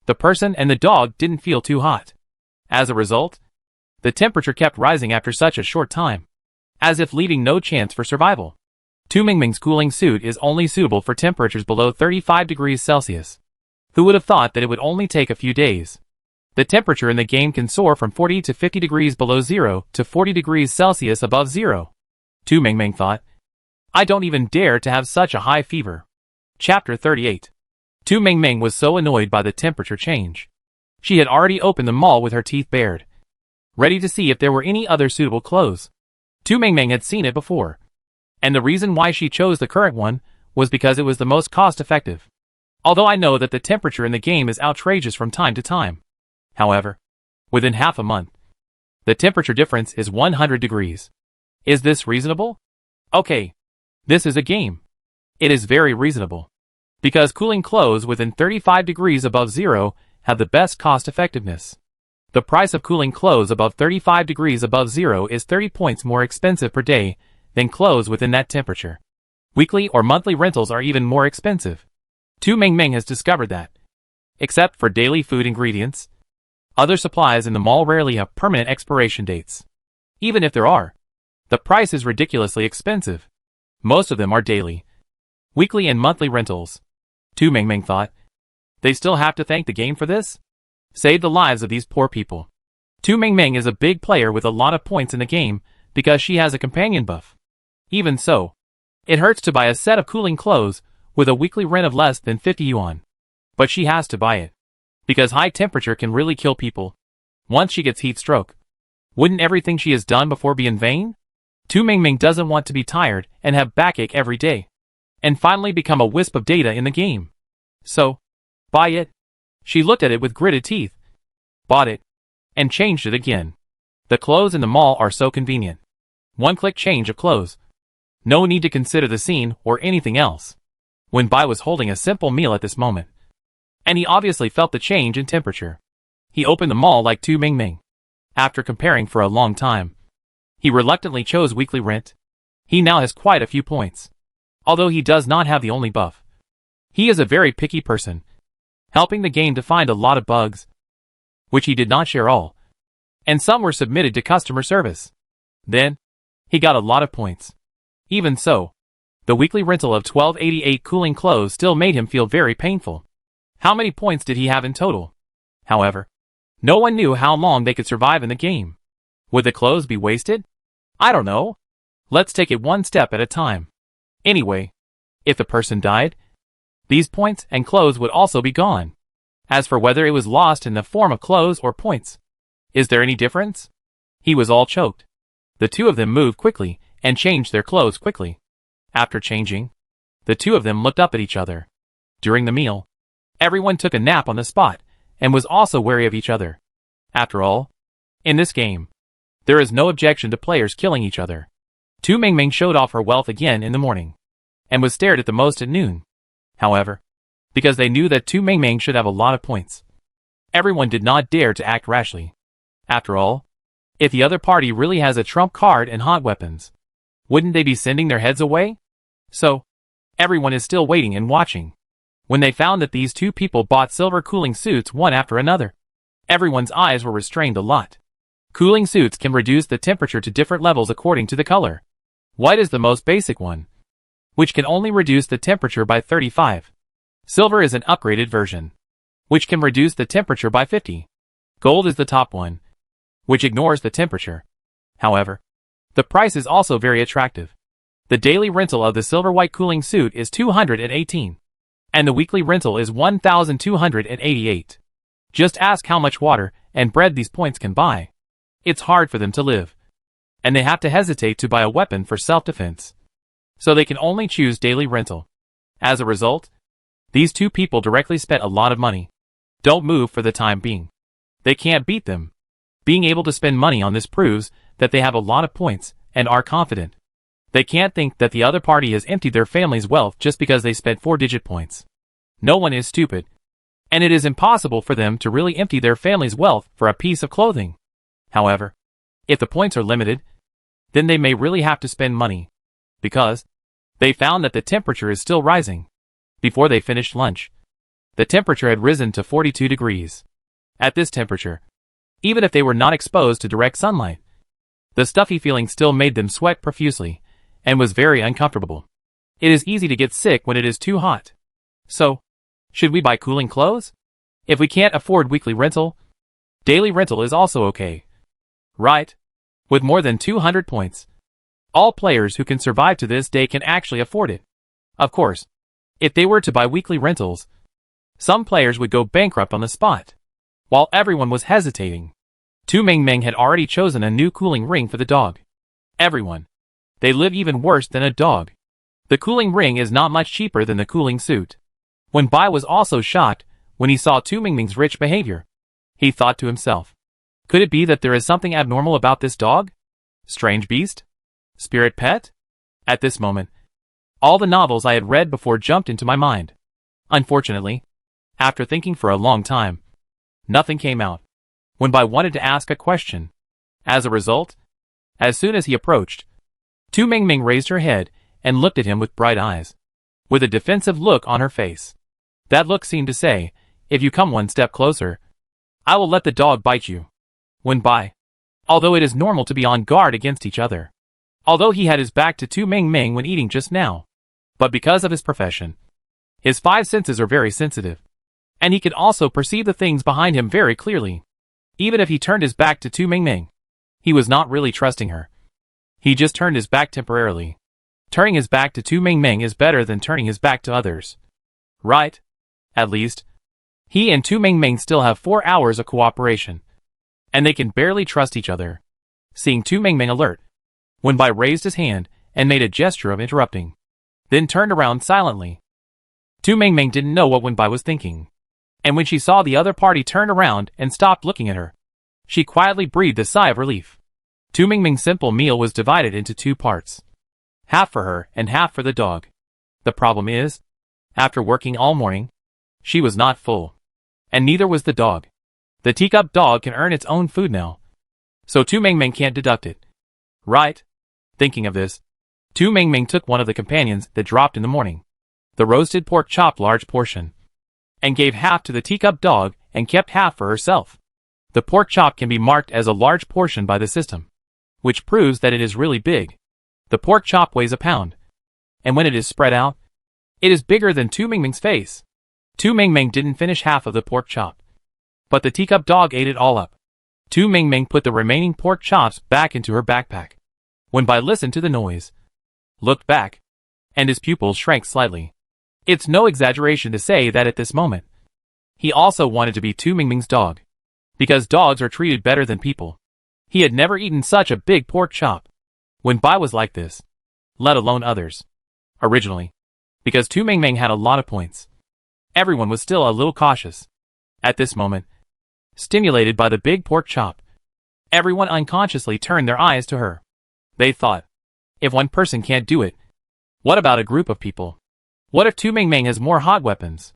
the person and the dog didn't feel too hot. As a result, the temperature kept rising after such a short time, as if leaving no chance for survival. Tu Mingming's cooling suit is only suitable for temperatures below 35 degrees Celsius. Who would have thought that it would only take a few days? The temperature in the game can soar from 40 to 50 degrees below zero to 40 degrees Celsius above zero. Tu Mingming thought, I don't even dare to have such a high fever. Chapter 38. Tu Mingming was so annoyed by the temperature change. She had already opened the mall with her teeth bared, ready to see if there were any other suitable clothes. Tu Mingming had seen it before, and the reason why she chose the current one was because it was the most cost-effective. Although I know that the temperature in the game is outrageous from time to time. However, within half a month, the temperature difference is 100 degrees. Is this reasonable? Okay, this is a game. It is very reasonable. Because cooling clothes within 35 degrees above zero have the best cost effectiveness. The price of cooling clothes above 35 degrees above zero is 30 points more expensive per day than clothes within that temperature. Weekly or monthly rentals are even more expensive. Tu Mengmeng has discovered that. Except for daily food ingredients, other supplies in the mall rarely have permanent expiration dates. Even if there are, the price is ridiculously expensive. Most of them are daily, weekly and monthly rentals. Tu Mengmeng thought. They still have to thank the game for this? Save the lives of these poor people. Tu Mengmeng is a big player with a lot of points in the game because she has a companion buff. Even so, it hurts to buy a set of cooling clothes with a weekly rent of less than 50 yuan. But she has to buy it. Because high temperature can really kill people. Once she gets heat stroke, wouldn't everything she has done before be in vain? Tu Mengmeng doesn't want to be tired and have backache every day. And finally become a wisp of data in the game. So, buy it. She looked at it with gritted teeth, bought it, and changed it again. The clothes in the mall are so convenient. One-click change of clothes. No need to consider the scene or anything else. When Bai was holding a simple meal at this moment, and he obviously felt the change in temperature. He opened the mall like Tu Mengmeng. After comparing for a long time, he reluctantly chose weekly rent. He now has quite a few points. Although he does not have the only buff. He is a very picky person, helping the game to find a lot of bugs, which he did not share all, and some were submitted to customer service. Then, he got a lot of points. Even so, the weekly rental of 1288 cooling clothes still made him feel very painful. How many points did he have in total? However, no one knew how long they could survive in the game. Would the clothes be wasted? I don't know. Let's take it one step at a time. Anyway, if the person died, these points and clothes would also be gone. As for whether it was lost in the form of clothes or points, is there any difference? He was all choked. The two of them moved quickly and changed their clothes quickly. After changing, the two of them looked up at each other. During the meal, everyone took a nap on the spot and was also wary of each other. After all, in this game, there is no objection to players killing each other. Tu Mengmeng showed off her wealth again in the morning, and was stared at the most at noon. However, because they knew that Tu Mengmeng should have a lot of points, everyone did not dare to act rashly. After all, if the other party really has a trump card and hot weapons, wouldn't they be sending their heads away? So, everyone is still waiting and watching. When they found that these two people bought silver cooling suits one after another, everyone's eyes were restrained a lot. Cooling suits can reduce the temperature to different levels according to the color. White is the most basic one, which can only reduce the temperature by 35. Silver is an upgraded version, which can reduce the temperature by 50. Gold is the top one, which ignores the temperature. However, the price is also very attractive. The daily rental of the silver white cooling suit is 218. And the weekly rental is 1,288. Just ask how much water and bread these points can buy. It's hard for them to live. And they have to hesitate to buy a weapon for self-defense. So they can only choose daily rental. As a result, these two people directly spent a lot of money. Don't move for the time being. They can't beat them. Being able to spend money on this proves that they have a lot of points and are confident. They can't think that the other party has emptied their family's wealth just because they spent 4-digit points. No one is stupid. And it is impossible for them to really empty their family's wealth for a piece of clothing. However, if the points are limited, then they may really have to spend money. Because they found that the temperature is still rising. Before they finished lunch, the temperature had risen to 42 degrees. At this temperature, even if they were not exposed to direct sunlight, the stuffy feeling still made them sweat profusely, and was very uncomfortable. It is easy to get sick when it is too hot. So, should we buy cooling clothes? If we can't afford weekly rental, daily rental is also okay. Right? With more than 200 points, all players who can survive to this day can actually afford it. Of course, if they were to buy weekly rentals, some players would go bankrupt on the spot. While everyone was hesitating, Tu Mengmeng had already chosen a new cooling ring for the dog. Everyone. They live even worse than a dog. The cooling ring is not much cheaper than the cooling suit. When Bai was also shocked when he saw Tu Mengmeng's rich behavior. He thought to himself, could it be that there is something abnormal about this dog? Strange beast? Spirit pet? At this moment, All the novels I had read before jumped into my mind. Unfortunately, after thinking for a long time, nothing came out. Wenbai wanted to ask a question. As a result, as soon as he approached, Tu Mingming raised her head and looked at him with bright eyes, with a defensive look on her face. That look seemed to say, if you come one step closer, I will let the dog bite you. Wenbai, although it is normal to be on guard against each other, although he had his back to Tu Mingming when eating just now, but because of his profession, his five senses are very sensitive, and he could also perceive the things behind him very clearly. Even if he turned his back to Tu Mingming, he was not really trusting her. He just turned his back temporarily. Turning his back to Tu Mingming is better than turning his back to others. Right? At least, he and Tu Mingming still have 4 hours of cooperation, and they can barely trust each other. Seeing Tu Mingming alert, Wenbai raised his hand and made a gesture of interrupting, then turned around silently. Tu Mingming didn't know what Wenbai was thinking, and when she saw the other party turn around and stopped looking at her, she quietly breathed a sigh of relief. Tu Mingming's simple meal was divided into 2 parts, half for her and half for the dog. The problem is, after working all morning, she was not full, and neither was the dog. The teacup dog can earn its own food now, so Tu Mingming can't deduct it. Right? Thinking of this, Tu Mingming took one of the companions that dropped in the morning, the roasted pork chop large portion, and gave half to the teacup dog and kept half for herself. The pork chop can be marked as a large portion by the system, which proves that it is really big. The pork chop weighs a pound, and when it is spread out, it is bigger than Tu Mingming's face. Tu Mingming didn't finish half of the pork chop, but the teacup dog ate it all up. Tu Mingming put the remaining pork chops back into her backpack. Wenbai listened to the noise, looked back, and his pupils shrank slightly. It's no exaggeration to say that at this moment, he also wanted to be Tu Mingming's dog, because dogs are treated better than people. He had never eaten such a big pork chop. Wenbai was like this, let alone others. Originally, because Tu Mingming had a lot of points, everyone was still a little cautious. At this moment, stimulated by the big pork chop, everyone unconsciously turned their eyes to her. They thought, if one person can't do it, what about a group of people? What if Tu Mingming has more hot weapons?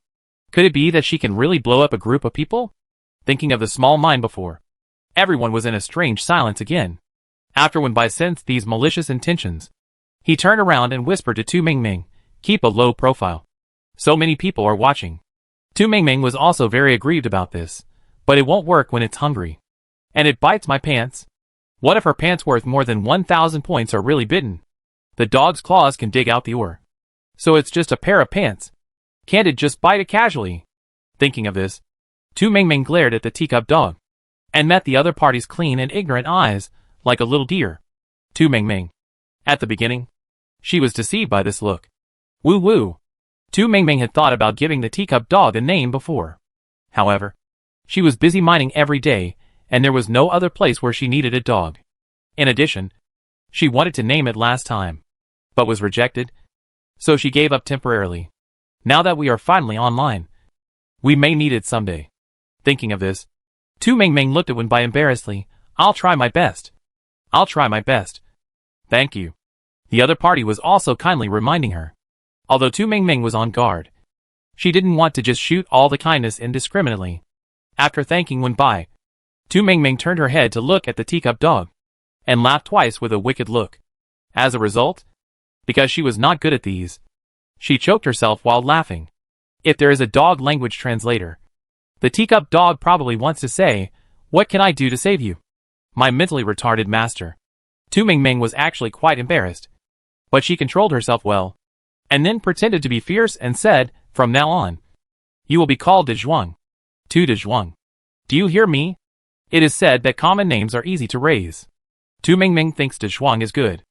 Could it be that she can really blow up a group of people? Thinking of the small mind before, everyone was in a strange silence again. After Wenbai sensed these malicious intentions, he turned around and whispered to Tu Mingming, keep a low profile. So many people are watching. Tu Mingming was also very aggrieved about this, but it won't work when it's hungry. And it bites my pants. What if her pants worth more than 1,000 points are really bitten? The dog's claws can dig out the ore. So it's just a pair of pants. Can't it just bite it casually? Thinking of this, Tu Mingming glared at the teacup dog, and met the other party's clean and ignorant eyes, like a little deer. Tu Mingming. At the beginning, she was deceived by this look. Woo woo. Tu Mingming had thought about giving the teacup dog a name before. However, she was busy mining every day, and there was no other place where she needed a dog. In addition, she wanted to name it last time, but was rejected, so she gave up temporarily. Now that we are finally online, we may need it someday. Thinking of this, Tu Mingming looked at Wenbai embarrassedly. I'll try my best. I'll try my best. Thank you. The other party was also kindly reminding her. Although Tu Mingming was on guard, she didn't want to just shoot all the kindness indiscriminately. After thanking Wenbai, Tu Mingming turned her head to look at the teacup dog, and laughed twice with a wicked look. As a result, because she was not good at these, she choked herself while laughing. If there is a dog language translator, the teacup dog probably wants to say, what can I do to save you? My mentally retarded master. Tu Mingming was actually quite embarrassed, but she controlled herself well, and then pretended to be fierce and said, from now on, you will be called De Zhuang. Tu De Zhuang. Do you hear me? It is said that common names are easy to raise. Tu Mingming thinks De Zhuang is good,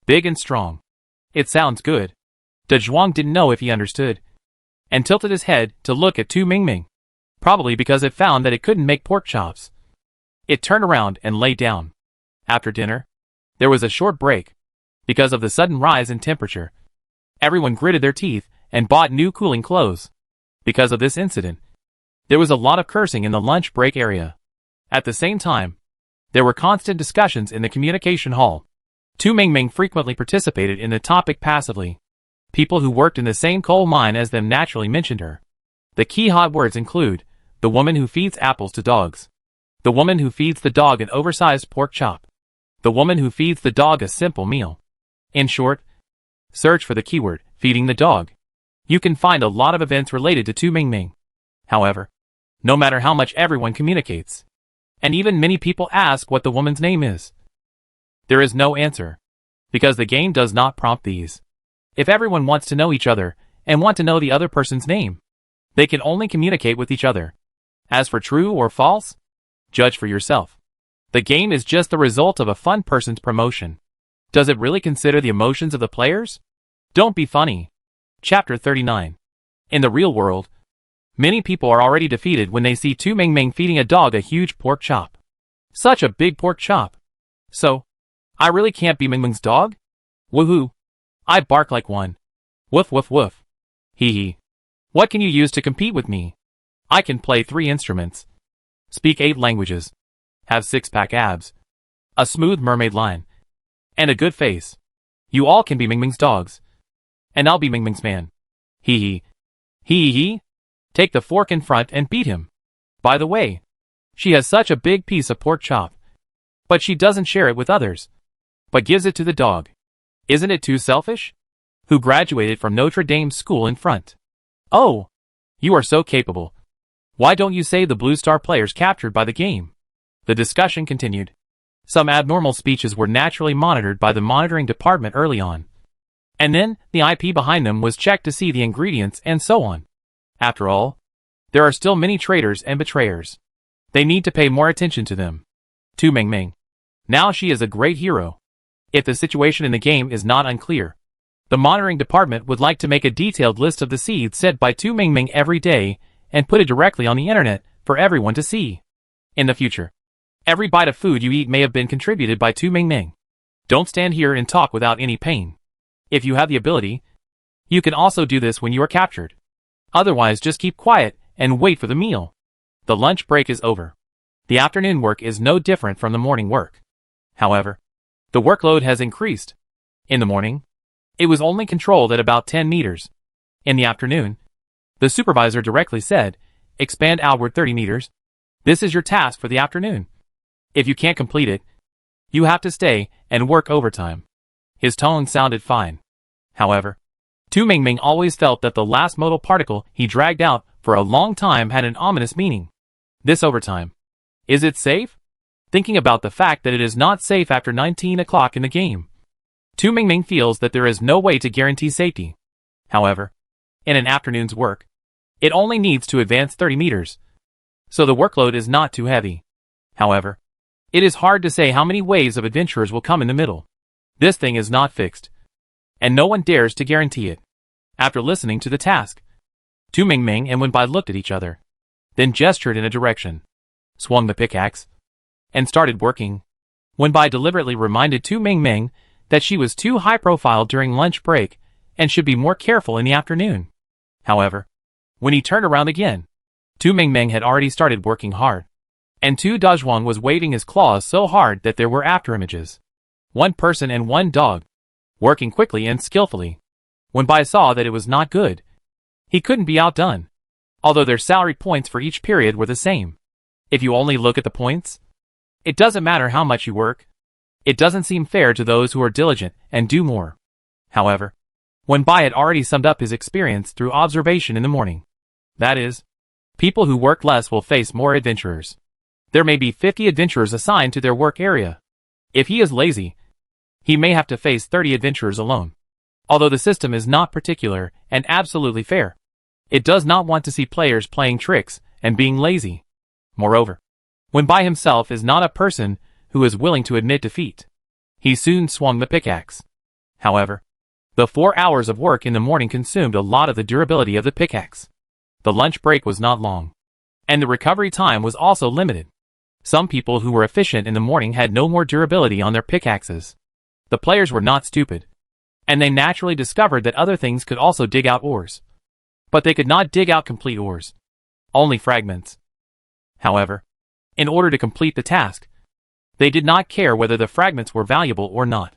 big and strong. It sounds good. De Zhuang didn't know if he understood, and tilted his head to look at Tu Mingming, probably because it found that it couldn't make pork chops. It turned around and lay down. After dinner, there was a short break. Because of the sudden rise in temperature, everyone gritted their teeth and bought new cooling clothes. Because of this incident, there was a lot of cursing in the lunch break area. At the same time, there were constant discussions in the communication hall. Tu Mingming frequently participated in the topic passively, People who worked in the same coal mine as them naturally mentioned her. The key hot words include the woman who feeds apples to dogs, the woman who feeds the dog an oversized pork chop, the woman who feeds the dog a simple meal. In short, search for the keyword, feeding the dog. You can find a lot of events related to Tu Mingming. However, no matter how much everyone communicates, and even many people ask what the woman's name is, there is no answer, because the game does not prompt these. If everyone wants to know each other, and want to know the other person's name, they can only communicate with each other. As for true or false, judge for yourself. The game is just the result of a fun person's promotion. Does it really consider the emotions of the players? Don't be funny. Chapter 39. In the real world, many people are already defeated when they see Tu Mingming feeding a dog a huge pork chop. Such a big pork chop. So, I really can't be Mingming's dog? Woohoo! I bark like one. Woof woof woof. Hee hee. What can you use to compete with me? I can play 3 instruments, speak 8 languages, have 6-pack abs, a smooth mermaid line, and a good face. You all can be Mingming's dogs. And I'll be Mingming's man. Hee hee. Hee hee. Take the fork in front and beat him. By the way, she has such a big piece of pork chop, but she doesn't share it with others, but gives it to the dog. Isn't it too selfish? Who graduated from Notre Dame school in front? Oh, you are so capable. Why don't you save the Blue Star players captured by the game? The discussion continued. Some abnormal speeches were naturally monitored by the monitoring department early on. And then, the IP behind them was checked to see the ingredients and so on. After all, there are still many traitors and betrayers. They need to pay more attention to them. Tu Mingming. Now she is a great hero. If the situation in the game is not unclear, the monitoring department would like to make a detailed list of the seeds sent by Tu Mingming every day and put it directly on the internet for everyone to see. In the future, every bite of food you eat may have been contributed by Tu Mingming. Don't stand here and talk without any pain. If you have the ability, you can also do this when you are captured. Otherwise, just keep quiet and wait for the meal. The lunch break is over. The afternoon work is no different from the morning work. However, the workload has increased. In the morning, it was only controlled at about 10 meters. In the afternoon, the supervisor directly said, expand outward 30 meters. This is your task for the afternoon. If you can't complete it, you have to stay and work overtime. His tone sounded fine. However, Tu Mingming always felt that the last modal particle he dragged out for a long time had an ominous meaning. This overtime. Is it safe? Thinking about the fact that it is not safe after 19 o'clock in the game, Tu Mingming feels that there is no way to guarantee safety. However, in an afternoon's work, it only needs to advance 30 meters. So the workload is not too heavy. However, it is hard to say how many waves of adventurers will come in the middle. This thing is not fixed, and no one dares to guarantee it. After listening to the task, Tu Mingming and Wenbai looked at each other, then gestured in a direction, swung the pickaxe, and started working. Wenbai deliberately reminded Tu Mingming that she was too high-profile during lunch break and should be more careful in the afternoon. However, when he turned around again, Tu Mingming had already started working hard, and Tu Dazhuang was waving his claws so hard that there were afterimages. 1 person and 1 dog, working quickly and skillfully. Wenbai saw that it was not good. He couldn't be outdone, although their salary points for each period were the same. If you only look at the points, it doesn't matter how much you work. It doesn't seem fair to those who are diligent and do more. However, Wenbai had already summed up his experience through observation in the morning. That is, people who work less will face more adventurers. There may be 50 adventurers assigned to their work area. If he is lazy, he may have to face 30 adventurers alone. Although the system is not particular and absolutely fair, it does not want to see players playing tricks and being lazy. Moreover, Wenbai himself is not a person who is willing to admit defeat. He soon swung the pickaxe. However, the 4 hours of work in the morning consumed a lot of the durability of the pickaxe. The lunch break was not long, and the recovery time was also limited. Some people who were efficient in the morning had no more durability on their pickaxes. The players were not stupid, and they naturally discovered that other things could also dig out ores. But they could not dig out complete ores, only fragments. However, in order to complete the task, they did not care whether the fragments were valuable or not,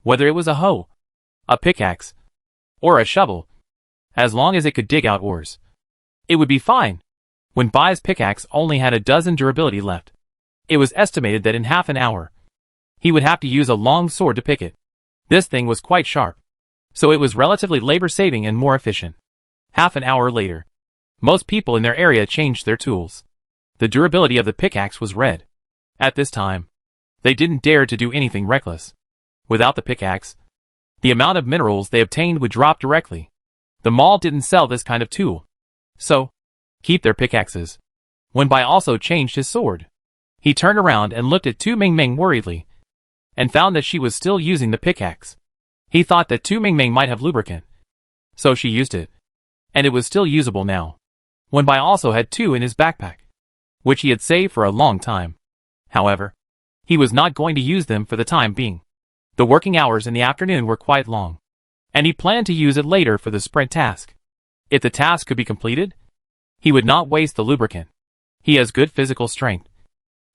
whether it was a hoe, a pickaxe, or a shovel, as long as it could dig out ores. It would be fine. When Bai's pickaxe only had a dozen durability left, it was estimated that in half an hour, he would have to use a long sword to pick it. This thing was quite sharp, so it was relatively labor-saving and more efficient. Half an hour later, most people in their area changed their tools. The durability of the pickaxe was red. At this time, they didn't dare to do anything reckless. Without the pickaxe, the amount of minerals they obtained would drop directly. The mall didn't sell this kind of tool, so keep their pickaxes. When Bai also changed his sword, he turned around and looked at Tu Mingming worriedly, and found that she was still using the pickaxe. He thought that Tu Mingming might have lubricant, so she used it, and it was still usable now. When Bai also had two in his backpack, which he had saved for a long time. However, he was not going to use them for the time being. The working hours in the afternoon were quite long, and he planned to use it later for the sprint task. If the task could be completed, he would not waste the lubricant. He has good physical strength,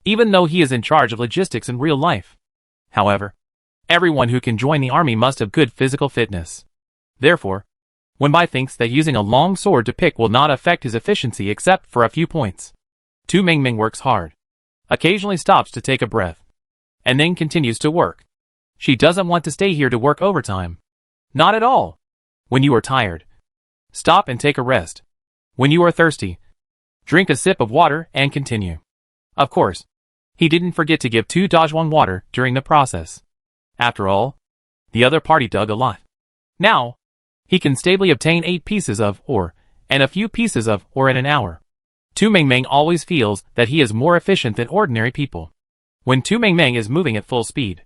even though he is in charge of logistics in real life. However, everyone who can join the army must have good physical fitness. Therefore, when Bai thinks that using a long sword to pick will not affect his efficiency except for a few points. Tu Mingming works hard, occasionally stops to take a breath, and then continues to work. She doesn't want to stay here to work overtime. Not at all. When you are tired, stop and take a rest. When you are thirsty, drink a sip of water and continue. Of course, he didn't forget to give Tu Dajwan water during the process. After all, the other party dug a lot. Now, he can stably obtain 8 pieces of ore, and a few pieces of ore in an hour. Tu Mingming always feels that he is more efficient than ordinary people. When Tu Mingming is moving at full speed,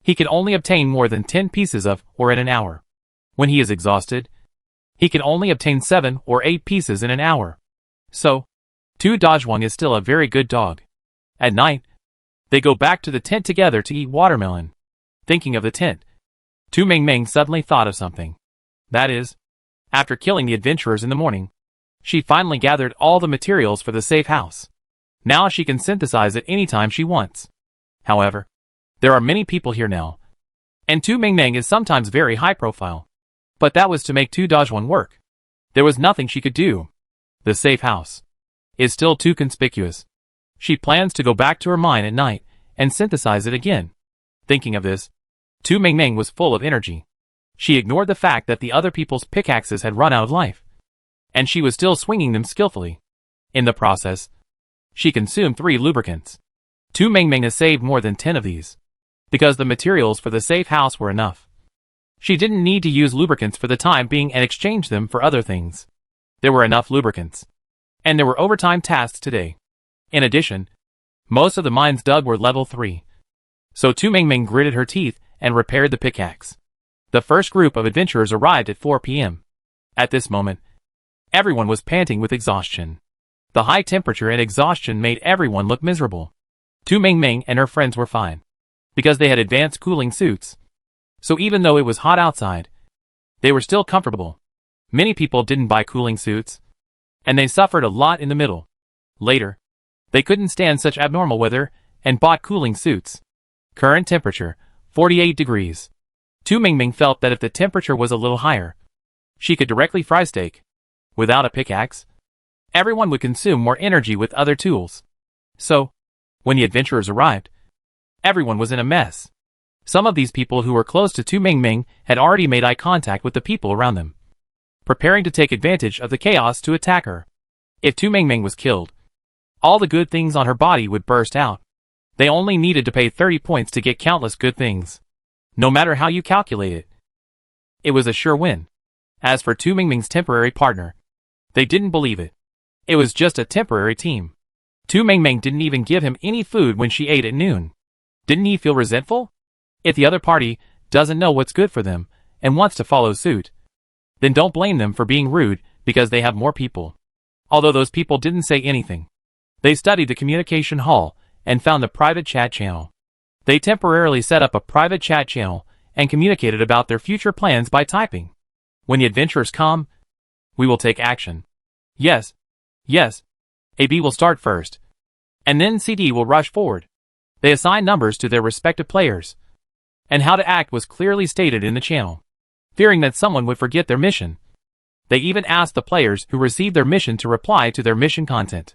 he can only obtain more than 10 pieces of ore in an hour. When he is exhausted, he can only obtain 7 or 8 pieces in an hour. So, Tu Dajwang is still a very good dog. At night, they go back to the tent together to eat watermelon. Thinking of the tent, Tu Mingming suddenly thought of something. That is, after killing the adventurers in the morning, she finally gathered all the materials for the safe house. Now she can synthesize it anytime she wants. However, there are many people here now, and Tu Mingming is sometimes very high profile. But that was to make Tu Dajwan work. There was nothing she could do. The safe house is still too conspicuous. She plans to go back to her mine at night and synthesize it again. Thinking of this, Tu Mingming was full of energy. She ignored the fact that the other people's pickaxes had run out of life, and she was still swinging them skillfully. In the process, she consumed 3 lubricants. Tu Mingming has saved more than 10 of these, because the materials for the safe house were enough. She didn't need to use lubricants for the time being and exchange them for other things. There were enough lubricants, and there were overtime tasks today. In addition, most of the mines dug were level 3. So Tu Mingming gritted her teeth and repaired the pickaxe. The first group of adventurers arrived at 4 p.m. At this moment, everyone was panting with exhaustion. The high temperature and exhaustion made everyone look miserable. Tu Mingming and her friends were fine, because they had advanced cooling suits. So even though it was hot outside, they were still comfortable. Many people didn't buy cooling suits, and they suffered a lot in the middle. Later, they couldn't stand such abnormal weather and bought cooling suits. Current temperature, 48 degrees. Tu Mingming felt that if the temperature was a little higher, she could directly fry steak. Without a pickaxe, everyone would consume more energy with other tools. So, when the adventurers arrived, everyone was in a mess. Some of these people who were close to Tu Mingming had already made eye contact with the people around them, preparing to take advantage of the chaos to attack her. If Tu Mingming was killed, all the good things on her body would burst out. They only needed to pay 30 points to get countless good things. No matter how you calculate it, it was a sure win. As for Tu Mingming's temporary partner, they didn't believe it. It was just a temporary team. Tu Mingming didn't even give him any food when she ate at noon. Didn't he feel resentful? If the other party doesn't know what's good for them and wants to follow suit, then don't blame them for being rude because they have more people. Although those people didn't say anything, they studied the communication hall and found the private chat channel. They temporarily set up a private chat channel and communicated about their future plans by typing. When the adventurers come, we will take action. Yes. Yes. AB will start first, and then CD will rush forward. They assign numbers to their respective players, and how to act was clearly stated in the channel. fearing that someone would forget their mission. They even asked the players who received their mission to reply to their mission content.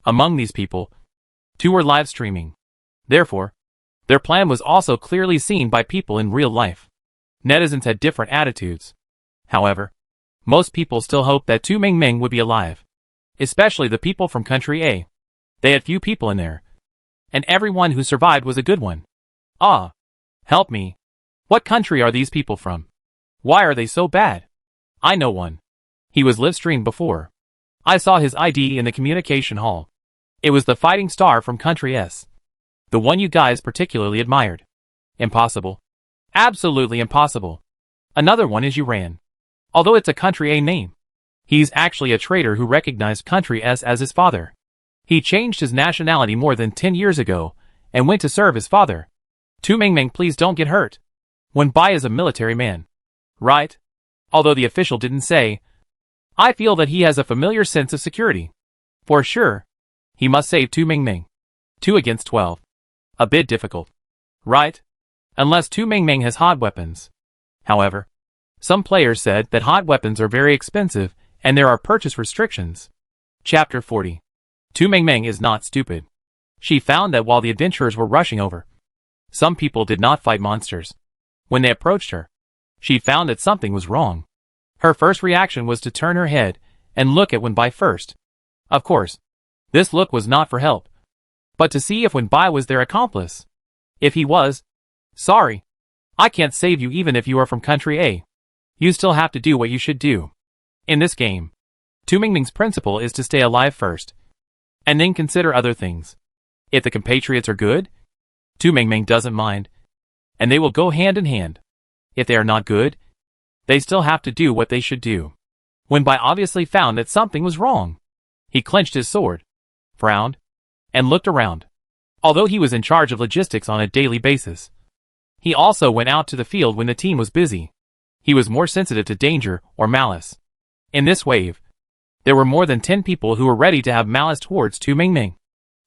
Among these people, 2 were live streaming. Therefore, their plan was also clearly seen by people in real life. Netizens had different attitudes. However, most people still hoped that Tu Mingming would be alive. Especially the people from Country A. They had few people in there. And everyone who survived was a good one. Ah! Help me. What country are these people from? Why are they so bad? I know one. He was live-streamed before. I saw his ID in the communication hall. It was the fighting star from Country S. The one you guys particularly admired. Impossible. Absolutely impossible. Another one is Uran. Although it's a Country A name. He's actually a traitor who recognized Country S as his father. He changed his nationality more than 10 years ago, and went to serve his father. Tu Mingming, please don't get hurt. Wenbai is a military man. Right? Although the official didn't say. I feel that he has a familiar sense of security. For sure. He must save Tu Mingming. 2 against 12. A bit difficult. Right? Unless Tu Mingming has hot weapons. However, some players said that hot weapons are very expensive and there are purchase restrictions. Chapter 40. Tu Mingming is not stupid. She found that while the adventurers were rushing over, some people did not fight monsters. When they approached her, she found that something was wrong. Her first reaction was to turn her head and look at Wenbai first. Of course, this look was not for help, but to see if Wenbai was their accomplice. If he was, sorry, I can't save you even if you are from Country A. You still have to do what you should do. In this game, Tu Mingming's principle is to stay alive first, and then consider other things. If the compatriots are good, Tu Mingming doesn't mind, and they will go hand in hand. If they are not good, they still have to do what they should do. Wenbai obviously found that something was wrong. He clenched his sword, frowned, and looked around. Although he was in charge of logistics on a daily basis, he also went out to the field when the team was busy. He was more sensitive to danger or malice. In this wave, there were more than 10 people who were ready to have malice towards Tu Mingming.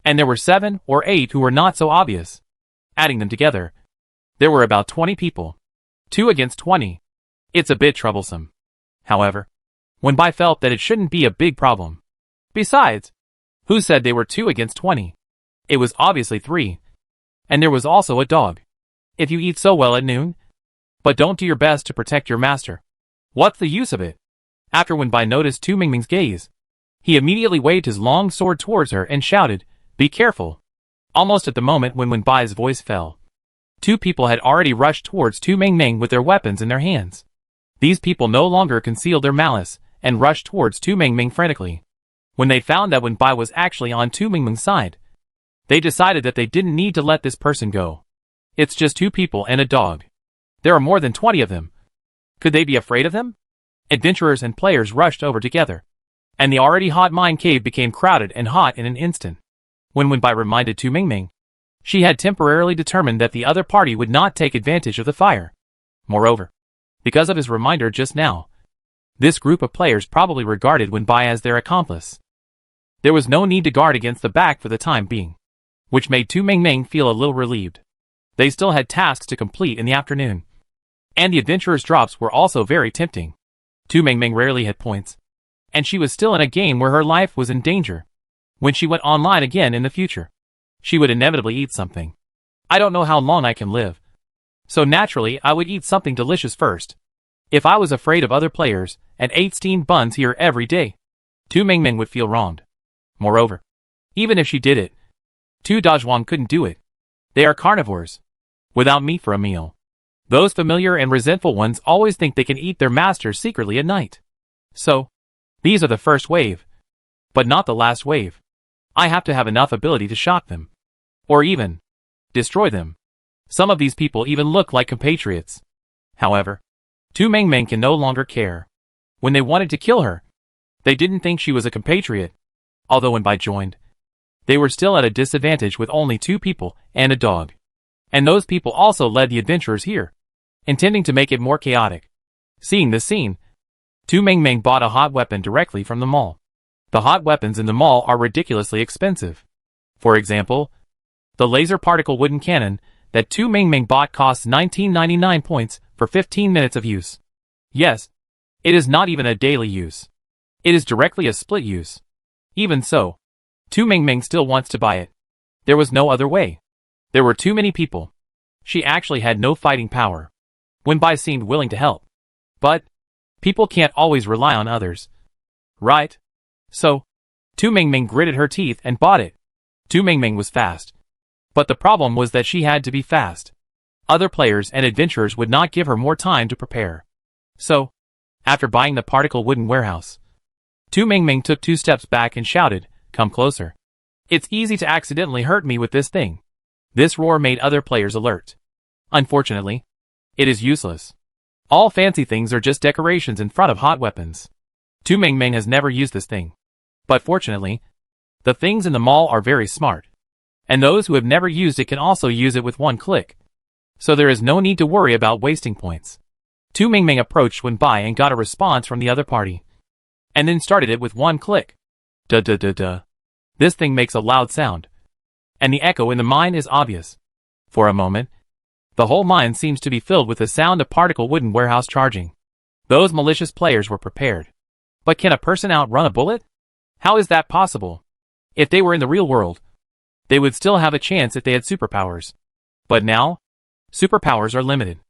And there were 7 or 8 who were not so obvious. Adding them together, there were about 20 people. 2 against 20. It's a bit troublesome. However, Wenbai felt that it shouldn't be a big problem. Besides, who said they were 2 against 20? It was obviously 3. And there was also a dog. If you eat so well at noon, but don't do your best to protect your master, what's the use of it? After Wenbai noticed Tu Mingming's gaze, he immediately waved his long sword towards her and shouted, "Be careful!" Almost at the moment when Wenbai's voice fell, 2 people had already rushed towards Tu Mingming with their weapons in their hands. These people no longer concealed their malice and rushed towards Tu Mingming frantically. When they found that Wenbai was actually on Tu Mingming's side, they decided that they didn't need to let this person go. It's just 2 people and a dog. There are more than 20 of them. Could they be afraid of them? Adventurers and players rushed over together, and the already hot mine cave became crowded and hot in an instant. When Wenbai reminded Tu Mingming, she had temporarily determined that the other party would not take advantage of the fire. Moreover, because of his reminder just now, this group of players probably regarded Wenbai as their accomplice. There was no need to guard against the back for the time being, which made Tu Mingming feel a little relieved. They still had tasks to complete in the afternoon, and the adventurers' drops were also very tempting. Tu Mingming rarely had points, and she was still in a game where her life was in danger. When she went online again in the future, she would inevitably eat something. I don't know how long I can live, so naturally I would eat something delicious first. If I was afraid of other players and ate steamed buns here every day, Tu Mingming would feel wronged. Moreover, even if she did it, Tu Dazhuang couldn't do it. They are carnivores, without meat for a meal. Those familiar and resentful ones always think they can eat their masters secretly at night. So, these are the first wave, but not the last wave. I have to have enough ability to shock them, or even destroy them. Some of these people even look like compatriots. However, Tu Mingming can no longer care. When they wanted to kill her, they didn't think she was a compatriot. Although Wenbai joined, they were still at a disadvantage with only 2 people and a dog. And those people also led the adventurers here, intending to make it more chaotic. Seeing this scene, Tu Mingming bought a hot weapon directly from the mall. The hot weapons in the mall are ridiculously expensive. For example, the laser particle wooden cannon that Tu Mingming bought costs 1999 points for 15 minutes of use. Yes, it is not even a daily use. It is directly a split use. Even so, Tu Mingming still wants to buy it. There was no other way. There were too many people. She actually had no fighting power. Wenbai seemed willing to help. But people can't always rely on others. Right? So, Tu Mingming gritted her teeth and bought it. Tu Mingming was fast. But the problem was that she had to be fast. Other players and adventurers would not give her more time to prepare. So, after buying the particle wooden warehouse, Tu Mingming took 2 steps back and shouted, "Come closer. It's easy to accidentally hurt me with this thing." This roar made other players alert. Unfortunately, it is useless. All fancy things are just decorations in front of hot weapons. Tu Mingming has never used this thing. But fortunately, the things in the mall are very smart. And those who have never used it can also use it with one click. So there is no need to worry about wasting points. Tu Mingming approached Wenbai and got a response from the other party. And then started it with one click. Duh. This thing makes a loud sound. And the echo in the mine is obvious. For a moment, the whole mine seems to be filled with the sound of particle wooden warehouse charging. Those malicious players were prepared. But can a person outrun a bullet? How is that possible? If they were in the real world, they would still have a chance if they had superpowers. But now, superpowers are limited.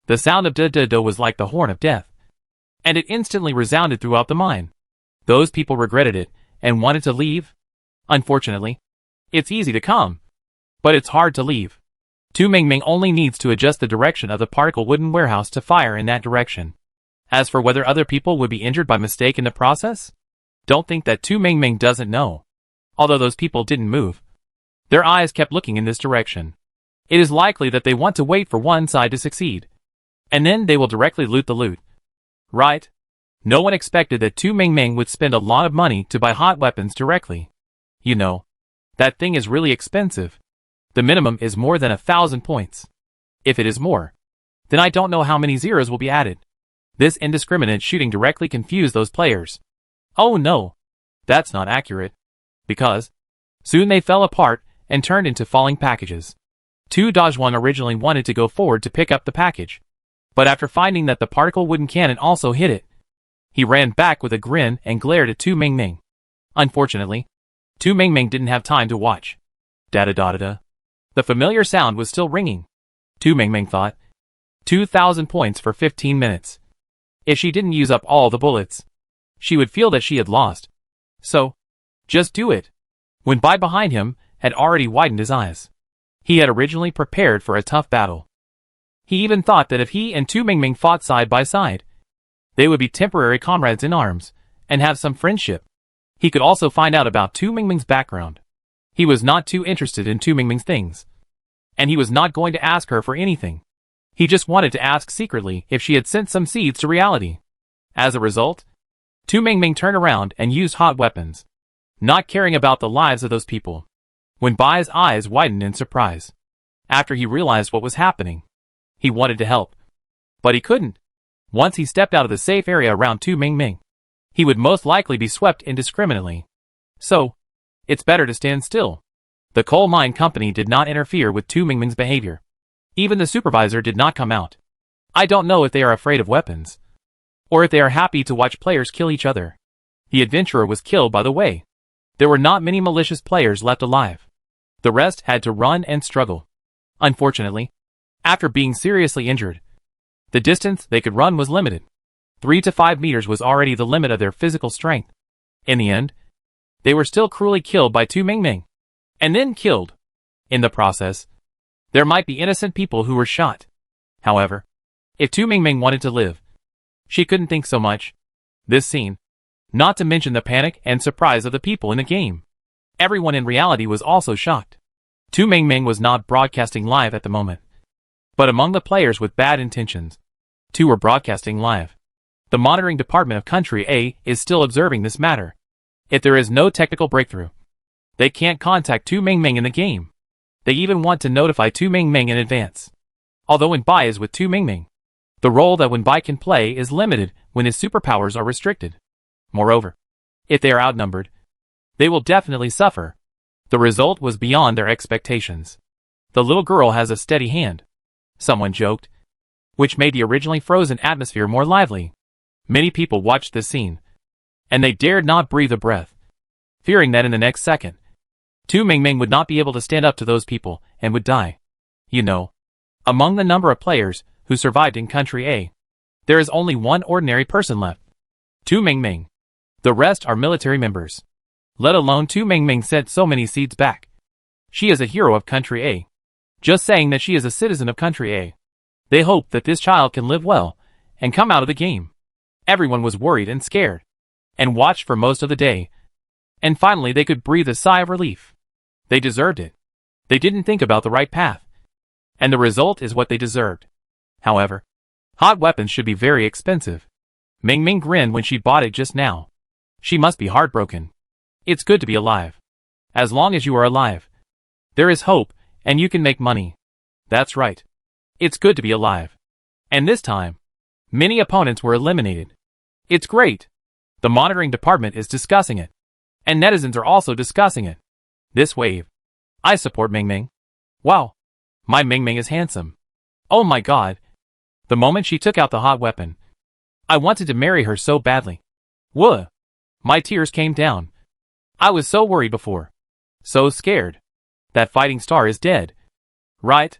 The sound of duh was like the horn of death. And it instantly resounded throughout the mine. Those people regretted it and wanted to leave. Unfortunately, it's easy to come, but it's hard to leave. Tu Mingming only needs to adjust the direction of the particle wooden warehouse to fire in that direction. As for whether other people would be injured by mistake in the process, don't think that Tu Mingming doesn't know. Although those people didn't move, their eyes kept looking in this direction. It is likely that they want to wait for one side to succeed, and then they will directly loot the loot. Right? No one expected that Tu Mingming would spend a lot of money to buy hot weapons directly. You know, that thing is really expensive. The minimum is more than 1,000 points. If it is more, then I don't know how many zeros will be added. This indiscriminate shooting directly confused those players. Oh no, that's not accurate. Because soon they fell apart and turned into falling packages. Tu Dajwan originally wanted to go forward to pick up the package. But after finding that the particle wooden cannon also hit it, he ran back with a grin and glared at Tu Mingming. Unfortunately, Tu Mingming didn't have time to watch. Da-da-da-da-da. The familiar sound was still ringing. Tu Mingming thought, 2,000 points for 15 minutes. If she didn't use up all the bullets, she would feel that she had lost. So, just do it. Wenbai behind him had already widened his eyes. He had originally prepared for a tough battle. He even thought that if he and Tu Mingming fought side by side, they would be temporary comrades in arms and have some friendship. He could also find out about Tu Mingming's background. He was not too interested in Tu Mingming's things. And he was not going to ask her for anything. He just wanted to ask secretly if she had sent some seeds to reality. As a result, Tu Mingming turned around and used hot weapons, not caring about the lives of those people. Wenbai's eyes widened in surprise. After he realized what was happening, he wanted to help. But he couldn't. Once he stepped out of the safe area around Tu Mingming, he would most likely be swept indiscriminately. So, it's better to stand still. The coal mine company did not interfere with Tu Mingming's behavior. Even the supervisor did not come out. I don't know if they are afraid of weapons, or if they are happy to watch players kill each other. The adventurer was killed by the way. There were not many malicious players left alive. The rest had to run and struggle. Unfortunately, after being seriously injured, the distance they could run was limited. 3 to 5 meters was already the limit of their physical strength. In the end, they were still cruelly killed by Tu Mingming. And then killed. In the process, there might be innocent people who were shot. However, if Tu Mingming wanted to live, she couldn't think so much. This scene, not to mention the panic and surprise of the people in the game. Everyone in reality was also shocked. Tu Mingming was not broadcasting live at the moment. But among the players with bad intentions, 2 were broadcasting live. The monitoring department of Country A is still observing this matter. If there is no technical breakthrough, they can't contact Tu Mingming in the game. They even want to notify Tu Mingming in advance. Although Wenbai is with Tu Mingming, the role that Wenbai can play is limited when his superpowers are restricted. Moreover, if they are outnumbered, they will definitely suffer. The result was beyond their expectations. The little girl has a steady hand, someone joked. which made the originally frozen atmosphere more lively. Many people watched this scene, and they dared not breathe a breath, fearing that in the next second, Tu Mingming would not be able to stand up to those people and would die. You know, among the number of players who survived in Country A, there is only one ordinary person left. Tu Mingming. The rest are military members. Let alone Tu Mingming sent so many seeds back. She is a hero of Country A. Just saying that she is a citizen of Country A. They hope that this child can live well and come out of the game. Everyone was worried and scared, and watched for most of the day. And finally they could breathe a sigh of relief. They deserved it. They didn't think about the right path. And the result is what they deserved. However, hot weapons should be very expensive. Mingming grinned when she bought it just now. She must be heartbroken. It's good to be alive. As long as you are alive, there is hope, and you can make money. That's right. It's good to be alive. And this time, many opponents were eliminated. It's great. The monitoring department is discussing it. And netizens are also discussing it. This wave. I support Mingming. Wow. My Mingming is handsome. Oh my god. The moment she took out the hot weapon, I wanted to marry her so badly. Whoa. My tears came down. I was so worried before. So scared. That fighting star is dead. Right?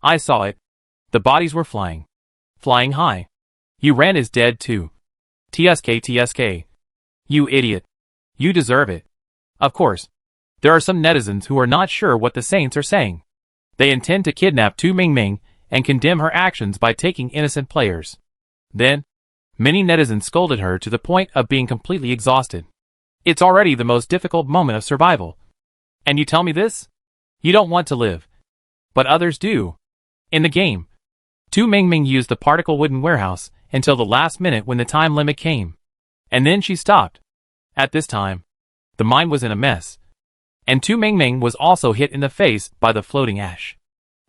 I saw it. The bodies were flying. Flying high. Yuran is dead too. TSK. You idiot. You deserve it. Of course. There are some netizens who are not sure what the saints are saying. They intend to kidnap Tu Mingming and condemn her actions by taking innocent players. Then, many netizens scolded her to the point of being completely exhausted. It's already the most difficult moment of survival. And you tell me this? You don't want to live. But others do. In the game, Tu Mingming used the particle wooden warehouse until the last minute when the time limit came. And then she stopped. At this time, the mine was in a mess. And Tu Mingming was also hit in the face by the floating ash.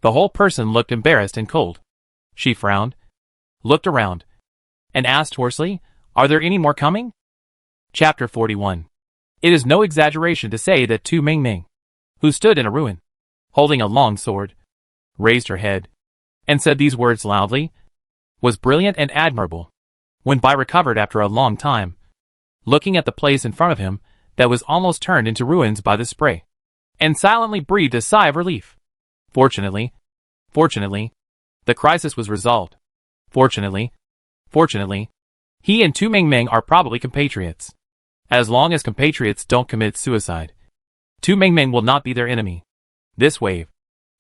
The whole person looked embarrassed and cold. She frowned, looked around, and asked hoarsely, "Are there any more coming?" Chapter 41. It is no exaggeration to say that Tu Mingming, who stood in a ruin, holding a long sword, raised her head, and said these words loudly, was brilliant and admirable. When Bai recovered after a long time, looking at the place in front of him that was almost turned into ruins by the spray, and silently breathed a sigh of relief. Fortunately, the crisis was resolved. Fortunately, he and Tu Mingming are probably compatriots. As long as compatriots don't commit suicide, Tu Mingming will not be their enemy. This wave.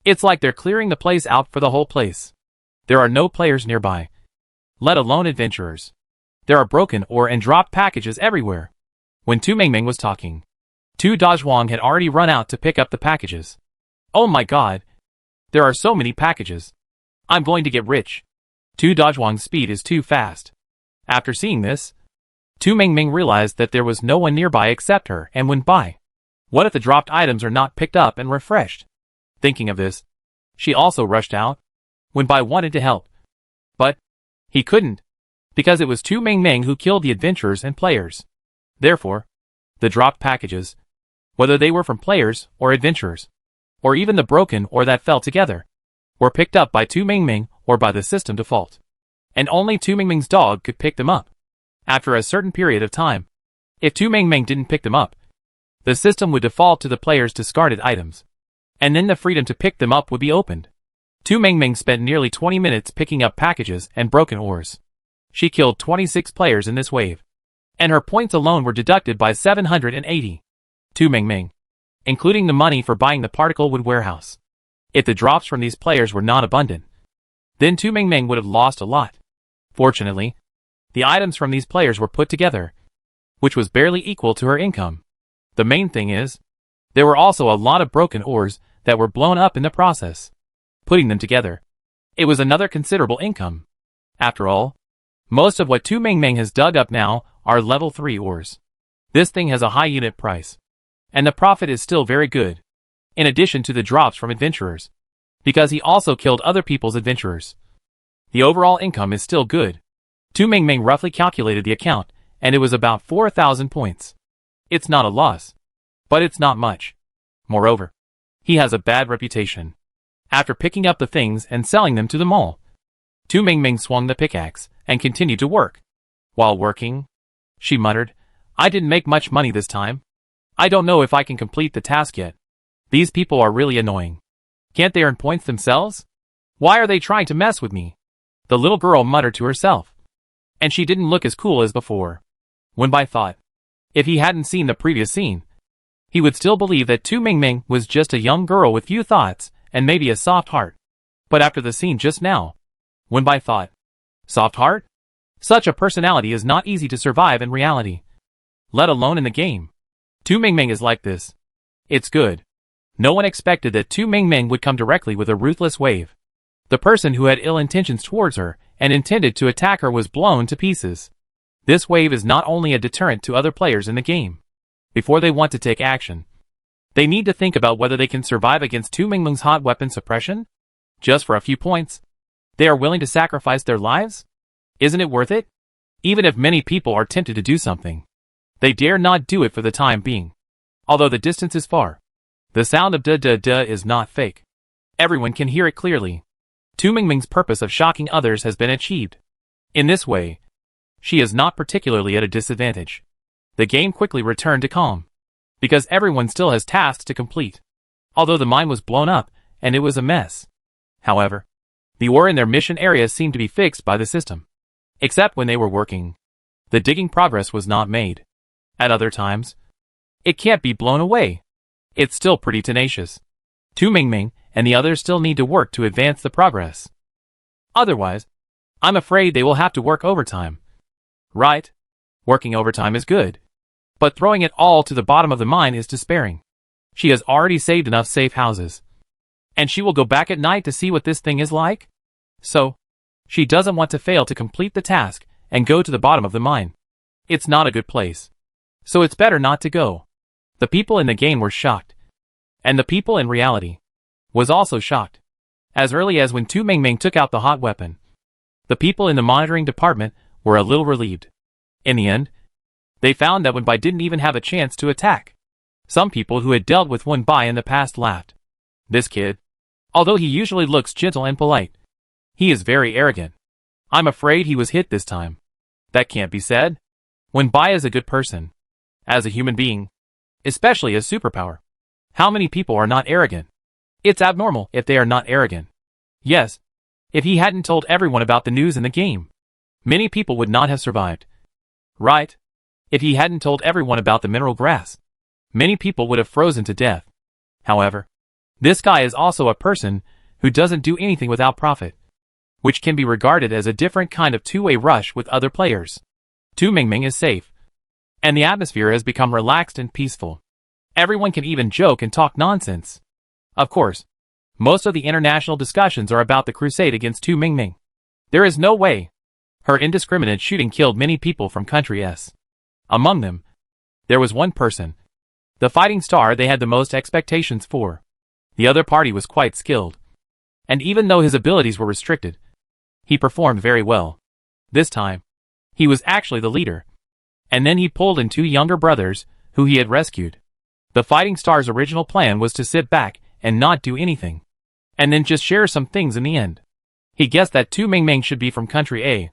It's like they're clearing the place out for the whole place. There are no players nearby, let alone adventurers. There are broken ore and dropped packages everywhere. When Tu Mingming was talking, Tu Dazhuang had already run out to pick up the packages. Oh my god! There are so many packages. I'm going to get rich. Tu Dazhuang's speed is too fast. After seeing this, Tu Mingming realized that there was no one nearby except her and went by. What if the dropped items are not picked up and refreshed? Thinking of this, she also rushed out. Wenbai wanted to help, but he couldn't, because it was Tu Mingming who killed the adventurers and players. Therefore, the dropped packages, whether they were from players or adventurers, or even the broken or that fell together, were picked up by Tu Mingming or by the system default. And only Tu Mingming's dog could pick them up. After a certain period of time, if Tu Mingming didn't pick them up, the system would default to the player's discarded items, and then the freedom to pick them up would be opened. Tu Mingming spent nearly 20 minutes picking up packages and broken ores. She killed 26 players in this wave, and her points alone were deducted by 780. Tu Mingming, including the money for buying the particle wood warehouse. If the drops from these players were not abundant, then Tu Mingming would have lost a lot. Fortunately, the items from these players were put together, which was barely equal to her income. The main thing is, there were also a lot of broken ores that were blown up in the process. Putting them together, it was another considerable income. After all, most of what Tu Mingming has dug up now are level 3 ores. This thing has a high unit price, and the profit is still very good, in addition to the drops from adventurers, because he also killed other people's adventurers. The overall income is still good. Tu Mingming roughly calculated the account, and it was about 4,000 points. It's not a loss, but it's not much. Moreover, he has a bad reputation. After picking up the things and selling them to the mall, Tu Mingming swung the pickaxe and continued to work. While working, she muttered, I didn't make much money this time. I don't know if I can complete the task yet. These people are really annoying. Can't they earn points themselves? Why are they trying to mess with me? The little girl muttered to herself. And she didn't look as cool as before. Wenbai thought, if he hadn't seen the previous scene, he would still believe that Tu Mingming was just a young girl with few thoughts and maybe a soft heart. But after the scene just now, Wenbai thought, soft heart? Such a personality is not easy to survive in reality, let alone in the game. Tu Mingming is like this. It's good. No one expected that Tu Mingming would come directly with a ruthless wave. The person who had ill intentions towards her and intended to attack her was blown to pieces. This wave is not only a deterrent to other players in the game. Before they want to take action, they need to think about whether they can survive against Tu Mingming's hot weapon suppression? Just for a few points? They are willing to sacrifice their lives? Isn't it worth it? Even if many people are tempted to do something, they dare not do it for the time being. Although the distance is far, the sound of da-da-da is not fake. Everyone can hear it clearly. Tu Mingming's purpose of shocking others has been achieved. In this way, she is not particularly at a disadvantage. The game quickly returned to calm, because everyone still has tasks to complete. Although the mine was blown up, and it was a mess. However, the ore in their mission area seemed to be fixed by the system. Except when they were working, the digging progress was not made. At other times, it can't be blown away. It's still pretty tenacious. Tu Mingming and the others still need to work to advance the progress. Otherwise, I'm afraid they will have to work overtime. Right? Working overtime is good. But throwing it all to the bottom of the mine is despairing. She has already saved enough safe houses. And she will go back at night to see what this thing is like? So, she doesn't want to fail to complete the task and go to the bottom of the mine. It's not a good place. So it's better not to go. The people in the game were shocked. And the people in reality was also shocked. As early as when Tu Mingming took out the hot weapon, the people in the monitoring department were a little relieved. In the end, they found that Wenbai didn't even have a chance to attack. Some people who had dealt with Wenbai in the past laughed. This kid, although he usually looks gentle and polite, he is very arrogant. I'm afraid he was hit this time. That can't be said. Wenbai is a good person. As a human being, especially a superpower. How many people are not arrogant? It's abnormal if they are not arrogant. Yes, if he hadn't told everyone about the news in the game, many people would not have survived. Right? If he hadn't told everyone about the mineral grass, many people would have frozen to death. However, this guy is also a person who doesn't do anything without profit, which can be regarded as a different kind of two-way rush with other players. Tu Mingming is safe, and the atmosphere has become relaxed and peaceful. Everyone can even joke and talk nonsense. Of course, most of the international discussions are about the crusade against Tu Mingming. There is no way. Her indiscriminate shooting killed many people from Country S. Among them, there was one person, the fighting star they had the most expectations for. The other party was quite skilled. And even though his abilities were restricted, he performed very well. This time, he was actually the leader. And then he pulled in two younger brothers, who he had rescued. The fighting star's original plan was to sit back and not do anything, and then just share some things in the end. He guessed that Tu Mingming should be from Country A,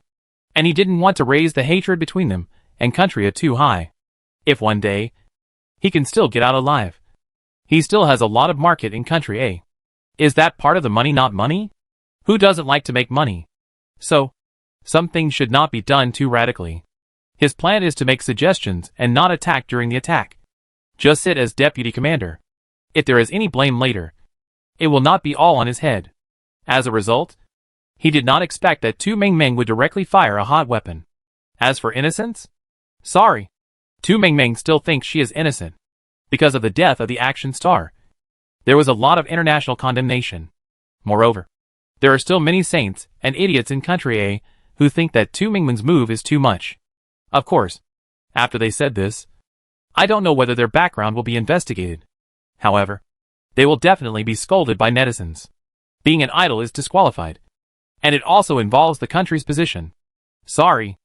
and he didn't want to raise the hatred between them and Country A too high. If one day, he can still get out alive. He still has a lot of market in Country A. Is that part of the money not money? Who doesn't like to make money? So, some things should not be done too radically. His plan is to make suggestions and not attack during the attack. Just sit as deputy commander. If there is any blame later, it will not be all on his head. As a result, he did not expect that Tu Mingming would directly fire a hot weapon. As for innocence? Sorry. Tu Mingming still thinks she is innocent, because of the death of the action star. There was a lot of international condemnation. Moreover, there are still many saints and idiots in Country A who think that Tu Mingming's move is too much. Of course, after they said this, I don't know whether their background will be investigated. However, they will definitely be scolded by netizens. Being an idol is disqualified. And it also involves the country's position. Sorry.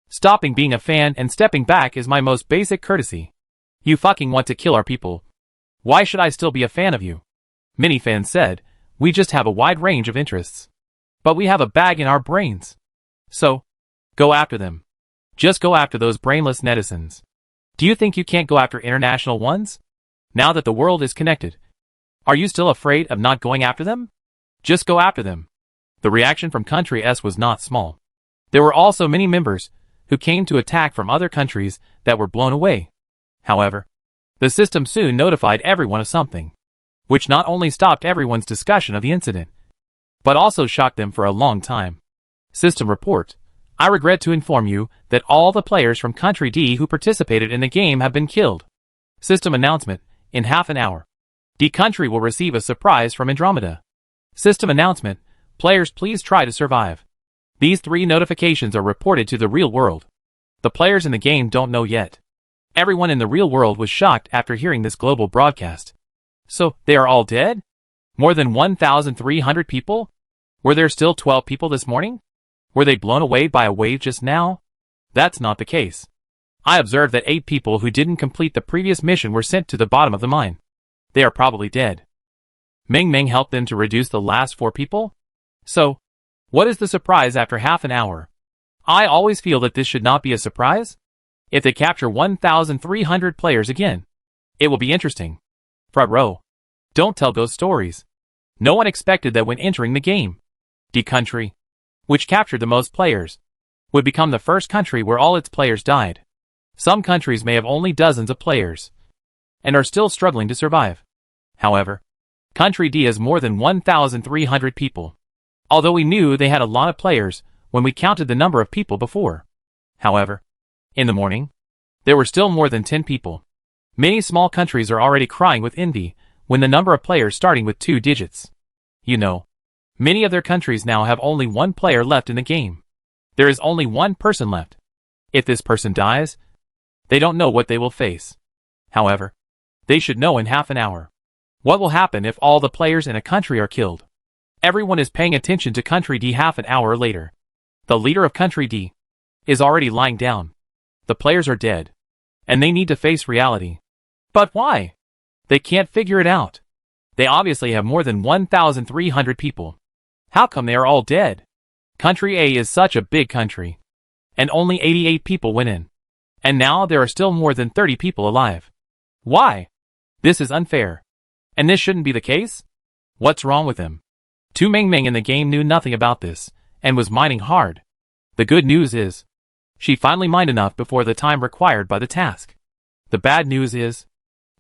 Stopping being a fan and stepping back is my most basic courtesy. You fucking want to kill our people. Why should I still be a fan of you? Many fans said, we just have a wide range of interests. But we have a bag in our brains. So, go after them. Just go after those brainless netizens. Do you think you can't go after international ones? Now that the world is connected, are you still afraid of not going after them? Just go after them. The reaction from Country S was not small. There were also many members who came to attack from other countries that were blown away. However, the system soon notified everyone of something, which not only stopped everyone's discussion of the incident, but also shocked them for a long time. System report. I regret to inform you that all the players from Country D who participated in the game have been killed. System announcement. In half an hour, D Country will receive a surprise from Andromeda. System announcement. Players, please try to survive. These 3 notifications are reported to the real world. The players in the game don't know yet. Everyone in the real world was shocked after hearing this global broadcast. So, they are all dead? More than 1,300 people? Were there still 12 people this morning? Were they blown away by a wave just now? That's not the case. I observed that 8 people who didn't complete the previous mission were sent to the bottom of the mine. They are probably dead. Ming Ming helped them to reduce the last 4 people? So, what is the surprise after half an hour? I always feel that this should not be a surprise. If they capture 1,300 players again, it will be interesting. Front row. Don't tell ghost stories. No one expected that when entering the game. D Country, which captured the most players, would become the first country where all its players died. Some countries may have only dozens of players, and are still struggling to survive. However, Country D has more than 1,300 people. Although we knew they had a lot of players when we counted the number of people before. However, in the morning, there were still more than 10 people. Many small countries are already crying with envy when the number of players starting with 2 digits. You know, many of their countries now have only 1 player left in the game. There is only 1 person left. If this person dies, they don't know what they will face. However, they should know in half an hour. What will happen if all the players in a country are killed? Everyone is paying attention to Country D half an hour later. The leader of Country D is already lying down. The players are dead, and they need to face reality. But why? They can't figure it out. They obviously have more than 1,300 people. How come they are all dead? Country A is such a big country, and only 88 people went in. And now there are still more than 30 people alive. Why? This is unfair. And this shouldn't be the case? What's wrong with them? Tu Ming Ming in the game knew nothing about this, and was mining hard. The good news is, she finally mined enough before the time required by the task. The bad news is,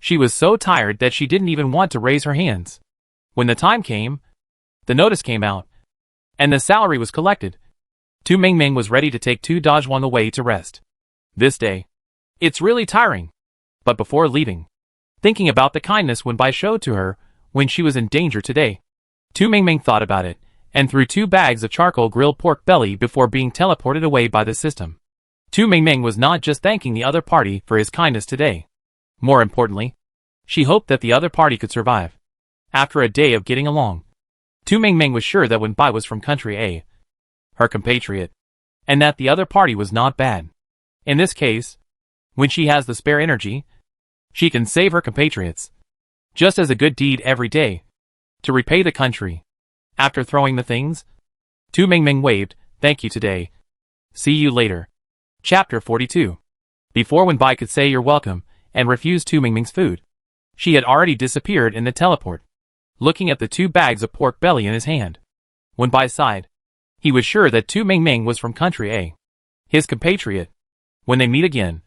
she was so tired that she didn't even want to raise her hands. When the time came, the notice came out, and the salary was collected. Tu Ming Ming was ready to take 2-1 away to rest. This day, it's really tiring. But before leaving, thinking about the kindness Wenbai showed to her when she was in danger today, Tu Ming Ming thought about it, and threw 2 bags of charcoal grilled pork belly before being teleported away by the system. Tu Ming Ming was not just thanking the other party for his kindness today. More importantly, she hoped that the other party could survive. After a day of getting along, Tu Ming Ming was sure that Wenbai was from Country A, her compatriot, and that the other party was not bad. In this case, when she has the spare energy, she can save her compatriots, just as a good deed every day, to repay the country. After throwing the things, Tu Ming Ming waved, "Thank you today. See you later." Chapter 42. Before Wenbai could say you're welcome, and refuse Tu Ming Ming's food, she had already disappeared in the teleport, looking at the 2 bags of pork belly in his hand. Wenbai sighed. He was sure that Tu Ming Ming was from Country A, his compatriot. When they meet again,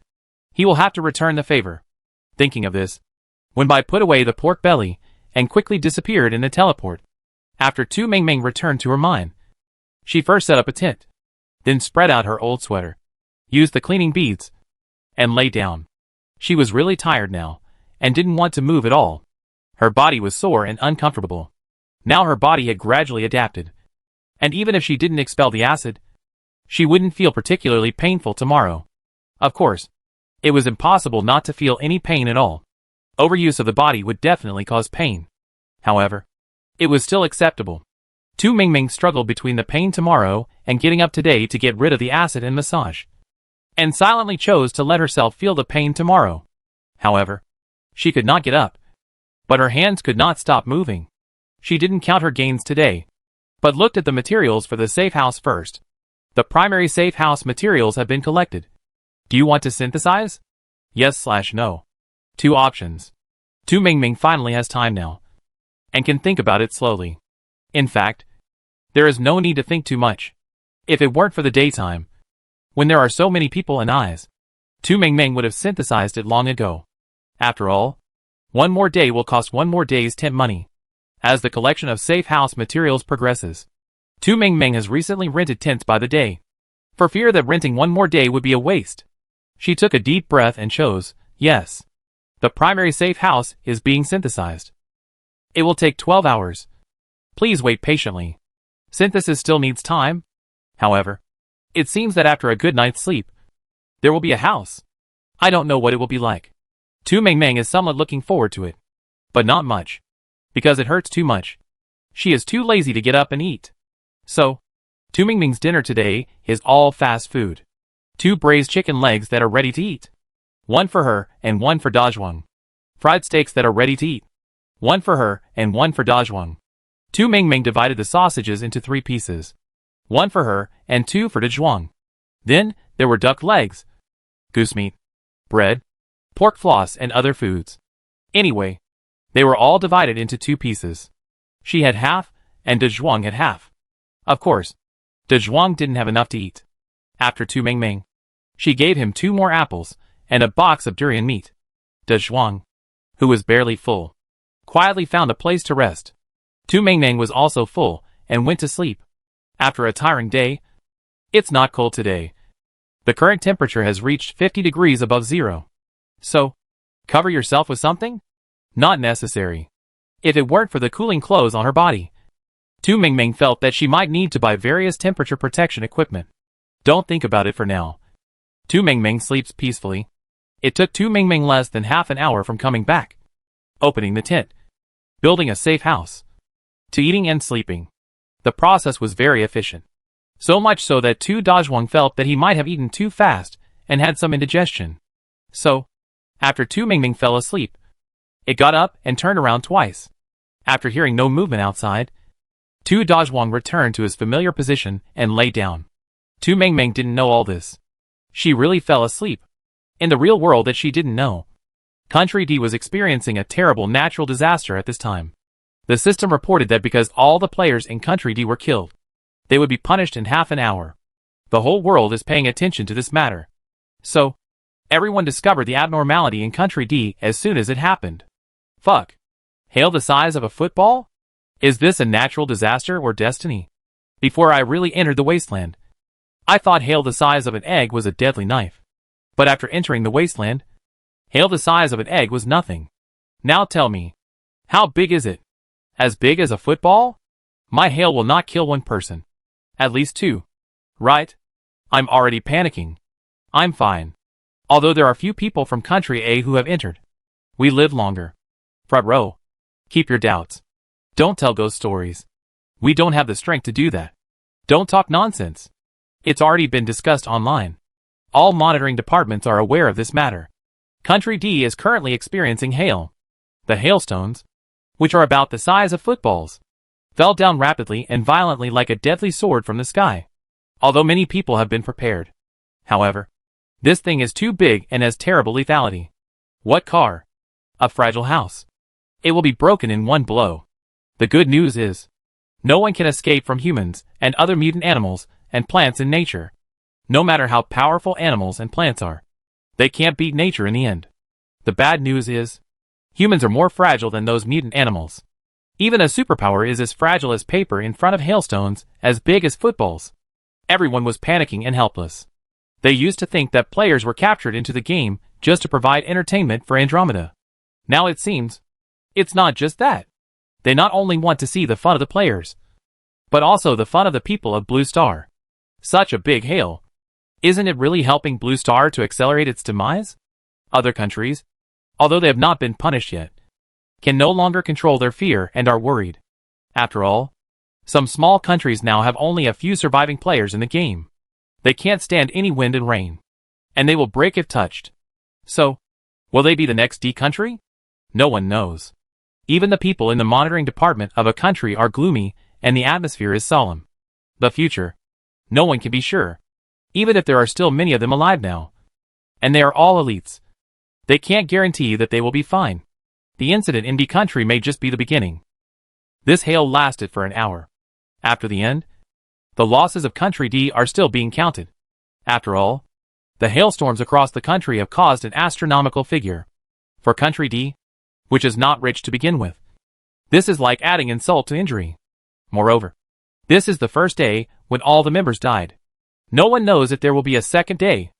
he will have to return the favor. Thinking of this, Wenbai put away the pork belly and quickly disappeared in the teleport. After Tu Ming Ming returned to her mine, she first set up a tent, then spread out her old sweater, used the cleaning beads, and lay down. She was really tired now, and didn't want to move at all. Her body was sore and uncomfortable. Now her body had gradually adapted, and even if she didn't expel the acid, she wouldn't feel particularly painful tomorrow. Of course, it was impossible not to feel any pain at all. Overuse of the body would definitely cause pain. However, it was still acceptable. Tu Ming Ming struggled between the pain tomorrow and getting up today to get rid of the acid and massage, and silently chose to let herself feel the pain tomorrow. However, she could not get up, but her hands could not stop moving. She didn't count her gains today. but looked at the materials for the safe house first. The primary safe house materials have been collected. Do you want to synthesize? Yes/no. 2 options. Tu Mingming finally has time now, and can think about it slowly. In fact, there is no need to think too much. If it weren't for the daytime, when there are so many people and eyes, Tu Mingming would have synthesized it long ago. After all, 1 more day will cost 1 more day's tent money. As the collection of safe house materials progresses, Tu Mingming has recently rented tents by the day, for fear that renting 1 more day would be a waste. She took a deep breath and chose, yes. The primary safe house is being synthesized. It will take 12 hours. Please wait patiently. Synthesis still needs time. However, it seems that after a good night's sleep, there will be a house. I don't know what it will be like. Tu Mingming is somewhat looking forward to it, but not much, because it hurts too much. She is too lazy to get up and eat. So, Tu Mingming's dinner today is all fast food. 2 braised chicken legs that are ready to eat. 1 for her and 1 for Dazhuang. Fried steaks that are ready to eat. 1 for her and 1 for Dazhuang. Tu Mingming divided the sausages into 3 pieces. 1 for her and 2 for Dazhuang. Then, there were duck legs, goose meat, bread, pork floss and other foods. Anyway, they were all divided into 2 pieces. She had half, and Dazhuang had half. Of course, Dazhuang didn't have enough to eat. After Tu Mingming, she gave him 2 more apples and a box of durian meat. Dazhuang, who was barely full, quietly found a place to rest. Tu Mingming was also full and went to sleep. After a tiring day, it's not cold today. The current temperature has reached 50 degrees above zero. So, cover yourself with something? Not necessary. If it weren't for the cooling clothes on her body, Tu Mingming felt that she might need to buy various temperature protection equipment. Don't think about it for now. Tu Mingming sleeps peacefully. It took Tu Mingming less than half an hour from coming back, opening the tent, building a safe house, to eating and sleeping. The process was very efficient. So much so that Tu Dazhuang felt that he might have eaten too fast and had some indigestion. So, after Tu Mingming fell asleep, it got up and turned around twice. After hearing no movement outside, Tu Dazhuang returned to his familiar position and lay down. Tu Mingming didn't know all this. She really fell asleep. In the real world that she didn't know, Country D was experiencing a terrible natural disaster at this time. The system reported that because all the players in Country D were killed, they would be punished in half an hour. The whole world is paying attention to this matter. So, everyone discovered the abnormality in Country D as soon as it happened. Fuck. Hail the size of a football? Is this a natural disaster or destiny? Before I really entered the wasteland, I thought hail the size of an egg was a deadly knife. But after entering the wasteland, hail the size of an egg was nothing. Now tell me, how big is it? As big as a football? My hail will not kill 1 person. At least 2. Right? I'm already panicking. I'm fine. Although there are few people from Country A who have entered. We live longer. Front row. Keep your doubts. Don't tell ghost stories. We don't have the strength to do that. Don't talk nonsense. It's already been discussed online. All monitoring departments are aware of this matter. Country D is currently experiencing hail. The hailstones, which are about the size of footballs, fell down rapidly and violently like a deadly sword from the sky. Although many people have been prepared. However, this thing is too big and has terrible lethality. What car? A fragile house. It will be broken in 1 blow. The good news is, no one can escape from humans and other mutant animals and plants in nature. No matter how powerful animals and plants are, they can't beat nature in the end. The bad news is, humans are more fragile than those mutant animals. Even a superpower is as fragile as paper in front of hailstones as big as footballs. Everyone was panicking and helpless. They used to think that players were captured into the game just to provide entertainment for Andromeda. Now it seems, it's not just that. They not only want to see the fun of the players, but also the fun of the people of Blue Star. Such a big hail. Isn't it really helping Blue Star to accelerate its demise? Other countries, although they have not been punished yet, can no longer control their fear and are worried. After all, some small countries now have only a few surviving players in the game. They can't stand any wind and rain, and they will break if touched. So, will they be the next D country? No one knows. Even the people in the monitoring department of a country are gloomy and the atmosphere is solemn. The future. No one can be sure. Even if there are still many of them alive now. And they are all elites. They can't guarantee that they will be fine. The incident in B country may just be the beginning. This hail lasted for an hour. After the end, the losses of country D are still being counted. After all, the hailstorms across the country have caused an astronomical figure. For country D, which is not rich to begin with, this is like adding insult to injury. Moreover, this is the first day when all the members died. No one knows if there will be a second day.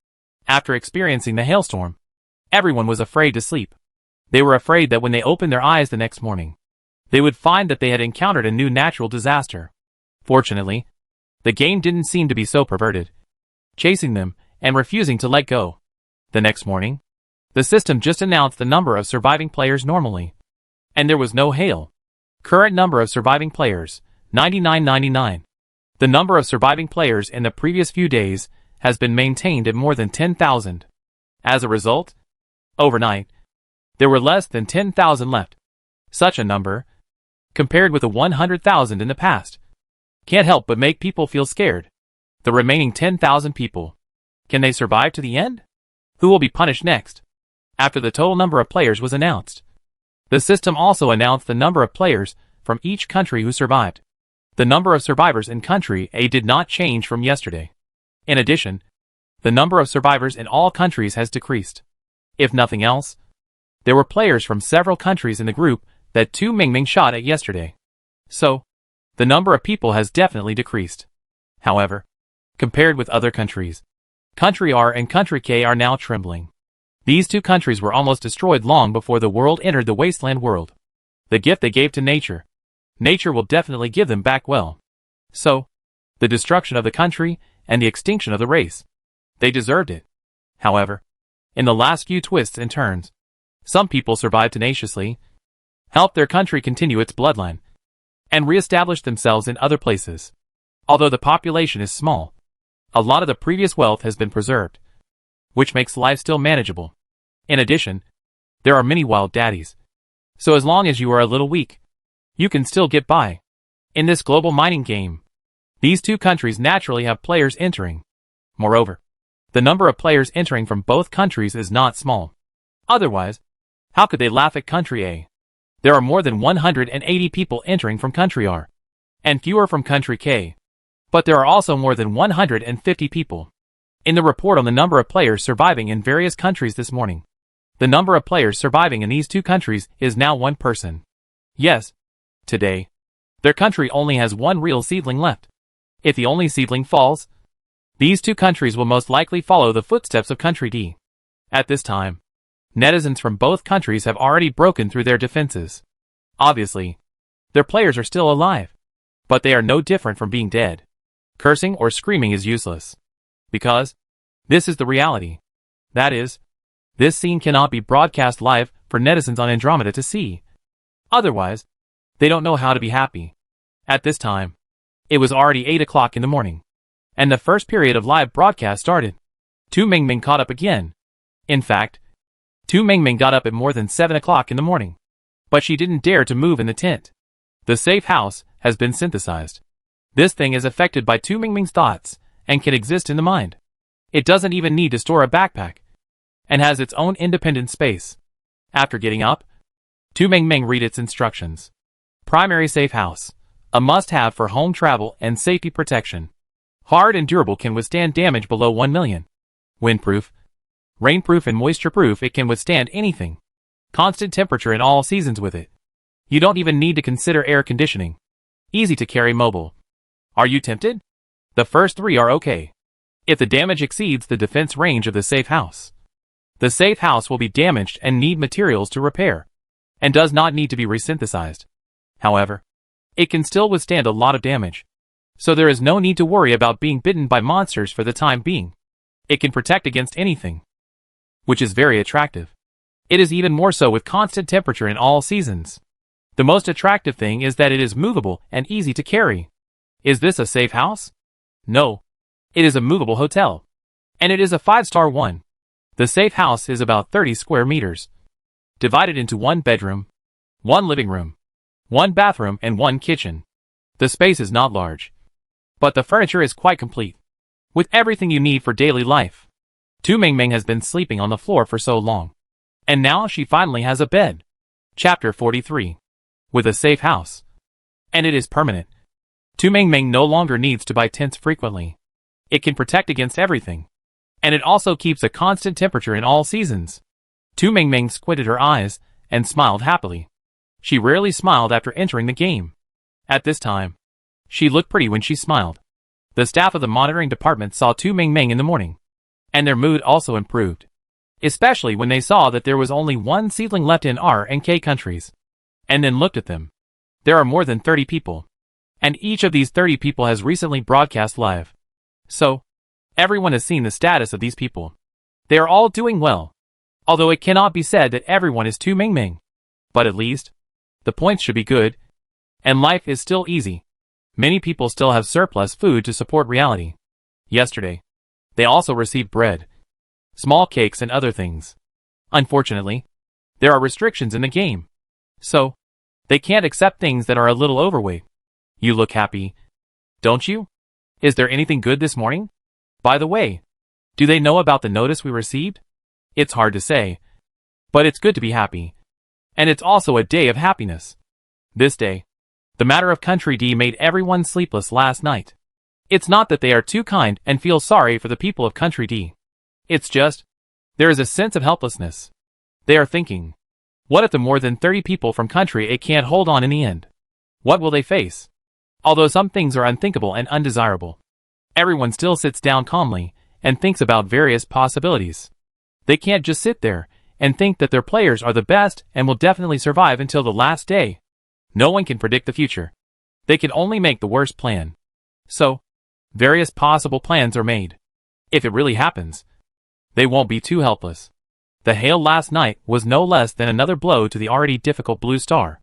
After experiencing the hailstorm, everyone was afraid to sleep. They were afraid that when they opened their eyes the next morning, they would find that they had encountered a new natural disaster. Fortunately, the game didn't seem to be so perverted, chasing them and refusing to let go. The next morning, the system just announced the number of surviving players normally. And there was no hail. Current number of surviving players, 9999. The number of surviving players in the previous few days has been maintained at more than 10,000. As a result, overnight, there were less than 10,000 left. Such a number, compared with the 100,000 in the past, can't help but make people feel scared. The remaining 10,000 people, can they survive to the end? Who will be punished next? After the total number of players was announced, the system also announced the number of players from each country who survived. The number of survivors in country A did not change from yesterday. In addition, the number of survivors in all countries has decreased. If nothing else, there were players from several countries in the group that Tu Mingming shot at yesterday. So, the number of people has definitely decreased. However, compared with other countries, Country R and Country K are now trembling. These two countries were almost destroyed long before the world entered the wasteland world. The gift they gave to nature, nature will definitely give them back well. So, the destruction of the country and the extinction of the race. They deserved it. However, in the last few twists and turns, some people survived tenaciously, helped their country continue its bloodline, and re-established themselves in other places. Although the population is small, a lot of the previous wealth has been preserved, which makes life still manageable. In addition, there are many wild daddies. So as long as you are a little weak, you can still get by. In this global mining game, these two countries naturally have players entering. Moreover, the number of players entering from both countries is not small. Otherwise, how could they laugh at country A? There are more than 180 people entering from country R, and fewer from country K. But there are also more than 150 people. In the report on the number of players surviving in various countries this morning, the number of players surviving in these two countries is now 1 person. Yes, today, their country only has 1 real seedling left. If the only seedling falls, these two countries will most likely follow the footsteps of country D. At this time, netizens from both countries have already broken through their defenses. Obviously, their players are still alive, but they are no different from being dead. Cursing or screaming is useless. Because this is the reality. That is, this scene cannot be broadcast live for netizens on Andromeda to see. Otherwise, they don't know how to be happy. At this time, it was already 8 o'clock in the morning, and the first period of live broadcast started. Tu Mingming caught up again. In fact, Tu Mingming got up at more than 7 o'clock in the morning. But she didn't dare to move in the tent. The safe house has been synthesized. This thing is affected by Tu Mingming's thoughts and can exist in the mind. It doesn't even need to store a backpack and has its own independent space. After getting up, Tu Mingming read its instructions. Primary safe house, a must-have for home travel and safety protection. Hard and durable, can withstand damage below 1 million. Windproof, rainproof and moisture-proof, it can withstand anything. Constant temperature in all seasons with it. You don't even need to consider air conditioning. Easy to carry, mobile. Are you tempted? The first 3 are okay. If the damage exceeds the defense range of the safe house, the safe house will be damaged and need materials to repair, and does not need to be resynthesized. However, it can still withstand a lot of damage, so there is no need to worry about being bitten by monsters for the time being. It can protect against anything, which is very attractive. It is even more so with constant temperature in all seasons. The most attractive thing is that it is movable and easy to carry. Is this a safe house? No. It is a movable hotel. And it is a 5-star one. The safe house is about 30 square meters, divided into 1 bedroom, 1 living room, 1 bathroom and 1 kitchen. The space is not large, but the furniture is quite complete, with everything you need for daily life. Tu Mingming has been sleeping on the floor for so long, and now she finally has a bed. Chapter 43. With a safe house. And it is permanent. Tu Mingming no longer needs to buy tents frequently. It can protect against everything. And it also keeps a constant temperature in all seasons. Tu Mingming squinted her eyes and smiled happily. She rarely smiled after entering the game. At this time, she looked pretty when she smiled. The staff of the monitoring department saw Tu Mingming in the morning, and their mood also improved. Especially when they saw that there was only one seedling left in R and K countries. And then looked at them. There are more than 30 people. And each of these 30 people has recently broadcast live. So, everyone has seen the status of these people. They are all doing well. Although it cannot be said that everyone is Tu Mingming. But at least, the points should be good. And life is still easy. Many people still have surplus food to support reality. Yesterday, they also received bread, small cakes and other things. Unfortunately, there are restrictions in the game. So, they can't accept things that are a little overweight. You look happy, don't you? Is there anything good this morning? By the way, do they know about the notice we received? It's hard to say, but it's good to be happy. And it's also a day of happiness. This day, the matter of Country D made everyone sleepless last night. It's not that they are too kind and feel sorry for the people of Country D. It's just, there is a sense of helplessness. They are thinking, what if the more than 30 people from Country A can't hold on in the end? What will they face? Although some things are unthinkable and undesirable, everyone still sits down calmly and thinks about various possibilities. They can't just sit there and think that their players are the best and will definitely survive until the last day. No one can predict the future. They can only make the worst plan. So, various possible plans are made. If it really happens, they won't be too helpless. The hail last night was no less than another blow to the already difficult Blue Star.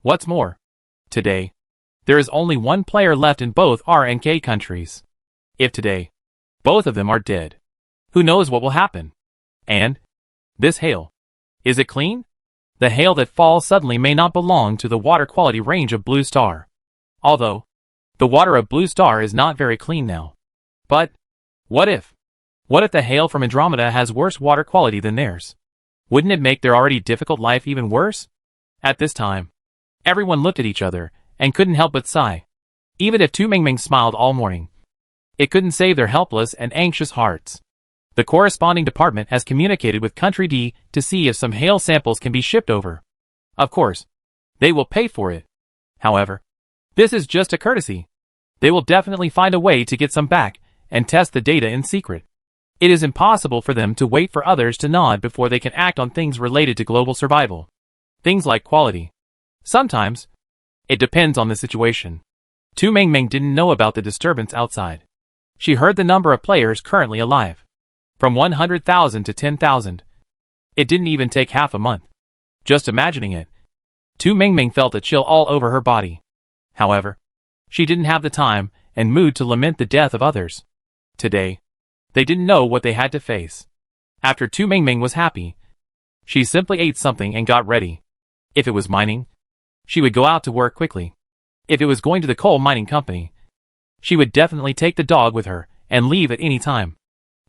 What's more, today, there is only one player left in both R and K countries. If today, both of them are dead, who knows what will happen? And, this hail, is it clean? The hail that falls suddenly may not belong to the water quality range of Blue Star. Although, the water of Blue Star is not very clean now. But, what if? What if the hail from Andromeda has worse water quality than theirs? Wouldn't it make their already difficult life even worse? At this time, everyone looked at each other and couldn't help but sigh. Even if Tu Mingming smiled all morning, it couldn't save their helpless and anxious hearts. The corresponding department has communicated with Country D to see if some hail samples can be shipped over. Of course, they will pay for it. However, this is just a courtesy. They will definitely find a way to get some back and test the data in secret. It is impossible for them to wait for others to nod before they can act on things related to global survival. Things like quality. Sometimes, it depends on the situation. Tu Mingming didn't know about the disturbance outside. She heard the number of players currently alive. From 100,000 to 10,000. It didn't even take half a month. Just imagining it. Tu Mingming felt a chill all over her body. However, she didn't have the time and mood to lament the death of others. Today, they didn't know what they had to face. After Tu Mingming was happy, she simply ate something and got ready. If it was mining, she would go out to work quickly. If it was going to the coal mining company, she would definitely take the dog with her and leave at any time.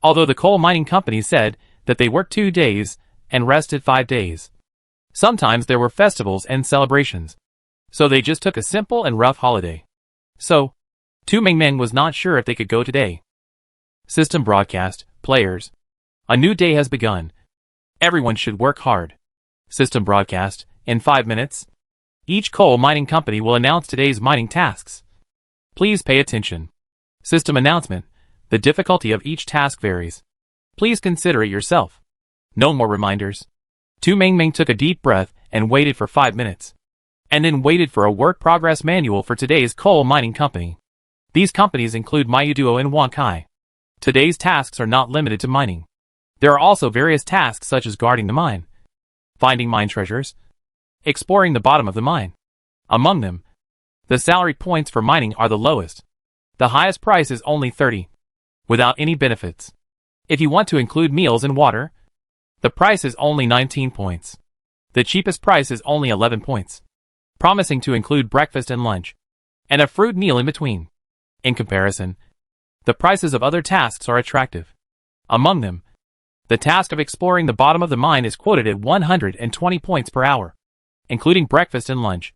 Although the coal mining company said that they worked 2 days and rested 5 days. Sometimes there were festivals and celebrations. So they just took a simple and rough holiday. So, Tu Mingming was not sure if they could go today. System broadcast, players. A new day has begun. Everyone should work hard. System broadcast, in 5 minutes. Each coal mining company will announce today's mining tasks. Please pay attention. System announcement. The difficulty of each task varies. Please consider it yourself. No more reminders. Tu Mingming took a deep breath and waited for 5 minutes. And then waited for a work progress manual for today's coal mining company. These companies include Mayuduo and Wankai. Today's tasks are not limited to mining. There are also various tasks such as guarding the mine, finding mine treasures, exploring the bottom of the mine. Among them, the salary points for mining are the lowest. The highest price is only 30. Without any benefits. If you want to include meals and water, the price is only 19 points. The cheapest price is only 11 points. Promising to include breakfast and lunch. and a fruit meal in between. In comparison, the prices of other tasks are attractive. Among them, the task of exploring the bottom of the mine is quoted at 120 points per hour, including breakfast and lunch,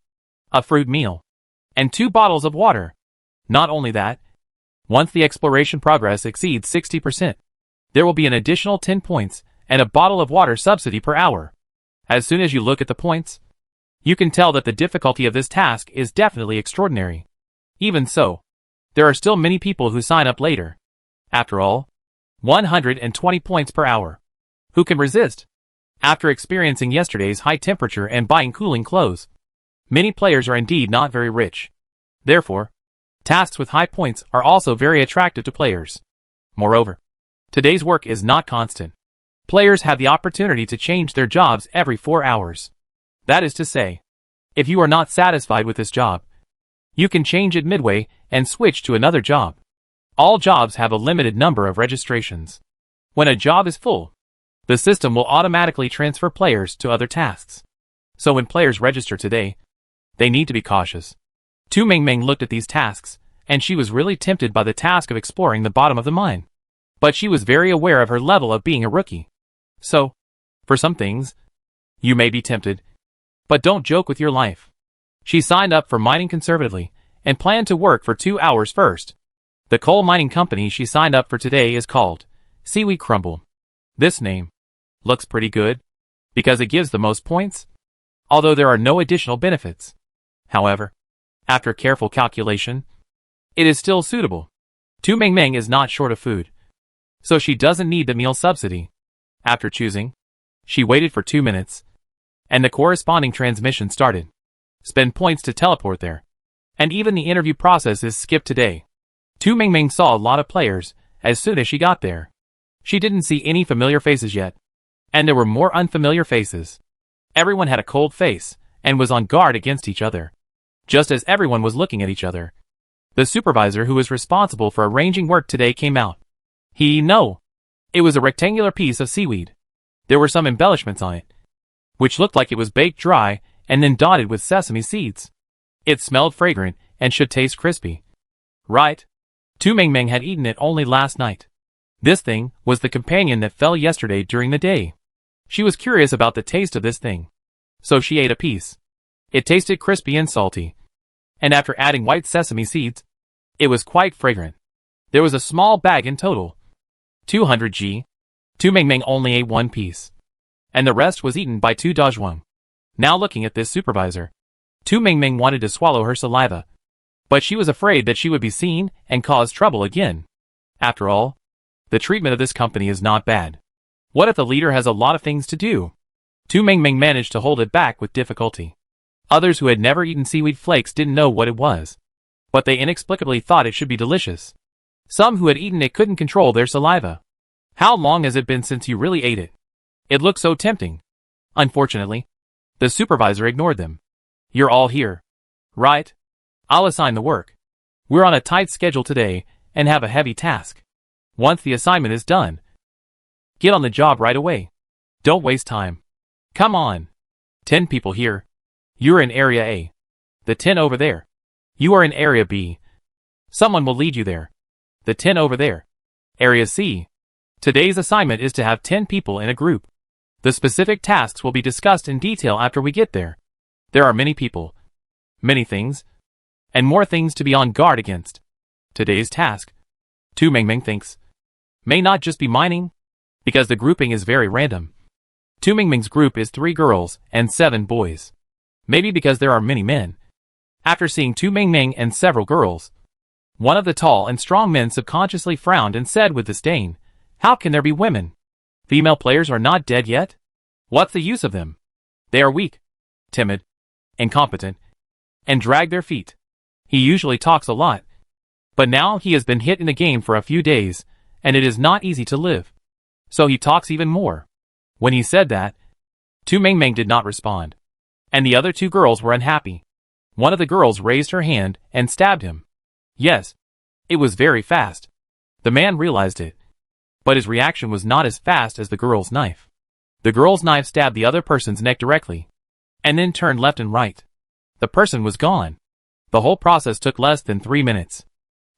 a fruit meal, and 2 bottles of water. Not only that, once the exploration progress exceeds 60%, there will be an additional 10 points and a bottle of water subsidy per hour. As soon as you look at the points, you can tell that the difficulty of this task is definitely extraordinary. Even so, there are still many people who sign up later. After all, 120 points per hour. Who can resist? After experiencing yesterday's high temperature and buying cooling clothes, many players are indeed not very rich. Therefore, tasks with high points are also very attractive to players. Moreover, today's work is not constant. Players have the opportunity to change their jobs every 4 hours. That is to say, if you are not satisfied with this job, you can change it midway and switch to another job. All jobs have a limited number of registrations. When a job is full, the system will automatically transfer players to other tasks. So when players register today, they need to be cautious. Tu Mingming looked at these tasks, and she was really tempted by the task of exploring the bottom of the mine. But she was very aware of her level of being a rookie. So, for some things, you may be tempted, but don't joke with your life. She signed up for mining conservatively, and planned to work for 2 hours first. The coal mining company she signed up for today is called Seaweed Crumble. This name looks pretty good, because it gives the most points, although there are no additional benefits. However, after careful calculation, it is still suitable. Tu Mingming is not short of food, so she doesn't need the meal subsidy. After choosing, she waited for 2 minutes, and the corresponding transmission started. Spend points to teleport there. And even the interview process is skipped today. Tu Mingming saw a lot of players as soon as she got there. She didn't see any familiar faces yet, and there were more unfamiliar faces. Everyone had a cold face and was on guard against each other. Just as everyone was looking at each other, the supervisor who was responsible for arranging work today came out. It was a rectangular piece of seaweed. There were some embellishments on it, which looked like it was baked dry and then dotted with sesame seeds. It smelled fragrant and should taste crispy. Right? Tu Mingming had eaten it only last night. This thing was the companion that fell yesterday during the day. She was curious about the taste of this thing, so she ate a piece. It tasted crispy and salty, and after adding white sesame seeds, it was quite fragrant. There was a small bag in total. 200 G. Tu Mingming only ate 1 piece, and the rest was eaten by Tu Dazhuang. Now looking at this supervisor, Tu Mingming wanted to swallow her saliva, but she was afraid that she would be seen and cause trouble again. After all, the treatment of this company is not bad. What if the leader has a lot of things to do? Tu Mingming managed to hold it back with difficulty. Others who had never eaten seaweed flakes didn't know what it was, but they inexplicably thought it should be delicious. Some who had eaten it couldn't control their saliva. How long has it been since you really ate it? It looked so tempting. Unfortunately, the supervisor ignored them. You're all here, right? I'll assign the work. We're on a tight schedule today and have a heavy task. Once the assignment is done, get on the job right away. Don't waste time. Come on. 10 people here. You're in Area A. The 10 over there. You are in Area B. Someone will lead you there. The 10 over there. Area C. Today's assignment is to have 10 people in a group. The specific tasks will be discussed in detail after we get there. There are many people, many things, and more things to be on guard against. Today's task, Tu Mingming thinks, may not just be mining, because the grouping is very random. Tu Mingming's group is 3 girls and 7 boys. Maybe because there are many men. After seeing Tu Mingming and several girls, one of the tall and strong men subconsciously frowned and said with disdain, "How can there be women? Female players are not dead yet? What's the use of them? They are weak, timid, incompetent, and drag their feet." He usually talks a lot, but now he has been hit in the game for a few days, and it is not easy to live. So he talks even more. When he said that, Tu Mingming did not respond, and the other 2 girls were unhappy. One of the girls raised her hand and stabbed him. Yes, it was very fast. The man realized it, but his reaction was not as fast as the girl's knife. The girl's knife stabbed the other person's neck directly, and then turned left and right. The person was gone. The whole process took less than 3 minutes.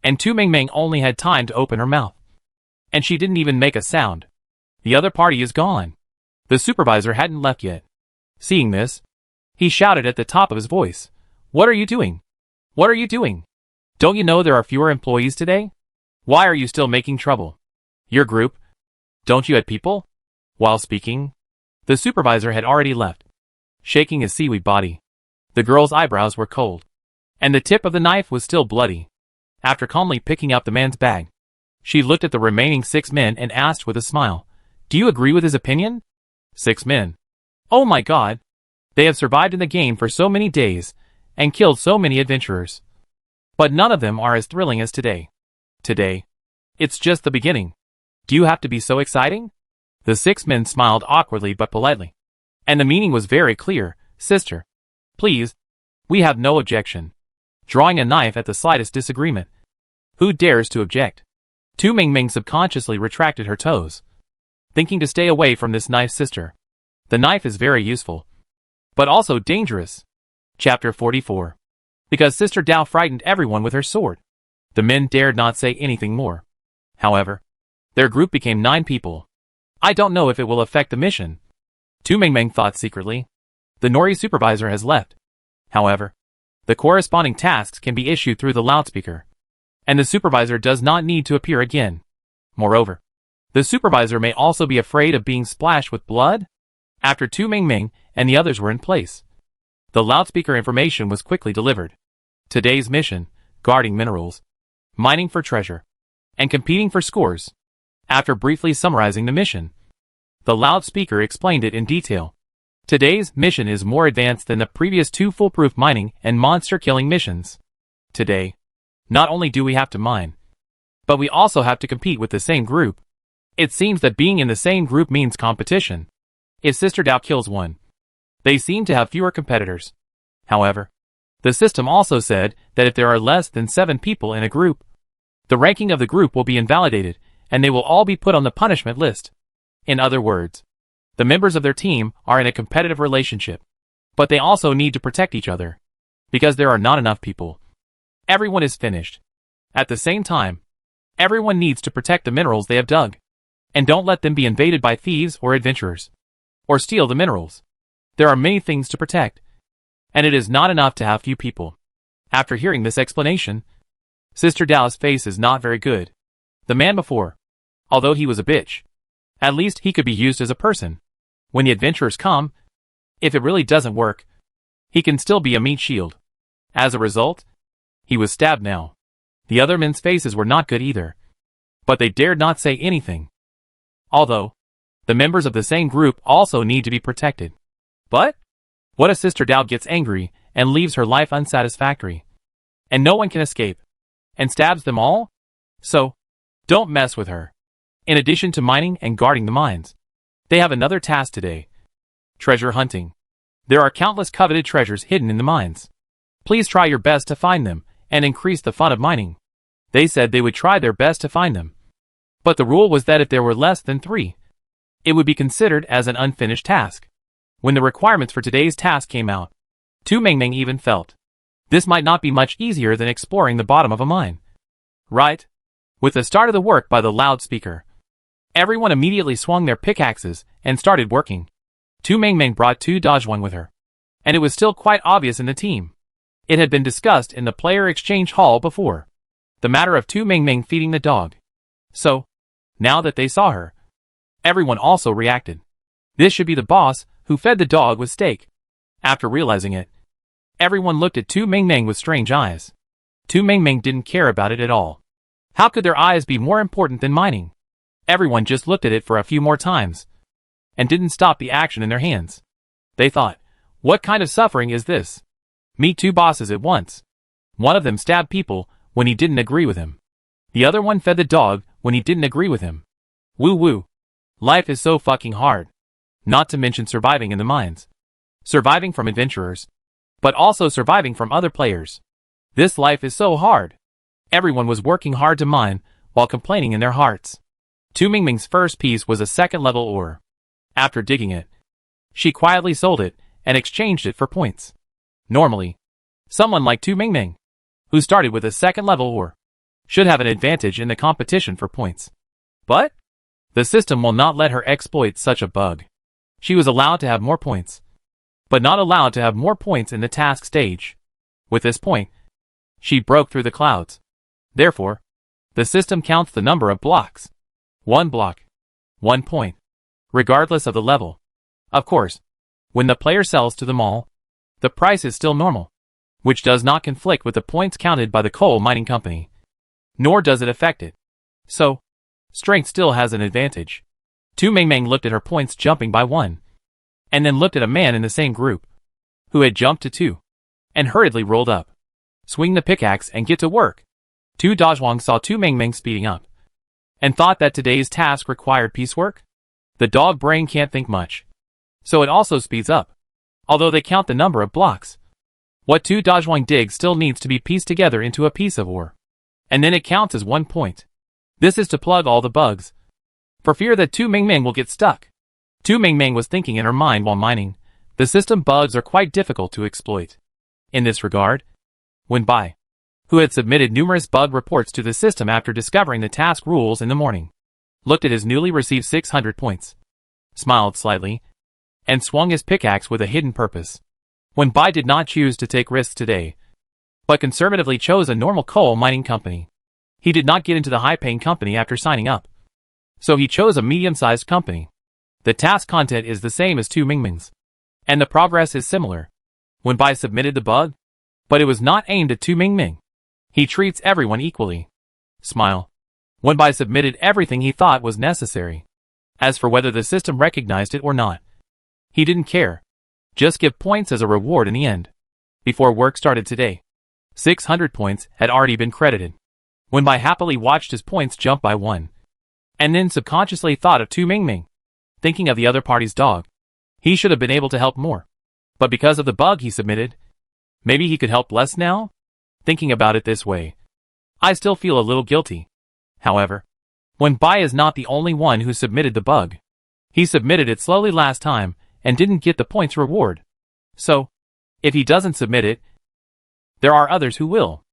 And Tu Mingming only had time to open her mouth. And she didn't even make a sound. The other party is gone. The supervisor hadn't left yet. Seeing this, he shouted at the top of his voice, "What are you doing? What are you doing? Don't you know there are fewer employees today? Why are you still making trouble? Your group? Don't you have people?" While speaking, the supervisor had already left, shaking his seaweed body. The girl's eyebrows were cold, and the tip of the knife was still bloody. After calmly picking up the man's bag, she looked at the remaining 6 men and asked with a smile, "Do you agree with his opinion?" 6 men. Oh my god! They have survived in the game for so many days, and killed so many adventurers. But none of them are as thrilling as today. Today, it's just the beginning. Do you have to be so exciting? The 6 men smiled awkwardly but politely. And the meaning was very clear, "Sister, please, we have no objection." Drawing a knife at the slightest disagreement. Who dares to object? Tu Mingming subconsciously retracted her toes, thinking to stay away from this knife. Sister, the knife is very useful, but also dangerous. Chapter 44. Because Sister Dao frightened everyone with her sword, the men dared not say anything more. However, their group became 9 people. I don't know if it will affect the mission, Tu Mingming thought secretly. The Nori supervisor has left. However, the corresponding tasks can be issued through the loudspeaker, and the supervisor does not need to appear again. Moreover, the supervisor may also be afraid of being splashed with blood. After Tu Mingming and the others were in place, the loudspeaker information was quickly delivered. Today's mission: guarding minerals, mining for treasure, and competing for scores. After briefly summarizing the mission, the loudspeaker explained it in detail. Today's mission is more advanced than the previous 2 foolproof mining and monster-killing missions. Today, not only do we have to mine, but we also have to compete with the same group. It seems that being in the same group means competition. If Sister Dao kills one, they seem to have fewer competitors. However, the system also said that if there are less than 7 people in a group, the ranking of the group will be invalidated, and they will all be put on the punishment list. In other words, the members of their team are in a competitive relationship, but they also need to protect each other, because there are not enough people. Everyone is finished. At the same time, everyone needs to protect the minerals they have dug, and don't let them be invaded by thieves or adventurers, or steal the minerals. There are many things to protect, and it is not enough to have few people. After hearing this explanation, Sister Dao's face is not very good. The man before, although he was a bitch, at least he could be used as a person. When the adventurers come, if it really doesn't work, he can still be a meat shield. As a result, he was stabbed now. The other men's faces were not good either, but they dared not say anything. Although, the members of the same group also need to be protected. But, what if Sister Dao gets angry and leaves her life unsatisfactory, and no one can escape, and stabs them all? So, don't mess with her. In addition to mining and guarding the mines, they have another task today: treasure hunting. There are countless coveted treasures hidden in the mines. Please try your best to find them and increase the fun of mining. They said they would try their best to find them, but the rule was that if there were less than 3, it would be considered as an unfinished task. When the requirements for today's task came out, Tu Mingming even felt this might not be much easier than exploring the bottom of a mine. Right? With the start of the work by the loudspeaker, everyone immediately swung their pickaxes and started working. Tu Mingming brought 2 Dojhuang with her, and it was still quite obvious in the team. It had been discussed in the player exchange hall before, the matter of Tu Mingming feeding the dog. So, now that they saw her, everyone also reacted. This should be the boss who fed the dog with steak. After realizing it, everyone looked at Tu Mingming with strange eyes. Tu Mingming didn't care about it at all. How could their eyes be more important than mining? Everyone just looked at it for a few more times, and didn't stop the action in their hands. They thought, what kind of suffering is this? Meet 2 bosses at once. One of them stabbed people when he didn't agree with him. The other one fed the dog when he didn't agree with him. Woo woo. Life is so fucking hard. Not to mention surviving in the mines. Surviving from adventurers. But also surviving from other players. This life is so hard. Everyone was working hard to mine, while complaining in their hearts. Tu Mingming's first piece was a 2nd-level ore. After digging it, she quietly sold it, and exchanged it for points. Normally, someone like Tu Mingming who started with a second level ore, should have an advantage in the competition for points. But the system will not let her exploit such a bug. She was allowed to have more points, but not allowed to have more points in the task stage. With this point, she broke through the clouds. Therefore, the system counts the number of blocks. 1 block, 1 point, regardless of the level. Of course, when the player sells to them all, the price is still normal, which does not conflict with the points counted by the coal mining company, nor does it affect it. So, strength still has an advantage. Tu Mengmeng looked at her points jumping by 1, and then looked at a man in the same group, who had jumped to 2, and hurriedly rolled up. Swing the pickaxe and get to work. Tu Dazhuang saw Tu Mengmeng speeding up, and thought that today's task required piecework. The dog brain can't think much, so it also speeds up, although they count the number of blocks. What Tu Dazhuang digs still needs to be pieced together into a piece of ore, and then it counts as 1 point. This is to plug all the bugs, for fear that Tu Mengmeng will get stuck. Tu Mengmeng was thinking in her mind while mining. The system bugs are quite difficult to exploit. In this regard, when Bai, who had submitted numerous bug reports to the system after discovering the task rules in the morning, looked at his newly received 600 points, smiled slightly, and swung his pickaxe with a hidden purpose. When Bai did not choose to take risks today, but conservatively chose a normal coal mining company. He did not get into the high-paying company after signing up, so he chose a medium-sized company. The task content is the same as Tu Mengmeng's, and the progress is similar. When Bai submitted the bug, but it was not aimed at Tu Mengmeng. He treats everyone equally. Smile. When Bai submitted everything he thought was necessary. As for whether the system recognized it or not, he didn't care. Just give points as a reward in the end. Before work started today, 600 points had already been credited. When Bai happily watched his points jump by 1, and then subconsciously thought of Tu Mengmeng, thinking of the other party's dog. He should have been able to help more. But because of the bug he submitted, maybe he could help less now? Thinking about it this way, I still feel a little guilty. However, when Bai is not the only one who submitted the bug. He submitted it slowly last time and didn't get the points reward. So, if he doesn't submit it, there are others who will.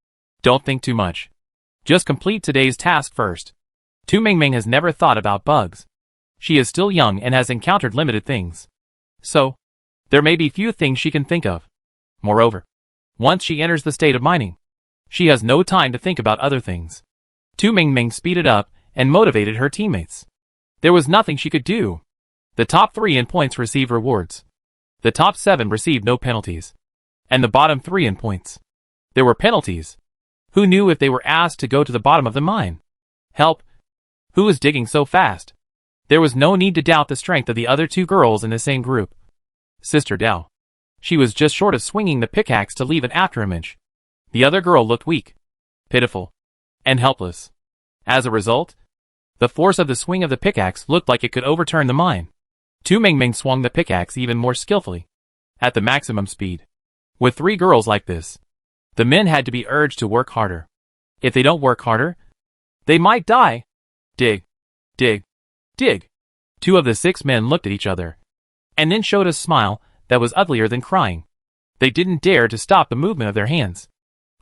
Don't think too much. Just complete today's task first. Tu Mengmeng has never thought about bugs. She is still young and has encountered limited things. So, there may be few things she can think of. Moreover, once she enters the state of mining, she has no time to think about other things. Tu Mengmeng speeded up and motivated her teammates. There was nothing she could do. The top 3 in points received rewards. The top 7 received no penalties. And the bottom 3 in points. There were penalties. Who knew if they were asked to go to the bottom of the mine? Help! Who was digging so fast? There was no need to doubt the strength of the other 2 girls in the same group. Sister Dao. She was just short of swinging the pickaxe to leave an afterimage. The other girl looked weak, pitiful, and helpless. As a result, the force of the swing of the pickaxe looked like it could overturn the mine. Tu Mengmeng swung the pickaxe even more skillfully, at the maximum speed. With 3 girls like this, the men had to be urged to work harder. If they don't work harder, they might die. Dig, dig, dig. 2 of the 6 men looked at each other, and then showed a smile that was uglier than crying. They didn't dare to stop the movement of their hands.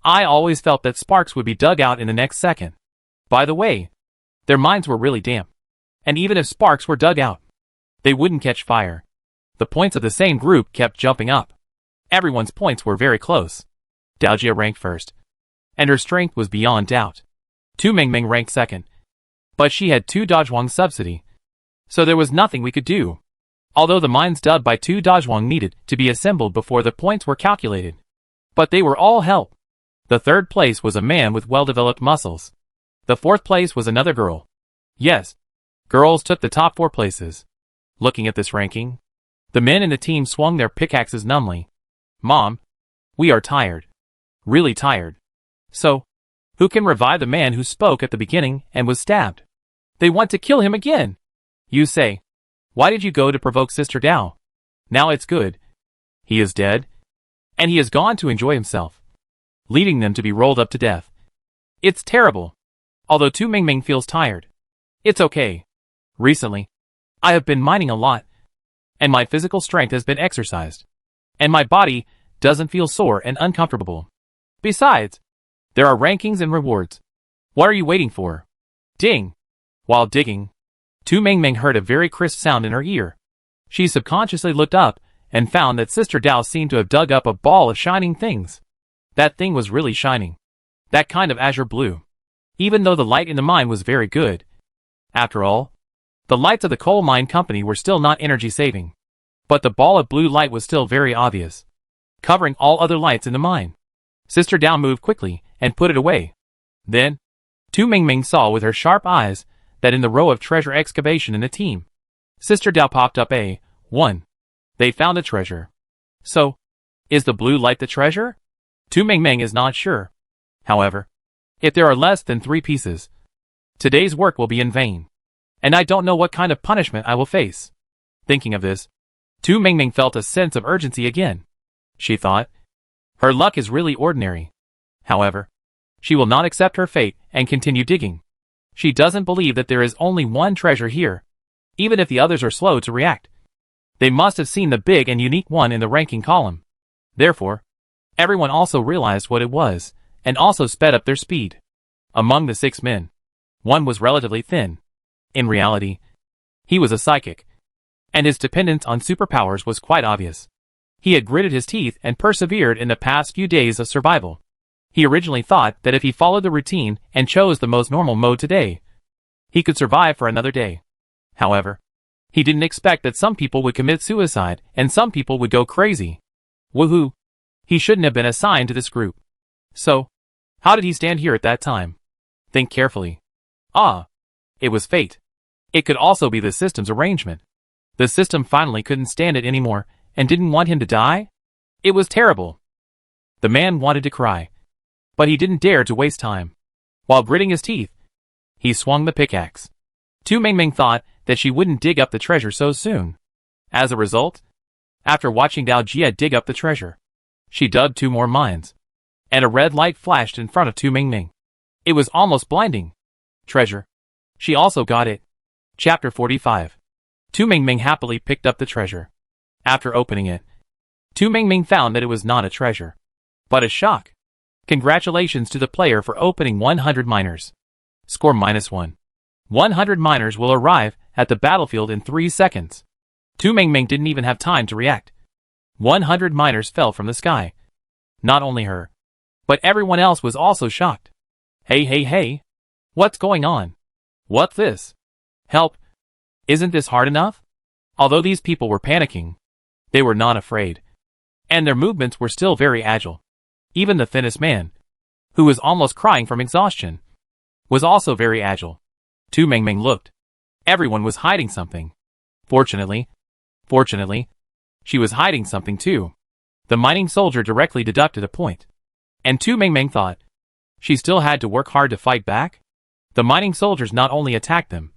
I always felt that sparks would be dug out in the next second. By the way, their minds were really damp, and even if sparks were dug out, they wouldn't catch fire. The points of the same group kept jumping up. Everyone's points were very close. Daojia ranked first, and her strength was beyond doubt. Tu Mengmeng ranked second, but she had Tu Dazhuang's subsidy, so there was nothing we could do. Although the mines dug by Tu Dazhuang needed to be assembled before the points were calculated, but they were all help. The 3rd place was a man with well-developed muscles. The 4th place was another girl. Yes, girls took the top 4 places. Looking at this ranking, the men in the team swung their pickaxes numbly. Mom, we are tired. Really tired. So, who can revive the man who spoke at the beginning and was stabbed? They want to kill him again. You say, why did you go to provoke Sister Dao? Now it's good. He is dead, and he has gone to enjoy himself, leading them to be rolled up to death. It's terrible. Although Tu Mengmeng feels tired, it's okay. Recently, I have been mining a lot, and my physical strength has been exercised, and my body doesn't feel sore and uncomfortable. Besides, There are rankings and rewards. What are you waiting for? Ding! While digging, Tu Mingming heard a very crisp sound in her ear. She subconsciously looked up and found that Sister Dao seemed to have dug up a ball of shining things. That thing was really shining. That kind of azure blue. Even though the light in the mine was very good. After all, the lights of the coal mine company were still not energy saving. But the ball of blue light was still very obvious, covering all other lights in the mine. Sister Dao moved quickly and put it away. Then, Tu Mingming saw with her sharp eyes that in the row of treasure excavation in the team, Sister Dao popped up A1. They found a treasure. So, is the blue light the treasure? Tu Mingming is not sure. However, if there are less than 3 pieces, today's work will be in vain. And I don't know what kind of punishment I will face. Thinking of this, Tu Mingming felt a sense of urgency again. She thought, her luck is really ordinary. However, she will not accept her fate and continue digging. She doesn't believe that there is only one treasure here, even if the others are slow to react. They must have seen the big and unique one in the ranking column. Therefore, everyone also realized what it was, and also sped up their speed. Among the 6 men, one was relatively thin. In reality, he was a psychic, and his dependence on superpowers was quite obvious. He had gritted his teeth and persevered in the past few days of survival. He originally thought that if he followed the routine and chose the most normal mode today, he could survive for another day. However, he didn't expect that some people would commit suicide and some people would go crazy. Woohoo! He shouldn't have been assigned to this group. So, how did he stand here at that time? Think carefully. Ah! It was fate. It could also be the system's arrangement. The system finally couldn't stand it anymore and didn't want him to die? It was terrible. The man wanted to cry, but he didn't dare to waste time. While gritting his teeth, he swung the pickaxe. Tu Mingming thought that she wouldn't dig up the treasure so soon. As a result, after watching Dao Jia dig up the treasure, she dug 2 more mines, and a red light flashed in front of Tu Mingming. It was almost blinding. Treasure. She also got it. Chapter 45. Tu Mingming happily picked up the treasure. After opening it, Tu Mingming found that it was not a treasure, but a shock. Congratulations to the player for opening 100 miners. Score -1. 100 miners will arrive at the battlefield in 3 seconds. Tu Mingming didn't even have time to react. 100 miners fell from the sky. Not only her, but everyone else was also shocked. Hey! What's going on? What's this? Help! Isn't this hard enough? Although these people were panicking, they were not afraid. And their movements were still very agile. Even the thinnest man, who was almost crying from exhaustion, was also very agile. Tu Mingming looked. Everyone was hiding something. Fortunately, she was hiding something too. The mining soldier directly deducted a point. And Tu Mingming thought, she still had to work hard to fight back? The mining soldiers not only attacked them,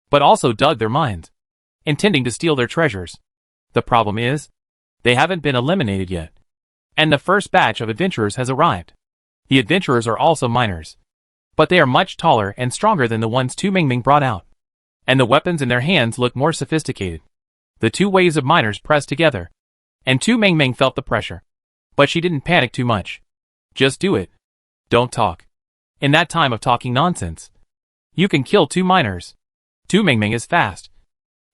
but also dug their mines, intending to steal their treasures. The problem is, they haven't been eliminated yet. And the first batch of adventurers has arrived. The adventurers are also miners, but they are much taller and stronger than the ones Tu Mingming brought out. And the weapons in their hands look more sophisticated. The 2 waves of miners pressed together, and Tu Mingming felt the pressure. But she didn't panic too much. Just do it. Don't talk. In that time of talking nonsense, you can kill 2 miners. Tu Mingming is fast,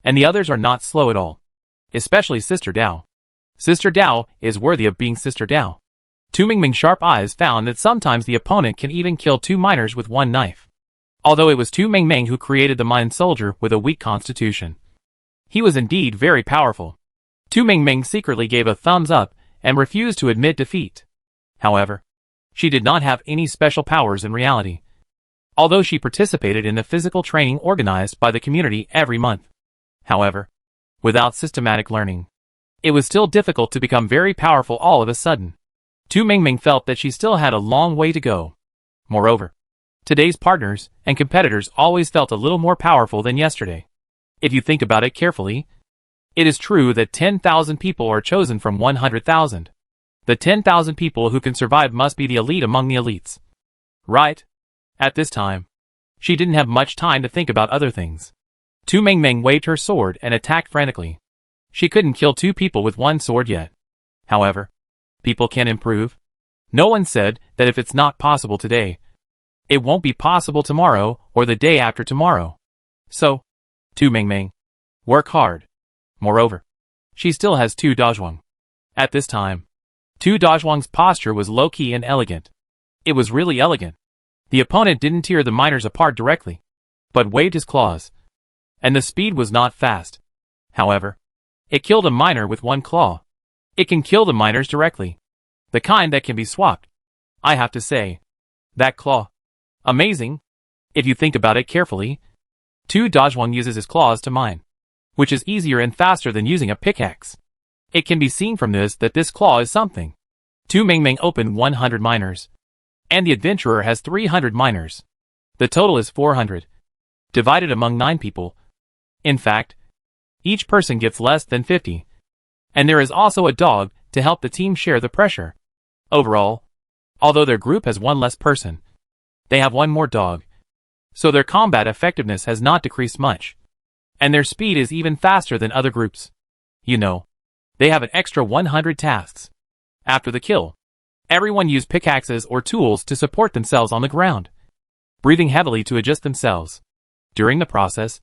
and the others are not slow at all. Especially Sister Dao. Sister Dao is worthy of being Sister Dao. Tu Mingming's sharp eyes found that sometimes the opponent can even kill 2 miners with 1 knife. Although it was Tu Mingming who created the mine soldier with a weak constitution. He was indeed very powerful. Tu Mingming secretly gave a thumbs up and refused to admit defeat. However, she did not have any special powers in reality, although she participated in the physical training organized by the community every month. However, without systematic learning, it was still difficult to become very powerful all of a sudden. Tu Mingming felt that she still had a long way to go. Moreover, today's partners and competitors always felt a little more powerful than yesterday. If you think about it carefully, it is true that 10,000 people are chosen from 100,000. The 10,000 people who can survive must be the elite among the elites. Right? At this time, she didn't have much time to think about other things. Tu Mingming waved her sword and attacked frantically. She couldn't kill 2 people with 1 sword yet. However, people can improve. No one said that if it's not possible today, it won't be possible tomorrow or the day after tomorrow. So, Tu Mingming, work hard. Moreover, she still has Tu Dazhuang. At this time, Tu Dazhuang's posture was low-key and elegant. It was really elegant. The opponent didn't tear the miners apart directly, but waved his claws. And the speed was not fast. However, it killed a miner with one claw. It can kill the miners directly. The kind that can be swapped. I have to say, that claw. Amazing. If you think about it carefully, Tu Dazhuang uses his claws to mine, which is easier and faster than using a pickaxe. It can be seen from this that this claw is something. Tu Mingming opened 100 miners, and the adventurer has 300 miners. The total is 400, divided among 9 people. In fact, each person gets less than 50. And there is also a dog to help the team share the pressure. Overall, although their group has one less person, they have one more dog. So their combat effectiveness has not decreased much. And their speed is even faster than other groups. You know, they have an extra 100 tasks. After the kill, everyone used pickaxes or tools to support themselves on the ground, breathing heavily to adjust themselves. During the process,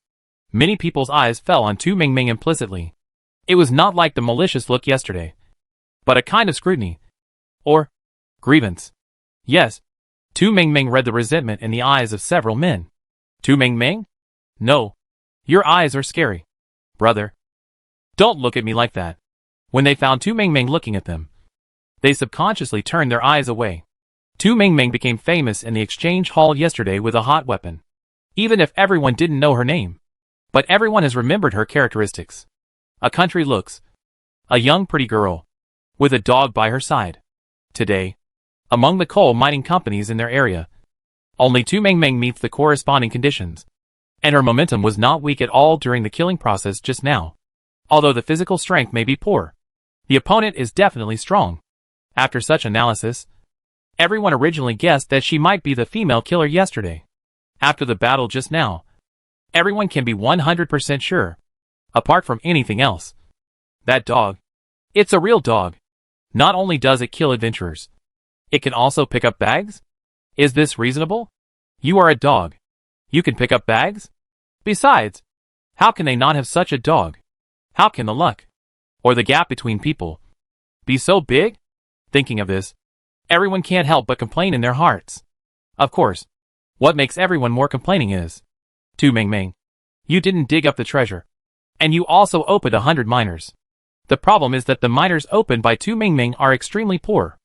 many people's eyes fell on Tu Mingming implicitly. It was not like the malicious look yesterday, but a kind of scrutiny. Or grievance. Yes, Tu Mingming read the resentment in the eyes of several men. Tu Mingming? No. Your eyes are scary. Brother. Don't look at me like that. When they found Tu Mingming looking at them, they subconsciously turned their eyes away. Tu Mingming became famous in the exchange hall yesterday with a hot weapon. Even if everyone didn't know her name. But everyone has remembered her characteristics. A country looks. A young pretty girl. With a dog by her side. Today, among the coal mining companies in their area, only Tu Mingming meets the corresponding conditions. And her momentum was not weak at all during the killing process just now. Although the physical strength may be poor, the opponent is definitely strong. After such analysis, everyone originally guessed that she might be the female killer yesterday. After the battle just now, everyone can be 100% sure. Apart from anything else. That dog. It's a real dog. Not only does it kill adventurers, it can also pick up bags? Is this reasonable? You are a dog. You can pick up bags? Besides, how can they not have such a dog? How can the luck, or the gap between people, be so big? Thinking of this, everyone can't help but complain in their hearts. Of course, what makes everyone more complaining is, Tu Mingming, you didn't dig up the treasure. And you also opened 100 miners. The problem is that the miners opened by Tu Mingming are extremely poor.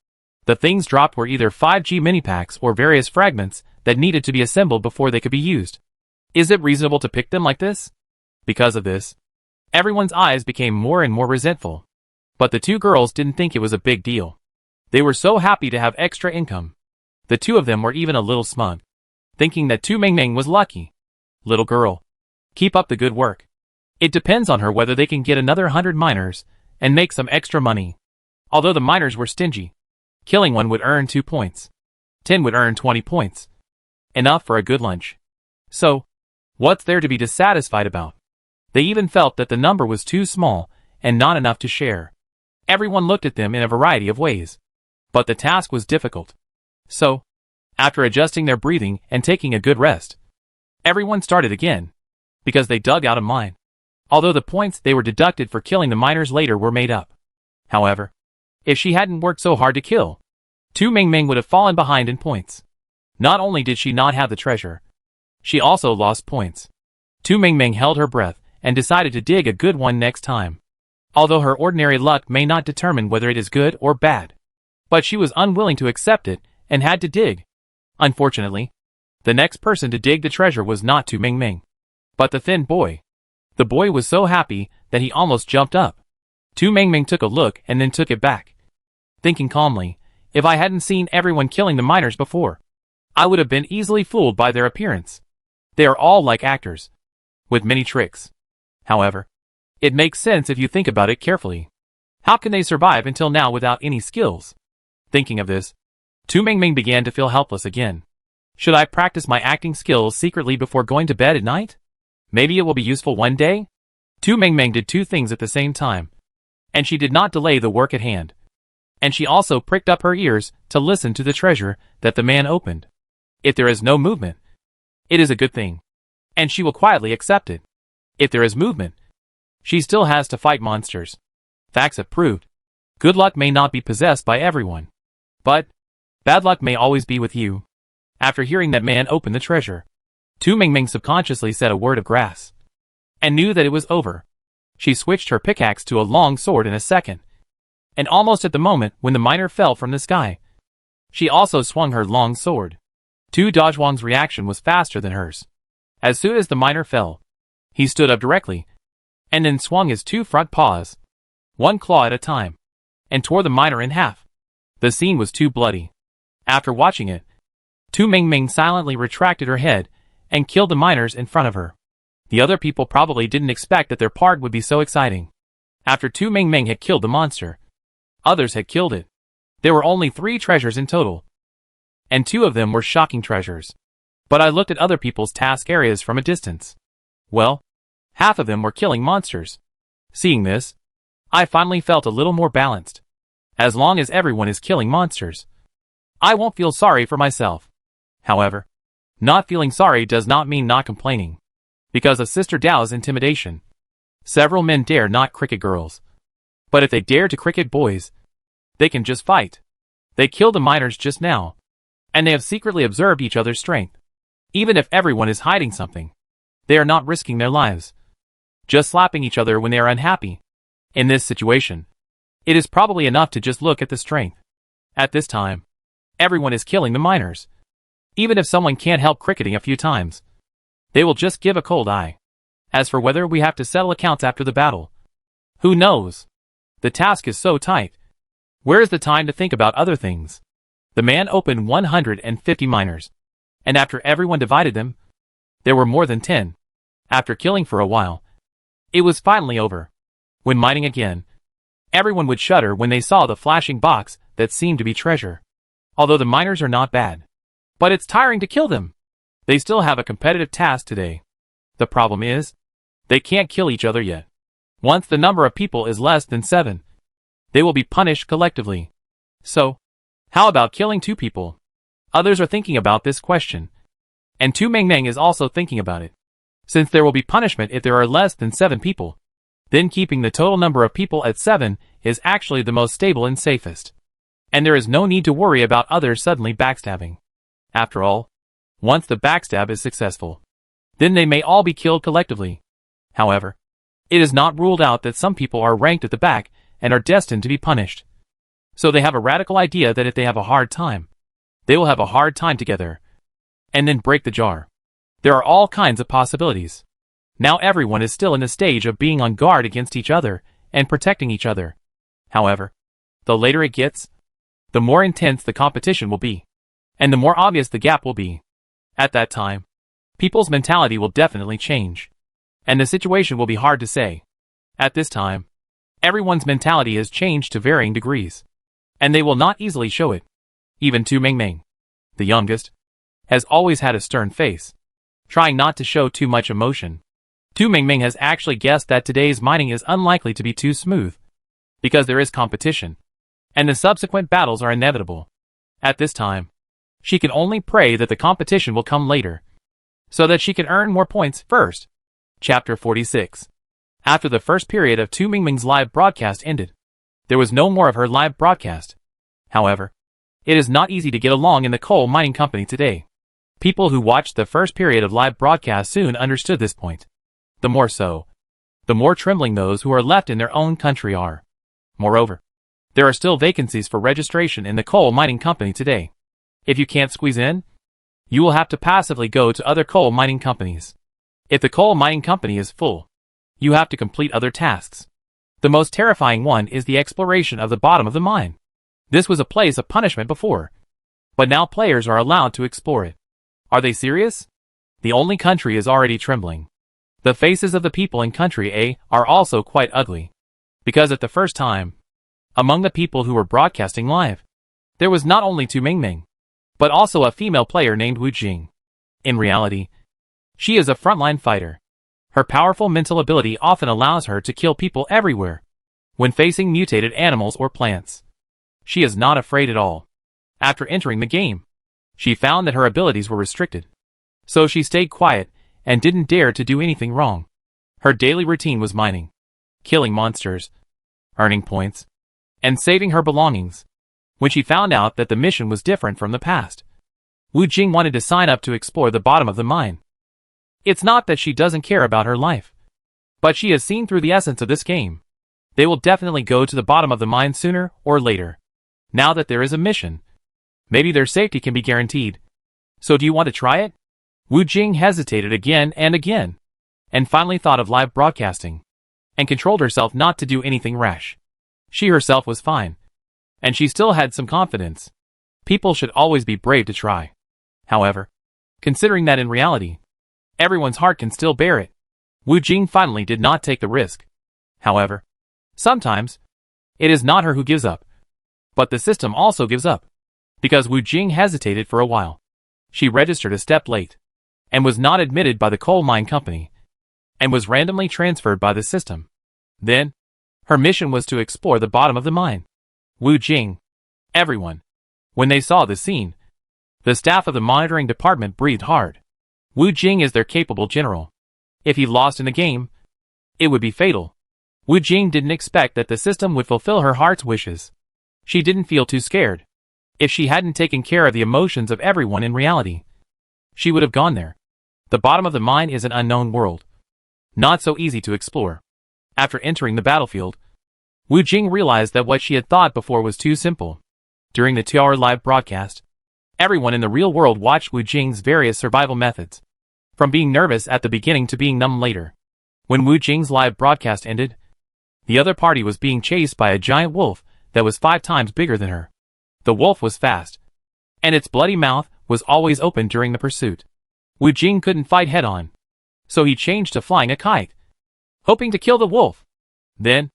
The things dropped were either 5G mini-packs or various fragments that needed to be assembled before they could be used. Is it reasonable to pick them like this? Because of this, everyone's eyes became more and more resentful. But the two girls didn't think it was a big deal. They were so happy to have extra income. The two of them were even a little smug, thinking that Tu Mingming was lucky. Little girl, keep up the good work. It depends on her whether they can get another 100 miners and make some extra money. Although the miners were stingy, killing one would earn 2 points. 10 would earn 20 points. Enough for a good lunch. So, what's there to be dissatisfied about? They even felt that the number was too small and not enough to share. Everyone looked at them in a variety of ways. But the task was difficult. So, after adjusting their breathing and taking a good rest, everyone started again, because they dug out a mine. Although the points they were deducted for killing the miners later were made up. However, if she hadn't worked so hard to kill, Tu Mingming would have fallen behind in points. Not only did she not have the treasure, she also lost points. Tu Mingming held her breath and decided to dig a good one next time. Although her ordinary luck may not determine whether it is good or bad. But she was unwilling to accept it and had to dig. Unfortunately, the next person to dig the treasure was not Tu Mingming, but the thin boy. The boy was so happy that he almost jumped up. Tu Mingming took a look and then took it back. Thinking calmly, if I hadn't seen everyone killing the miners before, I would have been easily fooled by their appearance. They are all like actors, with many tricks. However, it makes sense if you think about it carefully. How can they survive until now without any skills? Thinking of this, Tu Mingming began to feel helpless again. Should I practice my acting skills secretly before going to bed at night? Maybe it will be useful one day? Tu Mingming did two things at the same time. And she did not delay the work at hand. And she also pricked up her ears to listen to the treasure that the man opened. If there is no movement, it is a good thing, and she will quietly accept it. If there is movement, she still has to fight monsters. Facts have proved, good luck may not be possessed by everyone, but bad luck may always be with you. After hearing that man open the treasure, Tu Mingming subconsciously said a word of grass, and knew that it was over. She switched her pickaxe to a long sword in a second, and almost at the moment when the miner fell from the sky, she also swung her long sword. Tu Dazhuang's reaction was faster than hers. As soon as the miner fell, he stood up directly, and then swung his two front paws, one claw at a time, and tore the miner in half. The scene was too bloody. After watching it, Tu Mingming silently retracted her head and killed the miners in front of her. The other people probably didn't expect that their part would be so exciting. After Tu Mingming had killed the monster, others had killed it. There were only 3 treasures in total, and 2 of them were shocking treasures. But I looked at other people's task areas from a distance. Well, half of them were killing monsters. Seeing this, I finally felt a little more balanced. As long as everyone is killing monsters, I won't feel sorry for myself. However, not feeling sorry does not mean not complaining. Because of Sister Dao's intimidation, several men dare not cricket girls. But if they dare to cricket boys, they can just fight. They killed the miners just now, and they have secretly observed each other's strength. Even if everyone is hiding something, they are not risking their lives, just slapping each other when they are unhappy. In this situation, it is probably enough to just look at the strength. At this time, everyone is killing the miners. Even if someone can't help cricketing a few times, they will just give a cold eye. As for whether we have to settle accounts after the battle, who knows? The task is so tight. Where is the time to think about other things? The man opened 150 miners, and after everyone divided them, there were more than 10. After killing for a while, it was finally over. When mining again, everyone would shudder when they saw the flashing box that seemed to be treasure. Although the miners are not bad, but it's tiring to kill them. They still have a competitive task today. The problem is, they can't kill each other yet. Once the number of people is less than 7, they will be punished collectively. So, how about killing 2 people? Others are thinking about this question, and Tu Mingming is also thinking about it. Since there will be punishment if there are less than 7 people, then keeping the total number of people at 7 is actually the most stable and safest. And there is no need to worry about others suddenly backstabbing. After all, once the backstab is successful, then they may all be killed collectively. However, it is not ruled out that some people are ranked at the back and are destined to be punished. So they have a radical idea that if they have a hard time, they will have a hard time together, and then break the jar. There are all kinds of possibilities. Now everyone is still in the stage of being on guard against each other and protecting each other. However, the later it gets, the more intense the competition will be, and the more obvious the gap will be. At that time, people's mentality will definitely change, and the situation will be hard to say. At this time, everyone's mentality has changed to varying degrees, and they will not easily show it. Even Tu Mingming, the youngest, has always had a stern face, trying not to show too much emotion. Tu Mingming has actually guessed that today's mining is unlikely to be too smooth, because there is competition, and the subsequent battles are inevitable. At this time, she can only pray that the competition will come later, so that she can earn more points first. Chapter 46. After the first period of Tu Mingming's live broadcast ended, there was no more of her live broadcast. However, it is not easy to get along in the coal mining company today. People who watched the first period of live broadcast soon understood this point. The more so, the more trembling those who are left in their own country are. Moreover, there are still vacancies for registration in the coal mining company today. If you can't squeeze in, you will have to passively go to other coal mining companies. If the coal mining company is full, you have to complete other tasks. The most terrifying one is the exploration of the bottom of the mine. This was a place of punishment before, but now players are allowed to explore it. Are they serious? The only country is already trembling. The faces of the people in country A are also quite ugly, because at the first time, among the people who were broadcasting live, there was not only Tu Mingming, but also a female player named Wu Jing. In reality, she is a frontline fighter. Her powerful mental ability often allows her to kill people everywhere, when facing mutated animals or plants. She is not afraid at all. After entering the game, she found that her abilities were restricted. So she stayed quiet and didn't dare to do anything wrong. Her daily routine was mining, killing monsters, earning points, and saving her belongings. When she found out that the mission was different from the past, Wu Jing wanted to sign up to explore the bottom of the mine. It's not that she doesn't care about her life, but she has seen through the essence of this game. They will definitely go to the bottom of the mine sooner or later. Now that there is a mission, maybe their safety can be guaranteed. So do you want to try it? Wu Jing hesitated again, and finally thought of live broadcasting, and controlled herself not to do anything rash. She herself was fine, and she still had some confidence. People should always be brave to try. However, considering that in reality, everyone's heart can still bear it, Wu Jing finally did not take the risk. However, sometimes, it is not her who gives up, but the system also gives up. Because Wu Jing hesitated for a while, she registered a step late, and was not admitted by the coal mine company, and was randomly transferred by the system. Then, her mission was to explore the bottom of the mine. Wu Jing, everyone. When they saw the scene, the staff of the monitoring department breathed hard. Wu Jing is their capable general. If he lost in the game, it would be fatal. Wu Jing didn't expect that the system would fulfill her heart's wishes. She didn't feel too scared. If she hadn't taken care of the emotions of everyone in reality, she would have gone there. The bottom of the mine is an unknown world, not so easy to explore. After entering the battlefield, Wu Jing realized that what she had thought before was too simple. During the 2-hour live broadcast, everyone in the real world watched Wu Jing's various survival methods, from being nervous at the beginning to being numb later. When Wu Jing's live broadcast ended, the other party was being chased by a giant wolf that was 5 times bigger than her. The wolf was fast, and its bloody mouth was always open during the pursuit. Wu Jing couldn't fight head-on, so he changed to flying a kite, hoping to kill the wolf. Then,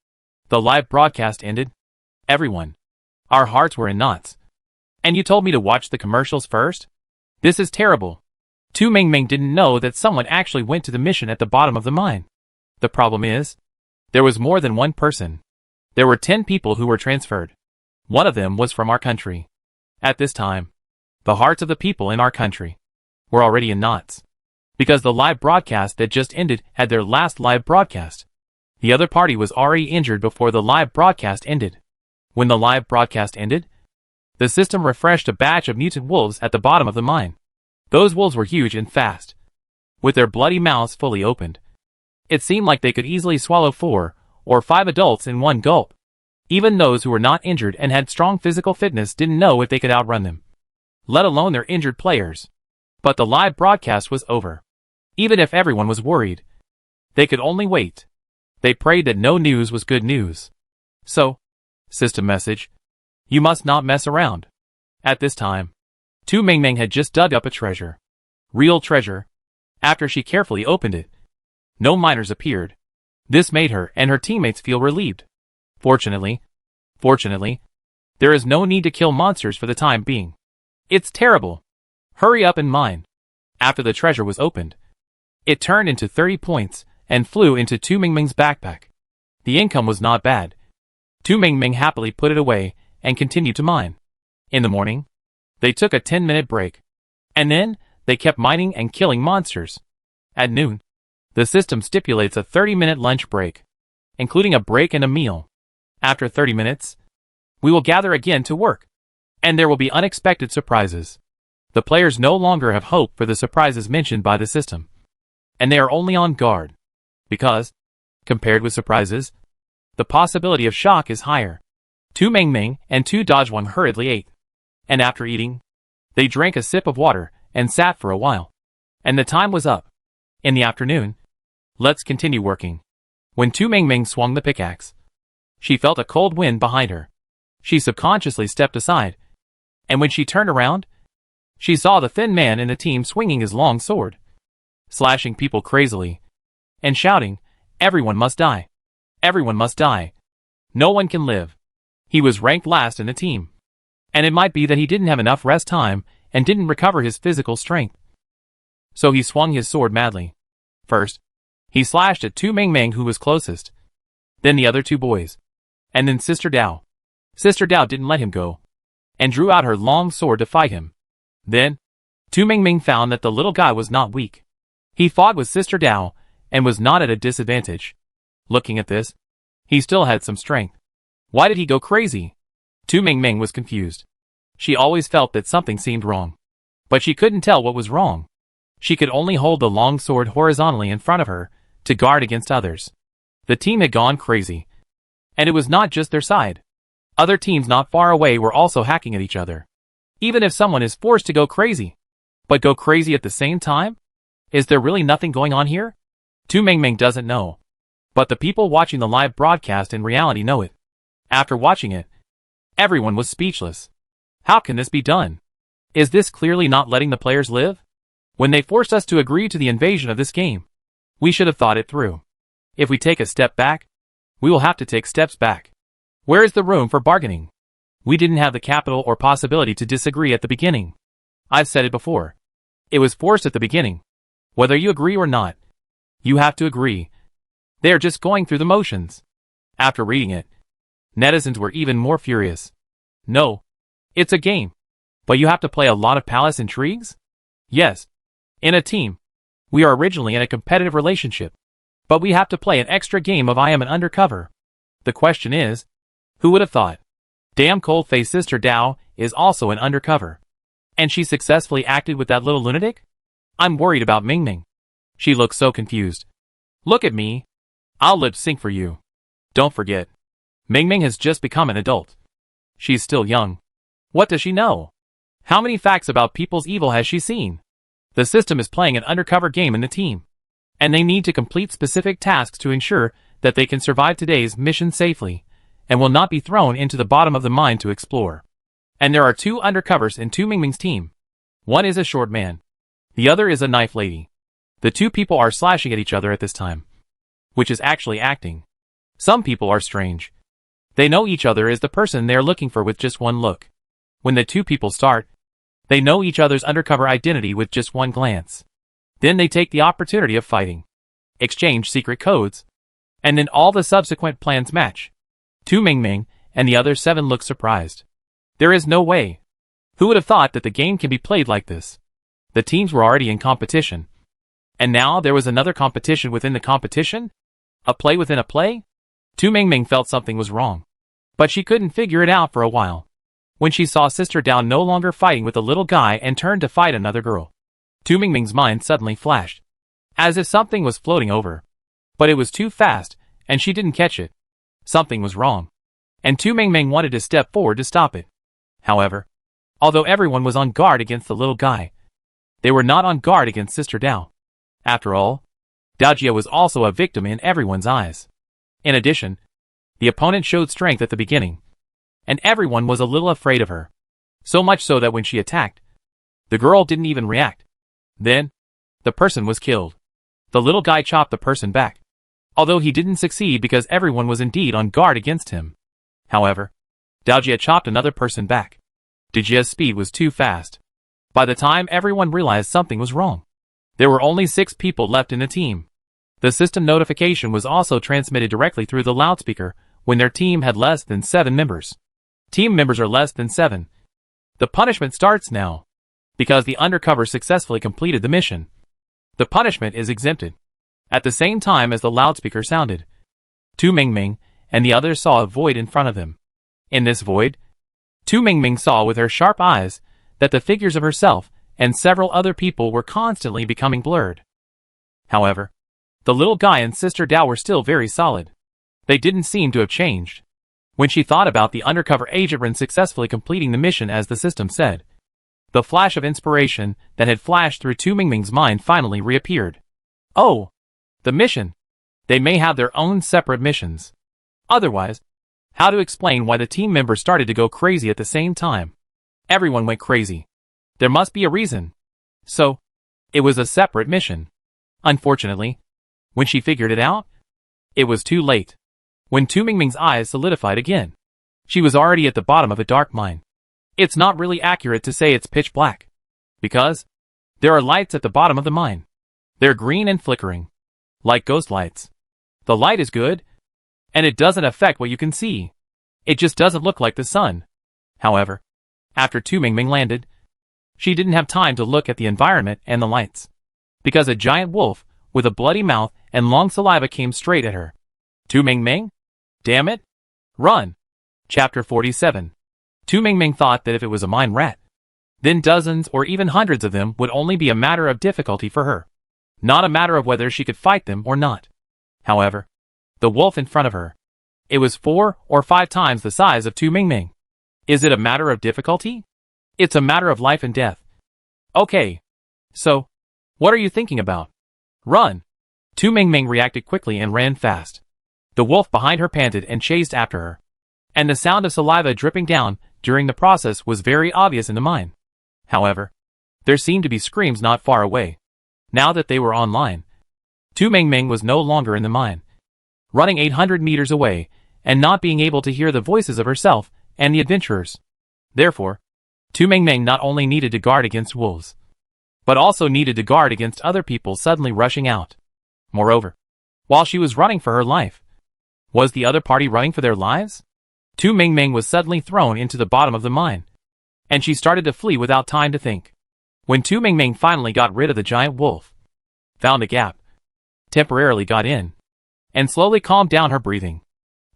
the live broadcast ended. Everyone, our hearts were in knots. And you told me to watch the commercials first? This is terrible. Tu Mingming didn't know that someone actually went to the mission at the bottom of the mine. The problem is, there was more than one person. There were 10 people who were transferred. One of them was from our country. At this time, the hearts of the people in our country were already in knots, because the live broadcast that just ended had their last live broadcast. The other party was already injured before the live broadcast ended. When the live broadcast ended, the system refreshed a batch of mutant wolves at the bottom of the mine. Those wolves were huge and fast, with their bloody mouths fully opened. It seemed like they could easily swallow 4 or 5 adults in one gulp. Even those who were not injured and had strong physical fitness didn't know if they could outrun them, let alone their injured players. But the live broadcast was over. Even if everyone was worried, they could only wait. They prayed that no news was good news. So, system message, you must not mess around. At this time, Tu Mingming had just dug up a treasure. Real treasure. After she carefully opened it, no miners appeared. This made her and her teammates feel relieved. Fortunately, there is no need to kill monsters for the time being. It's terrible. Hurry up and mine. After the treasure was opened, it turned into 30 points and flew into Tu Mingming's backpack. The income was not bad. Tu Mingming happily put it away and continued to mine. In the morning, they took a 10-minute break, and then they kept mining and killing monsters. At noon, the system stipulates a 30-minute lunch break, including a break and a meal. After 30 minutes, we will gather again to work, and there will be unexpected surprises. The players no longer have hope for the surprises mentioned by the system, and they are only on guard, because, compared with surprises, the possibility of shock is higher. Tu Mingming and Tu Dajwang hurriedly ate, and after eating, they drank a sip of water and sat for a while. And the time was up. In the afternoon, let's continue working. When Tu Mingming swung the pickaxe, she felt a cold wind behind her. She subconsciously stepped aside, and when she turned around, she saw the thin man in the team swinging his long sword, slashing people crazily, and shouting, "Everyone must die! Everyone must die! No one can live!" He was ranked last in the team, and it might be that he didn't have enough rest time and didn't recover his physical strength. So he swung his sword madly. First, he slashed at Tu Mingming, who was closest, then the other 2 boys, and then Sister Dao. Sister Dao didn't let him go, and drew out her long sword to fight him. Then, Tu Mingming found that the little guy was not weak. He fought with Sister Dao, and was not at a disadvantage. Looking at this, he still had some strength. Why did he go crazy? Tu Mingming was confused. She always felt that something seemed wrong, but she couldn't tell what was wrong. She could only hold the long sword horizontally in front of her, to guard against others. The team had gone crazy. And it was not just their side. Other teams not far away were also hacking at each other. Even if someone is forced to go crazy, but go crazy at the same time? Is there really nothing going on here? Tu Mingming doesn't know. But the people watching the live broadcast in reality know it. After watching it, everyone was speechless. How can this be done? Is this clearly not letting the players live? When they forced us to agree to the invasion of this game, we should have thought it through. If we take a step back, we will have to take steps back. Where is the room for bargaining? We didn't have the capital or possibility to disagree at the beginning. I've said it before. It was forced at the beginning. Whether you agree or not, you have to agree. They are just going through the motions. After reading it, netizens were even more furious. No, it's a game. But you have to play a lot of palace intrigues? Yes. In a team. We are originally in a competitive relationship. But we have to play an extra game of I am an undercover. The question is, who would have thought? Damn cold-faced Sister Dao is also an undercover. And she successfully acted with that little lunatic? I'm worried about Mingming. She looks so confused. Look at me. I'll lip sync for you. Don't forget. Mingming has just become an adult. She's still young. What does she know? How many facts about people's evil has she seen? The system is playing an undercover game in the team. And they need to complete specific tasks to ensure that they can survive today's mission safely, and will not be thrown into the bottom of the mine to explore. And there are two undercovers in Tu Mingming's team. One is a short man. The other is a knife lady. The two people are slashing at each other at this time, which is actually acting. Some people are strange. They know each other is the person they are looking for with just one look. When the two people start, they know each other's undercover identity with just one glance. Then they take the opportunity of fighting, exchange secret codes, and then all the subsequent plans match. Tu Mingming and the other 7 look surprised. There is no way. Who would have thought that the game can be played like this? The teams were already in competition. And now there was another competition within the competition? A play within a play? Tu Mingming felt something was wrong. But she couldn't figure it out for a while. When she saw Sister Dao no longer fighting with the little guy and turned to fight another girl, Tu Mingming's mind suddenly flashed, as if something was floating over. But it was too fast, and she didn't catch it. Something was wrong. And Tu Mingming wanted to step forward to stop it. However, although everyone was on guard against the little guy, they were not on guard against Sister Dao. After all, Daojia was also a victim in everyone's eyes. In addition, the opponent showed strength at the beginning, and everyone was a little afraid of her. So much so that when she attacked, the girl didn't even react. Then, the person was killed. The little guy chopped the person back, although he didn't succeed because everyone was indeed on guard against him. However, Daojia chopped another person back. Daojia's speed was too fast. By the time everyone realized something was wrong, there were only 6 people left in the team. The system notification was also transmitted directly through the loudspeaker when their team had less than 7 members. Team members are less than 7. The punishment starts now. Because the undercover successfully completed the mission, the punishment is exempted. At the same time as the loudspeaker sounded, Tu Mingming and the others saw a void in front of them. In this void, Tu Mingming saw with her sharp eyes that the figures of herself and several other people were constantly becoming blurred. However, the little guy and Sister Dao were still very solid. They didn't seem to have changed. When she thought about the undercover agent successfully completing the mission as the system said, the flash of inspiration that had flashed through Tu Mingming's mind finally reappeared. Oh! The mission! They may have their own separate missions. Otherwise, how to explain why the team members started to go crazy at the same time? Everyone went crazy. There must be a reason. So, it was a separate mission. Unfortunately, when she figured it out, it was too late. When Tu Mingming's eyes solidified again, she was already at the bottom of a dark mine. It's not really accurate to say it's pitch black, because there are lights at the bottom of the mine. They're green and flickering, like ghost lights. The light is good, and it doesn't affect what you can see. It just doesn't look like the sun. However, after Tu Mingming landed, she didn't have time to look at the environment and the lights, because a giant wolf with a bloody mouth and long saliva came straight at her. Tu Mingming? Damn it! Run! Chapter 47. Tu Mingming thought that if it was a mine rat, then dozens or even hundreds of them would only be a matter of difficulty for her, not a matter of whether she could fight them or not. However, the wolf in front of her, it was 4 or 5 times the size of Tu Mingming. Is it a matter of difficulty? It's a matter of life and death. Okay. So, what are you thinking about? Run! Tu Mingming reacted quickly and ran fast. The wolf behind her panted and chased after her, and the sound of saliva dripping down during the process was very obvious in the mine. However, there seemed to be screams not far away. Now that they were online, Tu Mingming was no longer in the mine, running 800 meters away and not being able to hear the voices of herself and the adventurers. Therefore, Tu Mingming not only needed to guard against wolves, but also needed to guard against other people suddenly rushing out. Moreover, while she was running for her life, was the other party running for their lives? Tu Mingming was suddenly thrown into the bottom of the mine, and she started to flee without time to think. When Tu Mingming finally got rid of the giant wolf, found a gap, temporarily got in, and slowly calmed down her breathing,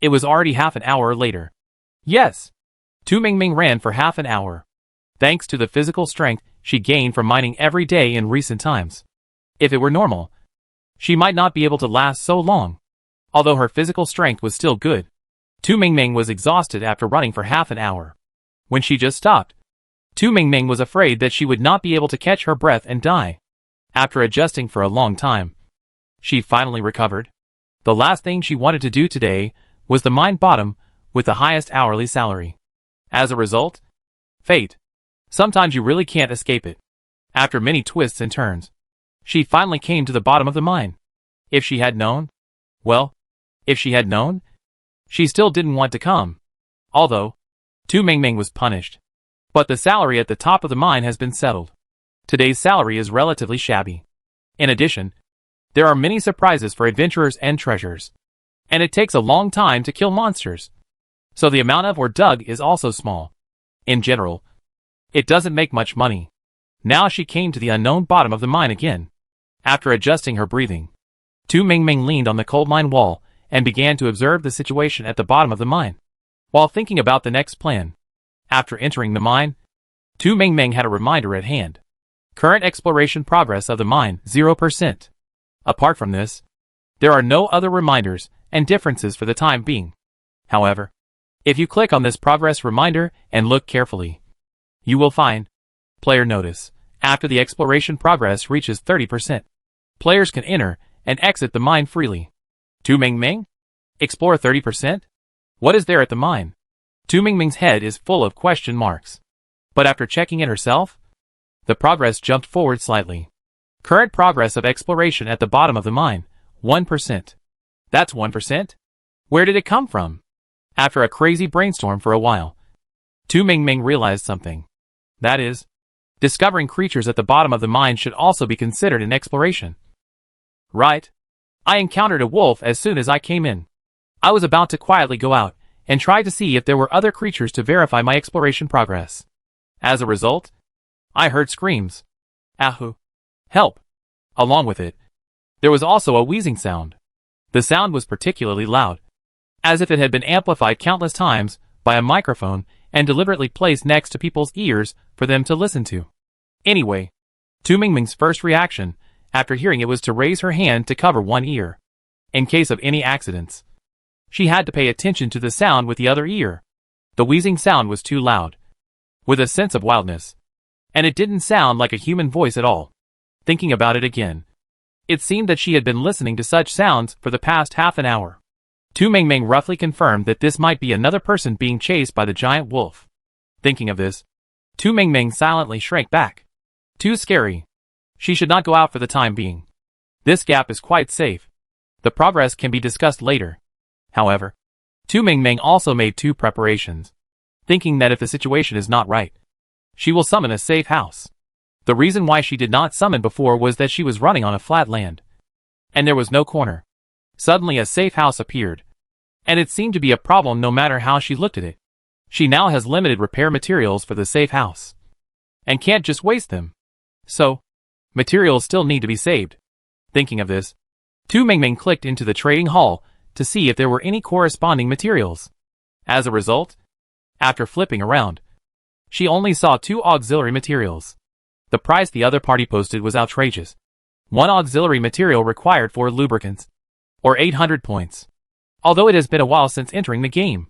it was already half an hour later. Yes! Tu Mingming ran for half an hour, thanks to the physical strength she gained from mining every day in recent times. If it were normal, she might not be able to last so long. Although her physical strength was still good, Tu Mingming was exhausted after running for half an hour. When she just stopped, Tu Mingming was afraid that she would not be able to catch her breath and die. After adjusting for a long time, she finally recovered. The last thing she wanted to do today was the mine bottom with the highest hourly salary. As a result, fate. Sometimes you really can't escape it. After many twists and turns, she finally came to the bottom of the mine. If she had known, well, if she had known, she still didn't want to come. Although, Tu Mingming was punished. But the salary at the top of the mine has been settled. Today's salary is relatively shabby. In addition, there are many surprises for adventurers and treasures, and it takes a long time to kill monsters, so the amount of ore dug is also small. In general, it doesn't make much money. Now she came to the unknown bottom of the mine again. After adjusting her breathing, Tu Mingming leaned on the coal mine wall and began to observe the situation at the bottom of the mine, while thinking about the next plan. After entering the mine, Tu Mingming had a reminder at hand. Current exploration progress of the mine, 0%. Apart from this, there are no other reminders and differences for the time being. However, if you click on this progress reminder and look carefully, you will find player notice. After the exploration progress reaches 30%, players can enter and exit the mine freely. Tu Mingming? Explore 30%? What is there at the mine? Tu Mingming's head is full of question marks. But after checking it herself, the progress jumped forward slightly. Current progress of exploration at the bottom of the mine, 1%. That's 1%? Where did it come from? After a crazy brainstorm for a while, Tu Mingming realized something. That is, discovering creatures at the bottom of the mine should also be considered an exploration. Right. I encountered a wolf as soon as I came in. I was about to quietly go out and try to see if there were other creatures to verify my exploration progress. As a result, I heard screams. Ahoo! Help! Along with it, there was also a wheezing sound. The sound was particularly loud, as if it had been amplified countless times by a microphone and deliberately placed next to people's ears for them to listen to. Anyway, Tu Mingming's first reaction after hearing it was to raise her hand to cover one ear, in case of any accidents. She had to pay attention to the sound with the other ear. The wheezing sound was too loud, with a sense of wildness, and it didn't sound like a human voice at all. Thinking about it again, it seemed that she had been listening to such sounds for the past half an hour. Tu Mingming roughly confirmed that this might be another person being chased by the giant wolf. Thinking of this, Tu Mingming silently shrank back. Too scary. She should not go out for the time being. This gap is quite safe. The progress can be discussed later. However, Tu Mingming also made 2 preparations, thinking that if the situation is not right, she will summon a safe house. The reason why she did not summon before was that she was running on a flat land, and there was no corner. Suddenly a safe house appeared, and it seemed to be a problem no matter how she looked at it. She now has limited repair materials for the safe house, and can't just waste them. So, materials still need to be saved. Thinking of this, Tu Mingming clicked into the trading hall to see if there were any corresponding materials. As a result, after flipping around, she only saw 2 auxiliary materials. The price the other party posted was outrageous. 1 auxiliary material required 4 lubricants, or 800 points. Although it has been a while since entering the game,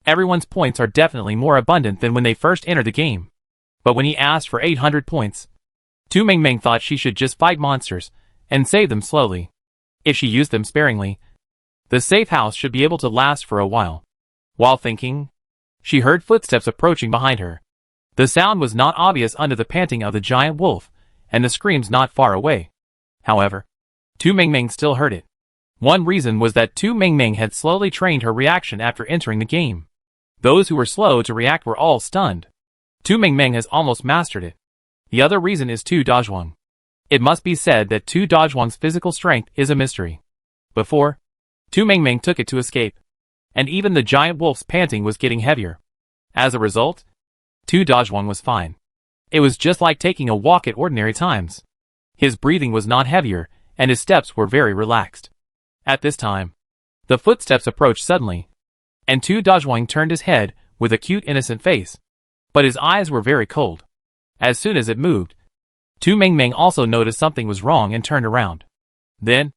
everyone's points are definitely more abundant than when they first entered the game. But when he asked for 800 points, Tu Mingming thought she should just fight monsters and save them slowly. If she used them sparingly, the safe house should be able to last for a while. While thinking, she heard footsteps approaching behind her. The sound was not obvious under the panting of the giant wolf, and the screams not far away. However, Tu Mingming still heard it. One reason was that Tu Mingming had slowly trained her reaction after entering the game. Those who were slow to react were all stunned. Tu Mingming has almost mastered it. The other reason is Tu Dazhuang. It must be said that Tu Dazhuang's physical strength is a mystery. Before, Tu Mingming took it to escape, and even the giant wolf's panting was getting heavier. As a result, Tu Dazhuang was fine. It was just like taking a walk at ordinary times. His breathing was not heavier, and his steps were very relaxed. At this time, the footsteps approached suddenly, and Tu Dazhuang turned his head with a cute innocent face, but his eyes were very cold. As soon as it moved, Tu Mingming also noticed something was wrong and turned around. Then,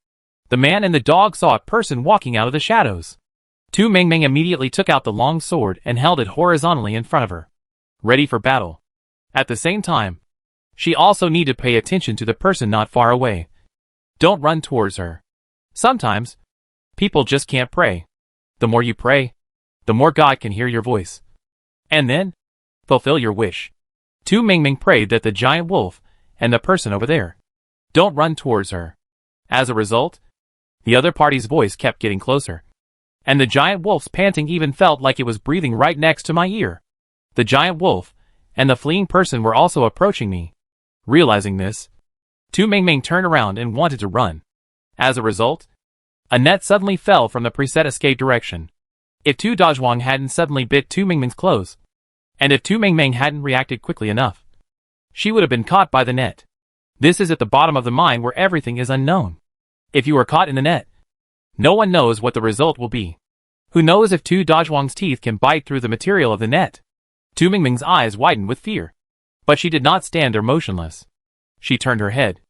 the man and the dog saw a person walking out of the shadows. Tu Mingming immediately took out the long sword and held it horizontally in front of her, ready for battle. At the same time, she also needed to pay attention to the person not far away. Don't run towards her. Sometimes, people just can't pray. The more you pray, the more God can hear your voice. And then, fulfill your wish. Tu Mingming prayed that the giant wolf and the person over there don't run towards her. As a result, the other party's voice kept getting closer, and the giant wolf's panting even felt like it was breathing right next to my ear. The giant wolf and the fleeing person were also approaching me. Realizing this, Tu Mingming turned around and wanted to run. As a result, a net suddenly fell from the preset escape direction. If Tu Dazhuang hadn't suddenly bit Tu Mingming's clothes, and if Tu Mingming hadn't reacted quickly enough, she would have been caught by the net. This is at the bottom of the mine where everything is unknown. If you are caught in the net, no one knows what the result will be. Who knows if Tu Dazhuang's teeth can bite through the material of the net? Tu Mingming's eyes widened with fear, but she did not stand there motionless. She turned her head,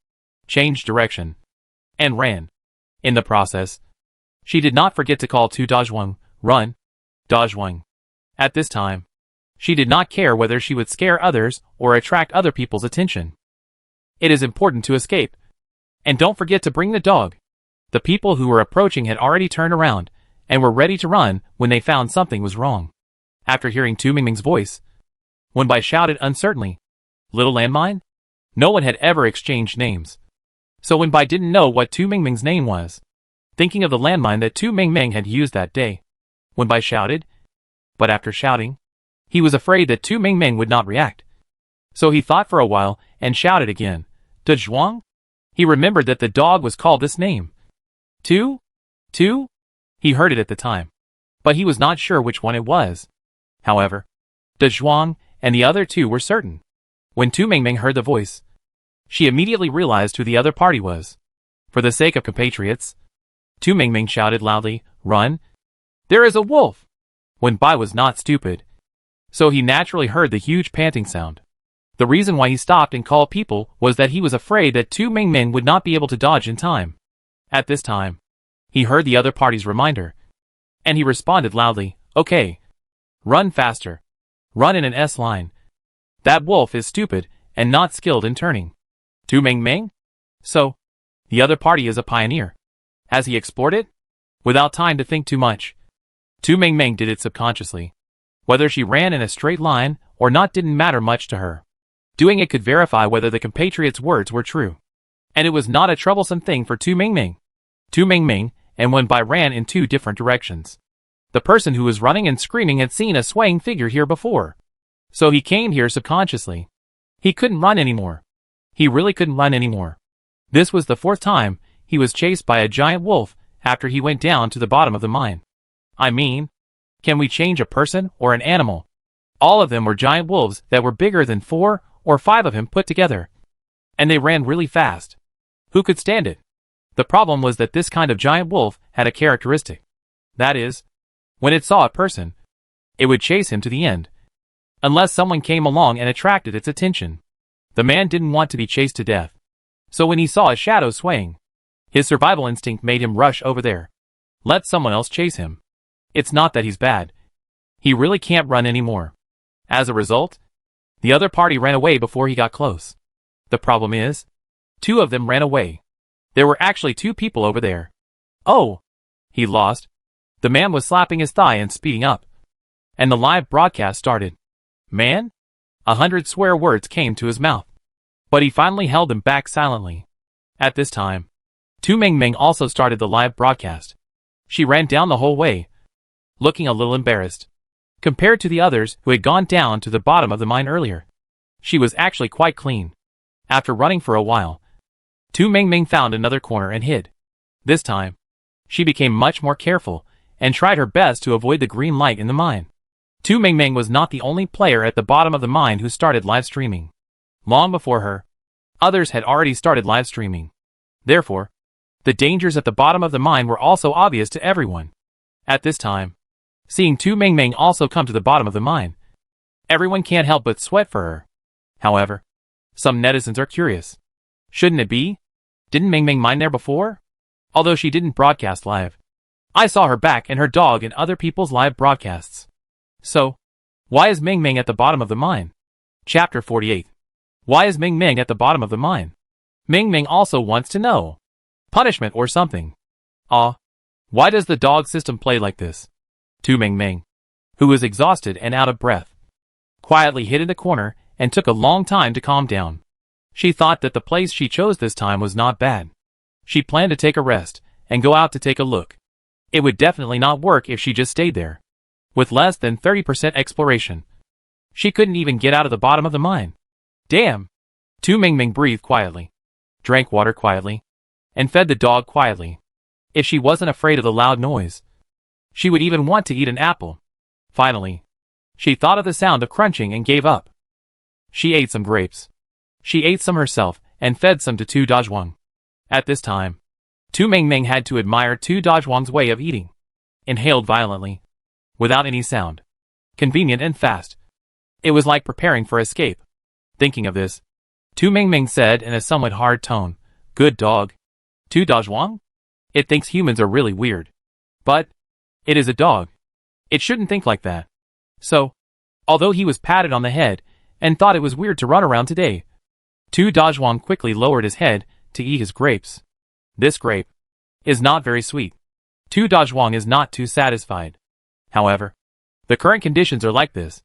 changed direction, and ran. In the process, she did not forget to call Tu Dazhuang, "Run, Dazhuang." At this time, she did not care whether she would scare others or attract other people's attention. It is important to escape. And don't forget to bring the dog. The people who were approaching had already turned around and were ready to run when they found something was wrong. After hearing Tu Mingming's voice, Wenbai shouted uncertainly, "Little landmine?" No one had ever exchanged names, so Wenbai didn't know what Tu Mingming's name was. Thinking of the landmine that Tu Mingming had used that day, Wenbai shouted, but after shouting, he was afraid that Tu Mingming would not react. So he thought for a while and shouted again, "Dazhuang?" He remembered that the dog was called this name. Tu? He heard it at the time, but he was not sure which one it was. However, Dazhuang and the other two were certain. When Tu Mingming heard the voice, she immediately realized who the other party was. For the sake of compatriots, Tu Mingming shouted loudly, "Run! There is a wolf!" Wenbai was not stupid, so he naturally heard the huge panting sound. The reason why he stopped and called people was that he was afraid that Tu Mingming would not be able to dodge in time. At this time, he heard the other party's reminder, and he responded loudly, "Okay. Run faster. Run in an S line. That wolf is stupid and not skilled in turning." Tu Mingming? So, the other party is a pioneer. Has he explored it? Without time to think too much, Tu Mingming did it subconsciously. Whether she ran in a straight line or not didn't matter much to her. Doing it could verify whether the compatriot's words were true. And it was not a troublesome thing for Tu Mingming. Tu Mingming and Wenbai ran in 2 different directions. The person who was running and screaming had seen a swaying figure here before. So he came here subconsciously. He couldn't run anymore. He really couldn't run anymore. This was the 4th time he was chased by a giant wolf after he went down to the bottom of the mine. I mean, can we change a person or an animal? All of them were giant wolves that were bigger than 4 or 5 of him put together. And they ran really fast. Who could stand it? The problem was that this kind of giant wolf had a characteristic. That is, when it saw a person, it would chase him to the end, unless someone came along and attracted its attention. The man didn't want to be chased to death. So when he saw a shadow swaying, his survival instinct made him rush over there. Let someone else chase him. It's not that he's bad. He really can't run anymore. As a result, the other party ran away before he got close. The problem is, 2 of them ran away. There were actually 2 people over there. Oh! He lost. The man was slapping his thigh and speeding up. And the live broadcast started. Man? 100 swear words came to his mouth. But he finally held them back silently. At this time, Tu Mingming also started the live broadcast. She ran down the whole way, looking a little embarrassed. Compared to the others who had gone down to the bottom of the mine earlier, she was actually quite clean. After running for a while, Tu Mingming found another corner and hid. This time, she became much more careful and tried her best to avoid the green light in the mine. Tu Mingming was not the only player at the bottom of the mine who started live streaming. Long before her, others had already started live streaming. Therefore, the dangers at the bottom of the mine were also obvious to everyone. At this time, seeing Tu Mingming also come to the bottom of the mine, everyone can't help but sweat for her. However, some netizens are curious. Shouldn't it be? Didn't Mingming mine there before? Although she didn't broadcast live, I saw her back and her dog in other people's live broadcasts. So, why is Mingming at the bottom of the mine? Chapter 48. Why is Mingming at the bottom of the mine? Mingming also wants to know. Punishment or something. Why does the dog system play like this? Tu Mingming, who was exhausted and out of breath, quietly hid in the corner and took a long time to calm down. She thought that the place she chose this time was not bad. She planned to take a rest and go out to take a look. It would definitely not work if she just stayed there. With less than 30% exploration, she couldn't even get out of the bottom of the mine. Damn! Tu Mingming breathed quietly, drank water quietly, and fed the dog quietly. If she wasn't afraid of the loud noise, she would even want to eat an apple. Finally, she thought of the sound of crunching and gave up. She ate some grapes. She ate some herself and fed some to Tu Dazhuang. At this time, Tu Mingming had to admire Tu Dazhuang's way of eating. Inhaled violently, without any sound. Convenient and fast. It was like preparing for escape. Thinking of this, Tu Mingming said in a somewhat hard tone, "Good dog. Tu Dazhuang? It thinks humans are really weird. But it is a dog. It shouldn't think like that." So, although he was patted on the head and thought it was weird to run around today, Tu Dazhuang quickly lowered his head to eat his grapes. This grape is not very sweet. Tu Dazhuang is not too satisfied. However, the current conditions are like this,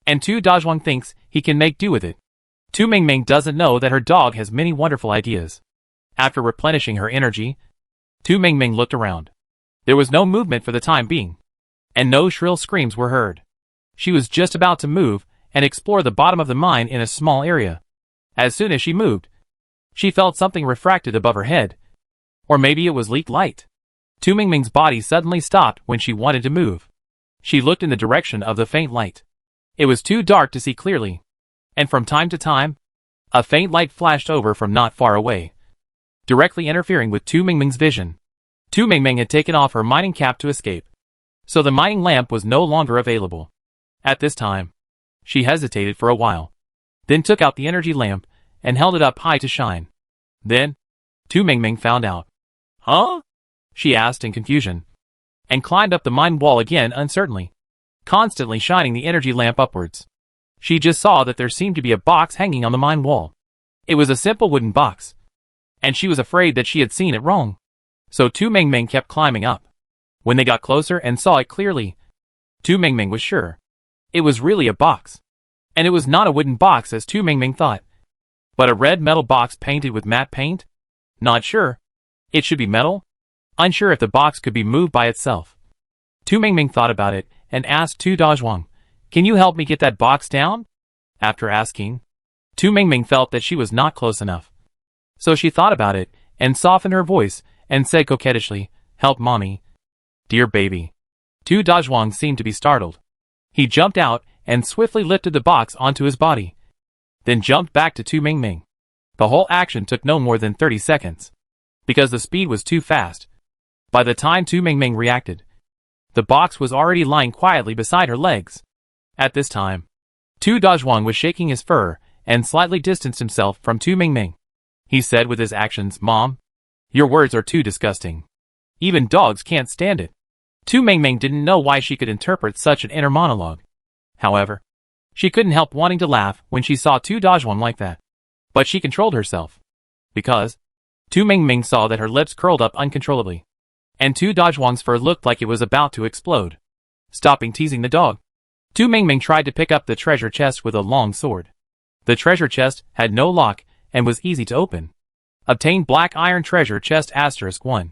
and Tu Dazhuang thinks he can make do with it. Tu Mingming doesn't know that her dog has many wonderful ideas. After replenishing her energy, Tu Mingming looked around. There was no movement for the time being, and no shrill screams were heard. She was just about to move and explore the bottom of the mine in a small area. As soon as she moved, she felt something refracted above her head. Or maybe it was leaked light. Tu Mingming's body suddenly stopped when she wanted to move. She looked in the direction of the faint light. It was too dark to see clearly, and from time to time, a faint light flashed over from not far away, directly interfering with Tu Mingming's vision. Tu Mingming had taken off her mining cap to escape, so the mining lamp was no longer available. At this time, she hesitated for a while, then took out the energy lamp and held it up high to shine. Then, Tu Mingming found out. "Huh?" she asked in confusion, and climbed up the mine wall again uncertainly, constantly shining the energy lamp upwards. She just saw that there seemed to be a box hanging on the mine wall. It was a simple wooden box, and she was afraid that she had seen it wrong. So Tu Mingming kept climbing up. When they got closer and saw it clearly, Tu Mingming was sure it was really a box. And it was not a wooden box as Tu Mingming thought, but a red metal box painted with matte paint? Not sure. It should be metal? Unsure if the box could be moved by itself. Tu Mingming thought about it and asked Tu Dazhuang, "Can you help me get that box down?" After asking, Tu Mingming felt that she was not close enough. So she thought about it and softened her voice and said coquettishly, "Help mommy. Dear baby. Tu Dazhuang seemed to be startled. He jumped out and swiftly lifted the box onto his body, then jumped back to Tu Mingming. The whole action took no more than 30 seconds. Because the speed was too fast. By the time Tu Mingming reacted, the box was already lying quietly beside her legs. At this time, Tu Dazhuang was shaking his fur and slightly distanced himself from Tu Mingming. He said with his actions, "Mom, your words are too disgusting. Even dogs can't stand it." Tu Mingming didn't know why she could interpret such an inner monologue. However, she couldn't help wanting to laugh when she saw Tu Dazhuang like that. But she controlled herself. Because Tu Mingming saw that her lips curled up uncontrollably. And Tu Dazhuang's fur looked like it was about to explode. Stopping teasing the dog, Tu Mingming tried to pick up the treasure chest with a long sword. The treasure chest had no lock and was easy to open. Obtained black iron treasure chest *1.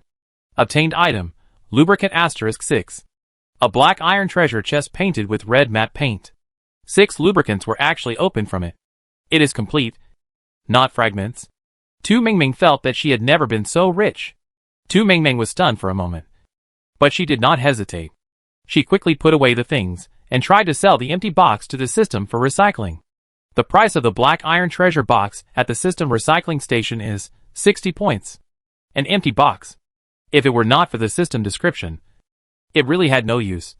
Obtained item, lubricant *6. A black iron treasure chest painted with red matte paint. 6 lubricants were actually opened from it. It is complete, not fragments. Tu Mingming felt that she had never been so rich. Tu Mingming was stunned for a moment. But she did not hesitate. She quickly put away the things and tried to sell the empty box to the system for recycling. The price of the black iron treasure box at the system recycling station is 60 points. An empty box. If it were not for the system description, it really had no use.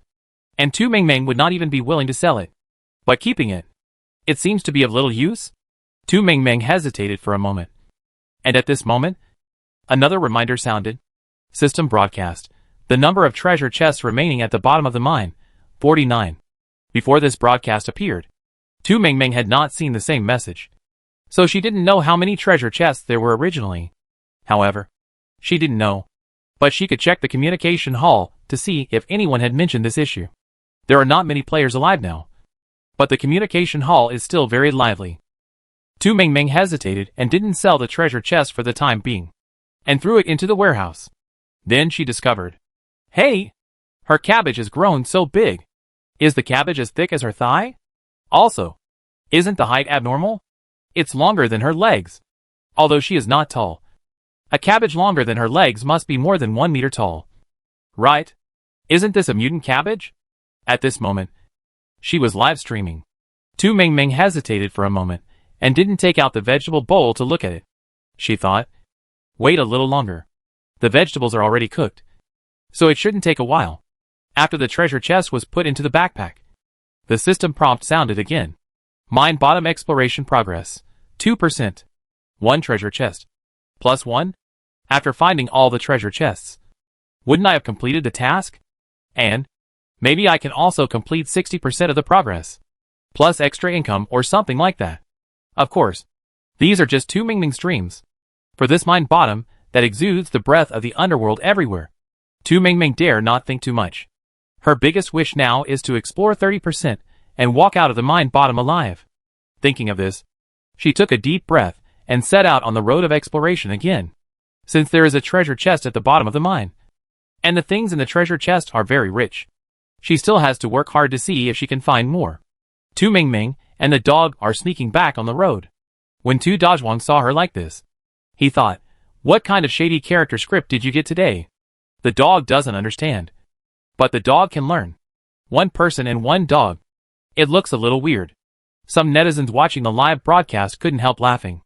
And Tu Mingming would not even be willing to sell it. But keeping it, it seems to be of little use? Tu Mingming hesitated for a moment. And at this moment, another reminder sounded. System broadcast. The number of treasure chests remaining at the bottom of the mine, 49. Before this broadcast appeared, Tu Mingming had not seen the same message. So she didn't know how many treasure chests there were originally. However, she didn't know. But she could check the communication hall to see if anyone had mentioned this issue. There are not many players alive now. But the communication hall is still very lively. Tu Mingming hesitated and didn't sell the treasure chest for the time being, and threw it into the warehouse. Then she discovered, hey! Her cabbage has grown so big. Is the cabbage as thick as her thigh? Also, isn't the height abnormal? It's longer than her legs. Although she is not tall. A cabbage longer than her legs must be more than 1 meter tall. Right? Isn't this a mutant cabbage? At this moment, she was live streaming. Tu Mingming hesitated for a moment, and didn't take out the vegetable bowl to look at it. She thought, wait a little longer. The vegetables are already cooked, so it shouldn't take a while. After the treasure chest was put into the backpack, the system prompt sounded again. Mine bottom exploration progress, 2%. 1 treasure chest. +1? After finding all the treasure chests, wouldn't I have completed the task? And maybe I can also complete 60% of the progress, plus extra income or something like that. Of course, these are just Tu Mingming's dreams. For this mine bottom that exudes the breath of the underworld everywhere, Tu Mingming dare not think too much. Her biggest wish now is to explore 30% and walk out of the mine bottom alive. Thinking of this, she took a deep breath and set out on the road of exploration again. Since there is a treasure chest at the bottom of the mine, and the things in the treasure chest are very rich, she still has to work hard to see if she can find more. Tu Mingming and the dog are sneaking back on the road. When Tu Dazhuang saw her like this, he thought, what kind of shady character script did you get today? The dog doesn't understand. But the dog can learn. 1 person and 1 dog. It looks a little weird. Some netizens watching the live broadcast couldn't help laughing.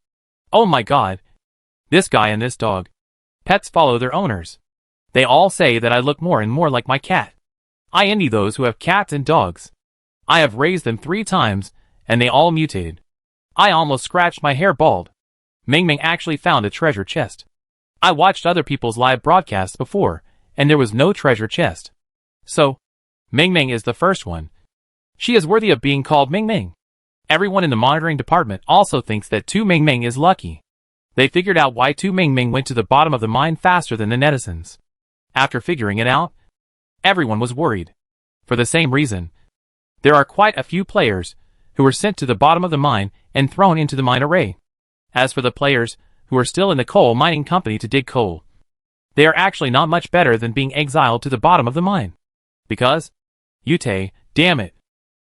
Oh my god. This guy and this dog. Pets follow their owners. They all say that I look more and more like my cat. I envy those who have cats and dogs. I have raised them 3 times, and they all mutated. I almost scratched my hair bald. Mingming actually found a treasure chest. I watched other people's live broadcasts before, and there was no treasure chest. So, Mingming is the first one. She is worthy of being called Mingming. Everyone in the monitoring department also thinks that Tu Mingming is lucky. They figured out why Tu Mingming went to the bottom of the mine faster than the netizens. After figuring it out, everyone was worried. For the same reason, there are quite a few players who were sent to the bottom of the mine and thrown into the mine array. As for the players who are still in the coal mining company to dig coal, they are actually not much better than being exiled to the bottom of the mine. Because, Yute, damn it.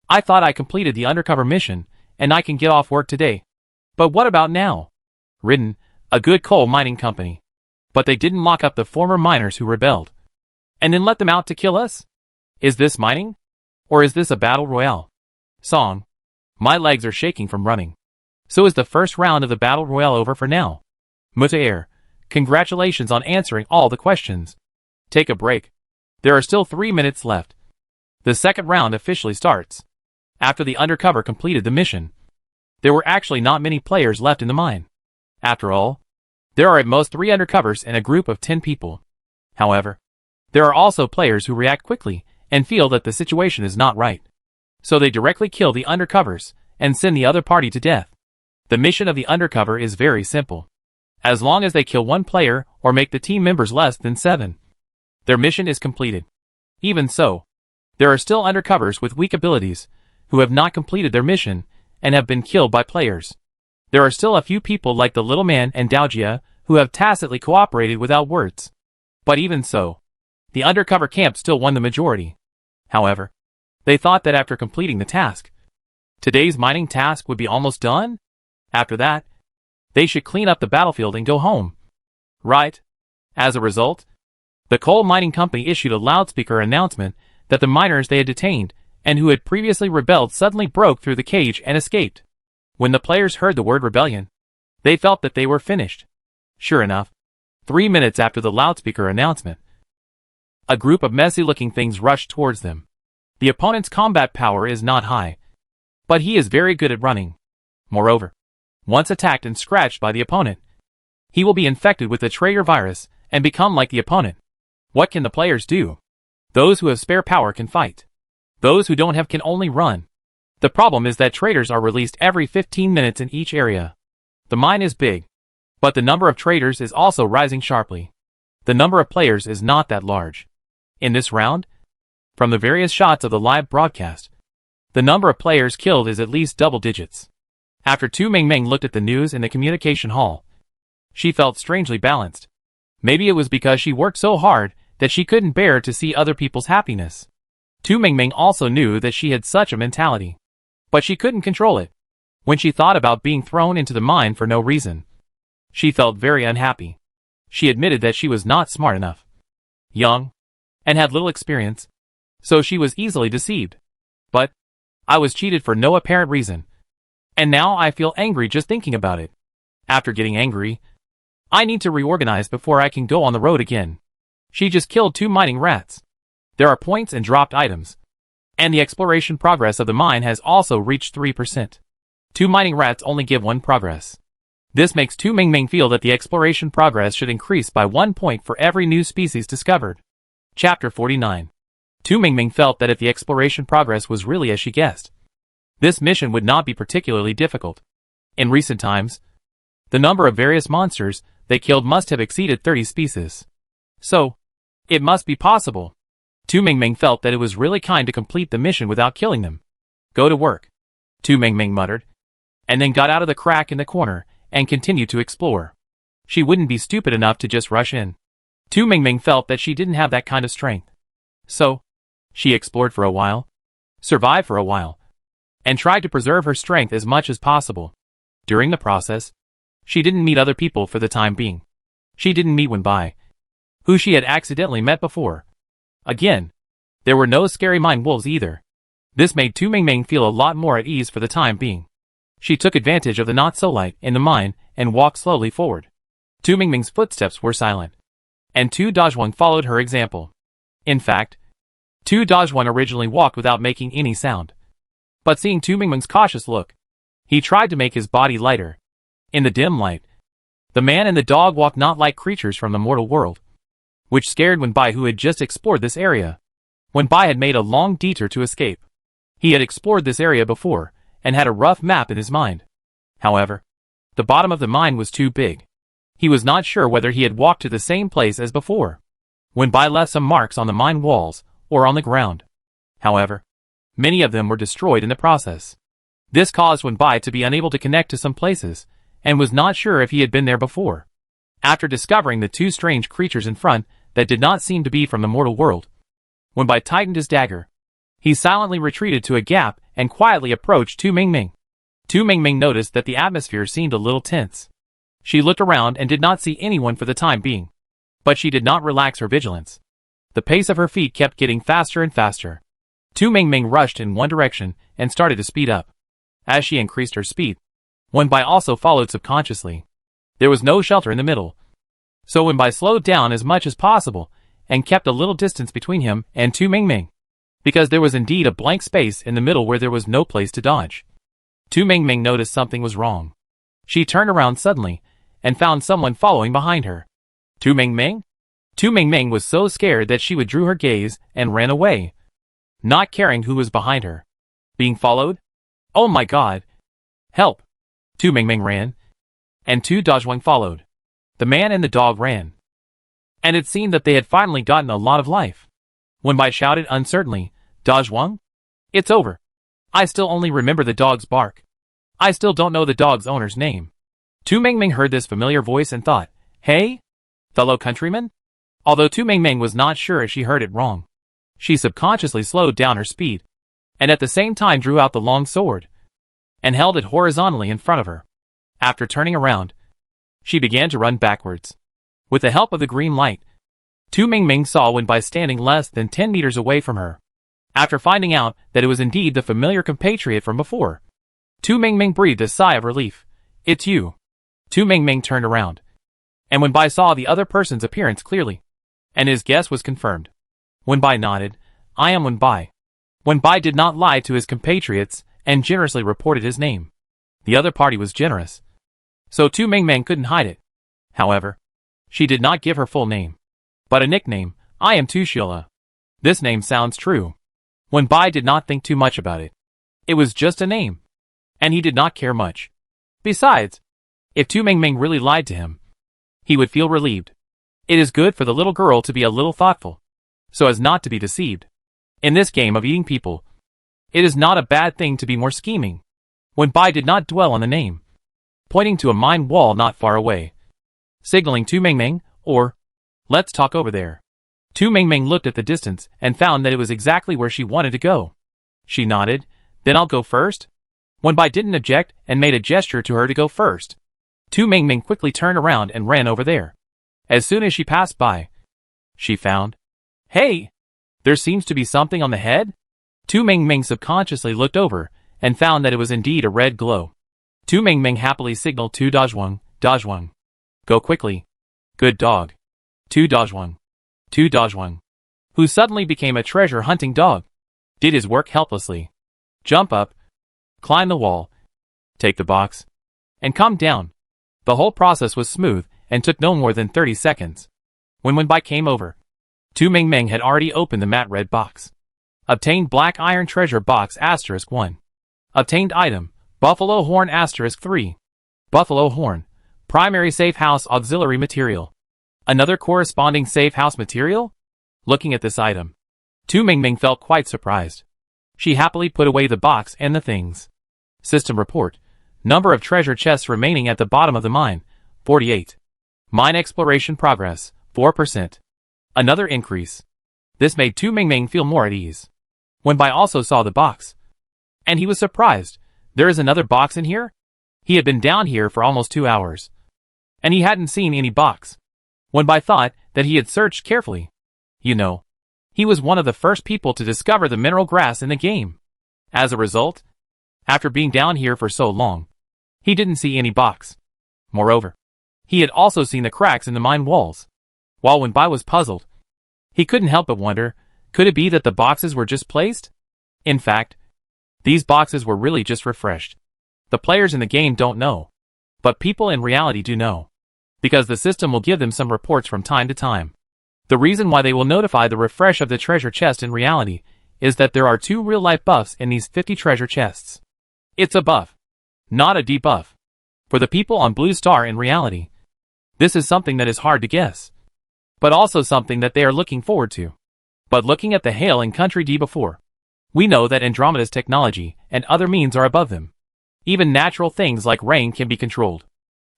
I thought I completed the undercover mission, and I can get off work today. But what about now? Written, a good coal mining company. But they didn't lock up the former miners who rebelled. And then let them out to kill us? Is this mining? Or is this a battle royale? Song. My legs are shaking from running. So is the first round of the battle royale over for now? Mutair, congratulations on answering all the questions. Take a break. There are still 3 minutes left. The second round officially starts. After the undercover completed the mission, there were actually not many players left in the mine. After all, there are at most 3 undercovers in a group of 10 people. However, there are also players who react quickly and feel that the situation is not right. So they directly kill the undercovers and send the other party to death. The mission of the undercover is very simple. As long as they kill 1 player or make the team members less than 7, their mission is completed. Even so, there are still undercovers with weak abilities who have not completed their mission and have been killed by players. There are still a few people like the little man and Daojia who have tacitly cooperated without words. But even so, the undercover camp still won the majority. However, they thought that after completing the task, today's mining task would be almost done. After that, they should clean up the battlefield and go home. Right? As a result, the coal mining company issued a loudspeaker announcement that the miners they had detained and who had previously rebelled suddenly broke through the cage and escaped. When the players heard the word rebellion, they felt that they were finished. Sure enough, 3 minutes after the loudspeaker announcement, a group of messy-looking things rushed towards them. The opponent's combat power is not high, but he is very good at running. Moreover, once attacked and scratched by the opponent, he will be infected with the traitor virus and become like the opponent. What can the players do? Those who have spare power can fight. Those who don't have can only run. The problem is that traitors are released every 15 minutes in each area. The mine is big, but the number of traitors is also rising sharply. The number of players is not that large. In this round, from the various shots of the live broadcast, the number of players killed is at least double digits. After Tu Mingming looked at the news in the communication hall, she felt strangely balanced. Maybe it was because she worked so hard that she couldn't bear to see other people's happiness. Tu Mingming also knew that she had such a mentality, but she couldn't control it. When she thought about being thrown into the mine for no reason, she felt very unhappy. She admitted that she was not smart enough, young, and had little experience, so she was easily deceived. But I was cheated for no apparent reason, and now I feel angry just thinking about it. After getting angry, I need to reorganize before I can go on the road again. She just killed 2 mining rats. There are points and dropped items, and the exploration progress of the mine has also reached 3%. 2 mining rats only give 1 progress. This makes Tu Mingming feel that the exploration progress should increase by 1 point for every new species discovered. Chapter 49. Tu Mingming felt that if the exploration progress was really as she guessed, this mission would not be particularly difficult. In recent times, the number of various monsters they killed must have exceeded 30 species. So, it must be possible. Tu Mingming felt that it was really kind to complete the mission without killing them. Go to work, Tu Mingming muttered, and then got out of the crack in the corner and continued to explore. She wouldn't be stupid enough to just rush in. Tu Mingming felt that she didn't have that kind of strength. So, she explored for a while, survived for a while, and tried to preserve her strength as much as possible. During the process, she didn't meet other people for the time being. She didn't meet Wenbai, who she had accidentally met before. Again, there were no scary mine wolves either. This made Tu Mingming feel a lot more at ease for the time being. She took advantage of the not-so-light in the mine and walked slowly forward. Tu Mingming's footsteps were silent, and Tu Dazhuang followed her example. In fact, Tu Dazhuang originally walked without making any sound. But seeing Tu Mingming's cautious look, he tried to make his body lighter. In the dim light, the man and the dog walked not like creatures from the mortal world, which scared Wenbai, who had just explored this area. Wenbai had made a long detour to escape. He had explored this area before, and had a rough map in his mind. However, the bottom of the mine was too big. He was not sure whether he had walked to the same place as before. Wenbai left some marks on the mine walls, or on the ground. However, many of them were destroyed in the process. This caused Wenbai to be unable to connect to some places, and was not sure if he had been there before. After discovering the 2 strange creatures in front that did not seem to be from the mortal world, Wenbai tightened his dagger. He silently retreated to a gap and quietly approached Tu Mingming. Tu Mingming noticed that the atmosphere seemed a little tense. She looked around and did not see anyone for the time being. But she did not relax her vigilance. The pace of her feet kept getting faster and faster. Tu Mingming rushed in one direction and started to speed up. As she increased her speed, Wenbai also followed subconsciously. There was no shelter in the middle, so Wenbai slowed down as much as possible and kept a little distance between him and Tu Mingming, because there was indeed a blank space in the middle where there was no place to dodge. Tu Mingming noticed something was wrong. She turned around suddenly and found someone following behind her. Tu Mingming? Tu Mingming was so scared that she withdrew her gaze and ran away, not caring who was behind her. Being followed? Oh my god! Help! Tu Mingming ran, and Tu Dazhuang followed. The man and the dog ran, and it seemed that they had finally gotten a lot of life. Wenbai shouted uncertainly, "Dazhuang? It's over. I still only remember the dog's bark. I still don't know the dog's owner's name." Tu Mingming heard this familiar voice and thought, "Hey, fellow countryman?" Although Tu Mingming was not sure if she heard it wrong, she subconsciously slowed down her speed, and at the same time drew out the long sword, and held it horizontally in front of her. After turning around, she began to run backwards. With the help of the green light, Tu Mingming saw Wenbai standing less than 10 meters away from her. After finding out that it was indeed the familiar compatriot from before, Tu Mingming breathed a sigh of relief. "It's you." Tu Mingming turned around, and Wenbai saw the other person's appearance clearly, and his guess was confirmed. Wenbai nodded. "I am Wenbai." Wenbai did not lie to his compatriots and generously reported his name. The other party was generous, so Tu Mingming couldn't hide it. However, she did not give her full name, but a nickname. "I am Tu Shila." This name sounds true. Wenbai did not think too much about it. It was just a name, and he did not care much. Besides, if Tu Mingming really lied to him, he would feel relieved. It is good for the little girl to be a little thoughtful, so as not to be deceived. In this game of eating people, it is not a bad thing to be more scheming. Wenbai did not dwell on the name, pointing to a mine wall not far away, signaling Tu Mingming, or, "Let's talk over there." Tu Mingming looked at the distance and found that it was exactly where she wanted to go. She nodded. "Then I'll go first." Wenbai didn't object and made a gesture to her to go first. Tu Mingming quickly turned around and ran over there. As soon as she passed by, she found, "Hey! There seems to be something on the head?" Tu Mingming subconsciously looked over and found that it was indeed a red glow. Tu Mingming happily signaled to Dazhuang, "Dazhuang, go quickly. Good dog." Tu Dazhuang, who suddenly became a treasure-hunting dog, did his work helplessly. Jump up, climb the wall, take the box, and come down. The whole process was smooth and took no more than 30 seconds. When Wenbai came over, Tu Mingming had already opened the matte red box. Obtained black iron treasure box *1. Obtained item, buffalo horn *3. Buffalo horn, primary safe house auxiliary material. Another corresponding safe house material? Looking at this item, Tu Mingming felt quite surprised. She happily put away the box and the things. System report. Number of treasure chests remaining at the bottom of the mine, 48. Mine exploration progress, 4%. Another increase. This made Tu Mingming feel more at ease. Wenbai also saw the box, and he was surprised. There is another box in here? He had been down here for almost 2 hours, and he hadn't seen any box. Wenbai thought that he had searched carefully. You know, he was one of the first people to discover the mineral grass in the game. As a result, after being down here for so long, he didn't see any box. Moreover, he had also seen the cracks in the mine walls. While Wenbai was puzzled, he couldn't help but wonder, could it be that the boxes were just placed? In fact, these boxes were really just refreshed. The players in the game don't know, but people in reality do know, because the system will give them some reports from time to time. The reason why they will notify the refresh of the treasure chest in reality is that there are 2 real-life buffs in these 50 treasure chests. It's a buff, not a debuff. For the people on Blue Star in reality, this is something that is hard to guess, but also something that they are looking forward to. But looking at the Hail in Country D before, we know that Andromeda's technology and other means are above them. Even natural things like rain can be controlled.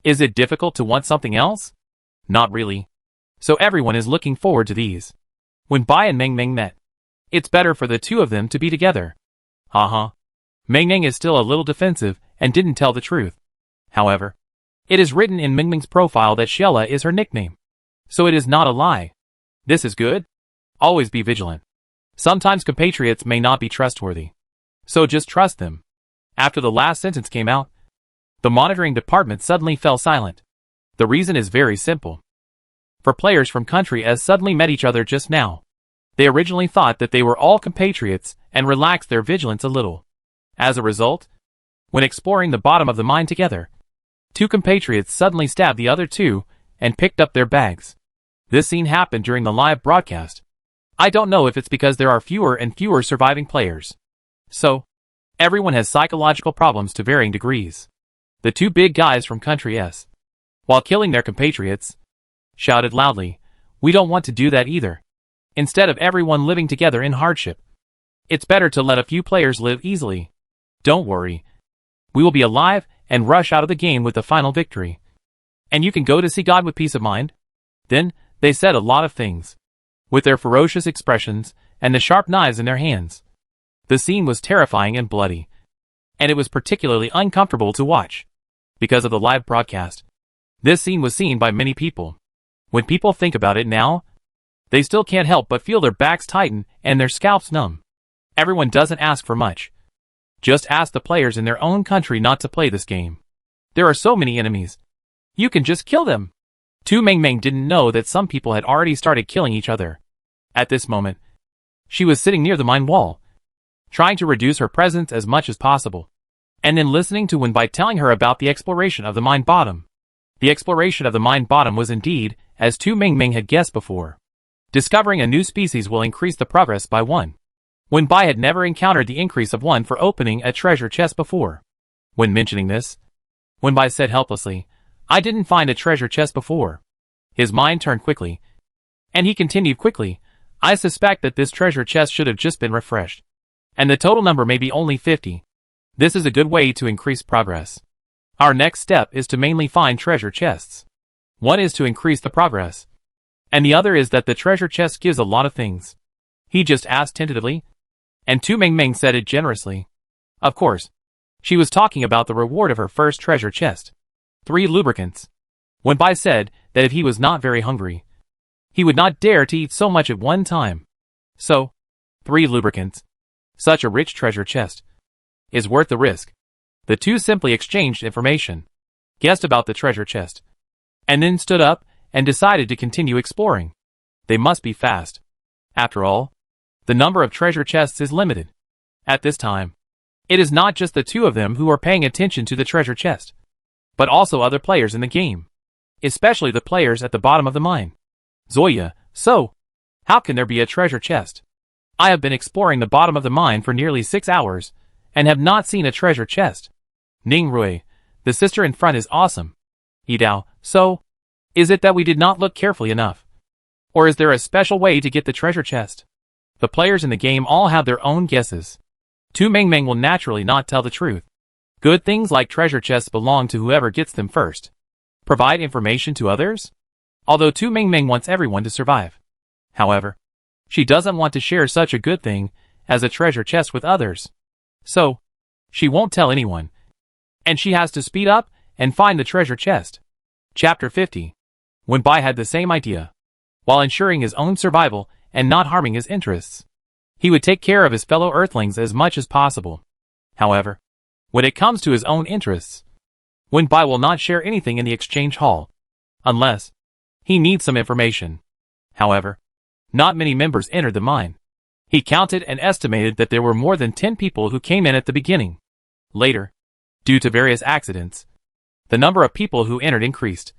Is it difficult to want something else? Not really. So everyone is looking forward to these. When Bai and Mingming met, it's better for the two of them to be together. Haha. Mingming is still a little defensive and didn't tell the truth. However, it is written in Mingming's profile that Shella is her nickname, so it is not a lie. This is good. Always be vigilant. Sometimes compatriots may not be trustworthy. So just trust them. After the last sentence came out, the monitoring department suddenly fell silent. The reason is very simple. For players from country S suddenly met each other just now. They originally thought that they were all compatriots and relaxed their vigilance a little. As a result, when exploring the bottom of the mine together, two compatriots suddenly stabbed the other two and picked up their bags. This scene happened during the live broadcast. I don't know if it's because there are fewer and fewer surviving players. So, everyone has psychological problems to varying degrees. The two big guys from country S, while killing their compatriots, shouted loudly, "We don't want to do that either. Instead of everyone living together in hardship, it's better to let a few players live easily. Don't worry. We will be alive and rush out of the game with the final victory. And you can go to see God with peace of mind." Then, they said a lot of things. With their ferocious expressions and the sharp knives in their hands. The scene was terrifying and bloody. And it was particularly uncomfortable to watch. Because of the live broadcast. This scene was seen by many people. When people think about it now, they still can't help but feel their backs tighten and their scalps numb. Everyone doesn't ask for much. Just ask the players in their own country not to play this game. There are so many enemies. You can just kill them. Tu Mengmeng didn't know that some people had already started killing each other. At this moment, she was sitting near the mine wall, trying to reduce her presence as much as possible, and then listening to Wenbai telling her about the exploration of the mine bottom. The exploration of the mine bottom was indeed, as Tu Mengmeng had guessed before. Discovering a new species will increase the progress by 1. Wenbai had never encountered the increase of 1 for opening a treasure chest before. When mentioning this, Wenbai said helplessly, "I didn't find a treasure chest before." His mind turned quickly, and he continued quickly, "I suspect that this treasure chest should have just been refreshed. And the total number may be only 50. This is a good way to increase progress. Our next step is to mainly find treasure chests. One is to increase the progress, and the other is that the treasure chest gives a lot of things." He just asked tentatively, and Tu Mengmeng said it generously. Of course, she was talking about the reward of her first treasure chest. 3 lubricants. Wenbai said that if he was not very hungry, he would not dare to eat so much at one time. So, 3 lubricants. Such a rich treasure chest is worth the risk. The two simply exchanged information, guessed about the treasure chest, and then stood up and decided to continue exploring. They must be fast. After all, the number of treasure chests is limited. At this time, it is not just the two of them who are paying attention to the treasure chest, but also other players in the game, especially the players at the bottom of the mine. Zoya, so, how can there be a treasure chest? I have been exploring the bottom of the mine for nearly 6 hours, and have not seen a treasure chest. Ning Rui, the sister in front is awesome. Yidao, so, is it that we did not look carefully enough? Or is there a special way to get the treasure chest? The players in the game all have their own guesses. Tu Mengmeng will naturally not tell the truth. Good things like treasure chests belong to whoever gets them first. Provide information to others? Although Tu Mengmeng wants everyone to survive. However, she doesn't want to share such a good thing as a treasure chest with others. So, she won't tell anyone. And she has to speed up and find the treasure chest. Chapter 50. Wenbai had the same idea. While ensuring his own survival and not harming his interests, he would take care of his fellow Earthlings as much as possible. However, when it comes to his own interests, Wenbai will not share anything in the exchange hall, unless he needs some information. However, not many members entered the mine. He counted and estimated that there were more than 10 people who came in at the beginning. Later, due to various accidents, the number of people who entered increased.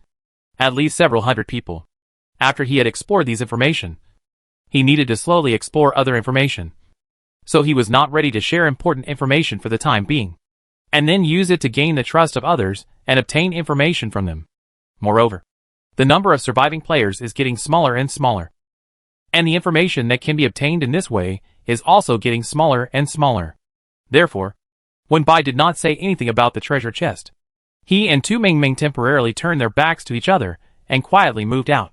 At least several hundred people. After he had explored these information, he needed to slowly explore other information. So he was not ready to share important information for the time being, and then use it to gain the trust of others and obtain information from them. Moreover, the number of surviving players is getting smaller and smaller. And the information that can be obtained in this way is also getting smaller and smaller. Therefore, Wenbai did not say anything about the treasure chest. He and Tu Mengmeng temporarily turned their backs to each other and quietly moved out.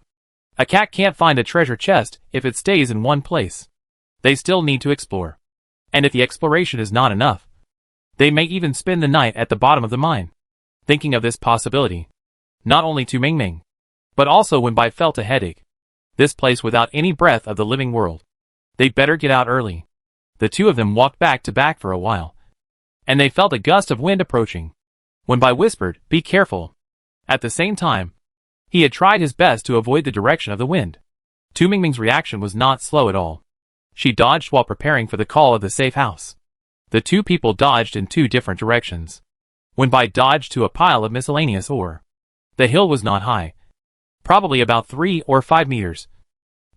A cat can't find a treasure chest if it stays in one place. They still need to explore. And if the exploration is not enough, they may even spend the night at the bottom of the mine. Thinking of this possibility, not only Tu Mengmeng, but also Wenbai felt a headache. This place without any breath of the living world. They'd better get out early. The two of them walked back to back for a while, and they felt a gust of wind approaching. Wenbai whispered, "Be careful." At the same time, he had tried his best to avoid the direction of the wind. Tu Mingming's reaction was not slow at all. She dodged while preparing for the call of the safe house. The two people dodged in two different directions. Wenbai dodged to a pile of miscellaneous ore. The hill was not high, probably about 3 or 5 meters,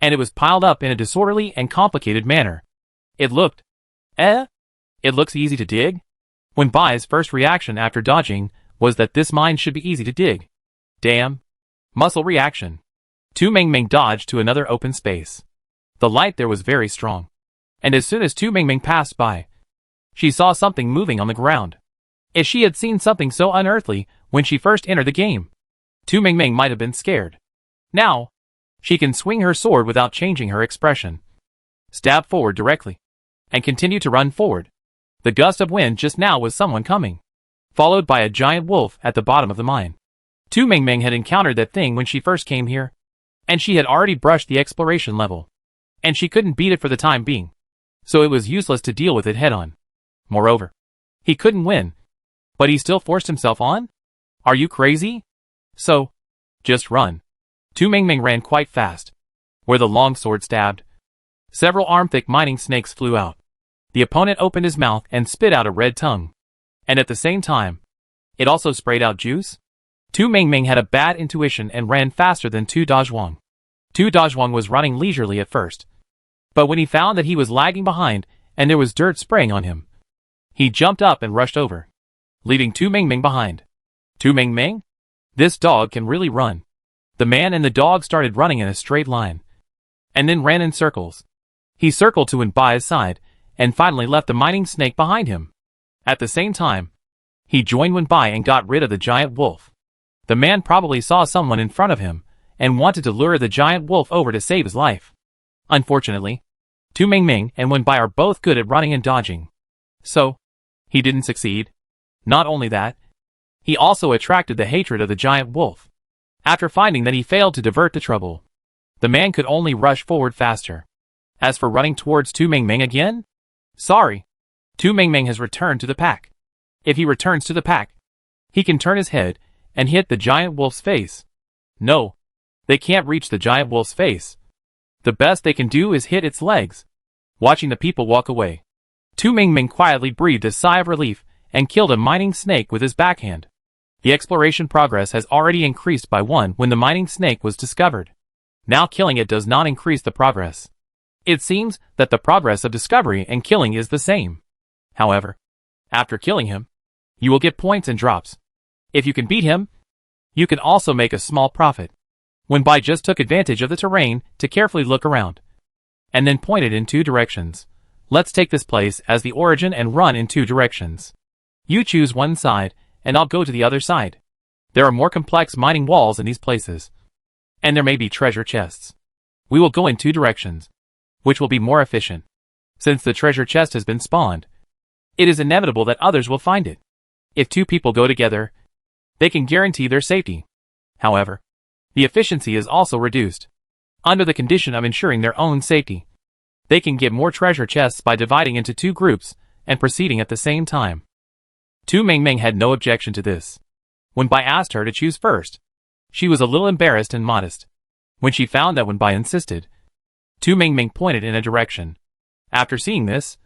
and it was piled up in a disorderly and complicated manner. It looked, it looks easy to dig? Wenbai's first reaction after dodging was that this mine should be easy to dig. Damn. Muscle reaction. Tu Mingming dodged to another open space. The light there was very strong, and as soon as Tu Mingming passed by, she saw something moving on the ground. If she had seen something so unearthly when she first entered the game, Tu Mingming might have been scared. Now, she can swing her sword without changing her expression, stab forward directly, and continue to run forward. The gust of wind just now was someone coming, followed by a giant wolf at the bottom of the mine. Tu Mingming had encountered that thing when she first came here, and she had already brushed the exploration level, and she couldn't beat it for the time being, so it was useless to deal with it head-on. Moreover, he couldn't win, but he still forced himself on? Are you crazy? So, just run. Tu Mingming ran quite fast. Where the long sword stabbed, several arm-thick mining snakes flew out. The opponent opened his mouth and spit out a red tongue, and at the same time, it also sprayed out juice. Tu Mingming had a bad intuition and ran faster than Tu Dazhuang. Tu Dazhuang was running leisurely at first, but when he found that he was lagging behind and there was dirt spraying on him, he jumped up and rushed over, leaving Tu Mingming behind. Tu Mingming? This dog can really run. The man and the dog started running in a straight line, and then ran in circles. He circled to Wenbai's side, and finally left the mining snake behind him. At the same time, he joined Wenbai and got rid of the giant wolf. The man probably saw someone in front of him, and wanted to lure the giant wolf over to save his life. Unfortunately, Tu Mingming and Wenbai are both good at running and dodging, so he didn't succeed. Not only that, he also attracted the hatred of the giant wolf. After finding that he failed to divert the trouble, the man could only rush forward faster. As for running towards Tu Mingming again? Sorry. Tu Mingming has returned to the pack. If he returns to the pack, he can turn his head and hit the giant wolf's face. No, they can't reach the giant wolf's face. The best they can do is hit its legs. Watching the people walk away, Tu Mingming quietly breathed a sigh of relief and killed a mining snake with his backhand. The exploration progress has already increased by 1 when the mining snake was discovered. Now killing it does not increase the progress. It seems that the progress of discovery and killing is the same. However, after killing him, you will get points and drops. If you can beat him, you can also make a small profit. Wenbai just took advantage of the terrain to carefully look around, and then pointed in 2 directions. Let's take this place as the origin and run in 2 directions. You choose one side, and I'll go to the other side. There are more complex mining walls in these places, and there may be treasure chests. We will go in 2 directions, which will be more efficient. Since the treasure chest has been spawned, it is inevitable that others will find it. If 2 people go together, they can guarantee their safety. However, the efficiency is also reduced. Under the condition of ensuring their own safety, they can get more treasure chests by dividing into 2 groups and proceeding at the same time. Tu Mingming had no objection to this. Wenbai asked her to choose first, she was a little embarrassed and modest. When she found that Wenbai insisted, Tu Mingming pointed in a direction. After seeing this,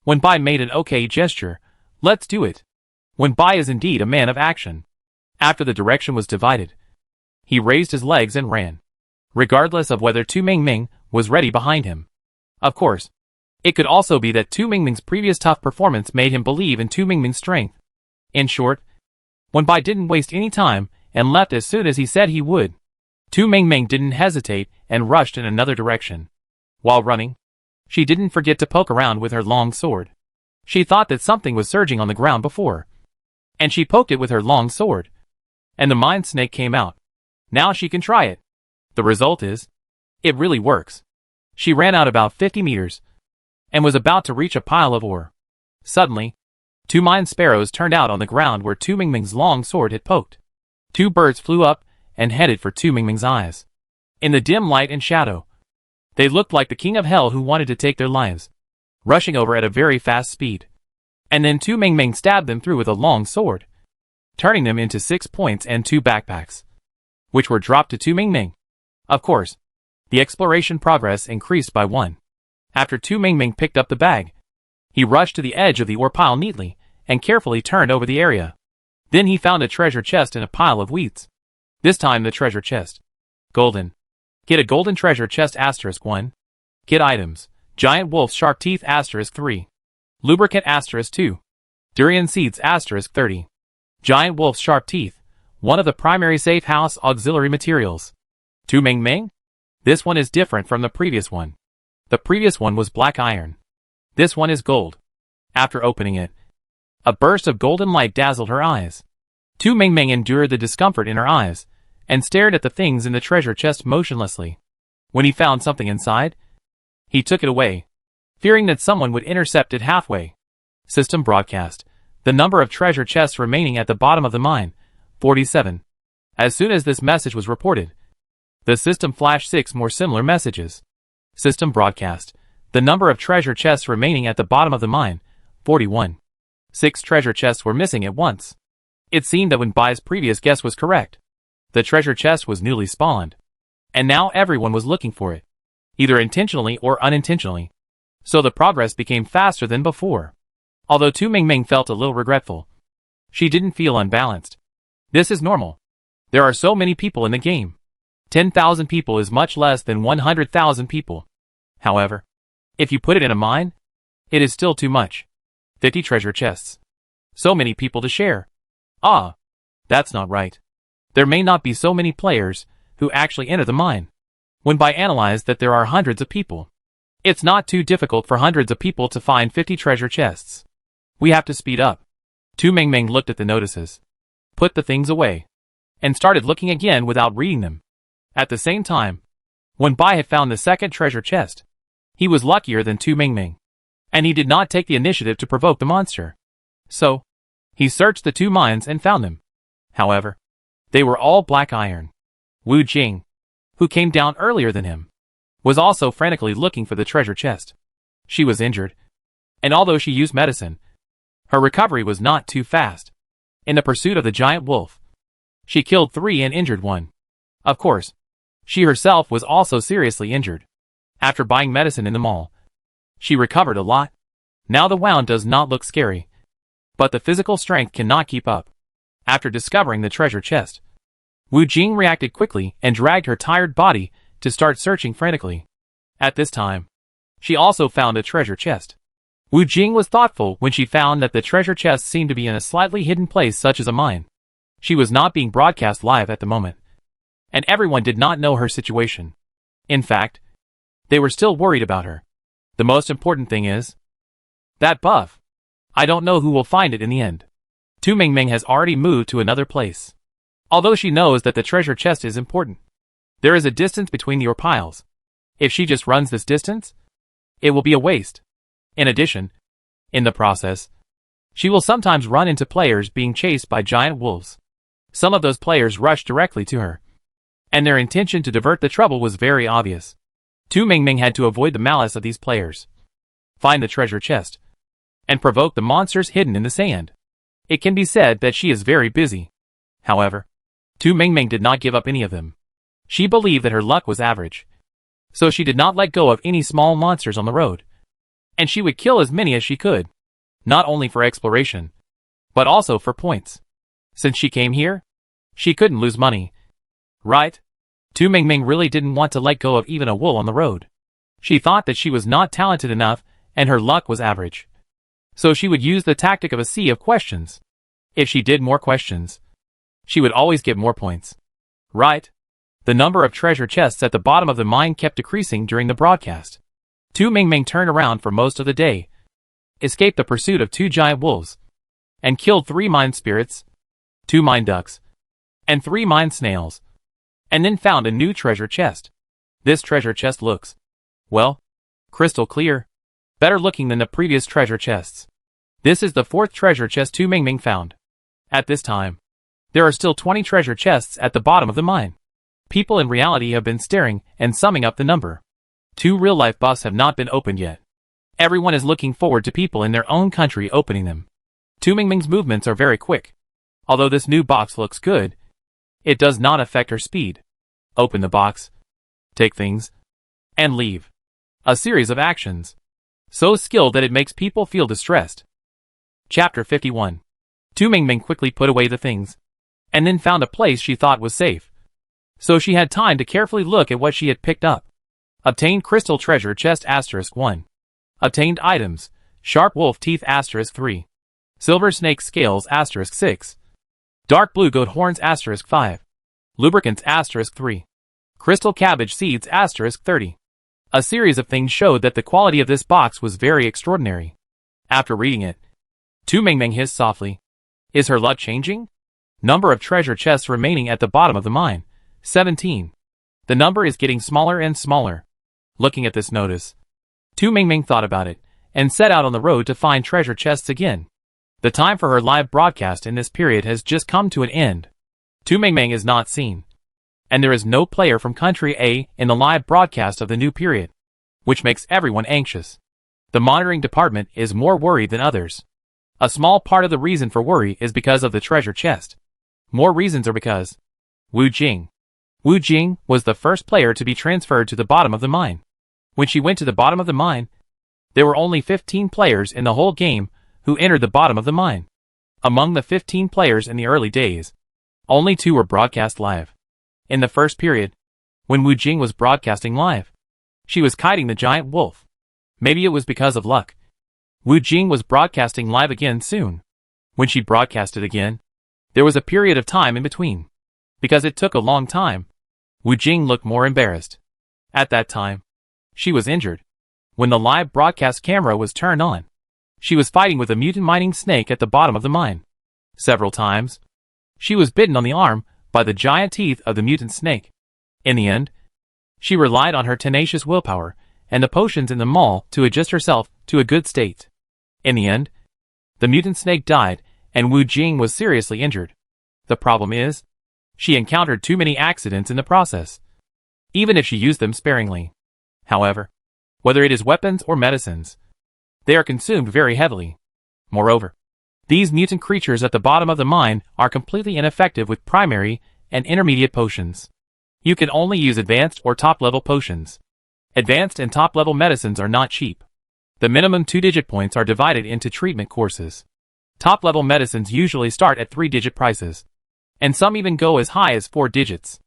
Wenbai made an okay gesture. Let's do it. Wenbai is indeed a man of action. After the direction was divided, he raised his legs and ran, regardless of whether Tu Mingming was ready behind him. Of course, it could also be that Tu Mingming's previous tough performance made him believe in Tu Mingming's strength. In short, Wenbai didn't waste any time and left as soon as he said he would. Tu Mingming didn't hesitate and rushed in another direction. While running, she didn't forget to poke around with her long sword. She thought that something was surging on the ground before, and she poked it with her long sword, and the mine snake came out. Now she can try it. The result is, it really works. She ran out about 50 meters, and was about to reach a pile of ore. Suddenly, 2 mine sparrows turned out on the ground where Tu Mingming's long sword had poked. 2 birds flew up and headed for Tu Mingming's eyes. In the dim light and shadow, they looked like the king of hell who wanted to take their lives, rushing over at a very fast speed. And then Tu Mingming stabbed them through with a long sword, turning them into 6 points and 2 backpacks, which were dropped to Tu Mingming. Of course, the exploration progress increased by 1. After Tu Mingming picked up the bag, he rushed to the edge of the ore pile neatly and carefully turned over the area. Then he found a treasure chest in a pile of weeds. This time the treasure chest. Golden. Get a golden treasure chest *1. Get items. Giant wolf shark teeth *3. Lubricant *2. Durian seeds *30. Giant wolf sharp teeth. One of the primary safe house auxiliary materials. Tu Mingming? This one is different from the previous one. The previous one was black iron. This one is gold. After opening it, a burst of golden light dazzled her eyes. Tu Mingming endured the discomfort in her eyes and stared at the things in the treasure chest motionlessly. When he found something inside, he took it away, fearing that someone would intercept it halfway. System broadcast. The number of treasure chests remaining at the bottom of the mine, 47. As soon as this message was reported, the system flashed 6 more similar messages. System broadcast. The number of treasure chests remaining at the bottom of the mine, 41. 6 treasure chests were missing at once. It seemed that when Bai's previous guess was correct, the treasure chest was newly spawned, and now everyone was looking for it, either intentionally or unintentionally. So the progress became faster than before. Although Tu Mingming felt a little regretful, she didn't feel unbalanced. This is normal. There are so many people in the game. 10,000 people is much less than 100,000 people. However, if you put it in a mine, it is still too much. 50 treasure chests. So many people to share. Ah, that's not right. There may not be so many players who actually enter the mine. When Bai analyzed that there are hundreds of people, it's not too difficult for hundreds of people to find 50 treasure chests. We have to speed up. Tu Mingming looked at the notices, put the things away, and started looking again without reading them. At the same time, when Bai had found the second treasure chest, he was luckier than Tu Mingming, and he did not take the initiative to provoke the monster. So, he searched the 2 mines and found them. However, they were all black iron. Wu Jing, who came down earlier than him, was also frantically looking for the treasure chest. She was injured, and although she used medicine, her recovery was not too fast. In the pursuit of the giant wolf, she killed 3 and injured 1. Of course, she herself was also seriously injured. After buying medicine in the mall, she recovered a lot. Now the wound does not look scary, but the physical strength cannot keep up. After discovering the treasure chest, Wu Jing reacted quickly and dragged her tired body to start searching frantically. At this time, she also found a treasure chest. Wu Jing was thoughtful when she found that the treasure chest seemed to be in a slightly hidden place such as a mine. She was not being broadcast live at the moment, and everyone did not know her situation. In fact, they were still worried about her. The most important thing is that buff. I don't know who will find it in the end. Tu Mingming has already moved to another place. Although she knows that the treasure chest is important, there is a distance between the ore piles. If she just runs this distance, it will be a waste. In addition, in the process, she will sometimes run into players being chased by giant wolves. Some of those players rush directly to her, and their intention to divert the trouble was very obvious. Tu Mingming had to avoid the malice of these players, find the treasure chest, and provoke the monsters hidden in the sand. It can be said that she is very busy. However, Tu Mingming did not give up any of them. She believed that her luck was average, so she did not let go of any small monsters on the road, and she would kill as many as she could, not only for exploration, but also for points. Since she came here, she couldn't lose money. Right? Tu Mingming really didn't want to let go of even a wool on the road. She thought that she was not talented enough and her luck was average. So she would use the tactic of a sea of questions. If she did more questions, she would always get more points. Right? The number of treasure chests at the bottom of the mine kept decreasing during the broadcast. Tu Mingming turned around for most of the day, escaped the pursuit of 2 giant wolves, and killed 3 mine spirits, 2 mine ducks, and 3 mine snails, and then found a new treasure chest. This treasure chest looks, well, crystal clear, better looking than the previous treasure chests. This is the 4th treasure chest Tu Mingming found. At this time, there are still 20 treasure chests at the bottom of the mine. people in reality have been staring and summing up the number. 2 real-life boxes have not been opened yet. Everyone is looking forward to people in their own country opening them. Tu Mingming's movements are very quick. Although this new box looks good, it does not affect her speed. Open the box, take things, and leave. A series of actions. So skilled that it makes people feel distressed. Chapter 51. Tu Mingming quickly put away the things, and then found a place she thought was safe. So she had time to carefully look at what she had picked up. Obtained crystal treasure chest *1. Obtained items, sharp wolf teeth *3. Silver snake scales *6. Dark blue goat horns *5. Lubricants *3. Crystal cabbage seeds *30. A series of things showed that the quality of this box was very extraordinary. After reading it, Tu Mingming hissed softly. Is her luck changing? Number of treasure chests remaining at the bottom of the mine, 17. The number is getting smaller and smaller. Looking at this notice, Tu Mingming thought about it, and set out on the road to find treasure chests again. The time for her live broadcast in this period has just come to an end. Tu Mingming is not seen, and there is no player from country A in the live broadcast of the new period, which makes everyone anxious. The monitoring department is more worried than others. A small part of the reason for worry is because of the treasure chest. More reasons are because Wu Jing. Wu Jing was the first player to be transferred to the bottom of the mine. When she went to the bottom of the mine, there were only 15 players in the whole game who entered the bottom of the mine. Among the 15 players in the early days, only 2 were broadcast live. In the first period, when Wu Jing was broadcasting live, she was kiting the giant wolf. Maybe it was because of luck. Wu Jing was broadcasting live again soon. When she broadcasted again, there was a period of time in between. Because it took a long time, Wu Jing looked more embarrassed. At that time, she was injured. When the live broadcast camera was turned on, she was fighting with a mutant mining snake at the bottom of the mine. Several times, she was bitten on the arm by the giant teeth of the mutant snake. In the end, she relied on her tenacious willpower and the potions in the mall to adjust herself to a good state. In the end, the mutant snake died and Wu Jing was seriously injured. The problem is, she encountered too many accidents in the process, even if she used them sparingly. However, whether it is weapons or medicines, they are consumed very heavily. Moreover, these mutant creatures at the bottom of the mine are completely ineffective with primary and intermediate potions. You can only use advanced or top-level potions. Advanced and top-level medicines are not cheap. The minimum 2-digit points are divided into treatment courses. Top-level medicines usually start at 3-digit prices, and some even go as high as 4 digits.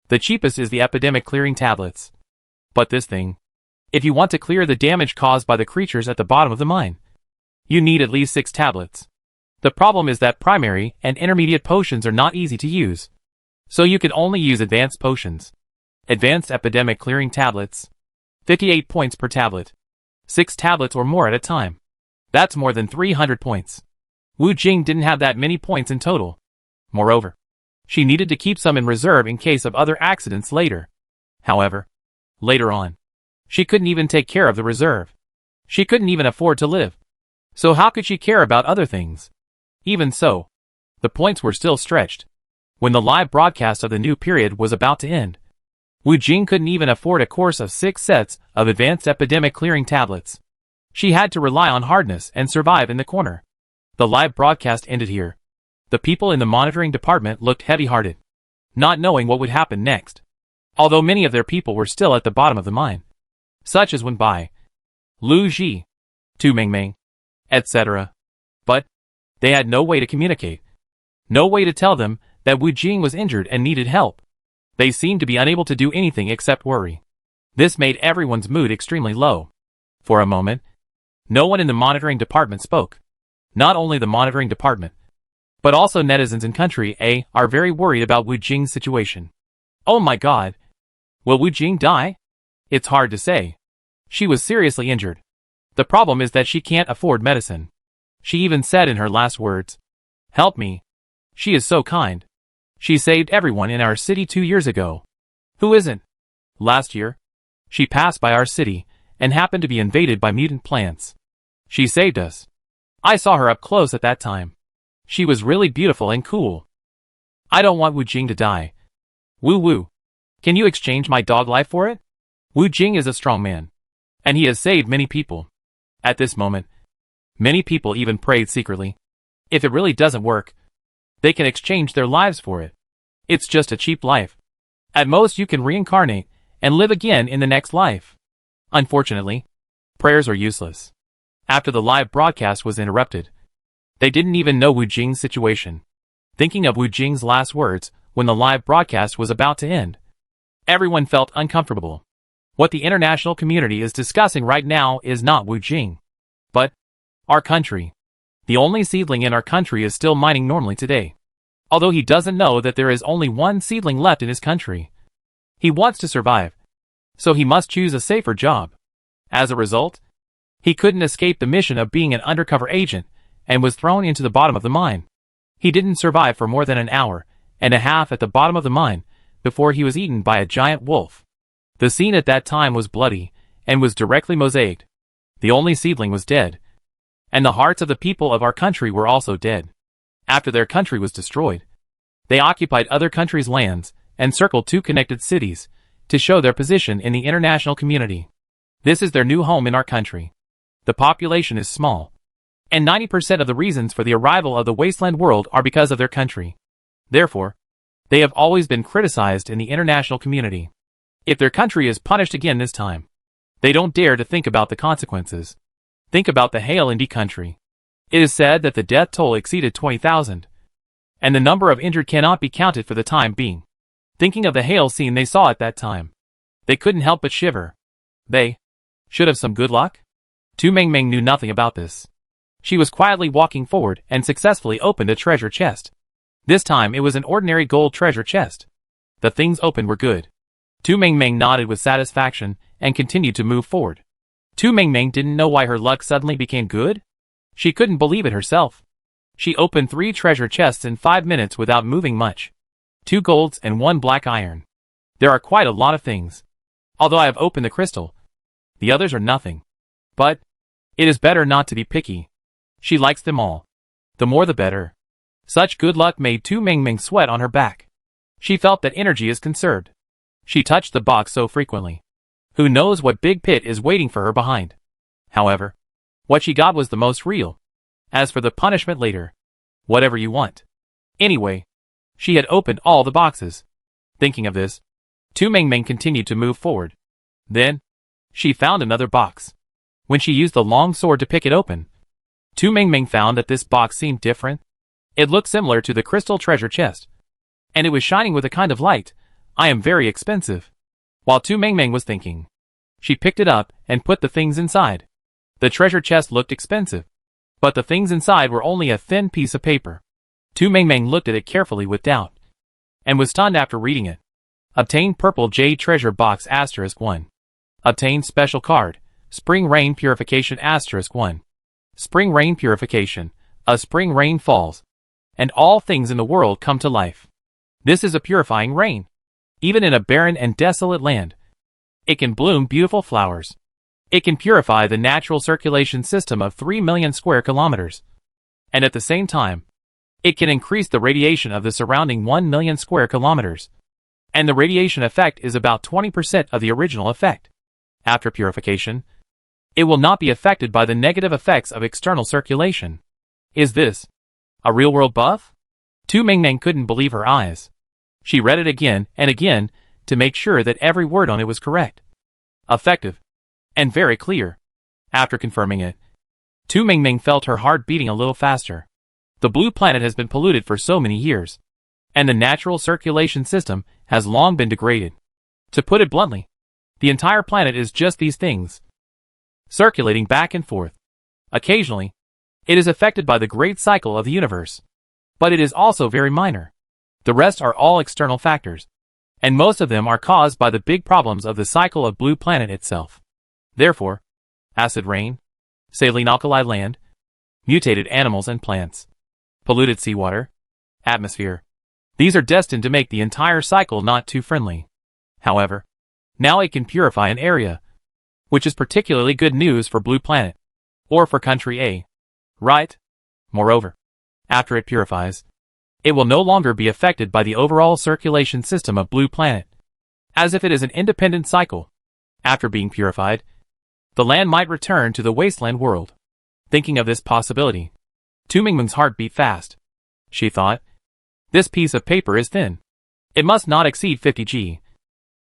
The cheapest is the epidemic clearing tablets. But this thing, if you want to clear the damage caused by the creatures at the bottom of the mine, you need at least 6 tablets. The problem is that primary and intermediate potions are not easy to use, so you can only use advanced potions. Advanced epidemic clearing tablets, 58 points per tablet. 6 tablets or more at a time. That's more than 300 points. Wu Jing didn't have that many points in total. Moreover, she needed to keep some in reserve in case of other accidents later. However, later on, she couldn't even take care of the reserve. She couldn't even afford to live. So how could she care about other things? Even so, the points were still stretched. When the live broadcast of the new period was about to end, Wu Jing couldn't even afford a course of 6 sets of advanced epidemic clearing tablets. She had to rely on hardness and survive in the corner. The live broadcast ended here. The people in the monitoring department looked heavy-hearted, not knowing what would happen next. Although many of their people were still at the bottom of the mine, such as Wen Bai, Lu Ji, Tu Mingming, etc. But they had no way to communicate. No way to tell them that Wu Jing was injured and needed help. They seemed to be unable to do anything except worry. This made everyone's mood extremely low. For a moment, no one in the monitoring department spoke. Not only the monitoring department, but also netizens in country A are very worried about Wu Jing's situation. Oh my god! Will Wu Jing die? It's hard to say. She was seriously injured. The problem is that she can't afford medicine. She even said in her last words, "Help me. She is so kind. She saved everyone in our city 2 years ago." Who isn't? Last year, she passed by our city and happened to be invaded by mutant plants. She saved us. I saw her up close at that time. She was really beautiful and cool. I don't want Wu Jing to die. Woo woo. Can you exchange my dog life for it? Wu Jing is a strong man, and he has saved many people. At this moment, many people even prayed secretly. If it really doesn't work, they can exchange their lives for it. It's just a cheap life. At most you can reincarnate and live again in the next life. Unfortunately, prayers are useless. After the live broadcast was interrupted, they didn't even know Wu Jing's situation. Thinking of Wu Jing's last words when the live broadcast was about to end, everyone felt uncomfortable. What the international community is discussing right now is not Wu Jing, but our country. The only seedling in our country is still mining normally today. Although he doesn't know that there is only one seedling left in his country. He wants to survive, so he must choose a safer job. As a result, he couldn't escape the mission of being an undercover agent and was thrown into the bottom of the mine. He didn't survive for more than an hour and a half at the bottom of the mine before he was eaten by a giant wolf. The scene at that time was bloody and was directly mosaicked. The only seedling was dead, and the hearts of the people of our country were also dead. After their country was destroyed, they occupied other countries' lands and circled two connected cities to show their position in the international community. This is their new home in our country. The population is small, and 90% of the reasons for the arrival of the wasteland world are because of their country. Therefore, they have always been criticized in the international community. If their country is punished again this time, they don't dare to think about the consequences. Think about the Hail Indie country. It is said that the death toll exceeded 20,000, and the number of injured cannot be counted for the time being. Thinking of the hail scene they saw at that time, they couldn't help but shiver. They should have some good luck. Tu Mengmeng knew nothing about this. She was quietly walking forward and successfully opened a treasure chest. This time it was an ordinary gold treasure chest. The things opened were good. Tu Mengmeng nodded with satisfaction and continued to move forward. Tu Mengmeng didn't know why her luck suddenly became good. She couldn't believe it herself. She opened 3 treasure chests in 5 minutes without moving much. 2 golds and 1 black iron. There are quite a lot of things. Although I have opened the crystal, the others are nothing. But it is better not to be picky. She likes them all. The more the better. Such good luck made Tu Mengmeng sweat on her back. She felt that energy is conserved. She touched the box so frequently. Who knows what big pit is waiting for her behind. However, what she got was the most real. As for the punishment later, whatever you want. Anyway, she had opened all the boxes. Thinking of this, Tu Mengmeng continued to move forward. Then, she found another box. When she used the long sword to pick it open, Tu Mengmeng found that this box seemed different. It looked similar to the crystal treasure chest, and it was shining with a kind of light. I am very expensive. While Tu Mengmeng was thinking, she picked it up and put the things inside. The treasure chest looked expensive, but the things inside were only a thin piece of paper. Tu Mengmeng looked at it carefully with doubt, and was stunned after reading it. Obtain Purple Jade Treasure Box *1. Obtain Special Card, Spring Rain Purification *1. Spring Rain Purification, a spring rain falls, and all things in the world come to life. This is a purifying rain. Even in a barren and desolate land, it can bloom beautiful flowers. It can purify the natural circulation system of 3 million square kilometers. And at the same time, it can increase the radiation of the surrounding 1 million square kilometers. And the radiation effect is about 20% of the original effect. After purification, it will not be affected by the negative effects of external circulation. Is this a real-world buff? Tu Mengmeng couldn't believe her eyes. She read it again and again to make sure that every word on it was correct, effective, and very clear. After confirming it, Tu Mengmeng felt her heart beating a little faster. The blue planet has been polluted for so many years, and the natural circulation system has long been degraded. To put it bluntly, the entire planet is just these things, circulating back and forth. Occasionally, it is affected by the great cycle of the universe, but it is also very minor. The rest are all external factors, and most of them are caused by the big problems of the cycle of blue planet itself. Therefore, acid rain, saline alkali land, mutated animals and plants, polluted seawater, atmosphere. These are destined to make the entire cycle not too friendly. However, now it can purify an area, which is particularly good news for Blue Planet, or for Country A. Right? Moreover, after it purifies, it will no longer be affected by the overall circulation system of Blue Planet. as if it is an independent cycle. After being purified, the land might return to the wasteland world. Thinking of this possibility, Tu Mingming's heart beat fast. She thought, this piece of paper is thin. It must not exceed 50 g.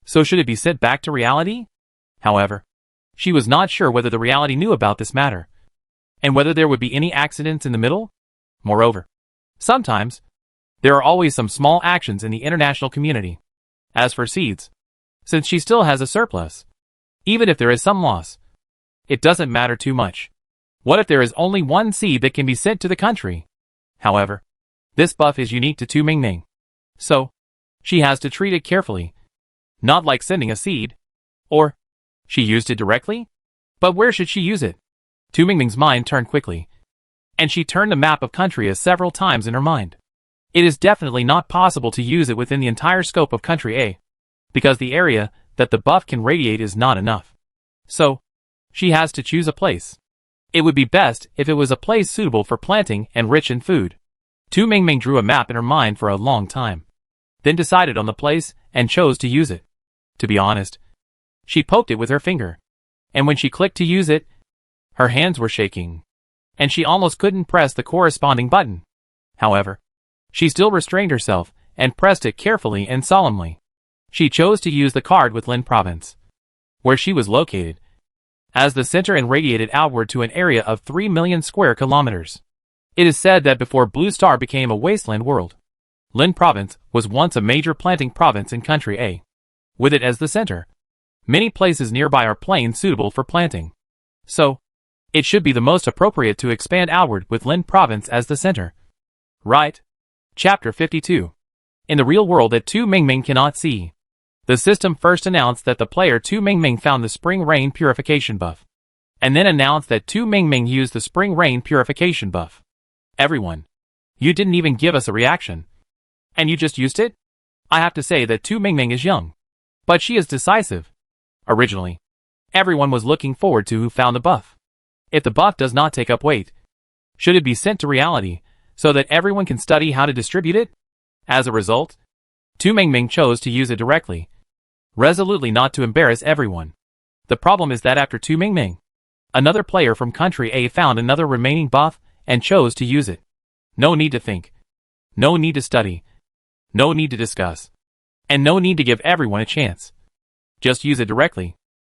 So should it be sent back to reality? However, she was not sure whether the reality knew about this matter, and whether there would be any accidents in the middle. Moreover, sometimes, there are always some small actions in the international community. As for seeds, since she still has a surplus, even if there is some loss, it doesn't matter too much. What if there is only one seed that can be sent to the country? However, this buff is unique to Tu Mingming, so she has to treat it carefully. Not like sending a seed. Or, she used it directly? But where should she use it? Tu Mingming's mind turned quickly, and she turned the map of country several times in her mind. It is definitely not possible to use it within the entire scope of country A, because the area that the buff can radiate is not enough. So, she has to choose a place. It would be best if it was a place suitable for planting and rich in food. Tu Mingming drew a map in her mind for a long time, then decided on the place and chose to use it. To be honest, she poked it with her finger, and when she clicked to use it, her hands were shaking, and she almost couldn't press the corresponding button. However, she still restrained herself and pressed it carefully and solemnly. She chose to use the card with Lin Province, where she was located, as the center and radiated outward to an area of 3 million square kilometers. It is said that before Blue Star became a wasteland world, Lin Province was once a major planting province in country A. With it as the center, many places nearby are plains suitable for planting. So, it should be the most appropriate to expand outward with Lin Province as the center. Right? Chapter 52. In the real world that Tu Mingming cannot see, the system first announced that the player Tu Mingming found the Spring Rain Purification buff, and then announced that Tu Mingming used the Spring Rain Purification buff. Everyone, you didn't even give us a reaction. And you just used it? I have to say that Tu Mingming is young, but she is decisive. Originally, everyone was looking forward to who found the buff. If the buff does not take up weight, should it be sent to reality, so that everyone can study how to distribute it? As a result, Tu Mingming chose to use it directly, resolutely not to embarrass everyone. The problem is that after Tu Mingming, another player from country A found another remaining buff and chose to use it. No need to think. No need to study. No need to discuss. And no need to give everyone a chance. Just use it directly.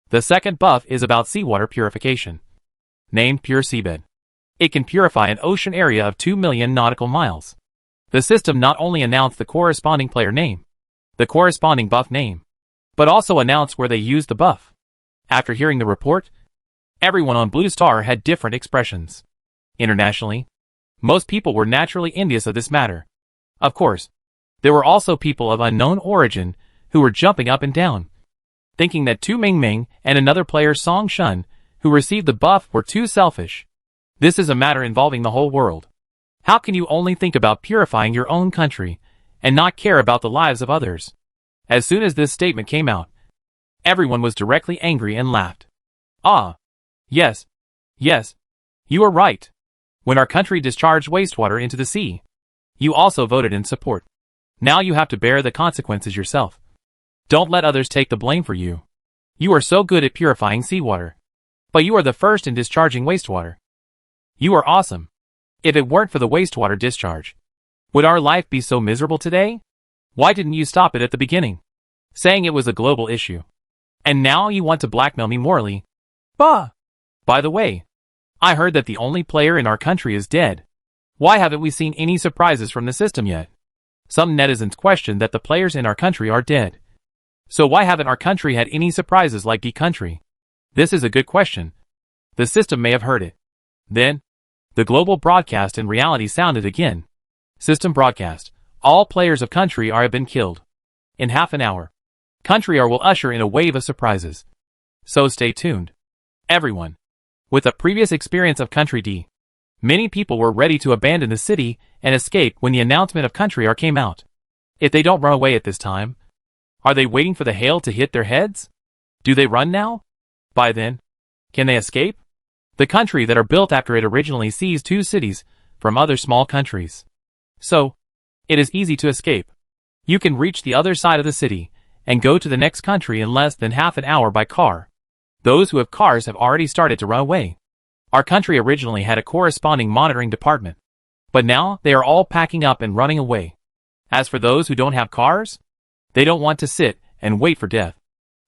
The second buff is about seawater purification, named Pure Seabed. It can purify an ocean area of 2 million nautical miles. The system not only announced the corresponding player name, the corresponding buff name, but also announced where they used the buff. After hearing the report, everyone on Blue Star had different expressions. Internationally, most people were naturally envious of this matter. Of course, there were also people of unknown origin who were jumping up and down, thinking that Tu Mingming and another player Song Shun, who received the buff, were too selfish. This is a matter involving the whole world. How can you only think about purifying your own country and not care about the lives of others? As soon as this statement came out, everyone was directly angry and laughed. Ah, yes, you are right. When our country discharged wastewater into the sea, you also voted in support. Now you have to bear the consequences yourself. Don't let others take the blame for you. You are so good at purifying seawater, but you are the first in discharging wastewater. You are awesome. If it weren't for the wastewater discharge, would our life be so miserable today? Why didn't you stop it at the beginning, saying it was a global issue? And now you want to blackmail me morally? Bah! By the way, I heard that the only player in our country is dead. Why haven't we seen any surprises from the system yet? Some netizens question that the players in our country are dead. So why haven't our country had any surprises like D country? This is a good question. The system may have heard it. Then, the global broadcast in reality sounded again. System broadcast. All players of country R have been killed. In half an hour, country R will usher in a wave of surprises. So stay tuned. Everyone. With a previous experience of country D, many people were ready to abandon the city and escape when the announcement of country R came out. If they don't run away at this time, are they waiting for the hail to hit their heads? Do they run now? By then, can they escape? The country that are built after it originally seized 2 cities from other small countries. So, it is easy to escape. You can reach the other side of the city and go to the next country in less than half an hour by car. Those who have cars have already started to run away. Our country originally had a corresponding monitoring department, but now they are all packing up and running away. As for those who don't have cars, they don't want to sit and wait for death.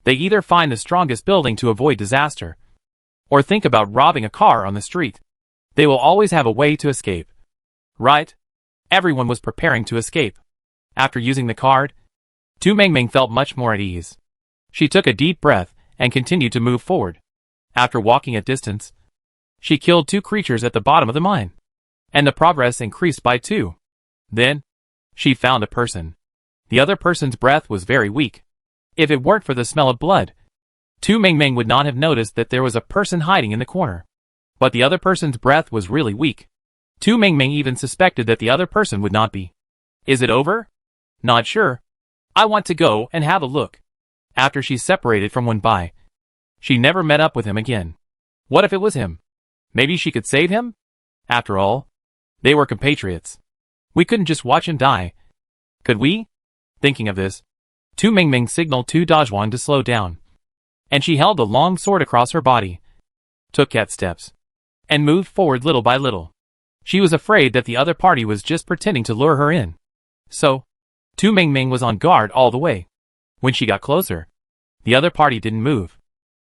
They either find the strongest building to avoid disaster, or think about robbing a car on the street. They will always have a way to escape. Right? Everyone was preparing to escape. After using the card, Tu Mengming felt much more at ease. She took a deep breath and continued to move forward. After walking a distance, she killed 2 creatures at the bottom of the mine, and the progress increased by 2. Then, she found a person. The other person's breath was very weak. If it weren't for the smell of blood, Tu Mengming would not have noticed that there was a person hiding in the corner. But the other person's breath was really weak. Tu Mengming even suspected that the other person would not be. Is it over? Not sure. I want to go and have a look. After she separated from Wenbai, she never met up with him again. What if it was him? Maybe she could save him? After all, they were compatriots. We couldn't just watch him die. Could we? Thinking of this, Tu Mengming signaled Tu Dazhuang to slow down, and she held the long sword across her body, took cat steps, and moved forward little by little. She was afraid that the other party was just pretending to lure her in. So, Tu Mengming was on guard all the way. When she got closer, the other party didn't move.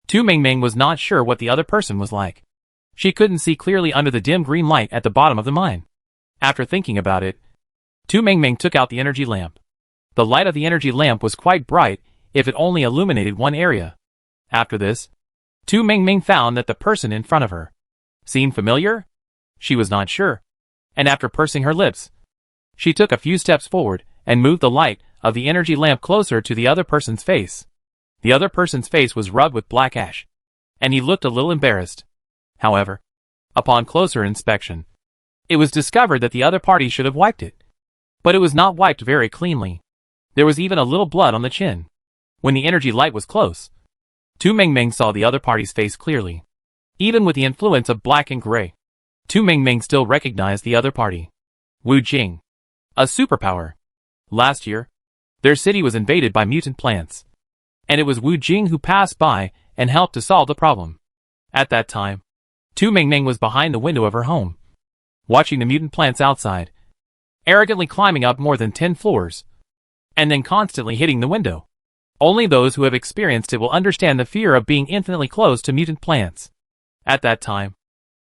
Tu Mengming was not sure what the other person was like. She couldn't see clearly under the dim green light at the bottom of the mine. After thinking about it, Tu Mengming took out the energy lamp. The light of the energy lamp was quite bright if it only illuminated one area. After this, Tu Mengming found that the person in front of her seemed familiar? She was not sure. And after pursing her lips, she took a few steps forward and moved the light of the energy lamp closer to the other person's face. The other person's face was rubbed with black ash, and he looked a little embarrassed. However, upon closer inspection, it was discovered that the other party should have wiped it. But it was not wiped very cleanly. There was even a little blood on the chin. When the energy light was close, Tu Mengming saw the other party's face clearly. Even with the influence of black and gray, Tu Mengming still recognized the other party. Wu Jing. A superpower. Last year, their city was invaded by mutant plants, and it was Wu Jing who passed by and helped to solve the problem. At that time, Tu Mengming was behind the window of her home, watching the mutant plants outside, arrogantly climbing up more than 10 floors, and then constantly hitting the window. Only those who have experienced it will understand the fear of being infinitely close to mutant plants. At that time,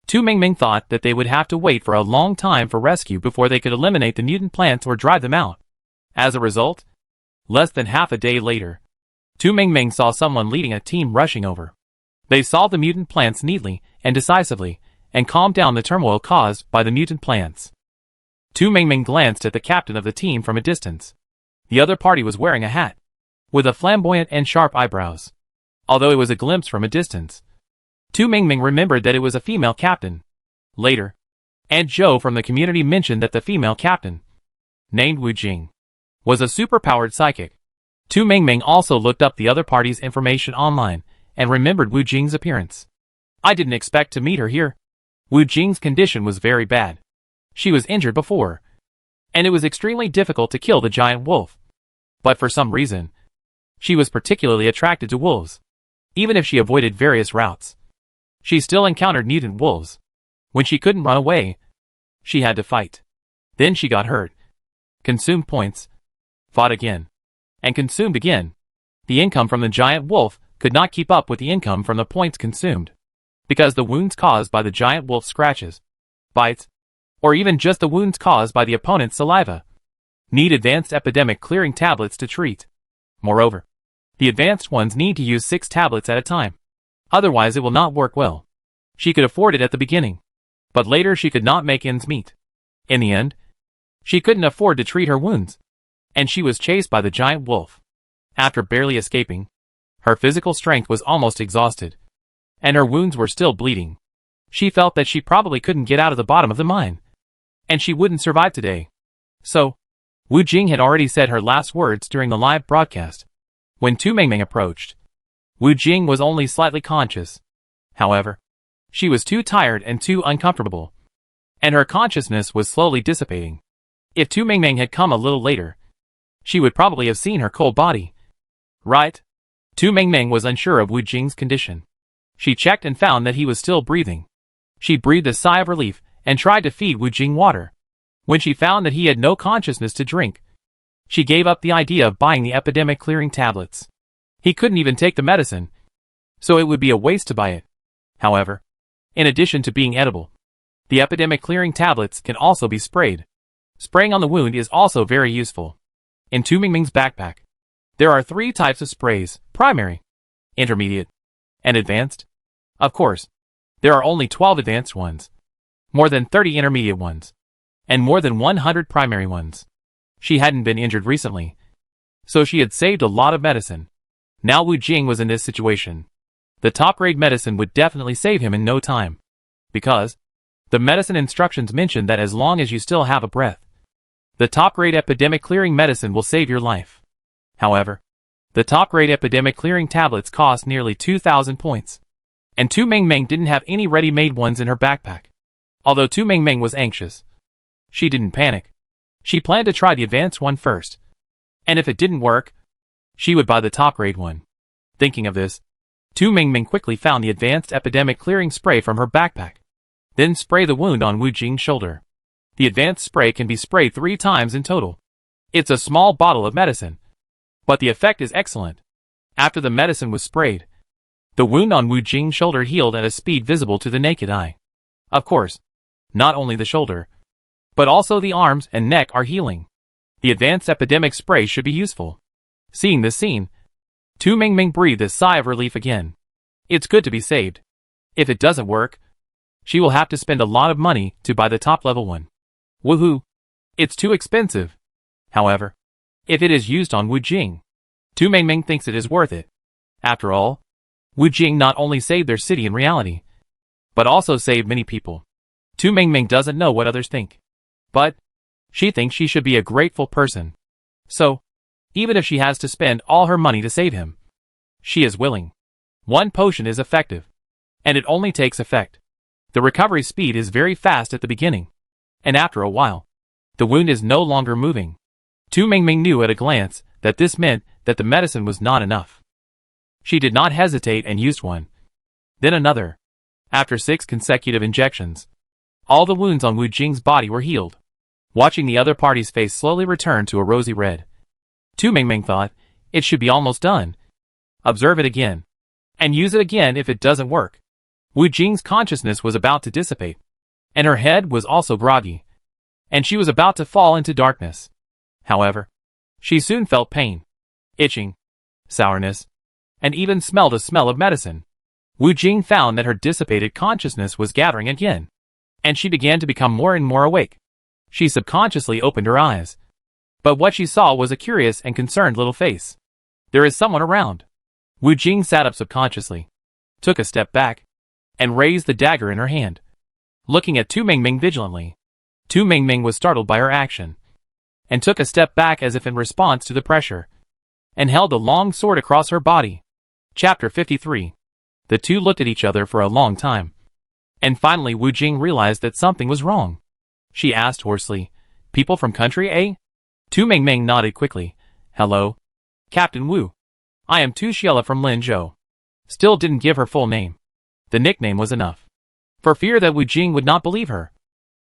Tu Mengming thought that they would have to wait for a long time for rescue before they could eliminate the mutant plants or drive them out. As a result, less than half a day later, Tu Mengming saw someone leading a team rushing over. They solved the mutant plants neatly and decisively, and calmed down the turmoil caused by the mutant plants. Tu Mengming glanced at the captain of the team from a distance. The other party was wearing a hat, with a flamboyant and sharp eyebrows. Although it was a glimpse from a distance, Tu Mengming remembered that it was a female captain. Later, Aunt Zhou from the community mentioned that the female captain, named Wu Jing, was a superpowered psychic. Tu Mengming also looked up the other party's information online and remembered Wu Jing's appearance. I didn't expect to meet her here. Wu Jing's condition was very bad. She was injured before, and it was extremely difficult to kill the giant wolf. But for some reason, she was particularly attracted to wolves. Even if she avoided various routes, she still encountered mutant wolves. When she couldn't run away, she had to fight. Then she got hurt, consumed points, fought again, and consumed again. The income from the giant wolf could not keep up with the income from the points consumed, because the wounds caused by the giant wolf's scratches, bites, or even just the wounds caused by the opponent's saliva, need advanced epidemic clearing tablets to treat. Moreover, the advanced ones need to use 6 tablets at a time. Otherwise it will not work well. She could afford it at the beginning, but later she could not make ends meet. In the end, she couldn't afford to treat her wounds, and she was chased by the giant wolf. After barely escaping, her physical strength was almost exhausted, and her wounds were still bleeding. She felt that she probably couldn't get out of the bottom of the mine, and she wouldn't survive today. So, Wu Jing had already said her last words during the live broadcast. When Tu Mengming approached, Wu Jing was only slightly conscious. However, she was too tired and too uncomfortable, and her consciousness was slowly dissipating. If Tu Mengming had come a little later, she would probably have seen her cold body. right? Tu Mengmeng was unsure of Wu Jing's condition. She checked and found that he was still breathing. She breathed a sigh of relief and tried to feed Wu Jing water. When she found that he had no consciousness to drink, she gave up the idea of buying the epidemic-clearing tablets. He couldn't even take the medicine, so it would be a waste to buy it. However, in addition to being edible, the epidemic-clearing tablets can also be sprayed. Spraying on the wound is also very useful. In Tu Mengmeng's backpack, there are 3 types of sprays: primary, intermediate, and advanced. Of course, there are only 12 advanced ones, more than 30 intermediate ones, and more than 100 primary ones. She hadn't been injured recently, so she had saved a lot of medicine. Now Wu Jing was in this situation. The top-grade medicine would definitely save him in no time, because the medicine instructions mention that as long as you still have a breath, the top-grade epidemic-clearing medicine will save your life. However, the top-grade epidemic-clearing tablets cost nearly 2,000 points, and Tu Mengmeng didn't have any ready-made ones in her backpack. Although Tu Mengmeng was anxious, she didn't panic. She planned to try the advanced one first, and if it didn't work, she would buy the top-grade one. Thinking of this, Tu Mengmeng quickly found the advanced epidemic-clearing spray from her backpack. Then spray the wound on Wu Jing's shoulder. The advanced spray can be sprayed 3 times in total. It's a small bottle of medicine, but the effect is excellent. After the medicine was sprayed, the wound on Wu Jing's shoulder healed at a speed visible to the naked eye. Of course, not only the shoulder, but also the arms and neck are healing. The advanced epidemic spray should be useful. Seeing this scene, Tu Mengmeng breathed a sigh of relief again. It's good to be saved. If it doesn't work, she will have to spend a lot of money to buy the top-level one. Woohoo! It's too expensive. However, if it is used on Wu Jing, Tu Mengmeng thinks it is worth it. After all, Wu Jing not only saved their city in reality, but also saved many people. Tu Mengmeng doesn't know what others think, but she thinks she should be a grateful person. So, even if she has to spend all her money to save him, she is willing. One potion is effective, and it only takes effect. The recovery speed is very fast at the beginning, and after a while, the wound is no longer moving. Tu Mengmeng knew at a glance that this meant that the medicine was not enough. She did not hesitate and used one, then another. After 6 consecutive injections, all the wounds on Wu Jing's body were healed. Watching the other party's face slowly return to a rosy red, Tu Mengmeng thought, it should be almost done. Observe it again, and use it again if it doesn't work. Wu Jing's consciousness was about to dissipate, and her head was also groggy, and she was about to fall into darkness. However, she soon felt pain, itching, sourness, and even smelled a smell of medicine. Wu Jing found that her dissipated consciousness was gathering again, and she began to become more and more awake. She subconsciously opened her eyes, but what she saw was a curious and concerned little face. There is someone around. Wu Jing sat up subconsciously, took a step back, and raised the dagger in her hand, looking at Tu Mengmeng vigilantly. Tu Mengmeng was startled by her action, and took a step back as if in response to the pressure, and held the long sword across her body. Chapter 53. The two looked at each other for a long time, and finally Wu Jing realized that something was wrong. She asked hoarsely, "People from country, eh?" Tu Mengmeng nodded quickly. "Hello, Captain Wu. I am Tu Xiela from Linzhou." Still didn't give her full name. The nickname was enough, for fear that Wu Jing would not believe her.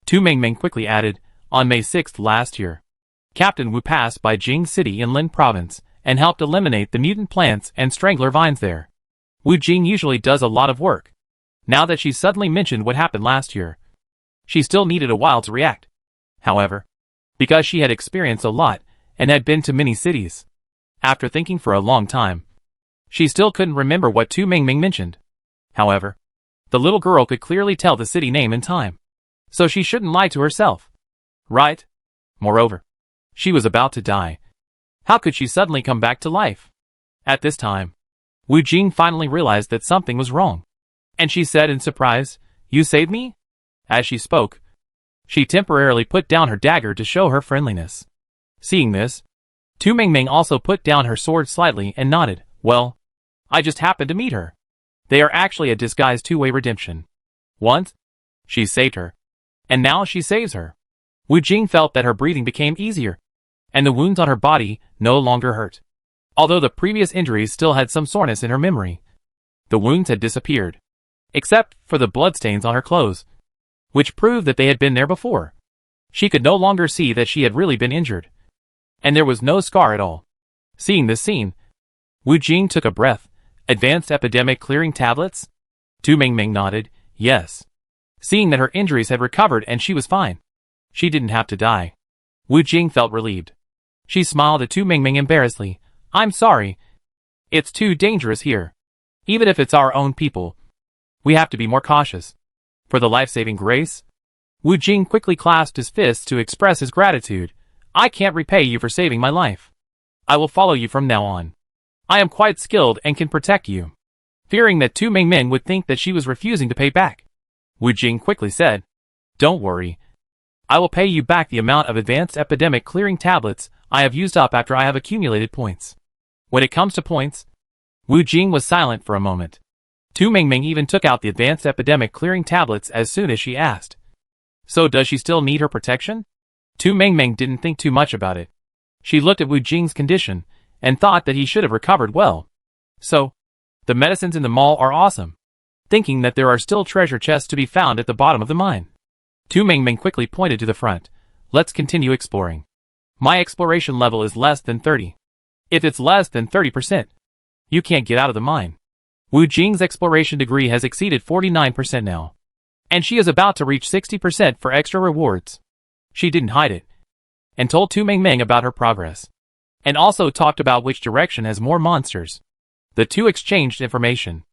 Tu Mengmeng quickly added, "On May 6th last year, Captain Wu passed by Jing City in Lin Province and helped eliminate the mutant plants and strangler vines there." Wu Jing usually does a lot of work. Now that she suddenly mentioned what happened last year, she still needed a while to react. However, because she had experienced a lot and had been to many cities, after thinking for a long time, she still couldn't remember what Tu Mengmeng mentioned. However, the little girl could clearly tell the city name and time, so she shouldn't lie to herself, right? Moreover, she was about to die. How could she suddenly come back to life? At this time, Wu Jing finally realized that something was wrong, and she said in surprise, "You saved me?" As she spoke, she temporarily put down her dagger to show her friendliness. Seeing this, Tu Mengmeng also put down her sword slightly and nodded. "Well, I just happened to meet her. They are actually a disguised two-way redemption. Once, she saved her, and now she saves her." Wu Jing felt that her breathing became easier, and the wounds on her body no longer hurt. Although the previous injuries still had some soreness in her memory, the wounds had disappeared, except for the bloodstains on her clothes, which proved that they had been there before. She could no longer see that she had really been injured, and there was no scar at all. Seeing this scene, Wu Jing took a breath. Advanced epidemic clearing tablets? Tu Mingming nodded, yes. Seeing that her injuries had recovered and she was fine, she didn't have to die. Wu Jing felt relieved. She smiled at Tu Mingming embarrassedly. I'm sorry. It's too dangerous here. Even if it's our own people, we have to be more cautious. For the life-saving grace? Wu Jing quickly clasped his fists to express his gratitude. I can't repay you for saving my life. I will follow you from now on. I am quite skilled and can protect you. Fearing that Tu Mingming would think that she was refusing to pay back, Wu Jing quickly said, Don't worry. I will pay you back the amount of advanced epidemic clearing tablets I have used up after I have accumulated points. When it comes to points, Wu Jing was silent for a moment. Tu Mingming even took out the advanced epidemic clearing tablets as soon as she asked. So does she still need her protection? Tu Mingming didn't think too much about it. She looked at Wu Jing's condition and thought that he should have recovered well. So, the medicines in the mall are awesome. Thinking that there are still treasure chests to be found at the bottom of the mine, Tu Mingming quickly pointed to the front. Let's continue exploring. My exploration level is less than 30. If it's less than 30%, you can't get out of the mine. Wu Jing's exploration degree has exceeded 49% now, and she is about to reach 60% for extra rewards. She didn't hide it, and told Tu Mingming about her progress, and also talked about which direction has more monsters. The two exchanged information.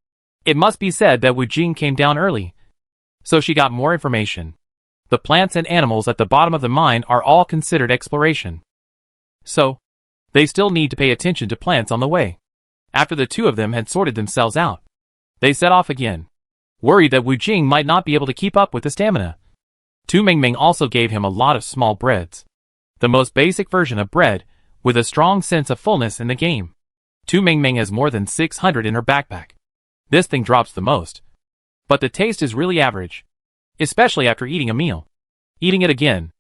It must be said that Wu Jing came down early, so she got more information. The plants and animals at the bottom of the mine are all considered exploration, so they still need to pay attention to plants on the way. After the two of them had sorted themselves out, they set off again, worried that Wu Jing might not be able to keep up with the stamina. Tu Mingming also gave him a lot of small breads, the most basic version of bread, with a strong sense of fullness in the game. Tu Mingming has more than 600 in her backpack. This thing drops the most, but the taste is really average, especially after eating a meal. Eating it again,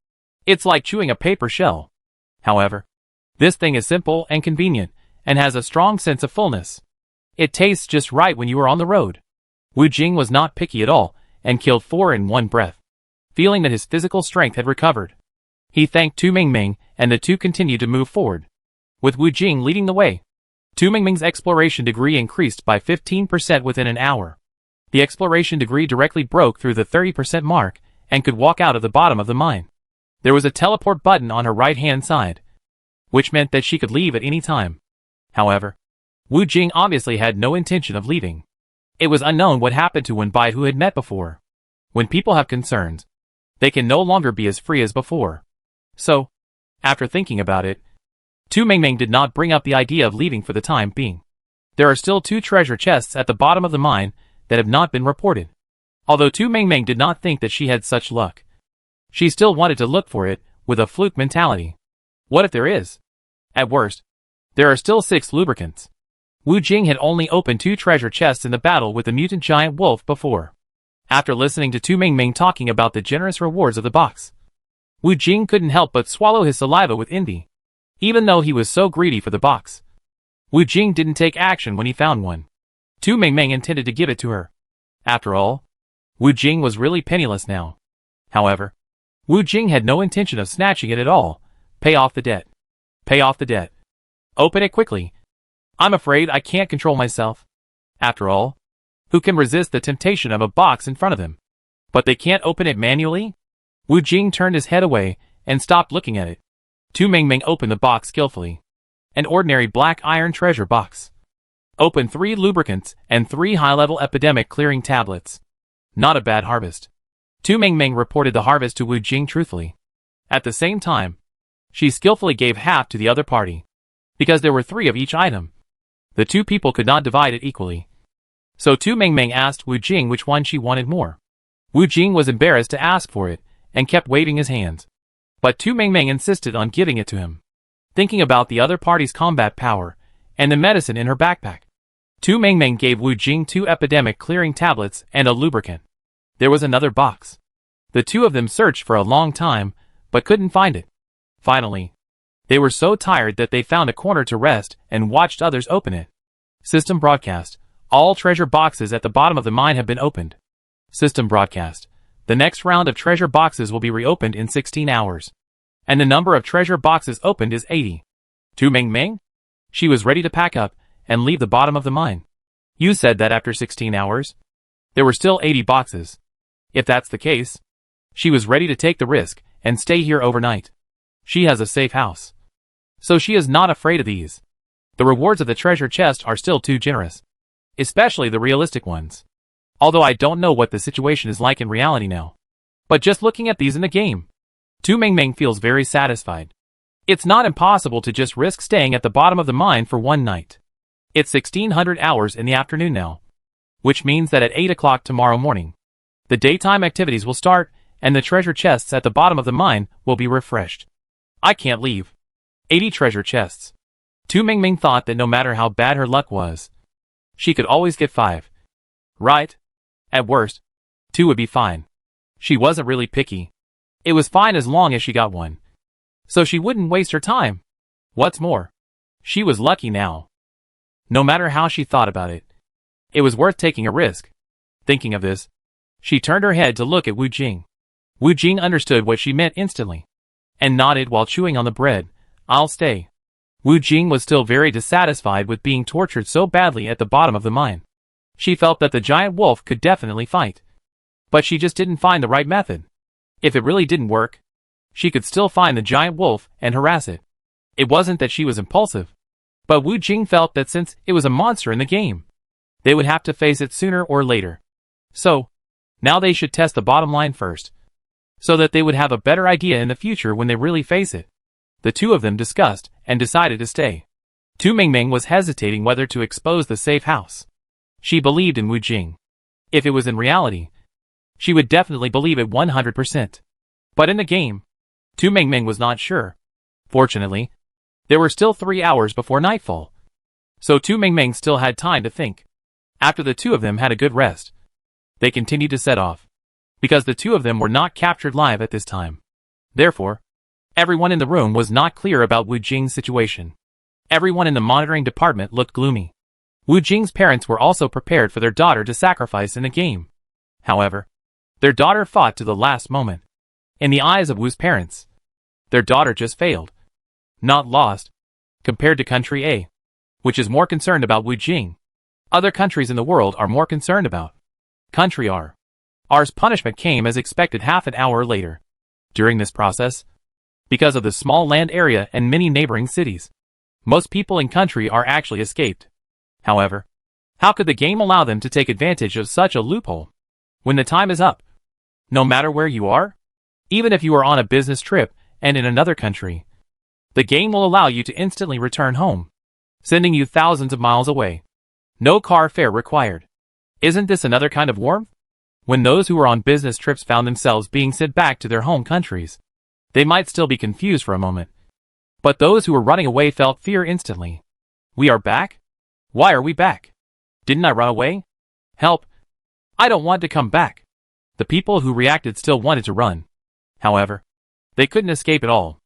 it's like chewing a paper shell. However, this thing is simple and convenient, and has a strong sense of fullness. It tastes just right when you are on the road. Wu Jing was not picky at all, and killed 4 in one breath. Feeling that his physical strength had recovered, he thanked Tu Mingming, and the two continued to move forward, with Wu Jing leading the way. Tu Mingming's exploration degree increased by 15% within an hour. The exploration degree directly broke through the 30% mark, and could walk out of the bottom of the mine. There was a teleport button on her right-hand side, which meant that she could leave at any time. However, Wu Jing obviously had no intention of leaving. It was unknown what happened to Wenbai, who had met before. When people have concerns, they can no longer be as free as before. So, after thinking about it, Tu Mingming did not bring up the idea of leaving for the time being. There are still 2 treasure chests at the bottom of the mine that have not been reported. Although Tu Mingming did not think that she had such luck, she still wanted to look for it with a fluke mentality. What if there is? At worst, there are still 6 lubricants. Wu Jing had only opened 2 treasure chests in the battle with the mutant giant wolf before. After listening to Tu Mingming talking about the generous rewards of the box, Wu Jing couldn't help but swallow his saliva with envy. Even though he was so greedy for the box, Wu Jing didn't take action when he found one. Tu Mingming intended to give it to her. After all, Wu Jing was really penniless now. However, Wu Jing had no intention of snatching it at all. Pay off the debt. Pay off the debt. Open it quickly. I'm afraid I can't control myself. After all, who can resist the temptation of a box in front of them? But they can't open it manually? Wu Jing turned his head away and stopped looking at it. Tu Mingming opened the box skillfully. An ordinary black iron treasure box. Open 3 lubricants and 3 high-level epidemic clearing tablets. Not a bad harvest. Tu Mingming reported the harvest to Wu Jing truthfully. At the same time, she skillfully gave half to the other party, because there were 3 of each item. The 2 people could not divide it equally. So Tu Mingming asked Wu Jing which one she wanted more. Wu Jing was embarrassed to ask for it, and kept waving his hands. But Tu Mingming insisted on giving it to him. Thinking about the other party's combat power, and the medicine in her backpack, Tu Mingming gave Wu Jing 2 epidemic clearing tablets and a lubricant. There was another box. The 2 of them searched for a long time, but couldn't find it. Finally, They were so tired that they found a corner to rest and watched others open it. System broadcast. All treasure boxes at the bottom of the mine have been opened. System broadcast. The next round of treasure boxes will be reopened in 16 hours. And the number of treasure boxes opened is 80. Tu Mengmeng? She was ready to pack up and leave the bottom of the mine. You said that after 16 hours, there were still 80 boxes. If that's the case, she was ready to take the risk and stay here overnight. She has a safe house, so she is not afraid of these. The rewards of the treasure chest are still too generous, especially the realistic ones. Although I don't know what the situation is like in reality now. But just looking at these in the game, Tu Mengmeng feels very satisfied. It's not impossible to just risk staying at the bottom of the mine for one night. It's 1600 hours in the afternoon now, which means that at 8 o'clock tomorrow morning, the daytime activities will start and the treasure chests at the bottom of the mine will be refreshed. I can't leave. 80 treasure chests. Tu Mengmeng thought that no matter how bad her luck was, she could always get 5. Right? At worst, 2 would be fine. She wasn't really picky. It was fine as long as she got 1. So she wouldn't waste her time. What's more, she was lucky now. No matter how she thought about it, it was worth taking a risk. Thinking of this, she turned her head to look at Wu Jing. Wu Jing understood what she meant instantly, and nodded while chewing on the bread. I'll stay. Wu Jing was still very dissatisfied with being tortured so badly at the bottom of the mine. She felt that the giant wolf could definitely fight. But she just didn't find the right method. If it really didn't work, she could still find the giant wolf and harass it. It wasn't that she was impulsive, but Wu Jing felt that since it was a monster in the game, they would have to face it sooner or later. So, now they should test the bottom line first, so that they would have a better idea in the future when they really face it. The two of them discussed and decided to stay. Tu Mengmeng was hesitating whether to expose the safe house. She believed in Wu Jing. If it was in reality, she would definitely believe it 100%. But in the game, Tu Mengmeng was not sure. Fortunately, there were still 3 hours before nightfall, so Tu Mengmeng still had time to think. After the two of them had a good rest, they continued to set off, because the two of them were not captured live at this time. Therefore, everyone in the room was not clear about Wu Jing's situation. Everyone in the monitoring department looked gloomy. Wu Jing's parents were also prepared for their daughter to sacrifice in the game. However, their daughter fought to the last moment. In the eyes of Wu's parents, their daughter just failed, not lost, compared to Country A, which is more concerned about Wu Jing. Other countries in the world are more concerned about Country R. R's punishment came as expected half an hour later. During this process, because of the small land area and many neighboring cities, most people in Country R actually escaped. However, how could the game allow them to take advantage of such a loophole? When the time is up, no matter where you are, even if you are on a business trip and in another country, the game will allow you to instantly return home, sending you thousands of miles away. No car fare required. Isn't this another kind of warmth? When those who were on business trips found themselves being sent back to their home countries, they might still be confused for a moment. But those who were running away felt fear instantly. We are back? Why are we back? Didn't I run away? Help! I don't want to come back. The people who reacted still wanted to run. However, they couldn't escape at all.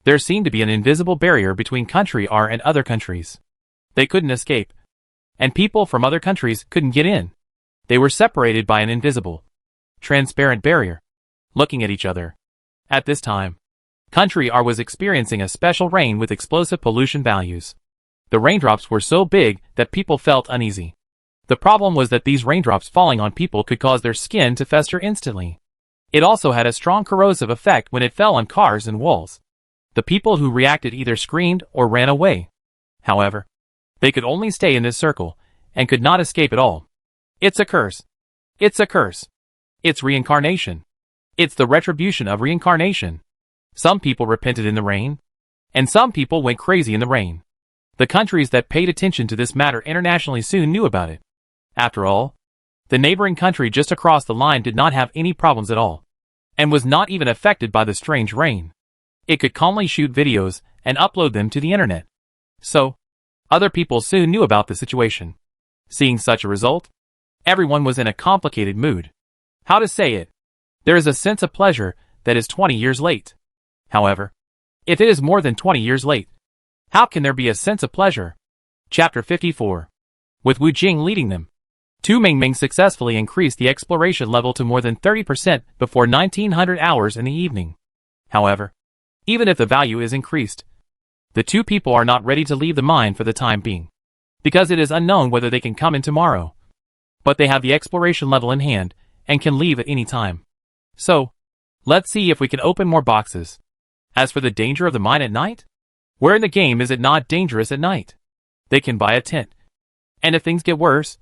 There seemed to be an invisible barrier between Country R and other countries. They couldn't escape. And people from other countries couldn't get in. They were separated by an invisible, transparent barrier, looking at each other. At this time, Country R was experiencing a special rain with explosive pollution values. The raindrops were so big that people felt uneasy. The problem was that these raindrops falling on people could cause their skin to fester instantly. It also had a strong corrosive effect when it fell on cars and walls. The people who reacted either screamed or ran away. However, they could only stay in this circle and could not escape at all. It's a curse. It's a curse. It's reincarnation. It's the retribution of reincarnation. Some people repented in the rain, and some people went crazy in the rain. The countries that paid attention to this matter internationally soon knew about it. After all, the neighboring country just across the line did not have any problems at all, and was not even affected by the strange rain. It could calmly shoot videos and upload them to the internet. So, other people soon knew about the situation. Seeing such a result, everyone was in a complicated mood. How to say it? There is a sense of pleasure that is 20 years late. However, If it is more than 20 years late, how can there be a sense of pleasure? Chapter 54. With Wu Jing leading them, Tu Mingming successfully increased the exploration level to more than 30% before 1900 hours in the evening. However, even if the value is increased, the two people are not ready to leave the mine for the time being, because it is unknown whether they can come in tomorrow. But they have the exploration level in hand, and can leave at any time. So, let's see if we can open more boxes. As for the danger of the mine at night, where in the game is it not dangerous at night? They can buy a tent. And if things get worse,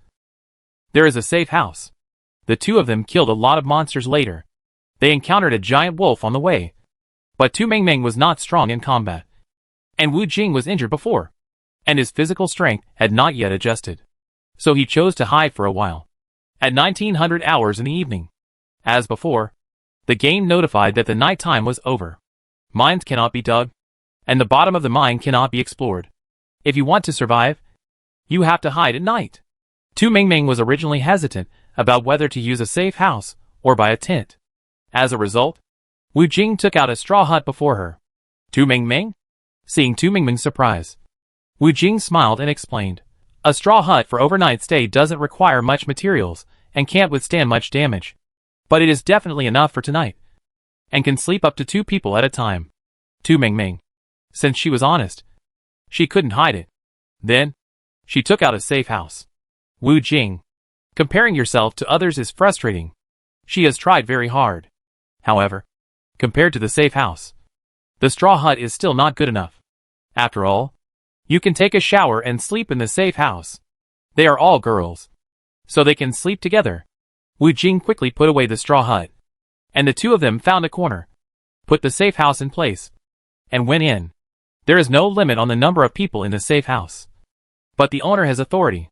there is a safe house. The two of them killed a lot of monsters later. They encountered a giant wolf on the way. But Tu Mingming was not strong in combat. And Wu Jing was injured before, and his physical strength had not yet adjusted. So he chose to hide for a while. At 1900 hours in the evening, as before, the game notified that the night time was over. Mines cannot be dug, and the bottom of the mine cannot be explored. If you want to survive, you have to hide at night. Tu Mingming was originally hesitant about whether to use a safe house or buy a tent. As a result, Wu Jing took out a straw hut before her. Tu Mingming? Seeing Tu Mingming's surprise, Wu Jing smiled and explained, a straw hut for overnight stay doesn't require much materials and can't withstand much damage. But it is definitely enough for tonight, and can sleep up to 2 people at a time. Tu Mingming, since she was honest, she couldn't hide it. Then, she took out a safe house. Wu Jing, comparing yourself to others is frustrating. She has tried very hard. However, compared to the safe house, the straw hut is still not good enough. After all, you can take a shower and sleep in the safe house. They are all girls, so they can sleep together. Wu Jing quickly put away the straw hut, and the two of them found a corner, put the safe house in place, and went in. There is no limit on the number of people in the safe house, but the owner has authority.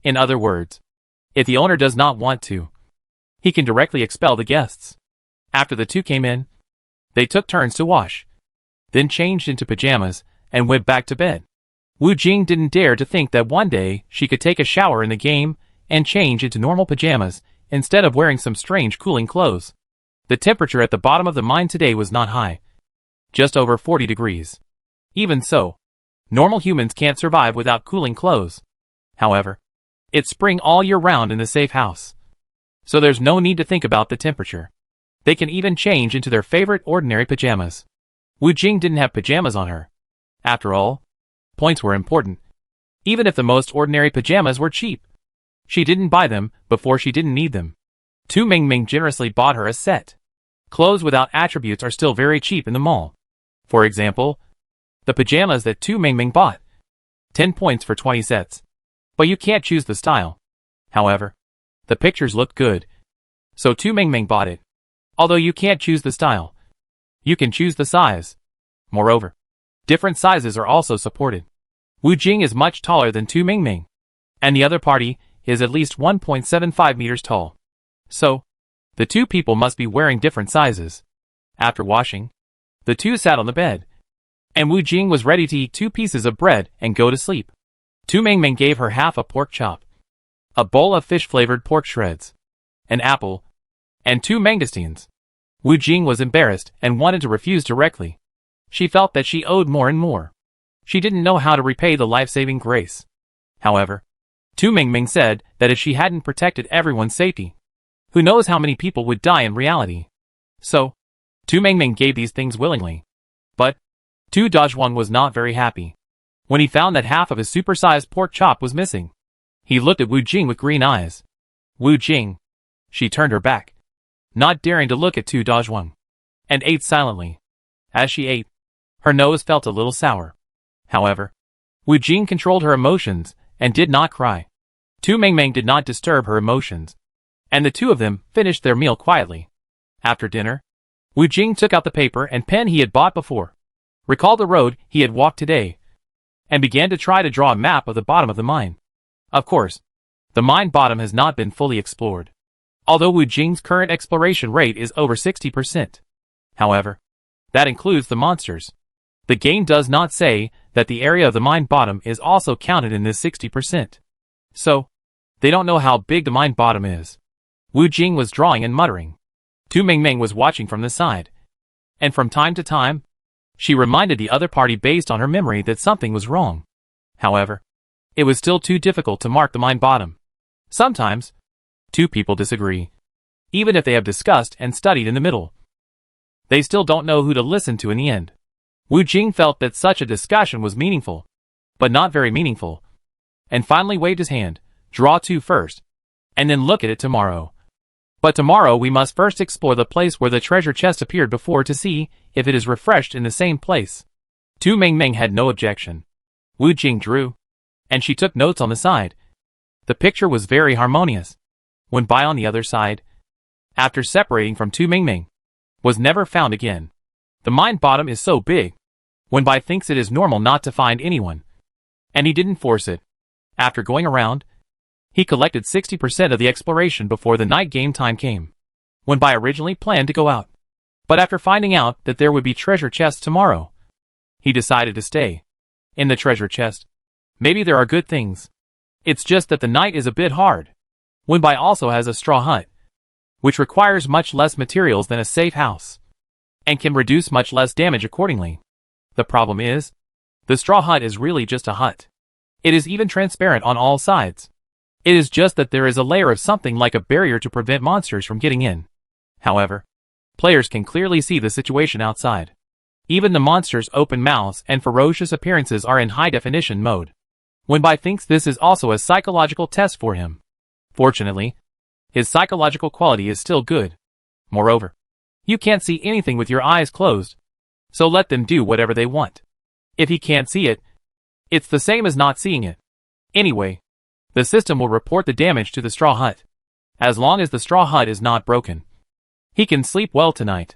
In other words, if the owner does not want to, he can directly expel the guests. After the two came in, they took turns to wash, then changed into pajamas and went back to bed. Wu Jing didn't dare to think that one day she could take a shower in the game and change into normal pajamas instead of wearing some strange cooling clothes. The temperature at the bottom of the mine today was not high, just over 40 degrees. Even so, normal humans can't survive without cooling clothes. However, it's spring all year round in the safe house, so there's no need to think about the temperature. They can even change into their favorite ordinary pajamas. Wu Jing didn't have pajamas on her. After all, points were important. Even if the most ordinary pajamas were cheap, she didn't buy them before she didn't need them. Tu Mingming generously bought her a set. Clothes without attributes are still very cheap in the mall. For example, the pajamas that Tu Mingming bought. 10 points for 20 sets. But you can't choose the style. However, the pictures looked good, so Tu Mingming bought it. Although you can't choose the style, you can choose the size. Moreover, different sizes are also supported. Wu Jing is much taller than Tu Mingming, and the other party is at least 1.75 meters tall. So, the two people must be wearing different sizes. After washing, the two sat on the bed, and Wu Jing was ready to eat 2 pieces of bread and go to sleep. Tu Mingming gave her half a pork chop, a bowl of fish-flavored pork shreds, an apple, and 2 mangosteens. Wu Jing was embarrassed and wanted to refuse directly. She felt that she owed more and more. She didn't know how to repay the life-saving grace. However, Tu Mingming said that if she hadn't protected everyone's safety, who knows how many people would die in reality. So, Tu Mingming gave these things willingly. But, Tu Dazhuang was not very happy when he found that half of his supersized pork chop was missing. He looked at Wu Jing with green eyes. Wu Jing. She turned her back, not daring to look at Tu Dazhuang, and ate silently. As she ate, her nose felt a little sour. However, Wu Jing controlled her emotions and did not cry. Tu Mingming did not disturb her emotions, and the two of them finished their meal quietly. After dinner, Wu Jing took out the paper and pen he had bought before, recalled the road he had walked today, and began to try to draw a map of the bottom of the mine. Of course, the mine bottom has not been fully explored, although Wu Jing's current exploration rate is over 60%. However, that includes the monsters. The game does not say that the area of the mine bottom is also counted in this 60%. So, they don't know how big the mine bottom is. Wu Jing was drawing and muttering. Tu Mingming was watching from the side, and from time to time, She reminded the other party based on her memory that something was wrong. However, it was still too difficult to mark the mine bottom. Sometimes, two people disagree. Even if they have discussed and studied in the middle, they still don't know who to listen to in the end. Wu Jing felt that such a discussion was meaningful, but not very meaningful, and finally waved his hand. Draw 2 first, and then look at it tomorrow. But tomorrow we must first explore the place where the treasure chest appeared before to see if it is refreshed in the same place. Tu Mingming had no objection. Wu Jing drew, and she took notes on the side. The picture was very harmonious. Wen Bai on the other side, after separating from Tu Mingming, was never found again. The mine bottom is so big. Wen Bai thinks it is normal not to find anyone, and he didn't force it. After going around, he collected 60% of the exploration before the night game time came. Wen Bai originally planned to go out, but after finding out that there would be treasure chests tomorrow, he decided to stay. In the treasure chest, maybe there are good things. It's just that the night is a bit hard. Wen Bai also has a straw hut, which requires much less materials than a safe house, and can reduce much less damage accordingly. The problem is, the straw hut is really just a hut. It is even transparent on all sides. It is just that there is a layer of something like a barrier to prevent monsters from getting in. However, players can clearly see the situation outside. Even the monsters' open mouths and ferocious appearances are in high-definition mode. Wen Bai thinks this is also a psychological test for him. Fortunately, his psychological quality is still good. Moreover, you can't see anything with your eyes closed, so let them do whatever they want. If he can't see it, it's the same as not seeing it. Anyway, the system will report the damage to the straw hut. As long as the straw hut is not broken, he can sleep well tonight.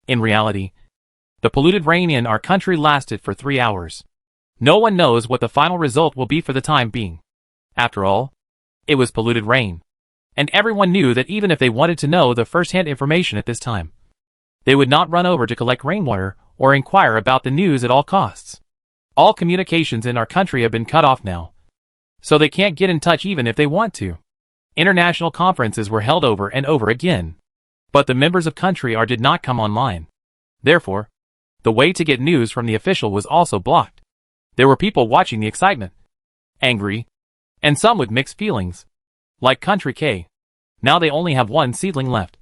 In reality, the polluted rain in our country lasted for 3 hours. No one knows what the final result will be for the time being. After all, it was polluted rain, and everyone knew that even if they wanted to know the first-hand information at this time, they would not run over to collect rainwater or inquire about the news at all costs. All communications in our country have been cut off now, so they can't get in touch even if they want to. International conferences were held over and over again, but the members of country did not come online. Therefore, the way to get news from the official was also blocked. There were people watching the excitement, angry, and some with mixed feelings. Like Country K, now they only have one seedling left,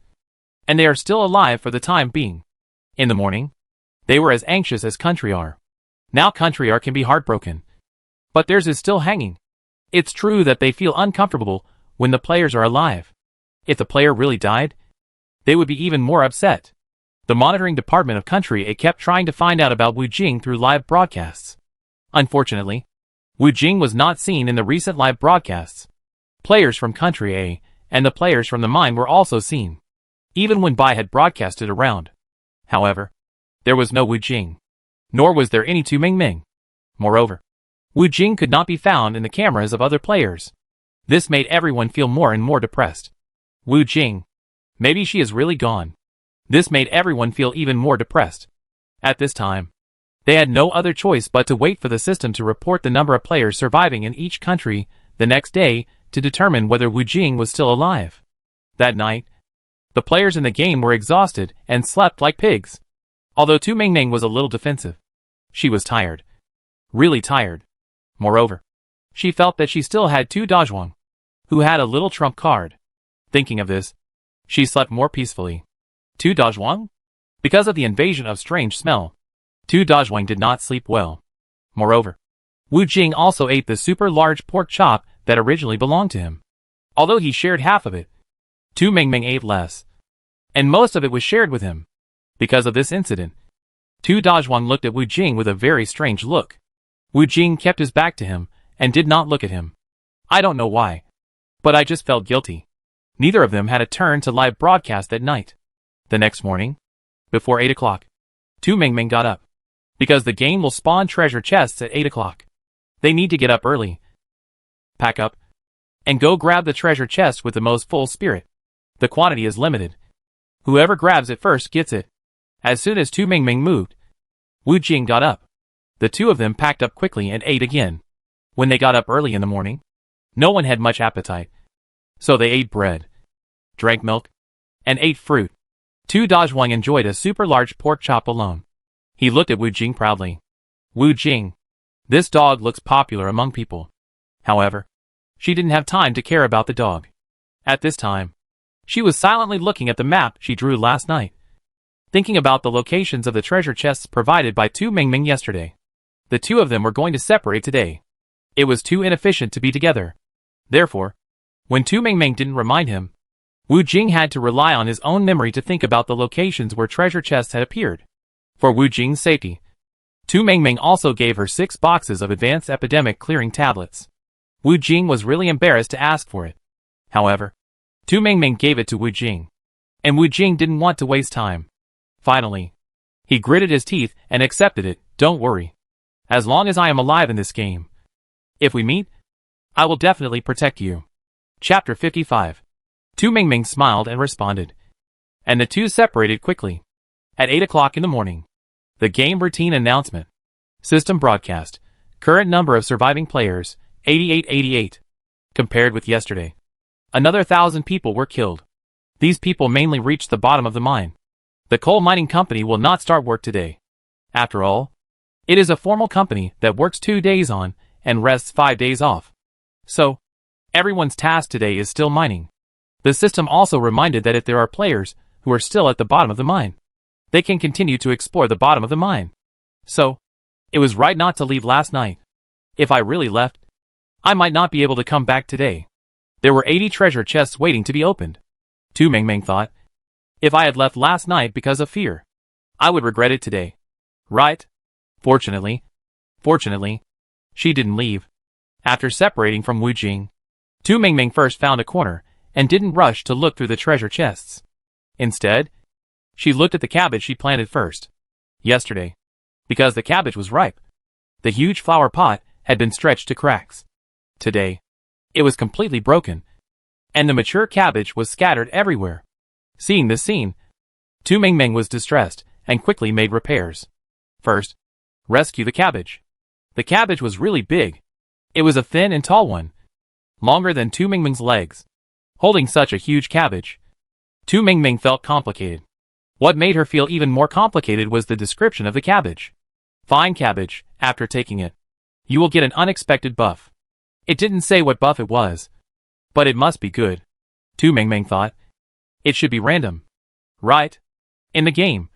and they are still alive for the time being. In the morning, they were as anxious as Country R. Now Country R can be heartbroken, but theirs is still hanging. It's true that they feel uncomfortable when the players are alive. If the player really died, they would be even more upset. The monitoring department of Country A kept trying to find out about Wu Jing through live broadcasts. Unfortunately, Wu Jing was not seen in the recent live broadcasts. Players from Country A and the players from the mine were also seen, even when Bai had broadcasted around. However, there was no Wu Jing, nor was there any Tu Mingming. Moreover, Wu Jing could not be found in the cameras of other players. This made everyone feel more and more depressed. Wu Jing, maybe she is really gone. This made everyone feel even more depressed. At this time, they had no other choice but to wait for the system to report the number of players surviving in each country the next day to determine whether Wu Jing was still alive. That night, the players in the game were exhausted and slept like pigs. Although Tu Mingming was a little defensive, she was tired. Really tired. Moreover, she felt that she still had Tu Dazhuang, who had a little trump card. Thinking of this, she slept more peacefully. Tu Dazhuang? Because of the invasion of strange smell, Tu Dazhuang did not sleep well. Moreover, Wu Jing also ate the super large pork chop that originally belonged to him. Although he shared half of it, Tu Mingming ate less, and most of it was shared with him. Because of this incident, Tu Dazhuang looked at Wu Jing with a very strange look. Wu Jing kept his back to him and did not look at him. I don't know why, but I just felt guilty. Neither of them had a turn to live broadcast that night. The next morning, before 8 o'clock, Tu Mingming got up, because the game will spawn treasure chests at 8 o'clock. They need to get up early, pack up, and go grab the treasure chest with the most full spirit. The quantity is limited. Whoever grabs it first gets it. As soon as Tu Mingming moved, Wu Jing got up. The two of them packed up quickly and ate again. When they got up early in the morning, no one had much appetite, so they ate bread, drank milk, and ate fruit. Tu Dazhuang enjoyed a super large pork chop alone. He looked at Wu Jing proudly. Wu Jing. This dog looks popular among people. However, she didn't have time to care about the dog. At this time, she was silently looking at the map she drew last night, thinking about the locations of the treasure chests provided by Tu Mingming yesterday. The two of them were going to separate today. It was too inefficient to be together. Therefore, when Tu Mingming didn't remind him, Wu Jing had to rely on his own memory to think about the locations where treasure chests had appeared. For Wu Jing's safety, Tu Mingming also gave her 6 boxes of advanced epidemic clearing tablets. Wu Jing was really embarrassed to ask for it. However, Tu Mingming gave it to Wu Jing, and Wu Jing didn't want to waste time. Finally, he gritted his teeth and accepted it. Don't worry. As long as I am alive in this game. If we meet, I will definitely protect you. Chapter 55. Tu Mingming smiled and responded. And the two separated quickly. At 8 o'clock in the morning. The game routine announcement. System broadcast. Current number of surviving players, 8888. Compared with yesterday, another 1,000 people were killed. These people mainly reached the bottom of the mine. The coal mining company will not start work today. After all, it is a formal company that works 2 days on and rests 5 days off. So, everyone's task today is still mining. The system also reminded that if there are players who are still at the bottom of the mine, they can continue to explore the bottom of the mine. So, it was right not to leave last night. If I really left, I might not be able to come back today. There were 80 treasure chests waiting to be opened. Tu Mingming thought. If I had left last night because of fear, I would regret it today. Right? Fortunately, she didn't leave. After separating from Wu Jing, Tu Mingming first found a corner and didn't rush to look through the treasure chests. Instead, she looked at the cabbage she planted first. Yesterday, because the cabbage was ripe, the huge flower pot had been stretched to cracks. Today, it was completely broken, and the mature cabbage was scattered everywhere. Seeing this scene, Tu Mingming was distressed and quickly made repairs. First, rescue the cabbage. The cabbage was really big. It was a thin and tall one, longer than Tu Mingming's legs. Holding such a huge cabbage, Tu Mingming felt complicated. What made her feel even more complicated was the description of the cabbage. Fine cabbage, after taking it, you will get an unexpected buff. It didn't say what buff it was, but it must be good. Tu Mingming thought. It should be random. Right? In the game,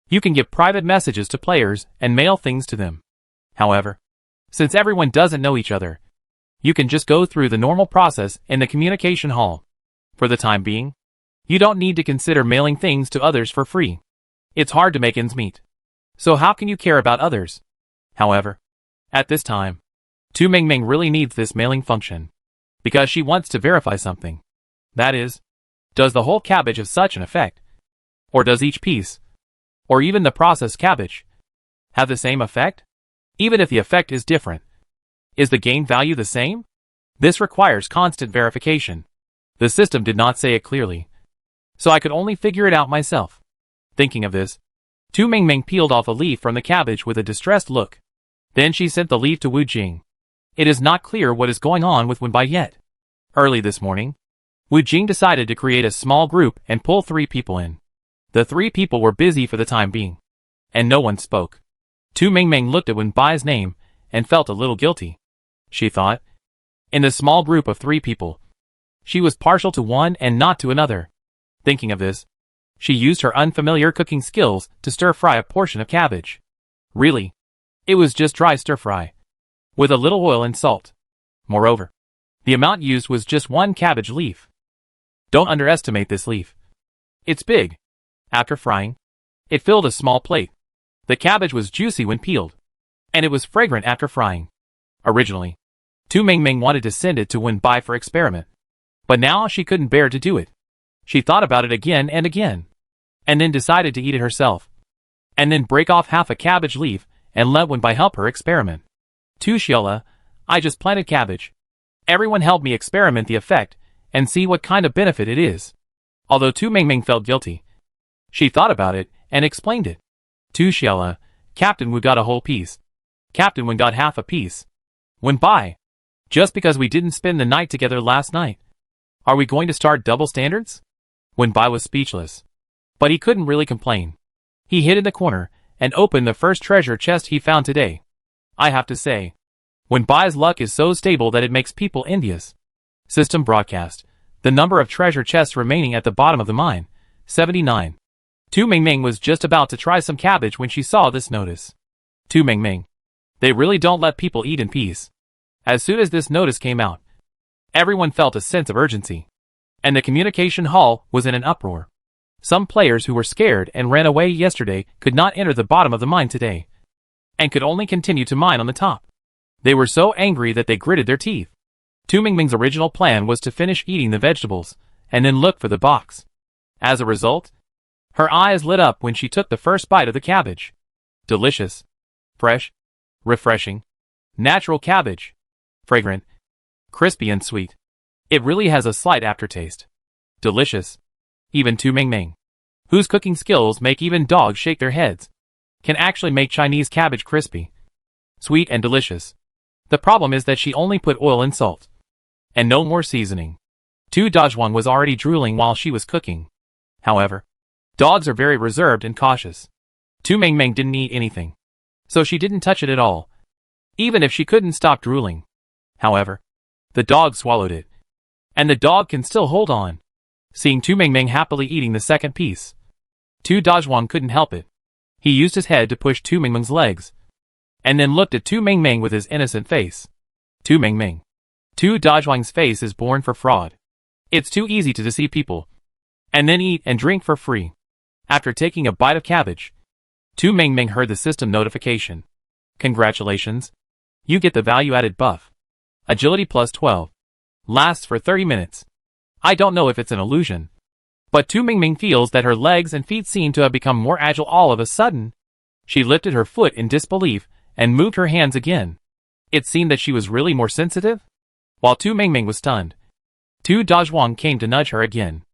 you can give private messages to players and mail things to them. However, since everyone doesn't know each other, you can just go through the normal process in the communication hall. For the time being, you don't need to consider mailing things to others for free. It's hard to make ends meet. So how can you care about others? However, at this time, Tu Mingming really needs this mailing function, because she wants to verify something. That is, does the whole cabbage have such an effect? Or does each piece, or even the processed cabbage, have the same effect? Even if the effect is different, is the gain value the same? This requires constant verification. The system did not say it clearly, so I could only figure it out myself. Thinking of this, Tu Mingming peeled off a leaf from the cabbage with a distressed look. Then she sent the leaf to Wu Jing. It is not clear what is going on with Wenbai yet. Early this morning, Wu Jing decided to create a small group and pull 3 people in. The 3 people were busy for the time being, and no one spoke. Tu Mingming looked at Wenbai's name and felt a little guilty. She thought, in the small group of 3 people, she was partial to one and not to another. Thinking of this, she used her unfamiliar cooking skills to stir-fry a portion of cabbage. Really, it was just dry stir-fry, with a little oil and salt. Moreover, the amount used was just 1 cabbage leaf. Don't underestimate this leaf. It's big. After frying, it filled a small plate. The cabbage was juicy when peeled, and it was fragrant after frying. Originally, Tu Mingming wanted to send it to Wenbai for experiment, but now she couldn't bear to do it. She thought about it again and again, and then decided to eat it herself, and then break off half a cabbage leaf and let Wenbai help her experiment. Tu Xiaola, I just planted cabbage. Everyone help me experiment the effect and see what kind of benefit it is. Although Tu Mingming felt guilty, she thought about it and explained it. Tu Xiaola, Captain Wu got a whole piece. Captain Wen got half a piece. Wenbai, just because we didn't spend the night together last night, are we going to start double standards? Wenbai was speechless, but he couldn't really complain. He hid in the corner and opened the first treasure chest he found today. I have to say, when Bai's luck is so stable that it makes people envious. System broadcast. The number of treasure chests remaining at the bottom of the mine, 79. Tu Mingming was just about to try some cabbage when she saw this notice. Tu Mingming. They really don't let people eat in peace. As soon as this notice came out, everyone felt a sense of urgency, and the communication hall was in an uproar. Some players who were scared and ran away yesterday could not enter the bottom of the mine today, and could only continue to mine on the top. They were so angry that they gritted their teeth. Tu Mingming's original plan was to finish eating the vegetables, and then look for the box. As a result, her eyes lit up when she took the first bite of the cabbage. Delicious. Fresh. Refreshing. Natural cabbage. Fragrant. Crispy and sweet. It really has a slight aftertaste. Delicious. Even Tu Mingming, whose cooking skills make even dogs shake their heads, can actually make Chinese cabbage crispy, sweet and delicious. The problem is that she only put oil and salt, and no more seasoning. Tu Dazhuang was already drooling while she was cooking. However, dogs are very reserved and cautious. Tu Mingming didn't eat anything, so she didn't touch it at all, even if she couldn't stop drooling. However, the dog swallowed it, and the dog can still hold on. Seeing Tu Mingming happily eating the second piece, Tu Dazhuang couldn't help it. He used his head to push Tu Mingming's legs, and then looked at Tu Mingming with his innocent face. Tu Mingming. Tu Dazhuang's face is born for fraud. It's too easy to deceive people, and then eat and drink for free. After taking a bite of cabbage, Tu Mingming heard the system notification. Congratulations. You get the value-added buff. Agility plus 12. Lasts for 30 minutes. I don't know if it's an illusion, but Tu Mingming feels that her legs and feet seem to have become more agile all of a sudden. She lifted her foot in disbelief and moved her hands again. It seemed that she was really more sensitive. While Tu Mingming was stunned, Tu Dazhuang came to nudge her again.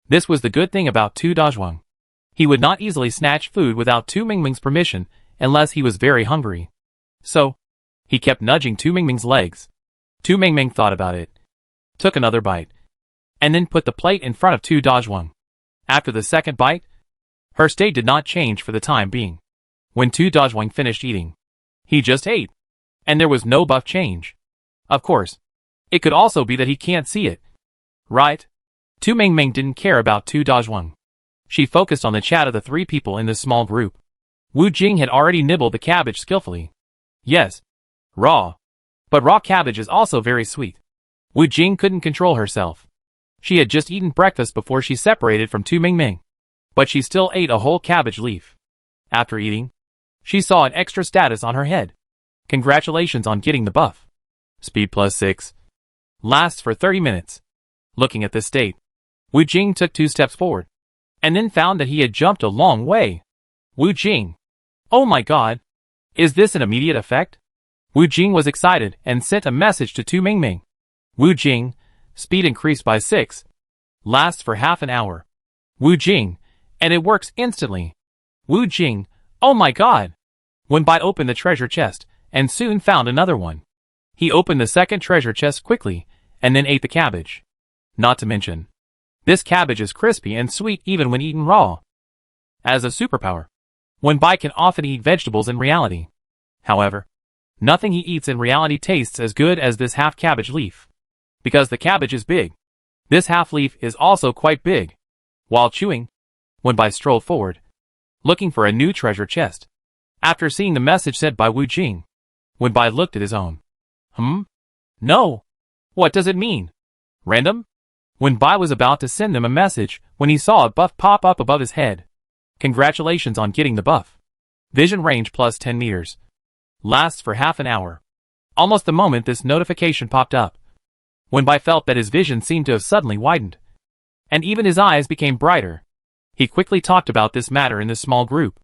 This was the good thing about Tu Dazhuang. He would not easily snatch food without Tu Mingming's permission unless he was very hungry. So, he kept nudging Tu Mingming's legs. Tu Mingming thought about it, took another bite, and then put the plate in front of Tu Dazhuang. After the second bite, her state did not change for the time being. When Tu Dazhuang finished eating, he just ate, and there was no buff change. Of course, it could also be that he can't see it. Right? Tu Mingming didn't care about Tu Dazhuang. She focused on the chat of the three people in this small group. Wu Jing had already nibbled the cabbage skillfully. Yes, raw. But raw cabbage is also very sweet. Wu Jing couldn't control herself. She had just eaten breakfast before she separated from Tu Mingming, but she still ate a whole cabbage leaf. After eating, she saw an extra status on her head. Congratulations on getting the buff. Speed plus 6. Lasts for 30 minutes. Looking at this state, Wu Jing took 2 steps forward, and then found that he had jumped a long way. Wu Jing. Oh my god. Is this an immediate effect? Wu Jing was excited and sent a message to Tu Mingming. Wu Jing. Speed increased by 6. Lasts for half an hour. Wu Jing. And it works instantly. Wu Jing. Oh my god. Wenbai opened the treasure chest, and soon found another one. He opened the second treasure chest quickly, and then ate the cabbage. Not to mention, this cabbage is crispy and sweet even when eaten raw. As a superpower, Wenbai can often eat vegetables in reality. However, nothing he eats in reality tastes as good as this half cabbage leaf. Because the cabbage is big, this half leaf is also quite big. While chewing, Wenbai strolled forward, looking for a new treasure chest. After seeing the message sent by Wu Jing, Wenbai looked at his own. No. What does it mean? Random? Wenbai was about to send him a message when he saw a buff pop up above his head. Congratulations on getting the buff. Vision range plus 10 meters. Lasts for half an hour. Almost the moment this notification popped up, Wenbai felt that his vision seemed to have suddenly widened, and even his eyes became brighter. He quickly talked about this matter in this small group.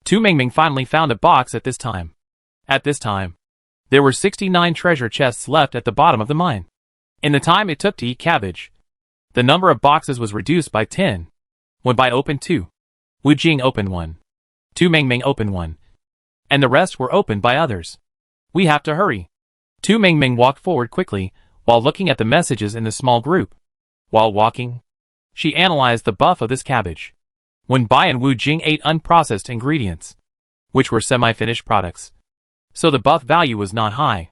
Tu Mingming finally found a box at this time. At this time, there were 69 treasure chests left at the bottom of the mine. In the time it took to eat cabbage, the number of boxes was reduced by 10. Wenbai opened 2. Wu Jing opened 1. Tu Mingming opened 1. And the rest were opened by others. We have to hurry. Tu Mingming walked forward quickly, while looking at the messages in the small group. While walking, she analyzed the buff of this cabbage. Wenbai and Wu Jing ate unprocessed ingredients. which were semi-finished products. So the buff value was not high.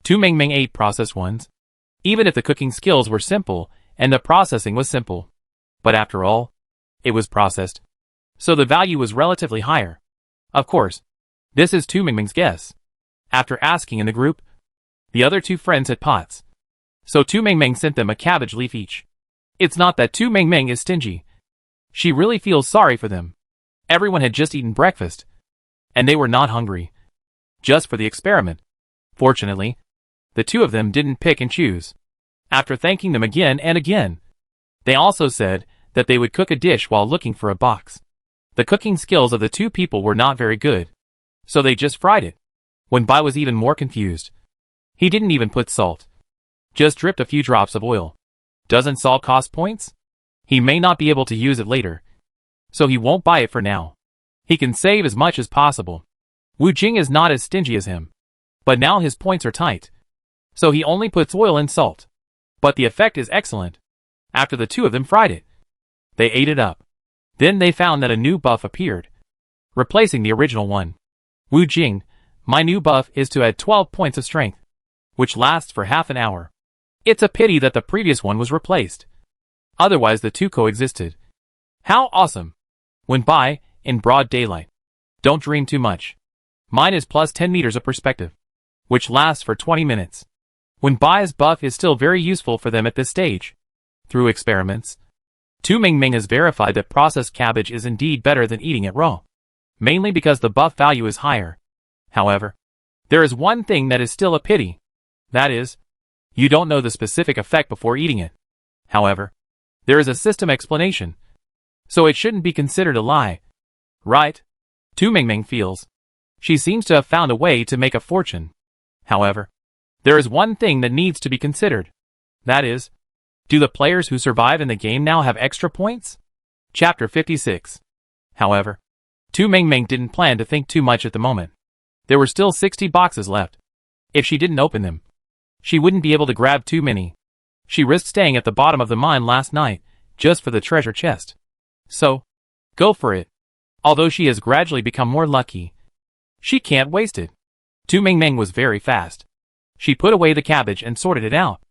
2 Ming ate processed ones, even if the cooking skills were simple and the processing was simple. But after all, it was processed. So the value was relatively higher. Of course, this is 2 Ming's guess. After asking in the group, the other two friends had pots. So 2 Ming sent them a cabbage leaf each. It's not that 2 Ming is stingy. She really feels sorry for them. Everyone had just eaten breakfast, and they were not hungry. Just for the experiment. Fortunately, the two of them didn't pick and choose. After thanking them again and again, they also said that they would cook a dish while looking for a box. The cooking skills of the two people were not very good, so they just fried it. Wenbai was even more confused. He didn't even put salt. Just dripped a few drops of oil. Doesn't salt cost points? He may not be able to use it later, so he won't buy it for now. He can save as much as possible. Wu Jing is not as stingy as him, but now his points are tight, so he only puts oil and salt. But the effect is excellent. After the two of them fried it, they ate it up. Then they found that a new buff appeared, replacing the original one. Wu Jing, my new buff is to add 12 points of strength, which lasts for half an hour. It's a pity that the previous one was replaced. Otherwise the two coexisted. How awesome! Wenbai, in broad daylight. Don't dream too much. Mine is plus 10 meters of perspective, which lasts for 20 minutes. Wenbai's buff is still very useful for them at this stage. Through experiments, 2 Ming has verified that processed cabbage is indeed better than eating it raw, mainly because the buff value is higher. However, there is one thing that is still a pity. That is, you don't know the specific effect before eating it. However, there is a system explanation, so it shouldn't be considered a lie. Right? 2 Ming feels. She seems to have found a way to make a fortune. However, there is one thing that needs to be considered. That is, do the players who survive in the game now have extra points? Chapter 56. However, 2 Ming didn't plan to think too much at the moment. There were still 60 boxes left. If she didn't open them, she wouldn't be able to grab too many. She risked staying at the bottom of the mine last night, just for the treasure chest. So, go for it. Although she has gradually become more lucky, she can't waste it. 2 Ming was very fast. She put away the cabbage and sorted it out.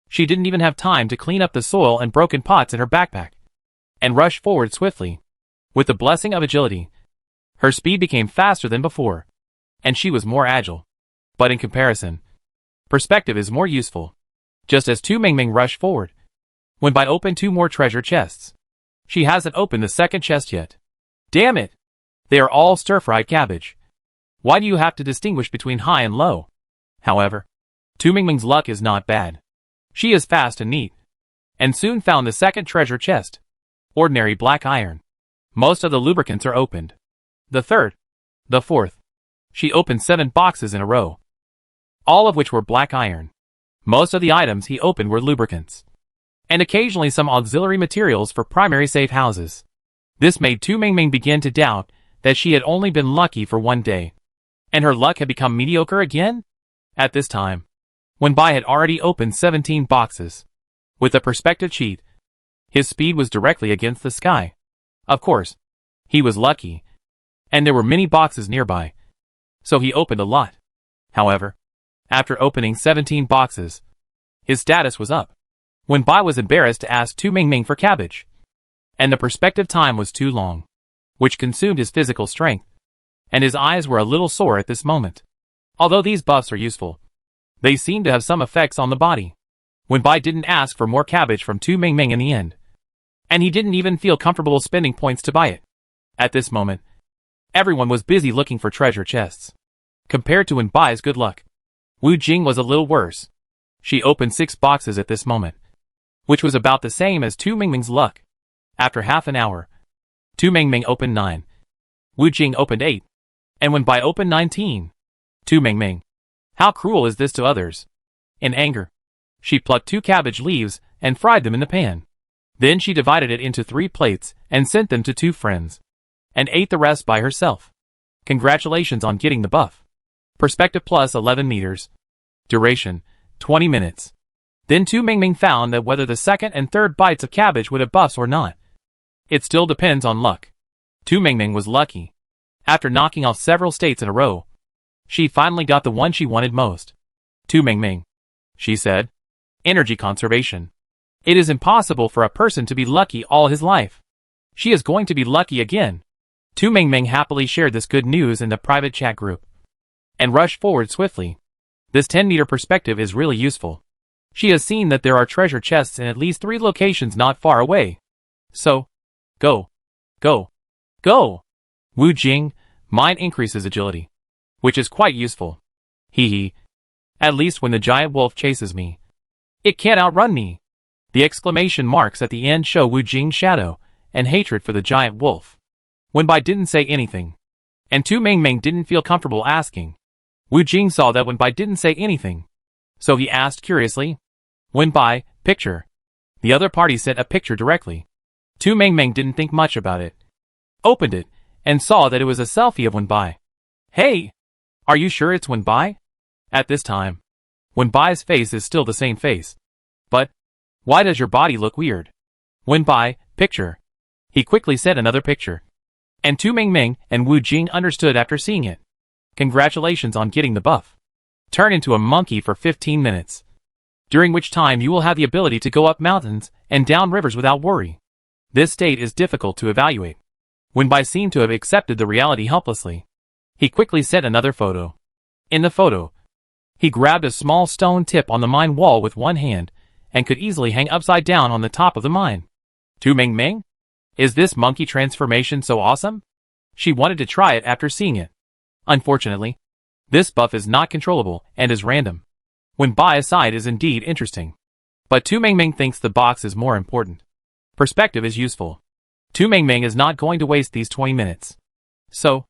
She didn't even have time to clean up the soil and broken pots in her backpack, and rushed forward swiftly. With the blessing of agility, her speed became faster than before, and she was more agile. But in comparison, perspective is more useful. Just as 2 Ming rushed forward, Wenbai opened 2 more treasure chests. She hasn't opened the second chest yet. Damn it! They are all stir-fried cabbage. Why do you have to distinguish between high and low? However, 2 Ming's luck is not bad. She is fast and neat, and soon found the second treasure chest. Ordinary black iron. Most of the lubricants are opened. The third, the fourth. She opened 7 boxes in a row, all of which were black iron. Most of the items he opened were lubricants, and occasionally some auxiliary materials for primary safe houses. This made 2 Ming begin to doubt that she had only been lucky for one day, and her luck had become mediocre again? At this time, Wenbai had already opened 17 boxes. With the perspective cheat, his speed was directly against the sky. Of course, he was lucky, and there were many boxes nearby, so he opened a lot. However, after opening 17 boxes, his status was up. Wenbai was embarrassed to ask 2 Ming for cabbage, and the perspective time was too long, which consumed his physical strength, and his eyes were a little sore at this moment. Although these buffs are useful, they seem to have some effects on the body. Wenbai didn't ask for more cabbage from 2 Ming in the end, and he didn't even feel comfortable spending points to buy it. At this moment, everyone was busy looking for treasure chests. Compared to Wenbai's good luck, Wu Jing was a little worse. She opened 6 boxes at this moment, which was about the same as 2 Ming's luck. After half an hour, 2 Ming opened 9. Wu Jing opened 8, and Wenbai opened 19. 2 Ming. How cruel is this to others? In anger, she plucked 2 cabbage leaves and fried them in the pan. Then she divided it into 3 plates and sent them to 2 friends, and ate the rest by herself. Congratulations on getting the buff. Perspective plus 11 meters. Duration, 20 minutes. Then 2 Ming found that whether the second and third bites of cabbage would have buffs or not, it still depends on luck. 2 Ming was lucky. After knocking off several states in a row, she finally got the one she wanted most. Tu Mingming, she said. Energy conservation. It is impossible for a person to be lucky all his life. She is going to be lucky again. Tu Mingming happily shared this good news in the private chat group and rushed forward swiftly. This 10-meter perspective is really useful. She has seen that there are treasure chests in at least 3 locations not far away. So, go. Go. Go! Wu Jing, mine increases agility, which is quite useful. Hee hee. At least when the giant wolf chases me, it can't outrun me. The exclamation marks at the end show Wu Jing's shadow and hatred for the giant wolf. Wenbai didn't say anything, and Tu Mingming didn't feel comfortable asking. Wu Jing saw that Wenbai didn't say anything, so he asked curiously, Wenbai, picture. The other party sent a picture directly. Tu Mingming didn't think much about it, opened it, and saw that it was a selfie of Wenbai. Hey! Are you sure it's Wenbai? At this time, Wenbai's face is still the same face. But, why does your body look weird? Wenbai, picture. He quickly sent another picture. And Tu Mingming and Wu Jing understood after seeing it. Congratulations on getting the buff. Turn into a monkey for 15 minutes. During which time you will have the ability to go up mountains and down rivers without worry. This state is difficult to evaluate. Wenbai seemed to have accepted the reality helplessly. He quickly sent another photo. In the photo, he grabbed a small stone tip on the mine wall with one hand and could easily hang upside down on the top of the mine. Tu Mingming? Is this monkey transformation so awesome? She wanted to try it after seeing it. Unfortunately, this buff is not controllable and is random. Wenbai's side is indeed interesting. But Tu Mingming thinks the box is more important. Perspective is useful. Tu Mingming is not going to waste these 20 minutes. So,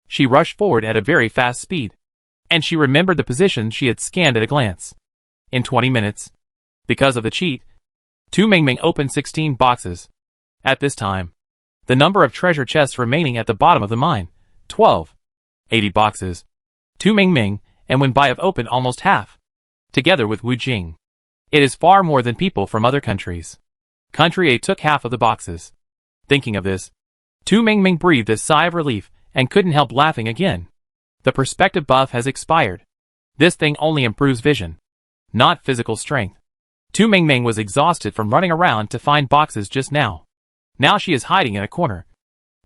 she rushed forward at a very fast speed. And she remembered the position she had scanned at a glance. In 20 minutes, because of the cheat, Tu Mingming opened 16 boxes. At this time, the number of treasure chests remaining at the bottom of the mine, 12. 80 boxes. Tu Mingming and Wenbai have opened almost half. Together with Wu Jing. It is far more than people from other countries. Country A took half of the boxes. Thinking of this, Tu Mingming breathed a sigh of relief and couldn't help laughing again. The perspective buff has expired. This thing only improves vision, not physical strength. Tu Mingming was exhausted from running around to find boxes just now. Now she is hiding in a corner,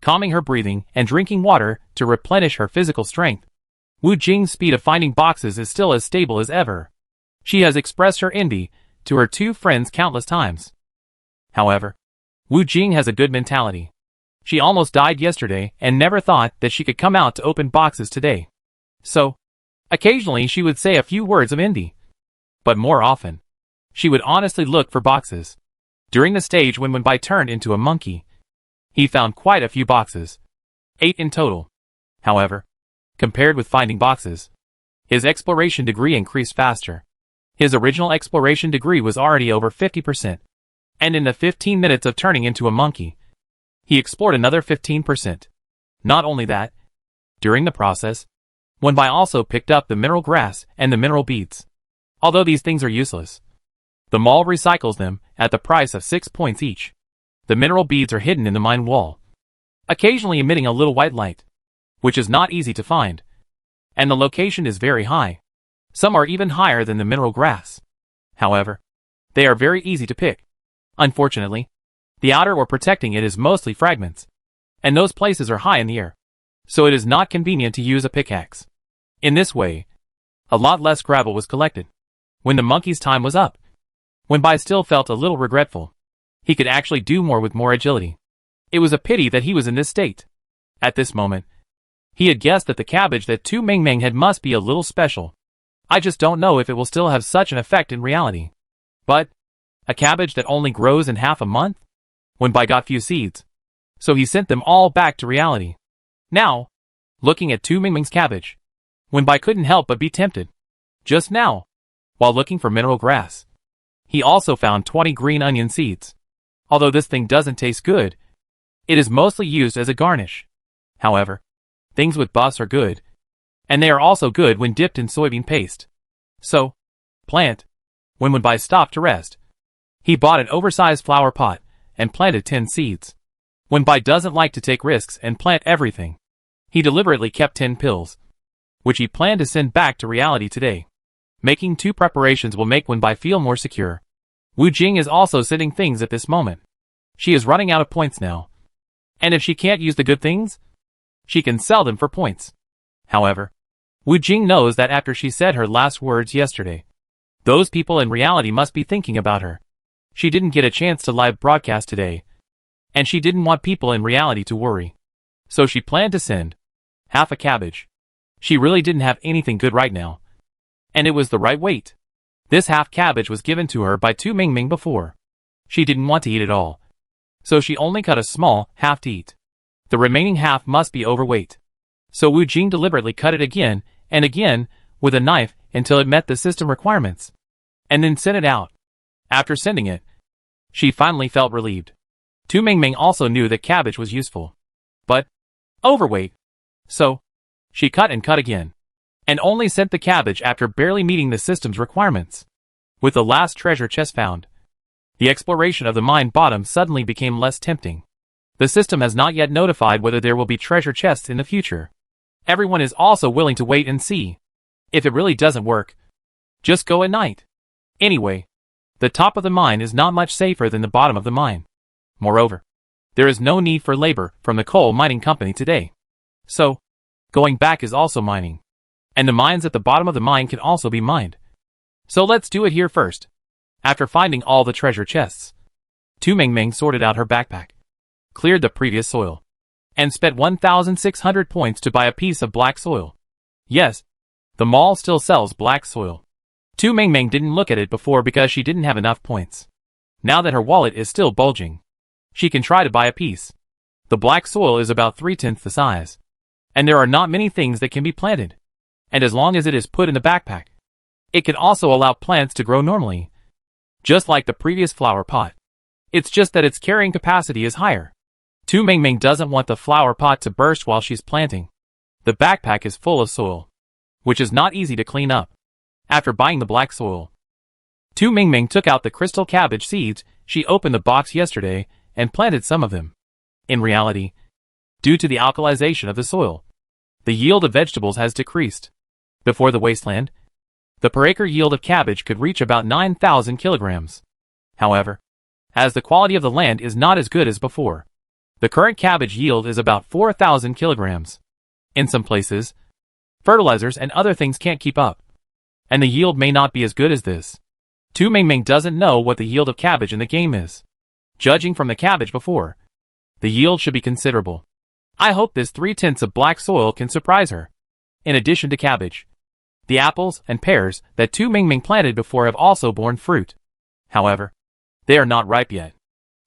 calming her breathing and drinking water to replenish her physical strength. Wu Jing's speed of finding boxes is still as stable as ever. She has expressed her envy to her 2 friends countless times. However, Wu Jing has a good mentality. She almost died yesterday and never thought that she could come out to open boxes today. So, occasionally she would say a few words of envy. But more often, she would honestly look for boxes. During the stage when Wenbai turned into a monkey, he found quite a few boxes. 8 in total. However, compared with finding boxes, his exploration degree increased faster. His original exploration degree was already over 50%. And in the 15 minutes of turning into a monkey, he explored another 15%. Not only that, during the process, Wenbai also picked up the mineral grass and the mineral beads. Although these things are useless, the mall recycles them at the price of 6 points each. The mineral beads are hidden in the mine wall, occasionally emitting a little white light, which is not easy to find. And the location is very high. Some are even higher than the mineral grass. However, they are very easy to pick. Unfortunately, the outer or protecting it is mostly fragments, and those places are high in the air, so it is not convenient to use a pickaxe. In this way, a lot less gravel was collected. When the monkey's time was up, Wenbai still felt a little regretful. He could actually do more with more agility. It was a pity that he was in this state. At this moment, he had guessed that the cabbage that Tu Mingming had must be a little special. I just don't know if it will still have such an effect in reality. But, a cabbage that only grows in half a month? Wenbai got few seeds, so he sent them all back to reality. Now, looking at Tu Mingming's cabbage, Wenbai couldn't help but be tempted. Just now, while looking for mineral grass, he also found 20 green onion seeds. Although this thing doesn't taste good, it is mostly used as a garnish. However, things with buffs are good, and they are also good when dipped in soybean paste. So, plant. When Wenbai stopped to rest, he bought an oversized flower pot and planted 10 seeds. Wenbai doesn't like to take risks and plant everything. He deliberately kept 10 pills, which he planned to send back to reality today. Making 2 preparations will make Wenbai feel more secure. Wu Jing is also sitting things at this moment. She is running out of points now. And if she can't use the good things, she can sell them for points. However, Wu Jing knows that after she said her last words yesterday, those people in reality must be thinking about her. She didn't get a chance to live broadcast today, and she didn't want people in reality to worry. So she planned to send half a cabbage. She really didn't have anything good right now. And it was the right weight. This half cabbage was given to her by Tu Mingming before. She didn't want to eat it all, so she only cut a small half to eat. The remaining half must be overweight. So Wu Jing deliberately cut it again and again with a knife until it met the system requirements, and then sent it out. After sending it, she finally felt relieved. Tu Mingming also knew that cabbage was useful, but overweight. So she cut and cut again, and only sent the cabbage after barely meeting the system's requirements. With the last treasure chest found, the exploration of the mine bottom suddenly became less tempting. The system has not yet notified whether there will be treasure chests in the future. Everyone is also willing to wait and see. If it really doesn't work, just go at night. Anyway, the top of the mine is not much safer than the bottom of the mine. Moreover, there is no need for labor from the coal mining company today. So, going back is also mining. And the mines at the bottom of the mine can also be mined. So let's do it here first. After finding all the treasure chests, Tu Mingming sorted out her backpack, cleared the previous soil, and spent 1,600 points to buy a piece of black soil. Yes, the mall still sells black soil. Tu Mingming didn't look at it before because she didn't have enough points. Now that her wallet is still bulging, she can try to buy a piece. The black soil is about 3/10 the size, and there are not many things that can be planted. And as long as it is put in the backpack, it can also allow plants to grow normally, just like the previous flower pot. It's just that its carrying capacity is higher. Tu Mingming doesn't want the flower pot to burst while she's planting. The backpack is full of soil, which is not easy to clean up. After buying the black soil, Tu Mingming took out the crystal cabbage seeds she opened the box yesterday and planted some of them. In reality, due to the alkalization of the soil, the yield of vegetables has decreased. Before the wasteland, the per acre yield of cabbage could reach about 9,000 kilograms. However, as the quality of the land is not as good as before, the current cabbage yield is about 4,000 kilograms. In some places, fertilizers and other things can't keep up, and the yield may not be as good as this. Tu Mingming doesn't know what the yield of cabbage in the game is. Judging from the cabbage before, the yield should be considerable. I hope this 3/10 of black soil can surprise her. In addition to cabbage, the apples and pears that Tu Mingming planted before have also borne fruit. However, they are not ripe yet.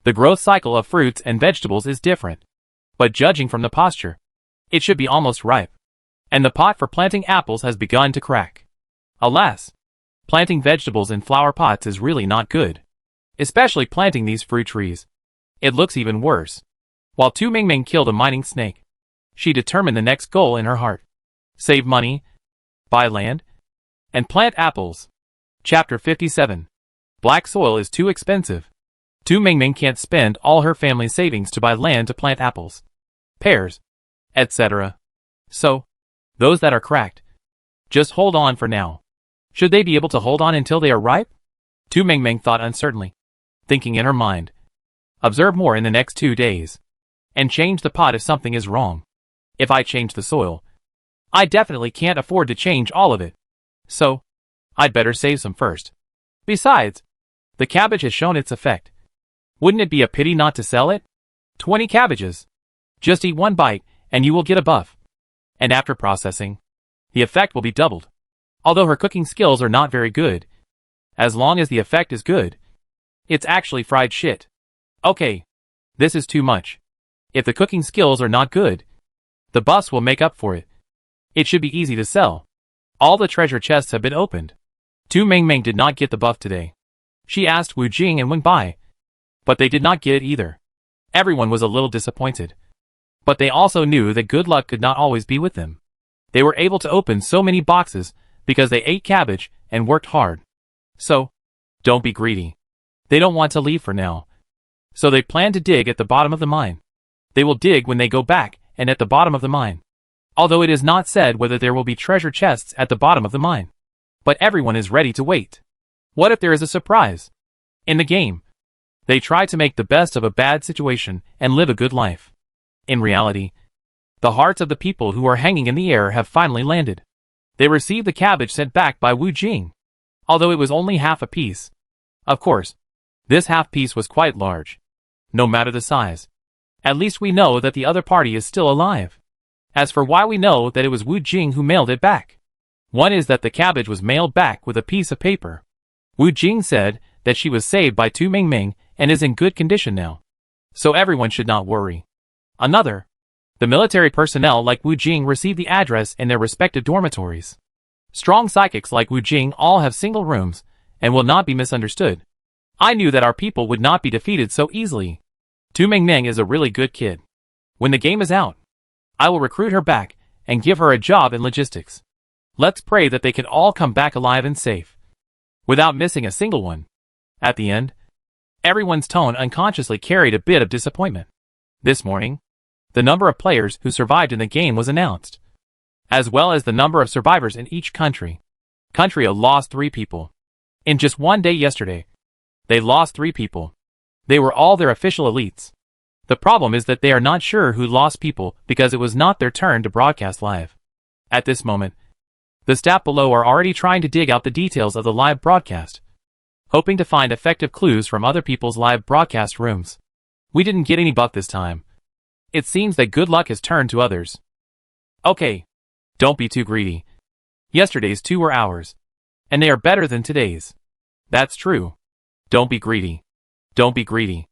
The growth cycle of fruits and vegetables is different, but judging from the posture, it should be almost ripe. And the pot for planting apples has begun to crack. Alas, planting vegetables in flower pots is really not good, especially planting these fruit trees. It looks even worse. While Tu Mingming killed a mining snake, she determined the next goal in her heart: save money, buy land, and plant apples. Chapter 57. Black soil is too expensive. Tu Mingming can't spend all her family's savings to buy land to plant apples, pears, etc. So, those that are cracked, just hold on for now. Should they be able to hold on until they are ripe? Tu Mingming thought uncertainly, thinking in her mind. Observe more in the next 2 days, and change the pot if something is wrong. If I change the soil, I definitely can't afford to change all of it. So, I'd better save some first. Besides, the cabbage has shown its effect. Wouldn't it be a pity not to sell it? 20 cabbages. Just eat one bite, and you will get a buff. And after processing, the effect will be doubled. Although her cooking skills are not very good, as long as the effect is good, it's actually fried shit. Okay, this is too much. If the cooking skills are not good, the buffs will make up for it. It should be easy to sell. All the treasure chests have been opened. Tu Mingming did not get the buff today. She asked Wu Jing and Wenbai, but they did not get it either. Everyone was a little disappointed. But they also knew that good luck could not always be with them. They were able to open so many boxes because they ate cabbage and worked hard. So, don't be greedy. They don't want to leave for now. So they plan to dig at the bottom of the mine. They will dig when they go back and at the bottom of the mine. although it is not said whether there will be treasure chests at the bottom of the mine. But everyone is ready to wait. What if there is a surprise? In the game, they try to make the best of a bad situation and live a good life. In reality, the hearts of the people who are hanging in the air have finally landed. They received the cabbage sent back by Wu Jing, although it was only half a piece. Of course, this half piece was quite large. No matter the size, at least we know that the other party is still alive. As for why we know that it was Wu Jing who mailed it back, one is that the cabbage was mailed back with a piece of paper. Wu Jing said that she was saved by Tu Mingming and is in good condition now, so everyone should not worry. Another, the military personnel like Wu Jing received the address in their respective dormitories. Strong psychics like Wu Jing all have single rooms and will not be misunderstood. I knew that our people would not be defeated so easily. Tu Mingming is a really good kid. When the game is out, I will recruit her back and give her a job in logistics. Let's pray that they can all come back alive and safe, without missing a single one. At the end, everyone's tone unconsciously carried a bit of disappointment. This morning, the number of players who survived in the game was announced, as well as the number of survivors in each country. Country A lost 3 people. In just one day yesterday, they lost 3 people. They were all their official elites. The problem is that they are not sure who lost people because it was not their turn to broadcast live. At this moment, the staff below are already trying to dig out the details of the live broadcast, hoping to find effective clues from other people's live broadcast rooms. We didn't get any buff this time. It seems that good luck has turned to others. Okay, don't be too greedy. Yesterday's 2 were ours, and they are better than today's. That's true. Don't be greedy. Don't be greedy.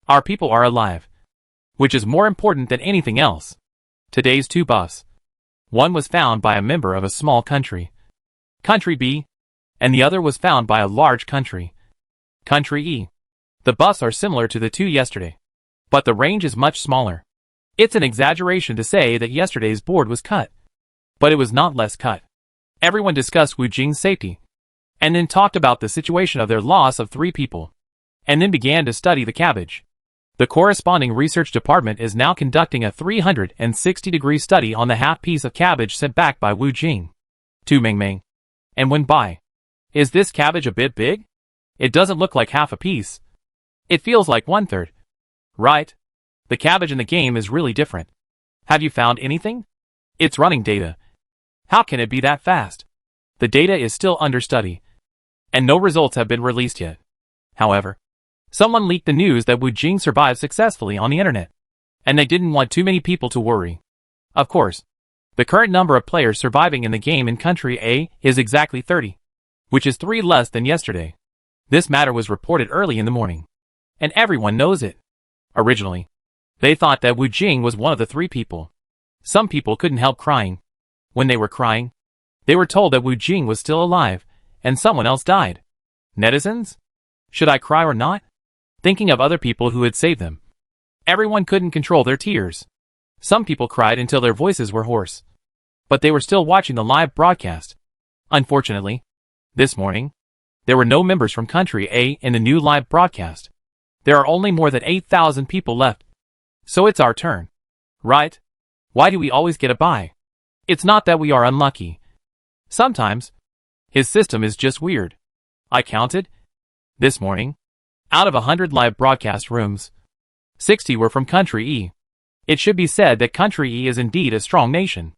Our people are alive, which is more important than anything else. Today's 2 buffs. One was found by a member of a small country, Country B, and the other was found by a large country, Country E. The buffs are similar to the 2 yesterday, but the range is much smaller. It's an exaggeration to say that yesterday's board was cut, but it was not less cut. Everyone discussed Wu Jing's safety, and then talked about the situation of their loss of 3 people, and then began to study the cabbage. The corresponding research department is now conducting a 360-degree study on the half piece of cabbage sent back by Wu Jing, Tu Mingming, and Wen Bai. Is this cabbage a bit big? It doesn't look like half a piece. It feels like 1/3. Right? The cabbage in the game is really different. Have you found anything? It's running data. How can it be that fast? The data is still under study, and no results have been released yet. However, someone leaked the news that Wu Jing survived successfully on the internet, and they didn't want too many people to worry. Of course, the current number of players surviving in the game in Country A is exactly 30, which is 3 less than yesterday. This matter was reported early in the morning, and everyone knows it. Originally, they thought that Wu Jing was one of the 3 people. Some people couldn't help crying. When they were crying, they were told that Wu Jing was still alive, and someone else died. Netizens? Should I cry or not? Thinking of other people who had saved them. Everyone couldn't control their tears. Some people cried until their voices were hoarse, but they were still watching the live broadcast. Unfortunately, this morning, there were no members from Country A in the new live broadcast. There are only more than 8,000 people left. So it's our turn. Right? Why do we always get a bye? It's not that we are unlucky. Sometimes, his system is just weird. I counted, this morning, out of 100 live broadcast rooms, 60 were from Country E. It should be said that Country E is indeed a strong nation.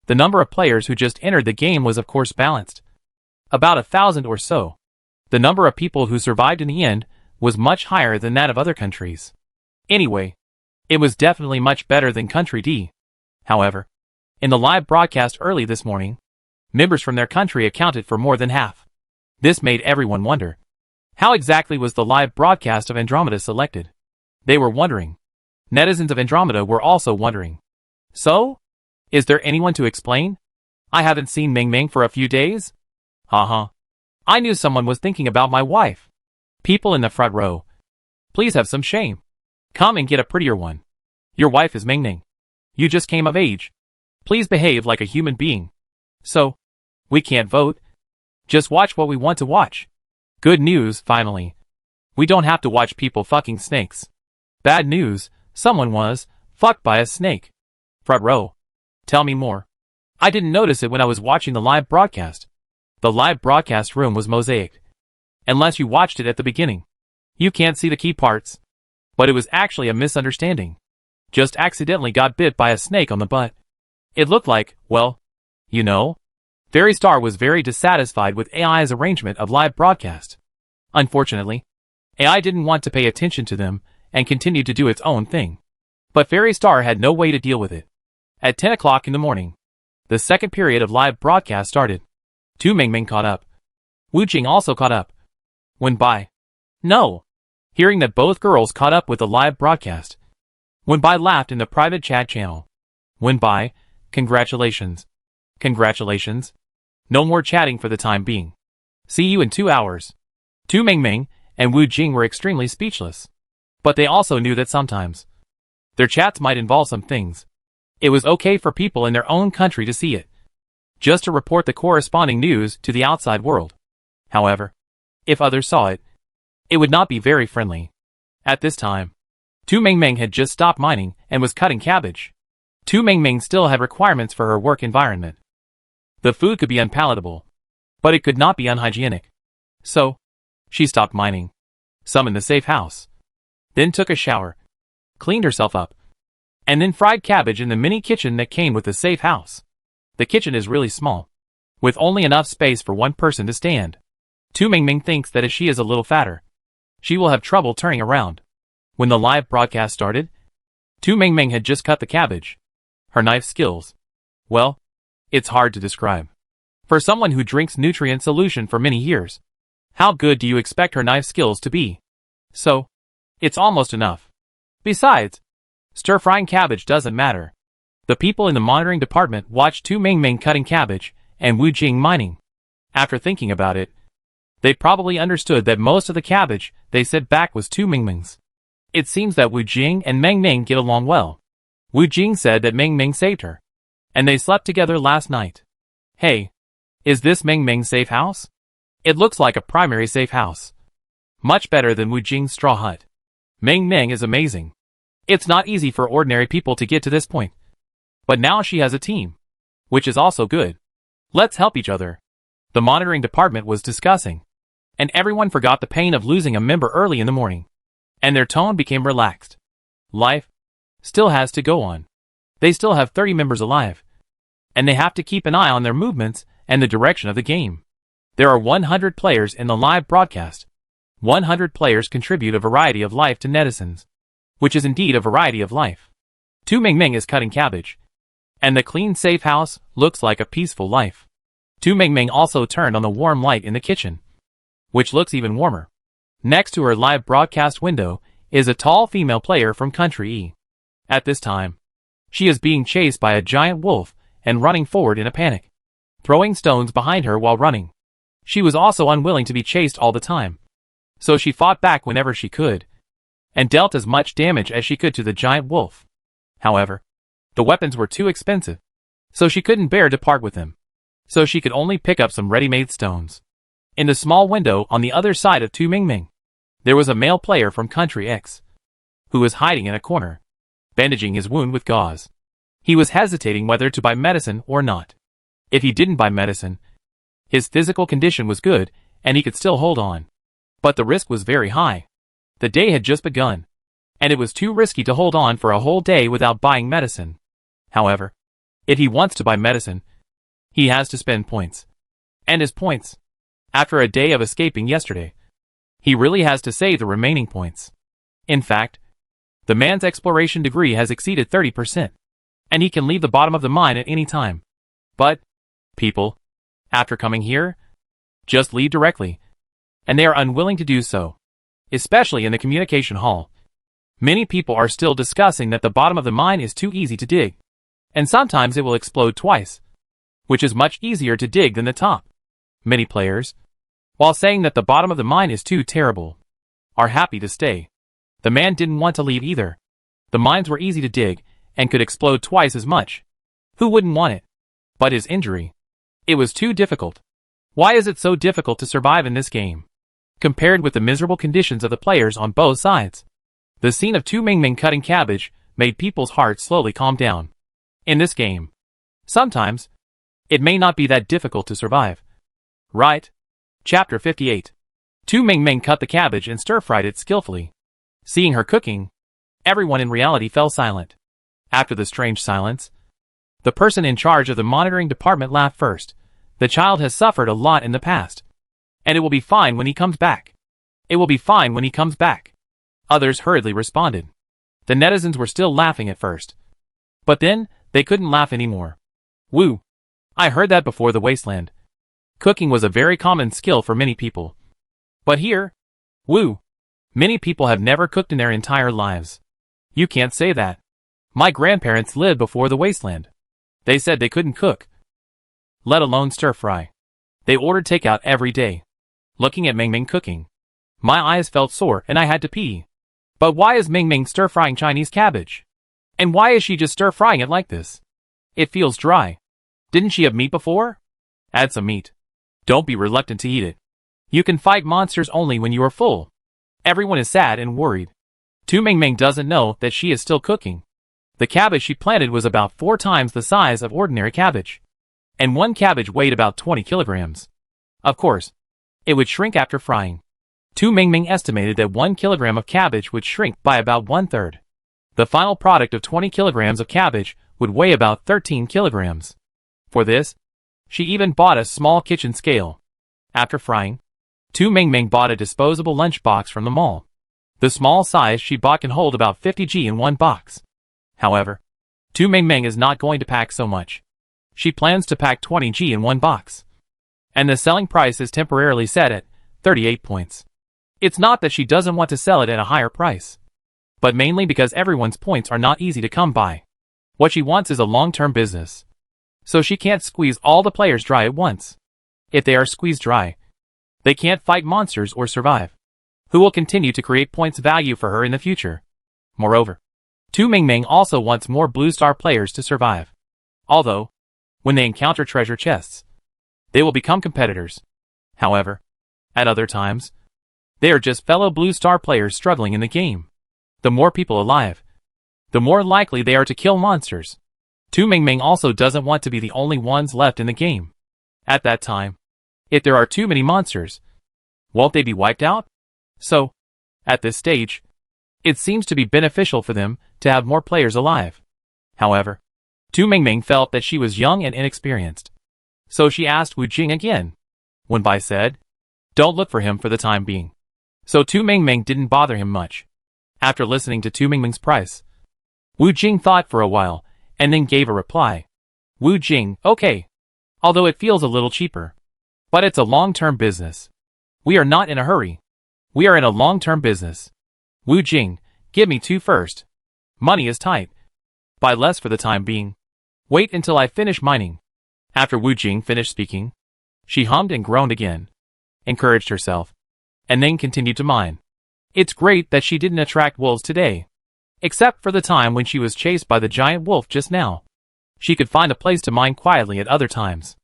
The number of players who just entered the game was of course balanced. About 1,000 or so. The number of people who survived in the end was much higher than that of other countries. Anyway, it was definitely much better than Country D. However, in the live broadcast early this morning, members from their country accounted for more than half. This made everyone wonder. How exactly was the live broadcast of Andromeda selected? They were wondering. Netizens of Andromeda were also wondering. So? Is there anyone to explain? I haven't seen Ming Ming for a few days? Haha. I knew someone was thinking about my wife. People in the front row, please have some shame. Come and get a prettier one. Your wife is Ming Ming. You just came of age. Please behave like a human being. So, we can't vote. Just watch what we want to watch. Good news, finally. We don't have to watch people fucking snakes. Bad news, someone was fucked by a snake. Front row. Tell me more. I didn't notice it when I was watching the live broadcast. The live broadcast room was mosaicked. Unless you watched it at the beginning, you can't see the key parts. But it was actually a misunderstanding. Just accidentally got bit by a snake on the butt. It looked like, well, you know. Fairy Star was very dissatisfied with AI's arrangement of live broadcast. Unfortunately, AI didn't want to pay attention to them and continued to do its own thing. But Fairy Star had no way to deal with it. At 10 o'clock in the morning, the second period of live broadcast started. Tu Mingming caught up. Wu Jing also caught up. Wenbai. No. Hearing that both girls caught up with the live broadcast, Wenbai laughed in the private chat channel. Wenbai, congratulations. Congratulations. No more chatting for the time being. See you in 2 hours. Tu Mingming and Wu Jing were extremely speechless. But they also knew that sometimes their chats might involve some things. It was okay for people in their own country to see it, just to report the corresponding news to the outside world. However, if others saw it, it would not be very friendly. At this time, Tu Mingming had just stopped mining and was cutting cabbage. Tu Mingming still had requirements for her work environment. The food could be unpalatable, but it could not be unhygienic. So, she stopped mining, summoned the safe house, then took a shower, cleaned herself up, and then fried cabbage in the mini kitchen that came with the safe house. The kitchen is really small, with only enough space for one person to stand. Tu Mingming thinks that if she is a little fatter, she will have trouble turning around. When the live broadcast started, Tu Mingming had just cut the cabbage. Her knife skills, well, it's hard to describe. For someone who drinks nutrient solution for many years, how good do you expect her knife skills to be? So, it's almost enough. Besides, stir-frying cabbage doesn't matter. The people in the monitoring department watched Tu Mingming cutting cabbage and Wu Jing mining. After thinking about it, they probably understood that most of the cabbage they sent back was Tu Mingming's. It seems that Wu Jing and Mingming get along well. Wu Jing said that Mingming saved her, and they slept together last night. Hey, is this Mingming's safe house? It looks like a primary safe house. Much better than Wu Jing's straw hut. Mingming is amazing. It's not easy for ordinary people to get to this point. But now she has a team, which is also good. Let's help each other. The monitoring department was discussing, and everyone forgot the pain of losing a member early in the morning, and their tone became relaxed. Life still has to go on. They still have 30 members alive, and they have to keep an eye on their movements and the direction of the game. There are 100 players in the live broadcast. 100 players contribute a variety of life to netizens, which is indeed a variety of life. Tu Mingming is cutting cabbage, and the clean safe house looks like a peaceful life. Tu Mingming also turned on the warm light in the kitchen, which looks even warmer. Next to her live broadcast window is a tall female player from Country E. At this time, she is being chased by a giant wolf and running forward in a panic, throwing stones behind her while running. She was also unwilling to be chased all the time, so she fought back whenever she could, and dealt as much damage as she could to the giant wolf. However, the weapons were too expensive, so she couldn't bear to part with them, so she could only pick up some ready-made stones. In the small window on the other side of Tu Mingming, there was a male player from Country X, who was hiding in a corner, bandaging his wound with gauze. He was hesitating whether to buy medicine or not. If he didn't buy medicine, his physical condition was good, and he could still hold on. But the risk was very high. The day had just begun, and it was too risky to hold on for a whole day without buying medicine. However, if he wants to buy medicine, he has to spend points. And his points, after a day of escaping yesterday, he really has to save the remaining points. In fact, the man's exploration degree has exceeded 30%, and he can leave the bottom of the mine at any time. But, people, after coming here, just leave directly, and they are unwilling to do so, especially in the communication hall. Many people are still discussing that the bottom of the mine is too easy to dig, and sometimes it will explode twice, which is much easier to dig than the top. Many players, while saying that the bottom of the mine is too terrible, are happy to stay. The man didn't want to leave either. The mines were easy to dig, and could explode twice as much. Who wouldn't want it? But his injury, it was too difficult. Why is it so difficult to survive in this game, compared with the miserable conditions of the players on both sides? The scene of Tu Mingming cutting cabbage made people's hearts slowly calm down. In this game, sometimes, It may not be that difficult to survive. Right? Chapter 58. Tu Mingming cut the cabbage and stir-fried it skillfully. Seeing her cooking, everyone in reality fell silent. After the strange silence, the person in charge of the monitoring department laughed first. The child has suffered a lot in the past. And it will be fine when he comes back. It will be fine when he comes back. Others hurriedly responded. The netizens were still laughing at first. But then, they couldn't laugh anymore. Woo! I heard that before the wasteland. Cooking was a very common skill for many people. But here, woo! Many people have never cooked in their entire lives. You can't say that. My grandparents lived before the wasteland. They said they couldn't cook, let alone stir-fry. They ordered takeout every day. Looking at Mingming cooking, my eyes felt sore and I had to pee. But why is Mingming stir-frying Chinese cabbage? And why is she just stir-frying it like this? It feels dry. Didn't she have meat before? Add some meat. Don't be reluctant to eat it. You can fight monsters only when you are full. Everyone is sad and worried. Tu Mingming doesn't know that she is still cooking. The cabbage she planted was about 4 times the size of ordinary cabbage. And one cabbage weighed about 20 kilograms. Of course, it would shrink after frying. Tu Mingming estimated that 1 kilogram of cabbage would shrink by about 1/3. The final product of 20 kilograms of cabbage would weigh about 13 kilograms. For this, she even bought a small kitchen scale. After frying, Tu Mingming bought a disposable lunchbox from the mall. The small size she bought can hold about 50 g in one box. However, Tu Mingming is not going to pack so much. She plans to pack 20 g in one box. And the selling price is temporarily set at 38 points. It's not that she doesn't want to sell it at a higher price, but mainly because everyone's points are not easy to come by. What she wants is a long-term business. So she can't squeeze all the players dry at once. If they are squeezed dry, they can't fight monsters or survive, who will continue to create points value for her in the future. Moreover, Tu Mingming also wants more Blue Star players to survive. Although, when they encounter treasure chests, they will become competitors. However, at other times, they are just fellow Blue Star players struggling in the game. The more people alive, the more likely they are to kill monsters. Tu Mingming also doesn't want to be the only ones left in the game. At that time, if there are too many monsters, won't they be wiped out? So, at this stage, it seems to be beneficial for them to have more players alive. However, Tu Mingming felt that she was young and inexperienced. So she asked Wu Jing again. Wen Bai said, "Don't look for him for the time being." So Tu Mingming didn't bother him much. After listening to Tu Mingming's price, Wu Jing thought for a while, and then gave a reply. Wu Jing, okay. Although it feels a little cheaper. But it's a long-term business. We are not in a hurry. We are in a long-term business. Wu Jing, give me 2 first. Money is tight. Buy less for the time being. Wait until I finish mining. After Wu Jing finished speaking, she hummed and groaned again, encouraged herself, and then continued to mine. It's great that she didn't attract wolves today. Except for the time when she was chased by the giant wolf just now. She could find a place to mine quietly at other times.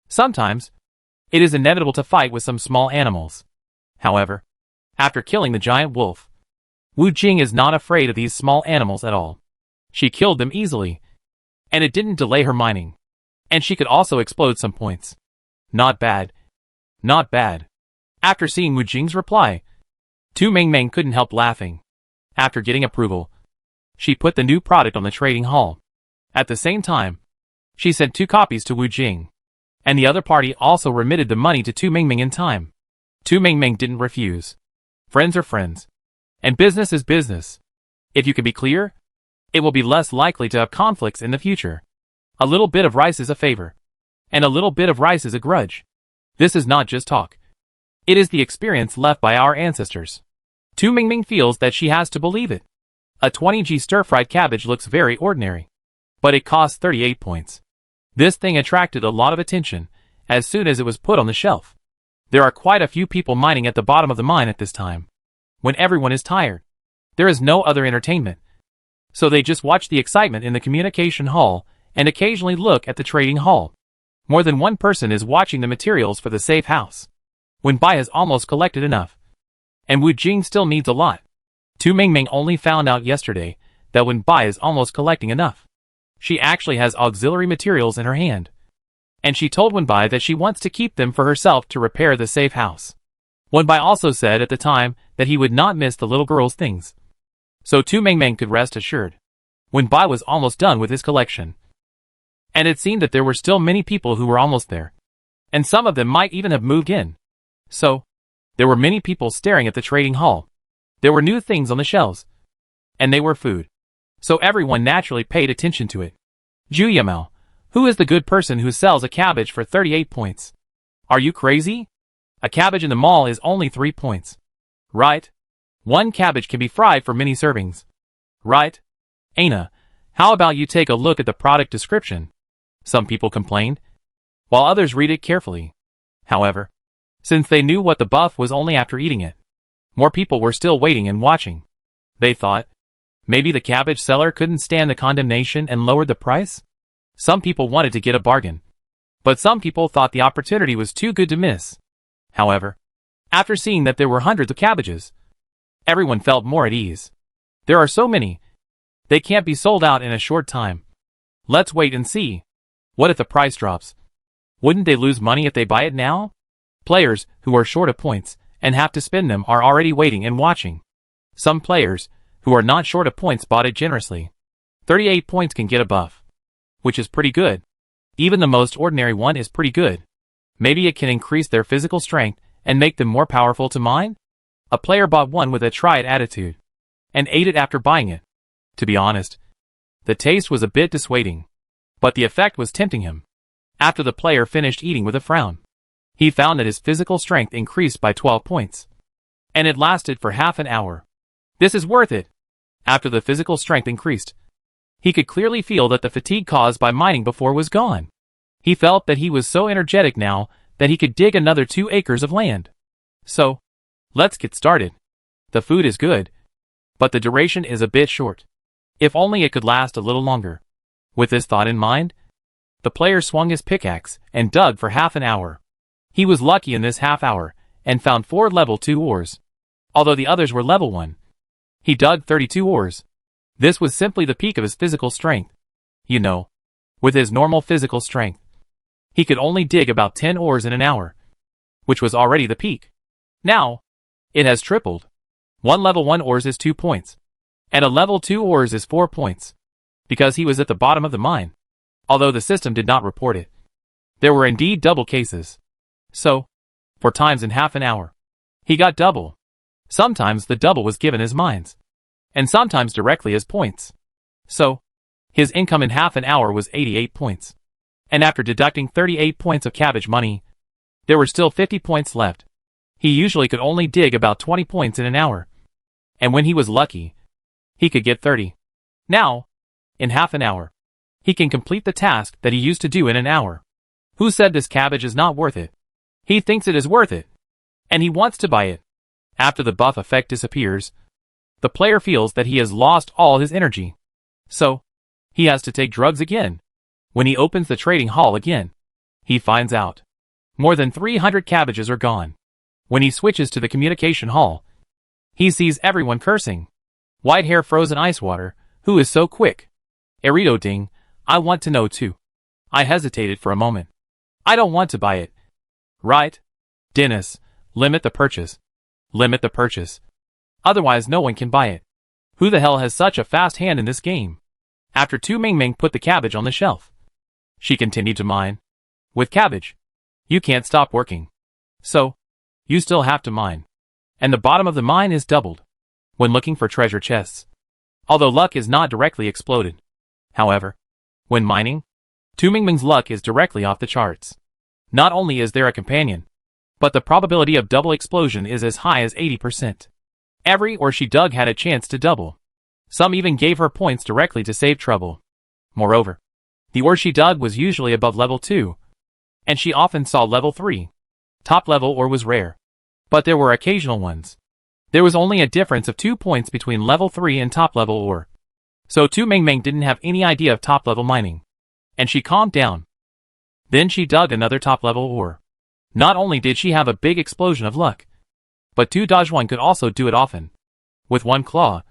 Sometimes, it is inevitable to fight with some small animals. However, after killing the giant wolf, Wu Jing is not afraid of these small animals at all. She killed them easily, and it didn't delay her mining. And she could also explode some points. Not bad. Not bad. After seeing Wu Jing's reply, Tu Mingming couldn't help laughing. After getting approval, she put the new product on the trading hall. At the same time, she sent 2 copies to Wu Jing. And the other party also remitted the money to Tu Mingming in time. Tu Mingming didn't refuse. Friends are friends. And business is business. If you can be clear, it will be less likely to have conflicts in the future. A little bit of rice is a favor. And a little bit of rice is a grudge. This is not just talk. It is the experience left by our ancestors. Tu Mingming feels that she has to believe it. A 20 g stir-fried cabbage looks very ordinary. But it costs 38 points. This thing attracted a lot of attention as soon as it was put on the shelf. There are quite a few people mining at the bottom of the mine at this time. When everyone is tired, there is no other entertainment. So they just watch the excitement in the communication hall and occasionally look at the trading hall. More than one person is watching the materials for the safe house. Wen Bai has almost collected enough. And Wu Jing still needs a lot. Tu Mingming only found out yesterday that Wen Bai is almost collecting enough. She actually has auxiliary materials in her hand. and she told Wenbai that she wants to keep them for herself to repair the safe house. Wenbai also said at the time that he would not miss the little girl's things. So Tu Mengmeng could rest assured. Wenbai was almost done with his collection. And it seemed that there were still many people who were almost there. And some of them might even have moved in. So, there were many people staring at the trading hall. There were new things on the shelves. And they were food. So everyone naturally paid attention to it. Zhu Yamao, who is the good person who sells a cabbage for 38 points? Are you crazy? A cabbage in the mall is only 3 points. Right? One cabbage can be fried for many servings. Right? Aina, how about you take a look at the product description? Some people complained, while others read it carefully. However, since they knew what the buff was only after eating it, more people were still waiting and watching. They thought, maybe the cabbage seller couldn't stand the condemnation and lowered the price? Some people wanted to get a bargain, but some people thought the opportunity was too good to miss. However, after seeing that there were hundreds of cabbages, everyone felt more at ease. There are so many. They can't be sold out in a short time. Let's wait and see. What if the price drops? Wouldn't they lose money if they buy it now? Players who are short of points and have to spend them are already waiting and watching. Some players who are not short of points bought it generously. 38 points can get a buff, which is pretty good. Even the most ordinary one is pretty good. Maybe it can increase their physical strength and make them more powerful to mine? A player bought one with a try it attitude and ate it after buying it. To be honest, the taste was a bit dissuading, but the effect was tempting him. After the player finished eating with a frown, he found that his physical strength increased by 12 points. And it lasted for half an hour. This is worth it. After the physical strength increased, he could clearly feel that the fatigue caused by mining before was gone. He felt that he was so energetic now that he could dig another 2 acres of land. So, let's get started. The food is good, but the duration is a bit short. If only it could last a little longer. With this thought in mind, the player swung his pickaxe and dug for half an hour. He was lucky in this half hour and found 4 level 2 ores. Although the others were level 1. He dug 32 ores. This was simply the peak of his physical strength. You know, with his normal physical strength, he could only dig about 10 ores in an hour, which was already the peak. Now, it has tripled. One level 1 ores is 2 points, and a level 2 ores is 4 points, because he was at the bottom of the mine, although the system did not report it. There were indeed double cases. So, 4 times in half an hour, he got double. Sometimes the double was given as mines, and sometimes directly as points. So, his income in half an hour was 88 points. And after deducting 38 points of cabbage money, there were still 50 points left. He usually could only dig about 20 points in an hour. And when he was lucky, he could get 30. Now, in half an hour, he can complete the task that he used to do in an hour. Who said this cabbage is not worth it? He thinks it is worth it, and he wants to buy it. After the buff effect disappears, the player feels that he has lost all his energy. So, he has to take drugs again. When he opens the trading hall again, he finds out more than 300 cabbages are gone. When he switches to the communication hall, he sees everyone cursing. White hair frozen ice water, who is so quick? Erito Ding, I want to know too. I hesitated for a moment. I don't want to buy it. Right? Dennis, limit the purchase. Limit the purchase. Otherwise no one can buy it. Who the hell has such a fast hand in this game? After Tu Mingming put the cabbage on the shelf, she continued to mine. With cabbage, you can't stop working. So, you still have to mine. And the bottom of the mine is doubled when looking for treasure chests. Although luck is not directly exploded. However, when mining, Tu Mingming's luck is directly off the charts. Not only is there a companion, but the probability of double explosion is as high as 80%. Every ore she dug had a chance to double. Some even gave her points directly to save trouble. Moreover, the ore she dug was usually above level 2, and she often saw level 3. Top level ore was rare, but there were occasional ones. There was only a difference of 2 points between level 3 and top level ore. So Tu Mingming didn't have any idea of top level mining, and she calmed down. Then she dug another top level ore. Not only did she have a big explosion of luck, but Tu Dajwan could also do it often. With one claw,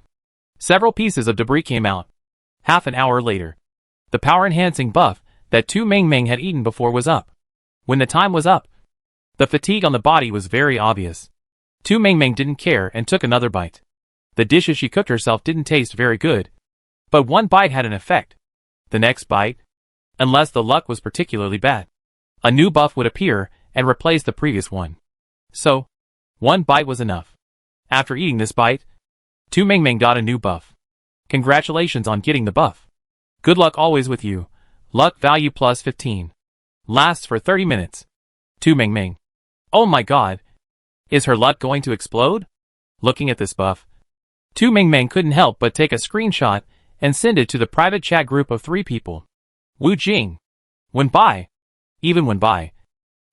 several pieces of debris came out. Half an hour later, the power-enhancing buff that Tu Ming Ming had eaten before was up. When the time was up, the fatigue on the body was very obvious. Tu Ming Ming didn't care and took another bite. The dishes she cooked herself didn't taste very good, but one bite had an effect. The next bite, unless the luck was particularly bad, a new buff would appear and replace the previous one. So, one bite was enough. After eating this bite, Tu Ming Ming got a new buff. Congratulations on getting the buff. Good luck always with you. Luck value plus 15. Lasts for 30 minutes. Tu Ming Ming. Oh my god. Is her luck going to explode? Looking at this buff, Tu Ming Ming couldn't help but take a screenshot and send it to the private chat group of 3 people. Wu Jing, Wen Bai, even Wen Bai,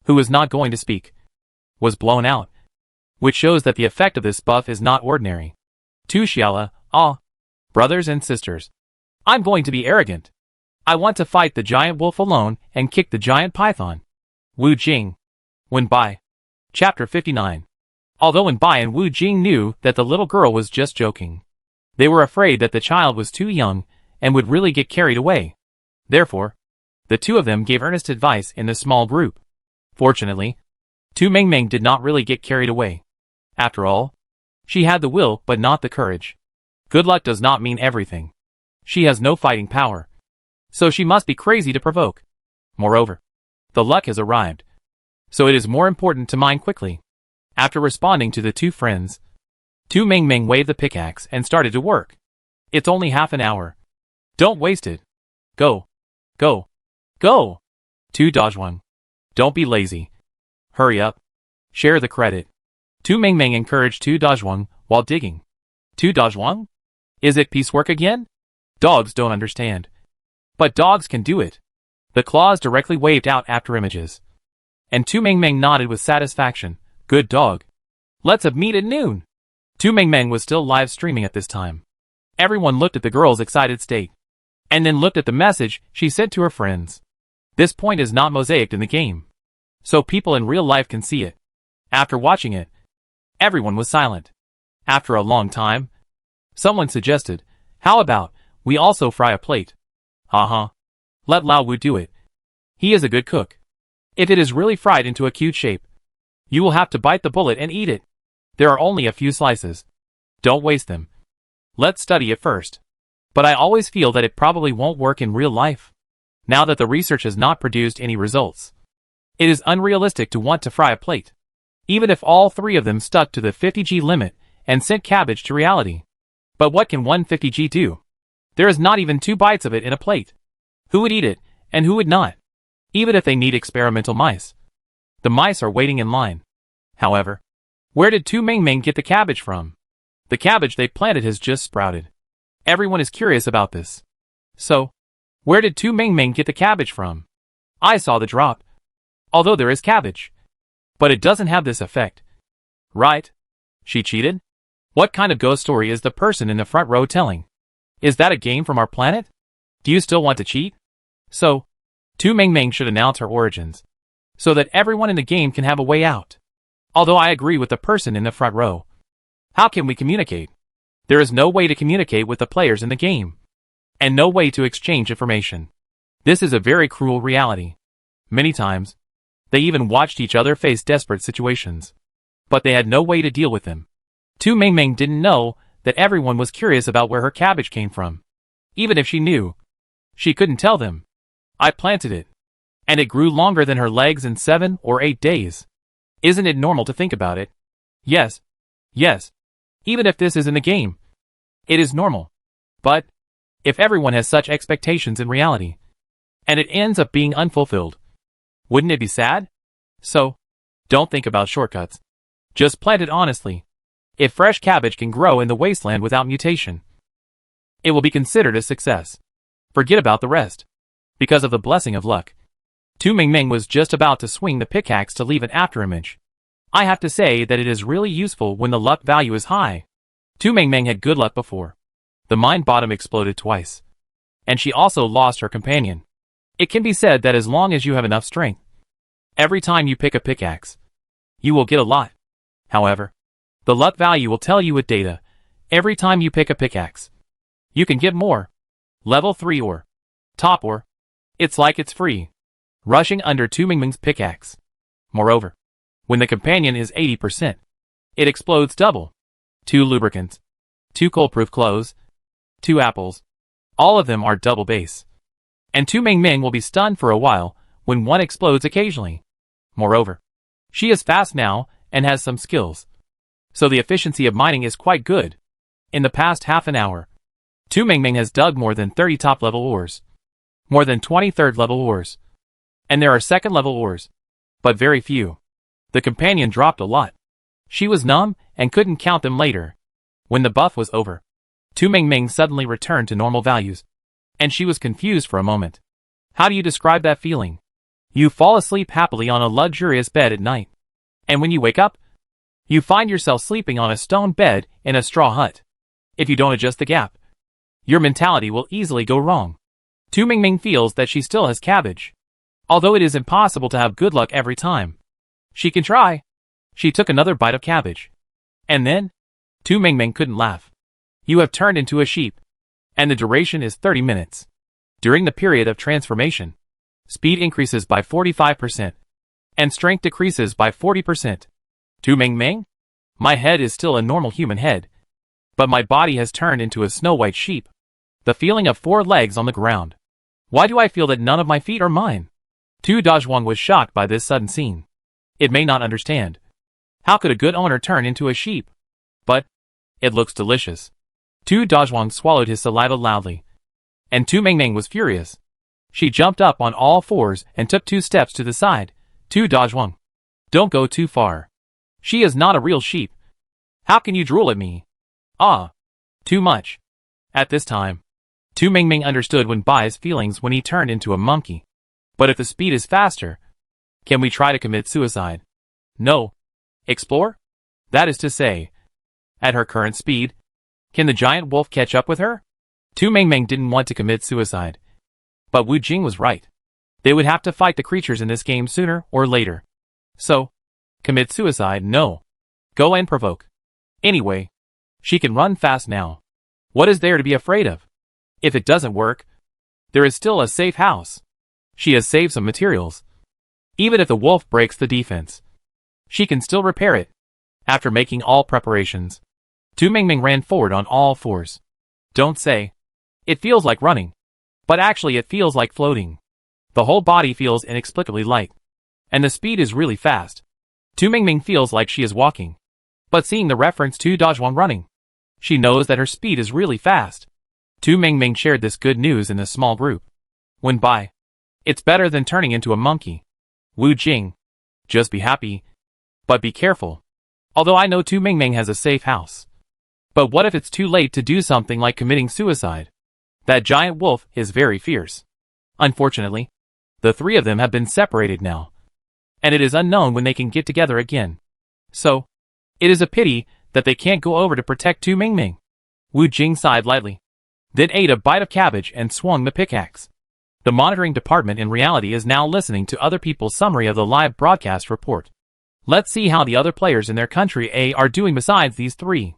who was not going to speak, was blown out, which shows that the effect of this buff is not ordinary. Tu Xiala, brothers and sisters, I'm going to be arrogant. I want to fight the giant wolf alone and kick the giant python. Wu Jing, Wen Bai. Chapter 59. Although Wen Bai and Wu Jing knew that the little girl was just joking, they were afraid that the child was too young and would really get carried away. Therefore, the two of them gave earnest advice in the small group. Fortunately, Tu Ming Ming did not really get carried away. After all, she had the will but not the courage. Good luck does not mean everything. She has no fighting power, so she must be crazy to provoke. Moreover, the luck has arrived, so it is more important to mine quickly. After responding to the 2 friends, Tu Ming Ming waved the pickaxe and started to work. It's only half an hour. Don't waste it. Go. Go. Go. Tu Dazhuang. Don't be lazy. Hurry up. Share the credit. Tu Ming Ming encouraged Tu Dazhuang while digging. Tu Dazhuang? Is it piecework again? Dogs don't understand. But dogs can do it. The claws directly waved out after images. And Tu Ming Ming nodded with satisfaction. Good dog. Let's have meet at noon. Tu Ming Ming was still live streaming at this time. Everyone looked at the girl's excited state, and then looked at the message she sent to her friends. This point is not mosaicked in the game, so people in real life can see it. After watching it, everyone was silent. After a long time, someone suggested, how about we also fry a plate? Let Lao Wu do it. He is a good cook. If it is really fried into a cute shape, you will have to bite the bullet and eat it. There are only a few slices. Don't waste them. Let's study it first. But I always feel that it probably won't work in real life. Now that the research has not produced any results, it is unrealistic to want to fry a plate, even if all 3 of them stuck to the 50G limit and sent cabbage to reality. But what can 150G do? There is not even 2 bites of it in a plate. Who would eat it, and who would not? Even if they need experimental mice. The mice are waiting in line. However, where did Tu Ming Ming get the cabbage from? The cabbage they planted has just sprouted. Everyone is curious about this. So, where did Tu Ming Ming get the cabbage from? I saw the drop. Although there is cabbage. But it doesn't have this effect. Right? She cheated? What kind of ghost story is the person in the front row telling? Is that a game from our planet? Do you still want to cheat? So, Tu Ming Ming should announce her origins, so that everyone in the game can have a way out. Although I agree with the person in the front row. How can we communicate? There is no way to communicate with the players in the game, and no way to exchange information. This is a very cruel reality. Many times, they even watched each other face desperate situations, but they had no way to deal with them. Tu Ming Ming didn't know that everyone was curious about where her cabbage came from. Even if she knew, she couldn't tell them. I planted it, and it grew longer than her legs in 7 or 8 days. Isn't it normal to think about it? Yes. Yes. Even if this is in the game, it is normal. But, if everyone has such expectations in reality, and it ends up being unfulfilled, wouldn't it be sad? So, don't think about shortcuts. Just plant it honestly. If fresh cabbage can grow in the wasteland without mutation, it will be considered a success. Forget about the rest. Because of the blessing of luck, Tu Ming Ming was just about to swing the pickaxe to leave an afterimage. I have to say that it is really useful when the luck value is high. Tu Ming Ming had good luck before. The mine bottom exploded twice, and she also lost her companion. It can be said that as long as you have enough strength, every time you pick a pickaxe, you will get a lot. However, the luck value will tell you with data, every time you pick a pickaxe, you can get more. Level 3 or top or It's like it's free, rushing under Tu Mingming's pickaxe. Moreover, when the companion is 80%, it explodes double. 2 lubricants, 2 cold-proof clothes, 2 apples. All of them are double base. And Tu Mingming will be stunned for a while when one explodes occasionally. Moreover, she is fast now and has some skills. So the efficiency of mining is quite good. In the past half an hour, Tu Mingming has dug more than 30 top-level ores, more than 20 third-level ores, and there are second-level ores, but very few. The companion dropped a lot. She was numb and couldn't count them later. When the buff was over, Tu Mingming suddenly returned to normal values, and she was confused for a moment. How do you describe that feeling? You fall asleep happily on a luxurious bed at night, and when you wake up, you find yourself sleeping on a stone bed in a straw hut. If you don't adjust the gap, your mentality will easily go wrong. Tu Mingming feels that she still has cabbage. Although it is impossible to have good luck every time, she can try. She took another bite of cabbage. And then, Tu Mingming couldn't laugh. You have turned into a sheep. And the duration is 30 minutes. During the period of transformation, speed increases by 45%, and strength decreases by 40%. Tu Mingming? My head is still a normal human head, but my body has turned into a snow-white sheep. The feeling of 4 legs on the ground. Why do I feel that none of my feet are mine? Tu Dazhuang was shocked by this sudden scene. It may not understand. How could a good owner turn into a sheep? But it looks delicious. Tu Dazhuang swallowed his saliva loudly. And Tu Mingming was furious. She jumped up on all 4s and took 2 steps to the side. Tu Dazhuang, don't go too far. She is not a real sheep. How can you drool at me? Ah, too much. At this time, Tu Mingming understood Wen Bai's feelings when he turned into a monkey. But if the speed is faster, can we try to commit suicide? No. Explore? That is to say, at her current speed, can the giant wolf catch up with her? Tu Mingming didn't want to commit suicide. But Wu Jing was right. They would have to fight the creatures in this game sooner or later. So, commit suicide, no. Go and provoke. Anyway, she can run fast now. What is there to be afraid of? If it doesn't work, there is still a safe house. She has saved some materials. Even if the wolf breaks the defense, she can still repair it. After making all preparations, Tu Mingming ran forward on all 4s. Don't say. It feels like running. But actually it feels like floating. The whole body feels inexplicably light. And the speed is really fast. Tu Mingming feels like she is walking. But seeing the reference to Dazhuang running, she knows that her speed is really fast. Tu Mingming shared this good news in a small group. Wen Bai, it's better than turning into a monkey. Wu Jing, just be happy. But be careful. Although I know Tu Mingming has a safe house. But what if it's too late to do something like committing suicide? That giant wolf is very fierce. Unfortunately, the 3 of them have been separated now. And it is unknown when they can get together again. So, it is a pity that they can't go over to protect Tu Mingming. Wu Jing sighed lightly, then ate a bite of cabbage and swung the pickaxe. The monitoring department in reality is now listening to other people's summary of the live broadcast report. Let's see how the other players in their country A are doing besides these 3.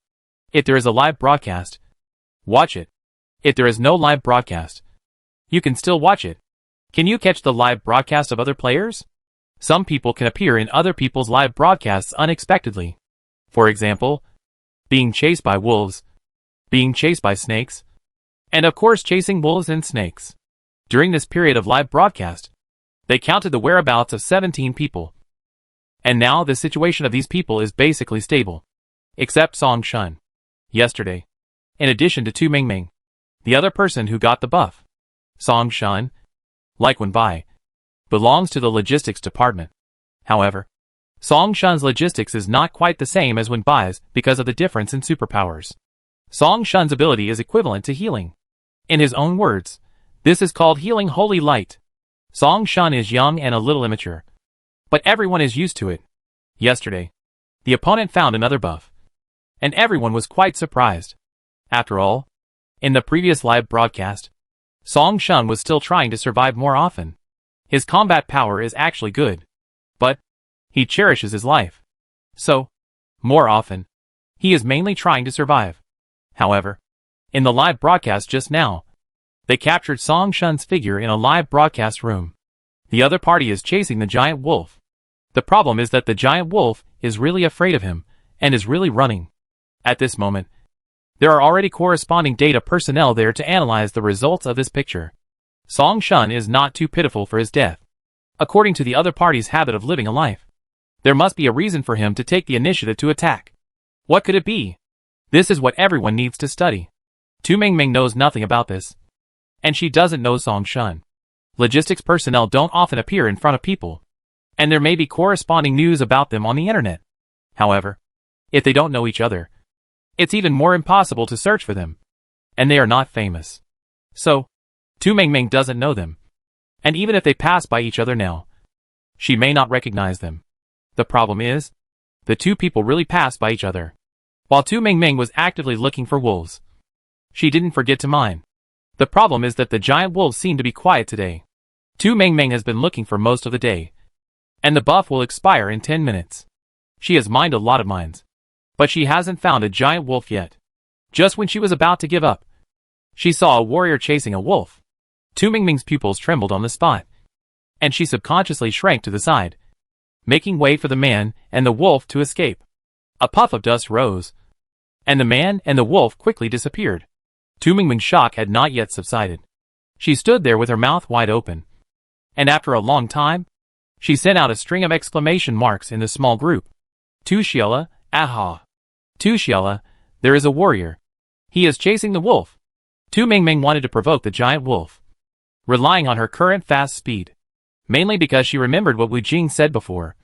If there is a live broadcast, watch it. If there is no live broadcast, you can still watch it. Can you catch the live broadcast of other players? Some people can appear in other people's live broadcasts unexpectedly. For example, being chased by wolves, being chased by snakes, and of course chasing wolves and snakes. During this period of live broadcast, they counted the whereabouts of 17 people. And now the situation of these people is basically stable. Except Song Shun. Yesterday, in addition to Tu Mingming, the other person who got the buff, Song Shun, like Wen Bai, belongs to the logistics department. However, Song Shun's logistics is not quite the same as Wen Bai's because of the difference in superpowers. Song Shun's ability is equivalent to healing. In his own words, this is called healing holy light. Song Shun is young and a little immature, but everyone is used to it. Yesterday, the opponent found another buff, and everyone was quite surprised. After all, in the previous live broadcast, Song Shun was still trying to survive more often. His combat power is actually good, but he cherishes his life. So, more often, he is mainly trying to survive. However, in the live broadcast just now, They captured Song Shun's figure in a live broadcast room. The other party is chasing the giant wolf. The problem is that the giant wolf is really afraid of him, and is really running. At this moment, there are already corresponding data personnel there to analyze the results of this picture. Song Shun is not too pitiful for his death. According to the other party's habit of living a life, there must be a reason for him to take the initiative to attack. What could it be? This is what everyone needs to study. Tu Mingming knows nothing about this. And she doesn't know Song Shun. Logistics personnel don't often appear in front of people. And there may be corresponding news about them on the internet. However, if they don't know each other, it's even more impossible to search for them. And they are not famous. So, Tu Mingming doesn't know them. And even if they pass by each other now, she may not recognize them. The problem is, the two people really passed by each other. While Tu Mingming was actively looking for wolves, she didn't forget to mine. The problem is that the giant wolves seem to be quiet today. Tu Mingming has been looking for most of the day. And the buff will expire in 10 minutes. She has mined a lot of mines. But she hasn't found a giant wolf yet. Just when she was about to give up, she saw a warrior chasing a wolf. Tu Mingming's pupils trembled on the spot. And she subconsciously shrank to the side, making way for the man and the wolf to escape. A puff of dust rose, and the man and the wolf quickly disappeared. Tu Mingming's shock had not yet subsided. She stood there with her mouth wide open. And after a long time, she sent out a string of exclamation marks in the small group. Tu Xiela, aha. Tu Xiela, there is a warrior. He is chasing the wolf. Tu Mingming wanted to provoke the giant wolf, relying on her current fast speed. Mainly because she remembered what Wu Jing said before,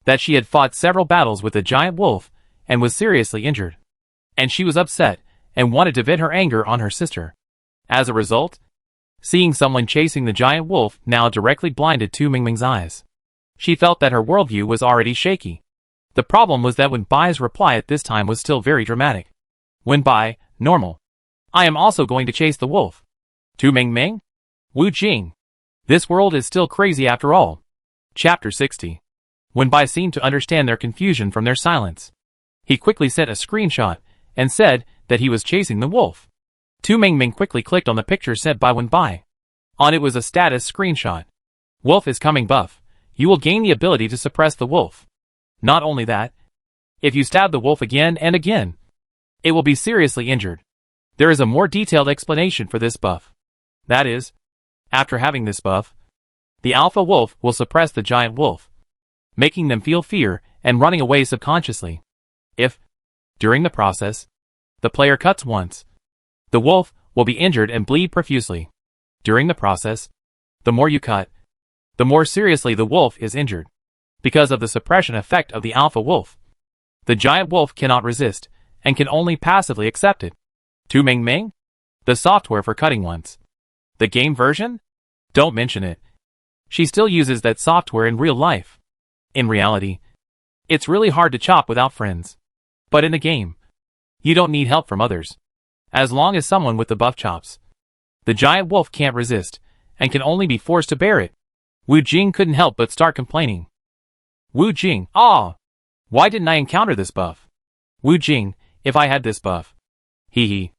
that she had fought several battles with the giant wolf and was seriously injured. And she was upset and wanted to vent her anger on her sister. As a result, seeing someone chasing the giant wolf now directly blinded Tu Mingming's eyes. She felt that her worldview was already shaky. The problem was that Wenbai's reply at this time was still very dramatic. Wenbai, normal. I am also going to chase the wolf. Tu Mingming? Wu Jing. This world is still crazy after all. Chapter 60. Wenbai seemed to understand their confusion from their silence. He quickly sent a screenshot and said that he was chasing the wolf. Tu Mingming quickly clicked on the picture sent by Wenbai. On it was a status screenshot. Wolf is coming buff. You will gain the ability to suppress the wolf. Not only that, if you stab the wolf again and again, it will be seriously injured. There is a more detailed explanation for this buff. That is, after having this buff, the alpha wolf will suppress the giant wolf, making them feel fear and running away subconsciously. If, during the process, the player cuts once, the wolf will be injured and bleed profusely. During the process, the more you cut, the more seriously the wolf is injured. Because of the suppression effect of the alpha wolf, the giant wolf cannot resist and can only passively accept it. Tu Mingming? The software for cutting once. The game version? Don't mention it. She still uses that software in real life. In reality, it's really hard to chop without friends. But in the game, you don't need help from others. As long as someone with the buff chops, the giant wolf can't resist and can only be forced to bear it. Wu Jing couldn't help but start complaining. Wu Jing, why didn't I encounter this buff? Wu Jing, if I had this buff. Hee.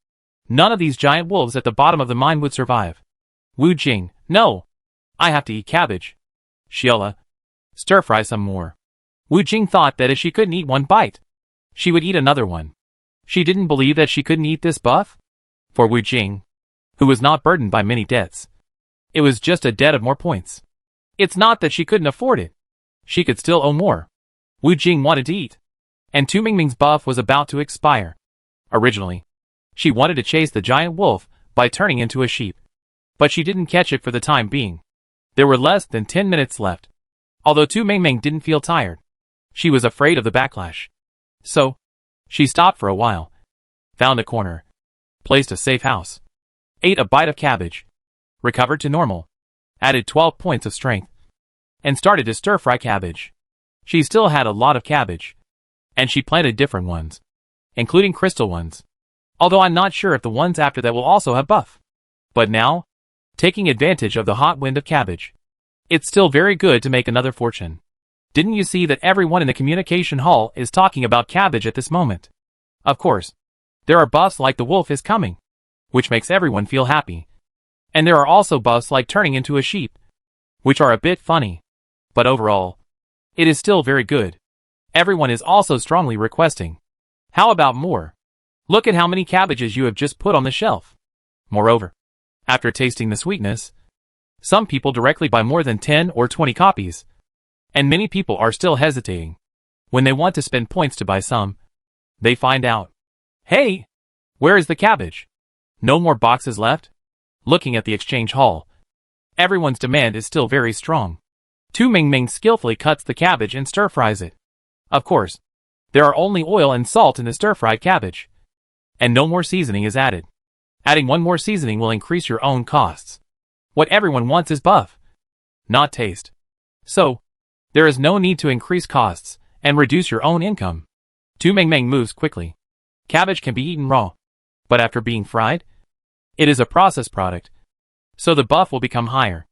None of these giant wolves at the bottom of the mine would survive. Wu Jing, no. I have to eat cabbage. Xiela, stir fry some more. Wu Jing thought that if she couldn't eat one bite, she would eat another one. She didn't believe that she couldn't eat this buff. For Wu Jing, who was not burdened by many debts, it was just a debt of more points. It's not that she couldn't afford it. She could still owe more. Wu Jing wanted to eat. And Tu Mingming's buff was about to expire. Originally, she wanted to chase the giant wolf by turning into a sheep. But she didn't catch it for the time being. There were less than 10 minutes left. Although Tu Mingming didn't feel tired, she was afraid of the backlash. So, she stopped for a while, found a corner, placed a safe house, ate a bite of cabbage, recovered to normal, added 12 points of strength, and started to stir-fry cabbage. She still had a lot of cabbage, and she planted different ones, including crystal ones. Although I'm not sure if the ones after that will also have buff. But now, taking advantage of the hot wind of cabbage, it's still very good to make another fortune. Didn't you see that everyone in the communication hall is talking about cabbage at this moment? Of course, there are buffs like the wolf is coming, which makes everyone feel happy. And there are also buffs like turning into a sheep, which are a bit funny. But overall, it is still very good. Everyone is also strongly requesting. How about more? Look at how many cabbages you have just put on the shelf. Moreover, after tasting the sweetness, some people directly buy more than 10 or 20 copies. And many people are still hesitating. When they want to spend points to buy some, they find out, hey, where is the cabbage? No more boxes left? Looking at the exchange hall, everyone's demand is still very strong. Tu Ming Ming skillfully cuts the cabbage and stir-fries it. Of course, there are only oil and salt in the stir-fried cabbage. And no more seasoning is added. Adding one more seasoning will increase your own costs. What everyone wants is buff, not taste. So, there is no need to increase costs and reduce your own income. Tu Ming Ming moves quickly. Cabbage can be eaten raw, but after being fried, it is a processed product, so the buff will become higher.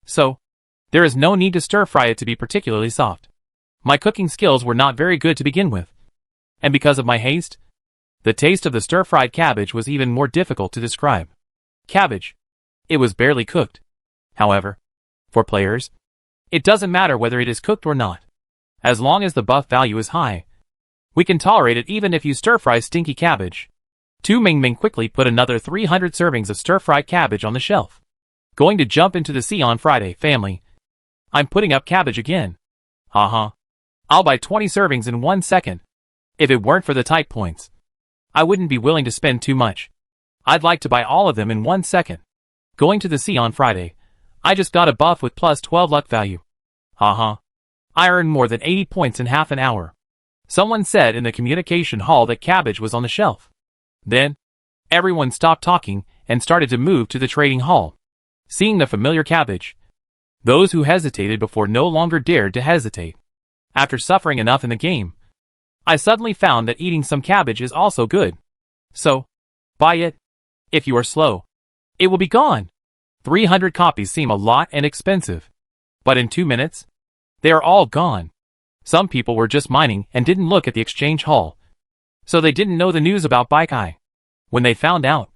So, there is no need to stir-fry it to be particularly soft. My cooking skills were not very good to begin with, and because of my haste, the taste of the stir-fried cabbage was even more difficult to describe. Cabbage. It was barely cooked. However, for players, it doesn't matter whether it is cooked or not. As long as the buff value is high, we can tolerate it even if you stir-fry stinky cabbage. Tu Ming Ming quickly put another 300 servings of stir-fried cabbage on the shelf. Going to jump into the sea on Friday, family. I'm putting up cabbage again. I'll buy 20 servings in 1 second. If it weren't for the type points, I wouldn't be willing to spend too much. I'd like to buy all of them in 1 second. Going to the sea on Friday. I just got a buff with plus 12 luck value. I earned more than 80 points in half an hour. Someone said in the communication hall that cabbage was on the shelf. Then, everyone stopped talking and started to move to the trading hall. Seeing the familiar cabbage, those who hesitated before no longer dared to hesitate. After suffering enough in the game, I suddenly found that eating some cabbage is also good. So, buy it. If you are slow, it will be gone. 300 copies seem a lot and expensive. But in 2 minutes, they are all gone. Some people were just mining and didn't look at the exchange hall, so they didn't know the news about Pickaxe. When they found out,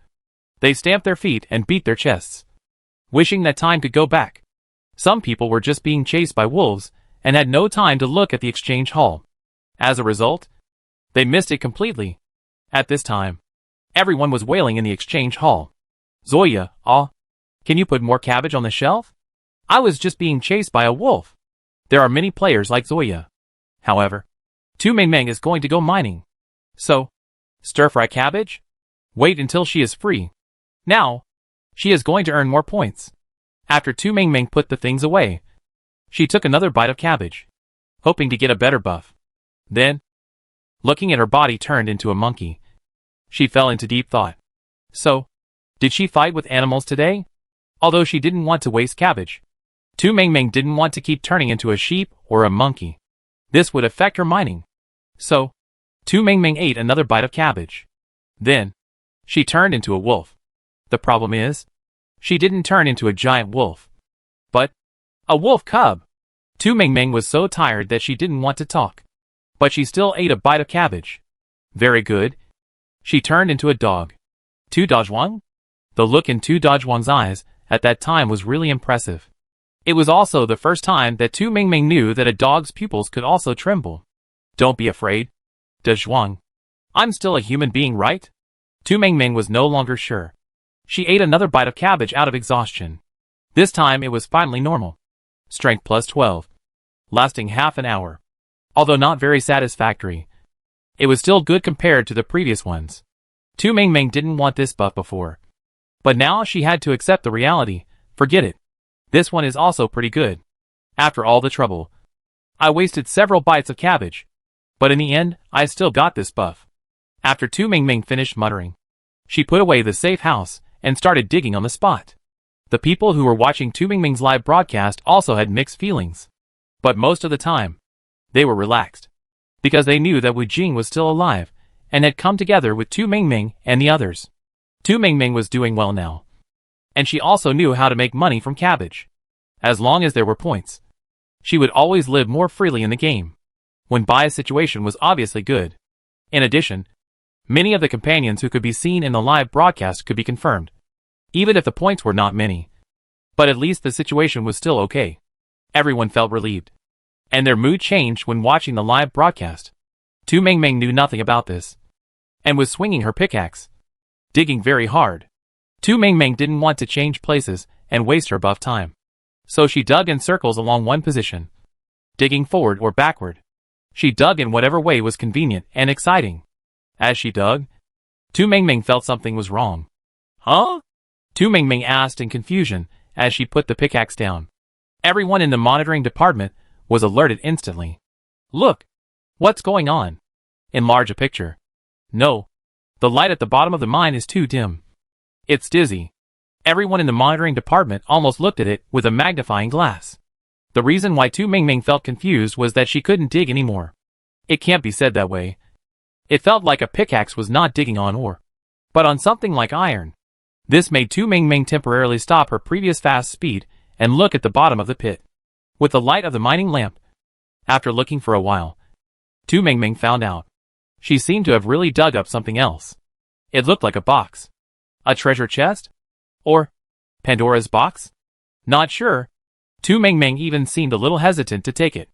they stamped their feet and beat their chests, wishing that time could go back. Some people were just being chased by wolves and had no time to look at the exchange hall. As a result, they missed it completely. At this time, everyone was wailing in the exchange hall. Zoya, can you put more cabbage on the shelf? I was just being chased by a wolf. There are many players like Zoya. However, Tu Ming Ming is going to go mining. So, stir-fry cabbage? Wait until she is free. Now, she is going to earn more points. After Tu Ming Ming put the things away, she took another bite of cabbage, hoping to get a better buff. Then, looking at her body turned into a monkey, she fell into deep thought. So, did she fight with animals today? Although she didn't want to waste cabbage, Tu Ming Ming didn't want to keep turning into a sheep or a monkey. This would affect her mining. So, Tu Ming Ming ate another bite of cabbage. Then, she turned into a wolf. The problem is, she didn't turn into a giant wolf, but a wolf cub. Tu Ming Ming was so tired that she didn't want to talk, but she still ate a bite of cabbage. Very good. She turned into a dog. Tu Dazhuang? The look in Tu Dazhuang's eyes at that time was really impressive. It was also the first time that Tu Ming Ming knew that a dog's pupils could also tremble. Don't be afraid, Dazhuang. I'm still a human being, right? Tu Ming Ming was no longer sure. She ate another bite of cabbage out of exhaustion. This time it was finally normal. Strength plus 12. Lasting half an hour. Although not very satisfactory, it was still good compared to the previous ones. Tu Ming Ming didn't want this buff before, but now she had to accept the reality. Forget it. This one is also pretty good. After all the trouble, I wasted several bites of cabbage, but in the end, I still got this buff. After Tu Ming Ming finished muttering, she put away the safe house and started digging on the spot. The people who were watching Tu Ming Ming's live broadcast also had mixed feelings, but most of the time, they were relaxed, because they knew that Wu Jing was still alive and had come together with Tu Ming Ming and the others. Tu Ming Ming was doing well now, and she also knew how to make money from cabbage. As long as there were points, she would always live more freely in the game. When Bai's situation was obviously good. In addition, many of the companions who could be seen in the live broadcast could be confirmed. even if the points were not many. But at least the situation was still okay. Everyone felt relieved. And their mood changed when watching the live broadcast. Tu Mengmeng knew nothing about this, and was swinging her pickaxe, digging very hard. Tu Mengmeng didn't want to change places and waste her buff time. So she dug in circles along one position, digging forward or backward. She dug in whatever way was convenient and exciting. As she dug, Tu Mengmeng felt something was wrong. Huh? Tu Mengmeng asked in confusion as she put the pickaxe down. Everyone in the monitoring department was alerted instantly. Look! What's going on? Enlarge a picture. No. The light at the bottom of the mine is too dim. It's dizzy. Everyone in the monitoring department almost looked at it with a magnifying glass. The reason why Tu Mengmeng felt confused was that she couldn't dig anymore. It can't be said that way. It felt like a pickaxe was not digging on ore, but on something like iron. This made Tu Mengmeng temporarily stop her previous fast speed and look at the bottom of the pit. With the light of the mining lamp. After looking for a while, Tu Mengmeng found out. She seemed to have really dug up something else. It looked like a box. A treasure chest? Or Pandora's box? Not sure. Tu Mengmeng even seemed a little hesitant to take it.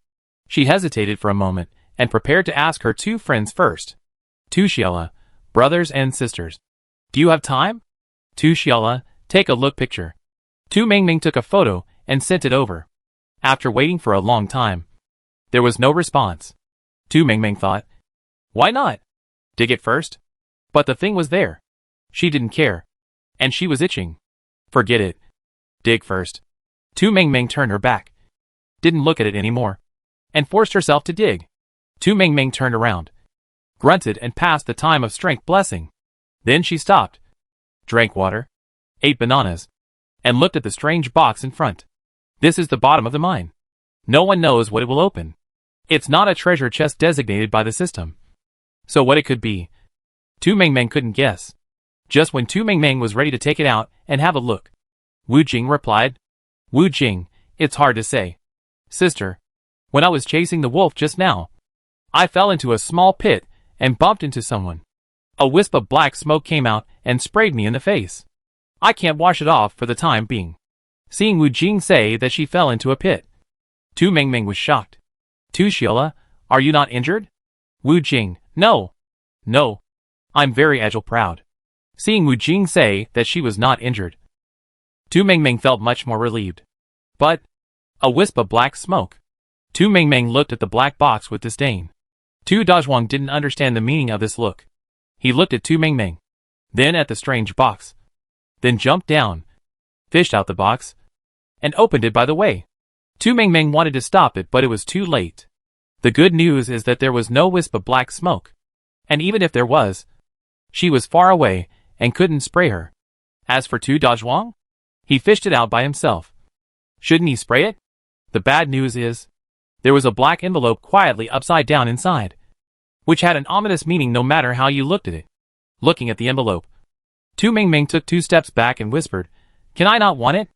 She hesitated for a moment and prepared to ask her two friends first. Tu Xiela, brothers and sisters. Do you have time? Tu Xiela, take a look picture. Tu Mengmeng took a photo and sent it over. After waiting for a long time, there was no response. Tu Mengmeng thought, why not? Dig it first? But the thing was there. She didn't care. And she was itching. Forget it. Dig first. Tu Mengmeng turned her back, didn't look at it anymore, and forced herself to dig. Tu Mengmeng turned around, grunted and passed the time of strength blessing. Then she stopped, drank water, ate bananas, and looked at the strange box in front. This is the bottom of the mine. No one knows what it will open. It's not a treasure chest designated by the system. So what it could be, Tu Mengmeng couldn't guess. Just when Tu Mengmeng was ready to take it out and have a look, Wu Jing replied, Wu Jing, it's hard to say. Sister, when I was chasing the wolf just now, I fell into a small pit and bumped into someone. A wisp of black smoke came out and sprayed me in the face. I can't wash it off for the time being. Seeing Wu Jing say that she fell into a pit, Tu Mengmeng was shocked. Tu Xiela, are you not injured? Wu Jing, no. No. I'm very agile proud. Seeing Wu Jing say that she was not injured, Tu Mengmeng felt much more relieved. But, a wisp of black smoke. Tu Mengmeng looked at the black box with disdain. Tu Dazhuang didn't understand the meaning of this look. He looked at Tu Mengmeng, then at the strange box, then jumped down, fished out the box, and opened it by the way. Tu Mengmeng wanted to stop it, but it was too late. The good news is that there was no wisp of black smoke. And even if there was, she was far away and couldn't spray her. As for Tu Dazhuang, he fished it out by himself. Shouldn't he spray it? The bad news is, there was a black envelope quietly upside down inside, which had an ominous meaning no matter how you looked at it. Looking at the envelope, Tu Mengmeng took 2 steps back and whispered, Can I not want it?